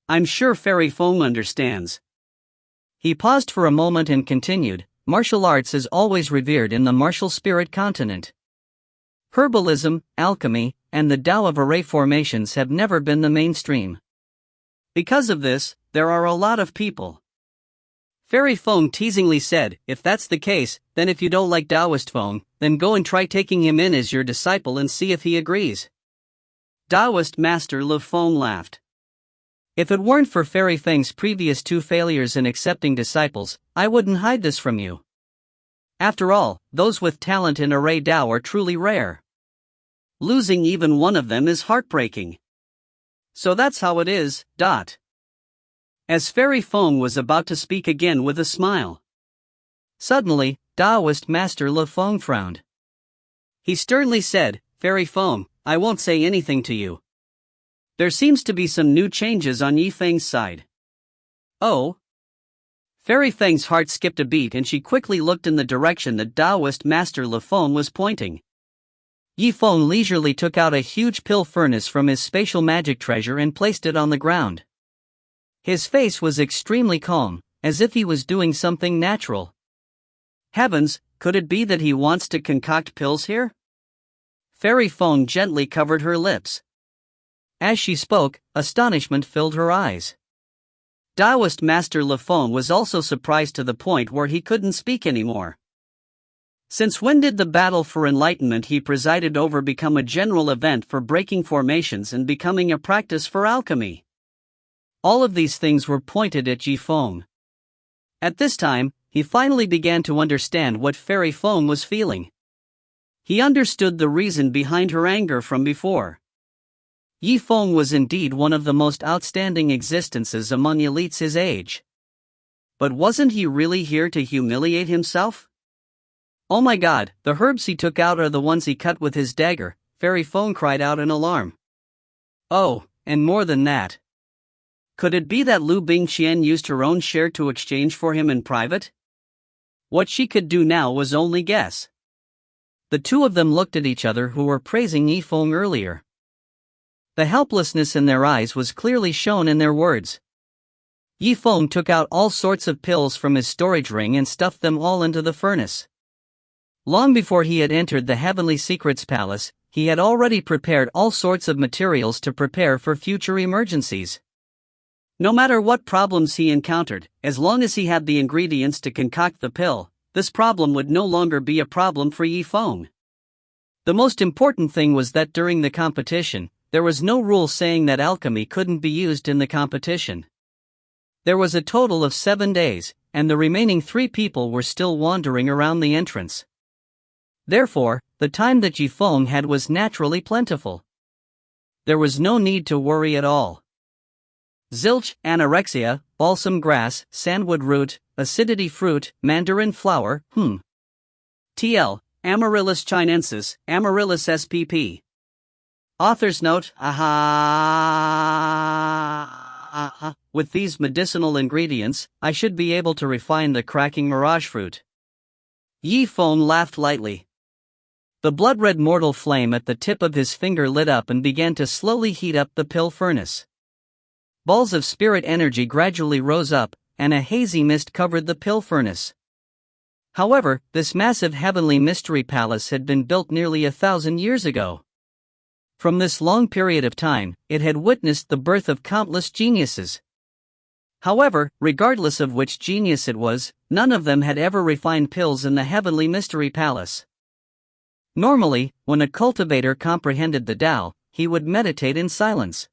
I'm sure Fairy Feng understands. He paused for a moment and continued, martial arts is always revered in the martial spirit continent. Herbalism, alchemy, and the Tao of array formations have never been the mainstream. Because of this, there are a lot of people. Fairy Feng teasingly said, if that's the case, then if you don't like Taoist Feng, then go and try taking him in as your disciple and see if he agrees. Taoist Master Lifeng laughed. If it weren't for Fairy Feng's previous 2 failures in accepting disciples, I wouldn't hide this from you. After all, those with talent in array Tao are truly rare. Losing even one of them is heartbreaking. So that's how it is, As Fairy Feng was about to speak again with a smile. Suddenly, Taoist Master Lifeng frowned. He sternly said, Fairy Feng, I won't say anything to you. There seems to be some new changes on Zifeng's side. Oh? Fairy Feng's heart skipped a beat and she quickly looked in the direction that Taoist Master Lifeng was pointing. Zifeng leisurely took out a huge pill furnace from his spatial magic treasure and placed it on the ground. His face was extremely calm, as if he was doing something natural. Heavens, could it be that he wants to concoct pills here? Fairy Feng gently covered her lips. As she spoke, astonishment filled her eyes. Taoist Master Lifeng was also surprised to the point where he couldn't speak anymore. Since when did the battle for enlightenment he presided over become a general event for breaking formations and becoming a practice for alchemy? All of these things were pointed at Zifeng. At this time, he finally began to understand what Fairy Feng was feeling. He understood the reason behind her anger from before. Zifeng was indeed one of the most outstanding existences among elites his age. But wasn't he really here to humiliate himself? Oh my god, the herbs he took out are the ones he cut with his dagger, Fairy Feng cried out in alarm. Oh, and more than that. Could it be that Liu Bingqian used her own share to exchange for him in private? What she could do now was only guess. The two of them looked at each other who were praising Zifeng earlier. The helplessness in their eyes was clearly shown in their words. Zifeng took out all sorts of pills from his storage ring and stuffed them all into the furnace. Long before he had entered the Heavenly Secrets Palace, he had already prepared all sorts of materials to prepare for future emergencies. No matter what problems he encountered, as long as he had the ingredients to concoct the pill, this problem would no longer be a problem for Zifeng. The most important thing was that during the competition, there was no rule saying that alchemy couldn't be used in the competition. There was a total of 7 days, and the remaining 3 people were still wandering around the entrance. Therefore, the time that Zifeng had was naturally plentiful. There was no need to worry at all. Zilch, anorexia, balsam grass, sandwood root, acidity fruit, mandarin flower, TL, Amaryllis chinensis, Amaryllis spp. Author's note, with these medicinal ingredients, I should be able to refine the cracking mirage fruit. Zifeng laughed lightly. The blood-red mortal flame at the tip of his finger lit up and began to slowly heat up the pill furnace. Balls of spirit energy gradually rose up, and a hazy mist covered the pill furnace. However, this massive heavenly mystery palace had been built nearly 1,000 years ago. From this long period of time, it had witnessed the birth of countless geniuses. However, regardless of which genius it was, none of them had ever refined pills in the heavenly mystery palace. Normally, when a cultivator comprehended the Tao, he would meditate in silence.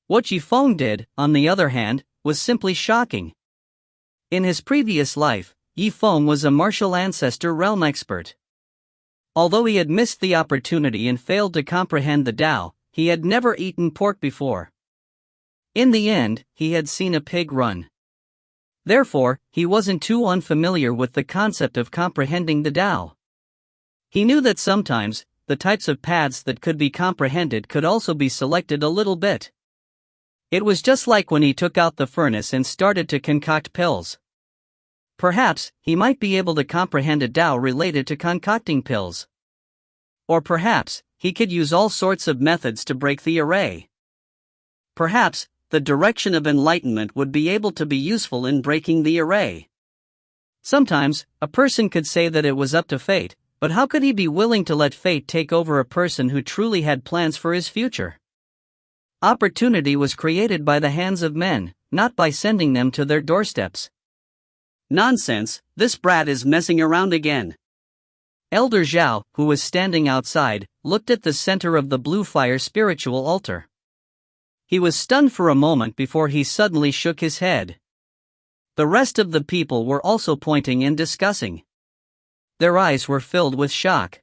What Zifeng did, on the other hand, was simply shocking. In his previous life, Zifeng was a martial ancestor realm expert. Although he had missed the opportunity and failed to comprehend the Tao, he had never eaten pork before. In the end, he had seen a pig run. Therefore, he wasn't too unfamiliar with the concept of comprehending the Tao. He knew that sometimes, the types of paths that could be comprehended could also be selected a little bit. It was just like when he took out the furnace and started to concoct pills. Perhaps, he might be able to comprehend a Tao related to concocting pills. Or perhaps, he could use all sorts of methods to break the array. Perhaps, the direction of enlightenment would be able to be useful in breaking the array. Sometimes, a person could say that it was up to fate, but how could he be willing to let fate take over a person who truly had plans for his future? Opportunity was created by the hands of men, not by sending them to their doorsteps. Nonsense, this brat is messing around again. Elder Zhao, who was standing outside, looked at the center of the blue fire spiritual altar. He was stunned for a moment before he suddenly shook his head. The rest of the people were also pointing and discussing. Their eyes were filled with shock.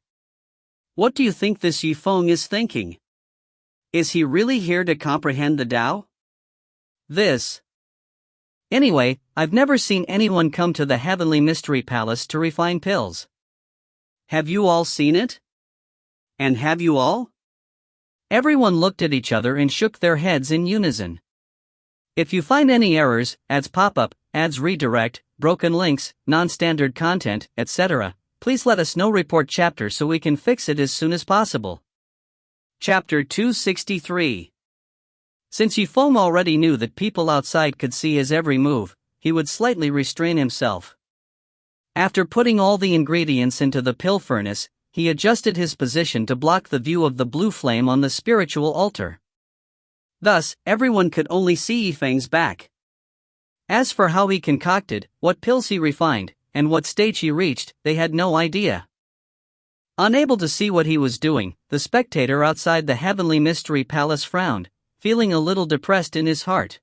What do you think this Zifeng is thinking? Is he really here to comprehend the Tao? Anyway, I've never seen anyone come to the Heavenly Mystery Palace to refine pills. Have you all seen it? And have you all? Everyone looked at each other and shook their heads in unison. If you find any errors, ads pop up, ads redirect, broken links, non-standard content, etc., please let us know. Report chapter so we can fix it as soon as possible. Chapter 263. Since Zifeng already knew that people outside could see his every move, he would slightly restrain himself. After putting all the ingredients into the pill furnace, he adjusted his position to block the view of the blue flame on the spiritual altar. Thus, everyone could only see Yifeng's back. As for how he concocted, what pills he refined, and what stage he reached, they had no idea. Unable to see what he was doing, the spectator outside the Heavenly Mystery Palace frowned, feeling a little depressed in his heart.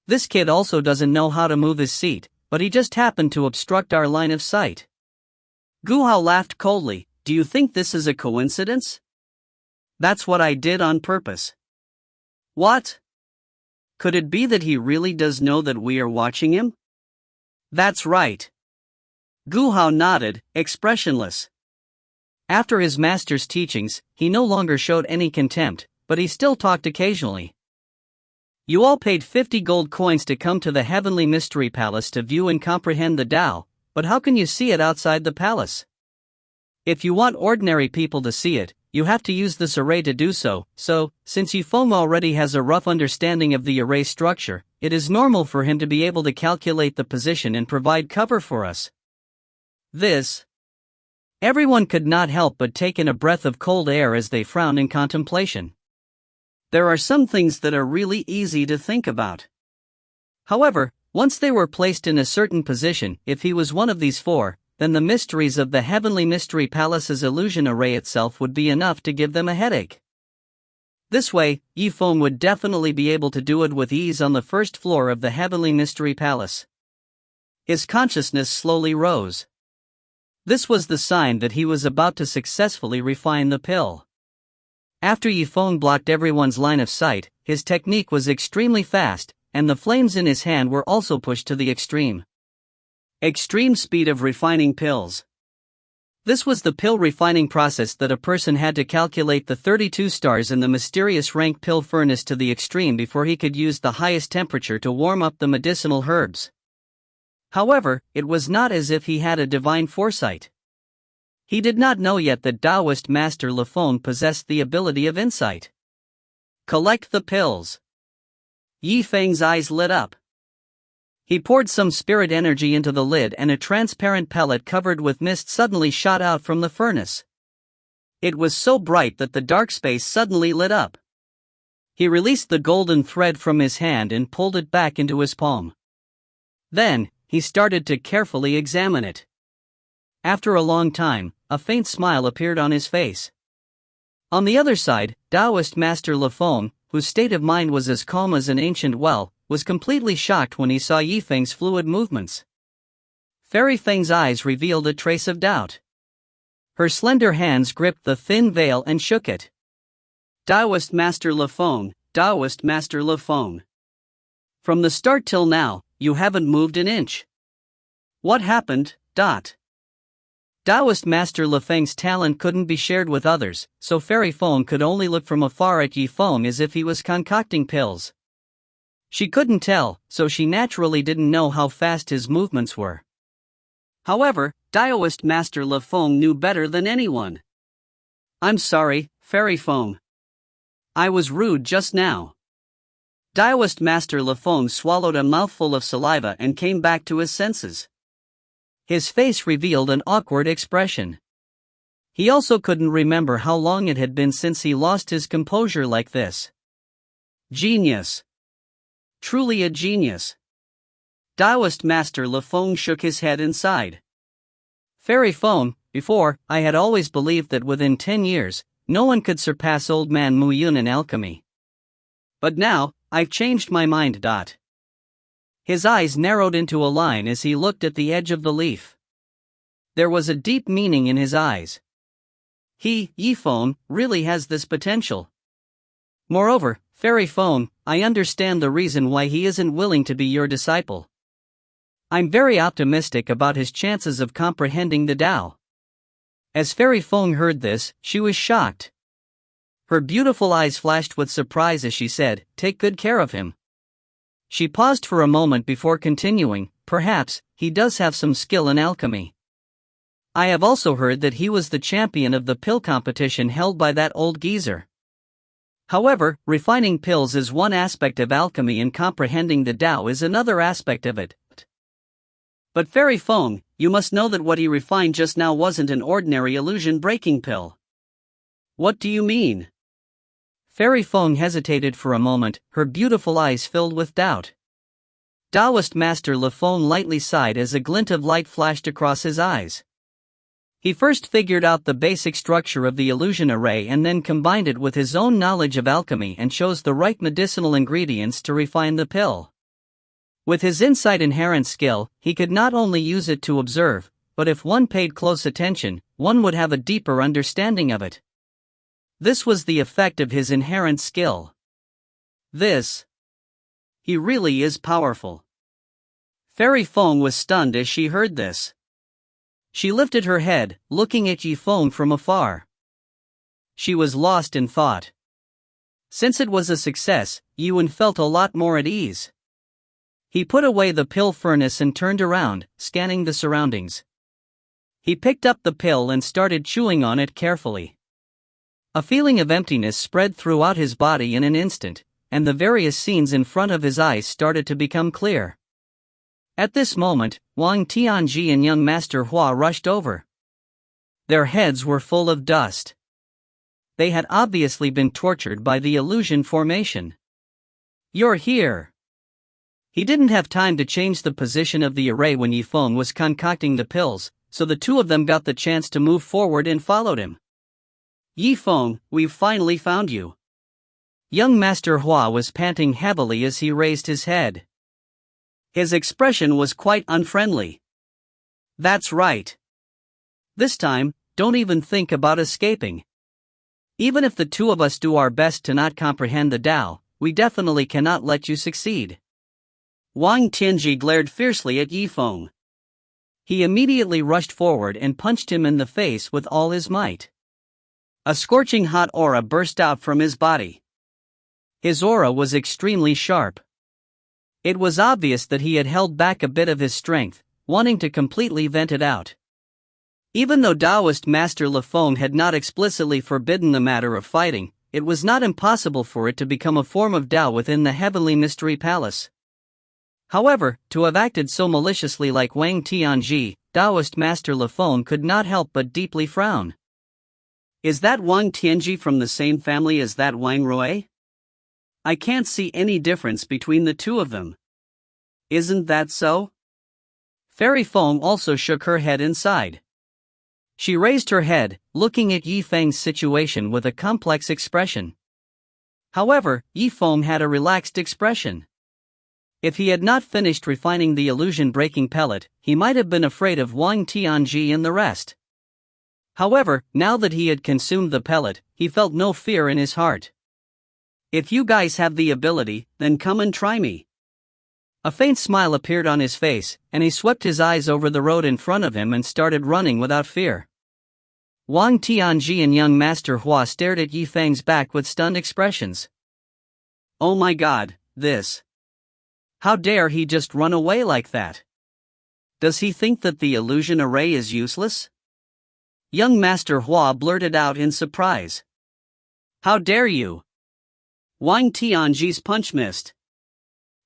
This kid also doesn't know how to move his seat, but he just happened to obstruct our line of sight. Gu Hao laughed coldly. Do you think this is a coincidence? That's what I did on purpose. What? Could it be that he really does know that we are watching him? That's right. Gu Hao nodded, expressionless. After his master's teachings, he no longer showed any contempt, but he still talked occasionally. You all paid 50 gold coins to come to the Heavenly Mystery Palace to view and comprehend the Tao, but how can you see it outside the palace? If you want ordinary people to see it, you have to use this array to do so, since Yifeng already has a rough understanding of the array structure, it is normal for him to be able to calculate the position and provide cover for us. Everyone could not help but take in a breath of cold air as they frowned in contemplation. There are some things that are really easy to think about. However, once they were placed in a certain position, if he was one of these four, then the mysteries of the Heavenly Mystery Palace's illusion array itself would be enough to give them a headache. This way, Yifeng would definitely be able to do it with ease on the first floor of the Heavenly Mystery Palace. His consciousness slowly rose. This was the sign that he was about to successfully refine the pill. After Yifeng blocked everyone's line of sight, his technique was extremely fast, and the flames in his hand were also pushed to the extreme. Extreme speed of refining pills. This was the pill refining process that a person had to calculate the 32 stars in the mysterious rank pill furnace to the extreme before he could use the highest temperature to warm up the medicinal herbs. However, it was not as if he had a divine foresight. He did not know yet that Taoist Master Lifeng possessed the ability of insight. Collect the pills. Yifeng's eyes lit up. He poured some spirit energy into the lid and a transparent pellet covered with mist suddenly shot out from the furnace. It was so bright that the dark space suddenly lit up. He released the golden thread from his hand and pulled it back into his palm. Then, he started to carefully examine it. After a long time, a faint smile appeared on his face. On the other side, Taoist Master Lifeng, whose state of mind was as calm as an ancient well, was completely shocked when he saw Yifeng's fluid movements. Fairy Feng's eyes revealed a trace of doubt. Her slender hands gripped the thin veil and shook it. Taoist Master Lifeng, Taoist Master Lifeng. From the start till now, you haven't moved an inch. What happened? Taoist Master Lifeng's talent couldn't be shared with others, so Fairy Feng could only look from afar at Yifeng as if he was concocting pills. She couldn't tell, so she naturally didn't know how fast his movements were. However, Taoist Master Lifeng knew better than anyone. I'm sorry, Fairy Feng. I was rude just now. Taoist Master Lifeng swallowed a mouthful of saliva and came back to his senses. His face revealed an awkward expression. He also couldn't remember how long it had been since he lost his composure like this. Genius. Truly a genius. Taoist Master Lifeng shook his head and sighed. Fairy Feng, before, I had always believed that within 10 years, no one could surpass Old Man Mu Yun in alchemy. But now, I've changed my mind. His eyes narrowed into a line as he looked at the edge of the leaf. There was a deep meaning in his eyes. Yifeng, really has this potential. Moreover, Fairy Feng, I understand the reason why he isn't willing to be your disciple. I'm very optimistic about his chances of comprehending the Tao. As Fairy Feng heard this, she was shocked. Her beautiful eyes flashed with surprise as she said, "Take good care of him." She paused for a moment before continuing, "Perhaps, he does have some skill in alchemy. I have also heard that he was the champion of the pill competition held by that old geezer. However, refining pills is one aspect of alchemy and comprehending the Tao is another aspect of it. But Fairy Feng, you must know that what he refined just now wasn't an ordinary illusion-breaking pill." "What do you mean?" Fairy Feng hesitated for a moment, her beautiful eyes filled with doubt. Taoist Master Le Feng lightly sighed as a glint of light flashed across his eyes. He first figured out the basic structure of the illusion array and then combined it with his own knowledge of alchemy and chose the right medicinal ingredients to refine the pill. With his insight inherent skill, he could not only use it to observe, but if one paid close attention, one would have a deeper understanding of it. This was the effect of his inherent skill. He really is powerful. Fairy Feng was stunned as she heard this. She lifted her head, looking at Zifeng from afar. She was lost in thought. Since it was a success, Yuan felt a lot more at ease. He put away the pill furnace and turned around, scanning the surroundings. He picked up the pill and started chewing on it carefully. A feeling of emptiness spread throughout his body in an instant, and the various scenes in front of his eyes started to become clear. At this moment, Wang Tianji and young Master Hua rushed over. Their heads were full of dust. They had obviously been tortured by the illusion formation. "You're here." He didn't have time to change the position of the array when Yifeng was concocting the pills, so the two of them got the chance to move forward and followed him. "Yifeng, we've finally found you." Young Master Hua was panting heavily as he raised his head. His expression was quite unfriendly. "That's right. This time, don't even think about escaping. Even if the two of us do our best to not comprehend the Tao, we definitely cannot let you succeed." Wang Tianji glared fiercely at Yifeng. He immediately rushed forward and punched him in the face with all his might. A scorching hot aura burst out from his body. His aura was extremely sharp. It was obvious that he had held back a bit of his strength, wanting to completely vent it out. Even though Taoist Master Le Feng had not explicitly forbidden the matter of fighting, it was not impossible for it to become a form of Tao within the Heavenly Mystery Palace. However, to have acted so maliciously like Wang Tianji, Taoist Master Le Feng could not help but deeply frown. "Is that Wang Tianji from the same family as that Wang Rui? I can't see any difference between the two of them. Isn't that so?" Fairy Feng also shook her head and sighed. She raised her head, looking at Yifeng's situation with a complex expression. However, Yifeng had a relaxed expression. If he had not finished refining the illusion-breaking pellet, he might have been afraid of Wang Tianji and the rest. However, now that he had consumed the pellet, he felt no fear in his heart. "If you guys have the ability, then come and try me." A faint smile appeared on his face, and he swept his eyes over the road in front of him and started running without fear. Wang Tianji and young Master Hua stared at Yifeng's back with stunned expressions. "Oh my god, this. How dare he just run away like that? Does he think that the illusion array is useless?" Young Master Hua blurted out in surprise. "How dare you?" Wang Tianji's punch missed.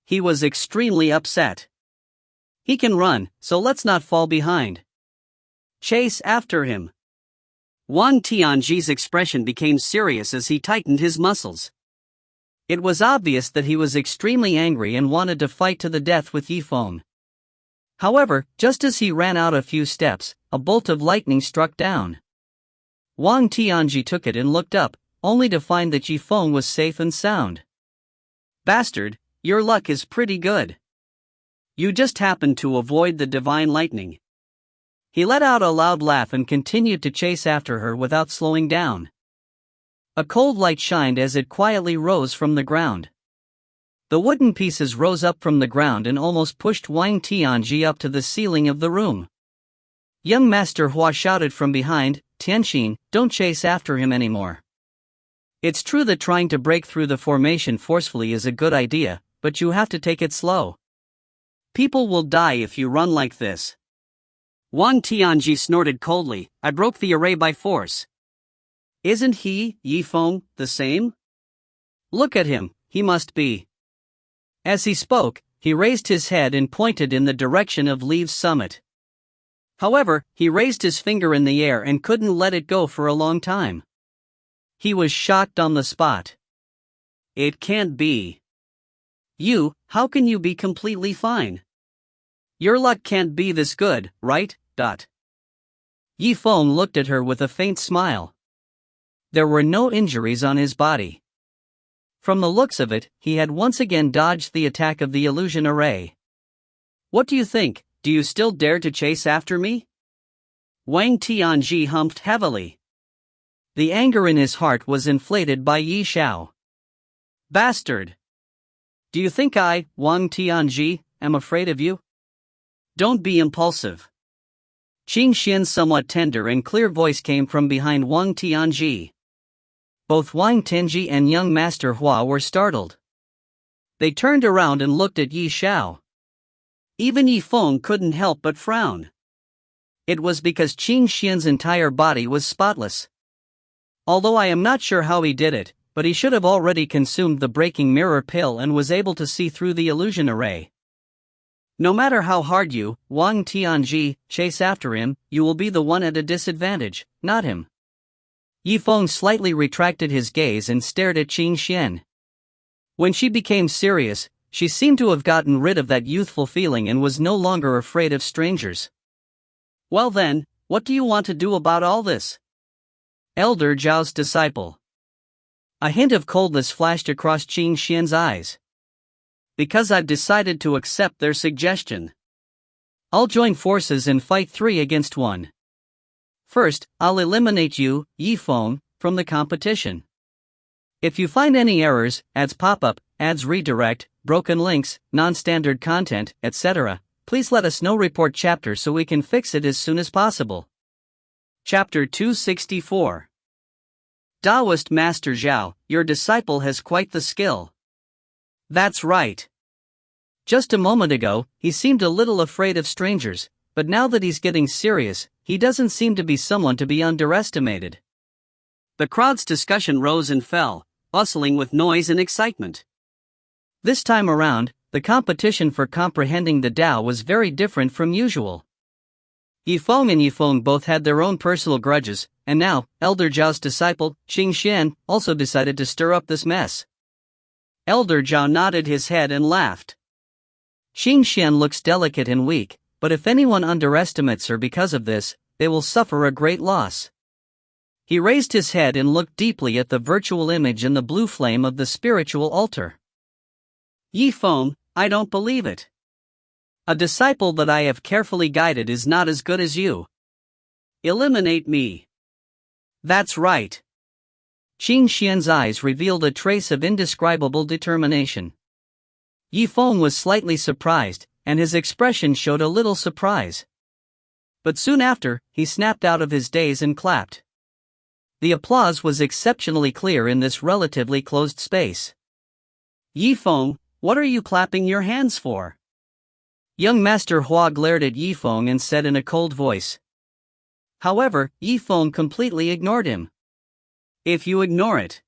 He was extremely upset. "He can run, so let's not fall behind. Chase after him." Wang Tianji's expression became serious as he tightened his muscles. It was obvious that he was extremely angry and wanted to fight to the death with Yifeng. However, just as he ran out a few steps, a bolt of lightning struck down. Wang Tianji took it and looked up, only to find that Yifeng was safe and sound. "Bastard, your luck is pretty good. You just happened to avoid the divine lightning." He let out a loud laugh and continued to chase after her without slowing down. A cold light shined as it quietly rose from the ground. The wooden pieces rose up from the ground and almost pushed Wang Tianji up to the ceiling of the room. Young Master Hua shouted from behind, "Tianxin, don't chase after him anymore. It's true that trying to break through the formation forcefully is a good idea, but you have to take it slow. People will die if you run like this." Wang Tianji snorted coldly, "I broke the array by force. Isn't he, Yifeng, the same? Look at him, he must be." As he spoke, he raised his head and pointed in the direction of Leaves Summit. However, he raised his finger in the air and couldn't let it go for a long time. He was shocked on the spot. It can't be. How can you be completely fine? Your luck can't be this good, right? Yifeng looked at her with a faint smile. There were no injuries on his body. From the looks of it, he had once again dodged the attack of the illusion array. What do you think? Do you still dare to chase after me? Wang Tianji humped heavily. The anger in his heart was inflated by Yi Xiao. Bastard! Do you think I, Wang Tianji, am afraid of you? Don't be impulsive. Qing Xian's somewhat tender and clear voice came from behind Wang Tianji. Both Wang Tianji and young Master Hua were startled. They turned around and looked at Yi Xiao. Even Yifeng couldn't help but frown. It was because Qing Xian's entire body was spotless. Although I am not sure how he did it, but he should have already consumed the breaking mirror pill and was able to see through the illusion array. No matter how hard you, Wang Tianji, chase after him, you will be the one at a disadvantage, not him. Yifeng slightly retracted his gaze and stared at Qing Xian. When she became serious, she seemed to have gotten rid of that youthful feeling and was no longer afraid of strangers. Well then, what do you want to do about all this? Elder Zhao's disciple. A hint of coldness flashed across Qing Xian's eyes. Because I've decided to accept their suggestion. I'll join forces and fight 3 against 1. First, I'll eliminate you, Yifeng, from the competition. If you find any errors, ads pop up, ads redirect, broken links, non-standard content, etc., please let us know. Report chapter so we can fix it as soon as possible. Chapter 264. Taoist Master Zhao, your disciple has quite the skill. That's right. Just a moment ago, he seemed a little afraid of strangers, but now that he's getting serious, he doesn't seem to be someone to be underestimated. The crowd's discussion rose and fell, bustling with noise and excitement. This time around, the competition for comprehending the Tao was very different from usual. Yifeng and Yifeng both had their own personal grudges, and now, Elder Zhao's disciple, Qing Xian, also decided to stir up this mess. Elder Zhao nodded his head and laughed. Qing Xian looks delicate and weak, but if anyone underestimates her because of this, they will suffer a great loss. He raised his head and looked deeply at the virtual image in the blue flame of the spiritual altar. Yifeng, I don't believe it. A disciple that I have carefully guided is not as good as you. Eliminate me. That's right. Qing Xian's eyes revealed a trace of indescribable determination. Yifeng was slightly surprised, and his expression showed a little surprise. But soon after, he snapped out of his daze and clapped. The applause was exceptionally clear in this relatively closed space. Yifeng, what are you clapping your hands for? Young Master Hua glared at Yifeng and said in a cold voice. However, Yifeng completely ignored him. If you ignore it.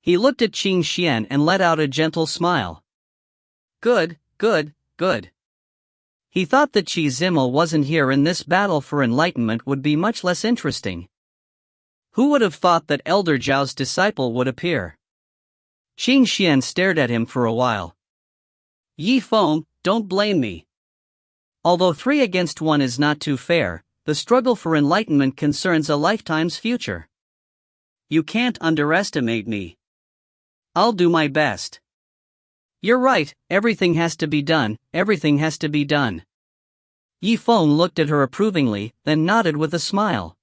He looked at Qing Xian and let out a gentle smile. Good, good, good. He thought that Qi Zimo wasn't here and this battle for enlightenment would be much less interesting. Who would have thought that Elder Zhao's disciple would appear? Qing Xian stared at him for a while. Yifeng, don't blame me. Although 3 against 1 is not too fair, the struggle for enlightenment concerns a lifetime's future. You can't underestimate me. I'll do my best. You're right, everything has to be done, everything has to be done. Yifeng looked at her approvingly, then nodded with a smile.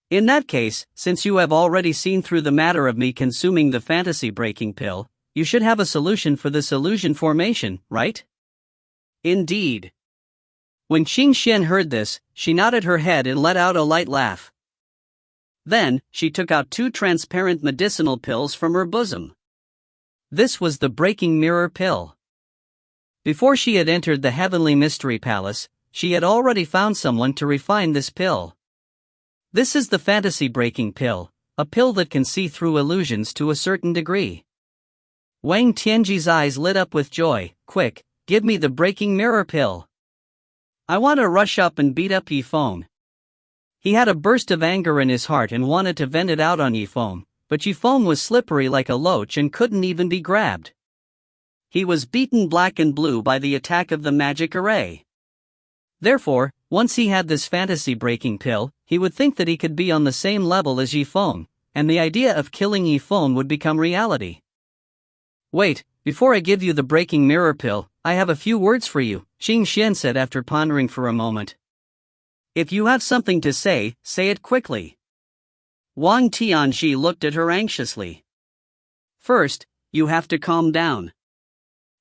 In that case, since you have already seen through the matter of me consuming the fantasy-breaking pill, you should have a solution for this illusion formation, right? Indeed. When Qing Xian heard this, she nodded her head and let out a light laugh. Then, she took out 2 transparent medicinal pills from her bosom. This was the breaking mirror pill. Before she had entered the heavenly mystery palace, she had already found someone to refine this pill. This is the fantasy-breaking pill, a pill that can see through illusions to a certain degree. Wang Tianji's eyes lit up with joy. Quick, give me the breaking mirror pill. I want to rush up and beat up Yifeng. He had a burst of anger in his heart and wanted to vent it out on Yifeng, but Zifeng was slippery like a loach and couldn't even be grabbed. He was beaten black and blue by the attack of the magic array. Therefore, once he had this fantasy-breaking pill, he would think that he could be on the same level as Zifeng, and the idea of killing Zifeng would become reality. "Wait, before I give you the breaking mirror pill, I have a few words for you," Qi Zimo said after pondering for a moment. "If you have something to say it quickly." Wang Tianji looked at her anxiously. "First, you have to calm down.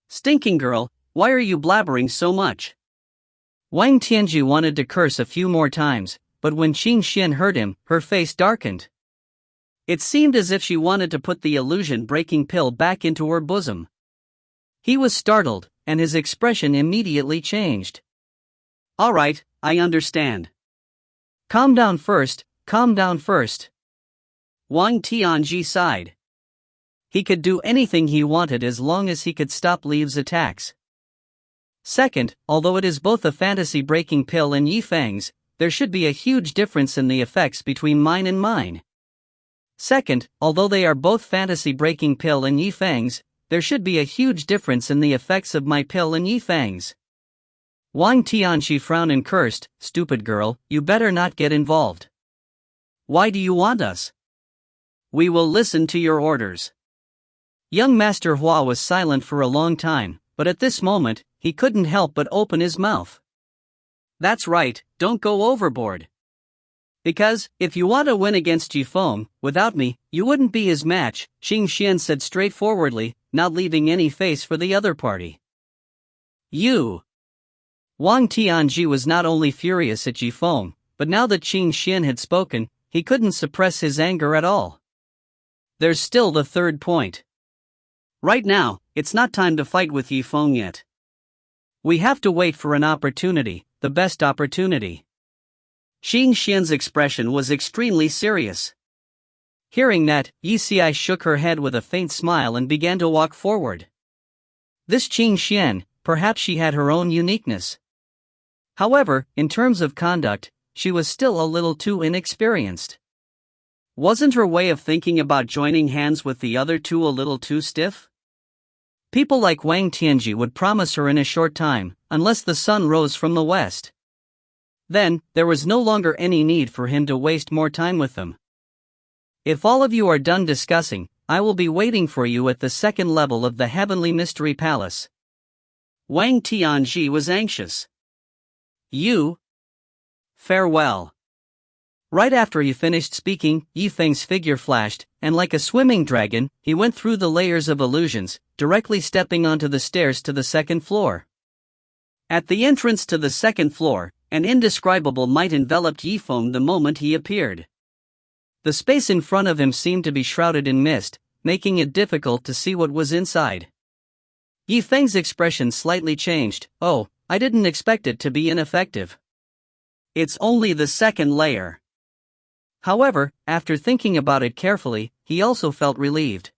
Stinking girl, why are you blabbering so much?" Wang Tianji wanted to curse a few more times, but when Qi Zimo heard him, her face darkened. It seemed as if she wanted to put the illusion-breaking pill back into her bosom. He was startled, and his expression immediately changed. "All right, I understand. Calm down first, calm down first." Wang Tianji sighed. He could do anything he wanted as long as he could stop Liu's attacks. Second, although it is both a fantasy-breaking pill and Zifeng's, there should be a huge difference in the effects between mine and mine. Second, although they are both fantasy-breaking pill and Zifeng's, there should be a huge difference in the effects of my pill and Zifeng's. Wang Tianji frowned and cursed, "Stupid girl, you better not get involved. Why do you want us? We will listen to your orders." Young Master Hua was silent for a long time, but at this moment, he couldn't help but open his mouth. "That's right, don't go overboard. Because, if you want to win against Zifeng, without me, you wouldn't be his match," Qi Zimo said straightforwardly, not leaving any face for the other party. "You!" Wang Tianji was not only furious at Zifeng, but now that Qi Zimo had spoken, he couldn't suppress his anger at all. There's still the third point. Right now, it's not time to fight with Zifeng yet. We have to wait for an opportunity, the best opportunity. Qi Zimo's expression was extremely serious. Hearing that, Yixi shook her head with a faint smile and began to walk forward. This Qi Zimo, perhaps she had her own uniqueness. However, in terms of conduct, she was still a little too inexperienced. Wasn't her way of thinking about joining hands with the other two a little too stiff? People like Wang Tianji would promise her in a short time, unless the sun rose from the west. Then, there was no longer any need for him to waste more time with them. "If all of you are done discussing, I will be waiting for you at the second level of the Heavenly Mystery Palace." Wang Tianji was anxious. "You? Farewell." Right after he finished speaking, Zifeng's figure flashed, and like a swimming dragon, he went through the layers of illusions, directly stepping onto the stairs to the second floor. At the entrance to the second floor, an indescribable might enveloped Zifeng the moment he appeared. The space in front of him seemed to be shrouded in mist, making it difficult to see what was inside. Zifeng's expression slightly changed. "Oh, I didn't expect it to be ineffective. It's only the second layer." However, after thinking about it carefully, he also felt relieved.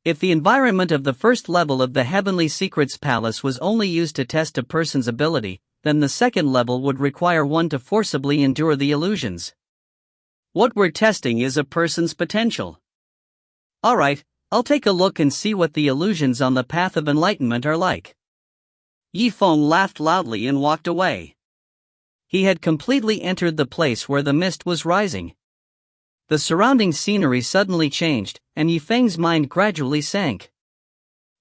If the environment of the first level of the Heavenly Secrets Palace was only used to test a person's ability, then the second level would require one to forcibly endure the illusions. What we're testing is a person's potential. Alright, I'll take a look and see what the illusions on the path of enlightenment are like. Zifeng laughed loudly and walked away. He had completely entered the place where the mist was rising. The surrounding scenery suddenly changed, and Zifeng's mind gradually sank.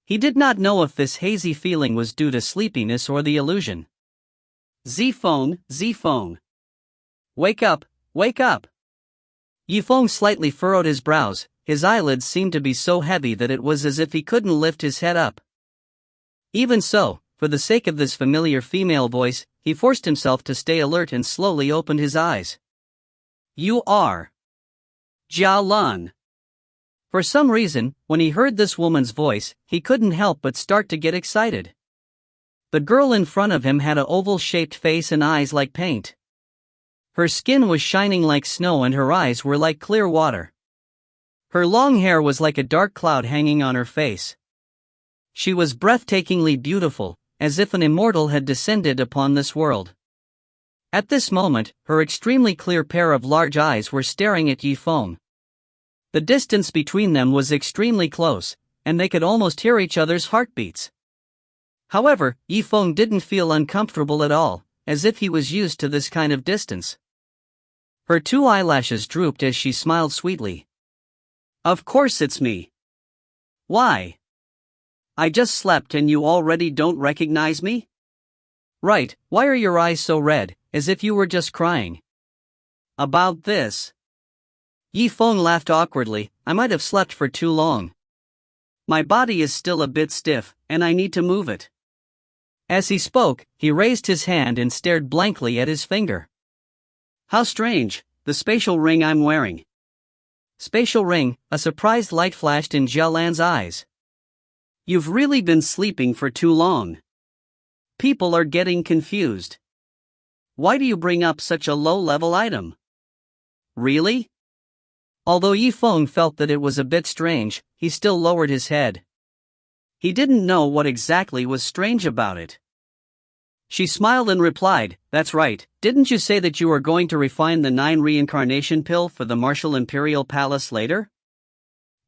He did not know if this hazy feeling was due to sleepiness or the illusion. "Zifeng, Zifeng. Wake up, wake up." Zifeng slightly furrowed his brows, his eyelids seemed to be so heavy that it was as if he couldn't lift his head up. Even so, for the sake of this familiar female voice, he forced himself to stay alert and slowly opened his eyes. "You are Jia Lun." For some reason, when he heard this woman's voice, he couldn't help but start to get excited. The girl in front of him had an oval-shaped face and eyes like paint. Her skin was shining like snow and her eyes were like clear water. Her long hair was like a dark cloud hanging on her face. She was breathtakingly beautiful, as if an immortal had descended upon this world. At this moment, her extremely clear pair of large eyes were staring at Zifeng. The distance between them was extremely close, and they could almost hear each other's heartbeats. However, Yifeng didn't feel uncomfortable at all, as if he was used to this kind of distance. Her 2 eyelashes drooped as she smiled sweetly. Of course it's me. Why? I just slept and you already don't recognize me? Right, why are your eyes so red, as if you were just crying? About this. Yifeng laughed awkwardly. I might have slept for too long. My body is still a bit stiff, and I need to move it. As he spoke, he raised his hand and stared blankly at his finger. How strange, the spatial ring I'm wearing. Spatial ring, a surprised light flashed in Jialan's eyes. You've really been sleeping for too long. People are getting confused. Why do you bring up such a low-level item? Really? Although Yifeng felt that it was a bit strange, he still lowered his head. He didn't know what exactly was strange about it. She smiled and replied, "That's right, didn't you say that you were going to refine the 9 reincarnation pill for the Martial Imperial Palace later?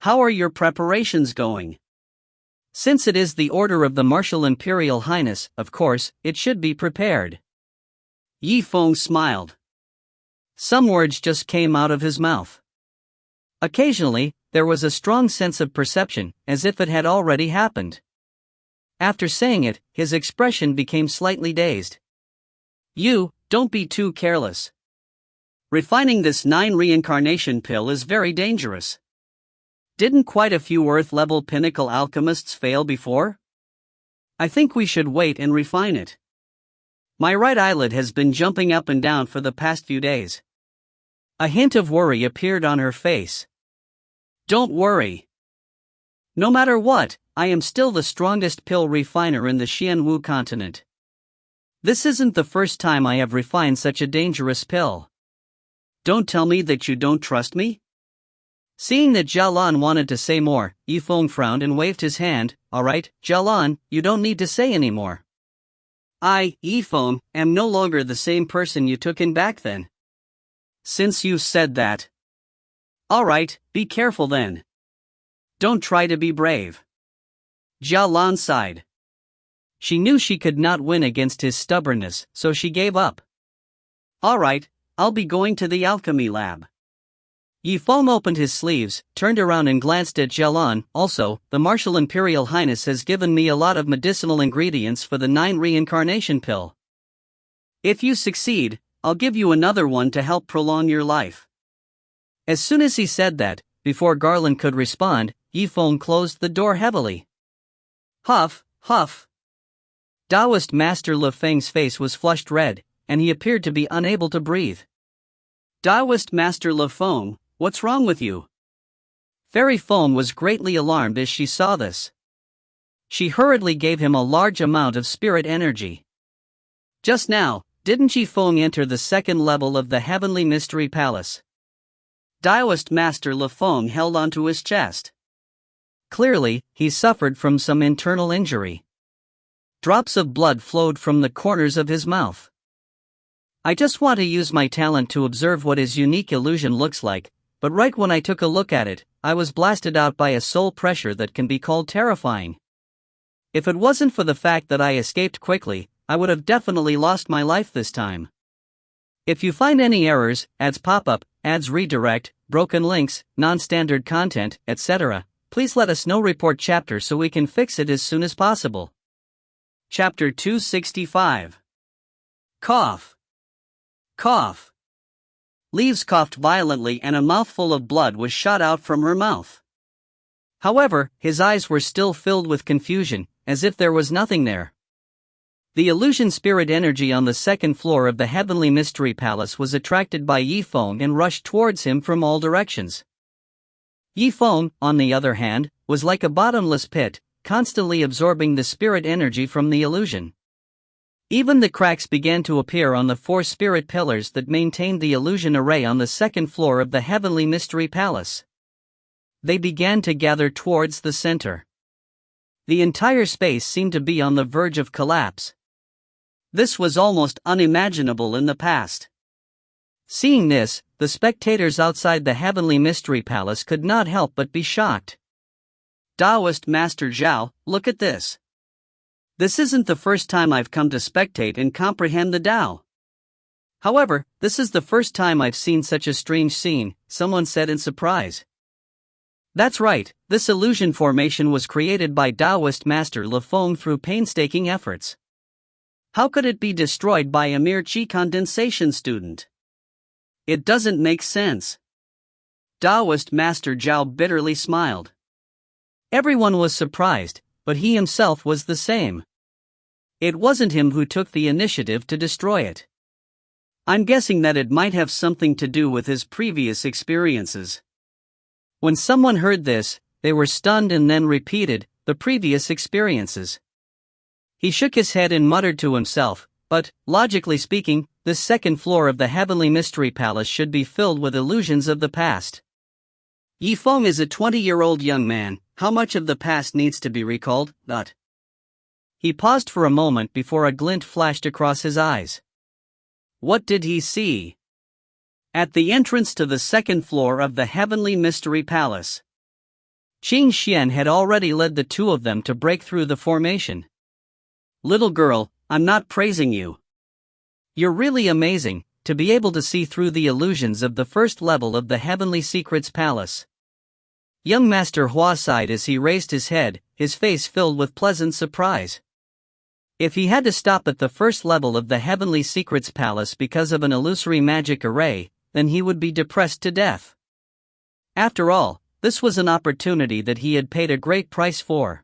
How are your preparations going?" "Since it is the order of the Martial Imperial Highness, of course, it should be prepared." Yifeng smiled. Some words just came out of his mouth. Occasionally, there was a strong sense of perception, as if it had already happened. After saying it, his expression became slightly dazed. You, don't be too careless. Refining this 9 reincarnation pill is very dangerous. Didn't quite a few Earth-level pinnacle alchemists fail before? I think we should wait and refine it. My right eyelid has been jumping up and down for the past few days. A hint of worry appeared on her face. Don't worry. No matter what, I am still the strongest pill refiner in the Xianwu continent. This isn't the first time I have refined such a dangerous pill. Don't tell me that you don't trust me? Seeing that Jialan wanted to say more, Yifeng frowned and waved his hand. Alright, Jialan, you don't need to say anymore. I, Yifeng, am no longer the same person you took in back then. Since you said that. Alright, be careful then. Don't try to be brave. Jialan sighed. She knew she could not win against his stubbornness, so she gave up. Alright, I'll be going to the alchemy lab. Yifeng opened his sleeves, turned around and glanced at Jialan. Also, the Martial Imperial Highness has given me a lot of medicinal ingredients for the 9 reincarnation pill. If you succeed, I'll give you another one to help prolong your life. As soon as he said that, before Garland could respond, Yifeng closed the door heavily. Huff, huff. Taoist Master Le Feng's face was flushed red, and he appeared to be unable to breathe. Taoist Master Le Feng, what's wrong with you? Fairy Feng was greatly alarmed as she saw this. She hurriedly gave him a large amount of spirit energy. Just now, didn't Yifeng enter the 2nd level of the Heavenly Mystery Palace? Taoist Master Le Feng held onto his chest. Clearly, he suffered from some internal injury. Drops of blood flowed from the corners of his mouth. I just want to use my talent to observe what his unique illusion looks like, but right when I took a look at it, I was blasted out by a soul pressure that can be called terrifying. If it wasn't for the fact that I escaped quickly, I would have definitely lost my life this time. If you find any errors, ads pop up, ads redirect, broken links, non-standard content, etc., please let us know. Report chapter so we can fix it as soon as possible. Chapter 265. Cough. Cough. Leaves coughed violently and a mouthful of blood was shot out from her mouth. However, his eyes were still filled with confusion, as if there was nothing there. The illusion spirit energy on the 2nd floor of the Heavenly Mystery Palace was attracted by Yifeng and rushed towards him from all directions. Yifeng, on the other hand, was like a bottomless pit, constantly absorbing the spirit energy from the illusion. Even the cracks began to appear on the 4 spirit pillars that maintained the illusion array on the 2nd floor of the Heavenly Mystery Palace. They began to gather towards the center. The entire space seemed to be on the verge of collapse. This was almost unimaginable in the past. Seeing this, the spectators outside the Heavenly Mystery Palace could not help but be shocked. Taoist Master Zhao, look at this. This isn't the first time I've come to spectate and comprehend the Tao. However, this is the first time I've seen such a strange scene, someone said in surprise. That's right, this illusion formation was created by Taoist Master Zifeng through painstaking efforts. How could it be destroyed by a mere Qi condensation student? It doesn't make sense. Taoist Master Zhao bitterly smiled. Everyone was surprised, but he himself was the same. It wasn't him who took the initiative to destroy it. I'm guessing that it might have something to do with his previous experiences. When someone heard this, they were stunned and then repeated the previous experiences. He shook his head and muttered to himself, but, logically speaking, this second floor of the Heavenly Mystery Palace should be filled with illusions of the past. Zifeng is a 20-year-old young man, how much of the past needs to be recalled? He paused for a moment before a glint flashed across his eyes. What did he see? At the entrance to the second floor of the Heavenly Mystery Palace, Qi Xian had already led the two of them to break through the formation. Little girl, I'm not praising you. You're really amazing, to be able to see through the illusions of the first level of the Heavenly Secrets Palace. Young Master Hua sighed as he raised his head, his face filled with pleasant surprise. If he had to stop at the first level of the Heavenly Secrets Palace because of an illusory magic array, then he would be depressed to death. After all, this was an opportunity that he had paid a great price for.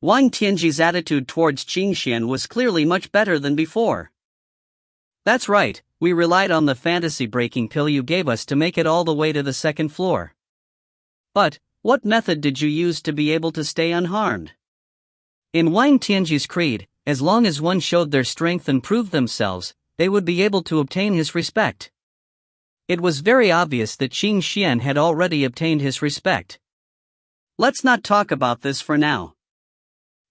Wang Tianji's attitude towards Qi Xian was clearly much better than before. That's right, we relied on the fantasy-breaking pill you gave us to make it all the way to the second floor. But, what method did you use to be able to stay unharmed? In Wang Tianji's creed, as long as one showed their strength and proved themselves, they would be able to obtain his respect. It was very obvious that Qi Xian had already obtained his respect. Let's not talk about this for now.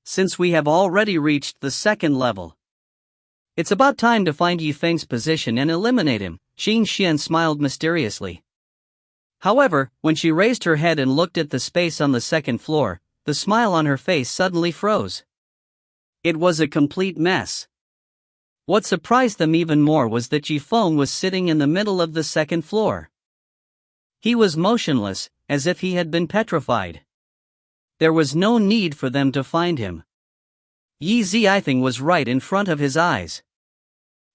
Since we have already reached the second level, it's about time to find Yifeng's position and eliminate him, Qi Xian smiled mysteriously. However, when she raised her head and looked at the space on the second floor, the smile on her face suddenly froze. It was a complete mess. What surprised them even more was that Zifeng was sitting in the middle of the second floor. He was motionless, as if he had been petrified. There was no need for them to find him. Zifeng was right in front of his eyes.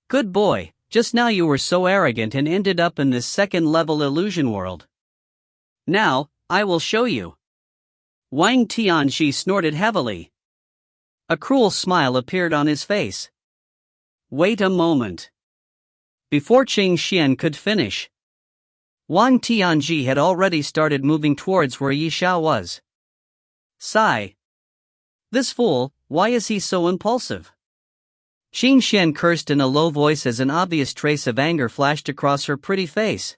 Good boy, just now you were so arrogant and ended up in this second-level illusion world. Now, I will show you. Wang Tianji snorted heavily. A cruel smile appeared on his face. Wait a moment. Before Qi Xian could finish, Wang Tianji had already started moving towards where Yi Xiao was. Sigh. This fool, why is he so impulsive? Qi Xian cursed in a low voice as an obvious trace of anger flashed across her pretty face.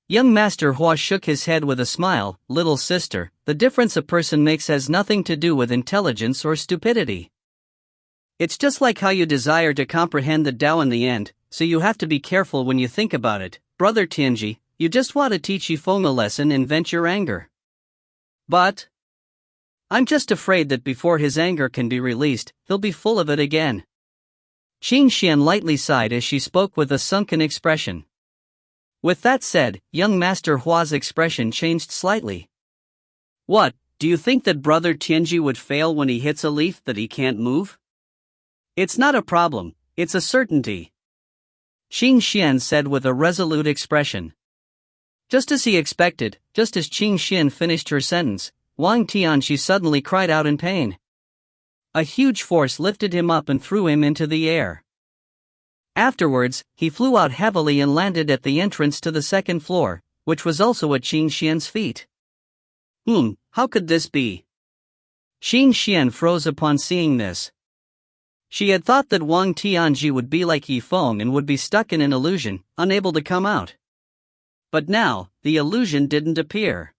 Young Master Hua shook his head with a smile. Little sister, the difference a person makes has nothing to do with intelligence or stupidity. It's just like how you desire to comprehend the Tao in the end, so you have to be careful when you think about it. Brother Tianji, you just want to teach Zifeng a lesson and vent your anger. But I'm just afraid that before his anger can be released, he'll be full of it again. Qi Xian lightly sighed as she spoke with a sunken expression. With that said, young Master Hua's expression changed slightly. What, do you think that Brother Tianji would fail when he hits a leaf that he can't move? It's not a problem, it's a certainty. Qi Xian said with a resolute expression. Just as he expected, just as Qi Xian finished her sentence, Wang Tianji suddenly cried out in pain. A huge force lifted him up and threw him into the air. Afterwards, he flew out heavily and landed at the entrance to the second floor, which was also at Qi Xian's feet. How could this be? Qi Xian froze upon seeing this. She had thought that Wang Tianji would be like Zifeng and would be stuck in an illusion, unable to come out. But now, the illusion didn't appear.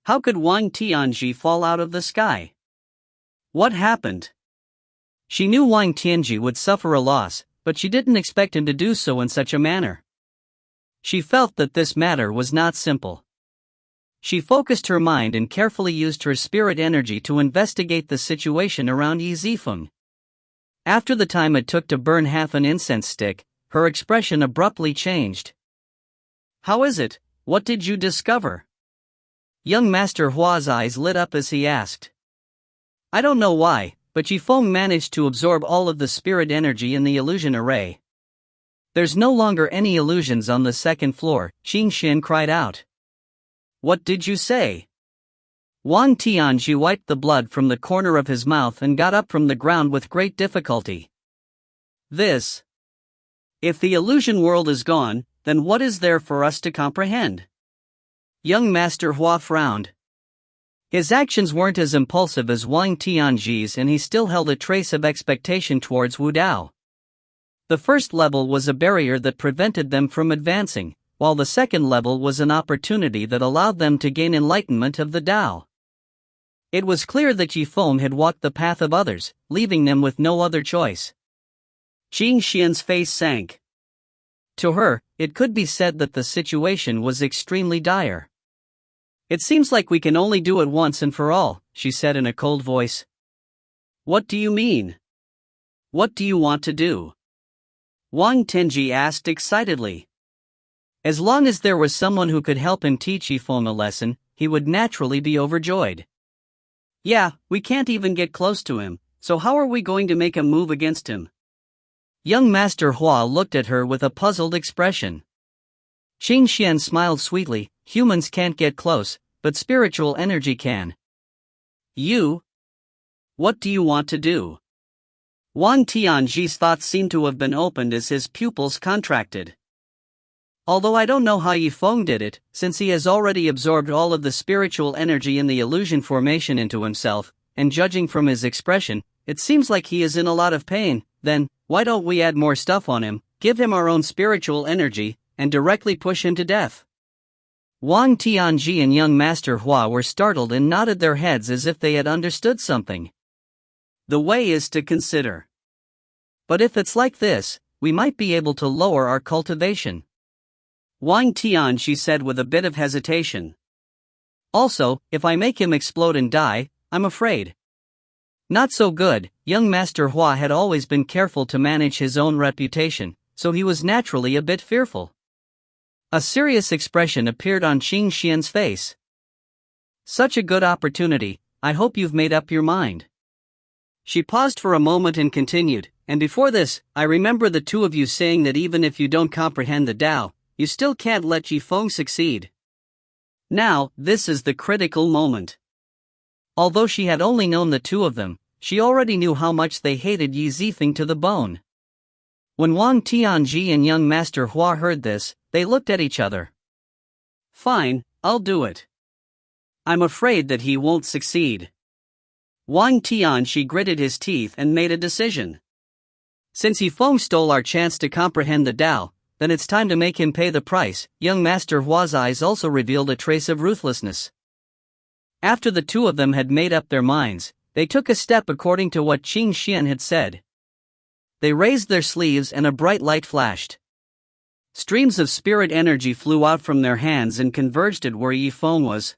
How could Wang Tianji fall out of the sky? What happened? She knew Wang Tianji would suffer a loss, but she didn't expect him to do so in such a manner. She felt that this matter was not simple. She focused her mind and carefully used her spirit energy to investigate the situation around Zifeng. After the time it took to burn half an incense stick, her expression abruptly changed. "How is it? What did you discover?" Young Master Hua's eyes lit up as he asked. "I don't know why, but Zifeng managed to absorb all of the spirit energy in the illusion array. There's no longer any illusions on the second floor," Qi Zimo cried out. "What did you say?" Wang Tianji wiped the blood from the corner of his mouth and got up from the ground with great difficulty. "This. If the illusion world is gone, then what is there for us to comprehend?" Young Master Hua frowned. His actions weren't as impulsive as Wang Tianji's, and he still held a trace of expectation towards Wu Dao. The first level was a barrier that prevented them from advancing, while the second level was an opportunity that allowed them to gain enlightenment of the Tao. It was clear that Zifeng had walked the path of others, leaving them with no other choice. Qi Xian's face sank. To her, it could be said that the situation was extremely dire. "It seems like we can only do it once and for all," she said in a cold voice. "What do you mean? What do you want to do?" Wang Tenji asked excitedly. As long as there was someone who could help him teach Zifeng a lesson, he would naturally be overjoyed. "Yeah, we can't even get close to him, so how are we going to make a move against him?" Young Master Hua looked at her with a puzzled expression. Qi Xian smiled sweetly. "Humans can't get close, but spiritual energy can." "You? What do you want to do?" Wang Tianji's thoughts seemed to have been opened as his pupils contracted. "Although I don't know how Zifeng did it, since he has already absorbed all of the spiritual energy in the illusion formation into himself, and judging from his expression, it seems like he is in a lot of pain, then, why don't we add more stuff on him, give him our own spiritual energy, and directly push him to death?" Wang Tianji and young Master Hua were startled and nodded their heads as if they had understood something. "The way is to consider. But if it's like this, we might be able to lower our cultivation," Wang Tianji said with a bit of hesitation. "Also, if I make him explode and die, I'm afraid." Not so good. Young Master Hua had always been careful to manage his own reputation, so he was naturally a bit fearful. A serious expression appeared on Qi Xian's face. "Such a good opportunity, I hope you've made up your mind." She paused for a moment and continued, "And before this, I remember the two of you saying that even if you don't comprehend the Tao, you still can't let Zifeng succeed. Now, this is the critical moment." Although she had only known the two of them, she already knew how much they hated Zifeng to the bone. When Wang Tianji and young Master Hua heard this, they looked at each other. "Fine, I'll do it. I'm afraid that he won't succeed." Wang Tianji gritted his teeth and made a decision. "Since Zifeng stole our chance to comprehend the Tao, then it's time to make him pay the price." Young Master Hua's eyes also revealed a trace of ruthlessness. After the two of them had made up their minds, they took a step according to what Qi Xian had said. They raised their sleeves and a bright light flashed. Streams of spirit energy flew out from their hands and converged at where Zifeng was.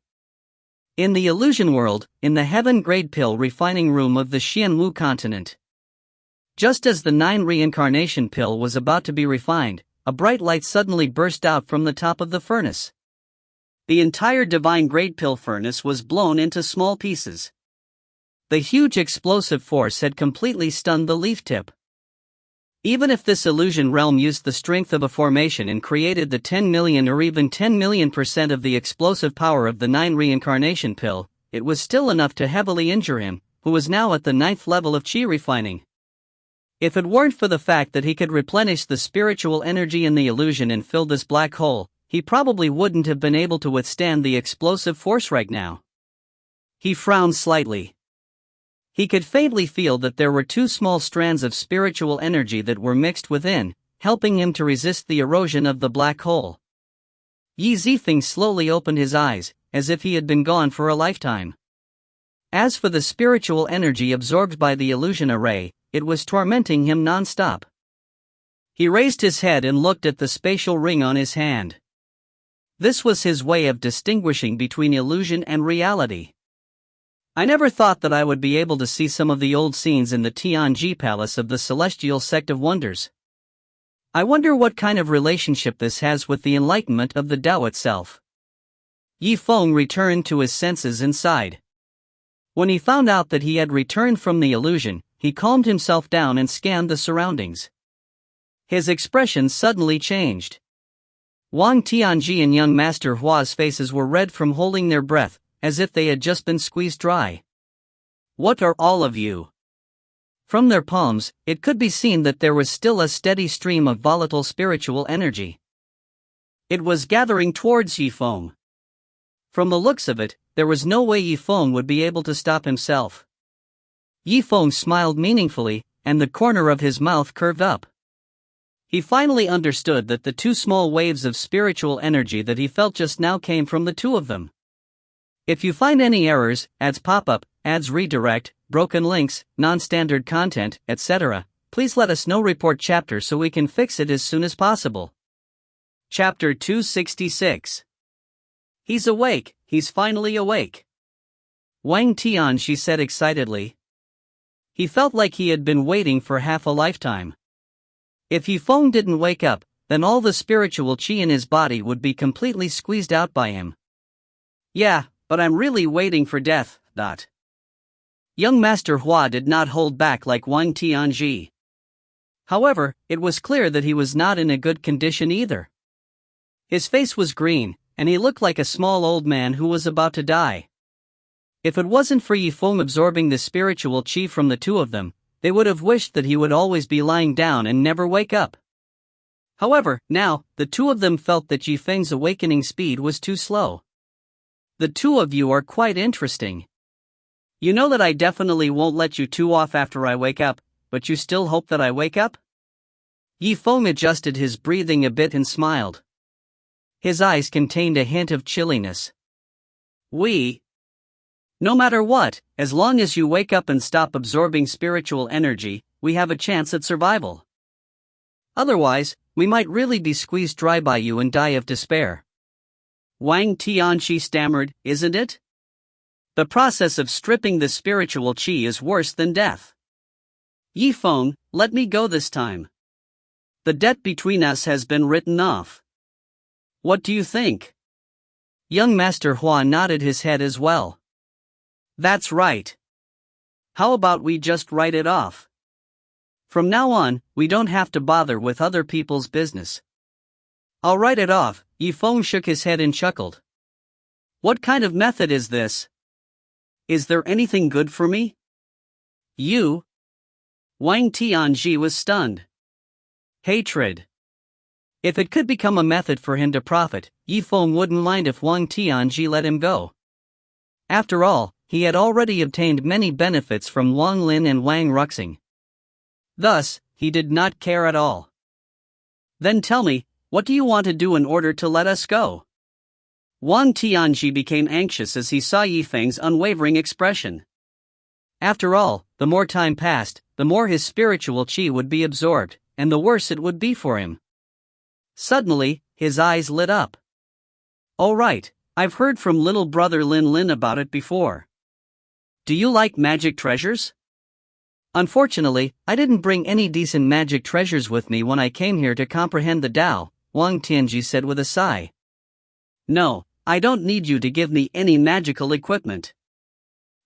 In the illusion world, in the heaven-grade pill refining room of the Xianwu continent. Just as the 9 reincarnation pill was about to be refined, a bright light suddenly burst out from the top of the furnace. The entire divine grade pill furnace was blown into small pieces. The huge explosive force had completely stunned the leaf tip. Even if this illusion realm used the strength of a formation and created the 10 million or even 10 million% of the explosive power of the 9 reincarnation pill, it was still enough to heavily injure him, who was now at the 9th level of Qi refining. If it weren't for the fact that he could replenish the spiritual energy in the illusion and fill this black hole, he probably wouldn't have been able to withstand the explosive force right now. He frowned slightly. He could faintly feel that there were two small strands of spiritual energy that were mixed within, helping him to resist the erosion of the black hole. Zifeng slowly opened his eyes, as if he had been gone for a lifetime. As for the spiritual energy absorbed by the illusion array, it was tormenting him non-stop. He raised his head and looked at the spatial ring on his hand. This was his way of distinguishing between illusion and reality. I never thought that I would be able to see some of the old scenes in the Tianji Palace of the Celestial Sect of Wonders. I wonder what kind of relationship this has with the enlightenment of the Tao itself. Yifeng returned to his senses and sighed. When he found out that he had returned from the illusion, he calmed himself down and scanned the surroundings. His expression suddenly changed. Wang Tianji and young Master Hua's faces were red from holding their breath, as if they had just been squeezed dry. What are all of you? From their palms, it could be seen that there was still a steady stream of volatile spiritual energy. It was gathering towards Yifeng. From the looks of it, there was no way Yifeng would be able to stop himself. Yifeng smiled meaningfully, and the corner of his mouth curved up. He finally understood that the two small waves of spiritual energy that he felt just now came from the two of them. If you find any errors, ads pop up, ads redirect, broken links, non-standard content, etc., please let us know. Report chapter so we can fix it as soon as possible. Chapter 266. He's awake, he's finally awake. Wang Tianji said excitedly. He felt like he had been waiting for half a lifetime. If Yifeng didn't wake up, then all the spiritual qi in his body would be completely squeezed out by him. Yeah, but I'm really waiting for death. Young Master Hua did not hold back like Wang Tianji. However, it was clear that he was not in a good condition either. His face was green, and he looked like a small old man who was about to die. If it wasn't for Yifeng absorbing the spiritual qi from the two of them, they would have wished that he would always be lying down and never wake up. However, now, the two of them felt that Yifeng's awakening speed was too slow. The two of you are quite interesting. You know that I definitely won't let you two off after I wake up, but you still hope that I wake up? Yifeng adjusted his breathing a bit and smiled. His eyes contained a hint of chilliness. No matter what, as long as you wake up and stop absorbing spiritual energy, we have a chance at survival. Otherwise, we might really be squeezed dry by you and die of despair. Wang Tianji stammered, isn't it? The process of stripping the spiritual qi is worse than death. Yifeng, let me go this time. The debt between us has been written off. What do you think? Young Master Hua nodded his head as well. That's right. How about we just write it off? From now on, we don't have to bother with other people's business. I'll write it off. Yifeng shook his head and chuckled. What kind of method is this? Is there anything good for me? You? Wang Tianji was stunned. Hatred. If it could become a method for him to profit, Yifeng wouldn't mind if Wang Tianji let him go. After all, he had already obtained many benefits from Wang Lin and Wang Ruxing. Thus, he did not care at all. Then tell me, what do you want to do in order to let us go? Wang Tianji became anxious as he saw Yifeng's unwavering expression. After all, the more time passed, the more his spiritual qi would be absorbed, and the worse it would be for him. Suddenly, his eyes lit up. Oh right, I've heard from little brother Lin about it before. Do you like magic treasures? Unfortunately, I didn't bring any decent magic treasures with me when I came here to comprehend the Tao, Wang Tianji said with a sigh. No, I don't need you to give me any magical equipment.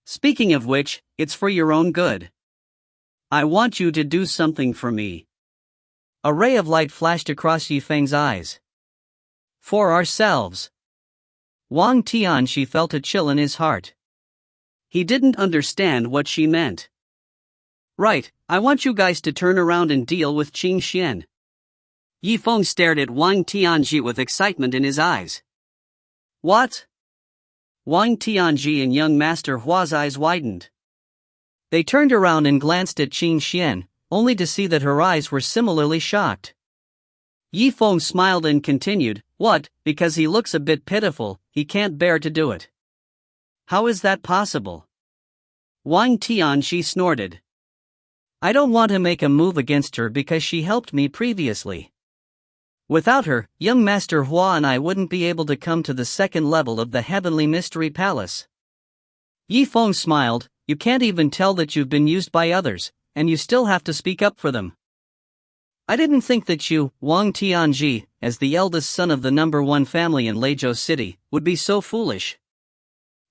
Speaking of which, it's for your own good. I want you to do something for me. A ray of light flashed across Yifeng's eyes. For ourselves. Wang Tianji felt a chill in his heart. He didn't understand what she meant. Right, I want you guys to turn around and deal with Qing Xian. Yifeng stared at Wang Tianji with excitement in his eyes. What? Wang Tianji and young Master Hua's eyes widened. They turned around and glanced at Qing Xian, only to see that her eyes were similarly shocked. Yifeng smiled and continued, what, because he looks a bit pitiful, he can't bear to do it. How is that possible? Wang Tianji snorted. I don't want to make a move against her because she helped me previously. Without her, young Master Hua and I wouldn't be able to come to the second level of the Heavenly Mystery Palace. Yifeng smiled. You can't even tell that you've been used by others, and you still have to speak up for them. I didn't think that you, Wang Tianji, as the eldest son of the #1 family in Legacy City, would be so foolish.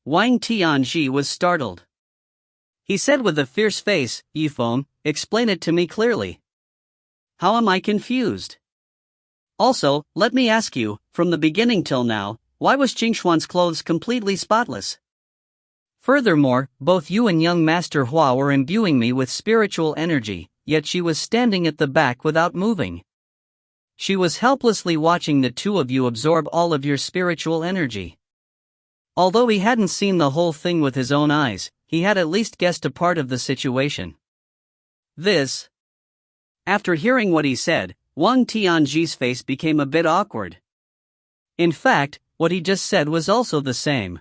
Wang Tianji was startled. He said with a fierce face, Yifeng, explain it to me clearly. How am I confused? Also, let me ask you, from the beginning till now, why was Qingxuan's clothes completely spotless? Furthermore, both you and young Master Hua were imbuing me with spiritual energy, yet she was standing at the back without moving. She was helplessly watching the two of you absorb all of your spiritual energy. Although he hadn't seen the whole thing with his own eyes, he had at least guessed a part of the situation. After hearing what he said, Wang Tianji's face became a bit awkward. In fact, what he just said was also the same.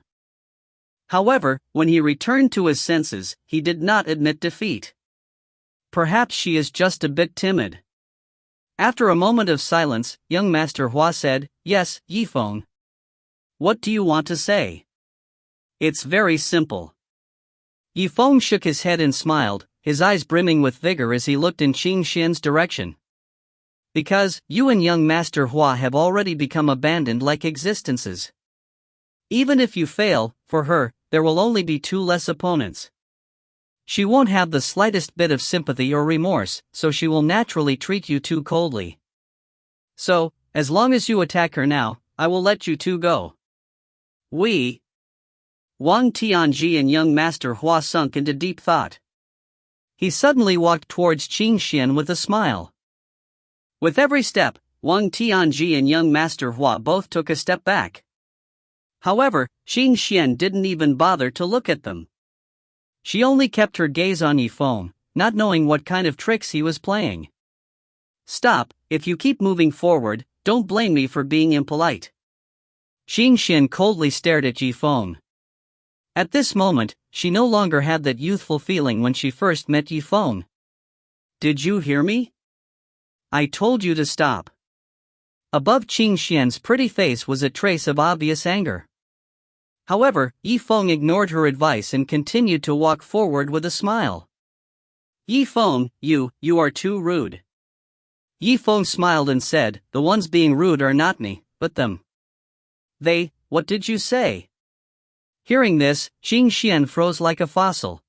However, when he returned to his senses, he did not admit defeat. Perhaps she is just a bit timid. After a moment of silence, young Master Hua said, Yes, Yifeng. What do you want to say? It's very simple. Yifeng shook his head and smiled, his eyes brimming with vigor as he looked in Qingxian's direction. Because you and young Master Hua have already become abandoned-like existences. Even if you fail, for her, there will only be 2 less opponents. She won't have the slightest bit of sympathy or remorse, so she will naturally treat you too coldly. So, as long as you attack her now, I will let you two go. Wang Tianji and young Master Hua sunk into deep thought. He suddenly walked towards Qingxian with a smile. With every step, Wang Tianji and young Master Hua both took a step back. However, Qingxian didn't even bother to look at them. She only kept her gaze on Yifeng, not knowing what kind of tricks he was playing. Stop, if you keep moving forward, don't blame me for being impolite. Qingxian coldly stared at Yifeng. At this moment, she no longer had that youthful feeling when she first met Yifeng. Did you hear me? I told you to stop. Above Qingxian's pretty face was a trace of obvious anger. However, Yifeng ignored her advice and continued to walk forward with a smile. Yifeng, you are too rude. Yifeng smiled and said, the ones being rude are not me, but them. What did you say? Hearing this, Qingxian froze like a fossil.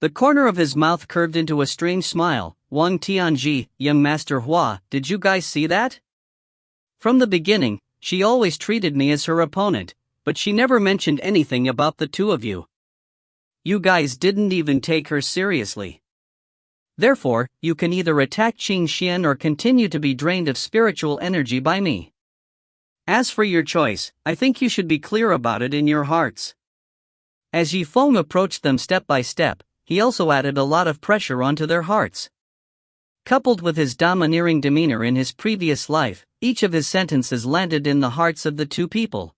The corner of his mouth curved into a strange smile. Wang Tianji, young Master Hua, did you guys see that? From the beginning, she always treated me as her opponent, but she never mentioned anything about the two of you. You guys didn't even take her seriously. Therefore, you can either attack Qingxian or continue to be drained of spiritual energy by me. As for your choice, I think you should be clear about it in your hearts. As Yifeng approached them step by step, he also added a lot of pressure onto their hearts. Coupled with his domineering demeanor in his previous life, each of his sentences landed in the hearts of the two people.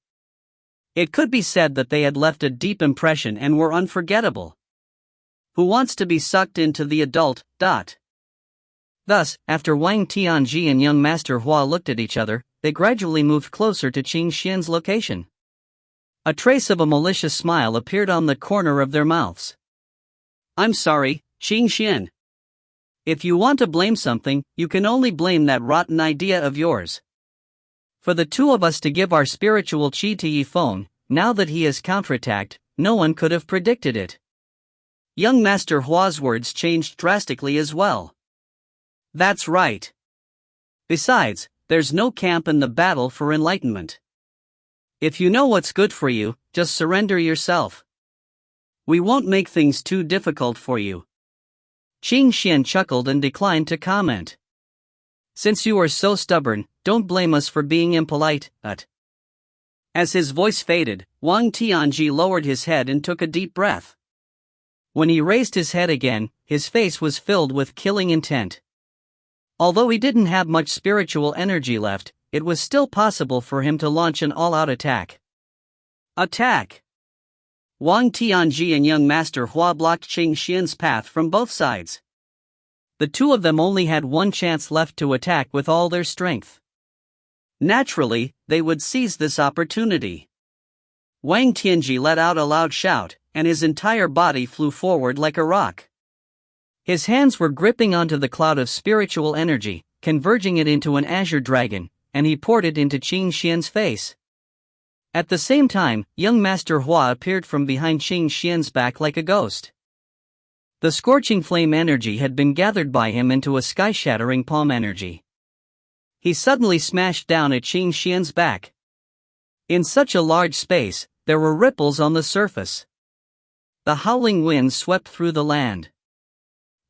It could be said that they had left a deep impression and were unforgettable. Who wants to be sucked into the adult? Thus, after Wang Tianji and young Master Hua looked at each other, they gradually moved closer to Qingxian's location. A trace of a malicious smile appeared on the corner of their mouths. I'm sorry, Qingxian. If you want to blame something, you can only blame that rotten idea of yours. For the two of us to give our spiritual qi to Yifeng, now that he has counterattacked, no one could have predicted it. Young Master Hua's words changed drastically as well. That's right. Besides, there's no camp in the battle for enlightenment. If you know what's good for you, just surrender yourself. We won't make things too difficult for you. Qingxian chuckled and declined to comment. Since you are so stubborn, don't blame us for being impolite, As his voice faded, Wang Tianji lowered his head and took a deep breath. When he raised his head again, his face was filled with killing intent. Although he didn't have much spiritual energy left, it was still possible for him to launch an all-out attack. Attack! Wang Tianji and young Master Hua blocked Qingxian's path from both sides. The two of them only had one chance left to attack with all their strength. Naturally, they would seize this opportunity. Wang Tianji let out a loud shout, and his entire body flew forward like a rock. His hands were gripping onto the cloud of spiritual energy, converging it into an azure dragon, and he poured it into Qin Xian's face. At the same time, young Master Hua appeared from behind Qin Xian's back like a ghost. The scorching flame energy had been gathered by him into a sky-shattering palm energy. He suddenly smashed down at Qin Xian's back. In such a large space, there were ripples on the surface. The howling wind swept through the land.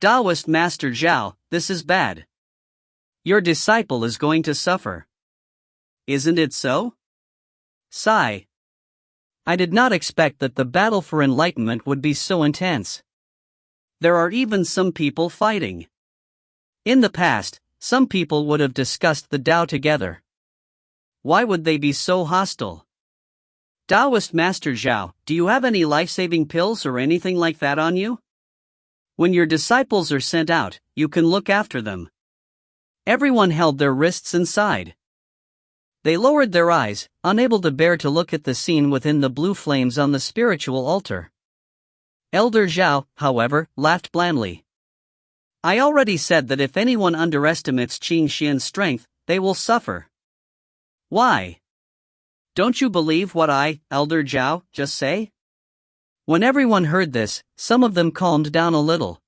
Taoist Master Zhao, this is bad. Your disciple is going to suffer. Isn't it so? Sigh. I did not expect that the battle for enlightenment would be so intense. There are even some people fighting. In the past, some people would have discussed the Tao together. Why would they be so hostile? Taoist Master Zhao, do you have any life-saving pills or anything like that on you? When your disciples are sent out, you can look after them. Everyone held their wrists and sighed. They lowered their eyes, unable to bear to look at the scene within the blue flames on the spiritual altar. Elder Zhao, however, laughed blandly. I already said that if anyone underestimates Qin Xian's strength, they will suffer. Why? Don't you believe what I, Elder Zhao, just say? When everyone heard this, some of them calmed down a little.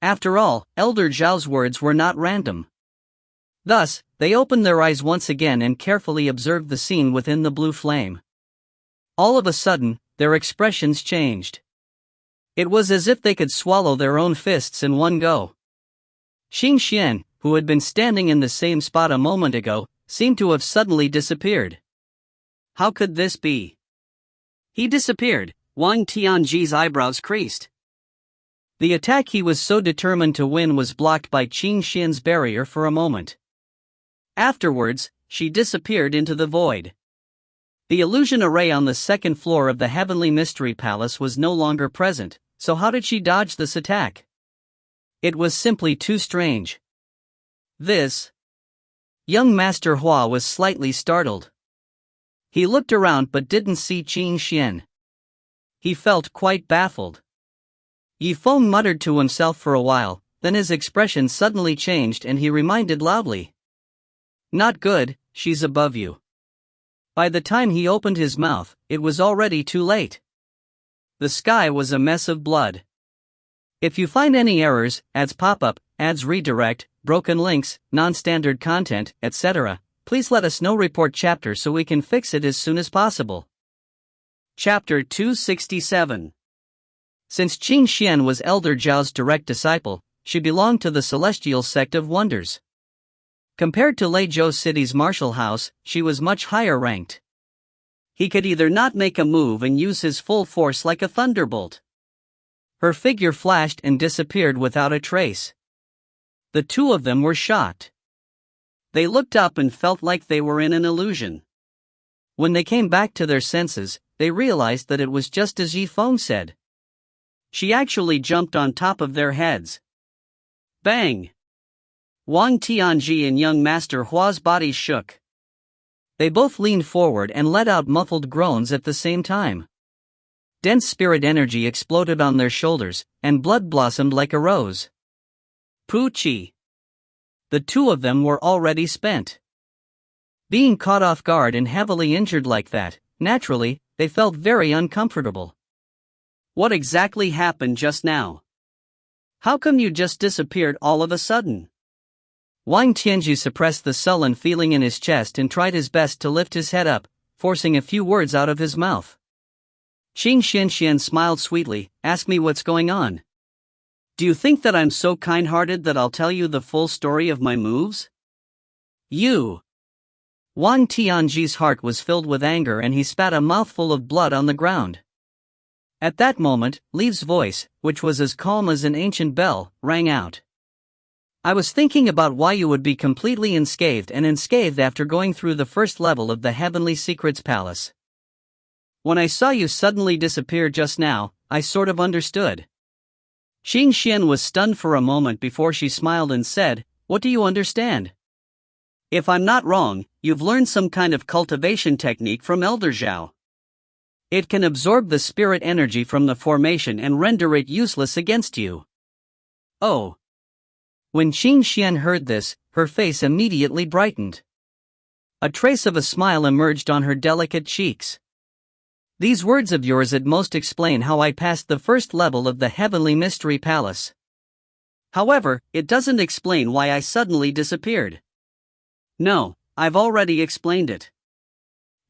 After all, Elder Zhao's words were not random. Thus, they opened their eyes once again and carefully observed the scene within the blue flame. All of a sudden, their expressions changed. It was as if they could swallow their own fists in one go. Qin Xian, who had been standing in the same spot a moment ago, seemed to have suddenly disappeared. How could this be? He disappeared. Wang Tianji's eyebrows creased. The attack he was so determined to win was blocked by Qin Xian's barrier for a moment. Afterwards, she disappeared into the void. The illusion array on the second floor of the Heavenly Mystery Palace was no longer present, so how did she dodge this attack? It was simply too strange. This. Young Master Hua was slightly startled. He looked around but didn't see Qin Xian. He felt quite baffled. Zifeng muttered to himself for a while, then his expression suddenly changed and he reminded loudly. Not good, she's above you. By the time he opened his mouth, it was already too late. The sky was a mess of blood. If you find any errors, ads pop up, ads redirect, broken links, non-standard content, etc., please let us know. Report chapter so we can fix it as soon as possible. Chapter 267. Since Qin Xian was Elder Zhao's direct disciple, she belonged to the celestial sect of wonders. Compared to Legacy City's martial house, she was much higher ranked. He could either not make a move and use his full force like a thunderbolt. Her figure flashed and disappeared without a trace. The two of them were shocked. They looked up and felt like they were in an illusion. When they came back to their senses, they realized that it was just as Zifeng said. She actually jumped on top of their heads. Bang! Wang Tianji and young Master Hua's bodies shook. They both leaned forward and let out muffled groans at the same time. Dense spirit energy exploded on their shoulders, and blood blossomed like a rose. Poochie! The two of them were already spent. Being caught off guard and heavily injured like that, naturally, they felt very uncomfortable. What exactly happened just now? How come you just disappeared all of a sudden? Wang Tianji suppressed the sullen feeling in his chest and tried his best to lift his head up, forcing a few words out of his mouth. Qin Xian smiled sweetly. Ask me what's going on. Do you think that I'm so kind-hearted that I'll tell you the full story of my moves? You! Wang Tianji's heart was filled with anger and he spat a mouthful of blood on the ground. At that moment, Li's voice, which was as calm as an ancient bell, rang out. I was thinking about why you would be completely unscathed after going through the first level of the Heavenly Secrets Palace. When I saw you suddenly disappear just now, I sort of understood. Qi Xian was stunned for a moment before she smiled and said, "What do you understand? If I'm not wrong, you've learned some kind of cultivation technique from Elder Zhao. It can absorb the spirit energy from the formation and render it useless against you." Oh. When Qi Xian heard this, her face immediately brightened. A trace of a smile emerged on her delicate cheeks. "These words of yours at most explain how I passed the first level of the Heavenly Mystery Palace. However, it doesn't explain why I suddenly disappeared." "No, I've already explained it."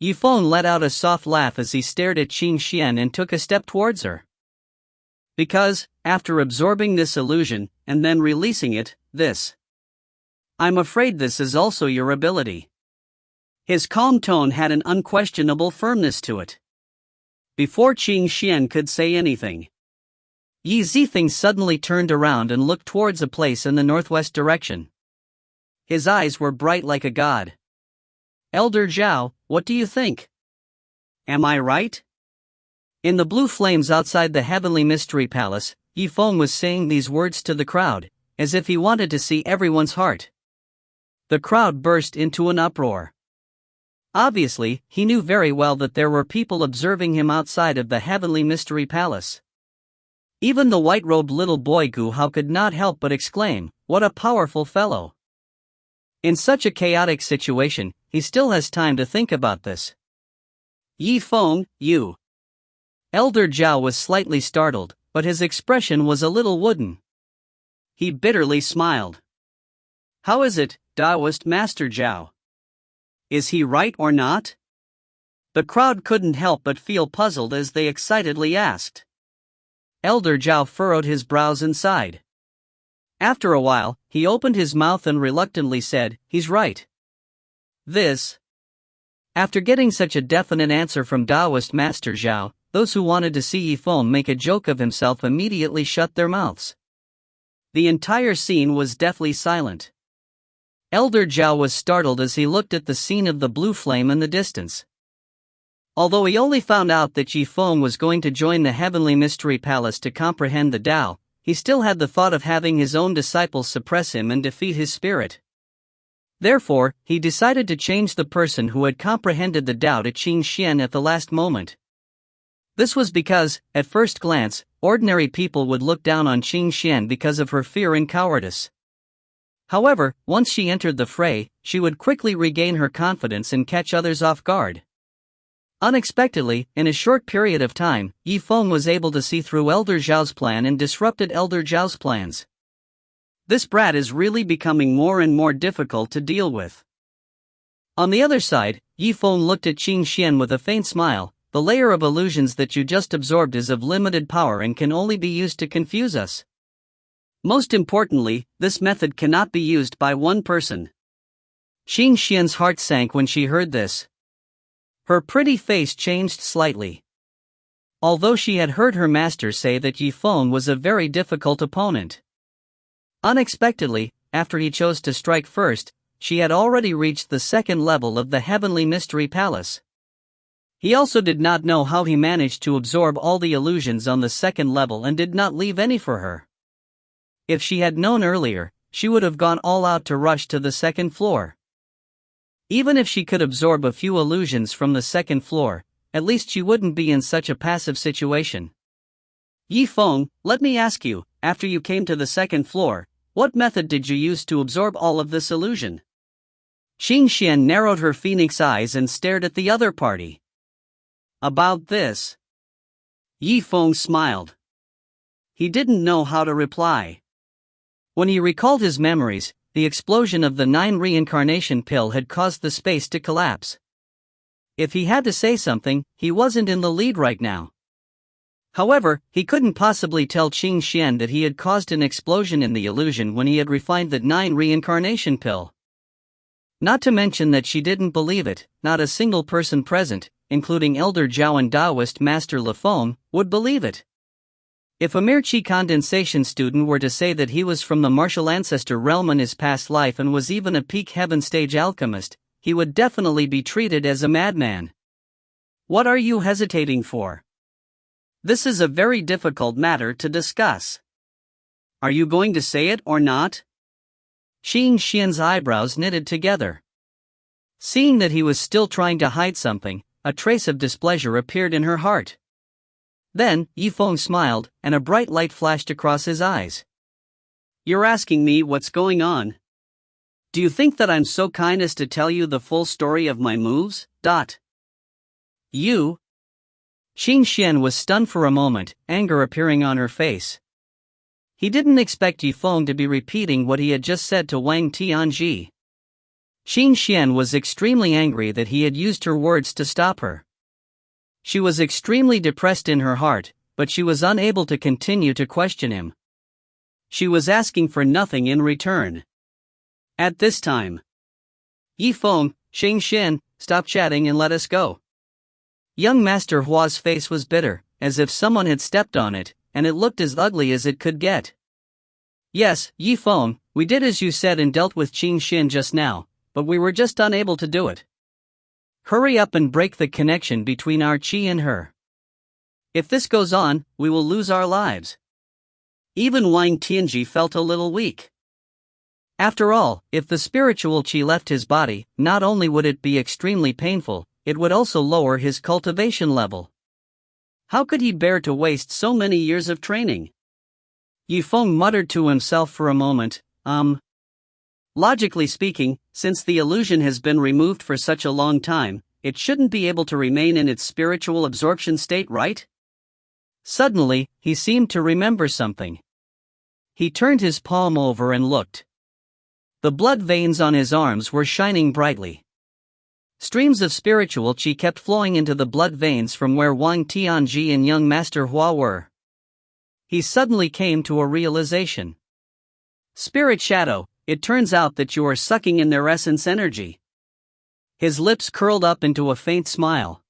Yifeng let out a soft laugh as he stared at Qi Xian and took a step towards her. "Because, after absorbing this illusion, and then releasing it, I'm afraid this is also your ability." His calm tone had an unquestionable firmness to it. Before Qi Xian could say anything, Zifeng suddenly turned around and looked towards a place in the northwest direction. His eyes were bright like a god. "Elder Zhao, what do you think? Am I right?" In the blue flames outside the Heavenly Mystery Palace, Yifeng was saying these words to the crowd, as if he wanted to see everyone's heart. The crowd burst into an uproar. Obviously, he knew very well that there were people observing him outside of the Heavenly Mystery Palace. Even the white-robed little boy Gu Hao could not help but exclaim, "What a powerful fellow!" In such a chaotic situation, he still has time to think about this. "Yifeng, you." Elder Zhao was slightly startled, but his expression was a little wooden. He bitterly smiled. "How is it, Taoist Master Zhao? Is he right or not?" The crowd couldn't help but feel puzzled as they excitedly asked. Elder Zhao furrowed his brows and sighed. After a while, he opened his mouth and reluctantly said, "He's right." After getting such a definite answer from Taoist Master Zhao, those who wanted to see Yifeng make a joke of himself immediately shut their mouths. The entire scene was deathly silent. Elder Zhao was startled as he looked at the scene of the blue flame in the distance. Although he only found out that Yifeng was going to join the Heavenly Mystery Palace to comprehend the Tao, he still had the thought of having his own disciples suppress him and defeat his spirit. Therefore, he decided to change the person who had comprehended the Tao to Qi Xian at the last moment. This was because, at first glance, ordinary people would look down on Qi Xian because of her fear and cowardice. However, once she entered the fray, she would quickly regain her confidence and catch others off guard. Unexpectedly, in a short period of time, Yifeng was able to see through Elder Zhao's plan and disrupted Elder Zhao's plans. This brat is really becoming more and more difficult to deal with. On the other side, Yifeng looked at Qi Xian with a faint smile. "The layer of illusions that you just absorbed is of limited power and can only be used to confuse us. Most importantly, this method cannot be used by one person." Qi Xian's heart sank when she heard this. Her pretty face changed slightly. Although she had heard her master say that Yifeng was a very difficult opponent. Unexpectedly, after he chose to strike first, she had already reached the second level of the Heavenly Mystery Palace. He also did not know how he managed to absorb all the illusions on the second level and did not leave any for her. If she had known earlier, she would have gone all out to rush to the second floor. Even if she could absorb a few illusions from the second floor, at least she wouldn't be in such a passive situation. "Yifeng, let me ask you, after you came to the second floor, what method did you use to absorb all of this illusion?" Qi Xian narrowed her phoenix eyes and stared at the other party. About this, Yifeng smiled. He didn't know how to reply. When he recalled his memories, the explosion of the 9 reincarnation pill had caused the space to collapse. If he had to say something, he wasn't in the lead right now. However, he couldn't possibly tell Qi Xian that he had caused an explosion in the illusion when he had refined that 9 reincarnation pill. Not to mention that she didn't believe it. Not a single person present, including Elder Zhao and Taoist Master Lifeng, would believe it. If a mere Qi condensation student were to say that he was from the martial ancestor realm in his past life and was even a peak heaven stage alchemist, he would definitely be treated as a madman. What are you hesitating for? This is a very difficult matter to discuss. Are you going to say it or not? Qi Xian's eyebrows knitted together. Seeing that he was still trying to hide something, a trace of displeasure appeared in her heart. Then, Zifeng smiled, and a bright light flashed across his eyes. You're asking me what's going on? Do you think that I'm so kind as to tell you the full story of my moves? You? Qi Xian was stunned for a moment, anger appearing on her face. He didn't expect Zifeng to be repeating what he had just said to Wang Tianji. Qi Xian was extremely angry that he had used her words to stop her. She was extremely depressed in her heart, but she was unable to continue to question him. She was asking for nothing in return. At this time, Zifeng, Qi Xian, stop chatting and let us go. Young Master Hua's face was bitter, as if someone had stepped on it, and it looked as ugly as it could get. Yes, Zifeng, we did as you said and dealt with Qi Xian just now, but we were just unable to do it. Hurry up and break the connection between our Qi and her. If this goes on, we will lose our lives. Even Wang Tianji felt a little weak. After all, if the spiritual Qi left his body, not only would it be extremely painful, it would also lower his cultivation level. How could he bear to waste so many years of training? Zifeng muttered to himself for a moment, Logically speaking, since the illusion has been removed for such a long time, it shouldn't be able to remain in its spiritual absorption state, right? Suddenly, he seemed to remember something. He turned his palm over and looked. The blood veins on his arms were shining brightly. Streams of spiritual Qi kept flowing into the blood veins from where Wang Tianji and young Master Hua were. He suddenly came to a realization. Spirit Shadow, it turns out that you are sucking in their essence energy. His lips curled up into a faint smile.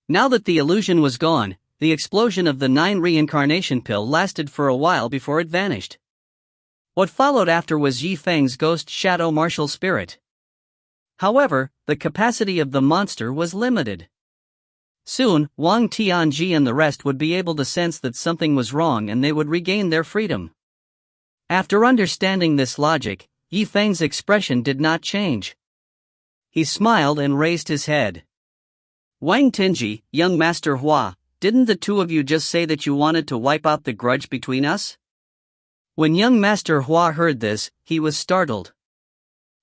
Now that the illusion was gone, the explosion of the 9 reincarnation pill lasted for a while before it vanished. What followed after was Zifeng's ghost shadow martial spirit. However, the capacity of the monster was limited. Soon, Wang Tianji and the rest would be able to sense that something was wrong and they would regain their freedom. After understanding this logic, Zifeng's expression did not change. He smiled and raised his head. Wang Tianji, young Master Hua, didn't the two of you just say that you wanted to wipe out the grudge between us? When young Master Hua heard this, he was startled.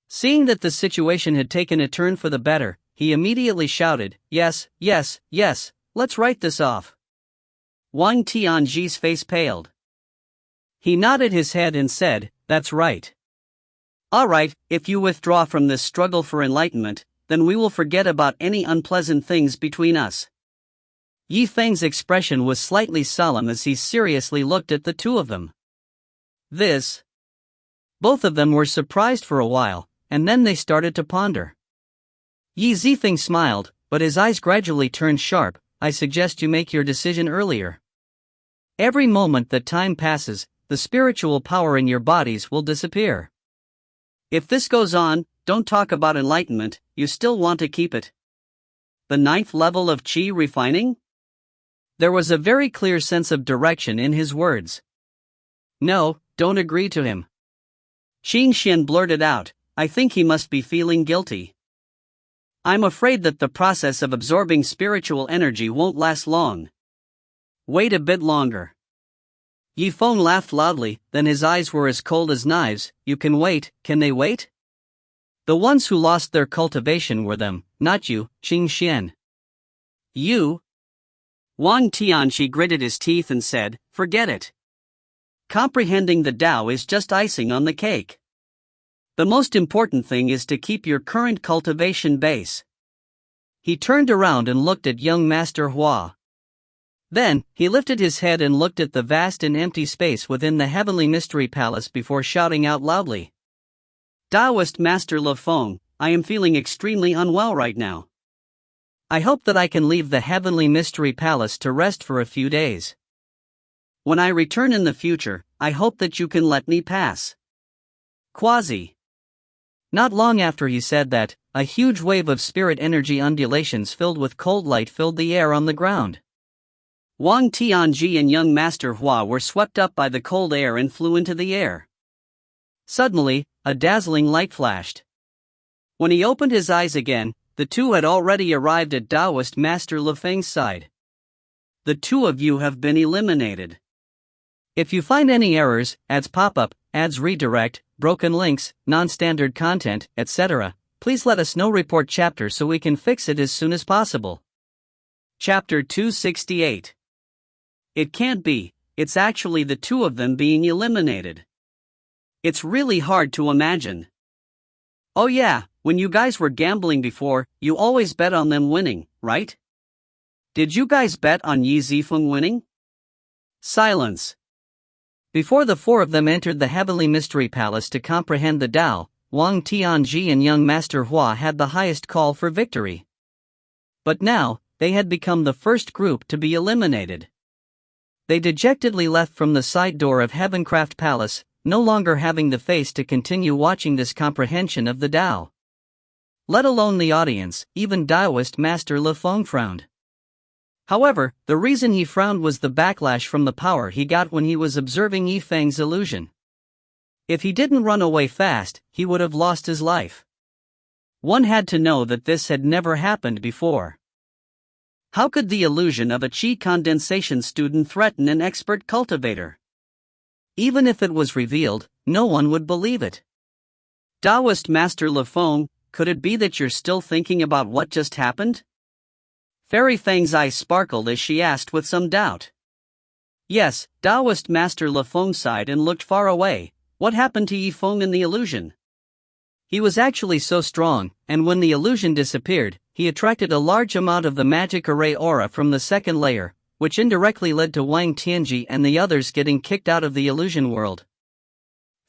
Seeing that the situation had taken a turn for the better, he immediately shouted, Yes, yes, yes, let's write this off. Wang Tianji's face paled. He nodded his head and said, That's right. All right, if you withdraw from this struggle for enlightenment, then we will forget about any unpleasant things between us. Zifeng's expression was slightly solemn as he seriously looked at the two of them. Both of them were surprised for a while, and then they started to ponder. Zifeng smiled, but his eyes gradually turned sharp. I suggest you make your decision earlier. Every moment that time passes, the spiritual power in your bodies will disappear. If this goes on, don't talk about enlightenment, you still want to keep it. The 9th level of Qi refining? There was a very clear sense of direction in his words. No, don't agree to him. Qi Xian blurted out, I think he must be feeling guilty. I'm afraid that the process of absorbing spiritual energy won't last long. Wait a bit longer. Zifeng laughed loudly, then his eyes were as cold as knives. You can wait, can they wait? The ones who lost their cultivation were them, not you, Qi Xian. You? Wang Tianji gritted his teeth and said, Forget it. Comprehending the Tao is just icing on the cake. The most important thing is to keep your current cultivation base. He turned around and looked at young Master Hua. Then, he lifted his head and looked at the vast and empty space within the Heavenly Mystery Palace before shouting out loudly. Taoist Master Le Feng, I am feeling extremely unwell right now. I hope that I can leave the Heavenly Mystery Palace to rest for a few days. When I return in the future, I hope that you can let me pass. Quasi. Not long after he said that, a huge wave of spirit energy undulations filled with cold light filled the air on the ground. Wang Tianji and young Master Hua were swept up by the cold air and flew into the air. Suddenly, a dazzling light flashed. When he opened his eyes again, the two had already arrived at Taoist Master Lifeng's side. The two of you have been eliminated. If you find any errors, ads pop up, ads redirect, broken links, non-standard content, etc., please let us know. Report chapter so we can fix it as soon as possible. Chapter 268. It can't be, it's actually the two of them being eliminated. It's really hard to imagine. Oh yeah, when you guys were gambling before, you always bet on them winning, right? Did you guys bet on Zifeng winning? Silence. Before the four of them entered the Heavenly Mystery Palace to comprehend the Tao, Wang Tianji and young Master Hua had the highest call for victory. But now, they had become the first group to be eliminated. They dejectedly left from the side door of Heavencraft Palace, no longer having the face to continue watching this comprehension of the Tao. Let alone the audience, even Taoist Master Lifeng frowned. However, the reason he frowned was the backlash from the power he got when he was observing Yifeng's illusion. If he didn't run away fast, he would have lost his life. One had to know that this had never happened before. How could the illusion of a Qi condensation student threaten an expert cultivator? Even if it was revealed, no one would believe it. Taoist Master Lifeng, could it be that you're still thinking about what just happened? Fairy Fang's eyes sparkled as she asked with some doubt. Yes, Taoist Master Lifeng sighed and looked far away. What happened to Yifeng in the illusion? He was actually so strong, and when the illusion disappeared, he attracted a large amount of the magic array aura from the second layer, which indirectly led to Wang Tianji and the others getting kicked out of the illusion world.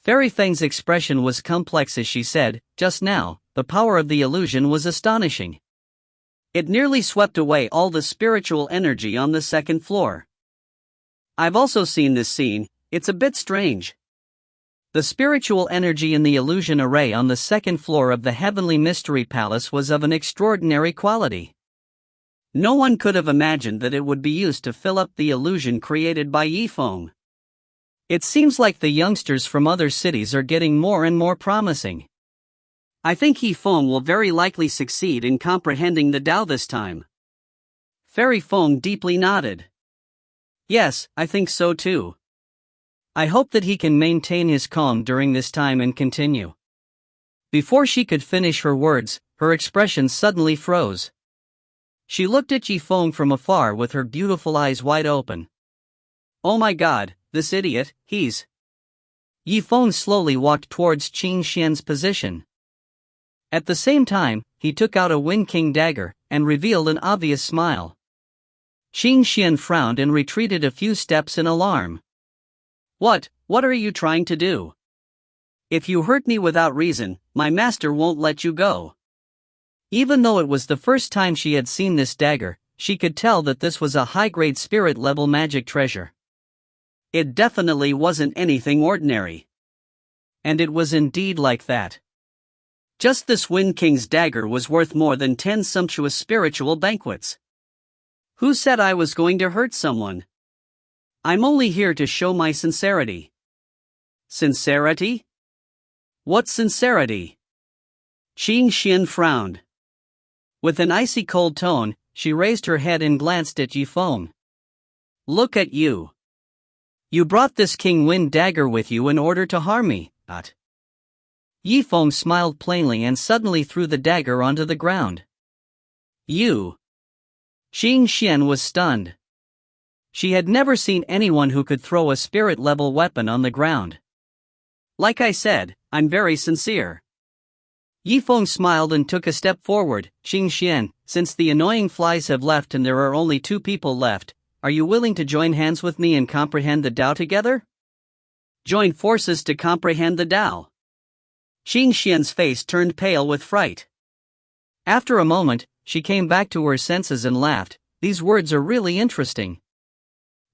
Fairy Fang's expression was complex as she said, just now, the power of the illusion was astonishing. It nearly swept away all the spiritual energy on the second floor. I've also seen this scene, it's a bit strange. The spiritual energy in the illusion array on the second floor of the Heavenly Mystery Palace was of an extraordinary quality. No one could have imagined that it would be used to fill up the illusion created by Yifeng. It seems like the youngsters from other cities are getting more and more promising. I think Yifeng will very likely succeed in comprehending the Tao this time. Fairy Feng deeply nodded. Yes, I think so too. I hope that he can maintain his calm during this time and continue. Before she could finish her words, her expression suddenly froze. She looked at Yifeng from afar with her beautiful eyes wide open. Oh my god, this idiot, he's... Yifeng slowly walked towards Qin Xian's position. At the same time, he took out a Wind King dagger, and revealed an obvious smile. Qin Xian frowned and retreated a few steps in alarm. What are you trying to do? If you hurt me without reason, my master won't let you go. Even though it was the first time she had seen this dagger, she could tell that this was a high-grade spirit-level magic treasure. It definitely wasn't anything ordinary. And it was indeed like that. Just this Wind King's dagger was worth more than 10 sumptuous spiritual banquets. Who said I was going to hurt someone? I'm only here to show my sincerity. Sincerity? What sincerity? Qin Xian frowned. With an icy cold tone, she raised her head and glanced at Yifeng. Look at you. You brought this King Wind dagger with you in order to harm me, Yifeng smiled plainly and suddenly threw the dagger onto the ground. You. Qin Xian was stunned. She had never seen anyone who could throw a spirit-level weapon on the ground. Like I said, I'm very sincere. Yifeng smiled and took a step forward. Qin Xian, since the annoying flies have left and there are only 2 people left, are you willing to join hands with me and comprehend the Tao together? Join forces to comprehend the Tao. Qin Xian's face turned pale with fright. After a moment, she came back to her senses and laughed. These words are really interesting.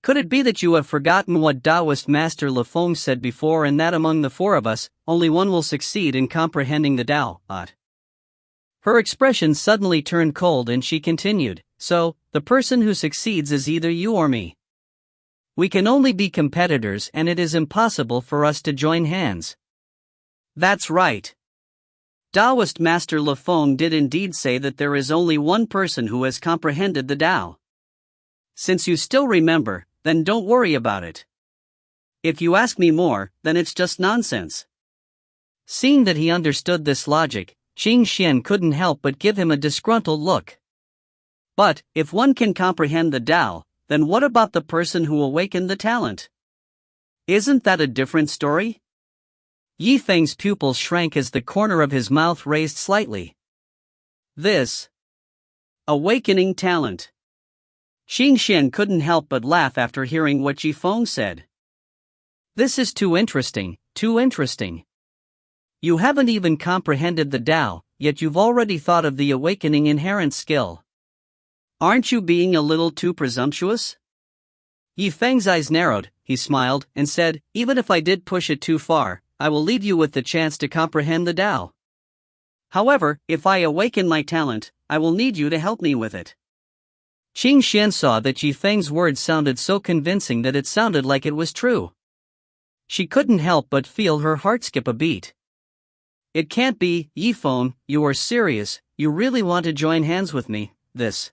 Could it be that you have forgotten what Taoist Master Lifeng said before, and that among the 4 of us, only one will succeed in comprehending the Tao? Her expression suddenly turned cold and she continued, so, the person who succeeds is either you or me. We can only be competitors and it is impossible for us to join hands. That's right. Taoist Master Le Feng did indeed say that there is only one person who has comprehended the Tao. Since you still remember, then don't worry about it. If you ask me more, then it's just nonsense. Seeing that he understood this logic, Qi Xian couldn't help but give him a disgruntled look. But, if one can comprehend the Tao, then what about the person who awakened the talent? Isn't that a different story? Yifeng's pupils shrank as the corner of his mouth raised slightly. This awakening talent. Qi Xian couldn't help but laugh after hearing what Zifeng said. This is too interesting, too interesting. You haven't even comprehended the Tao, yet you've already thought of the awakening inherent skill. Aren't you being a little too presumptuous? Yifeng's eyes narrowed, he smiled, and said, even if I did push it too far, I will leave you with the chance to comprehend the Tao. However, if I awaken my talent, I will need you to help me with it. Qi Xian saw that Yifeng's words sounded so convincing that it sounded like it was true. She couldn't help but feel her heart skip a beat. It can't be, Yifeng, you are serious, you really want to join hands with me, this.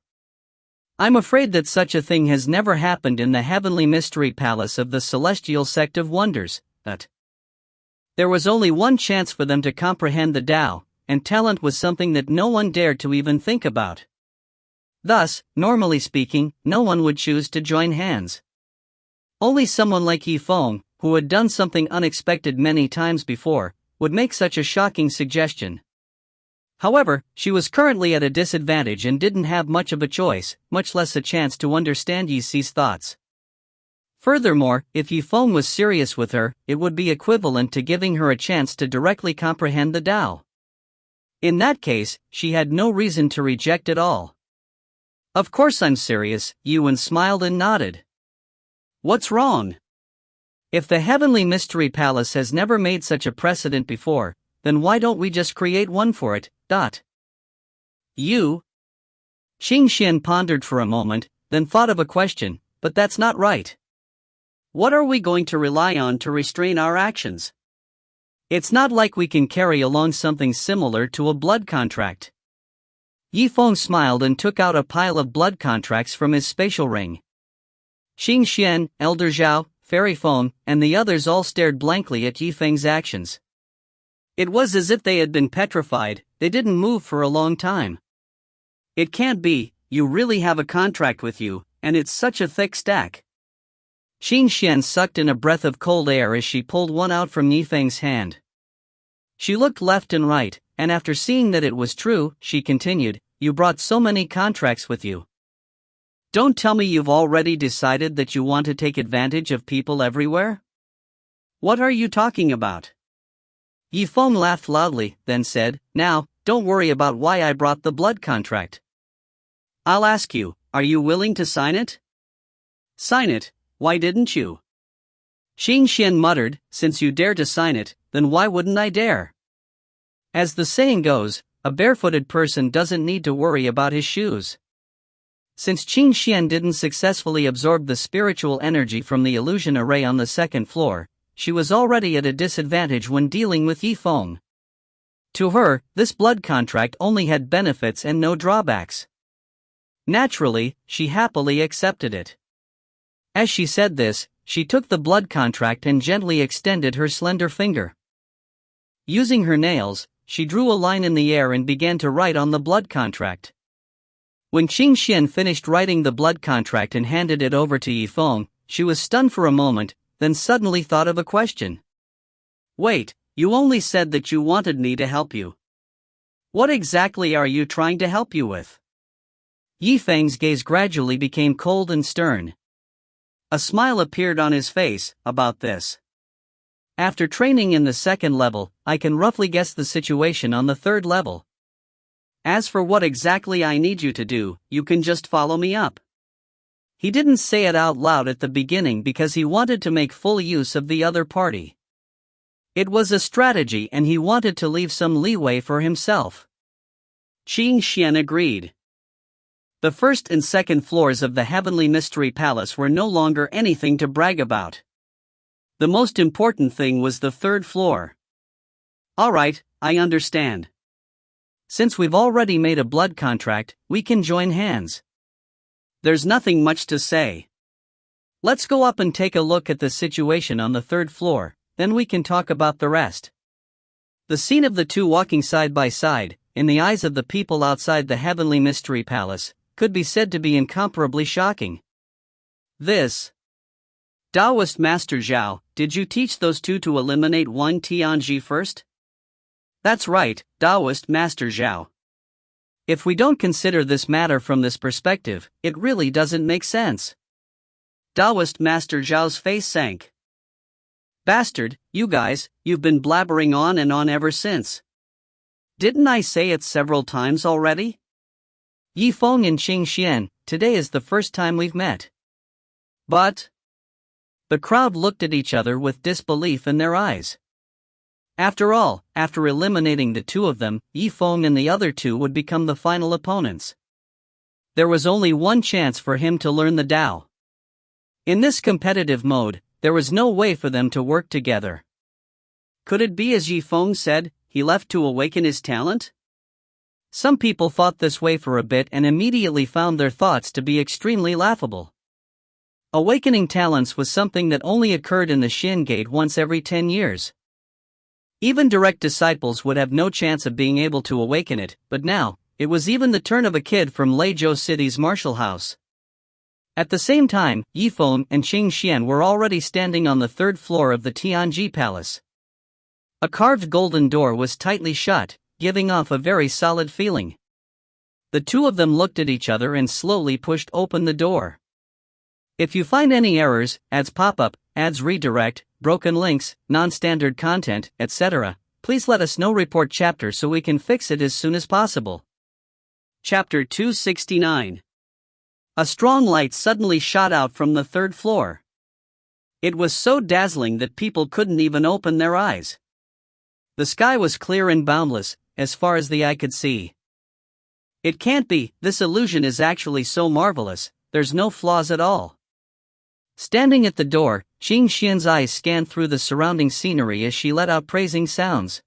I'm afraid that such a thing has never happened in the heavenly mystery palace of the celestial sect of wonders, but there was only one chance for them to comprehend the Tao, and talent was something that no one dared to even think about. Thus, normally speaking, no one would choose to join hands. Only someone like Yifeng, who had done something unexpected many times before, would make such a shocking suggestion. However, she was currently at a disadvantage and didn't have much of a choice, much less a chance to understand Yi Si's thoughts. Furthermore, if Yifeng was serious with her, it would be equivalent to giving her a chance to directly comprehend the Tao. In that case, she had no reason to reject it all. Of course I'm serious, Yuan smiled and nodded. What's wrong? If the Heavenly Mystery Palace has never made such a precedent before, then why don't we just create one for it, You? Qi Xian pondered for a moment, then thought of a question, but that's not right. What are we going to rely on to restrain our actions? It's not like we can carry along something similar to a blood contract. Yifeng smiled and took out a pile of blood contracts from his spatial ring. Qi Xian, Elder Zhao, Fairy Feng, and the others all stared blankly at Yifeng's actions. It was as if they had been petrified, they didn't move for a long time. It can't be, you really have a contract with you, and it's such a thick stack. Qi Xian sucked in a breath of cold air as she pulled one out from Yifeng's hand. She looked left and right, and after seeing that it was true, she continued, you brought so many contracts with you. Don't tell me you've already decided that you want to take advantage of people everywhere? What are you talking about? Yifeng laughed loudly, then said, now, don't worry about why I brought the blood contract. I'll ask you, are you willing to sign it? Sign it, why didn't you? Qi Xian muttered, since you dare to sign it, then why wouldn't I dare? As the saying goes, a barefooted person doesn't need to worry about his shoes. Since Qi Xian didn't successfully absorb the spiritual energy from the illusion array on the second floor, she was already at a disadvantage when dealing with Yifeng. To her, this blood contract only had benefits and no drawbacks. Naturally, she happily accepted it. As she said this, she took the blood contract and gently extended her slender finger. Using her nails, she drew a line in the air and began to write on the blood contract. When Qi Xian finished writing the blood contract and handed it over to Yifeng, she was stunned for a moment, then suddenly thought of a question. Wait, you only said that you wanted me to help you. What exactly are you trying to help you with? Yifeng's gaze gradually became cold and stern. A smile appeared on his face, about this. After training in the second level, I can roughly guess the situation on the third level. As for what exactly I need you to do, you can just follow me up. He didn't say it out loud at the beginning because he wanted to make full use of the other party. It was a strategy and he wanted to leave some leeway for himself. Qi Xian agreed. The first and second floors of the Heavenly Mystery Palace were no longer anything to brag about. The most important thing was the third floor. Alright, I understand. Since we've already made a blood contract, we can join hands. There's nothing much to say. Let's go up and take a look at the situation on the third floor, then we can talk about the rest. The scene of the two walking side by side, in the eyes of the people outside the Heavenly Mystery Palace, could be said to be incomparably shocking. This Taoist Master Zhao, did you teach those two to eliminate one Tianji first? That's right, Taoist Master Zhao. If we don't consider this matter from this perspective, it really doesn't make sense. Taoist Master Zhao's face sank. Bastard, you guys, you've been blabbering on and on ever since. Didn't I say it several times already? Yifeng and Qingxian, today is the first time we've met. But the crowd looked at each other with disbelief in their eyes. After all, after eliminating the two of them, Yifeng and the other two would become the final opponents. There was only one chance for him to learn the Tao. In this competitive mode, there was no way for them to work together. Could it be, as Yifeng said, he left to awaken his talent? Some people thought this way for a bit and immediately found their thoughts to be extremely laughable. Awakening talents was something that only occurred in the Shin Gate once every 10 years. Even direct disciples would have no chance of being able to awaken it, but now, it was even the turn of a kid from Legacy City's martial house. At the same time, Yifeng and Qingxian were already standing on the third floor of the Tianji Palace. A carved golden door was tightly shut, giving off a very solid feeling. The two of them looked at each other and slowly pushed open the door. If you find any errors, ads pop up, ads redirect, broken links, non-standard content, etc., please let us know. Report chapter so we can fix it as soon as possible. Chapter 269. A strong light suddenly shot out from the third floor. It was so dazzling that people couldn't even open their eyes. The sky was clear and boundless, as far as the eye could see. It can't be, this illusion is actually so marvelous, there's no flaws at all. Standing at the door, Qingxian's eyes scanned through the surrounding scenery as she let out praising sounds.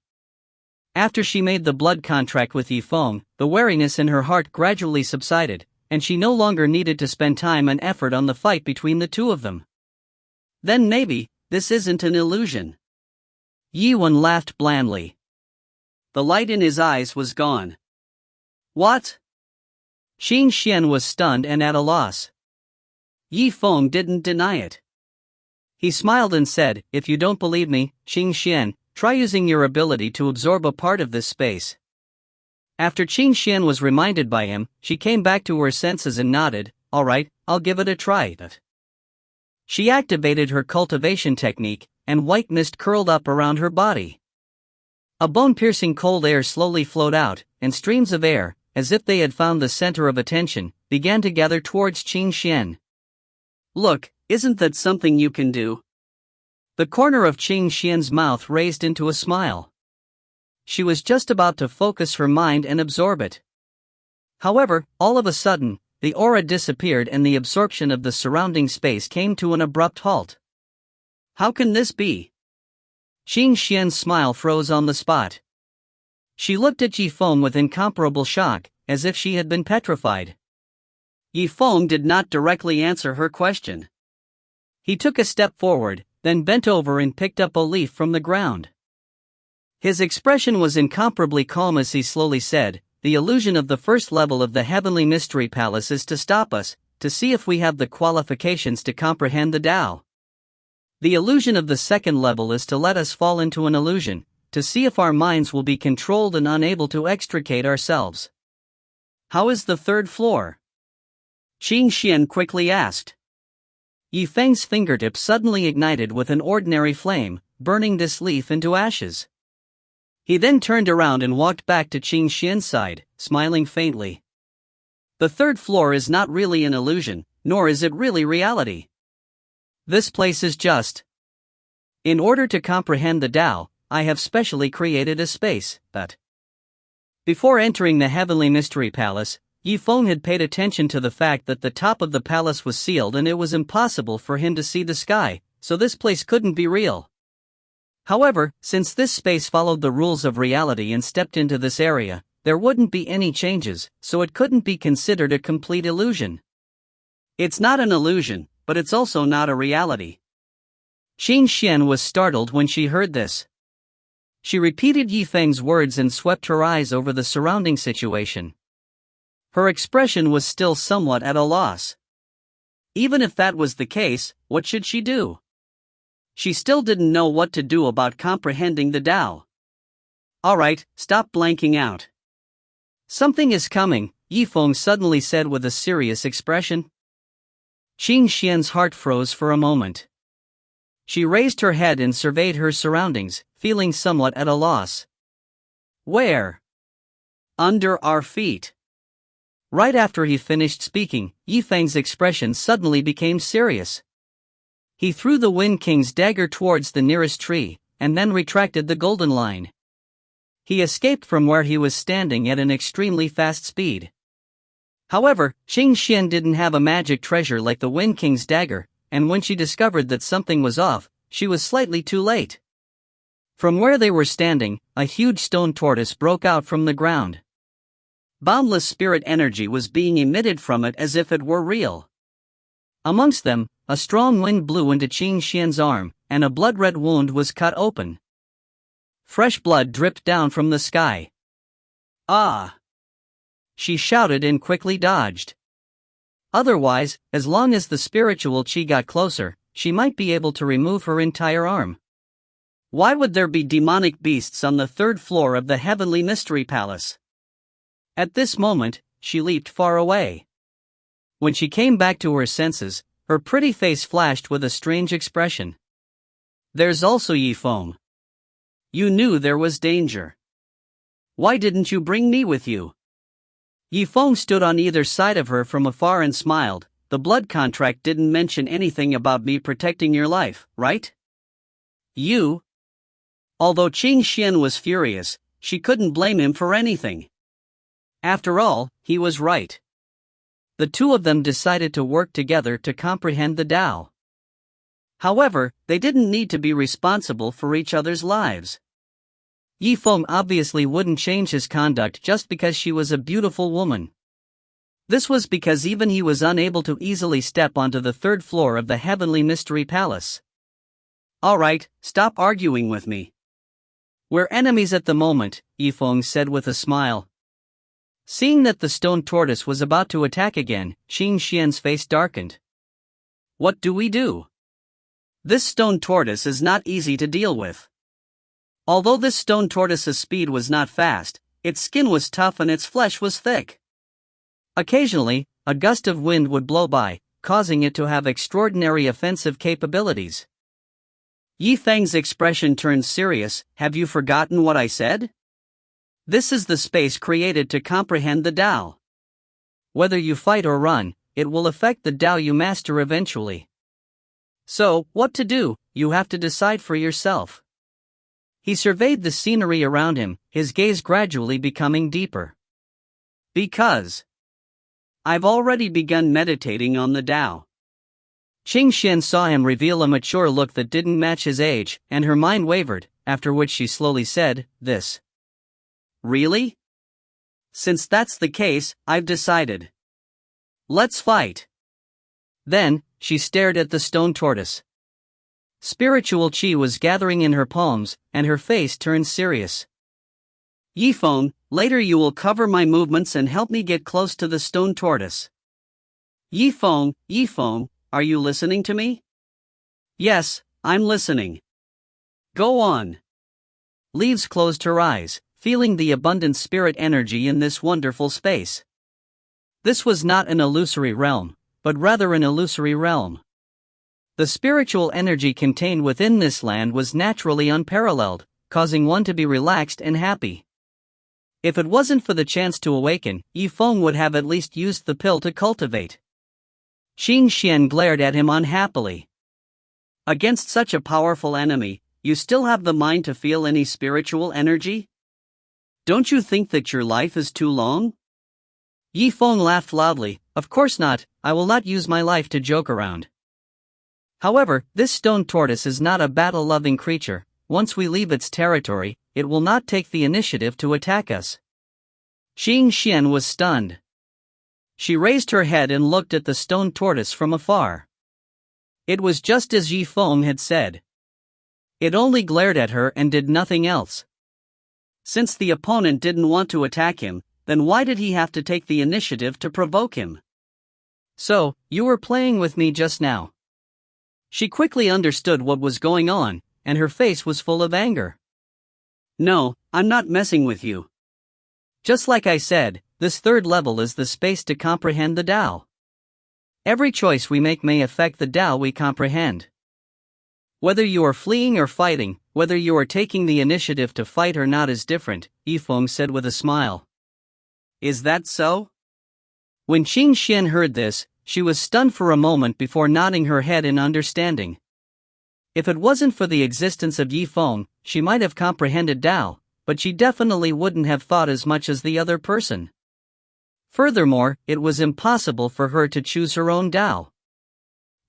After she made the blood contract with Yifeng, the wariness in her heart gradually subsided, and she no longer needed to spend time and effort on the fight between the two of them. Then maybe, this isn't an illusion. Yiwen laughed blandly. The light in his eyes was gone. What? Qingxian was stunned and at a loss. Yifeng didn't deny it. He smiled and said, if you don't believe me, Qingxian, try using your ability to absorb a part of this space. After Qingxian was reminded by him, she came back to her senses and nodded, alright, I'll give it a try. She activated her cultivation technique, and white mist curled up around her body. A bone-piercing cold air slowly flowed out, and streams of air, as if they had found the center of attention, began to gather towards Qingxian. Look, isn't that something you can do? The corner of Qingxian's mouth raised into a smile. She was just about to focus her mind and absorb it. However, all of a sudden, the aura disappeared and the absorption of the surrounding space came to an abrupt halt. How can this be? Qingxian's smile froze on the spot. She looked at Yifeng with incomparable shock, as if she had been petrified. Yifeng did not directly answer her question. He took a step forward, then bent over and picked up a leaf from the ground. His expression was incomparably calm as he slowly said, the illusion of the first level of the Heavenly Mystery Palace is to stop us, to see if we have the qualifications to comprehend the Tao. The illusion of the second level is to let us fall into an illusion, to see if our minds will be controlled and unable to extricate ourselves. How is the third floor? Qingxian quickly asked. Yifeng's fingertip suddenly ignited with an ordinary flame, burning this leaf into ashes. He then turned around and walked back to Qingxian's side, smiling faintly. The third floor is not really an illusion, nor is it really reality. This place is just. In order to comprehend the Tao, I have specially created a space, but before entering the Heavenly Mystery Palace, Yifeng had paid attention to the fact that the top of the palace was sealed and it was impossible for him to see the sky, so this place couldn't be real. However, since this space followed the rules of reality and stepped into this area, there wouldn't be any changes, so it couldn't be considered a complete illusion. It's not an illusion, but it's also not a reality. Qin Xian was startled when she heard this. She repeated Yifeng's words and swept her eyes over the surrounding situation. Her expression was still somewhat at a loss. Even if that was the case, what should she do? She still didn't know what to do about comprehending the Tao. Alright, stop blanking out. Something is coming, Yifeng suddenly said with a serious expression. Qin Xian's heart froze for a moment. She raised her head and surveyed her surroundings, feeling somewhat at a loss. Where? Under our feet. Right after he finished speaking, Yifeng's expression suddenly became serious. He threw the Wind King's dagger towards the nearest tree, and then retracted the golden line. He escaped from where he was standing at an extremely fast speed. However, Qin Xian didn't have a magic treasure like the Wind King's dagger, and when she discovered that something was off, she was slightly too late. From where they were standing, a huge stone tortoise broke out from the ground. Boundless spirit energy was being emitted from it as if it were real. Amongst them, a strong wind blew into Qin Xian's arm, and a blood-red wound was cut open. Fresh blood dripped down from the sky. Ah! She shouted and quickly dodged. Otherwise, as long as the spiritual Qi got closer, she might be able to remove her entire arm. Why would there be demonic beasts on the third floor of the Heavenly Mystery Palace? At this moment, she leaped far away. When she came back to her senses, her pretty face flashed with a strange expression. There's also Yifeng. You knew there was danger. Why didn't you bring me with you? Yifeng stood on either side of her from afar and smiled. The blood contract didn't mention anything about me protecting your life, right? You? Although Qin Xian was furious, she couldn't blame him for anything. After all, he was right. The two of them decided to work together to comprehend the Tao. However, they didn't need to be responsible for each other's lives. Yifeng obviously wouldn't change his conduct just because she was a beautiful woman. This was because even he was unable to easily step onto the third floor of the Heavenly Mystery Palace. Alright, stop arguing with me. We're enemies at the moment, Yifeng said with a smile. Seeing that the stone tortoise was about to attack again, Qin Xian's face darkened. What do we do? This stone tortoise is not easy to deal with. Although this stone tortoise's speed was not fast, its skin was tough and its flesh was thick. Occasionally, a gust of wind would blow by, causing it to have extraordinary offensive capabilities. Yifeng's expression turned serious. Have you forgotten what I said? This is the space created to comprehend the Tao. Whether you fight or run, it will affect the Tao you master eventually. So, what to do, you have to decide for yourself. He surveyed the scenery around him, his gaze gradually becoming deeper. Because I've already begun meditating on the Tao. Qin Xian saw him reveal a mature look that didn't match his age, and her mind wavered, after which she slowly said, "This." Really? Since that's the case, I've decided. Let's fight. Then, she stared at the stone tortoise. Spiritual Qi was gathering in her palms, and her face turned serious. Yifeng, later you will cover my movements and help me get close to the stone tortoise. Yifeng, are you listening to me? Yes, I'm listening. Go on. Leaves closed her eyes, feeling the abundant spirit energy in this wonderful space. This was not an illusory realm, but rather an illusory realm. The spiritual energy contained within this land was naturally unparalleled, causing one to be relaxed and happy. If it wasn't for the chance to awaken, Yifeng would have at least used the pill to cultivate. Qin Xian glared at him unhappily. Against such a powerful enemy, you still have the mind to feel any spiritual energy? Don't you think that your life is too long? Yifeng laughed loudly. Of course not, I will not use my life to joke around. However, this stone tortoise is not a battle-loving creature. Once we leave its territory, it will not take the initiative to attack us. Qi Xian was stunned. She raised her head and looked at the stone tortoise from afar. It was just as Yifeng had said. It only glared at her and did nothing else. Since the opponent didn't want to attack him, then why did he have to take the initiative to provoke him? So, you were playing with me just now. She quickly understood what was going on, and her face was full of anger. No, I'm not messing with you. Just like I said, this third level is the space to comprehend the Tao. Every choice we make may affect the Tao we comprehend. Whether you are fleeing or fighting, whether you are taking the initiative to fight or not is different, Yifeng said with a smile. Is that so? When Qi Xian heard this, she was stunned for a moment before nodding her head in understanding. If it wasn't for the existence of Yifeng, she might have comprehended Tao, but she definitely wouldn't have thought as much as the other person. Furthermore, it was impossible for her to choose her own Tao.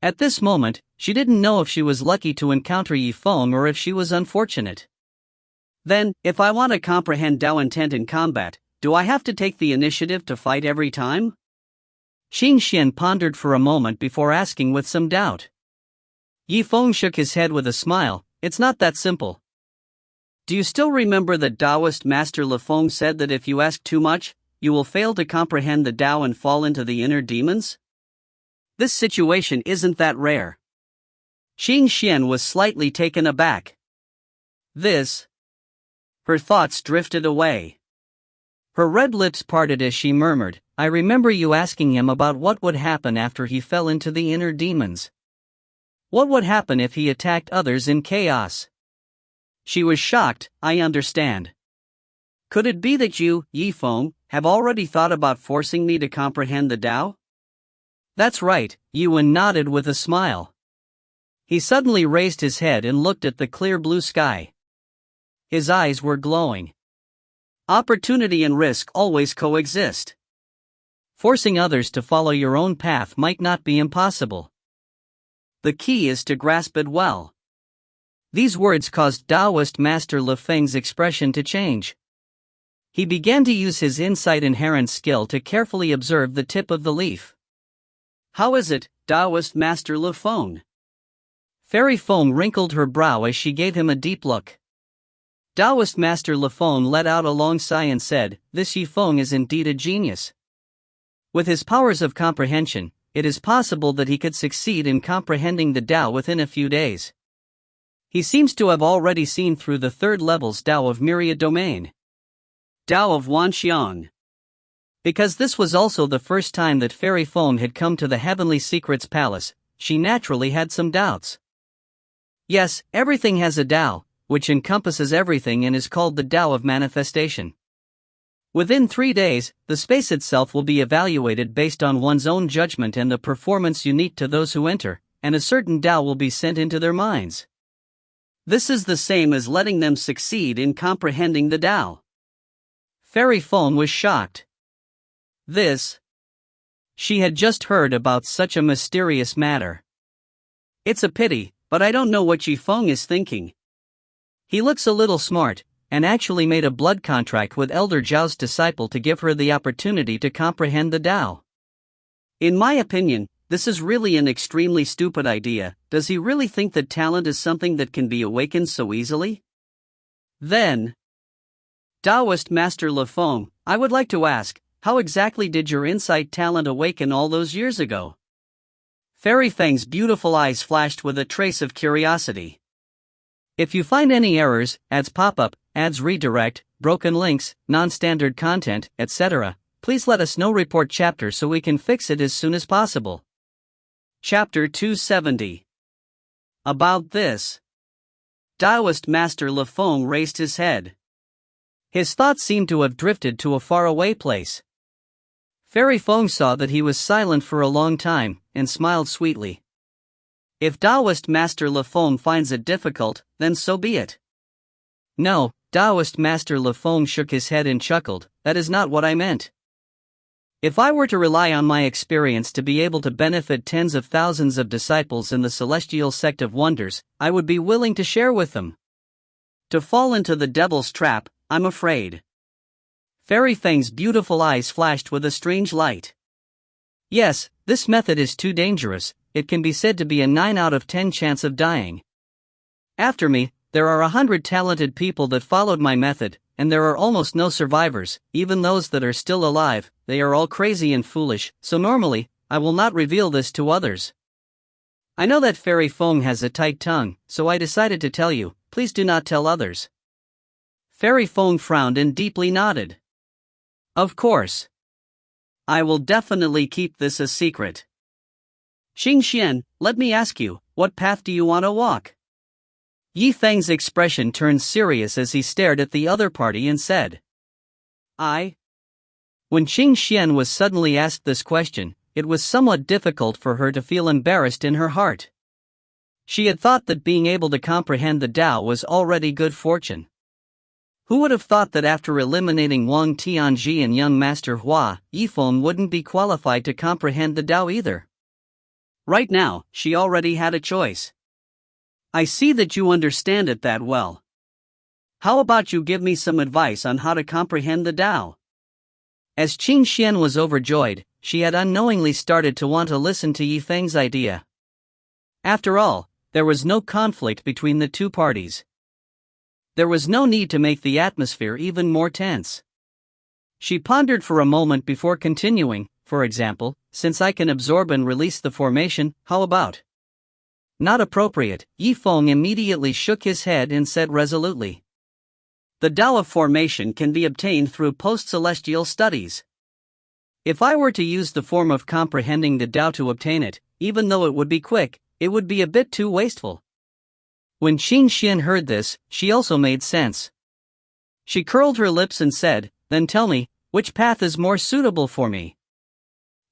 At this moment, she didn't know if she was lucky to encounter Yifeng or if she was unfortunate. Then, if I want to comprehend Tao intent in combat, do I have to take the initiative to fight every time? Qi Xian pondered for a moment before asking with some doubt. Yifeng shook his head with a smile. It's not that simple. Do you still remember that Taoist Master Lifeng said that if you ask too much, you will fail to comprehend the Tao and fall into the inner demons? This situation isn't that rare. Qi Xian was slightly taken aback. Her thoughts drifted away. Her red lips parted as she murmured, I remember you asking him about what would happen after he fell into the inner demons. What would happen if he attacked others in chaos? She was shocked. I understand. Could it be that you, Yifeng, have already thought about forcing me to comprehend the Tao? That's right, Yuan nodded with a smile. He suddenly raised his head and looked at the clear blue sky. His eyes were glowing. Opportunity and risk always coexist. Forcing others to follow your own path might not be impossible. The key is to grasp it well. These words caused Taoist Master Lifeng's expression to change. He began to use his insight inherent skill to carefully observe the tip of the leaf. How is it, Taoist Master Lifeng? Fairy Feng wrinkled her brow as she gave him a deep look. Taoist Master Lifeng let out a long sigh and said, This Yifeng is indeed a genius. With his powers of comprehension, it is possible that he could succeed in comprehending the Tao within a few days. He seems to have already seen through the third level's Tao of Myriad Domain. Tao of Wanxiang. Because this was also the first time that Fairy Feng had come to the Heavenly Secrets Palace, she naturally had some doubts. Yes, everything has a Tao, which encompasses everything and is called the Tao of Manifestation. Within 3 days, the space itself will be evaluated based on one's own judgment and the performance unique to those who enter, and a certain Tao will be sent into their minds. This is the same as letting them succeed in comprehending the Tao. Fairy Feng was shocked. She had just heard about such a mysterious matter. It's a pity, but I don't know what Yifeng is thinking. He looks a little smart, and actually made a blood contract with Elder Zhao's disciple to give her the opportunity to comprehend the Tao. In my opinion, this is really an extremely stupid idea. Does he really think that talent is something that can be awakened so easily? Then, Taoist Master Lifeng, I would like to ask, how exactly did your insight talent awaken all those years ago? Fairy Feng's beautiful eyes flashed with a trace of curiosity. If you find any errors, ads pop up, ads redirect, broken links, non-standard content, etc., please let us know. Report chapter so we can fix it as soon as possible. Chapter 270. About this, Taoist Master Lifeng raised his head. His thoughts seemed to have drifted to a faraway place. Fairy Feng saw that he was silent for a long time, and smiled sweetly. If Taoist Master Lifeng finds it difficult, then so be it. No, Taoist Master Lifeng shook his head and chuckled, that is not what I meant. If I were to rely on my experience to be able to benefit tens of thousands of disciples in the celestial sect of wonders, I would be willing to share with them. To fall into the devil's trap, I'm afraid. Fairy Feng's beautiful eyes flashed with a strange light. Yes, this method is too dangerous. It can be said to be a 9 out of 10 chance of dying. After me, there are 100 talented people that followed my method, and there are almost no survivors. Even those that are still alive, they are all crazy and foolish, so normally, I will not reveal this to others. I know that Fairy Feng has a tight tongue, so I decided to tell you. Please do not tell others. Fairy Feng frowned and deeply nodded. Of course. I will definitely keep this a secret. Xingxian, let me ask you, what path do you want to walk? Yifeng's expression turned serious as he stared at the other party and said, When Xingxian was suddenly asked this question, it was somewhat difficult for her to feel embarrassed in her heart. She had thought that being able to comprehend the Tao was already good fortune. Who would have thought that after eliminating Wang Tianji and young Master Hua, Yifeng wouldn't be qualified to comprehend the Tao either? Right now, she already had a choice. I see that you understand it that well. How about you give me some advice on how to comprehend the Tao? As Qingxian was overjoyed, she had unknowingly started to want to listen to Yifeng's idea. After all, there was no conflict between the two parties. There was no need to make the atmosphere even more tense. She pondered for a moment before continuing. For example, since I can absorb and release the formation, how about? Not appropriate. Yifeng immediately shook his head and said resolutely. The Tao of formation can be obtained through post-celestial studies. If I were to use the form of comprehending the Tao to obtain it, even though it would be quick, it would be a bit too wasteful. When Xingxian heard this, she also made sense. She curled her lips and said, Then tell me, which path is more suitable for me?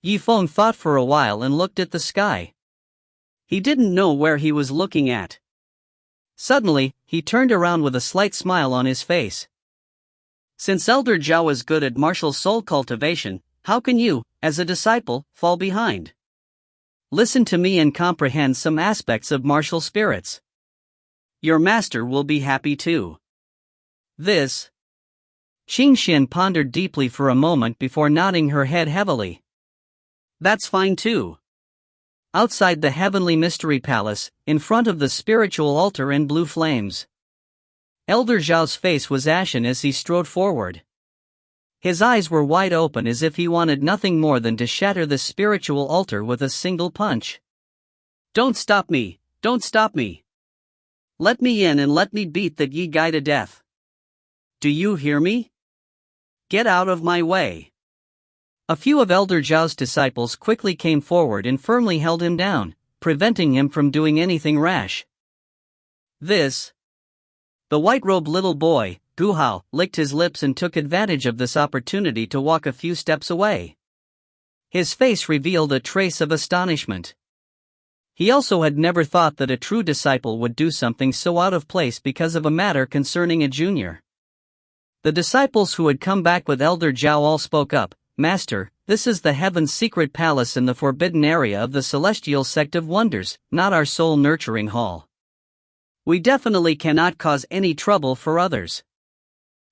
Yifeng thought for a while and looked at the sky. He didn't know where he was looking at. Suddenly, he turned around with a slight smile on his face. Since Elder Zhao is good at martial soul cultivation, how can you, as a disciple, fall behind? Listen to me and comprehend some aspects of martial spirits. Your master will be happy too. This. Xingxian pondered deeply for a moment before nodding her head heavily. That's fine too. Outside the heavenly mystery palace, in front of the spiritual altar and blue flames. Elder Zhao's face was ashen as he strode forward. His eyes were wide open as if he wanted nothing more than to shatter the spiritual altar with a single punch. Don't stop me, don't stop me. Let me in and let me beat that ye guy to death. Do you hear me? Get out of my way. A few of Elder Zhao's disciples quickly came forward and firmly held him down, preventing him from doing anything rash. The white-robed little boy, Gu Hao, licked his lips and took advantage of this opportunity to walk a few steps away. His face revealed a trace of astonishment. He also had never thought that a true disciple would do something so out of place because of a matter concerning a junior. The disciples who had come back with Elder Zhao all spoke up. Master, this is the Heaven's secret palace in the forbidden area of the celestial sect of wonders, not our soul-nurturing hall. We definitely cannot cause any trouble for others.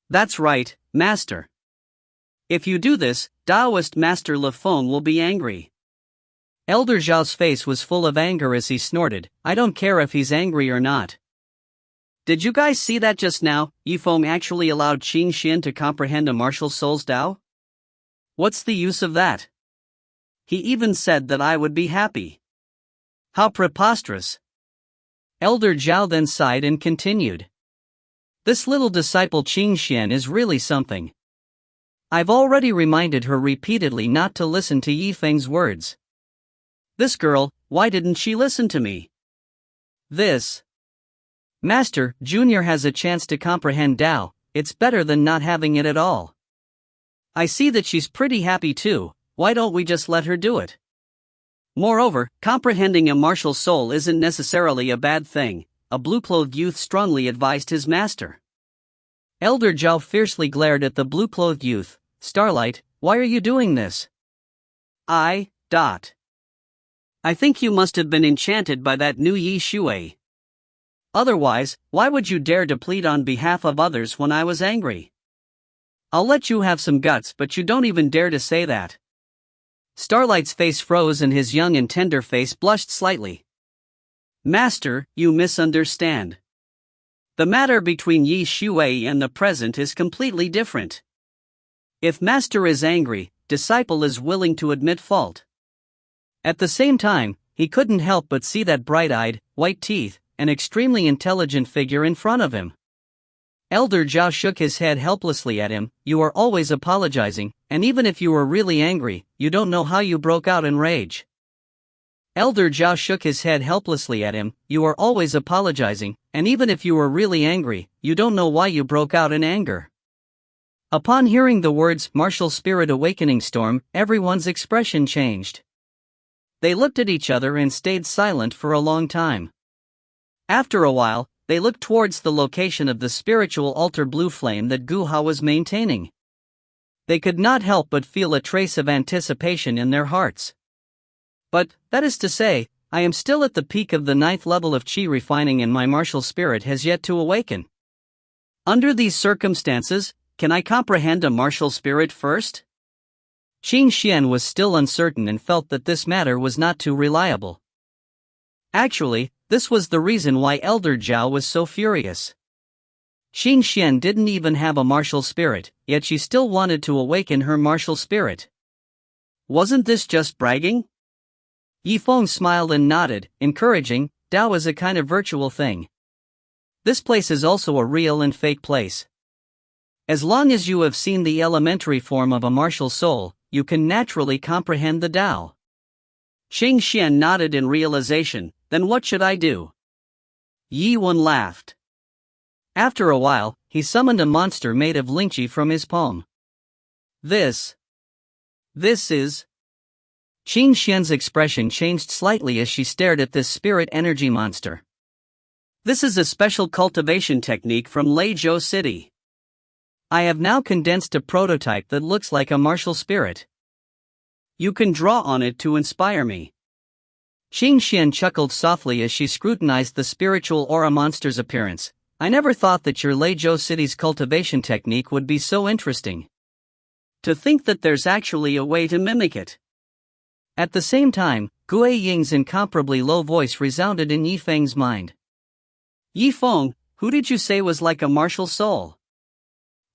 That's right, Master. If you do this, Taoist Master Le Feng will be angry. Elder Zhao's face was full of anger as he snorted, I don't care if he's angry or not. Did you guys see that just now? Yifeng actually allowed Xingxian to comprehend a martial soul's Tao? What's the use of that? He even said that I would be happy. How preposterous. Elder Zhao then sighed and continued. This little disciple Qingxian is really something. I've already reminded her repeatedly not to listen to Yifeng's words. This girl, why didn't she listen to me? Master, Junior has a chance to comprehend Tao, it's better than not having it at all. I see that she's pretty happy too, why don't we just let her do it? Moreover, comprehending a martial soul isn't necessarily a bad thing, a blue-clothed youth strongly advised his master. Elder Zhao fiercely glared at the blue-clothed youth. Starlight, why are you doing this? I think you must have been enchanted by that new Yi Shui. Otherwise, why would you dare to plead on behalf of others when I was angry? I'll let you have some guts, but you don't even dare to say that. Starlight's face froze and his young and tender face blushed slightly. Master, you misunderstand. The matter between Yi Shui and the present is completely different. If Master is angry, disciple is willing to admit fault. At the same time, he couldn't help but see that bright-eyed, white-teethed, and extremely intelligent figure in front of him. Elder Zhao shook his head helplessly at him. You are always apologizing, and even if you were really angry, you don't know how you broke out in rage. Elder Zhao shook his head helplessly at him. You are always apologizing, and even if you were really angry, you don't know why you broke out in anger. Upon hearing the words martial spirit awakening storm, everyone's expression changed. They looked at each other and stayed silent for a long time. After a while, they looked towards the location of the spiritual altar blue flame that Guha was maintaining. They could not help but feel a trace of anticipation in their hearts. But, that is to say, I am still at the peak of the 9th level of Qi refining and my martial spirit has yet to awaken. Under these circumstances, can I comprehend a martial spirit first? Qin Xian was still uncertain and felt that this matter was not too reliable. Actually, this was the reason why Elder Zhao was so furious. Qin Xian didn't even have a martial spirit, yet she still wanted to awaken her martial spirit. Wasn't this just bragging? Yifeng smiled and nodded, encouraging. Dao is a kind of virtual thing. This place is also a real and fake place. As long as you have seen the elementary form of a martial soul, you can naturally comprehend the Dao. Qin Xian nodded in realization. Then what should I do? Yi Wen laughed. After a while, he summoned a monster made of lingqi from his palm. This is... Qin Xian's expression changed slightly as she stared at this spirit energy monster. This is a special cultivation technique from Legacy City. I have now condensed a prototype that looks like a martial spirit. You can draw on it to inspire me. Qin Xian chuckled softly as she scrutinized the spiritual aura monster's appearance. I never thought that your Legacy City's cultivation technique would be so interesting. To think that there's actually a way to mimic it. At the same time, Gui Ying's incomparably low voice resounded in Yifeng's mind. Yifeng, who did you say was like a martial soul?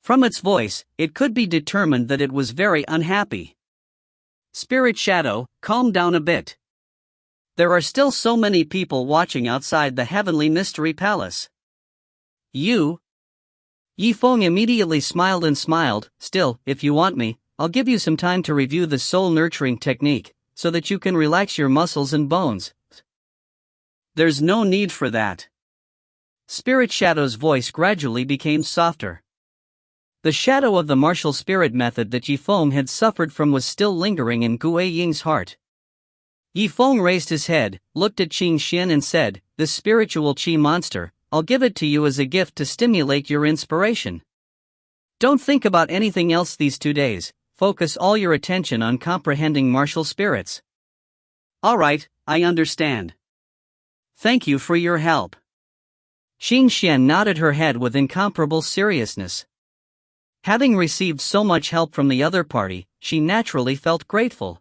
From its voice, it could be determined that it was very unhappy. Spirit Shadow, calm down a bit. There are still so many people watching outside the Heavenly Mystery Palace. You? Yifeng immediately smiled and smiled. Still, if you want me, I'll give you some time to review the soul nurturing technique, so that you can relax your muscles and bones. There's no need for that. Spirit Shadow's voice gradually became softer. The shadow of the martial spirit method that Yifeng had suffered from was still lingering in Gui Ying's heart. Yifeng raised his head, looked at Qin Xian and said, "This spiritual Qi monster, I'll give it to you as a gift to stimulate your inspiration. Don't think about anything else these 2 days, focus all your attention on comprehending martial spirits." Alright, I understand. Thank you for your help. Qin Xian nodded her head with incomparable seriousness. Having received so much help from the other party, she naturally felt grateful.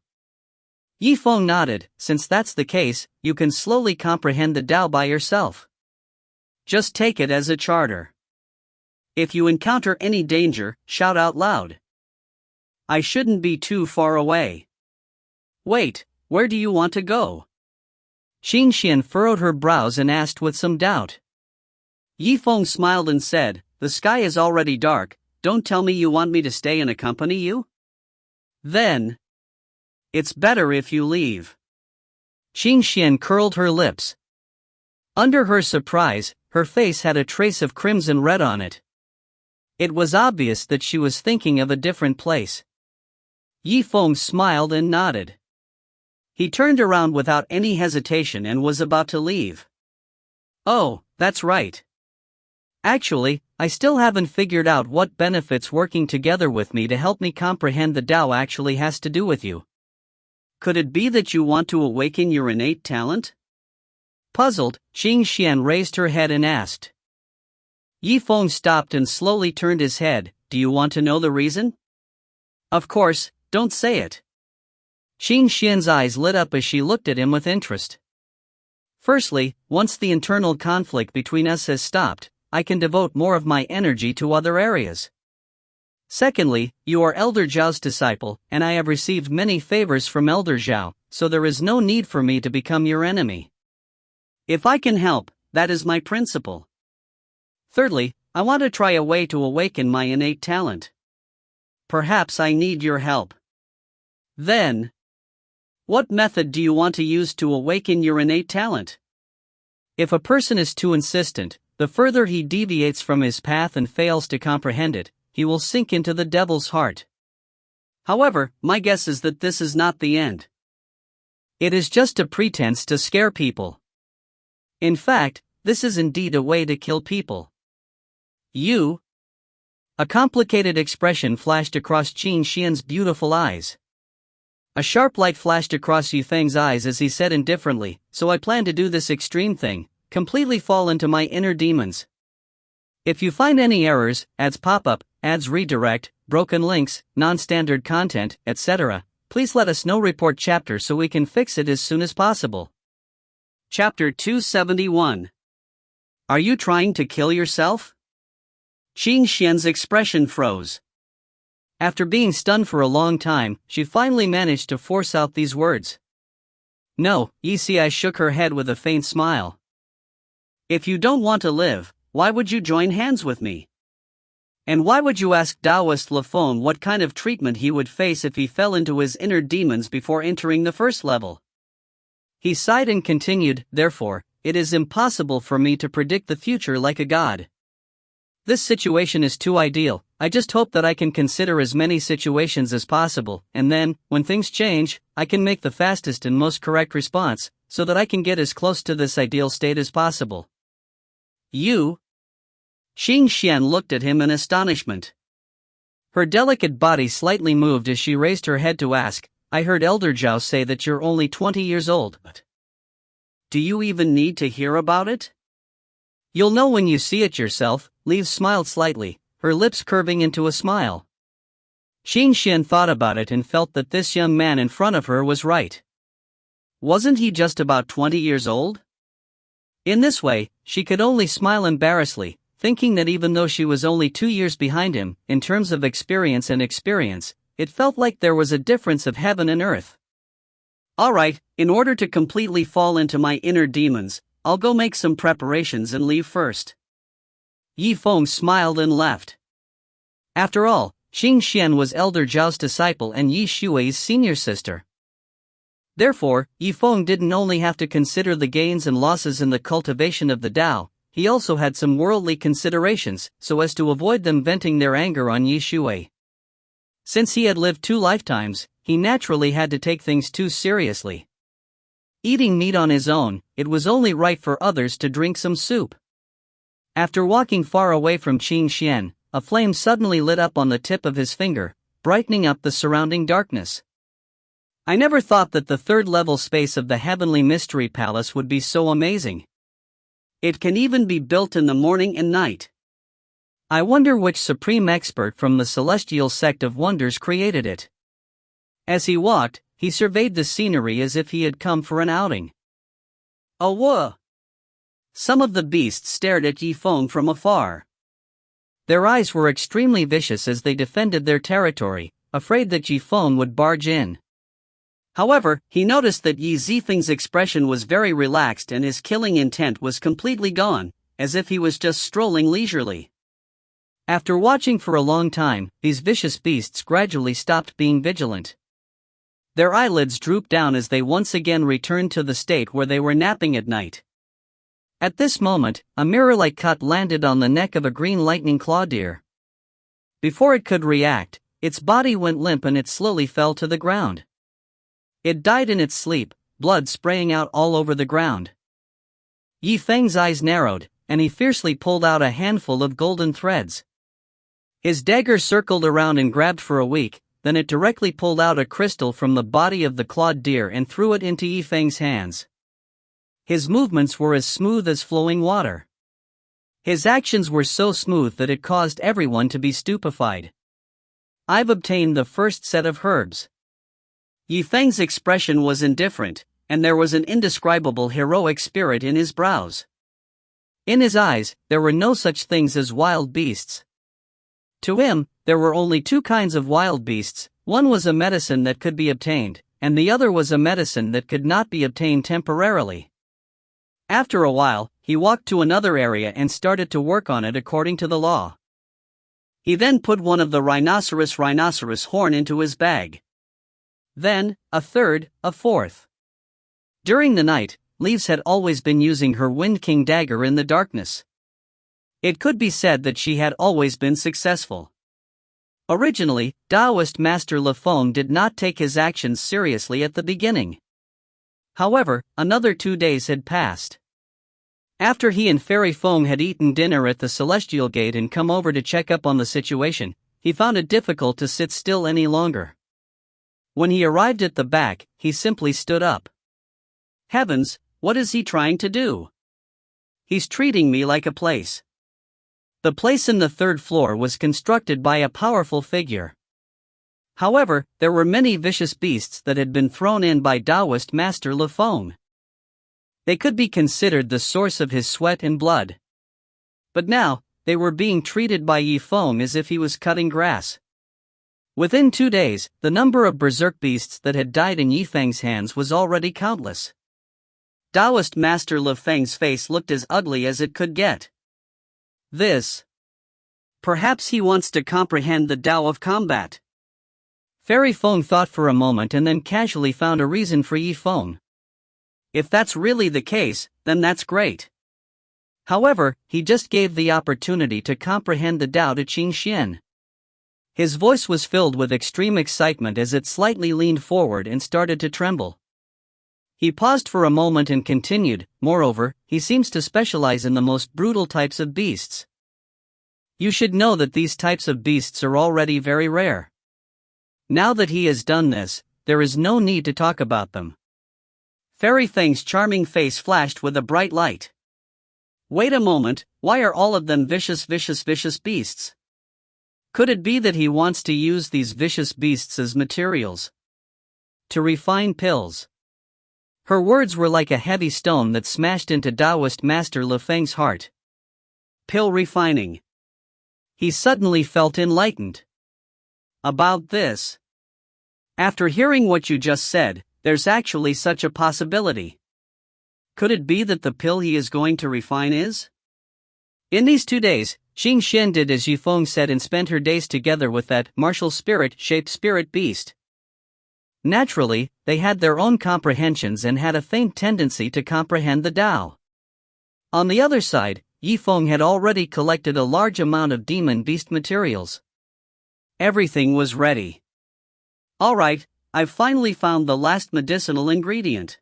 Yifeng nodded. Since that's the case, you can slowly comprehend the Tao by yourself. Just take it as a charter. If you encounter any danger, shout out loud. I shouldn't be too far away. Wait, where do you want to go? Qin Xian furrowed her brows and asked with some doubt. Yifeng smiled and said, "The sky is already dark, don't tell me you want me to stay and accompany you? Then, it's better if you leave." Qin Xian curled her lips. Under her surprise, her face had a trace of crimson red on it. It was obvious that she was thinking of a different place. Yifeng smiled and nodded. He turned around without any hesitation and was about to leave. Oh, that's right. Actually, I still haven't figured out what benefits working together with me to help me comprehend the Tao actually has to do with you. Could it be that you want to awaken your innate talent? Puzzled, Qi Xian raised her head and asked. Yifeng stopped and slowly turned his head. Do you want to know the reason? Of course, don't say it. Qi Xian's eyes lit up as she looked at him with interest. Firstly, once the internal conflict between us has stopped, I can devote more of my energy to other areas. Secondly, you are Elder Zhao's disciple, and I have received many favors from Elder Zhao, so there is no need for me to become your enemy. If I can help, that is my principle. Thirdly, I want to try a way to awaken my innate talent. Perhaps I need your help. Then, what method do you want to use to awaken your innate talent? If a person is too insistent, the further he deviates from his path and fails to comprehend it, he will sink into the devil's heart. However, my guess is that this is not the end. It is just a pretense to scare people. In fact, this is indeed a way to kill people. You? A complicated expression flashed across Qi Xian's beautiful eyes. A sharp light flashed across Zifeng's eyes as he said indifferently, so I plan to do this extreme thing, completely fall into my inner demons. If you find any errors, ads pop up, ads redirect, broken links, non-standard content, etc., please let us know. Report chapter so we can fix it as soon as possible. Chapter 271. Are you trying to kill yourself? Qi Xian's expression froze. After being stunned for a long time, she finally managed to force out these words. No, Yi shook her head with a faint smile. If you don't want to live, why would you join hands with me? And why would you ask Taoist Lafon what kind of treatment he would face if he fell into his inner demons before entering the first level? He sighed and continued, therefore, it is impossible for me to predict the future like a god. This situation is too ideal. I just hope that I can consider as many situations as possible, and then, when things change, I can make the fastest and most correct response, so that I can get as close to this ideal state as possible. You? Qi Xian looked at him in astonishment. Her delicate body slightly moved as she raised her head to ask, I heard Elder Zhao say that you're only 20 years old, but do you even need to hear about it? You'll know when you see it yourself. Liu smiled slightly, her lips curving into a smile. Qi Xian thought about it and felt that this young man in front of her was right. Wasn't he just about 20 years old? In this way, she could only smile embarrassedly, thinking that even though she was only 2 years behind him, in terms of experience, it felt like there was a difference of heaven and earth. Alright, in order to completely fall into my inner demons, I'll go make some preparations and leave first. Yifeng smiled and left. After all, Qi Xian was Elder Zhao's disciple and Yi Shui's senior sister. Therefore, Yifeng didn't only have to consider the gains and losses in the cultivation of the Tao, he also had some worldly considerations, so as to avoid them venting their anger on Yi Shui. Since he had lived 2 lifetimes, he naturally had to take things too seriously. Eating meat on his own, it was only right for others to drink some soup. After walking far away from Qi Xian, a flame suddenly lit up on the tip of his finger, brightening up the surrounding darkness. I never thought that the 3rd level space of the Heavenly Mystery Palace would be so amazing. It can even be built in the morning and night. I wonder which supreme expert from the celestial sect of wonders created it. As he walked, he surveyed the scenery as if he had come for an outing. Oh, whoa! Some of the beasts stared at Yifeng from afar. Their eyes were extremely vicious as they defended their territory, afraid that Yifeng would barge in. However, he noticed that Yi Zifeng's expression was very relaxed and his killing intent was completely gone, as if he was just strolling leisurely. After watching for a long time, these vicious beasts gradually stopped being vigilant. Their eyelids drooped down as they once again returned to the state where they were napping at night. At this moment, a mirror-like cut landed on the neck of a green lightning claw deer. Before it could react, its body went limp and it slowly fell to the ground. It died in its sleep, blood spraying out all over the ground. Yifeng's eyes narrowed, and he fiercely pulled out a handful of golden threads. His dagger circled around and grabbed for a week, then it directly pulled out a crystal from the body of the clawed deer and threw it into Yifeng's hands. His movements were as smooth as flowing water. His actions were so smooth that it caused everyone to be stupefied. I've obtained the first set of herbs. Yifeng's expression was indifferent, and there was an indescribable heroic spirit in his brows. In his eyes, there were no such things as wild beasts. To him, there were only two kinds of wild beasts. One was a medicine that could be obtained, and the other was a medicine that could not be obtained temporarily. After a while, he walked to another area and started to work on it according to the law. He then put one of the rhinoceros horn into his bag. Then, a third, a fourth. During the night, Leaves had always been using her Wind King dagger in the darkness. It could be said that she had always been successful. Originally, Taoist Master Le Feng did not take his actions seriously at the beginning. However, another 2 days had passed. After he and Fairy Feng had eaten dinner at the Celestial Gate and come over to check up on the situation, he found it difficult to sit still any longer. When he arrived at the back, he simply stood up. Heavens, what is he trying to do? He's treating me like a place. The place in the 3rd floor was constructed by a powerful figure. However, there were many vicious beasts that had been thrown in by Taoist Master Le Feng. They could be considered the source of his sweat and blood. But now, they were being treated by Yifeng as if he was cutting grass. Within 2 days, the number of berserk beasts that had died in Yifeng's hands was already countless. Taoist Master Le Feng's face looked as ugly as it could get. Perhaps he wants to comprehend the Tao of combat. Fairy Feng thought for a moment and then casually found a reason for Yifeng. If that's really the case, then that's great. However, he just gave the opportunity to comprehend the Tao to Qin Xian. His voice was filled with extreme excitement as it slightly leaned forward and started to tremble. He paused for a moment and continued, moreover, he seems to specialize in the most brutal types of beasts. You should know that these types of beasts are already very rare. Now that he has done this, there is no need to talk about them. Fairy Feng's charming face flashed with a bright light. Wait a moment, why are all of them vicious beasts? Could it be that he wants to use these vicious beasts as materials? To refine pills. Her words were like a heavy stone that smashed into Taoist Master Le Feng's heart. Pill refining. He suddenly felt enlightened. About this. After hearing what you just said, there's actually such a possibility. Could it be that the pill he is going to refine is? In these 2 days, Qin Xian did as Yifeng said and spent her days together with that martial spirit-shaped spirit beast. Naturally, they had their own comprehensions and had a faint tendency to comprehend the Tao. On the other side, Yifeng had already collected a large amount of demon beast materials. Everything was ready. Alright, I've finally found the last medicinal ingredient.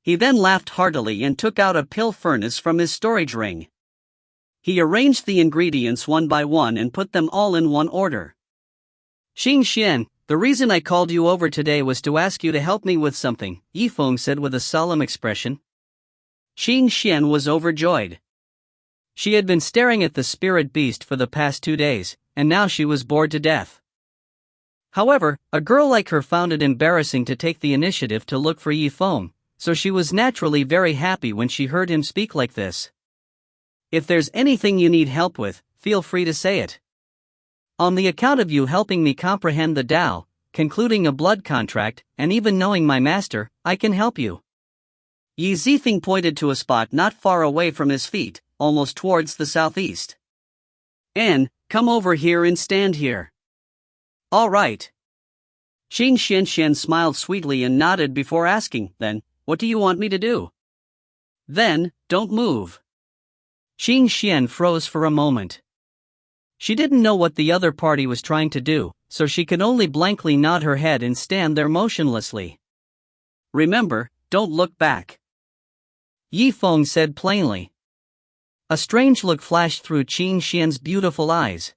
He then laughed heartily and took out a pill furnace from his storage ring. He arranged the ingredients one by one and put them all in one order. Qin Xian, the reason I called you over today was to ask you to help me with something, Yifeng said with a solemn expression. Qin Xian was overjoyed. She had been staring at the spirit beast for the past 2 days, and now she was bored to death. However, a girl like her found it embarrassing to take the initiative to look for Yifeng, so she was naturally very happy when she heard him speak like this. If there's anything you need help with, feel free to say it. On the account of you helping me comprehend the Tao, concluding a blood contract, and even knowing my master, I can help you. Zifeng pointed to a spot not far away from his feet, almost towards the southeast. And, come over here and stand here. All right. Qin Xian smiled sweetly and nodded before asking, then, what do you want me to do? Then, don't move. Qin Xian froze for a moment. She didn't know what the other party was trying to do, so she could only blankly nod her head and stand there motionlessly. Remember, don't look back. Yifeng said plainly. A strange look flashed through Qin Xian's beautiful eyes.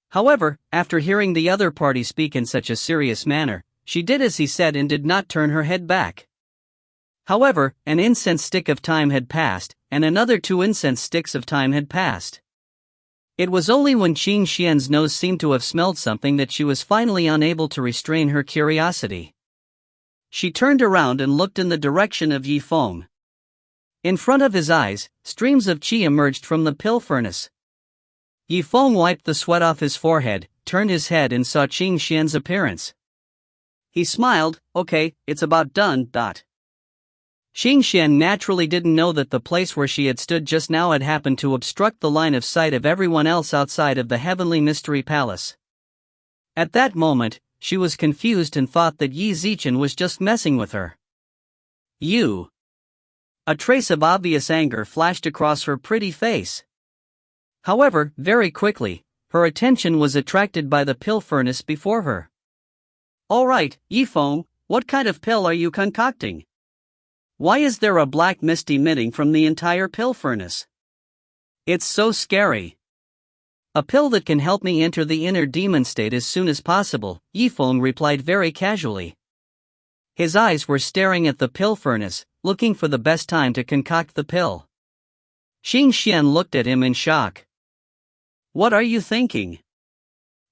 However, after hearing the other party speak in such a serious manner, she did as he said and did not turn her head back. However, an incense stick of time had passed, and another 2 incense sticks of time had passed. It was only when Qi Xian's nose seemed to have smelled something that she was finally unable to restrain her curiosity. She turned around and looked in the direction of Zifeng. In front of his eyes, streams of qi emerged from the pill furnace. Zifeng wiped the sweat off his forehead, turned his head and saw Qi Xian's appearance. He smiled. Okay, it's about done. Qi Xian naturally didn't know that the place where she had stood just now had happened to obstruct the line of sight of everyone else outside of the Heavenly Mystery Palace. At that moment, she was confused and thought that Yi Zichen was just messing with her. You. A trace of obvious anger flashed across her pretty face. However, very quickly, her attention was attracted by the pill furnace before her. Alright, Zifeng, what kind of pill are you concocting? Why is there a black mist emitting from the entire pill furnace? It's so scary. A pill that can help me enter the inner demon state as soon as possible, Zifeng replied very casually. His eyes were staring at the pill furnace, looking for the best time to concoct the pill. Qi Xian looked at him in shock. What are you thinking?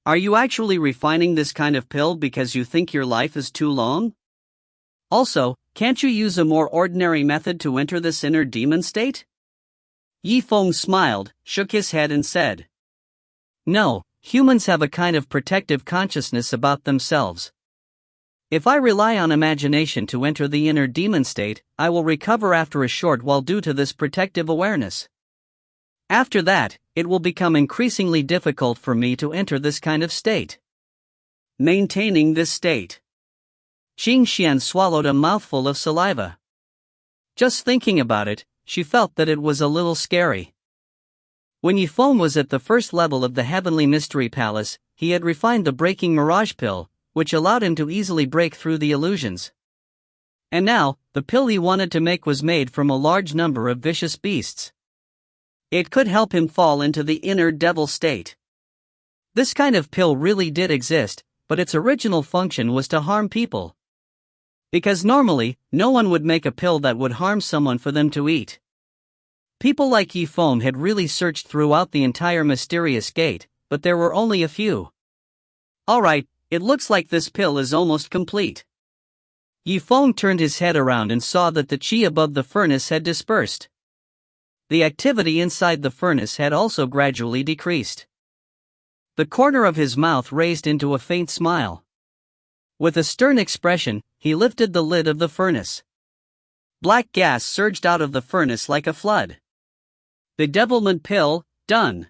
Are you actually refining this kind of pill because you think your life is too long? Also, can't you use a more ordinary method to enter this inner demon state? Zifeng smiled, shook his head and said. No, humans have a kind of protective consciousness about themselves. If I rely on imagination to enter the inner demon state, I will recover after a short while due to this protective awareness. After that, it will become increasingly difficult for me to enter this kind of state. Maintaining this state. Qi Xian swallowed a mouthful of saliva. Just thinking about it, she felt that it was a little scary. When Zifeng was at the first level of the Heavenly Mystery Palace, he had refined the breaking mirage pill, which allowed him to easily break through the illusions. And now, the pill he wanted to make was made from a large number of vicious beasts. It could help him fall into the inner devil state. This kind of pill really did exist, but its original function was to harm people. Because normally, no one would make a pill that would harm someone for them to eat. People like Zifeng had really searched throughout the entire mysterious gate, but there were only a few. Alright, it looks like this pill is almost complete. Zifeng turned his head around and saw that the qi above the furnace had dispersed. The activity inside the furnace had also gradually decreased. The corner of his mouth raised into a faint smile. With a stern expression, he lifted the lid of the furnace. Black gas surged out of the furnace like a flood. Bedevilment pill, done.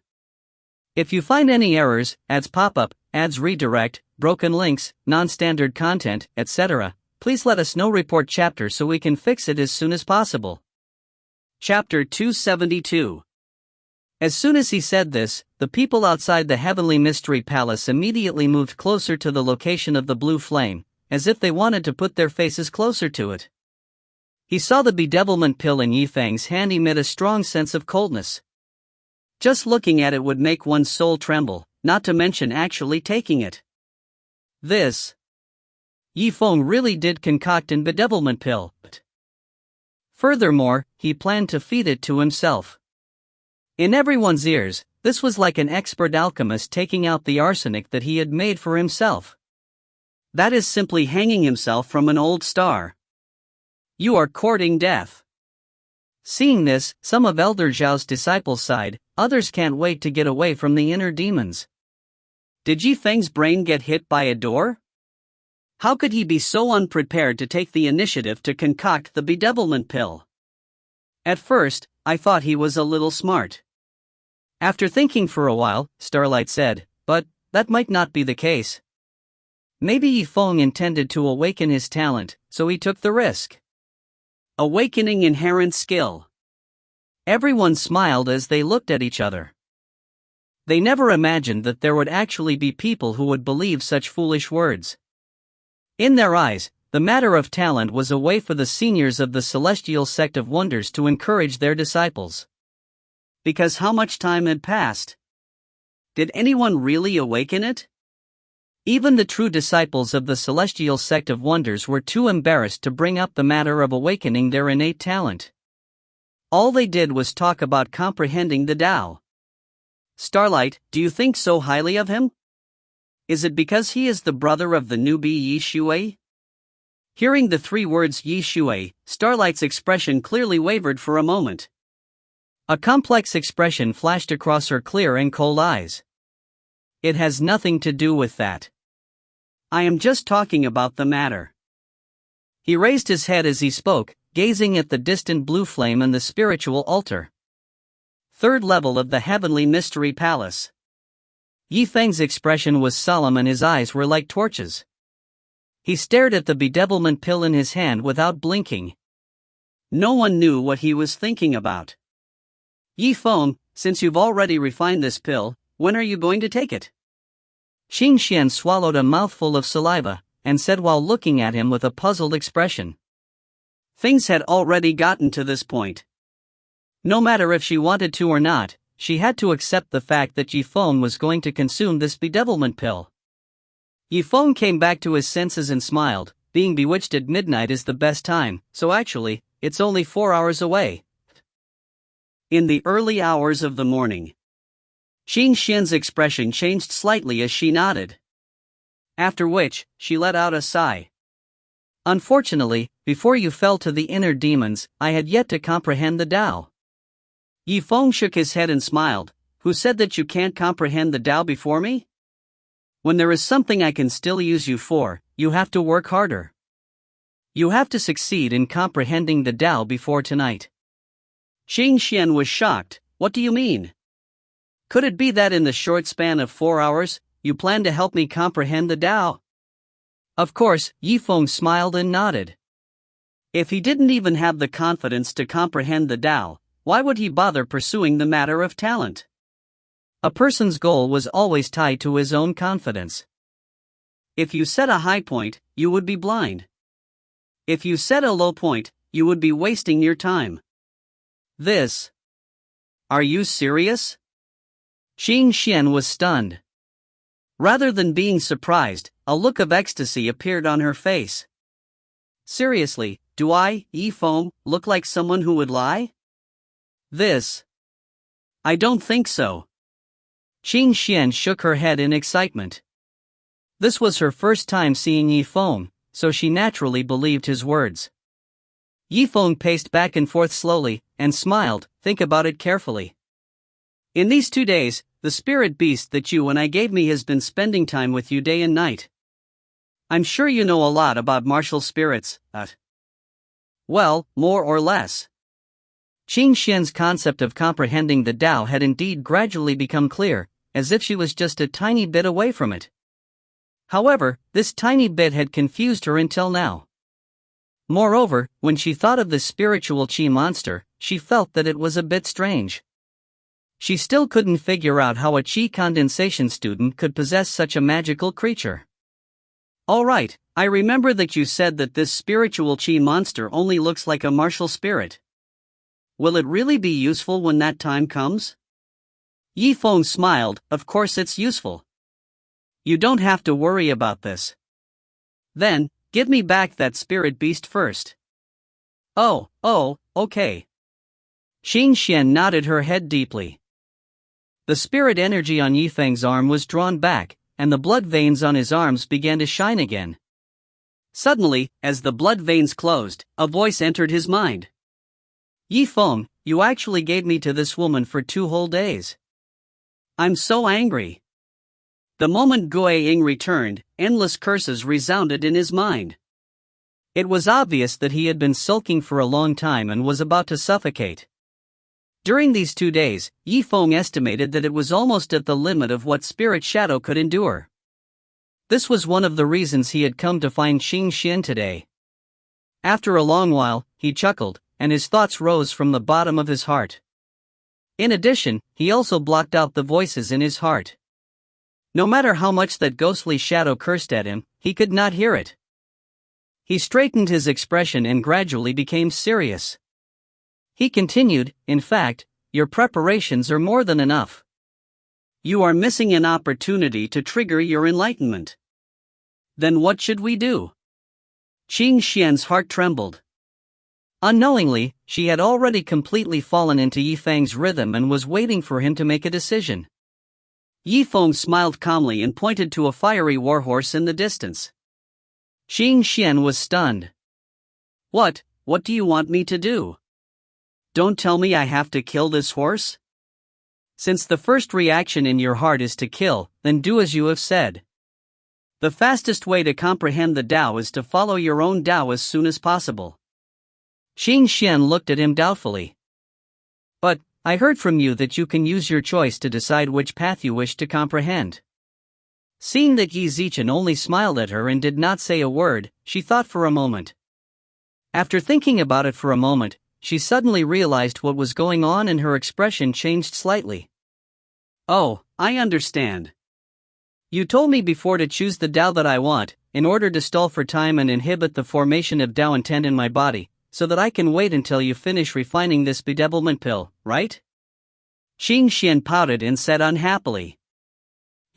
If you find any errors, ads pop-up, ads redirect, broken links, non-standard content, etc., please let us know. Report chapter so we can fix it as soon as possible. Chapter 272. As soon as he said this, the people outside the Heavenly Mystery Palace immediately moved closer to the location of the blue flame, as if they wanted to put their faces closer to it. He saw the bedevilment pill in Zifeng's hand emit a strong sense of coldness. Just looking at it would make one's soul tremble, not to mention actually taking it. This Zifeng really did concoct an bedevilment pill. Furthermore, he planned to feed it to himself. In everyone's ears, this was like an expert alchemist taking out the arsenic that he had made for himself. That is simply hanging himself from an old star. You are courting death. Seeing this, some of Elder Zhao's disciples sighed, others can't wait to get away from the inner demons. Did Zifeng's brain get hit by a door? How could he be so unprepared to take the initiative to concoct the bedevilment pill? At first, I thought he was a little smart. After thinking for a while, Starlight said, but that might not be the case. Maybe Zifeng intended to awaken his talent, so he took the risk. Awakening inherent skill. Everyone smiled as they looked at each other. They never imagined that there would actually be people who would believe such foolish words. In their eyes, the matter of talent was a way for the seniors of the celestial sect of wonders to encourage their disciples. Because how much time had passed? Did anyone really awaken it? Even the true disciples of the celestial sect of wonders were too embarrassed to bring up the matter of awakening their innate talent. All they did was talk about comprehending the Tao. Starlight, do you think so highly of him? Is it because he is the brother of the newbie Yi Shui? Hearing the three words Yi Shui, Starlight's expression clearly wavered for a moment. A complex expression flashed across her clear and cold eyes. It has nothing to do with that. I am just talking about the matter. He raised his head as he spoke, gazing at the distant blue flame and the spiritual altar. Third level of the heavenly mystery palace. Yifeng's expression was solemn and his eyes were like torches. He stared at the bedevilment pill in his hand without blinking. No one knew what he was thinking about. Yifeng, since you've already refined this pill, when are you going to take it? Qin Xian swallowed a mouthful of saliva, and said while looking at him with a puzzled expression. Things had already gotten to this point. No matter if she wanted to or not, she had to accept the fact that Yifeng was going to consume this bedevilment pill. Yifeng came back to his senses and smiled. Being bewitched at midnight is the best time, so actually, it's only 4 hours away. In the early hours of the morning. Qin Xian's expression changed slightly as she nodded. After which, she let out a sigh. Unfortunately, before you fell to the inner demons, I had yet to comprehend the Tao. Yifeng shook his head and smiled. Who said that you can't comprehend the Tao before me? When there is something I can still use you for, you have to work harder. You have to succeed in comprehending the Tao before tonight. Qin Xian was shocked. What do you mean? Could it be that in the short span of 4 hours, you plan to help me comprehend the Tao? Of course, Yifeng smiled and nodded. If he didn't even have the confidence to comprehend the Tao, why would he bother pursuing the matter of talent? A person's goal was always tied to his own confidence. If you set a high point, you would be blind. If you set a low point, you would be wasting your time. This. Are you serious? Qin Xian was stunned. Rather than being surprised, a look of ecstasy appeared on her face. Seriously, do I, Yifeng, look like someone who would lie? This. I don't think so. Qin Xian shook her head in excitement. This was her first time seeing Yifeng, so she naturally believed his words. Yifeng paced back and forth slowly, and smiled. Think about it carefully. In these 2 days, the spirit beast that you and I gave me has been spending time with you day and night. I'm sure you know a lot about martial spirits, well, more or less. Qin Xian's concept of comprehending the Tao had indeed gradually become clear, as if she was just a tiny bit away from it. However, this tiny bit had confused her until now. Moreover, when she thought of the spiritual Qi monster, she felt that it was a bit strange. She still couldn't figure out how a Qi condensation student could possess such a magical creature. Alright, I remember that you said that this spiritual Qi monster only looks like a martial spirit. Will it really be useful when that time comes? Yifeng smiled. Of course it's useful. You don't have to worry about this. Then, give me back that spirit beast first. Oh, okay. Qin Xian nodded her head deeply. The spirit energy on Yifeng's arm was drawn back, and the blood veins on his arms began to shine again. Suddenly, as the blood veins closed, a voice entered his mind. Yifeng, you actually gave me to this woman for 2 whole days. I'm so angry. The moment Gui Ying returned, endless curses resounded in his mind. It was obvious that he had been sulking for a long time and was about to suffocate. During these 2 days, Yifeng estimated that it was almost at the limit of what Spirit Shadow could endure. This was one of the reasons he had come to find Qin Xian today. After a long while, he chuckled, and his thoughts rose from the bottom of his heart. In addition, he also blocked out the voices in his heart. No matter how much that ghostly shadow cursed at him, he could not hear it. He straightened his expression and gradually became serious. He continued, in fact, your preparations are more than enough. You are missing an opportunity to trigger your enlightenment. Then what should we do? Qi Xian's heart trembled. Unknowingly, she had already completely fallen into Yifeng's rhythm and was waiting for him to make a decision. Yifeng smiled calmly and pointed to a fiery warhorse in the distance. Qi Xian was stunned. What do you want me to do? Don't tell me I have to kill this horse? Since the first reaction in your heart is to kill, then do as you have said. The fastest way to comprehend the Tao is to follow your own Tao as soon as possible. Qi Xian looked at him doubtfully. But, I heard from you that you can use your choice to decide which path you wish to comprehend. Seeing that Yi Zichen only smiled at her and did not say a word, she thought for a moment. After thinking about it for a moment, she suddenly realized what was going on and her expression changed slightly. Oh, I understand. You told me before to choose the Tao that I want, in order to stall for time and inhibit the formation of Tao intent in my body, so that I can wait until you finish refining this bedevilment pill, right? Qi Xian pouted and said unhappily.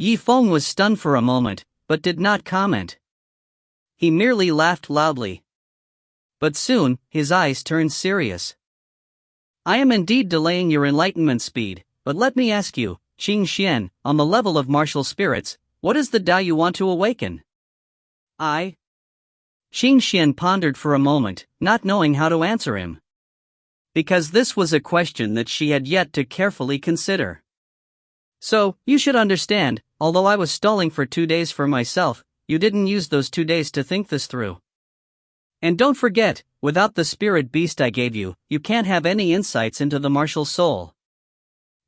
Yifeng was stunned for a moment, but did not comment. He merely laughed loudly. But soon, his eyes turned serious. I am indeed delaying your enlightenment speed, but let me ask you, Qi Xian, on the level of martial spirits, what is the Tao you want to awaken? Qi Xian pondered for a moment, not knowing how to answer him. Because this was a question that she had yet to carefully consider. So, you should understand, although I was stalling for 2 days for myself, you didn't use those 2 days to think this through. And don't forget, without the spirit beast I gave you, you can't have any insights into the martial soul.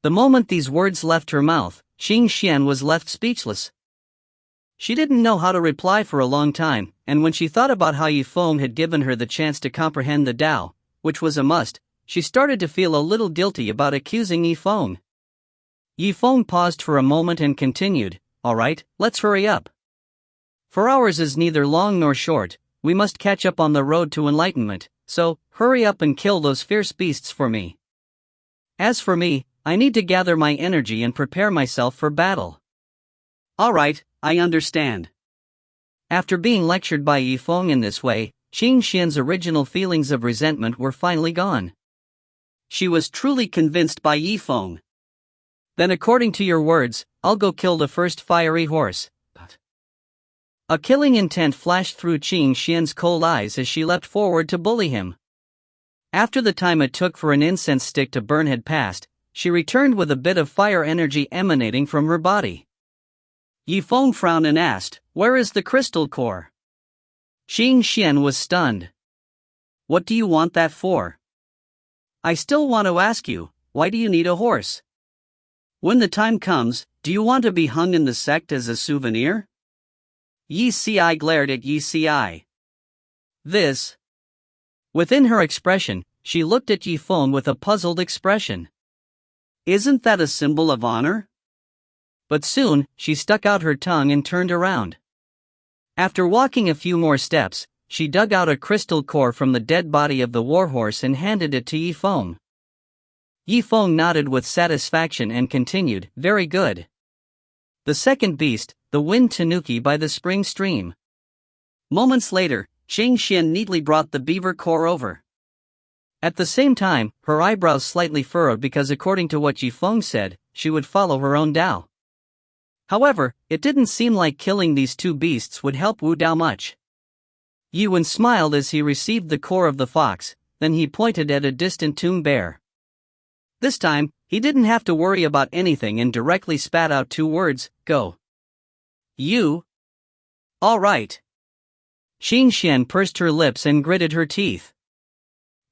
The moment these words left her mouth, Qi Xian was left speechless. She didn't know how to reply for a long time, and when she thought about how Yifeng had given her the chance to comprehend the Tao, which was a must, she started to feel a little guilty about accusing Yifeng. Yifeng paused for a moment and continued, Alright, let's hurry up. For ours is neither long nor short, we must catch up on the road to enlightenment, so, hurry up and kill those fierce beasts for me. As for me, I need to gather my energy and prepare myself for battle. Alright, I understand. After being lectured by Yifeng in this way, Qi Xian's original feelings of resentment were finally gone. She was truly convinced by Yifeng. Then according to your words, I'll go kill the first fiery horse. A killing intent flashed through Qi Xian's cold eyes as she leapt forward to bully him. After the time it took for an incense stick to burn had passed, she returned with a bit of fire energy emanating from her body. Yifeng frowned and asked, Where is the crystal core? Qi Xian was stunned. What do you want that for? I still want to ask you, why do you need a horse? When the time comes, do you want to be hung in the sect as a souvenir? Yi Ci glared at Yi Ci. This. Within her expression, she looked at Yifeng with a puzzled expression. Isn't that a symbol of honor? But soon, she stuck out her tongue and turned around. After walking a few more steps, she dug out a crystal core from the dead body of the warhorse and handed it to Yifeng. Yifeng nodded with satisfaction and continued, Very good. The second beast, the wind tanuki by the spring stream. Moments later, Qi Xian neatly brought the beaver core over. At the same time, her eyebrows slightly furrowed because according to what Yifeng said, she would follow her own Tao. However, it didn't seem like killing these two beasts would help Wu Dao much. Yuan smiled as he received the core of the fox, then he pointed at a distant tomb bear. This time, he didn't have to worry about anything and directly spat out 2 words, Go. You? All right. Qi Xian pursed her lips and gritted her teeth.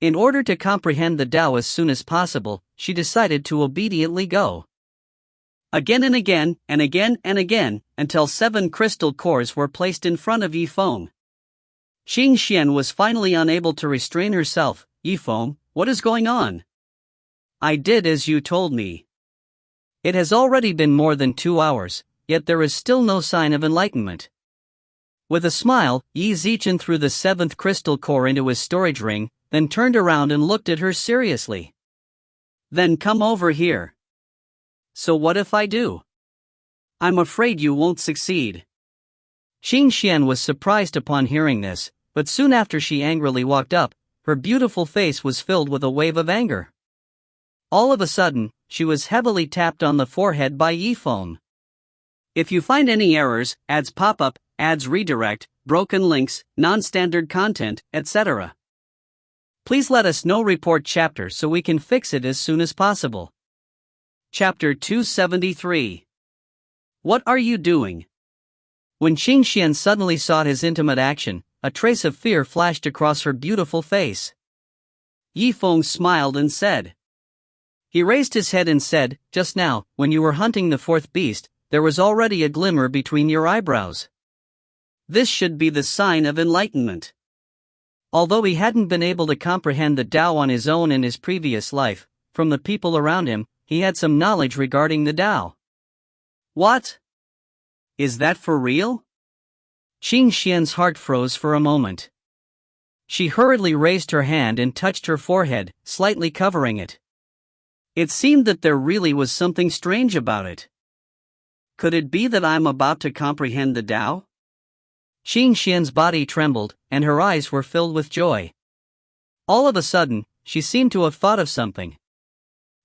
In order to comprehend the Tao as soon as possible, she decided to obediently go. Again and again, and again and again, until 7 crystal cores were placed in front of Yifeng. Qi Xian was finally unable to restrain herself. Yifeng, what is going on? I did as you told me. It has already been more than 2 hours, yet there is still no sign of enlightenment. With a smile, Yi Zichen threw the 7th crystal core into his storage ring, then turned around and looked at her seriously. Then come over here. So what if I do? I'm afraid you won't succeed. Qi Xian was surprised upon hearing this, but soon after she angrily walked up, her beautiful face was filled with a wave of anger. All of a sudden, she was heavily tapped on the forehead by Zifeng. If you find any errors, ads pop up, ads redirect, broken links, non-standard content, etc., please let us know. Report chapter so we can fix it as soon as possible. Chapter 273. What are you doing? When Qi Xian suddenly sought his intimate action, a trace of fear flashed across her beautiful face. Zifeng smiled and said. He raised his head and said, "Just now, when you were hunting the fourth beast, there was already a glimmer between your eyebrows. This should be the sign of enlightenment." Although he hadn't been able to comprehend the Tao on his own in his previous life, from the people around him, he had some knowledge regarding the Tao. What? Is that for real? Qi Xian's heart froze for a moment. She hurriedly raised her hand and touched her forehead, slightly covering it. It seemed that there really was something strange about it. Could it be that I'm about to comprehend the Tao? Qi Xian's body trembled, and her eyes were filled with joy. All of a sudden, she seemed to have thought of something.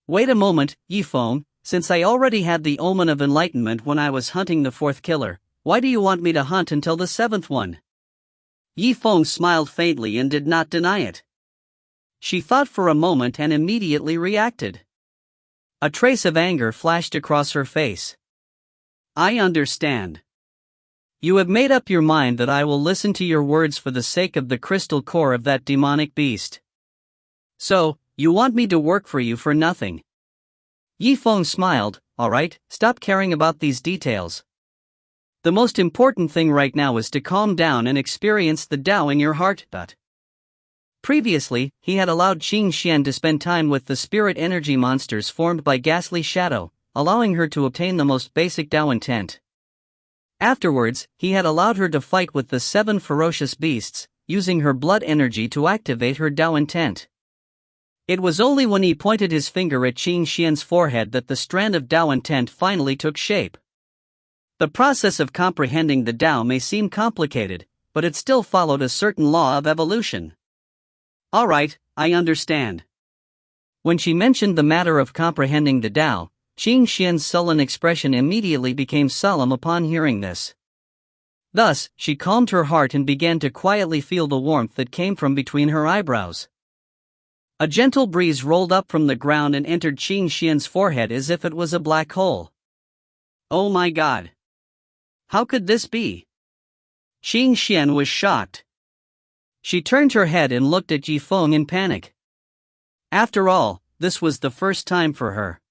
Wait a moment, Zifeng, since I already had the omen of enlightenment when I was hunting the fourth killer, why do you want me to hunt until the seventh one? Zifeng smiled faintly and did not deny it. She thought for a moment and immediately reacted. A trace of anger flashed across her face. I understand. You have made up your mind that I will listen to your words for the sake of the crystal core of that demonic beast. So, you want me to work for you for nothing? Zifeng smiled. All right, stop caring about these details. The most important thing right now is to calm down and experience the Tao in your heart. Previously, he had allowed Qi Xian to spend time with the spirit energy monsters formed by ghastly shadow, allowing her to obtain the most basic Tao intent. Afterwards, he had allowed her to fight with the 7 ferocious beasts, using her blood energy to activate her Tao intent. It was only when he pointed his finger at Qi Xian's forehead that the strand of Tao intent finally took shape. The process of comprehending the Tao may seem complicated, but it still followed a certain law of evolution. Alright, I understand. When she mentioned the matter of comprehending the Tao, Qi Xian's sullen expression immediately became solemn upon hearing this. Thus, she calmed her heart and began to quietly feel the warmth that came from between her eyebrows. A gentle breeze rolled up from the ground and entered Qi Xian's forehead as if it was a black hole. Oh my God! How could this be? Qi Xian was shocked. She turned her head and looked at Zifeng in panic. After all, this was the first time for her.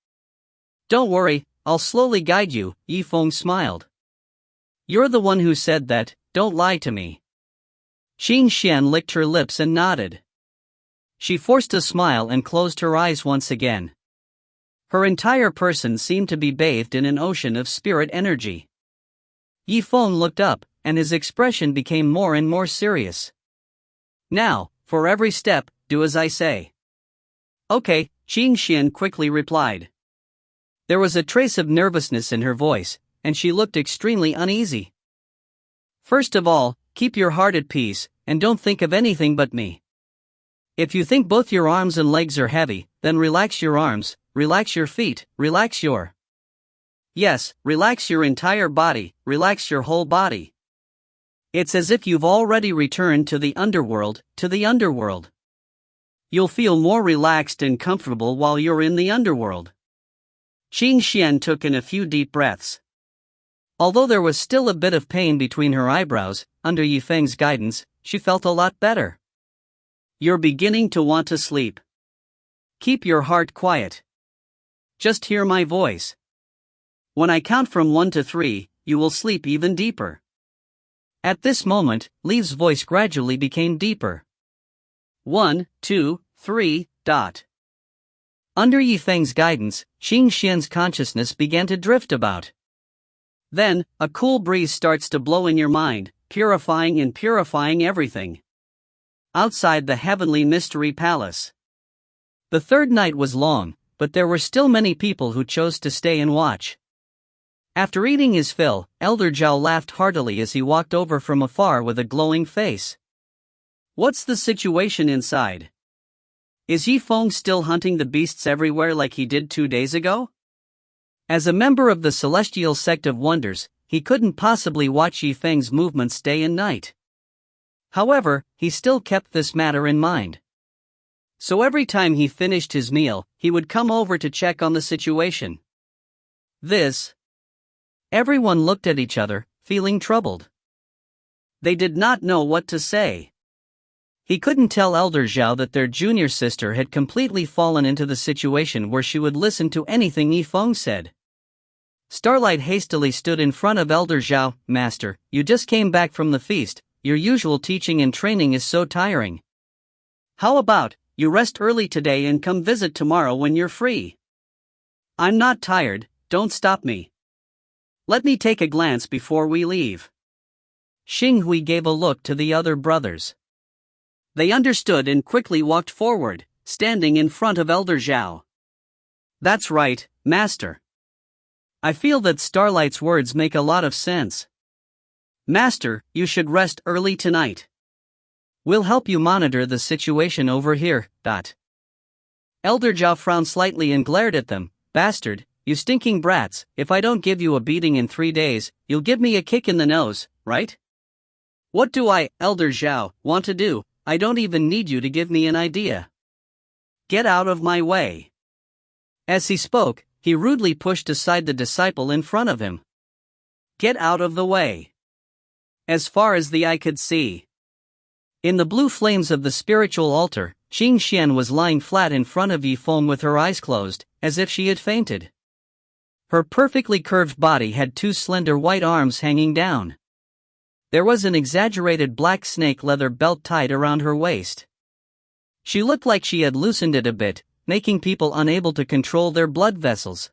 Don't worry, I'll slowly guide you, Zifeng smiled. You're the one who said that, don't lie to me. Qi Xian licked her lips and nodded. She forced a smile and closed her eyes once again. Her entire person seemed to be bathed in an ocean of spirit energy. Zifeng looked up, and his expression became more and more serious. Now, for every step, do as I say. Okay, Qi Xian quickly replied. There was a trace of nervousness in her voice, and she looked extremely uneasy. First of all, keep your heart at peace, and don't think of anything but me. If you think both your arms and legs are heavy, then relax your arms, relax your feet, relax your... Yes, relax your entire body, relax your whole body. It's as if you've already returned to the underworld, You'll feel more relaxed and comfortable while you're in the underworld. Qi Xian took in a few deep breaths. Although there was still a bit of pain between her eyebrows, under Zifeng's guidance, she felt a lot better. You're beginning to want to sleep. Keep your heart quiet. Just hear my voice. When I count from 1 to 3, you will sleep even deeper. At this moment, Li's voice gradually became deeper. 1, 2, 3. Under Zifeng's guidance, Qi Xian's consciousness began to drift about. Then, a cool breeze starts to blow in your mind, purifying and purifying everything. Outside the heavenly mystery palace. The third night was long, but there were still many people who chose to stay and watch. After eating his fill, Elder Zhao laughed heartily as he walked over from afar with a glowing face. What's the situation inside? Is Zifeng still hunting the beasts everywhere like he did 2 days ago? As a member of the Celestial Sect of Wonders, he couldn't possibly watch Zifeng's movements day and night. However, he still kept this matter in mind. So every time he finished his meal, he would come over to check on the situation. Everyone looked at each other, feeling troubled. They did not know what to say. He couldn't tell Elder Zhao that their junior sister had completely fallen into the situation where she would listen to anything Zifeng said. Starlight hastily stood in front of Elder Zhao. Master, you just came back from the feast, your usual teaching and training is so tiring. How about, you rest early today and come visit tomorrow when you're free? I'm not tired, don't stop me. Let me take a glance before we leave. Xing Hui gave a look to the other brothers. They understood and quickly walked forward, standing in front of Elder Zhao. That's right, Master. I feel that Starlight's words make a lot of sense. Master, you should rest early tonight. We'll help you monitor the situation over here. Elder Zhao frowned slightly and glared at them. Bastard, you stinking brats, if I don't give you a beating in 3 days, you'll give me a kick in the nose, right? What do I, Elder Zhao, want to do? I don't even need you to give me an idea. Get out of my way. As he spoke, he rudely pushed aside the disciple in front of him. Get out of the way. As far as the eye could see. In the blue flames of the spiritual altar, Qing Xian was lying flat in front of Yifeng with her eyes closed, as if she had fainted. Her perfectly curved body had 2 slender white arms hanging down. There was an exaggerated black snake leather belt tied around her waist. She looked like she had loosened it a bit, making people unable to control their blood vessels.